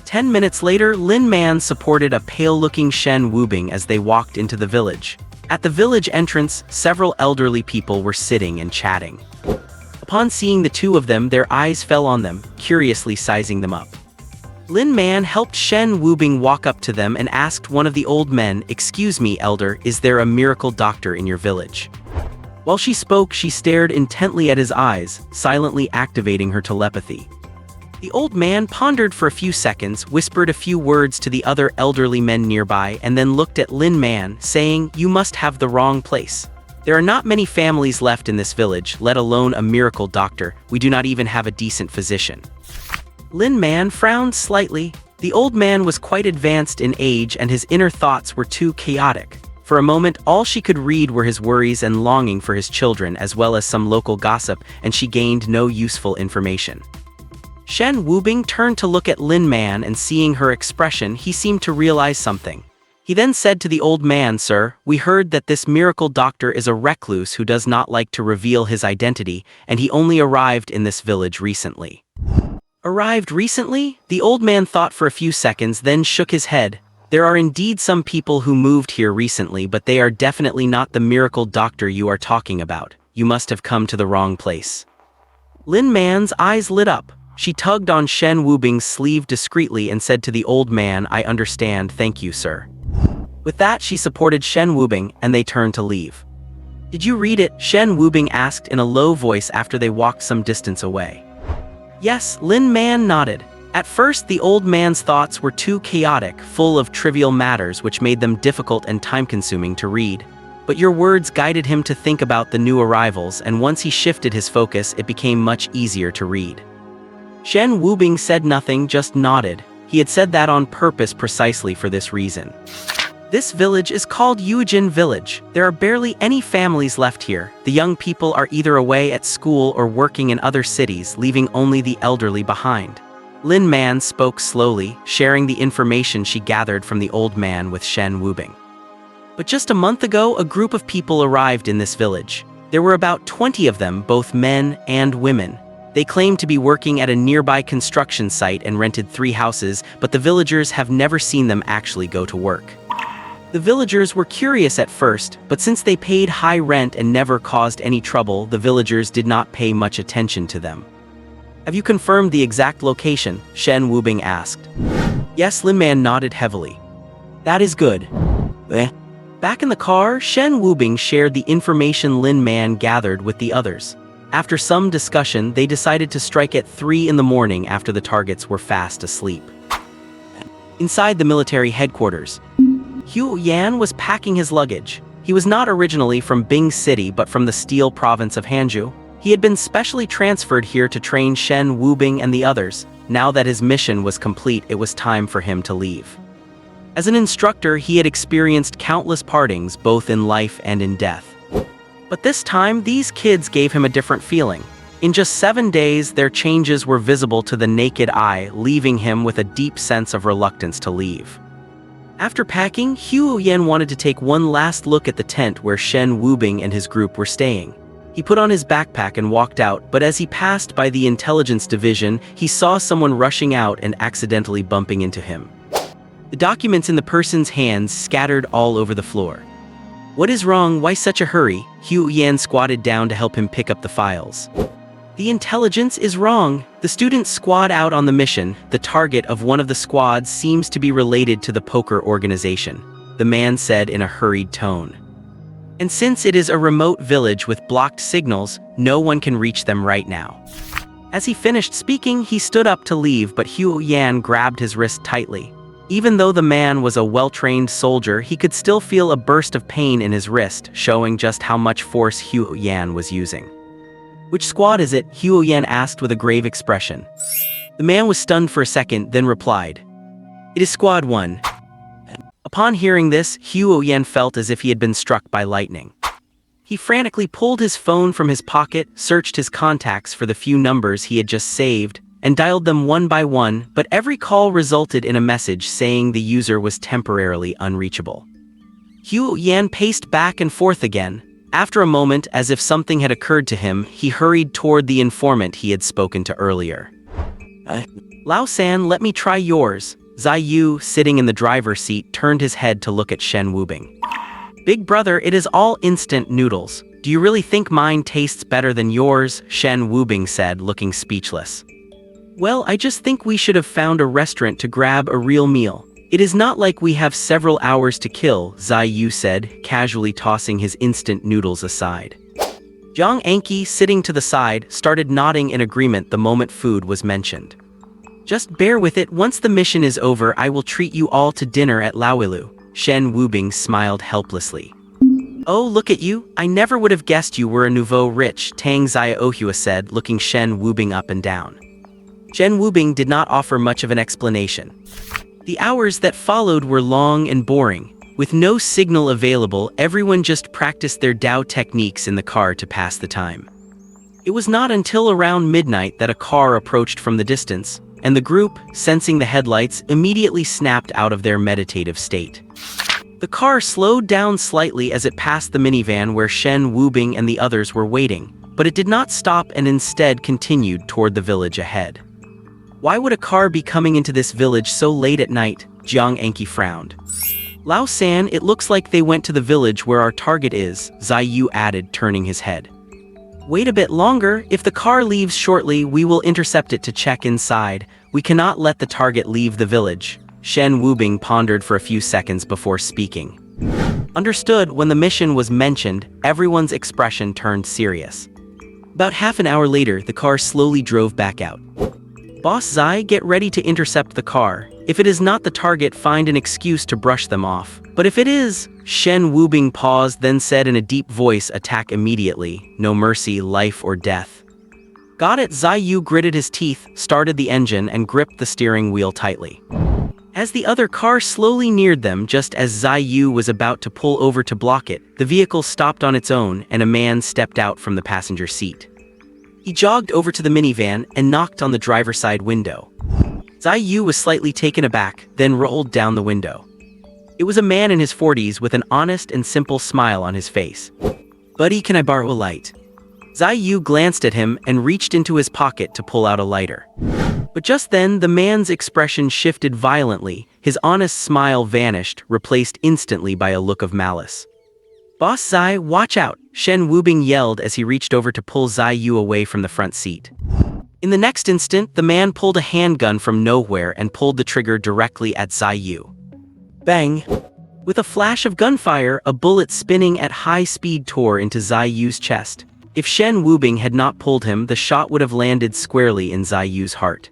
S1: 10 minutes later, Lin Man supported a pale-looking Shen Wubing as they walked into the village. At the village entrance, several elderly people were sitting and chatting. Upon seeing the two of them, their eyes fell on them, curiously sizing them up. Lin Man helped Shen Wubing walk up to them and asked one of the old men, "Excuse me, elder, is there a miracle doctor in your village?" While she spoke, she stared intently at his eyes, silently activating her telepathy. The old man pondered for a few seconds, whispered a few words to the other elderly men nearby, and then looked at Lin Man, saying, "You must have the wrong place. There are not many families left in this village, let alone a miracle doctor. We do not even have a decent physician." Lin Man frowned slightly. The old man was quite advanced in age and his inner thoughts were too chaotic. For a moment, all she could read were his worries and longing for his children as well as some local gossip, and she gained no useful information. Shen Wubing turned to look at Lin Man, and seeing her expression, he seemed to realize something. He then said to the old man, "Sir, we heard that this miracle doctor is a recluse who does not like to reveal his identity, and he only arrived in this village recently." "Arrived recently?" The old man thought for a few seconds, then shook his head. "There are indeed some people who moved here recently, but they are definitely not the miracle doctor you are talking about. You must have come to the wrong place." Lin Man's eyes lit up. She tugged on Shen Wubing's sleeve discreetly and said to the old man, "I understand, thank you, sir." With that, she supported Shen Wubing, and they turned to leave. "Did you read it?" Shen Wubing asked in a low voice after they walked some distance away. "Yes," Lin Man nodded. At first, the old man's thoughts were too chaotic, full of trivial matters which made them difficult and time-consuming to read. But your words guided him to think about the new arrivals, and once he shifted his focus, it became much easier to read. Shen Wubing said nothing, just nodded. He had said that on purpose precisely for this reason. This village is called Yujin Village. There are barely any families left here. The young people are either away at school or working in other cities, leaving only the elderly behind. Lin Man spoke slowly, sharing the information she gathered from the old man with Shen Wubing. But just a month ago, a group of people arrived in this village. There were about 20 of them, both men and women. They claimed to be working at a nearby construction site and rented 3 houses, but the villagers have never seen them actually go to work. The villagers were curious at first, but since they paid high rent and never caused any trouble, the villagers did not pay much attention to them. "Have you confirmed the exact location?" Shen Wubing asked. Yes, Lin Man nodded heavily. "That is good." Back in the car, Shen Wubing shared the information Lin Man gathered with the others. After some discussion, they decided to strike at 3 in the morning after the targets were fast asleep. Inside the military headquarters, Hu Yan was packing his luggage. He was not originally from Bing City but from the Steel province of Hanzhou. He had been specially transferred here to train Shen Wubing and the others. Now that his mission was complete, it was time for him to leave. As an instructor, he had experienced countless partings, both in life and in death. But this time, these kids gave him a different feeling. In just 7 days, their changes were visible to the naked eye, leaving him with a deep sense of reluctance to leave. After packing, Hu Yan wanted to take one last look at the tent where Shen Wubing and his group were staying. He put on his backpack and walked out, but as he passed by the intelligence division, he saw someone rushing out and accidentally bumping into him. The documents in the person's hands scattered all over the floor. "What is wrong? Why such a hurry?" Hu Yan squatted down to help him pick up the files. "The intelligence is wrong. The students squad out on the mission. The target of one of the squads seems to be related to the poker organization," the man said in a hurried tone. "And since it is a remote village with blocked signals, no one can reach them right now." As he finished speaking, he stood up to leave, but Hu Yan grabbed his wrist tightly. Even though the man was a well-trained soldier, he could still feel a burst of pain in his wrist, showing just how much force Hu Yan was using. "Which squad is it?" Hu Yan asked with a grave expression. The man was stunned for a second, then replied, "It is Squad 1. Upon hearing this, Hu Yan felt as if he had been struck by lightning. He frantically pulled his phone from his pocket, searched his contacts for the few numbers he had just saved, and dialed them one by one, but every call resulted in a message saying the user was temporarily unreachable. Hu Yan paced back and forth again. After a moment, as if something had occurred to him, he hurried toward the informant he had spoken to earlier. "Lao San, let me try yours." Zai Yu, sitting in the driver's seat, turned his head to look at Shen Wubing. "Big brother, it is all instant noodles. Do you really think mine tastes better than yours?" Shen Wubing said, looking speechless. "Well, I just think we should have found a restaurant to grab a real meal. It is not like we have several hours to kill," Zai Yu said, casually tossing his instant noodles aside. Jiang Anki, sitting to the side, started nodding in agreement the moment food was mentioned. "Just bear with it. Once the mission is over, I will treat you all to dinner at Laoilu." Shen Wubing smiled helplessly. "Oh, look at you. I never would have guessed you were a nouveau rich," Tang Xiaohua said, looking Shen Wubing up and down. Shen Wubing did not offer much of an explanation. The hours that followed were long and boring. With no signal available, everyone just practiced their Dao techniques in the car to pass the time. It was not until around midnight that a car approached from the distance, and the group, sensing the headlights, immediately snapped out of their meditative state. The car slowed down slightly as it passed the minivan where Shen Wubing and the others were waiting, but it did not stop and instead continued toward the village ahead. "Why would a car be coming into this village so late at night?" Jiang Anki frowned. "Lao San, it looks like they went to the village where our target is," Zai Yu added, turning his head. "Wait a bit longer. If the car leaves shortly, we will intercept it to check inside. We cannot let the target leave the village." Shen Wubing pondered for a few seconds before speaking. Understood. When the mission was mentioned, everyone's expression turned serious. About half an hour later, the car slowly drove back out. "Boss Zai, get ready to intercept the car. If it is not the target, find an excuse to brush them off. But if it is..." Shen Wubing paused, then said in a deep voice, "Attack immediately. No mercy, life or death." "Got it." Zai Yu gritted his teeth, started the engine, and gripped the steering wheel tightly. As the other car slowly neared them, just as Zai Yu was about to pull over to block it, the vehicle stopped on its own and a man stepped out from the passenger seat. He jogged over to the minivan and knocked on the driver's side window. Zai Yu was slightly taken aback, then rolled down the window. It was a man in his 40s with an honest and simple smile on his face. "Buddy, can I borrow a light?" Zai Yu glanced at him and reached into his pocket to pull out a lighter. But just then, the man's expression shifted violently. His honest smile vanished, replaced instantly by a look of malice. "Boss Zai, watch out!" Shen Wubing yelled as he reached over to pull Zai Yu away from the front seat. In the next instant, the man pulled a handgun from nowhere and pulled the trigger directly at Zai Yu. Bang! With a flash of gunfire, a bullet spinning at high speed tore into Zai Yu's chest. If Shen Wubing had not pulled him, the shot would have landed squarely in Zai Yu's heart.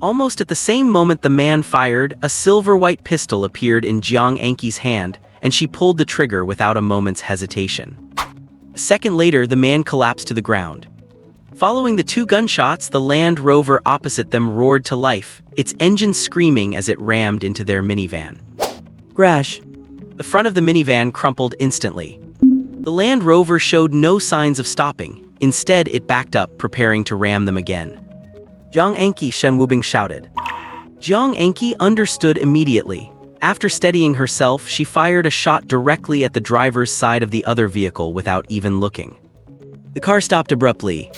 S1: Almost at the same moment the man fired, a silver-white pistol appeared in Jiang Anki's hand, and she pulled the trigger without a moment's hesitation. A second later, the man collapsed to the ground. Following the two gunshots, the Land Rover opposite them roared to life, its engine screaming as it rammed into their minivan. Crash! The front of the minivan crumpled instantly. The Land Rover showed no signs of stopping. Instead, it backed up, preparing to ram them again. "Jiang Anki!" Shen Wubing shouted. Jiang Anki understood immediately. After steadying herself, she fired a shot directly at the driver's side of the other vehicle without even looking. The car stopped abruptly.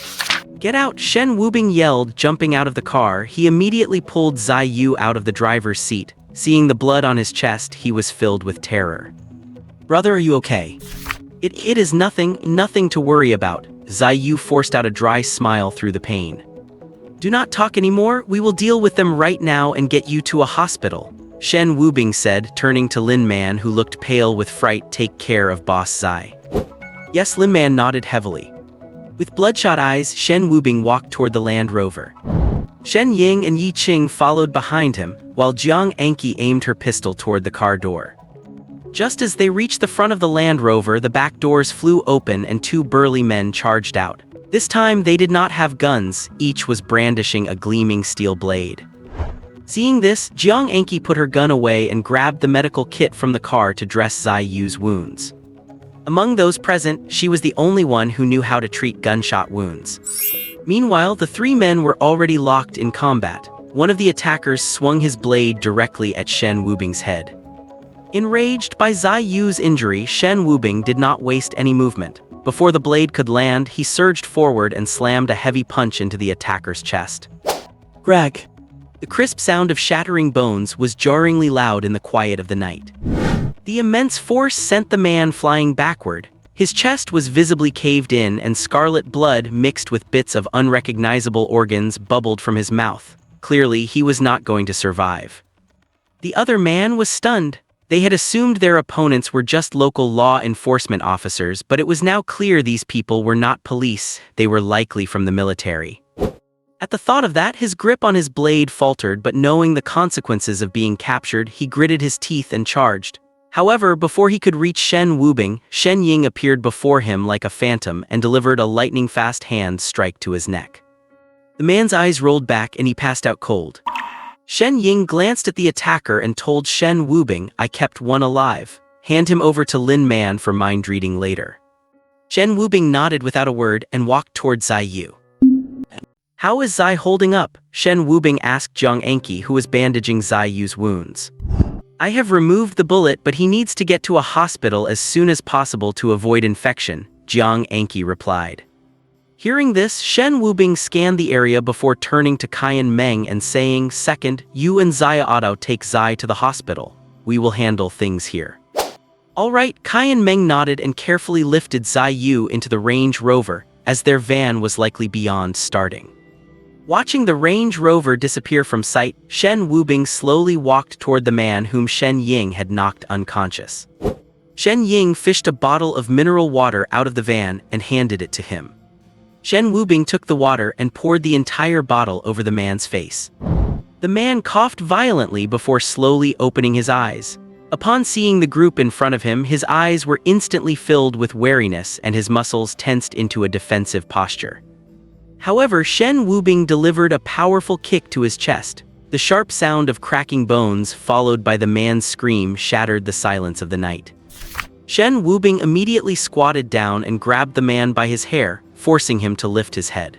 S1: "Get out!" Shen Wubing yelled, jumping out of the car. He immediately pulled Zai Yu out of the driver's seat. Seeing the blood on his chest, he was filled with terror. "Brother, are you okay?" It is nothing to worry about." Zai Yu forced out a dry smile through the pain. "Do not talk anymore. We will deal with them right now and get you to a hospital," Shen Wubing said, turning to Lin Man, who looked pale with fright. "Take care of Boss Zai." Yes, Lin Man nodded heavily. With bloodshot eyes, Shen Wubing walked toward the Land Rover. Shen Ying and Yi Qing followed behind him, while Jiang Anqi aimed her pistol toward the car door. Just as they reached the front of the Land Rover, the back doors flew open and two burly men charged out. This time they did not have guns, each was brandishing a gleaming steel blade. Seeing this, Jiang Anqi put her gun away and grabbed the medical kit from the car to dress Zai Yu's wounds. Among those present, she was the only one who knew how to treat gunshot wounds. Meanwhile, the three men were already locked in combat. One of the attackers swung his blade directly at Shen Wubing's head. Enraged by Zai Yu's injury, Shen Wubing did not waste any movement. Before the blade could land, he surged forward and slammed a heavy punch into the attacker's chest. Grag! The crisp sound of shattering bones was jarringly loud in the quiet of the night. The immense force sent the man flying backward. His chest was visibly caved in, and scarlet blood mixed with bits of unrecognizable organs bubbled from his mouth. Clearly, he was not going to survive. The other man was stunned. They had assumed their opponents were just local law enforcement officers, but it was now clear these people were not police. They were likely from the military. At the thought of that, his grip on his blade faltered, but knowing the consequences of being captured, he gritted his teeth and charged. However, before he could reach Shen Wubing, Shen Ying appeared before him like a phantom and delivered a lightning-fast hand strike to his neck. The man's eyes rolled back and he passed out cold. Shen Ying glanced at the attacker and told Shen Wubing, "I kept one alive. Hand him over to Lin Man for mind reading later." Shen Wubing nodded without a word and walked toward Zai Yu. "How is Zai holding up?" Shen Wubing asked Jiang Anqi, who was bandaging Zai Yu's wounds. "I have removed the bullet, but he needs to get to a hospital as soon as possible to avoid infection," Jiang Anqi replied. Hearing this, Shen Wubing scanned the area before turning to Qian Meng and saying, "Second, you and Zaya Otto take Zai to the hospital. We will handle things here." "All right," Qian Meng nodded and carefully lifted Zai Yu into the Range Rover, as their van was likely beyond starting. Watching the Range Rover disappear from sight, Shen Wubing slowly walked toward the man whom Shen Ying had knocked unconscious. Shen Ying fished a bottle of mineral water out of the van and handed it to him. Shen Wubing took the water and poured the entire bottle over the man's face. The man coughed violently before slowly opening his eyes. Upon seeing the group in front of him, his eyes were instantly filled with wariness and his muscles tensed into a defensive posture. However, Shen Wubing delivered a powerful kick to his chest. The sharp sound of cracking bones, followed by the man's scream, shattered the silence of the night. Shen Wubing immediately squatted down and grabbed the man by his hair, forcing him to lift his head.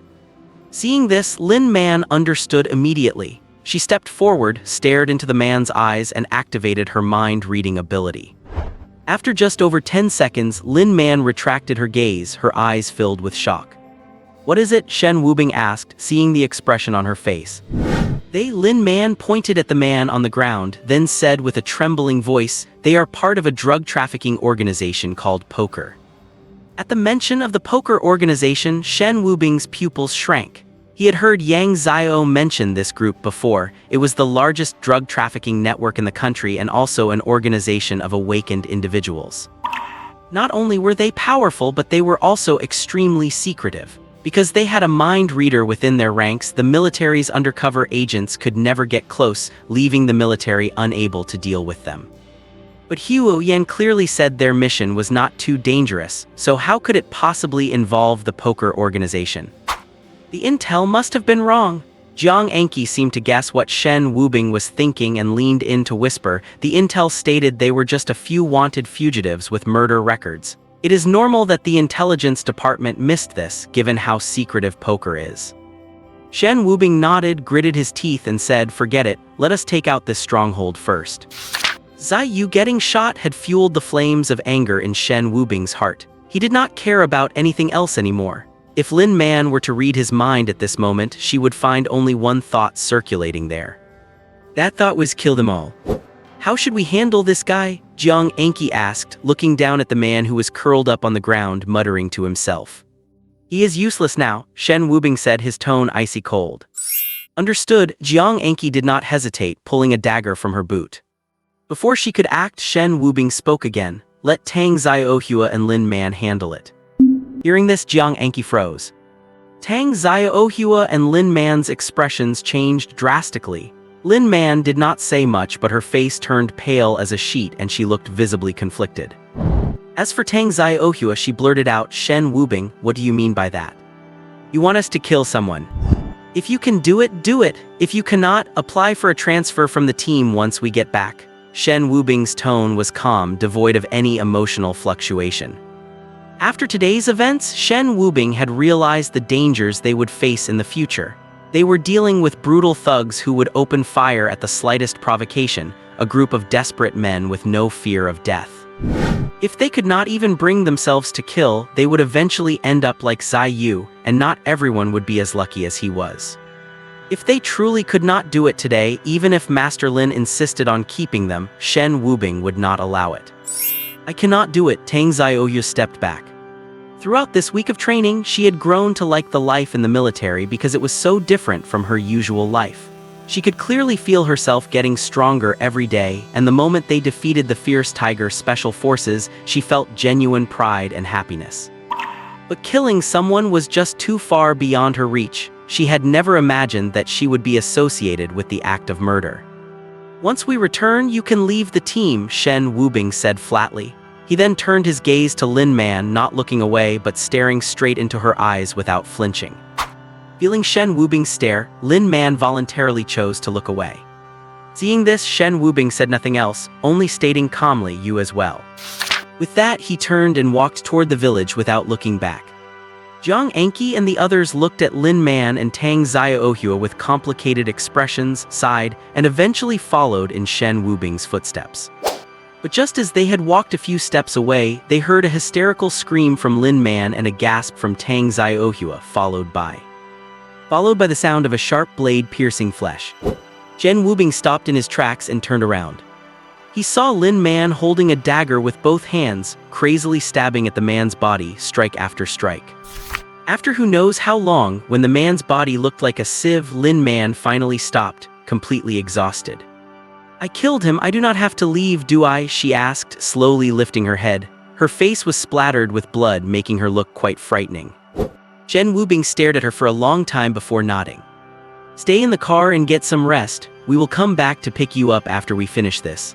S1: Seeing this, Lin Man understood immediately. She stepped forward, stared into the man's eyes, and activated her mind-reading ability. After just over 10 seconds, Lin Man retracted her gaze, her eyes filled with shock. "What is it?" Shen Wubing asked, seeing the expression on her face. Lin Man pointed at the man on the ground, then said with a trembling voice, "They are part of a drug trafficking organization called Poker." At the mention of the Poker organization, Shen Wubing's pupils shrank. He had heard Yang Xiao mention this group before. It was the largest drug trafficking network in the country and also an organization of awakened individuals. Not only were they powerful, but they were also extremely secretive. Because they had a mind reader within their ranks, the military's undercover agents could never get close, leaving the military unable to deal with them. But Huo Yan clearly said their mission was not too dangerous, so how could it possibly involve the Poker organization? The intel must have been wrong. Jiang Anqi seemed to guess what Shen Wubing was thinking and leaned in to whisper. The intel stated they were just a few wanted fugitives with murder records. It is normal that the intelligence department missed this, given how secretive Poker is. Shen Wubing nodded, gritted his teeth, and said, "Forget it, let us take out this stronghold first." Zai Yu getting shot had fueled the flames of anger in Shen Wubing's heart. He did not care about anything else anymore. If Lin Man were to read his mind at this moment, she would find only one thought circulating there. That thought was kill them all. How should we handle this guy? Jiang Anki asked, looking down at the man who was curled up on the ground, muttering to himself. He is useless now, Shen Wubing said, his tone icy cold. Understood, Jiang Anki did not hesitate, pulling a dagger from her boot. Before she could act, Shen Wubing spoke again. Let Tang Xiaohua and Lin Man handle it. Hearing this, Jiang Anki froze. Tang Xiaohua and Lin Man's expressions changed drastically. Lin Man did not say much, but her face turned pale as a sheet and she looked visibly conflicted. As for Tang Xiaohua, she blurted out, Shen Wubing, what do you mean by that? You want us to kill someone? If you can do it, do it. If you cannot, apply for a transfer from the team once we get back. Shen Wubing's tone was calm, devoid of any emotional fluctuation. After today's events, Shen Wubing had realized the dangers they would face in the future. They were dealing with brutal thugs who would open fire at the slightest provocation, a group of desperate men with no fear of death. If they could not even bring themselves to kill, they would eventually end up like Zai Yu, and not everyone would be as lucky as he was. If they truly could not do it today, even if Master Lin insisted on keeping them, Shen Wubing would not allow it. I cannot do it, Tang Xiaoyu stepped back. Throughout this week of training, she had grown to like the life in the military because it was so different from her usual life. She could clearly feel herself getting stronger every day, and the moment they defeated the fierce Tiger Special Forces, she felt genuine pride and happiness. But killing someone was just too far beyond her reach. She had never imagined that she would be associated with the act of murder. Once we return, you can leave the team, Shen Wubing said flatly. He then turned his gaze to Lin Man, not looking away but staring straight into her eyes without flinching. Feeling Shen Wubing's stare, Lin Man voluntarily chose to look away. Seeing this, Shen Wubing said nothing else, only stating calmly, you as well. With that, he turned and walked toward the village without looking back. Jiang Anki and the others looked at Lin Man and Tang Xiaohua with complicated expressions, sighed, and eventually followed in Shen Wubing's footsteps. But just as they had walked a few steps away, they heard a hysterical scream from Lin Man and a gasp from Tang Xiaohua, followed by the sound of a sharp blade piercing flesh. Shen Wubing stopped in his tracks and turned around. He saw Lin Man holding a dagger with both hands, crazily stabbing at the man's body, strike after strike. After who knows how long, when the man's body looked like a sieve, Lin Man finally stopped, completely exhausted. I killed him, I do not have to leave, do I? She asked, slowly lifting her head. Her face was splattered with blood, making her look quite frightening. Shen Wubing stared at her for a long time before nodding. Stay in the car and get some rest. We will come back to pick you up after we finish this.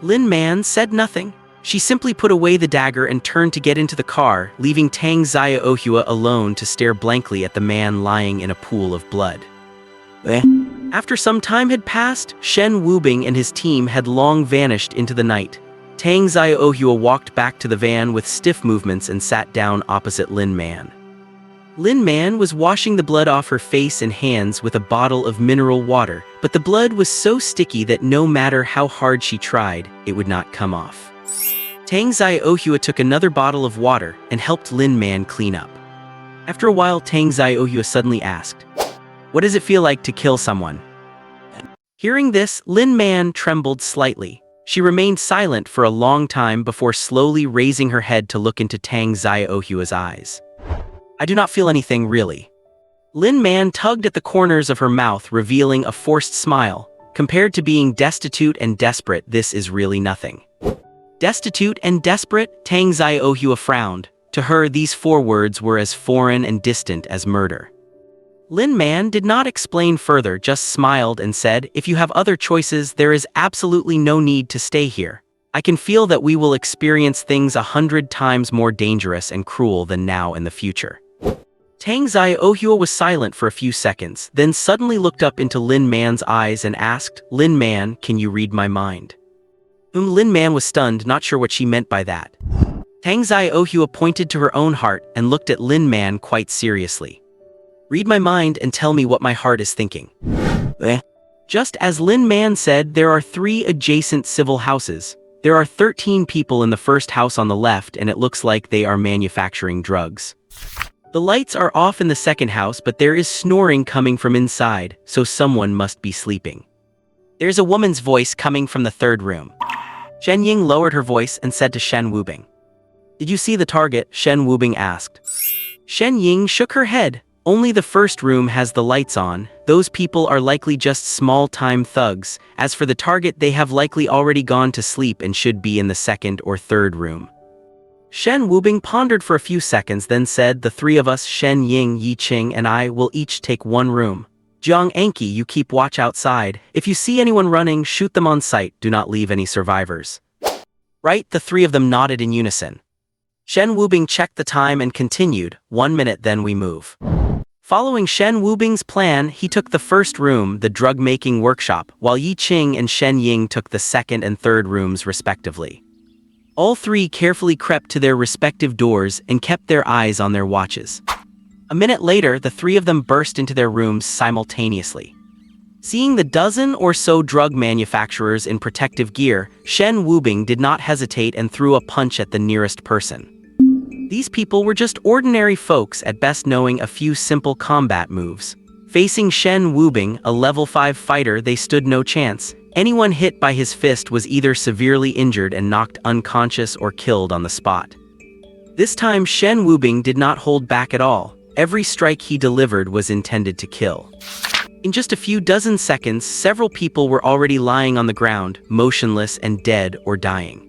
S1: Lin Man said nothing. She simply put away the dagger and turned to get into the car, leaving Tang Xiaohua alone to stare blankly at the man lying in a pool of blood. After some time had passed, Shen Wubing and his team had long vanished into the night. Tang Xiaohua walked back to the van with stiff movements and sat down opposite Lin Man. Lin Man was washing the blood off her face and hands with a bottle of mineral water, but the blood was so sticky that no matter how hard she tried, it would not come off. Tang Xiaohua took another bottle of water and helped Lin Man clean up. After a while, Tang Xiaohua suddenly asked, "What does it feel like to kill someone?" Hearing this, Lin Man trembled slightly. She remained silent for a long time before slowly raising her head to look into Tang Xiaohua's eyes. I do not feel anything, really. Lin Man tugged at the corners of her mouth, revealing a forced smile. Compared to being destitute and desperate, this is really nothing. Destitute and desperate? Tang Xiaohua frowned. To her, these four words were as foreign and distant as murder. Lin Man did not explain further, just smiled and said, if you have other choices, there is absolutely no need to stay here. I can feel that we will experience things 100 times more dangerous and cruel than now in the future. Tang Xiaohua was silent for a few seconds, then suddenly looked up into Lin Man's eyes and asked, Lin Man, can you read my mind? Lin Man was stunned, not sure what she meant by that. Tang Xiaohua pointed to her own heart and looked at Lin Man quite seriously. Read my mind and tell me what my heart is thinking. Just as Lin Man said, there are 3 adjacent civil houses. There are 13 people in the first house on the left, and it looks like they are manufacturing drugs. The lights are off in the second house, but there is snoring coming from inside, so someone must be sleeping. There's a woman's voice coming from the third room. Shen Ying lowered her voice and said to Shen Wubing. "Did you see the target?" Shen Wubing asked. Shen Ying shook her head. "Only the first room has the lights on. Those people are likely just small-time thugs. As for the target, they have likely already gone to sleep and should be in the second or third room." Shen Wubing pondered for a few seconds, then said, "The three of us, Shen Ying, Yi Qing, and I, will each take one room. Jiang Anki, you keep watch outside. If you see anyone running, shoot them on sight. Do not leave any survivors." "Right," the three of them nodded in unison. Shen Wubing checked the time and continued, "1 minute, then we move." Following Shen Wubing's plan, he took the first room, the drug-making workshop, while Yi Qing and Shen Ying took the second and third rooms respectively. All three carefully crept to their respective doors and kept their eyes on their watches. A minute later, the three of them burst into their rooms simultaneously. Seeing the dozen or so drug manufacturers in protective gear, Shen Wubing did not hesitate and threw a punch at the nearest person. These people were just ordinary folks, at best knowing a few simple combat moves. Facing Shen Wubing, a level 5 fighter, they stood no chance. Anyone hit by his fist was either severely injured and knocked unconscious or killed on the spot. This time Shen Wubing did not hold back at all. Every strike he delivered was intended to kill. In just a few dozen seconds, several people were already lying on the ground, motionless and dead or dying.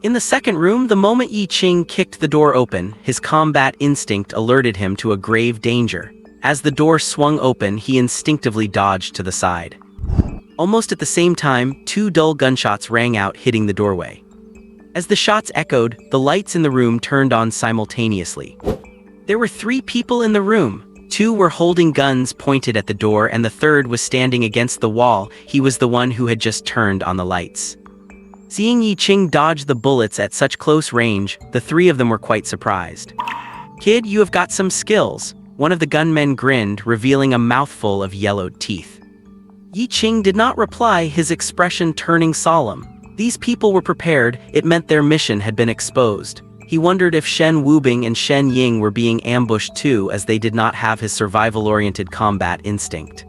S1: In the second room, the moment Yi Qing kicked the door open, his combat instinct alerted him to a grave danger. As the door swung open, he instinctively dodged to the side. Almost at the same time, 2 dull gunshots rang out, hitting the doorway. As the shots echoed, the lights in the room turned on simultaneously. There were 3 people in the room. 2 were holding guns pointed at the door, and the third was standing against the wall. He was the one who had just turned on the lights. Seeing Yi Qing dodge the bullets at such close range, the 3 of them were quite surprised. "Kid, you have got some skills." One of the gunmen grinned, revealing a mouthful of yellowed teeth. Yi Qing did not reply, his expression turning solemn. These people were prepared. It meant their mission had been exposed. He wondered if Shen Wubing and Shen Ying were being ambushed too, as they did not have his survival-oriented combat instinct.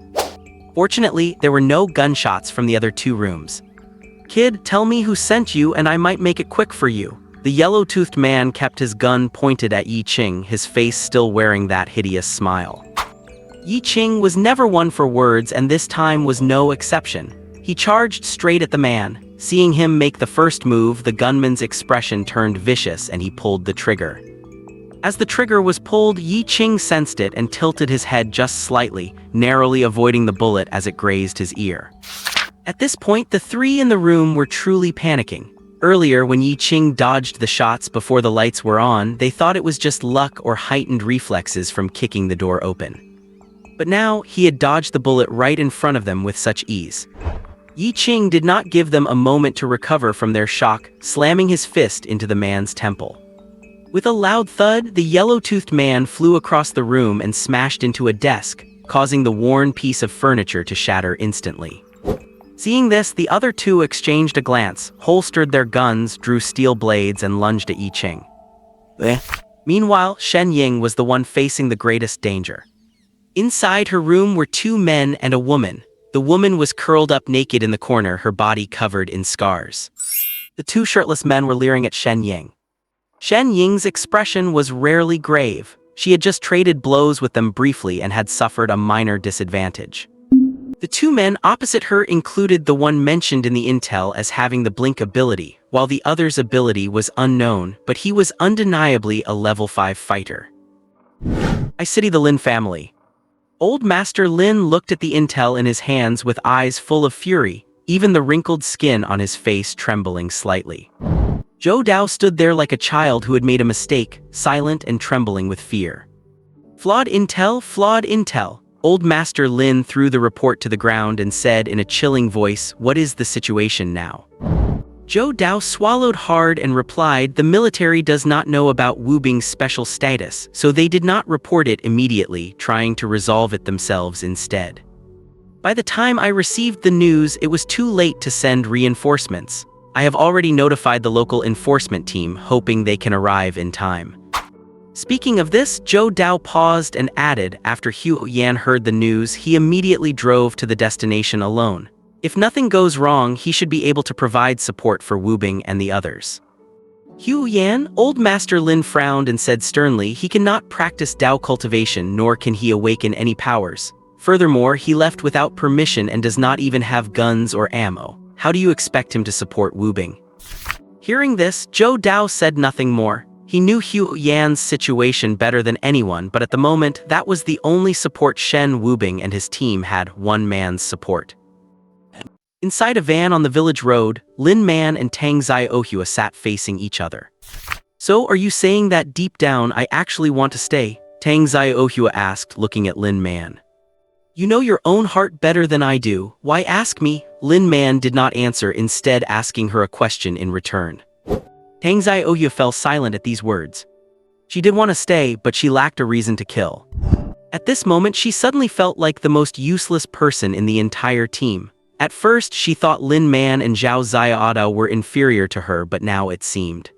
S1: Fortunately, there were no gunshots from the other 2 rooms. "Kid, tell me who sent you and I might make it quick for you." The yellow-toothed man kept his gun pointed at Yi Qing, his face still wearing that hideous smile. Yi Qing was never one for words, and this time was no exception. He charged straight at the man. Seeing him make the first move, the gunman's expression turned vicious and he pulled the trigger. As the trigger was pulled, Yi Qing sensed it and tilted his head just slightly, narrowly avoiding the bullet as it grazed his ear. At this point, the 3 in the room were truly panicking. Earlier, when Yi Qing dodged the shots before the lights were on, they thought it was just luck or heightened reflexes from kicking the door open. But now, he had dodged the bullet right in front of them with such ease. Yi Qing did not give them a moment to recover from their shock, slamming his fist into the man's temple. With a loud thud, the yellow-toothed man flew across the room and smashed into a desk, causing the worn piece of furniture to shatter instantly. Seeing this, the other 2 exchanged a glance, holstered their guns, drew steel blades, and lunged at Yi Qing. Meanwhile, Shen Ying was the one facing the greatest danger. Inside her room were 2 men and a woman. The woman was curled up naked in the corner, her body covered in scars. The 2 shirtless men were leering at Shen Ying. Shen Ying's expression was rarely grave. She had just traded blows with them briefly and had suffered a minor disadvantage. The 2 men opposite her included the one mentioned in the intel as having the blink ability, while the other's ability was unknown, but he was undeniably a level 5 fighter. "I city the Lin family." Old Master Lin looked at the intel in his hands with eyes full of fury, even the wrinkled skin on his face trembling slightly. Zhou Dao stood there like a child who had made a mistake, silent and trembling with fear. Flawed intel, flawed intel." Old Master Lin threw the report to the ground and said in a chilling voice, "What is the situation now?" Zhou Dao swallowed hard and replied, "The military does not know about Wubing's special status, so they did not report it immediately, trying to resolve it themselves instead. By the time I received the news, it was too late to send reinforcements. I have already notified the local enforcement team, hoping they can arrive in time. Speaking of this, Zhou Dao paused and added, after Hu Yan heard the news, he immediately drove to the destination alone. If nothing goes wrong, he should be able to provide support for Wubing and the others. Hu Yan, Old Master Lin frowned and said sternly, he cannot practice Dao cultivation nor can he awaken any powers. Furthermore, he left without permission and does not even have guns or ammo. How do you expect him to support Wubing? Hearing this, Zhou Dao said nothing more. He knew Hu Yan's situation better than anyone, but at the moment, that was the only support Shen Wubing and his team had, one man's support. Inside a van on the village road, Lin Man and Tang Xiaohua sat facing each other. So, are you saying that deep down I actually want to stay? Tang Xiaohua asked, looking at Lin Man. You know your own heart better than I do, why ask me? Lin Man did not answer, instead asking her a question in return. Tang Xiaohua fell silent at these words. She did want to stay, but she lacked a reason to kill. At this moment, she suddenly felt like the most useless person in the entire team. At first, she thought Lin Man and Zhao Xiaodao were inferior to her, but now it seemed.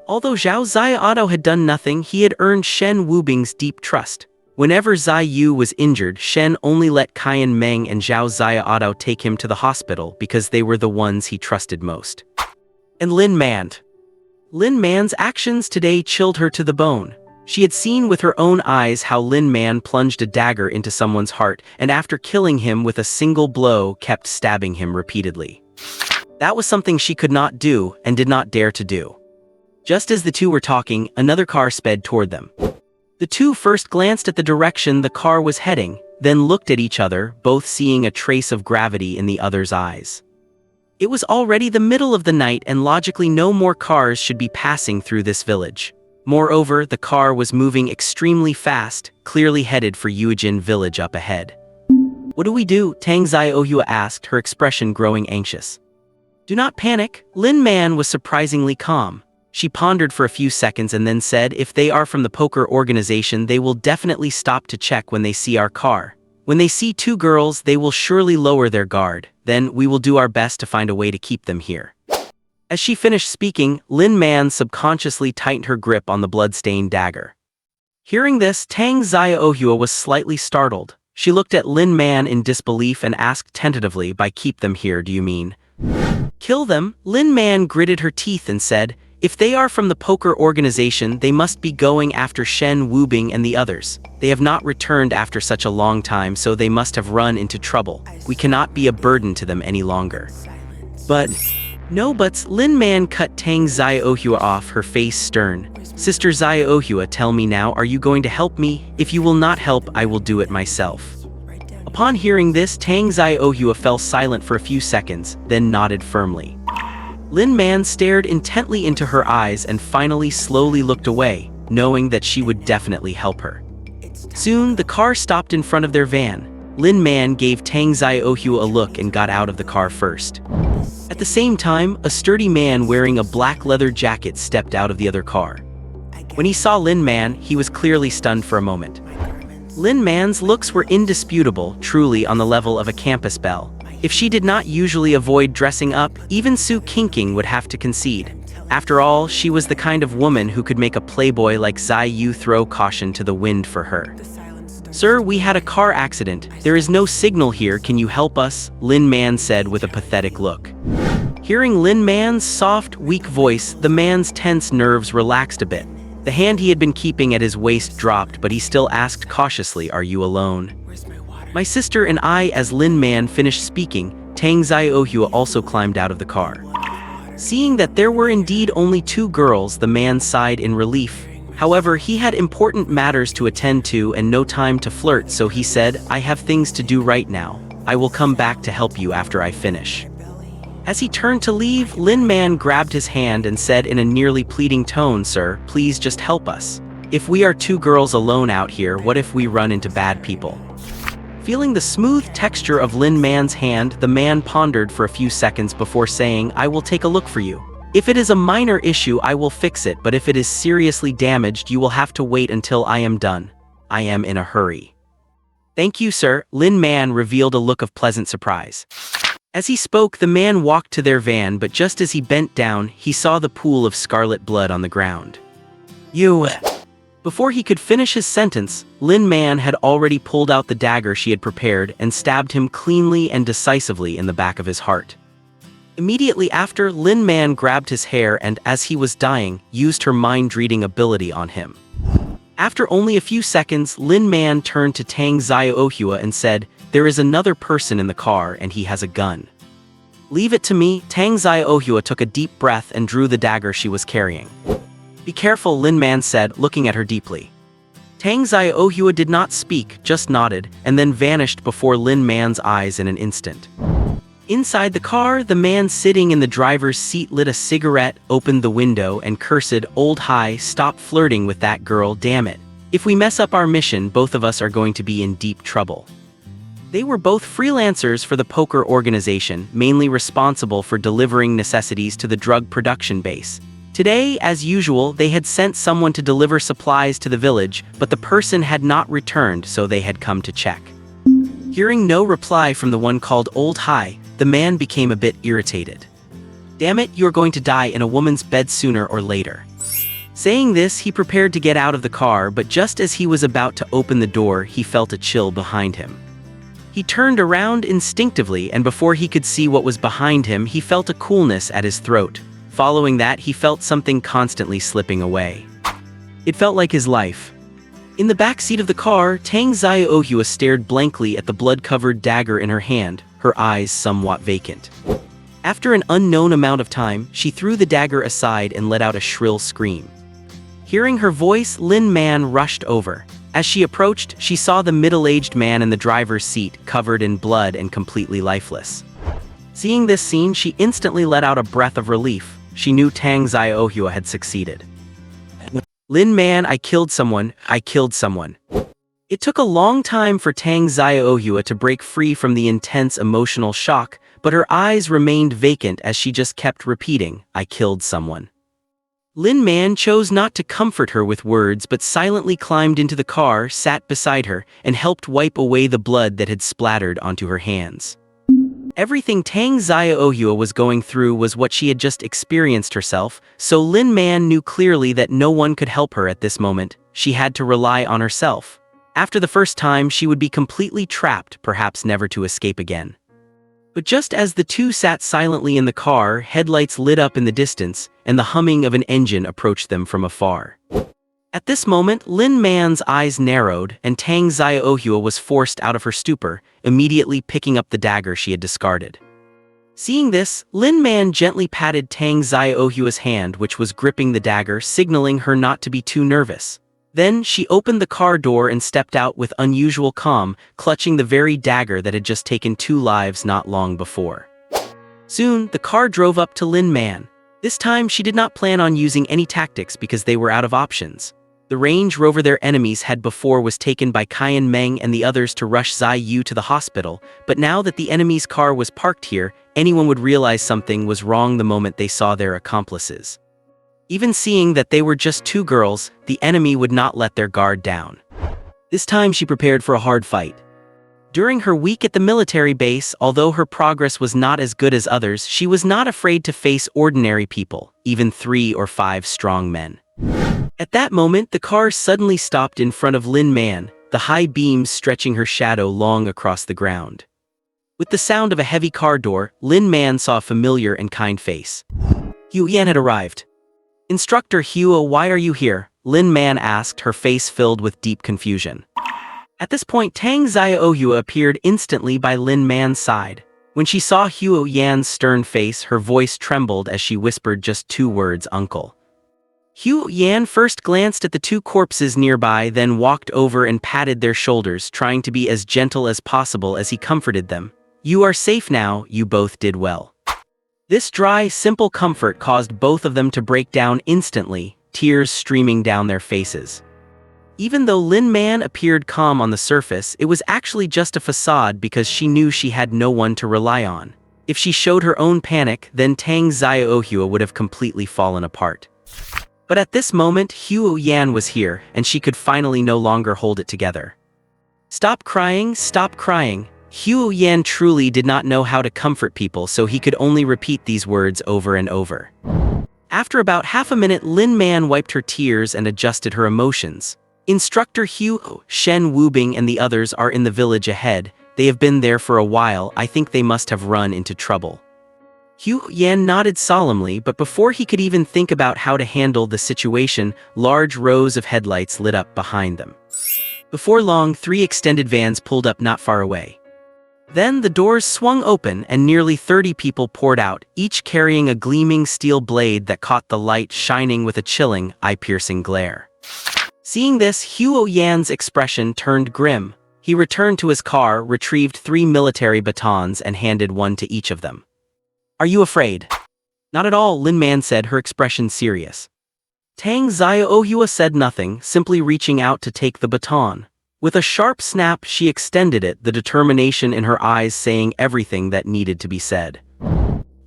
S1: Although Zhao Xiaodao had done nothing, he had earned Shen Wubing's deep trust. Whenever Zai Yu was injured, Shen only let Qian Meng and Zhao Xiaodao take him to the hospital because they were the ones he trusted most. And Lin Man's actions today chilled her to the bone. She had seen with her own eyes how Lin Man plunged a dagger into someone's heart and after killing him with a single blow kept stabbing him repeatedly. That was something she could not do and did not dare to do. Just as the two were talking, another car sped toward them. The two first glanced at the direction the car was heading, then looked at each other, both seeing a trace of gravity in the other's eyes. It was already the middle of the night and logically no more cars should be passing through this village. Moreover, the car was moving extremely fast, clearly headed for Yujin village up ahead. What do we do? Tang Xiaohua asked, her expression growing anxious. Do not panic. Lin Man was surprisingly calm. She pondered for a few seconds and then said, if they are from the poker organization, they will definitely stop to check when they see our car. When they see two girls, they will surely lower their guard. Then we will do our best to find a way to keep them here. As she finished speaking, Lin Man subconsciously tightened her grip on the blood-stained dagger. Hearing this, Tang Xiaohua was slightly startled. She looked at Lin Man in disbelief and asked tentatively, by keep them here, do you mean? Kill them? Lin Man gritted her teeth and said, if they are from the poker organization, they must be going after Shen Wubing and the others. They have not returned after such a long time, so they must have run into trouble. We cannot be a burden to them any longer. But... no buts. Lin Man cut Tang Xiaohua off, her face stern. Sister Xiaohua, tell me now, are you going to help me? If you will not help, I will do it myself. Upon hearing this, Tang Xiaohua fell silent for a few seconds, then nodded firmly. Lin Man stared intently into her eyes and finally slowly looked away, knowing that she would definitely help her. Soon, the car stopped in front of their van. Lin Man gave Tang Xiaohua a look and got out of the car first. At the same time, a sturdy man wearing a black leather jacket stepped out of the other car. When he saw Lin Man, he was clearly stunned for a moment. Lin Man's looks were indisputable, truly on the level of a campus belle. If she did not usually avoid dressing up, even Su Qingqing would have to concede. After all, she was the kind of woman who could make a playboy like Zai Yu throw caution to the wind for her. Sir, we had a car accident. There is no signal here, can you help us? Lin Man said with a pathetic look. Hearing Lin Man's soft, weak voice, the man's tense nerves relaxed a bit. The hand he had been keeping at his waist dropped, but he still asked cautiously, are you alone? My sister and I. As Lin Man finished speaking, Tang Xiaohua also climbed out of the car. Seeing that there were indeed only two girls, the man sighed in relief. However, he had important matters to attend to and no time to flirt, so he said, I have things to do right now. I will come back to help you after I finish. As he turned to leave, Lin Man grabbed his hand and said in a nearly pleading tone, sir, please just help us. If we are two girls alone out here, what if we run into bad people? Feeling the smooth texture of Lin Man's hand, the man pondered for a few seconds before saying, I will take a look for you. If it is a minor issue, I will fix it, but if it is seriously damaged, you will have to wait until I am done. I am in a hurry. Thank you, sir. Lin Man revealed a look of pleasant surprise. As he spoke, the man walked to their van, but just as he bent down, he saw the pool of scarlet blood on the ground. You... Before he could finish his sentence, Lin Man had already pulled out the dagger she had prepared and stabbed him cleanly and decisively in the back of his heart. Immediately after, Lin Man grabbed his hair and, as he was dying, used her mind-reading ability on him. After only a few seconds, Lin Man turned to Tang Xiaohua and said, "There is another person in the car and he has a gun." "Leave it to me." Tang Xiaohua took a deep breath and drew the dagger she was carrying. "Be careful," Lin Man said, looking at her deeply. Tang Xiaohua did not speak, just nodded, and then vanished before Lin Man's eyes in an instant. Inside the car, the man sitting in the driver's seat lit a cigarette, opened the window, and cursed, "Old Hai, stop flirting with that girl, damn it. If we mess up our mission, both of us are going to be in deep trouble." They were both freelancers for the poker organization, mainly responsible for delivering necessities to the drug production base. Today, as usual, they had sent someone to deliver supplies to the village, but the person had not returned, so they had come to check. Hearing no reply from the one called Old Hai, the man became a bit irritated. "Damn it, you are going to die in a woman's bed sooner or later." Saying this, he prepared to get out of the car, but just as he was about to open the door, he felt a chill behind him. He turned around instinctively, and before he could see what was behind him, he felt a coolness at his throat. Following that, he felt something constantly slipping away. It felt like his life. In the back seat of the car, Tang Xiaohua stared blankly at the blood-covered dagger in her hand, her eyes somewhat vacant. After an unknown amount of time, she threw the dagger aside and let out a shrill scream. Hearing her voice, Lin Man rushed over. As she approached, she saw the middle-aged man in the driver's seat, covered in blood and completely lifeless. Seeing this scene, she instantly let out a breath of relief. She knew Tang Xiaohua had succeeded. "Lin Man, I killed someone. It took a long time for Tang Xiaohua to break free from the intense emotional shock, but her eyes remained vacant as she just kept repeating, "I killed someone." Lin Man chose not to comfort her with words but silently climbed into the car, sat beside her, and helped wipe away the blood that had splattered onto her hands. Everything Tang Xiaohua was going through was what she had just experienced herself, so Lin Man knew clearly that no one could help her at this moment. She had to rely on herself. After the first time, she would be completely trapped, perhaps never to escape again. But just as the two sat silently in the car, headlights lit up in the distance, and the humming of an engine approached them from afar. At this moment, Lin Man's eyes narrowed, and Tang Xiaohua was forced out of her stupor, immediately picking up the dagger she had discarded. Seeing this, Lin Man gently patted Tang Xiaohua's hand, which was gripping the dagger, signaling her not to be too nervous. Then, she opened the car door and stepped out with unusual calm, clutching the very dagger that had just taken 2 lives not long before. Soon, the car drove up to Lin Man. This time, she did not plan on using any tactics because they were out of options. The Range Rover their enemies had before was taken by Qian Meng and the others to rush Zai Yu to the hospital, but now that the enemy's car was parked here, anyone would realize something was wrong the moment they saw their accomplices. Even seeing that they were just 2 girls, the enemy would not let their guard down. This time she prepared for a hard fight. During her week at the military base, although her progress was not as good as others, she was not afraid to face ordinary people, even 3 or 5 strong men. At that moment, the car suddenly stopped in front of Lin Man, the high beams stretching her shadow long across the ground. With the sound of a heavy car door, Lin Man saw a familiar and kind face. Hu Yan had arrived. "Instructor Hua, why are you here?" Lin Man asked, her face filled with deep confusion. At this point, Tang Xiaohua appeared instantly by Lin Man's side. When she saw Hua Yan's stern face, her voice trembled as she whispered just 2 words, "Uncle." Hua Yan first glanced at the 2 corpses nearby, then walked over and patted their shoulders, trying to be as gentle as possible as he comforted them. "You are safe now, you both did well." This dry, simple comfort caused both of them to break down instantly, tears streaming down their faces. Even though Lin Man appeared calm on the surface, it was actually just a facade because she knew she had no one to rely on. If she showed her own panic, then Tang Xiaohua would have completely fallen apart. But at this moment, Hua Yan was here, and she could finally no longer hold it together. Stop crying, Hugh Yan truly did not know how to comfort people, so he could only repeat these words over and over. After about half a minute, Lin Man wiped her tears and adjusted her emotions. Instructor Hugh, Shen Wubing and the others are in the village ahead. They have been there for a while. I think they must have run into trouble. Hugh Yan nodded solemnly, but before he could even think about how to handle the situation, large rows of headlights lit up behind them. Before long, 3 extended vans pulled up not far away. Then the doors swung open and nearly 30 people poured out, each carrying a gleaming steel blade that caught the light, shining with a chilling, eye-piercing glare. Seeing this, Hugh Yan's expression turned grim. He returned to his car, retrieved 3 military batons and handed one to each of them. "Are you afraid?" "Not at all," Lin Man said, her expression serious. Tang Xiaohua said nothing, simply reaching out to take the baton. With a sharp snap, she extended it, the determination in her eyes saying everything that needed to be said.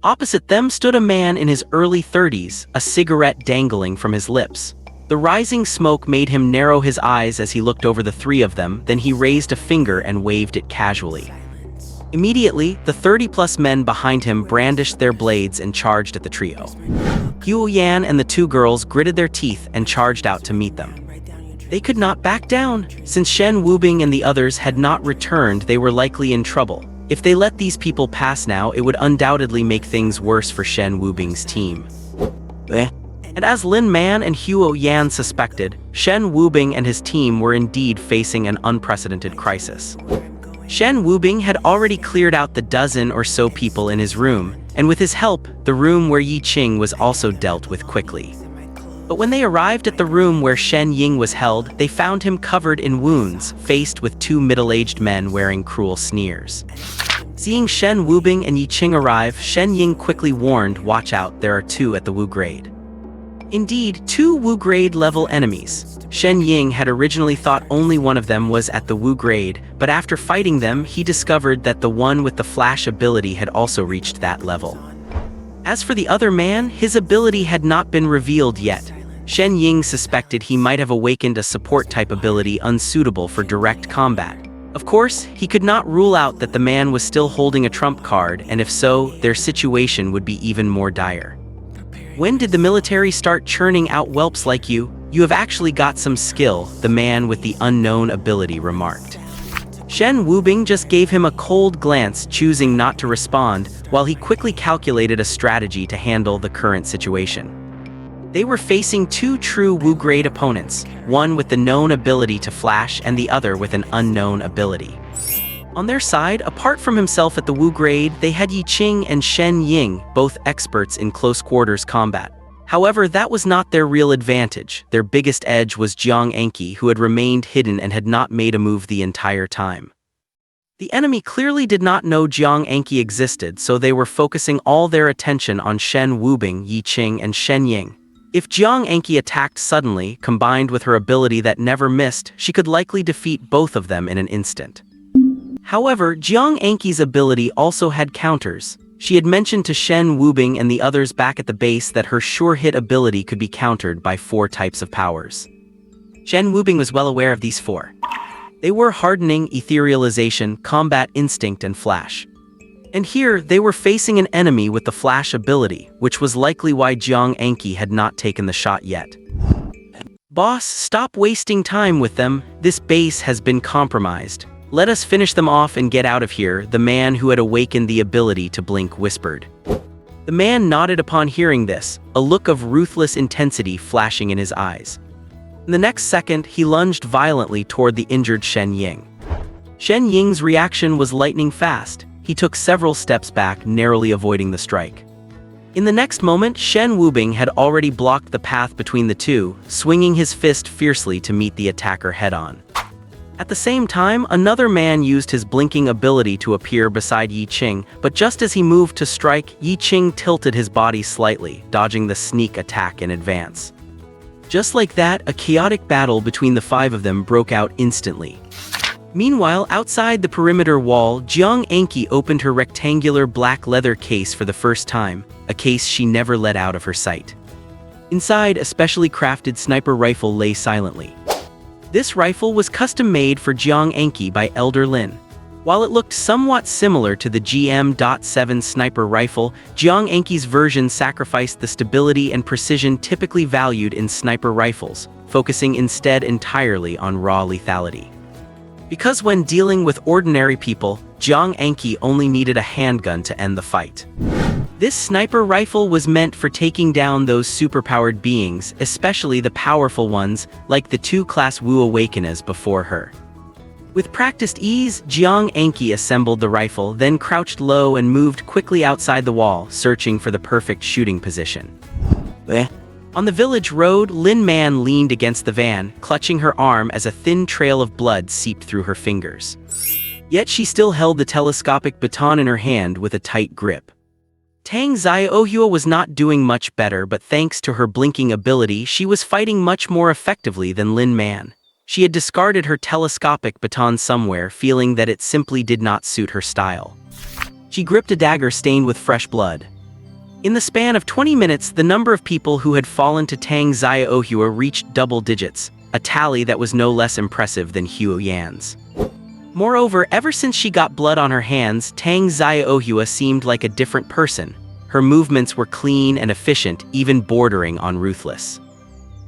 S1: Opposite them stood a man in his early 30s, a cigarette dangling from his lips. The rising smoke made him narrow his eyes as he looked over the 3 of them, then he raised a finger and waved it casually. Immediately, the 30-plus men behind him brandished their blades and charged at the trio. Hugh Yan and the 2 girls gritted their teeth and charged out to meet them. They could not back down. Since Shen Wubing and the others had not returned, they were likely in trouble. If they let these people pass now, it would undoubtedly make things worse for Shen Wubing's team. And as Lin Man and Hugh Yan suspected, Shen Wubing and his team were indeed facing an unprecedented crisis. Shen Wubing had already cleared out the dozen or so people in his room, and with his help, the room where Yi Qing was also dealt with quickly. But when they arrived at the room where Shen Ying was held, they found him covered in wounds, faced with 2 middle-aged men wearing cruel sneers. Seeing Shen Wubing and Yi Qing arrive, Shen Ying quickly warned, "Watch out, there are 2 at the Wu grade." Indeed, 2 Wu grade level enemies. Shen Ying had originally thought only one of them was at the Wu grade, but after fighting them, he discovered that the one with the flash ability had also reached that level. As for the other man, his ability had not been revealed yet. Shen Ying suspected he might have awakened a support-type ability unsuitable for direct combat. Of course, he could not rule out that the man was still holding a trump card, and if so, their situation would be even more dire. "When did the military start churning out whelps like you? You have actually got some skill," the man with the unknown ability remarked. Shen Wubing just gave him a cold glance, choosing not to respond, while he quickly calculated a strategy to handle the current situation. They were facing 2 true Wu-grade opponents, one with the known ability to flash and the other with an unknown ability. On their side, apart from himself at the Wu grade, they had Yi Qing and Shen Ying, both experts in close-quarters combat. However, that was not their real advantage. Their biggest edge was Jiang Enki, who had remained hidden and had not made a move the entire time. The enemy clearly did not know Jiang Enki existed, so they were focusing all their attention on Shen Wubing, Yi Qing, and Shen Ying. If Jiang Enki attacked suddenly, combined with her ability that never missed, she could likely defeat both of them in an instant. However, Jiang Enki's ability also had counters. She had mentioned to Shen Wubing and the others back at the base that her sure-hit ability could be countered by 4 types of powers. Shen Wubing was well aware of these 4. They were hardening, etherealization, combat instinct, and flash. And here, they were facing an enemy with the flash ability, which was likely why Jiang Enki had not taken the shot yet. "Boss, stop wasting time with them. This base has been compromised. Let us finish them off and get out of here," the man who had awakened the ability to blink whispered. The man nodded upon hearing this, a look of ruthless intensity flashing in his eyes. In the next second, he lunged violently toward the injured Shen Ying. Shen Ying's reaction was lightning fast. He took several steps back, narrowly avoiding the strike. In the next moment, Shen Wubing had already blocked the path between the two, swinging his fist fiercely to meet the attacker head-on. At the same time, another man used his blinking ability to appear beside Yi Qing, but just as he moved to strike, Yi Qing tilted his body slightly, dodging the sneak attack in advance. Just like that, a chaotic battle between the 5 of them broke out instantly. Meanwhile, outside the perimeter wall, Jiang Enki opened her rectangular black leather case for the first time, a case she never let out of her sight. Inside, a specially crafted sniper rifle lay silently. This rifle was custom-made for Jiang Enki by Elder Lin. While it looked somewhat similar to the GM.7 sniper rifle, Jiang Enki's version sacrificed the stability and precision typically valued in sniper rifles, focusing instead entirely on raw lethality. Because when dealing with ordinary people, Jiang Enki only needed a handgun to end the fight. This sniper rifle was meant for taking down those superpowered beings, especially the powerful ones, like the two-class Wu Awakeners before her. With practiced ease, Jiang Enki assembled the rifle, then crouched low and moved quickly outside the wall, searching for the perfect shooting position. On the village road, Lin Man leaned against the van, clutching her arm as a thin trail of blood seeped through her fingers. Yet she still held the telescopic baton in her hand with a tight grip. Tang Xiaohua was not doing much better, but thanks to her blinking ability, she was fighting much more effectively than Lin Man. She had discarded her telescopic baton somewhere, feeling that it simply did not suit her style. She gripped a dagger stained with fresh blood. In the span of 20 minutes, the number of people who had fallen to Tang Xiaohua reached double digits, a tally that was no less impressive than Hu Yan's. Moreover, ever since she got blood on her hands, Tang Xiaohua seemed like a different person. Her movements were clean and efficient, even bordering on ruthless.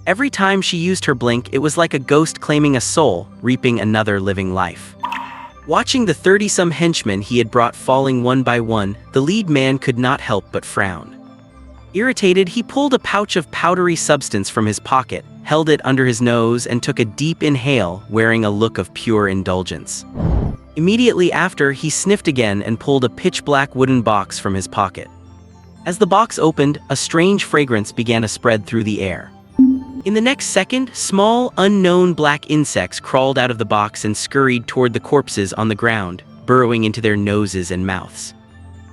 S1: Every time she used her blink, it was like a ghost claiming a soul, reaping another living life. Watching the 30-some henchmen he had brought falling one by one, the lead man could not help but frown. Irritated, he pulled a pouch of powdery substance from his pocket, held it under his nose, and took a deep inhale, wearing a look of pure indulgence. Immediately after, he sniffed again and pulled a pitch-black wooden box from his pocket. As the box opened, a strange fragrance began to spread through the air. In the next second, small, unknown black insects crawled out of the box and scurried toward the corpses on the ground, burrowing into their noses and mouths.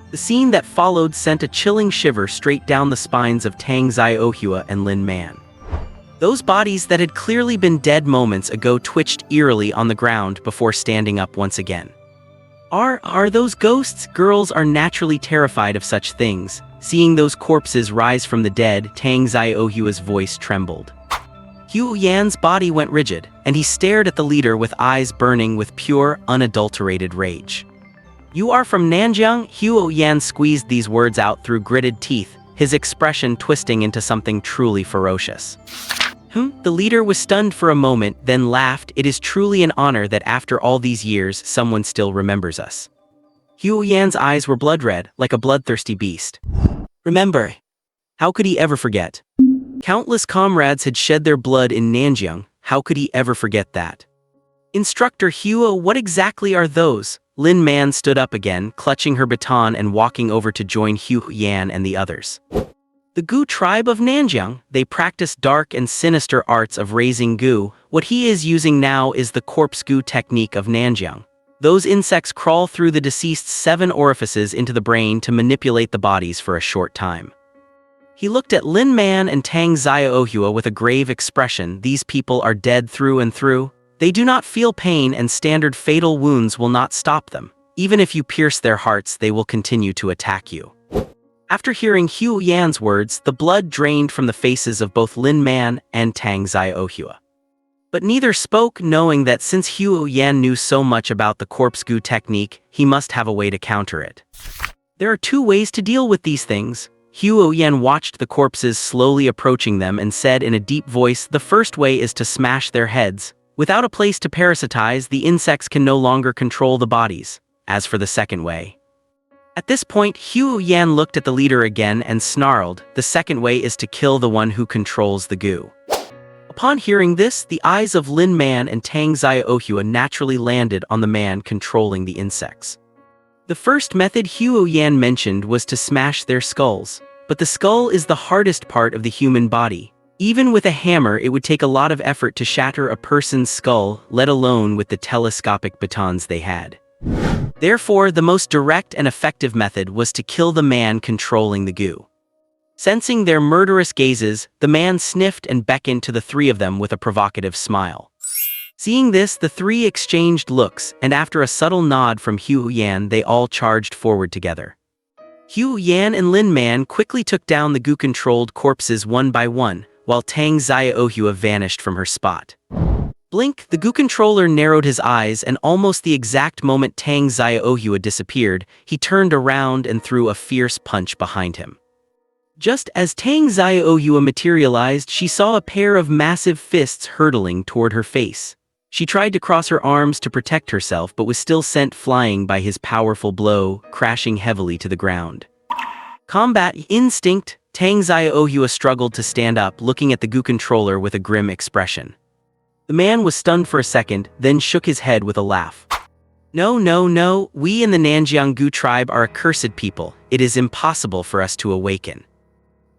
S1: The scene that followed sent a chilling shiver straight down the spines of Tang Xiaohua and Lin Man. Those bodies that had clearly been dead moments ago twitched eerily on the ground before standing up once again. Are those ghosts? Girls are naturally terrified of such things. Seeing those corpses rise from the dead, Tang Xiaohua's voice trembled. Hu Yan's body went rigid, and he stared at the leader with eyes burning with pure, unadulterated rage. "You are from Nanjiang?" Hu Yan squeezed these words out through gritted teeth, his expression twisting into something truly ferocious. The leader was stunned for a moment, then laughed. "It is truly an honor that after all these years, someone still remembers us." Hu Yan's eyes were blood-red, like a bloodthirsty beast. Remember? How could he ever forget? Countless comrades had shed their blood in Nanjiang. How could he ever forget that? "Instructor Hua, what exactly are those?" Lin Man stood up again, clutching her baton and walking over to join Hu Yan and the others. "The Gu tribe of Nanjiang, they practice dark and sinister arts of raising Gu. What he is using now is the corpse Gu technique of Nanjiang. Those insects crawl through the deceased's 7 orifices into the brain to manipulate the bodies for a short time." He looked at Lin Man and Tang Xiaohua with a grave expression. "These people are dead through and through. They do not feel pain, and standard fatal wounds will not stop them. Even if you pierce their hearts, they will continue to attack you." After hearing Hu Yan's words, the blood drained from the faces of both Lin Man and Tang Xiaohua. But neither spoke, knowing that since Hu Yan knew so much about the corpse Gu technique, he must have a way to counter it. There are 2 ways to deal with these things. Hu Yan watched the corpses slowly approaching them and said in a deep voice, "The first way is to smash their heads. Without a place to parasitize, the insects can no longer control the bodies. As for the second way..." At this point, Hu Yan looked at the leader again and snarled, "The second way is to kill the one who controls the Gu." Upon hearing this, the eyes of Lin Man and Tang Xiaohua naturally landed on the man controlling the insects. The first method Hu Yan mentioned was to smash their skulls, but the skull is the hardest part of the human body. Even with a hammer, it would take a lot of effort to shatter a person's skull, let alone with the telescopic batons they had. Therefore, the most direct and effective method was to kill the man controlling the Gu. Sensing their murderous gazes, the man sniffed and beckoned to the 3 of them with a provocative smile. Seeing this, the 3 exchanged looks, and after a subtle nod from Hu Yan, they all charged forward together. Hu Yan and Lin Man quickly took down the Gu-controlled corpses one by one, while Tang Xiaohua vanished from her spot. Blink, the Gu controller narrowed his eyes, and almost the exact moment Tang Xiaohua disappeared, he turned around and threw a fierce punch behind him. Just as Tang Xiaohua materialized, she saw a pair of massive fists hurtling toward her face. She tried to cross her arms to protect herself but was still sent flying by his powerful blow, crashing heavily to the ground. Combat instinct, Tang Xiaohua struggled to stand up, looking at the Gu controller with a grim expression. The man was stunned for a second, then shook his head with a laugh. No, no, no, we in the Nanjiang Gu tribe are accursed people. It is impossible for us to awaken.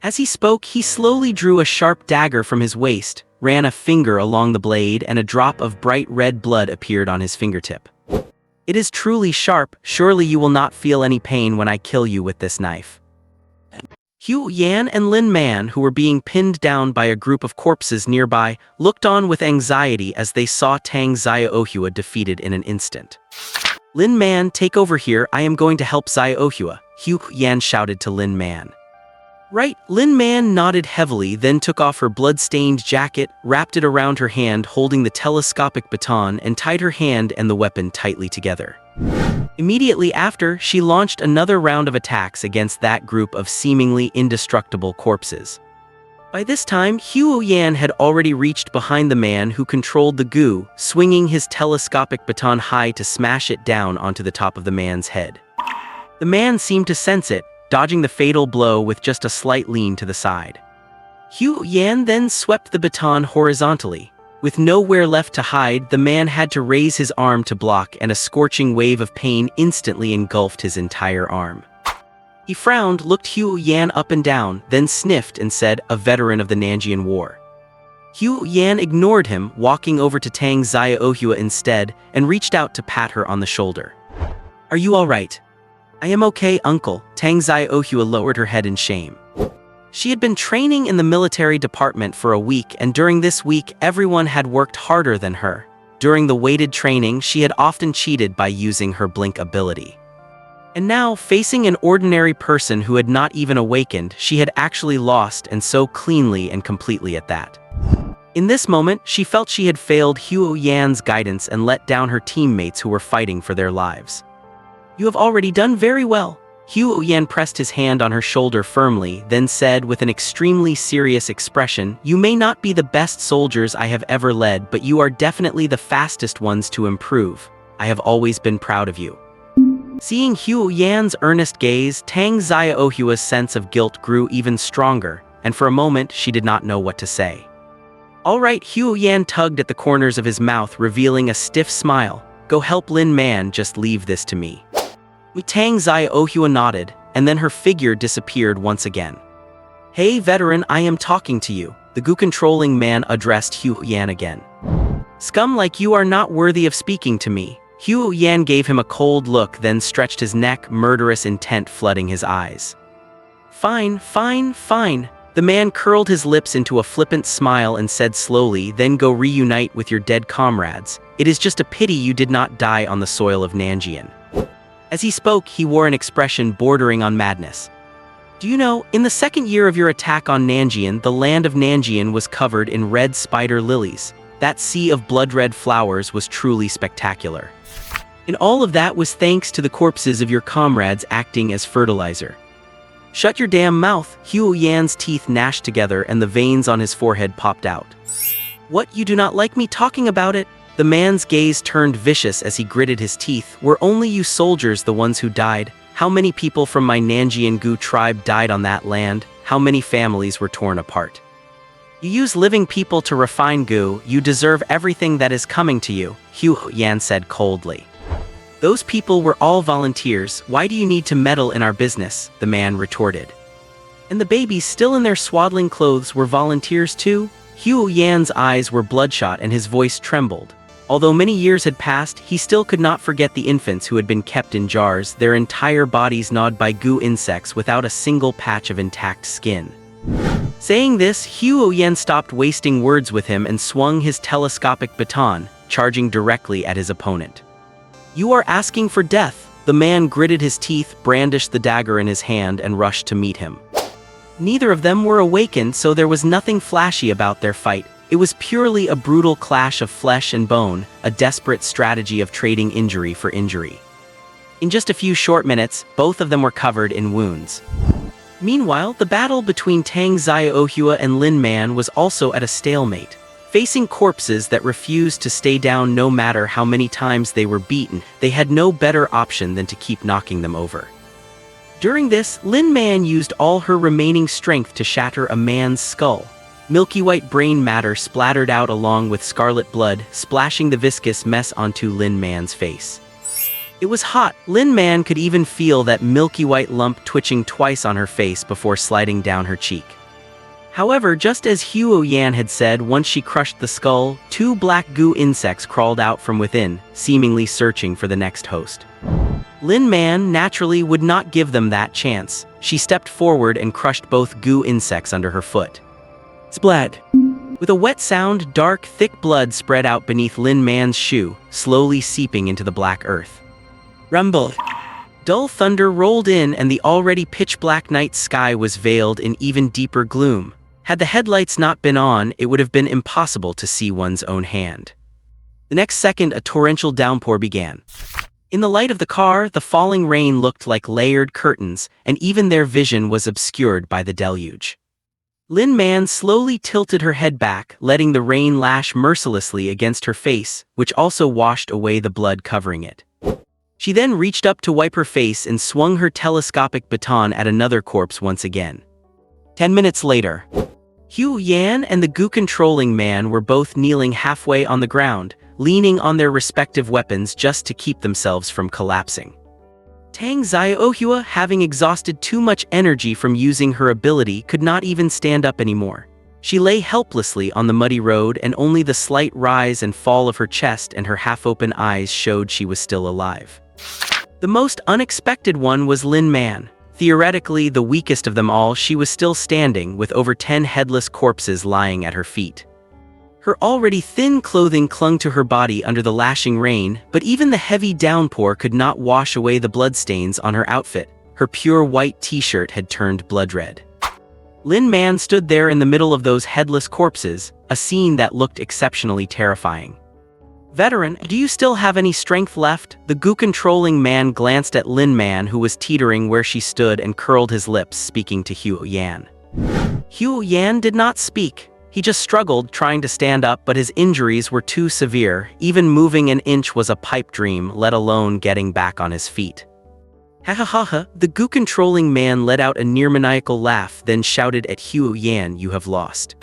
S1: As he spoke, he slowly drew a sharp dagger from his waist, ran a finger along the blade, and a drop of bright red blood appeared on his fingertip. It is truly sharp. Surely you will not feel any pain when I kill you with this knife. Hu Yan and Lin Man, who were being pinned down by a group of corpses nearby, looked on with anxiety as they saw Tang Xiaohua defeated in an instant. Lin Man, take over here, I am going to help Xiaohua, Hu Yan shouted to Lin Man. Right, Lin Man nodded heavily, then took off her blood-stained jacket, wrapped it around her hand holding the telescopic baton, and tied her hand and the weapon tightly together. Immediately after, she launched another round of attacks against that group of seemingly indestructible corpses. By this time, Hu Yan had already reached behind the man who controlled the Gu, swinging his telescopic baton high to smash it down onto the top of the man's head. The man seemed to sense it, dodging the fatal blow with just a slight lean to the side. Hu Yan then swept the baton horizontally. With nowhere left to hide, the man had to raise his arm to block, and a scorching wave of pain instantly engulfed his entire arm. He frowned, looked Hu Yan up and down, then sniffed and said, "A veteran of the Nanjian War." Hu Yan ignored him, walking over to Tang Xiaohua instead, and reached out to pat her on the shoulder. "Are you all right?" "I am okay, uncle." Tang Xiaohua lowered her head in shame. She had been training in the military department for a week, and during this week everyone had worked harder than her. During the weighted training, she had often cheated by using her blink ability. And now, facing an ordinary person who had not even awakened, she had actually lost, and so cleanly and completely at that. In this moment, she felt she had failed Hu Yan's guidance and let down her teammates who were fighting for their lives. "You have already done very well." Hu Yan pressed his hand on her shoulder firmly, then said with an extremely serious expression, "You may not be the best soldiers I have ever led, but you are definitely the fastest ones to improve. I have always been proud of you." Seeing Hu Yan's earnest gaze, Tang Xiaohua's sense of guilt grew even stronger, and for a moment she did not know what to say. "All right," Hu Yan tugged at the corners of his mouth, revealing a stiff smile. "Go help Lin Man, just leave this to me." Tang Xiaohua nodded, and then her figure disappeared once again. "Hey veteran, I am talking to you," the Gu-controlling man addressed Hu Yan again. "Scum like you are not worthy of speaking to me." Hu Yan gave him a cold look, then stretched his neck, murderous intent flooding his eyes. "Fine, fine, fine." The man curled his lips into a flippant smile and said slowly, "Then go reunite with your dead comrades. It is just a pity you did not die on the soil of Nanjian." As he spoke, he wore an expression bordering on madness. "Do you know, in the second year of your attack on Nanjian, the land of Nanjian was covered in red spider lilies. That sea of blood-red flowers was truly spectacular. And all of that was thanks to the corpses of your comrades acting as fertilizer." "Shut your damn mouth." Hu Yan's teeth gnashed together and the veins on his forehead popped out. "What, you do not like me talking about it?" The man's gaze turned vicious as he gritted his teeth. "Were only you soldiers the ones who died? How many people from my Nanjian Gu tribe died on that land? How many families were torn apart? You use living people to refine Gu. You deserve everything that is coming to you," Hu Yan said coldly. "Those people were all volunteers. Why do you need to meddle in our business?" the man retorted. "And the babies still in their swaddling clothes were volunteers too?" Hu Yan's eyes were bloodshot and his voice trembled. Although many years had passed, he still could not forget the infants who had been kept in jars, their entire bodies gnawed by Gu insects without a single patch of intact skin. Saying this, Hu Yan stopped wasting words with him and swung his telescopic baton, charging directly at his opponent. "You are asking for death." The man gritted his teeth, brandished the dagger in his hand, and rushed to meet him. Neither of them were awakened, so there was nothing flashy about their fight. It was purely a brutal clash of flesh and bone, a desperate strategy of trading injury for injury. In just a few short minutes, both of them were covered in wounds. Meanwhile, the battle between Tang Xiaohua and Lin Man was also at a stalemate. Facing corpses that refused to stay down no matter how many times they were beaten, they had no better option than to keep knocking them over. During this, Lin Man used all her remaining strength to shatter a man's skull. Milky white brain matter splattered out along with scarlet blood, splashing the viscous mess onto Lin Man's face. It was hot. Lin Man could even feel that milky white lump twitching twice on her face before sliding down her cheek. However, just as Huo Yan had said, once she crushed the skull, 2 black goo insects crawled out from within, seemingly searching for the next host. Lin Man naturally would not give them that chance. She stepped forward and crushed both goo insects under her foot. Splat! With a wet sound, dark, thick blood spread out beneath Lin Man's shoe, slowly seeping into the black earth. Rumble! Dull thunder rolled in and the already pitch-black night sky was veiled in even deeper gloom. Had the headlights not been on, it would have been impossible to see one's own hand. The next second, a torrential downpour began. In the light of the car, the falling rain looked like layered curtains, and even their vision was obscured by the deluge. Lin Man slowly tilted her head back, letting the rain lash mercilessly against her face, which also washed away the blood covering it. She then reached up to wipe her face and swung her telescopic baton at another corpse once again. 10 minutes later, Huo Yan and the goo-controlling man were both kneeling halfway on the ground, leaning on their respective weapons just to keep themselves from collapsing. Tang Xiaohua, having exhausted too much energy from using her ability, could not even stand up anymore. She lay helplessly on the muddy road, and only the slight rise and fall of her chest and her half-open eyes showed she was still alive. The most unexpected one was Lin Man. Theoretically the weakest of them all, she was still standing, with over 10 headless corpses lying at her feet. Her already thin clothing clung to her body under the lashing rain, but even the heavy downpour could not wash away the bloodstains on her outfit. Her pure white t-shirt had turned blood red. Lin Man stood there in the middle of those headless corpses, a scene that looked exceptionally terrifying. "Veteran, do you still have any strength left?" The goo-controlling man glanced at Lin Man, who was teetering where she stood, and curled his lips, speaking to Huo Yan. Huo Yan did not speak. He just struggled, trying to stand up, but his injuries were too severe. Even moving an inch was a pipe dream, let alone getting back on his feet. Ha ha ha ha! The goo-controlling man let out a near-maniacal laugh, then shouted at Huo Yan, "You have lost.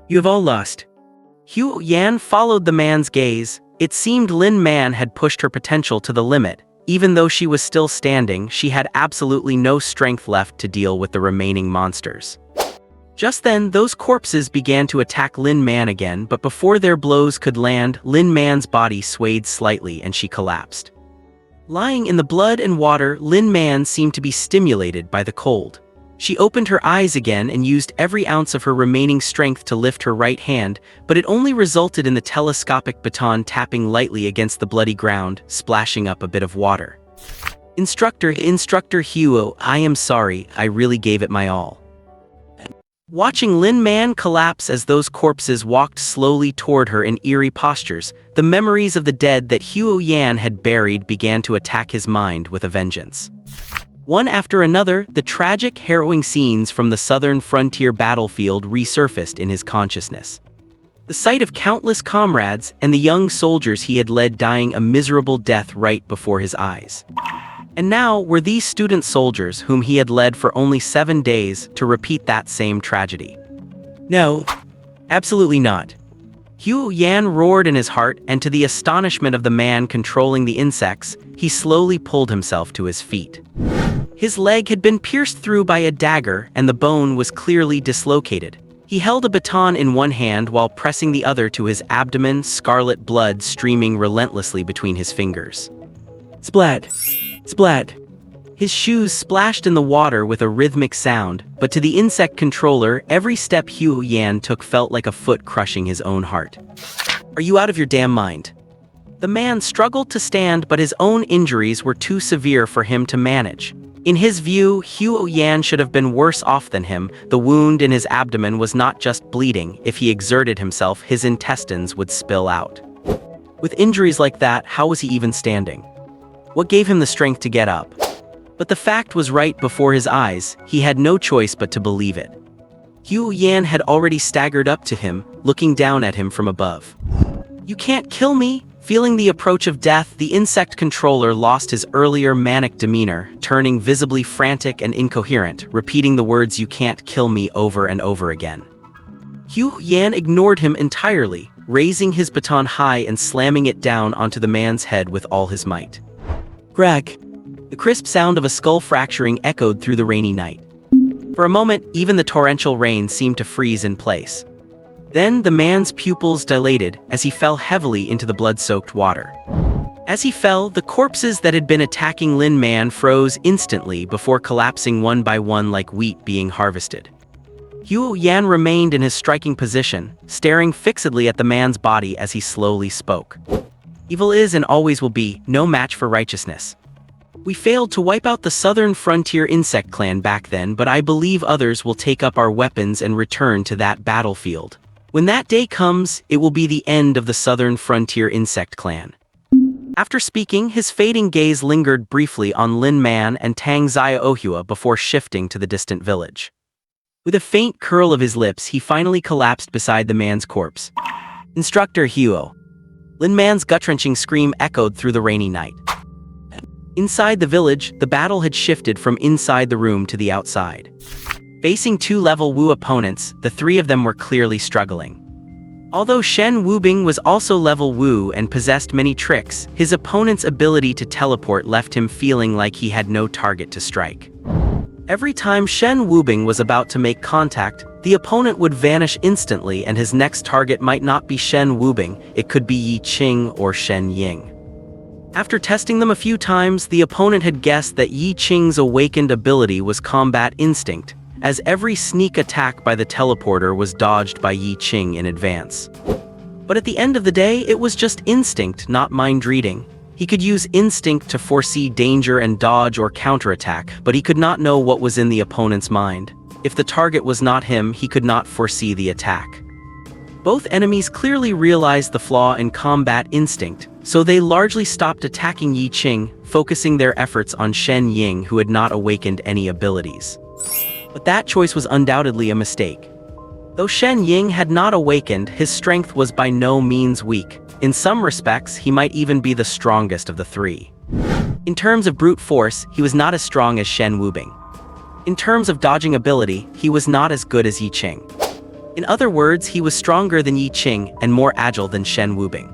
S1: You have all lost." Huo Yan followed the man's gaze. It seemed Lin Man had pushed her potential to the limit. Even though she was still standing, she had absolutely no strength left to deal with the remaining monsters. Just then, those corpses began to attack Lin Man again, but before their blows could land, Lin Man's body swayed slightly and she collapsed. Lying in the blood and water, Lin Man seemed to be stimulated by the cold. She opened her eyes again and used every ounce of her remaining strength to lift her right hand, but it only resulted in the telescopic baton tapping lightly against the bloody ground, splashing up a bit of water. Instructor Huo, I am sorry, I really gave it my all." Watching Lin Man collapse as those corpses walked slowly toward her in eerie postures, the memories of the dead that Huo Yan had buried began to attack his mind with a vengeance. One after another, the tragic, harrowing scenes from the southern frontier battlefield resurfaced in his consciousness. The sight of countless comrades and the young soldiers he had led dying a miserable death right before his eyes. And now were these student soldiers whom he had led for only 7 days to repeat that same tragedy. No, absolutely not. Huo Yan roared in his heart, and to the astonishment of the man controlling the insects, he slowly pulled himself to his feet. His leg had been pierced through by a dagger, and the bone was clearly dislocated. He held a baton in one hand while pressing the other to his abdomen, scarlet blood streaming relentlessly between his fingers. Splat! Splat! His shoes splashed in the water with a rhythmic sound, but to the insect controller, every step Huo Yan took felt like a foot crushing his own heart. "Are you out of your damn mind?" The man struggled to stand, but his own injuries were too severe for him to manage. In his view, Huo Yan should have been worse off than him. The wound in his abdomen was not just bleeding. If he exerted himself, his intestines would spill out. With injuries like that, how was he even standing? What gave him the strength to get up? But the fact was right before his eyes. He had no choice but to believe it. Huo Yan had already staggered up to him, looking down at him from above. "You can't kill me!" Feeling the approach of death, the insect controller lost his earlier manic demeanor, turning visibly frantic and incoherent, repeating the words "you can't kill me" over and over again. Huo Yan ignored him entirely, raising his baton high and slamming it down onto the man's head with all his might. Greg! The crisp sound of a skull fracturing echoed through the rainy night. For a moment, even the torrential rain seemed to freeze in place. Then the man's pupils dilated as he fell heavily into the blood-soaked water. As he fell, the corpses that had been attacking Lin Man froze instantly before collapsing one by one like wheat being harvested. Huo Yan remained in his striking position, staring fixedly at the man's body as he slowly spoke. "Evil is and always will be no match for righteousness. We failed to wipe out the southern frontier insect clan back then, but I believe others will take up our weapons and return to that battlefield. When that day comes, it will be the end of the southern frontier insect clan." After speaking, his fading gaze lingered briefly on Lin Man and Tang Xia Ohua before shifting to the distant village. With a faint curl of his lips, he finally collapsed beside the man's corpse. "Instructor Huo." Lin Man's gut-wrenching scream echoed through the rainy night. Inside the village, the battle had shifted from inside the room to the outside. Facing two level Wu opponents, the three of them were clearly struggling. Although Shen Wubing was also level Wu and possessed many tricks, his opponent's ability to teleport left him feeling like he had no target to strike. Every time Shen Wubing was about to make contact, the opponent would vanish instantly, and his next target might not be Shen Wubing, it could be Yi Qing or Shen Ying. After testing them a few times, the opponent had guessed that Yi Qing's awakened ability was combat instinct, as every sneak attack by the teleporter was dodged by Yi Qing in advance. But at the end of the day, it was just instinct, not mind reading. He could use instinct to foresee danger and dodge or counterattack, but he could not know what was in the opponent's mind. If the target was not him, he could not foresee the attack. Both enemies clearly realized the flaw in combat instinct, so they largely stopped attacking Yi Qing, focusing their efforts on Shen Ying, who had not awakened any abilities. But that choice was undoubtedly a mistake. Though Shen Ying had not awakened, his strength was by no means weak. In some respects, he might even be the strongest of the three. In terms of brute force, he was not as strong as Shen Wubing. In terms of dodging ability, he was not as good as Yi Qing. In other words, he was stronger than Yi Qing and more agile than Shen Wubing.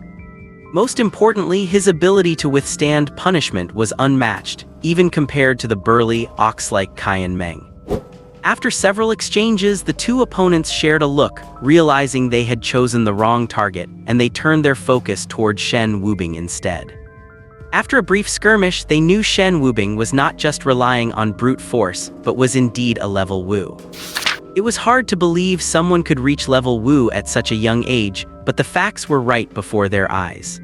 S1: Most importantly, his ability to withstand punishment was unmatched, even compared to the burly, ox-like Qian Meng. After several exchanges, the two opponents shared a look, realizing they had chosen the wrong target, and they turned their focus toward Shen Wubing instead. After a brief skirmish, they knew Shen Wubing was not just relying on brute force, but was indeed a level Wu. It was hard to believe someone could reach level Wu at such a young age, but the facts were right before their eyes.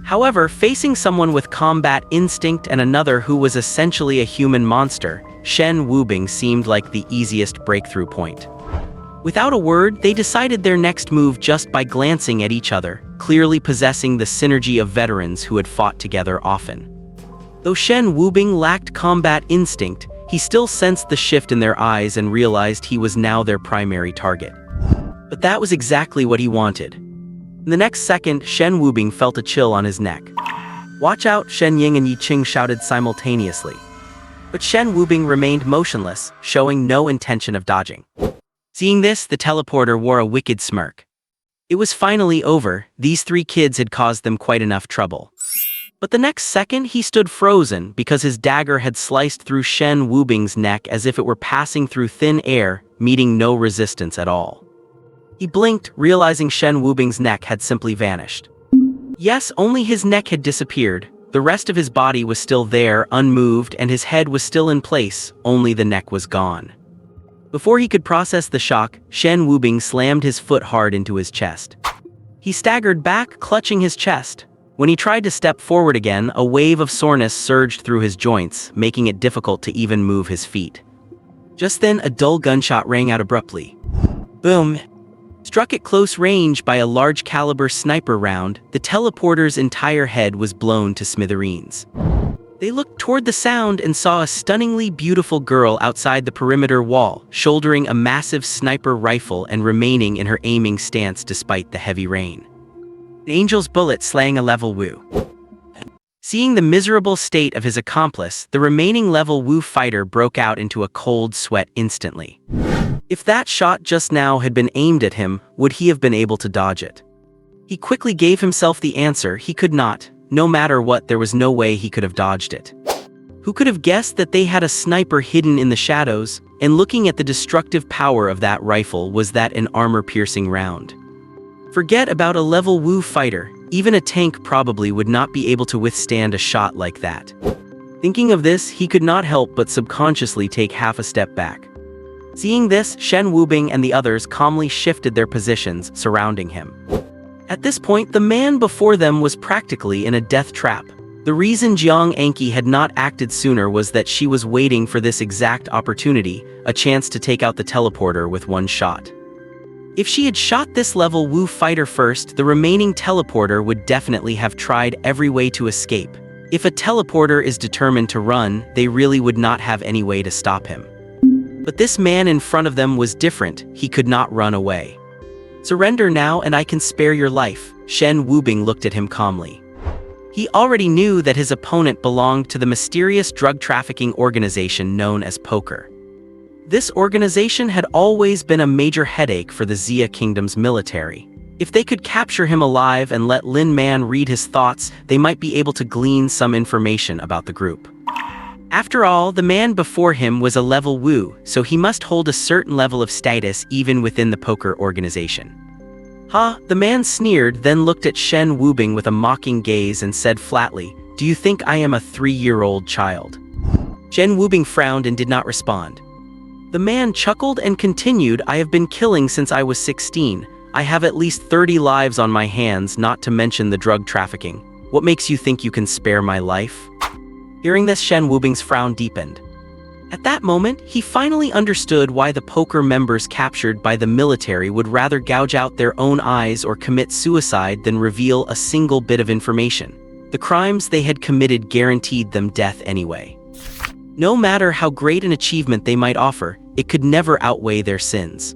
S1: However, facing someone with combat instinct and another who was essentially a human monster, Shen Wubing seemed like the easiest breakthrough point. Without a word, they decided their next move just by glancing at each other, clearly possessing the synergy of veterans who had fought together often. Though Shen Wubing lacked combat instinct, he still sensed the shift in their eyes and realized he was now their primary target. But that was exactly what he wanted. In the next second, Shen Wubing felt a chill on his neck. "Watch out!" Shen Ying and Yi Qing shouted simultaneously. But Shen Wubing remained motionless, showing no intention of dodging. Seeing this, the teleporter wore a wicked smirk. It was finally over. These three kids had caused them quite enough trouble. But the next second, he stood frozen because his dagger had sliced through Shen Wubing's neck as if it were passing through thin air, meeting no resistance at all. He blinked, realizing Shen Wubing's neck had simply vanished. Yes, only his neck had disappeared. The rest of his body was still there, unmoved, and his head was still in place, only the neck was gone. Before he could process the shock, Shen Wubing slammed his foot hard into his chest. He staggered back, clutching his chest. When he tried to step forward again, a wave of soreness surged through his joints, making it difficult to even move his feet. Just then, a dull gunshot rang out abruptly. Boom! Struck at close range by a large-caliber sniper round, the teleporter's entire head was blown to smithereens. They looked toward the sound and saw a stunningly beautiful girl outside the perimeter wall, shouldering a massive sniper rifle and remaining in her aiming stance despite the heavy rain. The angel's bullet slaying a level Wu. Seeing the miserable state of his accomplice, the remaining level Wu fighter broke out into a cold sweat instantly. If that shot just now had been aimed at him, would he have been able to dodge it? He quickly gave himself the answer: he could not. No matter what, there was no way he could have dodged it. Who could have guessed that they had a sniper hidden in the shadows, and looking at the destructive power of that rifle, was that an armor-piercing round? Forget about a level Wu fighter, even a tank probably would not be able to withstand a shot like that. Thinking of this, he could not help but subconsciously take half a step back. Seeing this, Shen Wubing and the others calmly shifted their positions, surrounding him. At this point, the man before them was practically in a death trap. The reason Jiang Anqi had not acted sooner was that she was waiting for this exact opportunity, a chance to take out the teleporter with one shot. If she had shot this level Wu fighter first, the remaining teleporter would definitely have tried every way to escape. If a teleporter is determined to run, they really would not have any way to stop him. But this man in front of them was different. He could not run away. Surrender now and I can spare your life. Shen Wubing looked at him calmly. He already knew that his opponent belonged to the mysterious drug trafficking organization known as Poker. This organization had always been a major headache for the Xia Kingdom's military. If they could capture him alive and let Lin Man read his thoughts, they might be able to glean some information about the group. After all, the man before him was a level Wu, so he must hold a certain level of status even within the Poker organization. The man sneered, then looked at Shen Wubing with a mocking gaze and said flatly, "Do you think I am a 3-year-old child?" Shen Wubing frowned and did not respond. The man chuckled and continued, "I have been killing since I was 16. I have at least 30 lives on my hands, not to mention the drug trafficking. What makes you think you can spare my life?" Hearing this, Shen Wubing's frown deepened. At that moment, he finally understood why the Poker members captured by the military would rather gouge out their own eyes or commit suicide than reveal a single bit of information. The crimes they had committed guaranteed them death anyway. No matter how great an achievement they might offer, it could never outweigh their sins.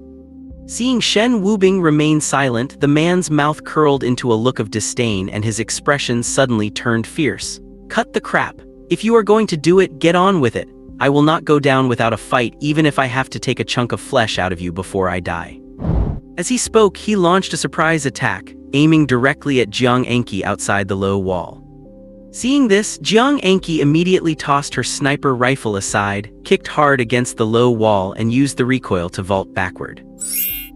S1: Seeing Shen Wubing remain silent, the man's mouth curled into a look of disdain and his expression suddenly turned fierce. "Cut the crap. If you are going to do it, get on with it. I will not go down without a fight, even if I have to take a chunk of flesh out of you before I die." As he spoke, he launched a surprise attack, aiming directly at Jiang Anqi outside the low wall. Seeing this, Jiang Anqi immediately tossed her sniper rifle aside, kicked hard against the low wall and used the recoil to vault backward.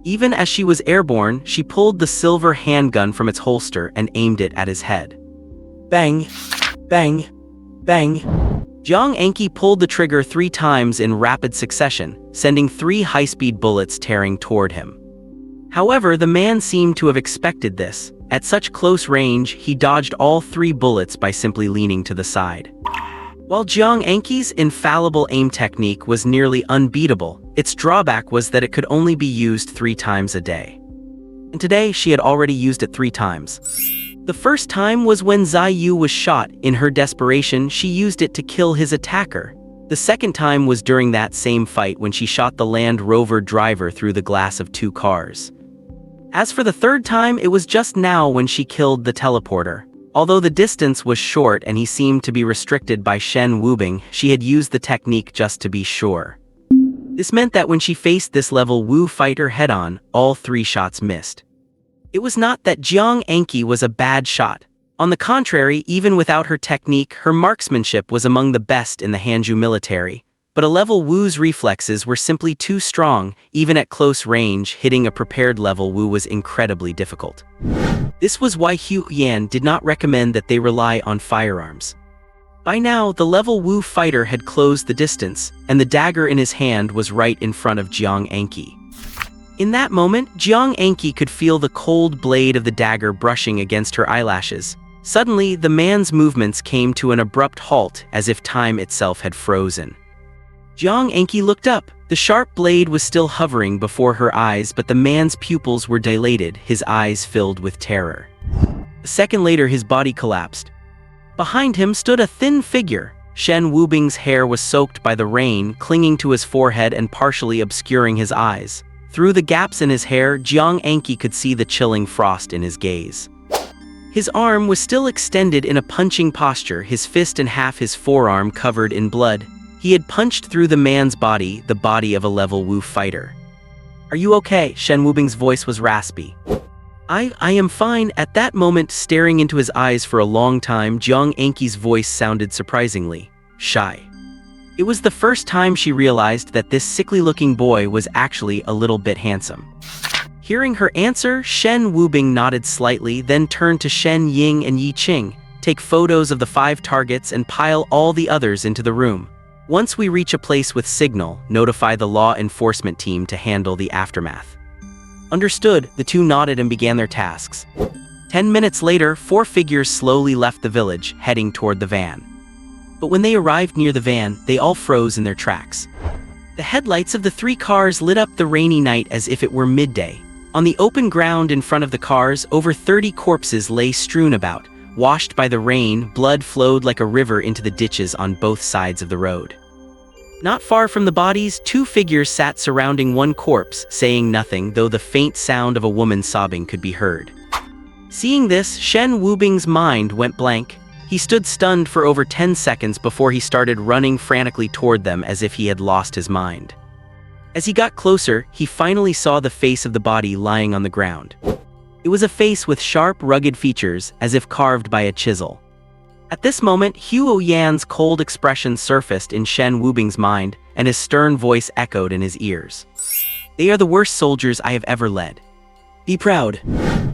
S1: Even as she was airborne, she pulled the silver handgun from its holster and aimed it at his head. Bang! Bang! Bang! Jiang Anqi pulled the trigger 3 times in rapid succession, sending 3 high-speed bullets tearing toward him. However, the man seemed to have expected this. At such close range, he dodged all 3 bullets by simply leaning to the side. While Jiang Anqi's infallible aim technique was nearly unbeatable, its drawback was that it could only be used 3 times a day. And today, she had already used it 3 times. The first time was when Zai Yu was shot. In her desperation, she used it to kill his attacker. The second time was during that same fight when she shot the Land Rover driver through the glass of 2 cars. As for the third time, it was just now when she killed the teleporter. Although the distance was short and he seemed to be restricted by Shen Wubing, she had used the technique just to be sure. This meant that when she faced this level Wu fighter head-on, all 3 shots missed. It was not that Jiang Anqi was a bad shot. On the contrary, even without her technique, her marksmanship was among the best in the Hanju military. But a level Wu's reflexes were simply too strong. Even at close range, hitting a prepared level Wu was incredibly difficult. This was why Hu Yan did not recommend that they rely on firearms. By now, the level Wu fighter had closed the distance, and the dagger in his hand was right in front of Jiang Anqi. In that moment, Jiang Anqi could feel the cold blade of the dagger brushing against her eyelashes. Suddenly, the man's movements came to an abrupt halt, as if time itself had frozen. Jiang Enki looked up. The sharp blade was still hovering before her eyes, but the man's pupils were dilated, his eyes filled with terror. A second later, his body collapsed. Behind him stood a thin figure. Shen Wubing's hair was soaked by the rain, clinging to his forehead and partially obscuring his eyes. Through the gaps in his hair, Jiang Enki could see the chilling frost in his gaze. His arm was still extended in a punching posture, his fist and half his forearm covered in blood. He had punched through the man's body, the body of a level Wu fighter. "Are you okay?" Shen Wubing's voice was raspy. I am fine." At that moment, staring into his eyes for a long time, Jiang Enki's voice sounded surprisingly shy. It was the first time she realized that this sickly-looking boy was actually a little bit handsome. Hearing her answer, Shen Wubing nodded slightly, then turned to Shen Ying and Yi Qing. "Take photos of the 5 targets and pile all the others into the room. Once we reach a place with signal, notify the law enforcement team to handle the aftermath." Understood, the two nodded and began their tasks. 10 minutes later, 4 figures slowly left the village, heading toward the van. But when they arrived near the van, they all froze in their tracks. The headlights of the 3 cars lit up the rainy night as if it were midday. On the open ground in front of the cars, over 30 corpses lay strewn about. Washed by the rain, blood flowed like a river into the ditches on both sides of the road. Not far from the bodies, 2 figures sat surrounding one corpse, saying nothing, though the faint sound of a woman sobbing could be heard. Seeing this, Shen Wubing's mind went blank. He stood stunned for over 10 seconds before he started running frantically toward them as if he had lost his mind. As he got closer, he finally saw the face of the body lying on the ground. It was a face with sharp, rugged features, as if carved by a chisel. At this moment, Huo Yan's cold expression surfaced in Shen Wubing's mind, and his stern voice echoed in his ears. "They are the worst soldiers I have ever led. Be proud.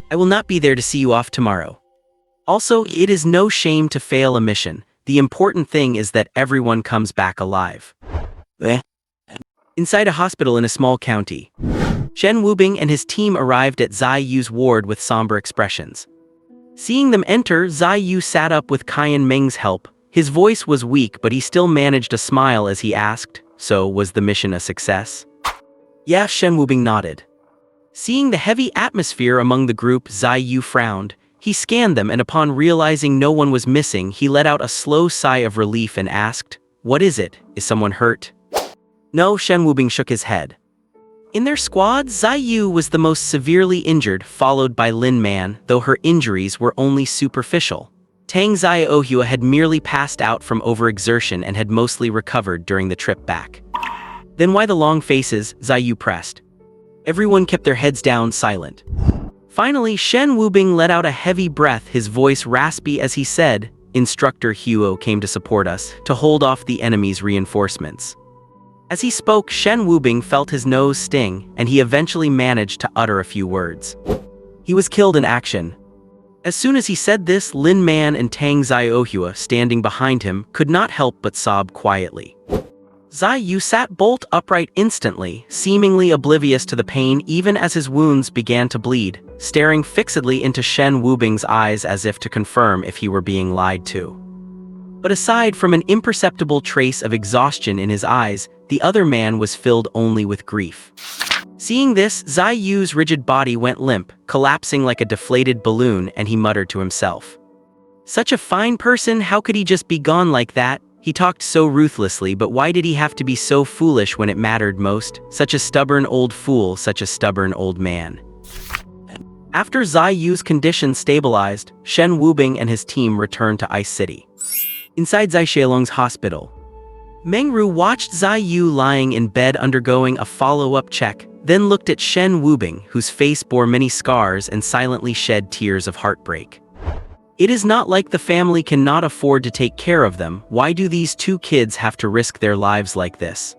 S1: I will not be there to see you off tomorrow. Also, it is no shame to fail a mission. The important thing is that everyone comes back alive." Inside a hospital in a small county, Shen Wubing and his team arrived at Zai Yu's ward with somber expressions. Seeing them enter, Zai Yu sat up with Qian Meng's help. His voice was weak, but he still managed a smile as he asked, "So, was the mission a success?" "Yeah," Shen Wubing nodded. Seeing the heavy atmosphere among the group, Zai Yu frowned. He scanned them, and upon realizing no one was missing, he let out a slow sigh of relief and asked, "What is it? Is someone hurt?" "No," Shen Wubing shook his head. In their squad, Zai Yu was the most severely injured, followed by Lin Man, though her injuries were only superficial. Tang Xiaohua had merely passed out from overexertion and had mostly recovered during the trip back. "Then why the long faces?" Zai Yu pressed. Everyone kept their heads down, silent. Finally, Shen Wubing let out a heavy breath, his voice raspy as he said, "Instructor Huo came to support us, to hold off the enemy's reinforcements." As he spoke, Shen Wubing felt his nose sting, and he eventually managed to utter a few words. He was killed in action. As soon as he said this, Lin Man and Tang Xiaohua, standing behind him, could not help but sob quietly. Zai Yu sat bolt upright instantly, seemingly oblivious to the pain even as his wounds began to bleed, staring fixedly into Shen Wubing's eyes as if to confirm if he were being lied to. But aside from an imperceptible trace of exhaustion in his eyes, the other man was filled only with grief. Seeing this, Zai Yu's rigid body went limp, collapsing like a deflated balloon, and he muttered to himself. "Such a fine person, how could he just be gone like that? He talked so ruthlessly, but why did he have to be so foolish when it mattered most? Such a stubborn old fool, such a stubborn old man." After Zai Yu's condition stabilized, Shen Wubing and his team returned to Ice City. Inside Zai Shalong's hospital, Mengru watched Zai Yu lying in bed undergoing a follow-up check, then looked at Shen Wubing, whose face bore many scars and silently shed tears of heartbreak. "It is not like the family cannot afford to take care of them. Why do these 2 kids have to risk their lives like this?"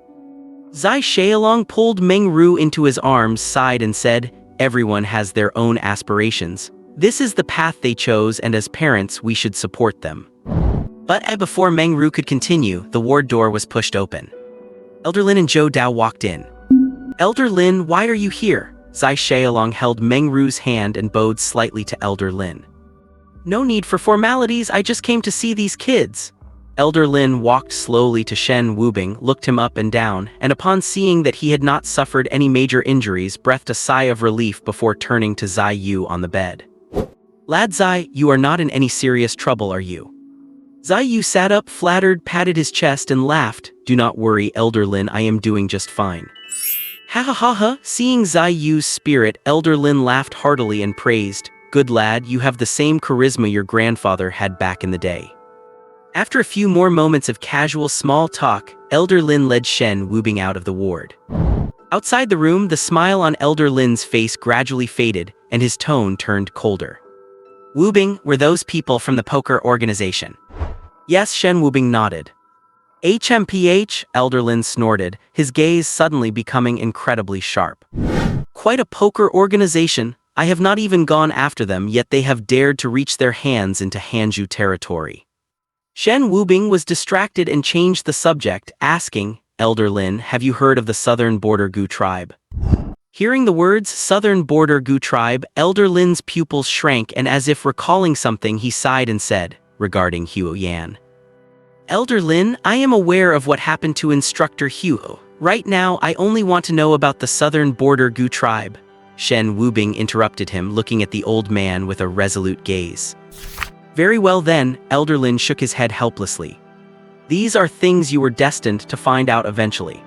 S1: Zai Shalong pulled Mengru into his arms, sighed and said, "Everyone has their own aspirations. This is the path they chose, and as parents, we should support them." But before Mengru could continue, the ward door was pushed open. Elder Lin and Zhou Dao walked in. "Elder Lin, why are you here?" Zai Shalong held Mengru's hand and bowed slightly to Elder Lin. No need for formalities, I just came to see these kids. Elder Lin walked slowly to Shen Wubing, looked him up and down, and upon seeing that he had not suffered any major injuries, breathed a sigh of relief before turning to Zai Yu on the bed. Lad Zai, you are not in any serious trouble, are you? Zai Yu sat up, flattered, patted his chest and laughed. Do not worry, Elder Lin, I am doing just fine. Ha ha ha ha, seeing Zai Yu's spirit, Elder Lin laughed heartily and praised, good lad, you have the same charisma your grandfather had back in the day. After a few more moments of casual small talk, Elder Lin led Shen Wubing out of the ward. Outside the room, the smile on Elder Lin's face gradually faded, and his tone turned colder. Wubing, were those people from the poker organization? Yes, Shen Wubing nodded. HMPH, Elder Lin snorted, his gaze suddenly becoming incredibly sharp. Quite a poker organization. I have not even gone after them, yet they have dared to reach their hands into Hanju territory. Shen Wubing was distracted and changed the subject, asking, Elder Lin, have you heard of the Southern Border Gu tribe? Hearing the words Southern Border Gu tribe, Elder Lin's pupils shrank, and as if recalling something, he sighed and said, regarding Huo Yan. Elder Lin, I am aware of what happened to Instructor Huo. Right now, I only want to know about the Southern Border Gu tribe. Shen Wubing interrupted him, looking at the old man with a resolute gaze. Very well then, Elder Lin shook his head helplessly. These are things you were destined to find out eventually.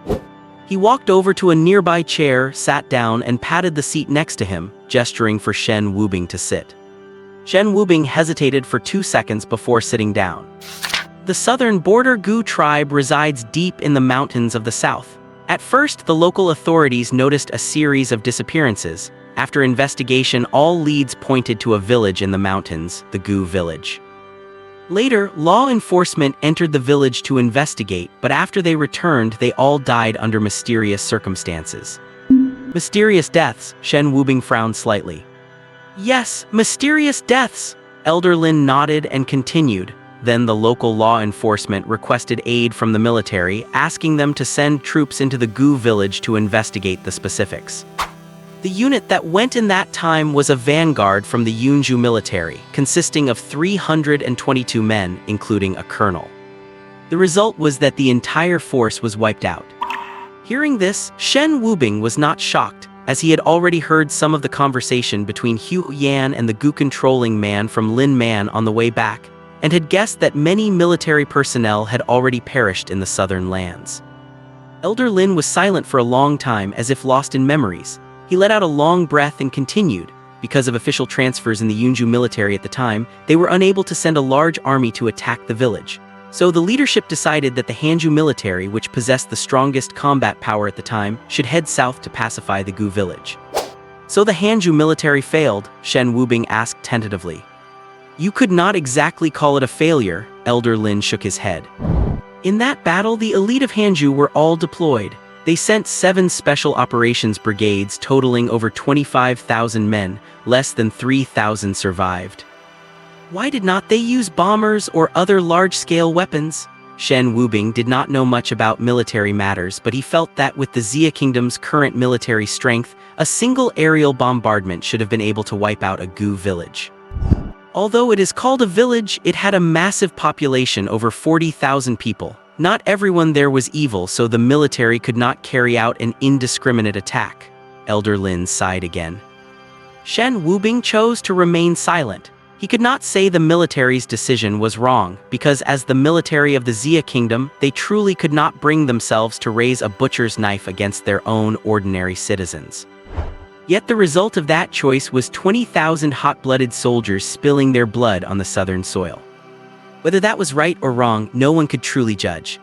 S1: He walked over to a nearby chair, sat down, and patted the seat next to him, gesturing for Shen Wubing to sit. Shen Wubing hesitated for 2 seconds before sitting down. The Southern Border Gu tribe resides deep in the mountains of the south. At first, the local authorities noticed a series of disappearances. After investigation, all leads pointed to a village in the mountains, the Gu village. Later, law enforcement entered the village to investigate, but after they returned, they all died under mysterious circumstances. Mysterious deaths, Shen Wubing frowned slightly. Yes, mysterious deaths, Elder Lin nodded and continued. Then the local law enforcement requested aid from the military, asking them to send troops into the Gu village to investigate the specifics. The unit that went in that time was a vanguard from the Yunju military, consisting of 322 men, including a colonel. The result was that the entire force was wiped out. Hearing this, Shen Wubing was not shocked, as he had already heard some of the conversation between Huo Yan and the Gu-controlling man from Lin Man on the way back, and had guessed that many military personnel had already perished in the southern lands. Elder Lin was silent for a long time, as if lost in memories. He let out a long breath and continued. Because of official transfers in the Yunju military at the time, they were unable to send a large army to attack the village. So the leadership decided that the Hanju military, which possessed the strongest combat power at the time, should head south to pacify the Gu village. So the Hanju military failed, Shen Wubing asked tentatively. You could not exactly call it a failure, Elder Lin shook his head. In that battle, the elite of Hanju were all deployed. They sent 7 special operations brigades totaling over 25,000 men, less than 3,000 survived. Why did not they use bombers or other large-scale weapons? Shen Wubing did not know much about military matters, but he felt that with the Xia Kingdom's current military strength, a single aerial bombardment should have been able to wipe out a Gu village. Although it is called a village, it had a massive population, over 40,000 people. Not everyone there was evil, so the military could not carry out an indiscriminate attack. Elder Lin sighed again. Shen Wubing chose to remain silent. He could not say the military's decision was wrong, because as the military of the Xia Kingdom, they truly could not bring themselves to raise a butcher's knife against their own ordinary citizens. Yet the result of that choice was 20,000 hot-blooded soldiers spilling their blood on the southern soil. Whether that was right or wrong, no one could truly judge.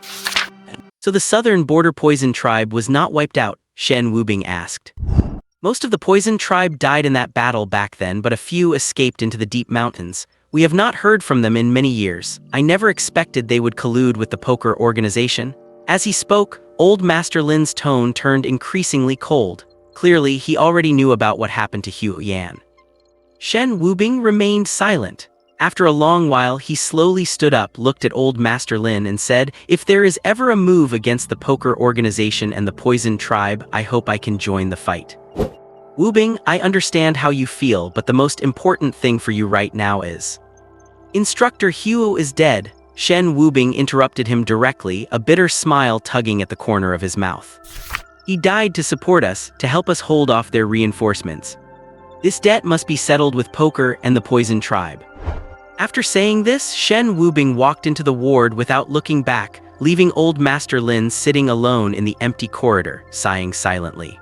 S1: So the southern border poison tribe was not wiped out, Shen Wubing asked. Most of the poison tribe died in that battle back then, but a few escaped into the deep mountains. We have not heard from them in many years. I never expected they would collude with the poker organization. As he spoke, old Master Lin's tone turned increasingly cold. Clearly, he already knew about what happened to Huo Yan. Shen Wubing remained silent. After a long while, he slowly stood up, looked at old Master Lin and said, if there is ever a move against the poker organization and the poison tribe, I hope I can join the fight. Wubing, I understand how you feel, but the most important thing for you right now is... Instructor Huo is dead, Shen Wubing interrupted him directly, a bitter smile tugging at the corner of his mouth. He died to support us, to help us hold off their reinforcements. This debt must be settled with poker and the Poison Tribe. After saying this, Shen Wubing walked into the ward without looking back, leaving old Master Lin sitting alone in the empty corridor, sighing silently.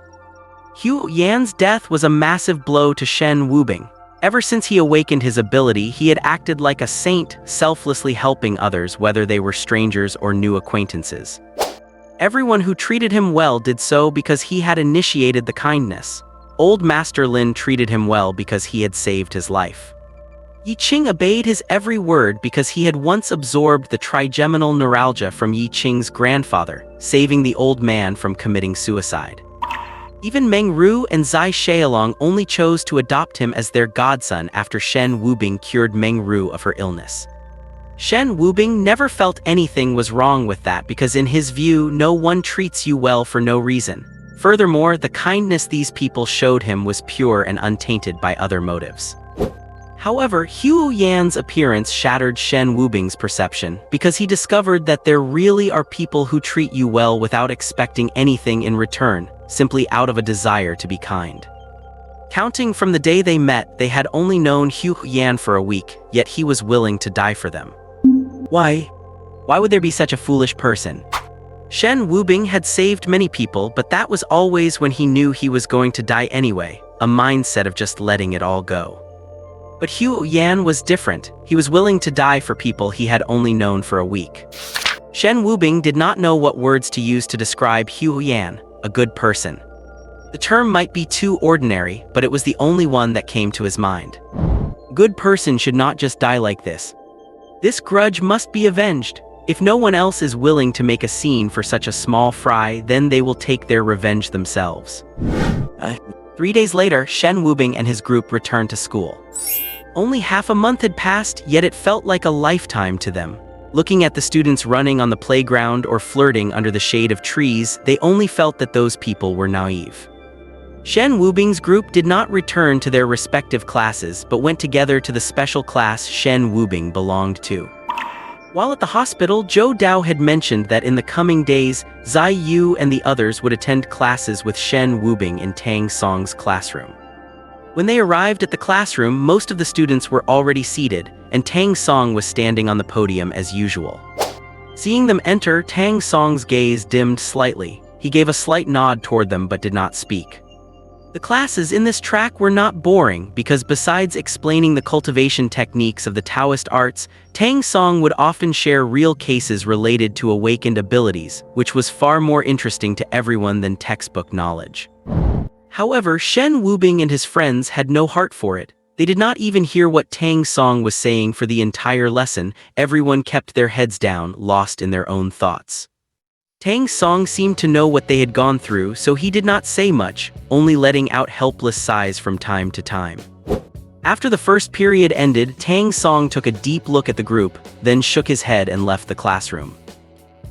S1: Huo Yan's death was a massive blow to Shen Wubing. Ever since he awakened his ability, he had acted like a saint, selflessly helping others whether they were strangers or new acquaintances. Everyone who treated him well did so because he had initiated the kindness. Old Master Lin treated him well because he had saved his life. Yi Qing obeyed his every word because he had once absorbed the trigeminal neuralgia from Yi Qing's grandfather, saving the old man from committing suicide. Even Meng Ru and Zai Xiaolong only chose to adopt him as their godson after Shen Wubing cured Meng Ru of her illness. Shen Wubing never felt anything was wrong with that because in his view, no one treats you well for no reason. Furthermore, the kindness these people showed him was pure and untainted by other motives. However, Huo Yan's appearance shattered Shen Wubing's perception because he discovered that there really are people who treat you well without expecting anything in return, simply out of a desire to be kind. Counting from the day they met, they had only known Huo Yan for a week, yet he was willing to die for them. Why? Why would there be such a foolish person? Shen Wubing had saved many people, but that was always when he knew he was going to die anyway, a mindset of just letting it all go. But Huo Yan was different. He was willing to die for people he had only known for a week. Shen Wubing did not know what words to use to describe Huo Yan, a good person. The term might be too ordinary, but it was the only one that came to his mind. Good person should not just die like this. This grudge must be avenged. If no one else is willing to make a scene for such a small fry, then they will take their revenge themselves. 3 days later, Shen Wubing and his group returned to school. Only half a month had passed, yet it felt like a lifetime to them. Looking at the students running on the playground or flirting under the shade of trees, they only felt that those people were naive. Shen Wubing's group did not return to their respective classes, but went together to the special class Shen Wubing belonged to. While at the hospital, Zhou Dao had mentioned that in the coming days, Zai Yu and the others would attend classes with Shen Wubing in Tang Song's classroom. When they arrived at the classroom, most of the students were already seated, and Tang Song was standing on the podium as usual. Seeing them enter, Tang Song's gaze dimmed slightly. He gave a slight nod toward them but did not speak. The classes in this track were not boring because besides explaining the cultivation techniques of the Taoist arts, Tang Song would often share real cases related to awakened abilities, which was far more interesting to everyone than textbook knowledge. However, Shen Wubing and his friends had no heart for it. They did not even hear what Tang Song was saying for the entire lesson. Everyone kept their heads down, lost in their own thoughts. Tang Song seemed to know what they had gone through, so he did not say much, only letting out helpless sighs from time to time. After the first period ended, Tang Song took a deep look at the group, then shook his head and left the classroom.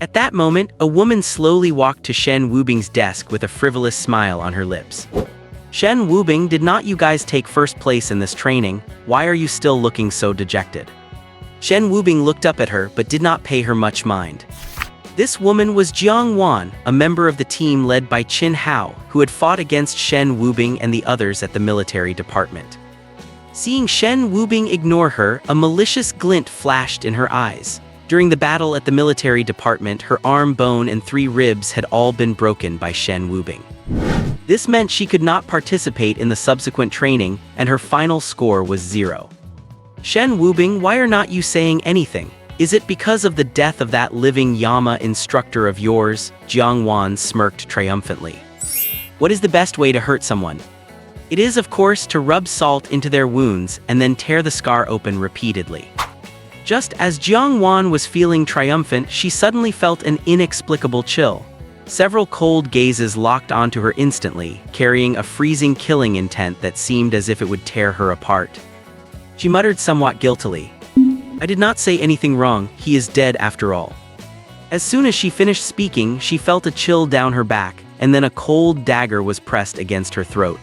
S1: At that moment, a woman slowly walked to Shen Wubing's desk with a frivolous smile on her lips. Shen Wubing, did not you guys take first place in this training? Why are you still looking so dejected? Shen Wubing looked up at her but did not pay her much mind. This woman was Jiang Wan, a member of the team led by Qin Hao, who had fought against Shen Wubing and the others at the military department. Seeing Shen Wubing ignore her, a malicious glint flashed in her eyes. During the battle at the military department, her arm bone and 3 ribs had all been broken by Shen Wubing. This meant she could not participate in the subsequent training, and her final score was 0. Shen Wubing, why are not you saying anything? Is it because of the death of that living Yama instructor of yours? Jiang Wan smirked triumphantly. What is the best way to hurt someone? It is, of course, to rub salt into their wounds and then tear the scar open repeatedly. Just as Jiang Wan was feeling triumphant, she suddenly felt an inexplicable chill. Several cold gazes locked onto her instantly, carrying a freezing killing intent that seemed as if it would tear her apart. She muttered somewhat guiltily. I did not say anything wrong, he is dead after all. As soon as she finished speaking, she felt a chill down her back, and then a cold dagger was pressed against her throat.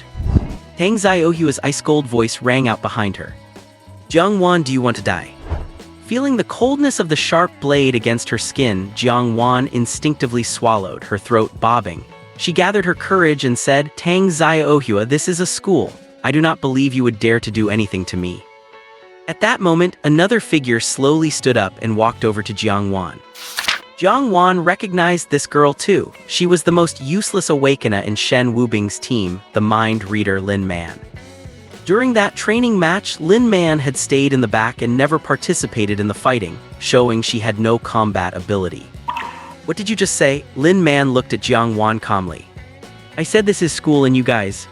S1: Tang Xiaohua's ice-cold voice rang out behind her. Jiang Wan, do you want to die? Feeling the coldness of the sharp blade against her skin, Jiang Wan instinctively swallowed, her throat bobbing. She gathered her courage and said, "Tang Zai Ohua, this is a school. I do not believe you would dare to do anything to me." At that moment, another figure slowly stood up and walked over to Jiang Wan. Jiang Wan recognized this girl too. She was the most useless awakener in Shen Wubing's team, the mind reader Lin Man. During that training match, Lin Man had stayed in the back and never participated in the fighting, showing she had no combat ability. "What did you just say?" Lin Man looked at Jiang Wan calmly. "I said this is school and you guys,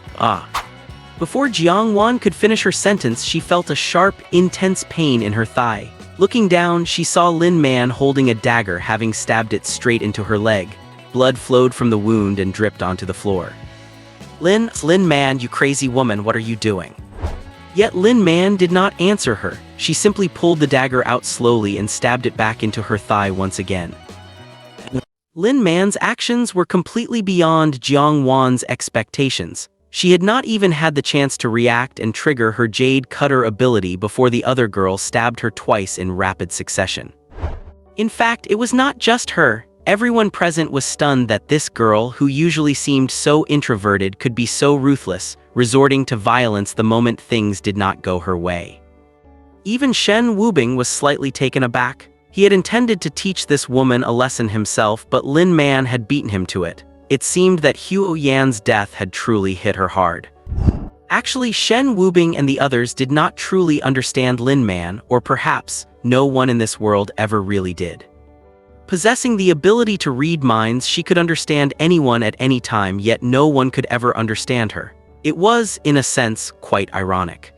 S1: Before Jiang Wan could finish her sentence, she felt a sharp, intense pain in her thigh. Looking down, she saw Lin Man holding a dagger, having stabbed it straight into her leg. Blood flowed from the wound and dripped onto the floor. Lin Man, you crazy woman, what are you doing?" Yet Lin Man did not answer her. She simply pulled the dagger out slowly and stabbed it back into her thigh once again. Lin Man's actions were completely beyond Jiang Wan's expectations. She had not even had the chance to react and trigger her jade cutter ability before the other girl stabbed her twice in rapid succession. In fact, it was not just her. Everyone present was stunned that this girl, who usually seemed so introverted, could be so ruthless, resorting to violence the moment things did not go her way. Even Shen Wubing was slightly taken aback. He had intended to teach this woman a lesson himself, but Lin Man had beaten him to it. It seemed that Huo Yan's death had truly hit her hard. Actually, Shen Wubing and the others did not truly understand Lin Man, or perhaps, no one in this world ever really did. Possessing the ability to read minds, she could understand anyone at any time, yet no one could ever understand her. It was, in a sense, quite ironic.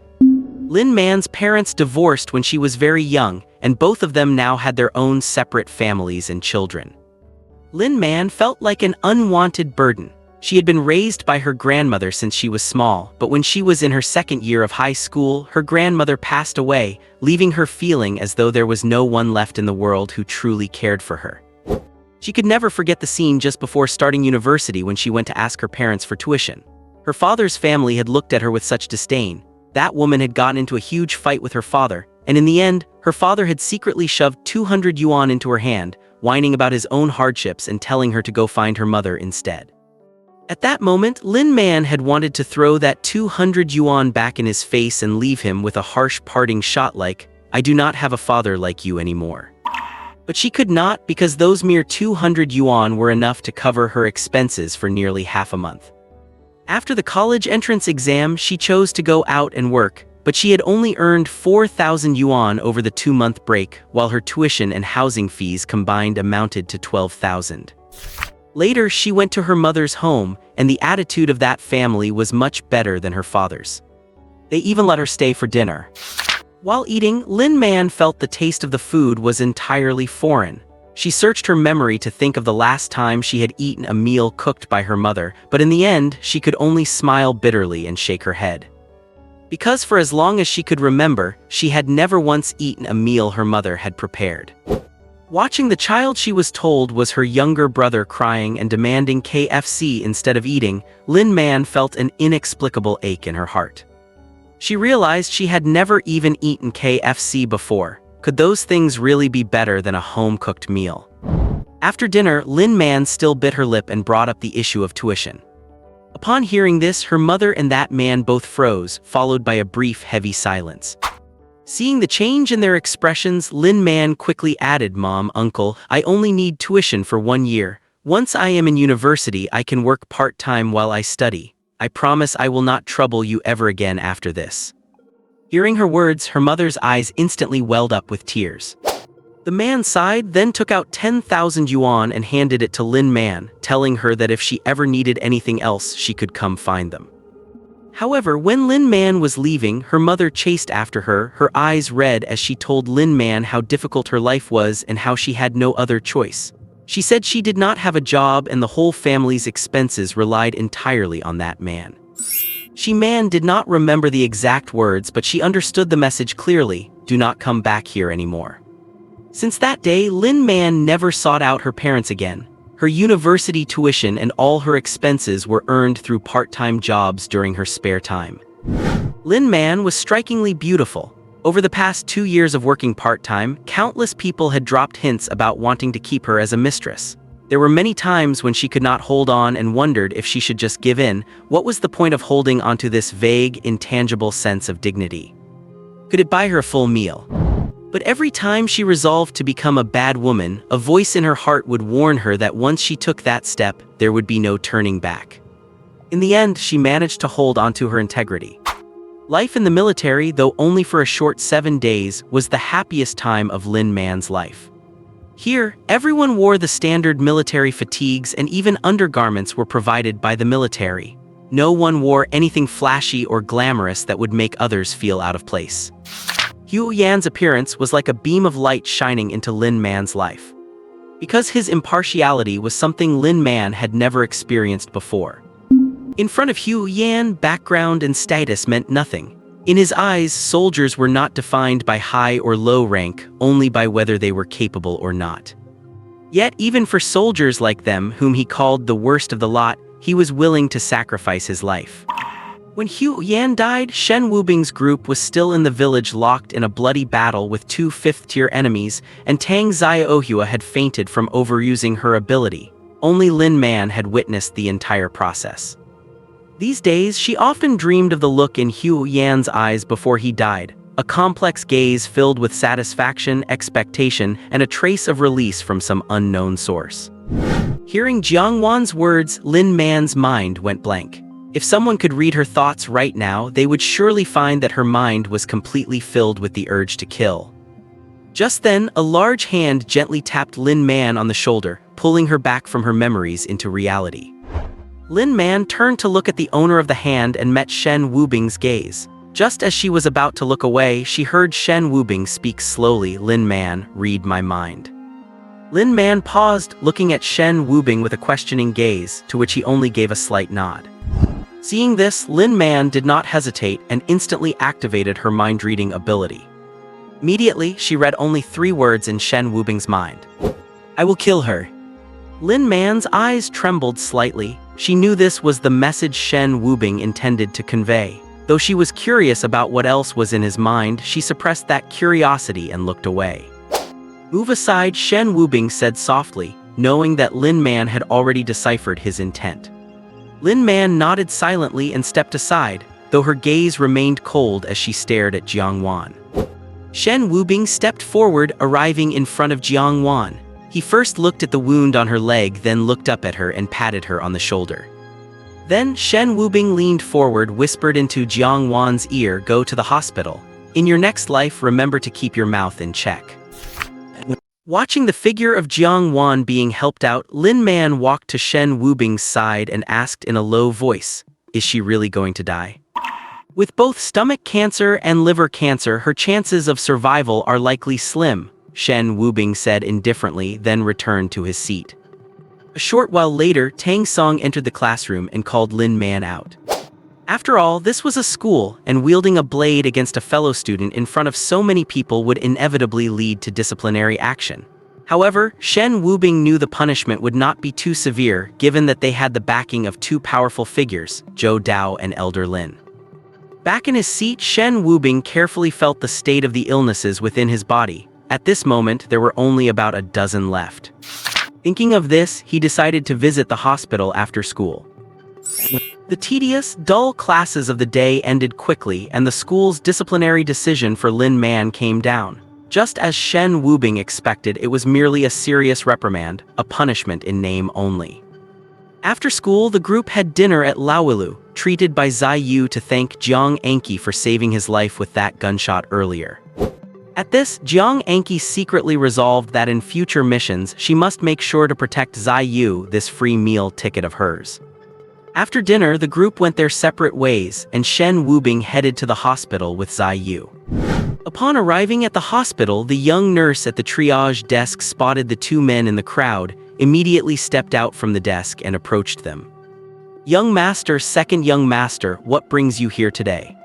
S1: Lin Man's parents divorced when she was very young, and both of them now had their own separate families and children. Lin Man felt like an unwanted burden. She had been raised by her grandmother since she was small, but when she was in her second year of high school, her grandmother passed away, leaving her feeling as though there was no one left in the world who truly cared for her. She could never forget the scene just before starting university when she went to ask her parents for tuition. Her father's family had looked at her with such disdain. That woman had gotten into a huge fight with her father, and in the end, her father had secretly shoved 200 yuan into her hand, whining about his own hardships and telling her to go find her mother instead. At that moment, Lin Man had wanted to throw that 200 yuan back in his face and leave him with a harsh parting shot like, "I do not have a father like you anymore." But she could not, because those mere 200 yuan were enough to cover her expenses for nearly half a month. After the college entrance exam, she chose to go out and work, but she had only earned 4,000 yuan over the 2-month break, while her tuition and housing fees combined amounted to 12,000. Later, she went to her mother's home, and the attitude of that family was much better than her father's. They even let her stay for dinner. While eating, Lin Man felt the taste of the food was entirely foreign. She searched her memory to think of the last time she had eaten a meal cooked by her mother, but in the end, she could only smile bitterly and shake her head. Because for as long as she could remember, she had never once eaten a meal her mother had prepared. Watching the child she was told was her younger brother crying and demanding KFC instead of eating, Lin Man felt an inexplicable ache in her heart. She realized she had never even eaten KFC before. Could those things really be better than a home-cooked meal? After dinner, Lin Man still bit her lip and brought up the issue of tuition. Upon hearing this, her mother and that man both froze, followed by a brief, heavy silence. Seeing the change in their expressions, Lin Man quickly added, "Mom, Uncle, I only need tuition for 1 year. Once I am in university, I can work part-time while I study. I promise I will not trouble you ever again after this." Hearing her words, her mother's eyes instantly welled up with tears. The man sighed, then took out 10,000 yuan and handed it to Lin Man, telling her that if she ever needed anything else, she could come find them. However, when Lin Man was leaving, her mother chased after her, her eyes red as she told Lin Man how difficult her life was and how she had no other choice. She said she did not have a job and the whole family's expenses relied entirely on that man. Man did not remember the exact words, but she understood the message clearly: "Do not come back here anymore." Since that day, Lin Man never sought out her parents again. Her university tuition and all her expenses were earned through part-time jobs during her spare time. Lin Man was strikingly beautiful. Over the past 2 years of working part-time, countless people had dropped hints about wanting to keep her as a mistress. There were many times when she could not hold on and wondered if she should just give in. What was the point of holding onto this vague, intangible sense of dignity? Could it buy her a full meal? But every time she resolved to become a bad woman, a voice in her heart would warn her that once she took that step, there would be no turning back. In the end, she managed to hold onto her integrity. Life in the military, though only for a short 7 days, was the happiest time of Lin Man's life. Here, everyone wore the standard military fatigues and even undergarments were provided by the military. No one wore anything flashy or glamorous that would make others feel out of place. Hu Yan's appearance was like a beam of light shining into Lin Man's life. Because his impartiality was something Lin Man had never experienced before. In front of Hu Yan, background and status meant nothing. In his eyes, soldiers were not defined by high or low rank, only by whether they were capable or not. Yet, even for soldiers like them, whom he called the worst of the lot, he was willing to sacrifice his life. When Hu Yan died, Shen Wubing's group was still in the village locked in a bloody battle with 2 fifth-tier enemies, and Tang Xiaohua had fainted from overusing her ability. Only Lin Man had witnessed the entire process. These days, she often dreamed of the look in Hu Yan's eyes before he died, a complex gaze filled with satisfaction, expectation, and a trace of release from some unknown source. Hearing Jiang Wan's words, Lin Man's mind went blank. If someone could read her thoughts right now, they would surely find that her mind was completely filled with the urge to kill. Just then, a large hand gently tapped Lin Man on the shoulder, pulling her back from her memories into reality. Lin Man turned to look at the owner of the hand and met Shen Wubing's gaze. Just as she was about to look away, she heard Shen Wubing speak slowly, "Lin Man, read my mind." Lin Man paused, looking at Shen Wubing with a questioning gaze, to which he only gave a slight nod. Seeing this, Lin Man did not hesitate and instantly activated her mind-reading ability. Immediately, she read only 3 words in Shen Wubing's mind. "I will kill her." Lin Man's eyes trembled slightly. She knew this was the message Shen Wubing intended to convey. Though she was curious about what else was in his mind, she suppressed that curiosity and looked away. "Move aside," Shen Wubing said softly, knowing that Lin Man had already deciphered his intent. Lin Man nodded silently and stepped aside, though her gaze remained cold as she stared at Jiang Wan. Shen Wubing stepped forward, arriving in front of Jiang Wan. He first looked at the wound on her leg, then looked up at her and patted her on the shoulder. Then Shen Wubing leaned forward, whispered into Jiang Wan's ear, "Go to the hospital. In your next life, remember to keep your mouth in check." Watching the figure of Jiang Wan being helped out, Lin Man walked to Shen Wubing's side and asked in a low voice, "Is she really going to die?" With both stomach cancer and liver cancer, her chances of survival are likely slim, Shen Wubing said indifferently, then returned to his seat. A short while later, Tang Song entered the classroom and called Lin Man out. After all, this was a school, and wielding a blade against a fellow student in front of so many people would inevitably lead to disciplinary action. However, Shen Wubing knew the punishment would not be too severe, given that they had the backing of 2 powerful figures, Zhou Dao and Elder Lin. Back in his seat, Shen Wubing carefully felt the state of the illnesses within his body. At this moment, there were only about a dozen left. Thinking of this, he decided to visit the hospital after school. The tedious, dull classes of the day ended quickly, and the school's disciplinary decision for Lin Man came down. Just as Shen Wubing expected, it was merely a serious reprimand, a punishment in name only. After school, the group had dinner at Laowilu, treated by Zai Yu to thank Jiang Anki for saving his life with that gunshot earlier. At this, Jiang Anki secretly resolved that in future missions, she must make sure to protect Zai Yu, this free meal ticket of hers. After dinner, the group went their separate ways, and Shen Wubing headed to the hospital with Zai Yu. Upon arriving at the hospital, the young nurse at the triage desk spotted the 2 men in the crowd, immediately stepped out from the desk and approached them. "Young master, second young master, what brings you here today?"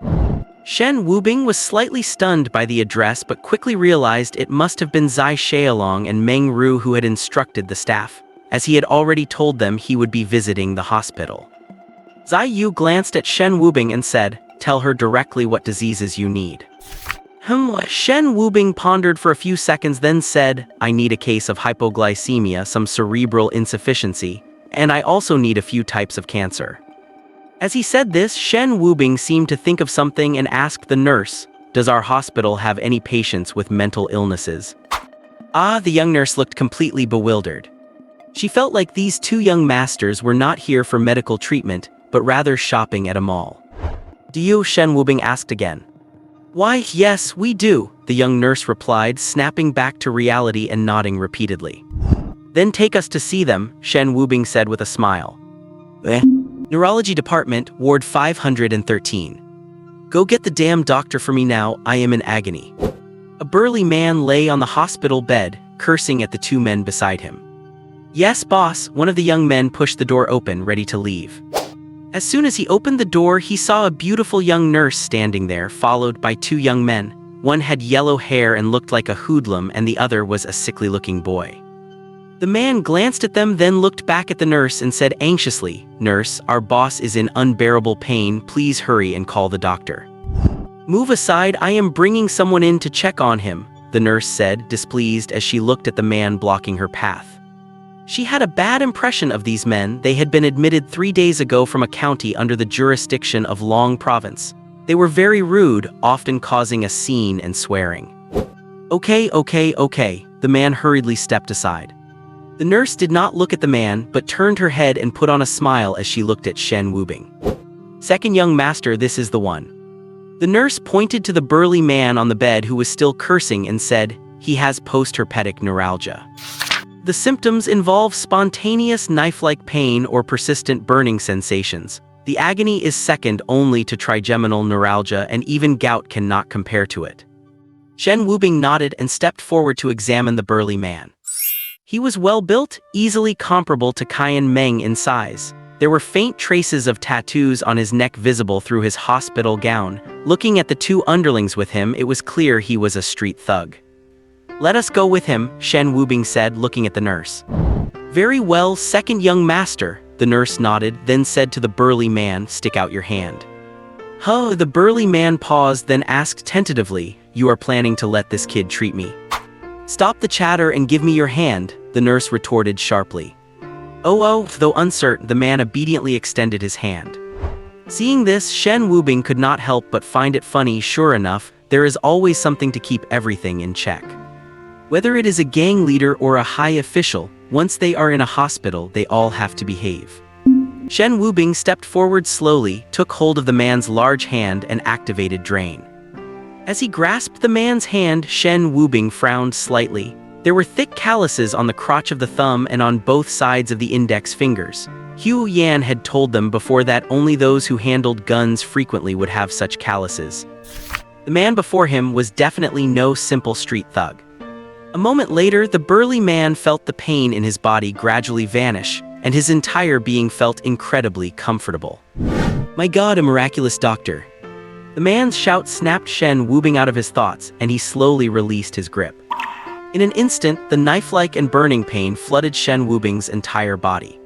S1: Shen Wubing was slightly stunned by the address but quickly realized it must have been Zai Xiaolong and Meng Ru who had instructed the staff, as he had already told them he would be visiting the hospital. Zai Yu glanced at Shen Wubing and said, "Tell her directly what diseases you need." Shen Wubing pondered for a few seconds, then said, I need a case of hypoglycemia, some cerebral insufficiency, and I also need a few types of cancer. As he said this, Shen Wubing seemed to think of something and asked the nurse, does our hospital have any patients with mental illnesses? The young nurse looked completely bewildered. She felt like these two young masters were not here for medical treatment, but rather shopping at a mall. Do you? Shen Wubing asked again. Why, yes, we do, the young nurse replied, snapping back to reality and nodding repeatedly. Then take us to see them, Shen Wubing said with a smile. Neurology Department, Ward 513. Go get the damn doctor for me now, I am in agony. A burly man lay on the hospital bed, cursing at the two men beside him. Yes, boss, one of the young men pushed the door open, ready to leave. As soon as he opened the door, he saw a beautiful young nurse standing there, followed by two young men. One had yellow hair and looked like a hoodlum, and the other was a sickly-looking boy. The man glanced at them, then looked back at the nurse and said anxiously, Nurse, our boss is in unbearable pain, please hurry and call the doctor. Move aside, I am bringing someone in to check on him, the nurse said, displeased as she looked at the man blocking her path. She had a bad impression of these men. They had been admitted 3 days ago from a county under the jurisdiction of Long Province. They were very rude, often causing a scene and swearing. Okay, the man hurriedly stepped aside. The nurse did not look at the man, but turned her head and put on a smile as she looked at Shen Wubing. Second young master, this is the one. The nurse pointed to the burly man on the bed who was still cursing and said, he has postherpetic neuralgia. The symptoms involve spontaneous knife-like pain or persistent burning sensations. The agony is second only to trigeminal neuralgia, and even gout cannot compare to it. Shen Wubing nodded and stepped forward to examine the burly man. He was well-built, easily comparable to Qian Meng in size. There were faint traces of tattoos on his neck visible through his hospital gown. Looking at the two underlings with him, it was clear he was a street thug. Let us go with him, Shen Wubing said, looking at the nurse. Very well, second young master, the nurse nodded, then said to the burly man, stick out your hand. The burly man paused, then asked tentatively, you are planning to let this kid treat me? Stop the chatter and give me your hand, the nurse retorted sharply. Though uncertain, the man obediently extended his hand. Seeing this, Shen Wubing could not help but find it funny. Sure enough, there is always something to keep everything in check. Whether it is a gang leader or a high official, once they are in a hospital, they all have to behave. Shen Wubing stepped forward slowly, took hold of the man's large hand and activated Drain. As he grasped the man's hand, Shen Wubing frowned slightly. There were thick calluses on the crotch of the thumb and on both sides of the index fingers. Hu Yan had told them before that only those who handled guns frequently would have such calluses. The man before him was definitely no simple street thug. A moment later, the burly man felt the pain in his body gradually vanish, and his entire being felt incredibly comfortable. My God, a miraculous doctor. The man's shout snapped Shen Wubing out of his thoughts, and he slowly released his grip. In an instant, the knife-like and burning pain flooded Shen Wubing's entire body.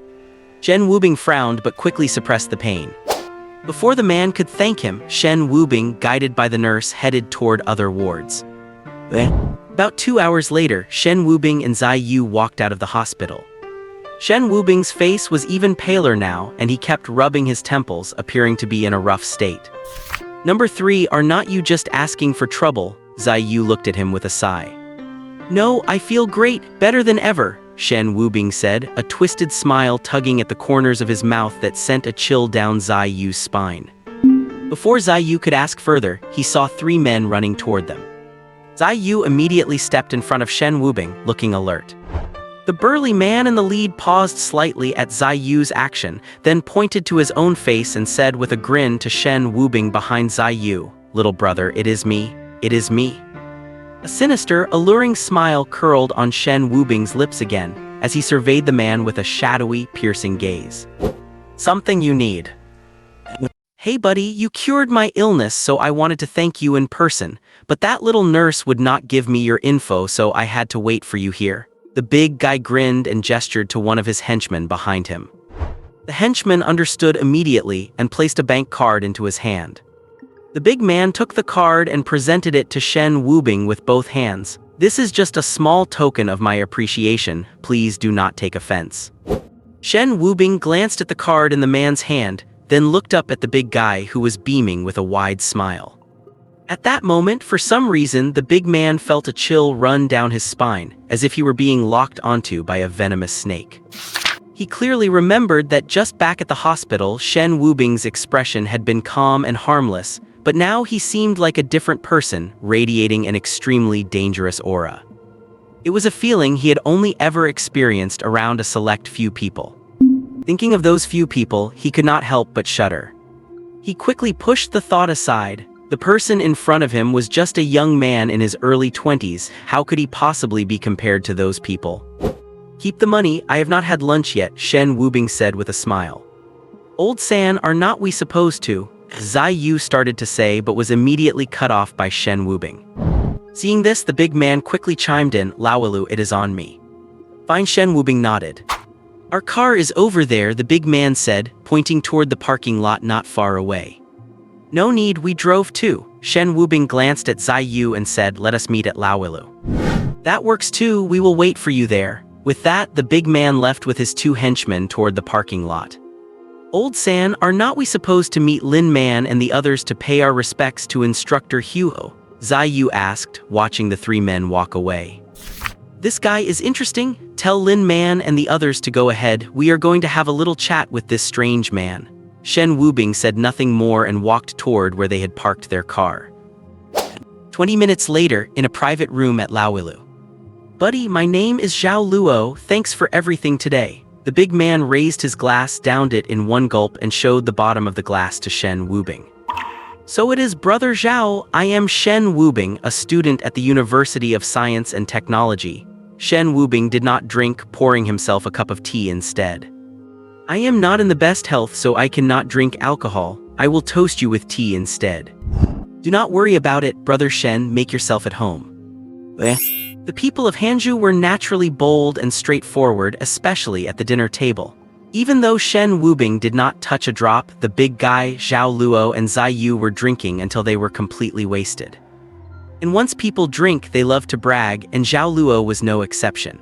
S1: Shen Wubing frowned but quickly suppressed the pain. Before the man could thank him, Shen Wubing, guided by the nurse, headed toward other wards. About 2 hours later, Shen Wubing and Zai Yu walked out of the hospital. Shen Wubing's face was even paler now, and he kept rubbing his temples, appearing to be in a rough state. Number 3, are not you just asking for trouble? Zai Yu looked at him with a sigh. No, I feel great, better than ever, Shen Wubing said, a twisted smile tugging at the corners of his mouth that sent a chill down Zai Yu's spine. Before Zai Yu could ask further, he saw 3 men running toward them. Zai Yu immediately stepped in front of Shen Wubing, looking alert. The burly man in the lead paused slightly at Zai Yu's action, then pointed to his own face and said with a grin to Shen Wubing behind Zai Yu, little brother, it is me, it is me. A sinister, alluring smile curled on Shen Wubing's lips again, as he surveyed the man with a shadowy, piercing gaze. Something you need. Hey buddy, you cured my illness, so I wanted to thank you in person, but that little nurse would not give me your info, so I had to wait for you here. The big guy grinned and gestured to one of his henchmen behind him. The henchman understood immediately and placed a bank card into his hand. The big man took the card and presented it to Shen Wubing with both hands. "This is just a small token of my appreciation. Please do not take offense." Shen Wubing glanced at the card in the man's hand, then looked up at the big guy who was beaming with a wide smile. At that moment, for some reason, the big man felt a chill run down his spine, as if he were being locked onto by a venomous snake. He clearly remembered that just back at the hospital, Shen Wubing's expression had been calm and harmless, but now he seemed like a different person, radiating an extremely dangerous aura. It was a feeling he had only ever experienced around a select few people. Thinking of those few people, he could not help but shudder. He quickly pushed the thought aside. The person in front of him was just a young man in his early 20s. How could he possibly be compared to those people? "Keep the money, I have not had lunch yet," Shen Wubing said with a smile. "Old San, are not we supposed to?" Zai Yu started to say, but was immediately cut off by Shen Wubing. Seeing this, the big man quickly chimed in, "Laowalu, it is on me." Fine, Shen Wubing nodded. "Our car is over there," the big man said, pointing toward the parking lot not far away. "No need, we drove too." Shen Wubing glanced at Zai Yu and said, "Let us meet at Laowalu." "That works too, we will wait for you there." With that, the big man left with his two henchmen toward the parking lot. "Old San, are not we supposed to meet Lin Man and the others to pay our respects to Instructor Huo?" Zai Yu asked, watching the three men walk away. "This guy is interesting. Tell Lin Man and the others to go ahead. We are going to have a little chat with this strange man." Shen Wubing said nothing more and walked toward where they had parked their car. 20 minutes later, in a private room at Laowalu. "Buddy, my name is Zhao Luo, thanks for everything today." The big man raised his glass, downed it in one gulp, and showed the bottom of the glass to Shen Wubing. "So it is Brother Zhao. I am Shen Wubing, a student at the University of Science and Technology." Shen Wubing did not drink, pouring himself a cup of tea instead. "I am not in the best health, so I cannot drink alcohol. I will toast you with tea instead." "Do not worry about it, Brother Shen, make yourself at home." The people of Hanzhou were naturally bold and straightforward, especially at the dinner table. Even though Shen Wubing did not touch a drop, the big guy, Zhao Luo, and Zai Yu were drinking until they were completely wasted. And once people drink, they love to brag, and Zhao Luo was no exception.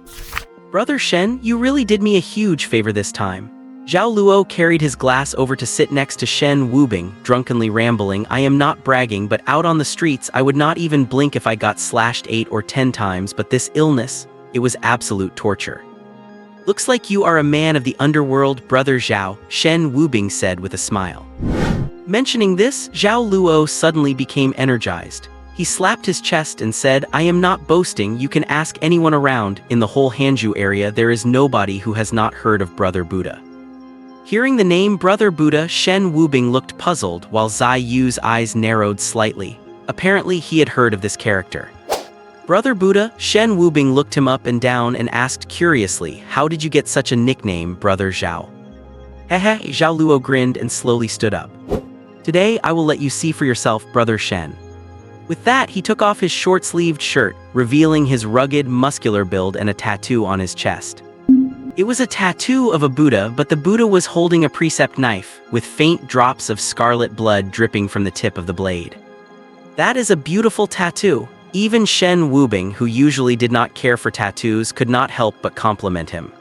S1: "Brother Shen, you really did me a huge favor this time." Zhao Luo carried his glass over to sit next to Shen Wubing, drunkenly rambling, "I am not bragging, but out on the streets I would not even blink if I got slashed 8 or 10 times, but this illness, it was absolute torture." "Looks like you are a man of the underworld, Brother Zhao," Shen Wubing said with a smile. Mentioning this, Zhao Luo suddenly became energized. He slapped his chest and said, "I am not boasting, you can ask anyone around. In the whole Hanzhou area there is nobody who has not heard of Brother Buddha." Hearing the name Brother Buddha, Shen Wubing looked puzzled while Zai Yu's eyes narrowed slightly. Apparently he had heard of this character. "Brother Buddha?" Shen Wubing looked him up and down and asked curiously, "How did you get such a nickname, Brother Zhao?" "Hehe," Zhao Luo grinned and slowly stood up. "Today I will let you see for yourself, Brother Shen." With that, he took off his short-sleeved shirt, revealing his rugged, muscular build and a tattoo on his chest. It was a tattoo of a Buddha, but the Buddha was holding a precept knife, with faint drops of scarlet blood dripping from the tip of the blade. That is a beautiful tattoo. Even Shen Wubing, who usually did not care for tattoos, could not help but compliment him.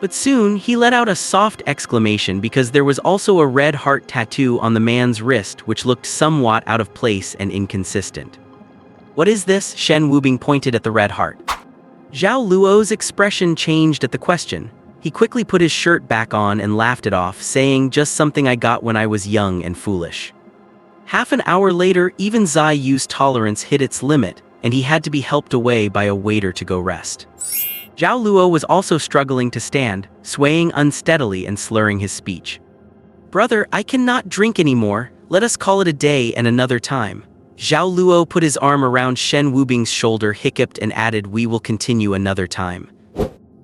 S1: But soon, he let out a soft exclamation because there was also a red heart tattoo on the man's wrist, which looked somewhat out of place and inconsistent. "What is this?" Shen Wubing pointed at the red heart. Zhao Luo's expression changed at the question. He quickly put his shirt back on and laughed it off, saying, "Just something I got when I was young and foolish." Half an hour later, even Zai Yu's tolerance hit its limit, and he had to be helped away by a waiter to go rest. Zhao Luo was also struggling to stand, swaying unsteadily and slurring his speech. "Brother, I cannot drink anymore. Let us call it a day and another time." Zhao Luo put his arm around Shen Wubing's shoulder, hiccuped, and added, "We will continue another time."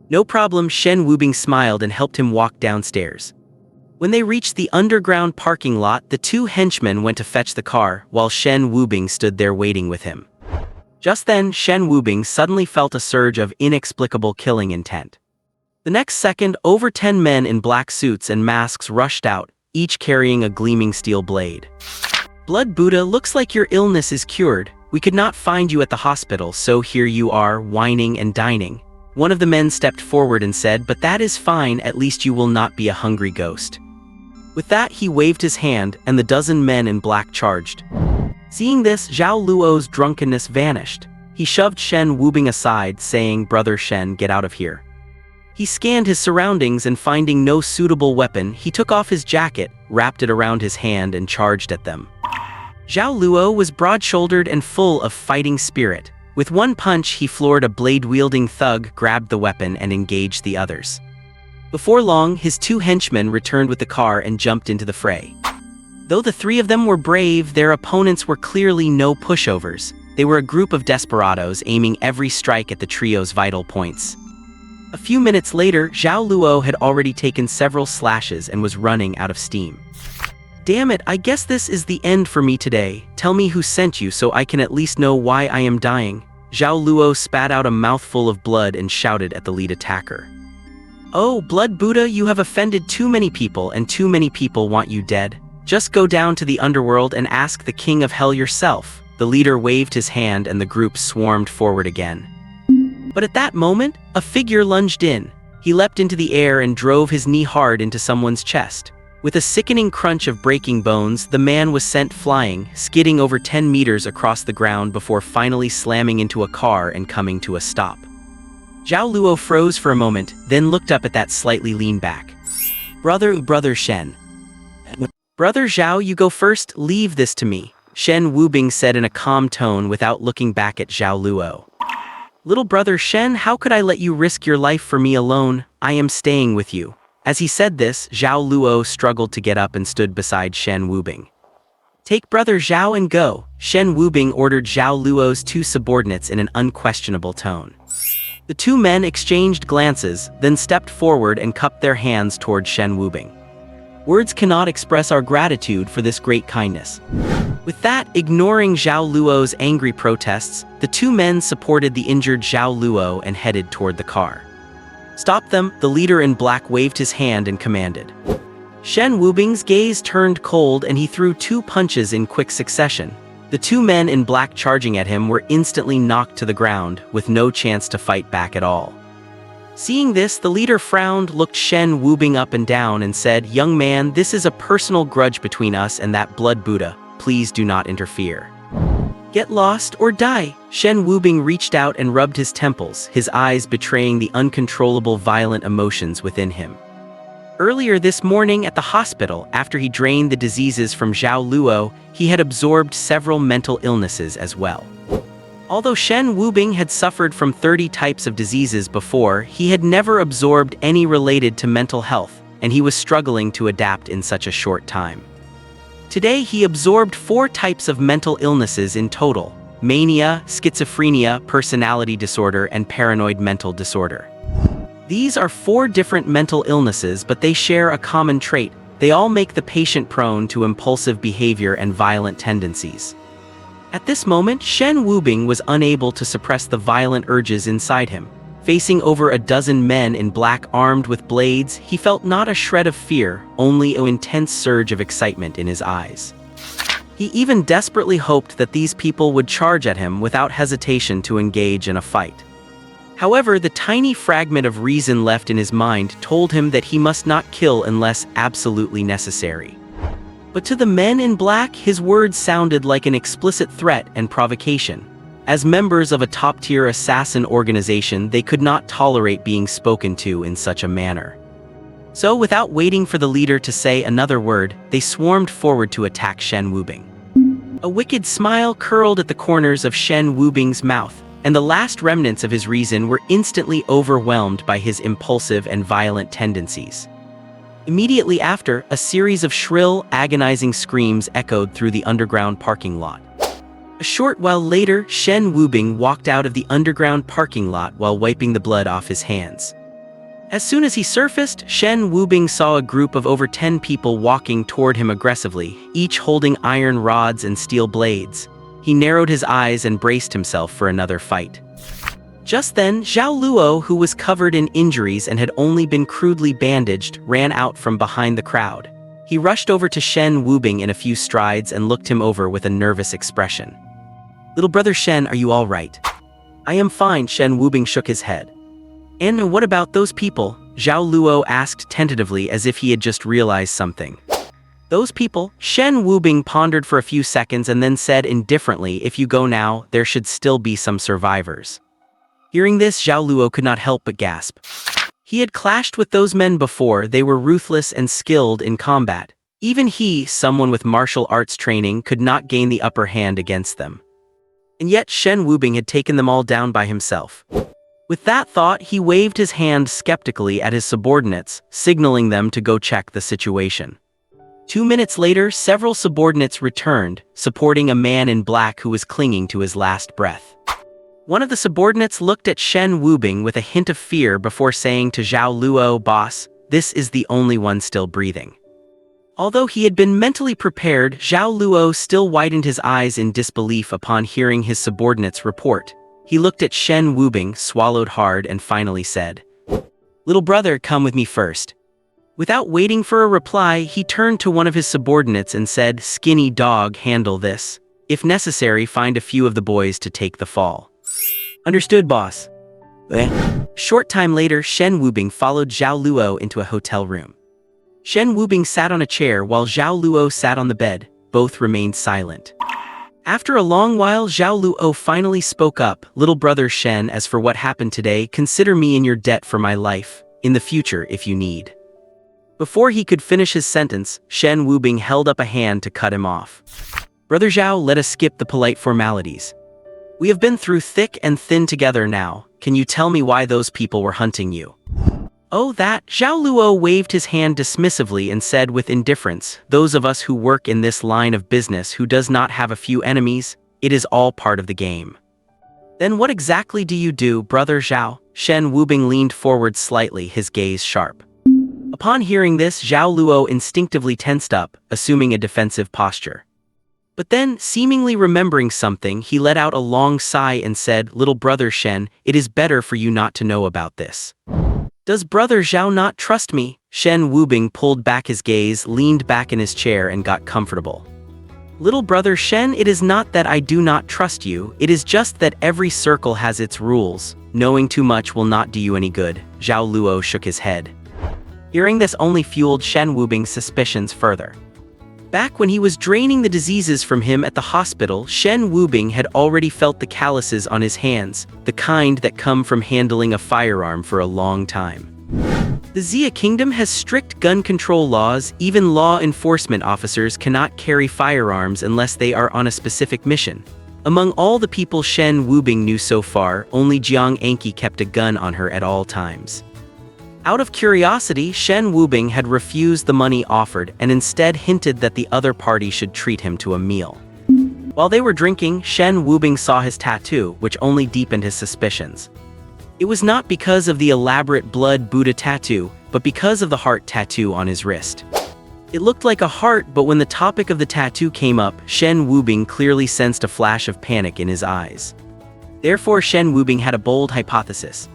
S1: "No problem," Shen Wubing smiled and helped him walk downstairs. When they reached the underground parking lot, the two henchmen went to fetch the car, while Shen Wubing stood there waiting with him. Just then, Shen Wubing suddenly felt a surge of inexplicable killing intent. The next second, over 10 men in black suits and masks rushed out, each carrying a gleaming steel blade. Blood Buddha, looks like your illness is cured. We could not find you at the hospital, so here you are, whining and dining. One of the men stepped forward and said, but that is fine, at least you will not be a hungry ghost. With that, he waved his hand, and the dozen men in black charged. Seeing this, Zhao Luo's drunkenness vanished. He shoved Shen Wubing aside, saying, Brother Shen, get out of here. He scanned his surroundings and finding no suitable weapon, he took off his jacket, wrapped it around his hand and charged at them. Zhao Luo was broad-shouldered and full of fighting spirit. With one punch, he floored a blade-wielding thug, grabbed the weapon, and engaged the others. Before long, his two henchmen returned with the car and jumped into the fray. Though the three of them were brave, their opponents were clearly no pushovers. They were a group of desperados aiming every strike at the trio's vital points. A few minutes later, Zhao Luo had already taken several slashes and was running out of steam. Damn it, I guess this is the end for me today. Tell me who sent you so I can at least know why I am dying. Zhao Luo spat out a mouthful of blood and shouted at the lead attacker. Oh, Blood Buddha, you have offended too many people and too many people want you dead. Just go down to the underworld and ask the king of hell yourself. The leader waved his hand and the group swarmed forward again. But at that moment, a figure lunged in. He leapt into the air and drove his knee hard into someone's chest. With a sickening crunch of breaking bones, the man was sent flying, skidding over 10 meters across the ground before finally slamming into a car and coming to a stop. Zhao Luo froze for a moment, then looked up at that slightly lean back. Brother Shen. Brother Zhao, you go first, leave this to me, Shen Wubing said in a calm tone without looking back at Zhao Luo. Little brother Shen, how could I let you risk your life for me alone? I am staying with you. As he said this, Zhao Luo struggled to get up and stood beside Shen Wubing. Take brother Zhao and go, Shen Wubing ordered Zhao Luo's two subordinates in an unquestionable tone. The two men exchanged glances, then stepped forward and cupped their hands toward Shen Wubing. Words cannot express our gratitude for this great kindness. With that, ignoring Zhao Luo's angry protests, the two men supported the injured Zhao Luo and headed toward the car. Stop them, the leader in black waved his hand and commanded. Shen Wubing's gaze turned cold and he threw two punches in quick succession. The two men in black charging at him were instantly knocked to the ground, with no chance to fight back at all. Seeing this, the leader frowned, looked Shen Wubing up and down and said, Young man, this is a personal grudge between us and that Blood Buddha. Please do not interfere. Get lost or die. Shen Wubing reached out and rubbed his temples, his eyes betraying the uncontrollable violent emotions within him. Earlier this morning at the hospital, after he drained the diseases from Zhao Luo, he had absorbed several mental illnesses as well. Although Shen Wubing had suffered from 30 types of diseases before, he had never absorbed any related to mental health, and he was struggling to adapt in such a short time. Today he absorbed 4 types of mental illnesses in total: mania, schizophrenia, personality disorder, and paranoid mental disorder. These are 4 different mental illnesses, but they share a common trait. They all make the patient prone to impulsive behavior and violent tendencies. At this moment, Shen Wubing was unable to suppress the violent urges inside him. Facing over a dozen men in black armed with blades, he felt not a shred of fear, only an intense surge of excitement in his eyes. He even desperately hoped that these people would charge at him without hesitation to engage in a fight. However, the tiny fragment of reason left in his mind told him that he must not kill unless absolutely necessary. But to the men in black, his words sounded like an explicit threat and provocation. As members of a top-tier assassin organization, they could not tolerate being spoken to in such a manner. So, without waiting for the leader to say another word, they swarmed forward to attack Shen Wubing. A wicked smile curled at the corners of Shen Wubing's mouth, and the last remnants of his reason were instantly overwhelmed by his impulsive and violent tendencies. Immediately after, a series of shrill, agonizing screams echoed through the underground parking lot. A short while later, Shen Wubing walked out of the underground parking lot while wiping the blood off his hands. As soon as he surfaced, Shen Wubing saw a group of over 10 people walking toward him aggressively, each holding iron rods and steel blades. He narrowed his eyes and braced himself for another fight. Just then, Zhao Luo, who was covered in injuries and had only been crudely bandaged, ran out from behind the crowd. He He rushed over to Shen Wubing in a few strides and looked him over with a nervous expression. "Little brother Shen, are you all right?" "I am fine," Shen Wubing shook his head. "And what about those people?" Zhao Luo asked tentatively as if he had just realized something. "Those people?" Shen Wubing pondered for a few seconds and then said indifferently, "If you go now, there should still be some survivors." Hearing this, Zhao Luo could not help but gasp. He had clashed with those men before. They were ruthless and skilled in combat. Even he, someone with martial arts training, could not gain the upper hand against them. And yet Shen Wubing had taken them all down by himself. With that thought, he waved his hand skeptically at his subordinates, signaling them to go check the situation. 2 minutes later, several subordinates returned, supporting a man in black who was clinging to his last breath. One of the subordinates looked at Shen Wubing with a hint of fear before saying to Zhao Luo, "Boss, this is the only one still breathing." Although he had been mentally prepared, Zhao Luo still widened his eyes in disbelief upon hearing his subordinate's report. He looked at Shen Wubing, swallowed hard, and finally said, "Little brother, come with me first." Without waiting for a reply, he turned to one of his subordinates and said, "Skinny dog, handle this. If necessary, find a few of the boys to take the fall." "Understood, boss." Short time later, Shen Wubing followed Zhao Luo into a hotel room. Shen Wubing sat on a chair while Zhao Luo sat on the bed. Both remained silent. After a long while, Zhao Luo finally spoke up. "Little brother Shen, as for what happened today, consider me in your debt for my life, in the future if you need." Before he could finish his sentence, Shen Wubing held up a hand to cut him off. "Brother Zhao, let us skip the polite formalities. We have been through thick and thin together now. Can you tell me why those people were hunting you?" "Oh, that." Zhao Luo waved his hand dismissively and said with indifference, "Those of us who work in this line of business who does not have a few enemies, it is all part of the game." "Then what exactly do you do, brother Zhao?" Shen Wubing leaned forward slightly, his gaze sharp. Upon hearing this, Zhao Luo instinctively tensed up, assuming a defensive posture. But then, seemingly remembering something, he let out a long sigh and said, "Little brother Shen, it is better for you not to know about this." "Does brother Zhao not trust me?" Shen Wubing pulled back his gaze, leaned back in his chair and got comfortable. "Little brother Shen, it is not that I do not trust you, it is just that every circle has its rules. Knowing too much will not do you any good." Zhao Luo shook his head. Hearing this only fueled Shen Wubing's suspicions further. Back when he was draining the diseases from him at the hospital, Shen Wubing had already felt the calluses on his hands, the kind that come from handling a firearm for a long time. The Xia Kingdom has strict gun control laws. Even law enforcement officers cannot carry firearms unless they are on a specific mission. Among all the people Shen Wubing knew so far, only Jiang Anqi kept a gun on her at all times. Out of curiosity, Shen Wubing had refused the money offered and instead hinted that the other party should treat him to a meal. While they were drinking, Shen Wubing saw his tattoo, which only deepened his suspicions. It was not because of the elaborate blood Buddha tattoo, but because of the heart tattoo on his wrist. It looked like a heart, but when the topic of the tattoo came up, Shen Wubing clearly sensed a flash of panic in his eyes. Therefore, Shen Wubing had a bold hypothesis.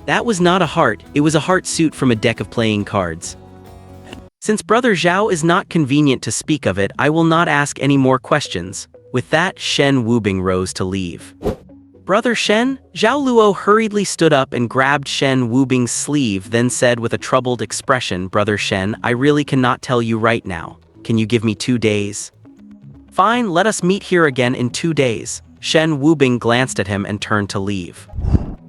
S1: That was not a heart, it was a heart suit from a deck of playing cards. Since brother Zhao is not convenient to speak of it, I will not ask any more questions. With that, Shen Wubing rose to leave. "Brother Shen?" Zhao Luo hurriedly stood up and grabbed Shen Wubing's sleeve, then said with a troubled expression, "Brother Shen, I really cannot tell you right now. Can you give me 2 days?" "Fine, let us meet here again in 2 days." Shen Wubing glanced at him and turned to leave.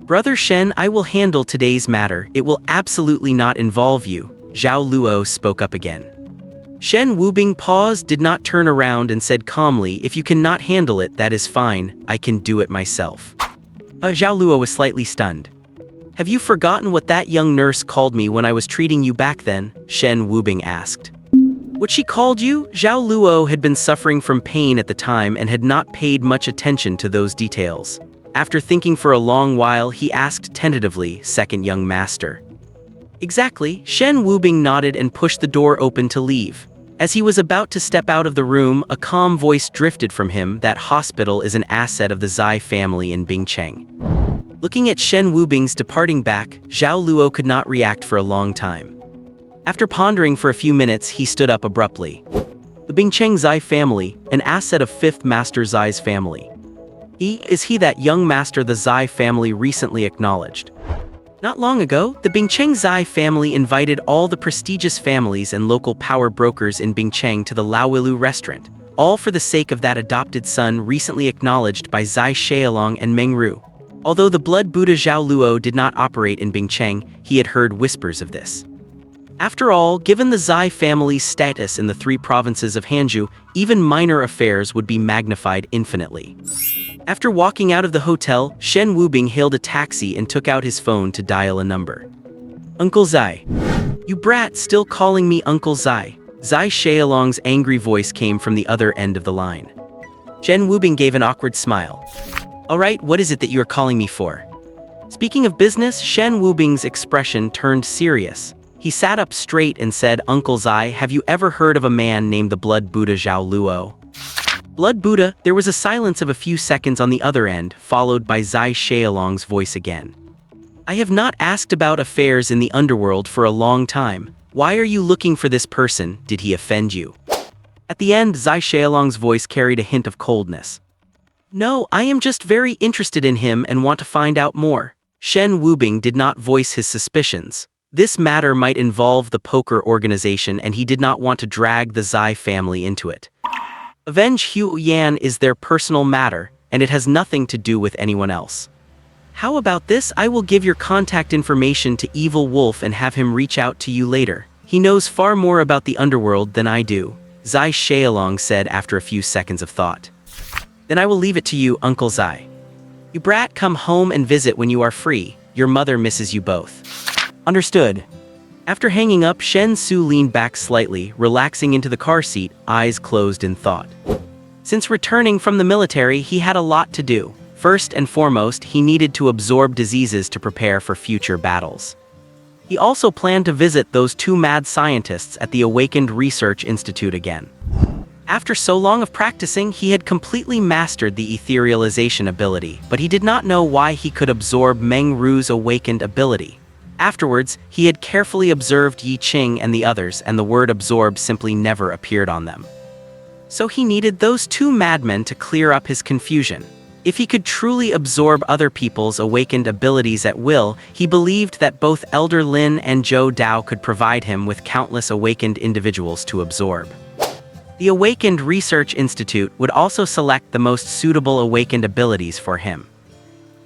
S1: "Brother Shen, I will handle today's matter. It will absolutely not involve you." Zhao Luo spoke up again. Shen Wubing paused, did not turn around, and said calmly, "If you cannot handle it, that is fine. I can do it myself." Zhao Luo was slightly stunned. "Have you forgotten what that young nurse called me when I was treating you back then?" Shen Wubing asked. "What she called you?" Zhao Luo had been suffering from pain at the time and had not paid much attention to those details. After thinking for a long while, he asked tentatively, "Second young master." "Exactly." Shen Wubing nodded and pushed the door open to leave. As he was about to step out of the room, a calm voice drifted from him, "That hospital is an asset of the Zai family in Bingcheng." Looking at Shen Wubing's departing back, Zhao Luo could not react for a long time. After pondering for a few minutes, he stood up abruptly. The Bingcheng Zai family, an asset of 5th Master Zai's family. Is he that young master the Zai family recently acknowledged? Not long ago, the Bingcheng Zai family invited all the prestigious families and local power brokers in Bingcheng to the Laowilu restaurant, all for the sake of that adopted son recently acknowledged by Zai Shaolong and Meng Ru. Although the blood Buddha Zhao Luo did not operate in Bingcheng, he had heard whispers of this. After all, given the Zai family's status in the 3 provinces of Hanzhou, even minor affairs would be magnified infinitely. After walking out of the hotel, Shen Wubing hailed a taxi and took out his phone to dial a number. Uncle Zai. You brat, still calling me Uncle Zai. Zai Shaolong's angry voice came from the other end of the line. Shen Wubing gave an awkward smile. Alright, what is it that you are calling me for? Speaking of business, Shen Wubing's expression turned serious. He sat up straight and said, Uncle Zai, have you ever heard of a man named the Blood Buddha Zhao Luo? Blood Buddha, there was a silence of a few seconds on the other end, followed by Zai Shaolong's voice again. I have not asked about affairs in the underworld for a long time. Why are you looking for this person? Did he offend you? At the end, Zai Shaolong's voice carried a hint of coldness. No, I am just very interested in him and want to find out more. Shen Wubing did not voice his suspicions. This matter might involve the poker organization and he did not want to drag the Zai family into it. Avenge Hu Yan is their personal matter, and it has nothing to do with anyone else. How about this? I will give your contact information to Evil Wolf and have him reach out to you later. He knows far more about the underworld than I do, Zai Shaolong said after a few seconds of thought. Then I will leave it to you, Uncle Zai. You brat, come home and visit when you are free. Your mother misses you both. Understood. After hanging up, Shen Su leaned back slightly, relaxing into the car seat, eyes closed in thought. Since returning from the military, he had a lot to do. First and foremost, he needed to absorb diseases to prepare for future battles. He also planned to visit those 2 mad scientists at the Awakened Research Institute again. After so long of practicing, he had completely mastered the etherealization ability, but he did not know why he could absorb Meng Ru's awakened ability. Afterwards, he had carefully observed Yi Qing and the others, and the word absorb simply never appeared on them. So he needed those 2 madmen to clear up his confusion. If he could truly absorb other people's awakened abilities at will, he believed that both Elder Lin and Zhou Dao could provide him with countless awakened individuals to absorb. The Awakened Research Institute would also select the most suitable awakened abilities for him.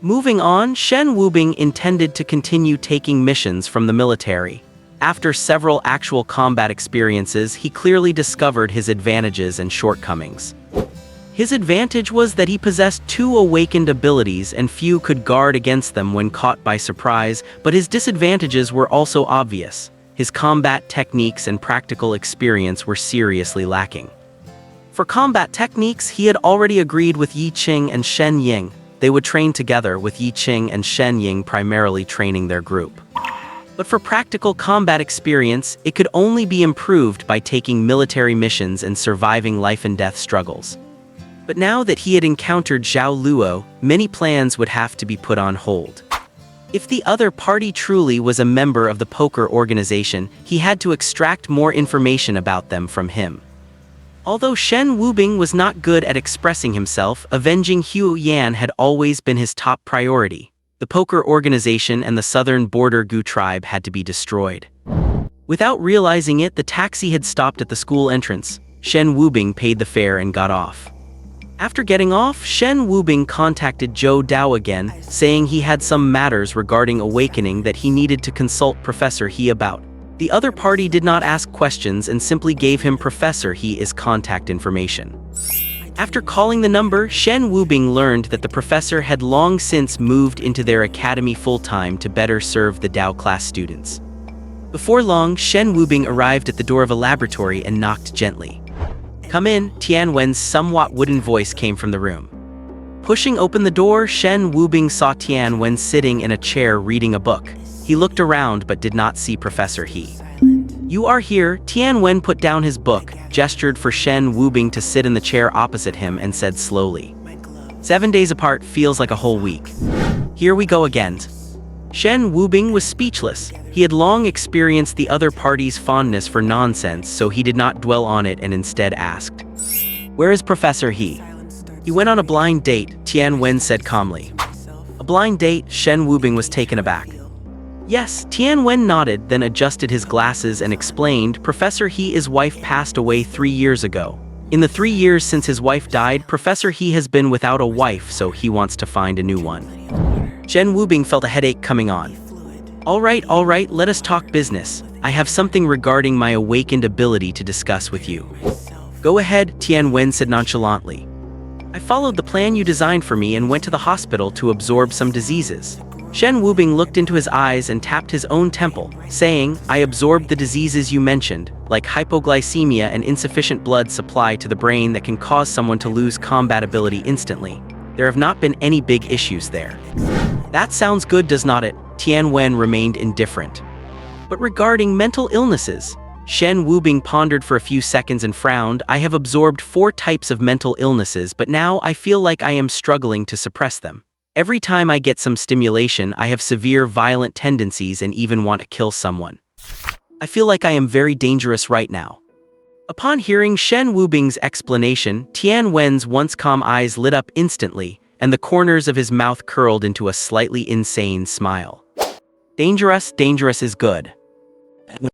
S1: Moving on, Shen Wubing intended to continue taking missions from the military. After several actual combat experiences, he clearly discovered his advantages and shortcomings. His advantage was that he possessed 2 awakened abilities and few could guard against them when caught by surprise, but his disadvantages were also obvious. His combat techniques and practical experience were seriously lacking. For combat techniques, he had already agreed with Yi Qing and Shen Ying. They would train together, with Yi Qing and Shen Ying primarily training their group. But for practical combat experience, it could only be improved by taking military missions and surviving life-and-death struggles. But now that he had encountered Zhao Luo, many plans would have to be put on hold. If the other party truly was a member of the poker organization, he had to extract more information about them from him. Although Shen Wubing was not good at expressing himself, avenging Hu Yan had always been his top priority. The poker organization and the southern border Gu tribe had to be destroyed. Without realizing it, the taxi had stopped at the school entrance. Shen Wubing paid the fare and got off. After getting off, Shen Wubing contacted Zhou Dao again, saying he had some matters regarding awakening that he needed to consult Professor He about. The other party did not ask questions and simply gave him Professor He's contact information. After calling the number, Shen Wubing learned that the professor had long since moved into their academy full-time to better serve the Dao class students. Before long, Shen Wubing arrived at the door of a laboratory and knocked gently. "Come in," Tian Wen's somewhat wooden voice came from the room. Pushing open the door, Shen Wubing saw Tian Wen sitting in a chair reading a book. He looked around but did not see Professor He. "You are here." Tian Wen put down his book, gestured for Shen Wubing to sit in the chair opposite him and said slowly, "7 days apart feels like a whole week. Here we go again." Shen Wubing was speechless. He had long experienced the other party's fondness for nonsense, so he did not dwell on it and instead asked, "Where is Professor He?" "He went on a blind date," Tian Wen said calmly. "A blind date?" Shen Wubing was taken aback. "Yes," Tian Wen nodded, then adjusted his glasses and explained, "Professor He's wife passed away 3 years ago. In the 3 years since his wife died, Professor He has been without a wife, so he wants to find a new one." Shen Wubing felt a headache coming on. All right, let us talk business. I have something regarding my awakened ability to discuss with you." "Go ahead," Tian Wen said nonchalantly. "I followed the plan you designed for me and went to the hospital to absorb some diseases." Shen Wubing looked into his eyes and tapped his own temple, saying, "I absorbed the diseases you mentioned, like hypoglycemia and insufficient blood supply to the brain that can cause someone to lose combat ability instantly. There have not been any big issues there." "That sounds good, does not it?" Tian Wen remained indifferent. "But regarding mental illnesses," Shen Wubing pondered for a few seconds and frowned. "I have absorbed 4 types of mental illnesses, but now I feel like I am struggling to suppress them. Every time I get some stimulation, I have severe violent tendencies and even want to kill someone. I feel like I am very dangerous right now." Upon hearing Shen Wubing's explanation, Tian Wen's once calm eyes lit up instantly, and the corners of his mouth curled into a slightly insane smile. Dangerous is good.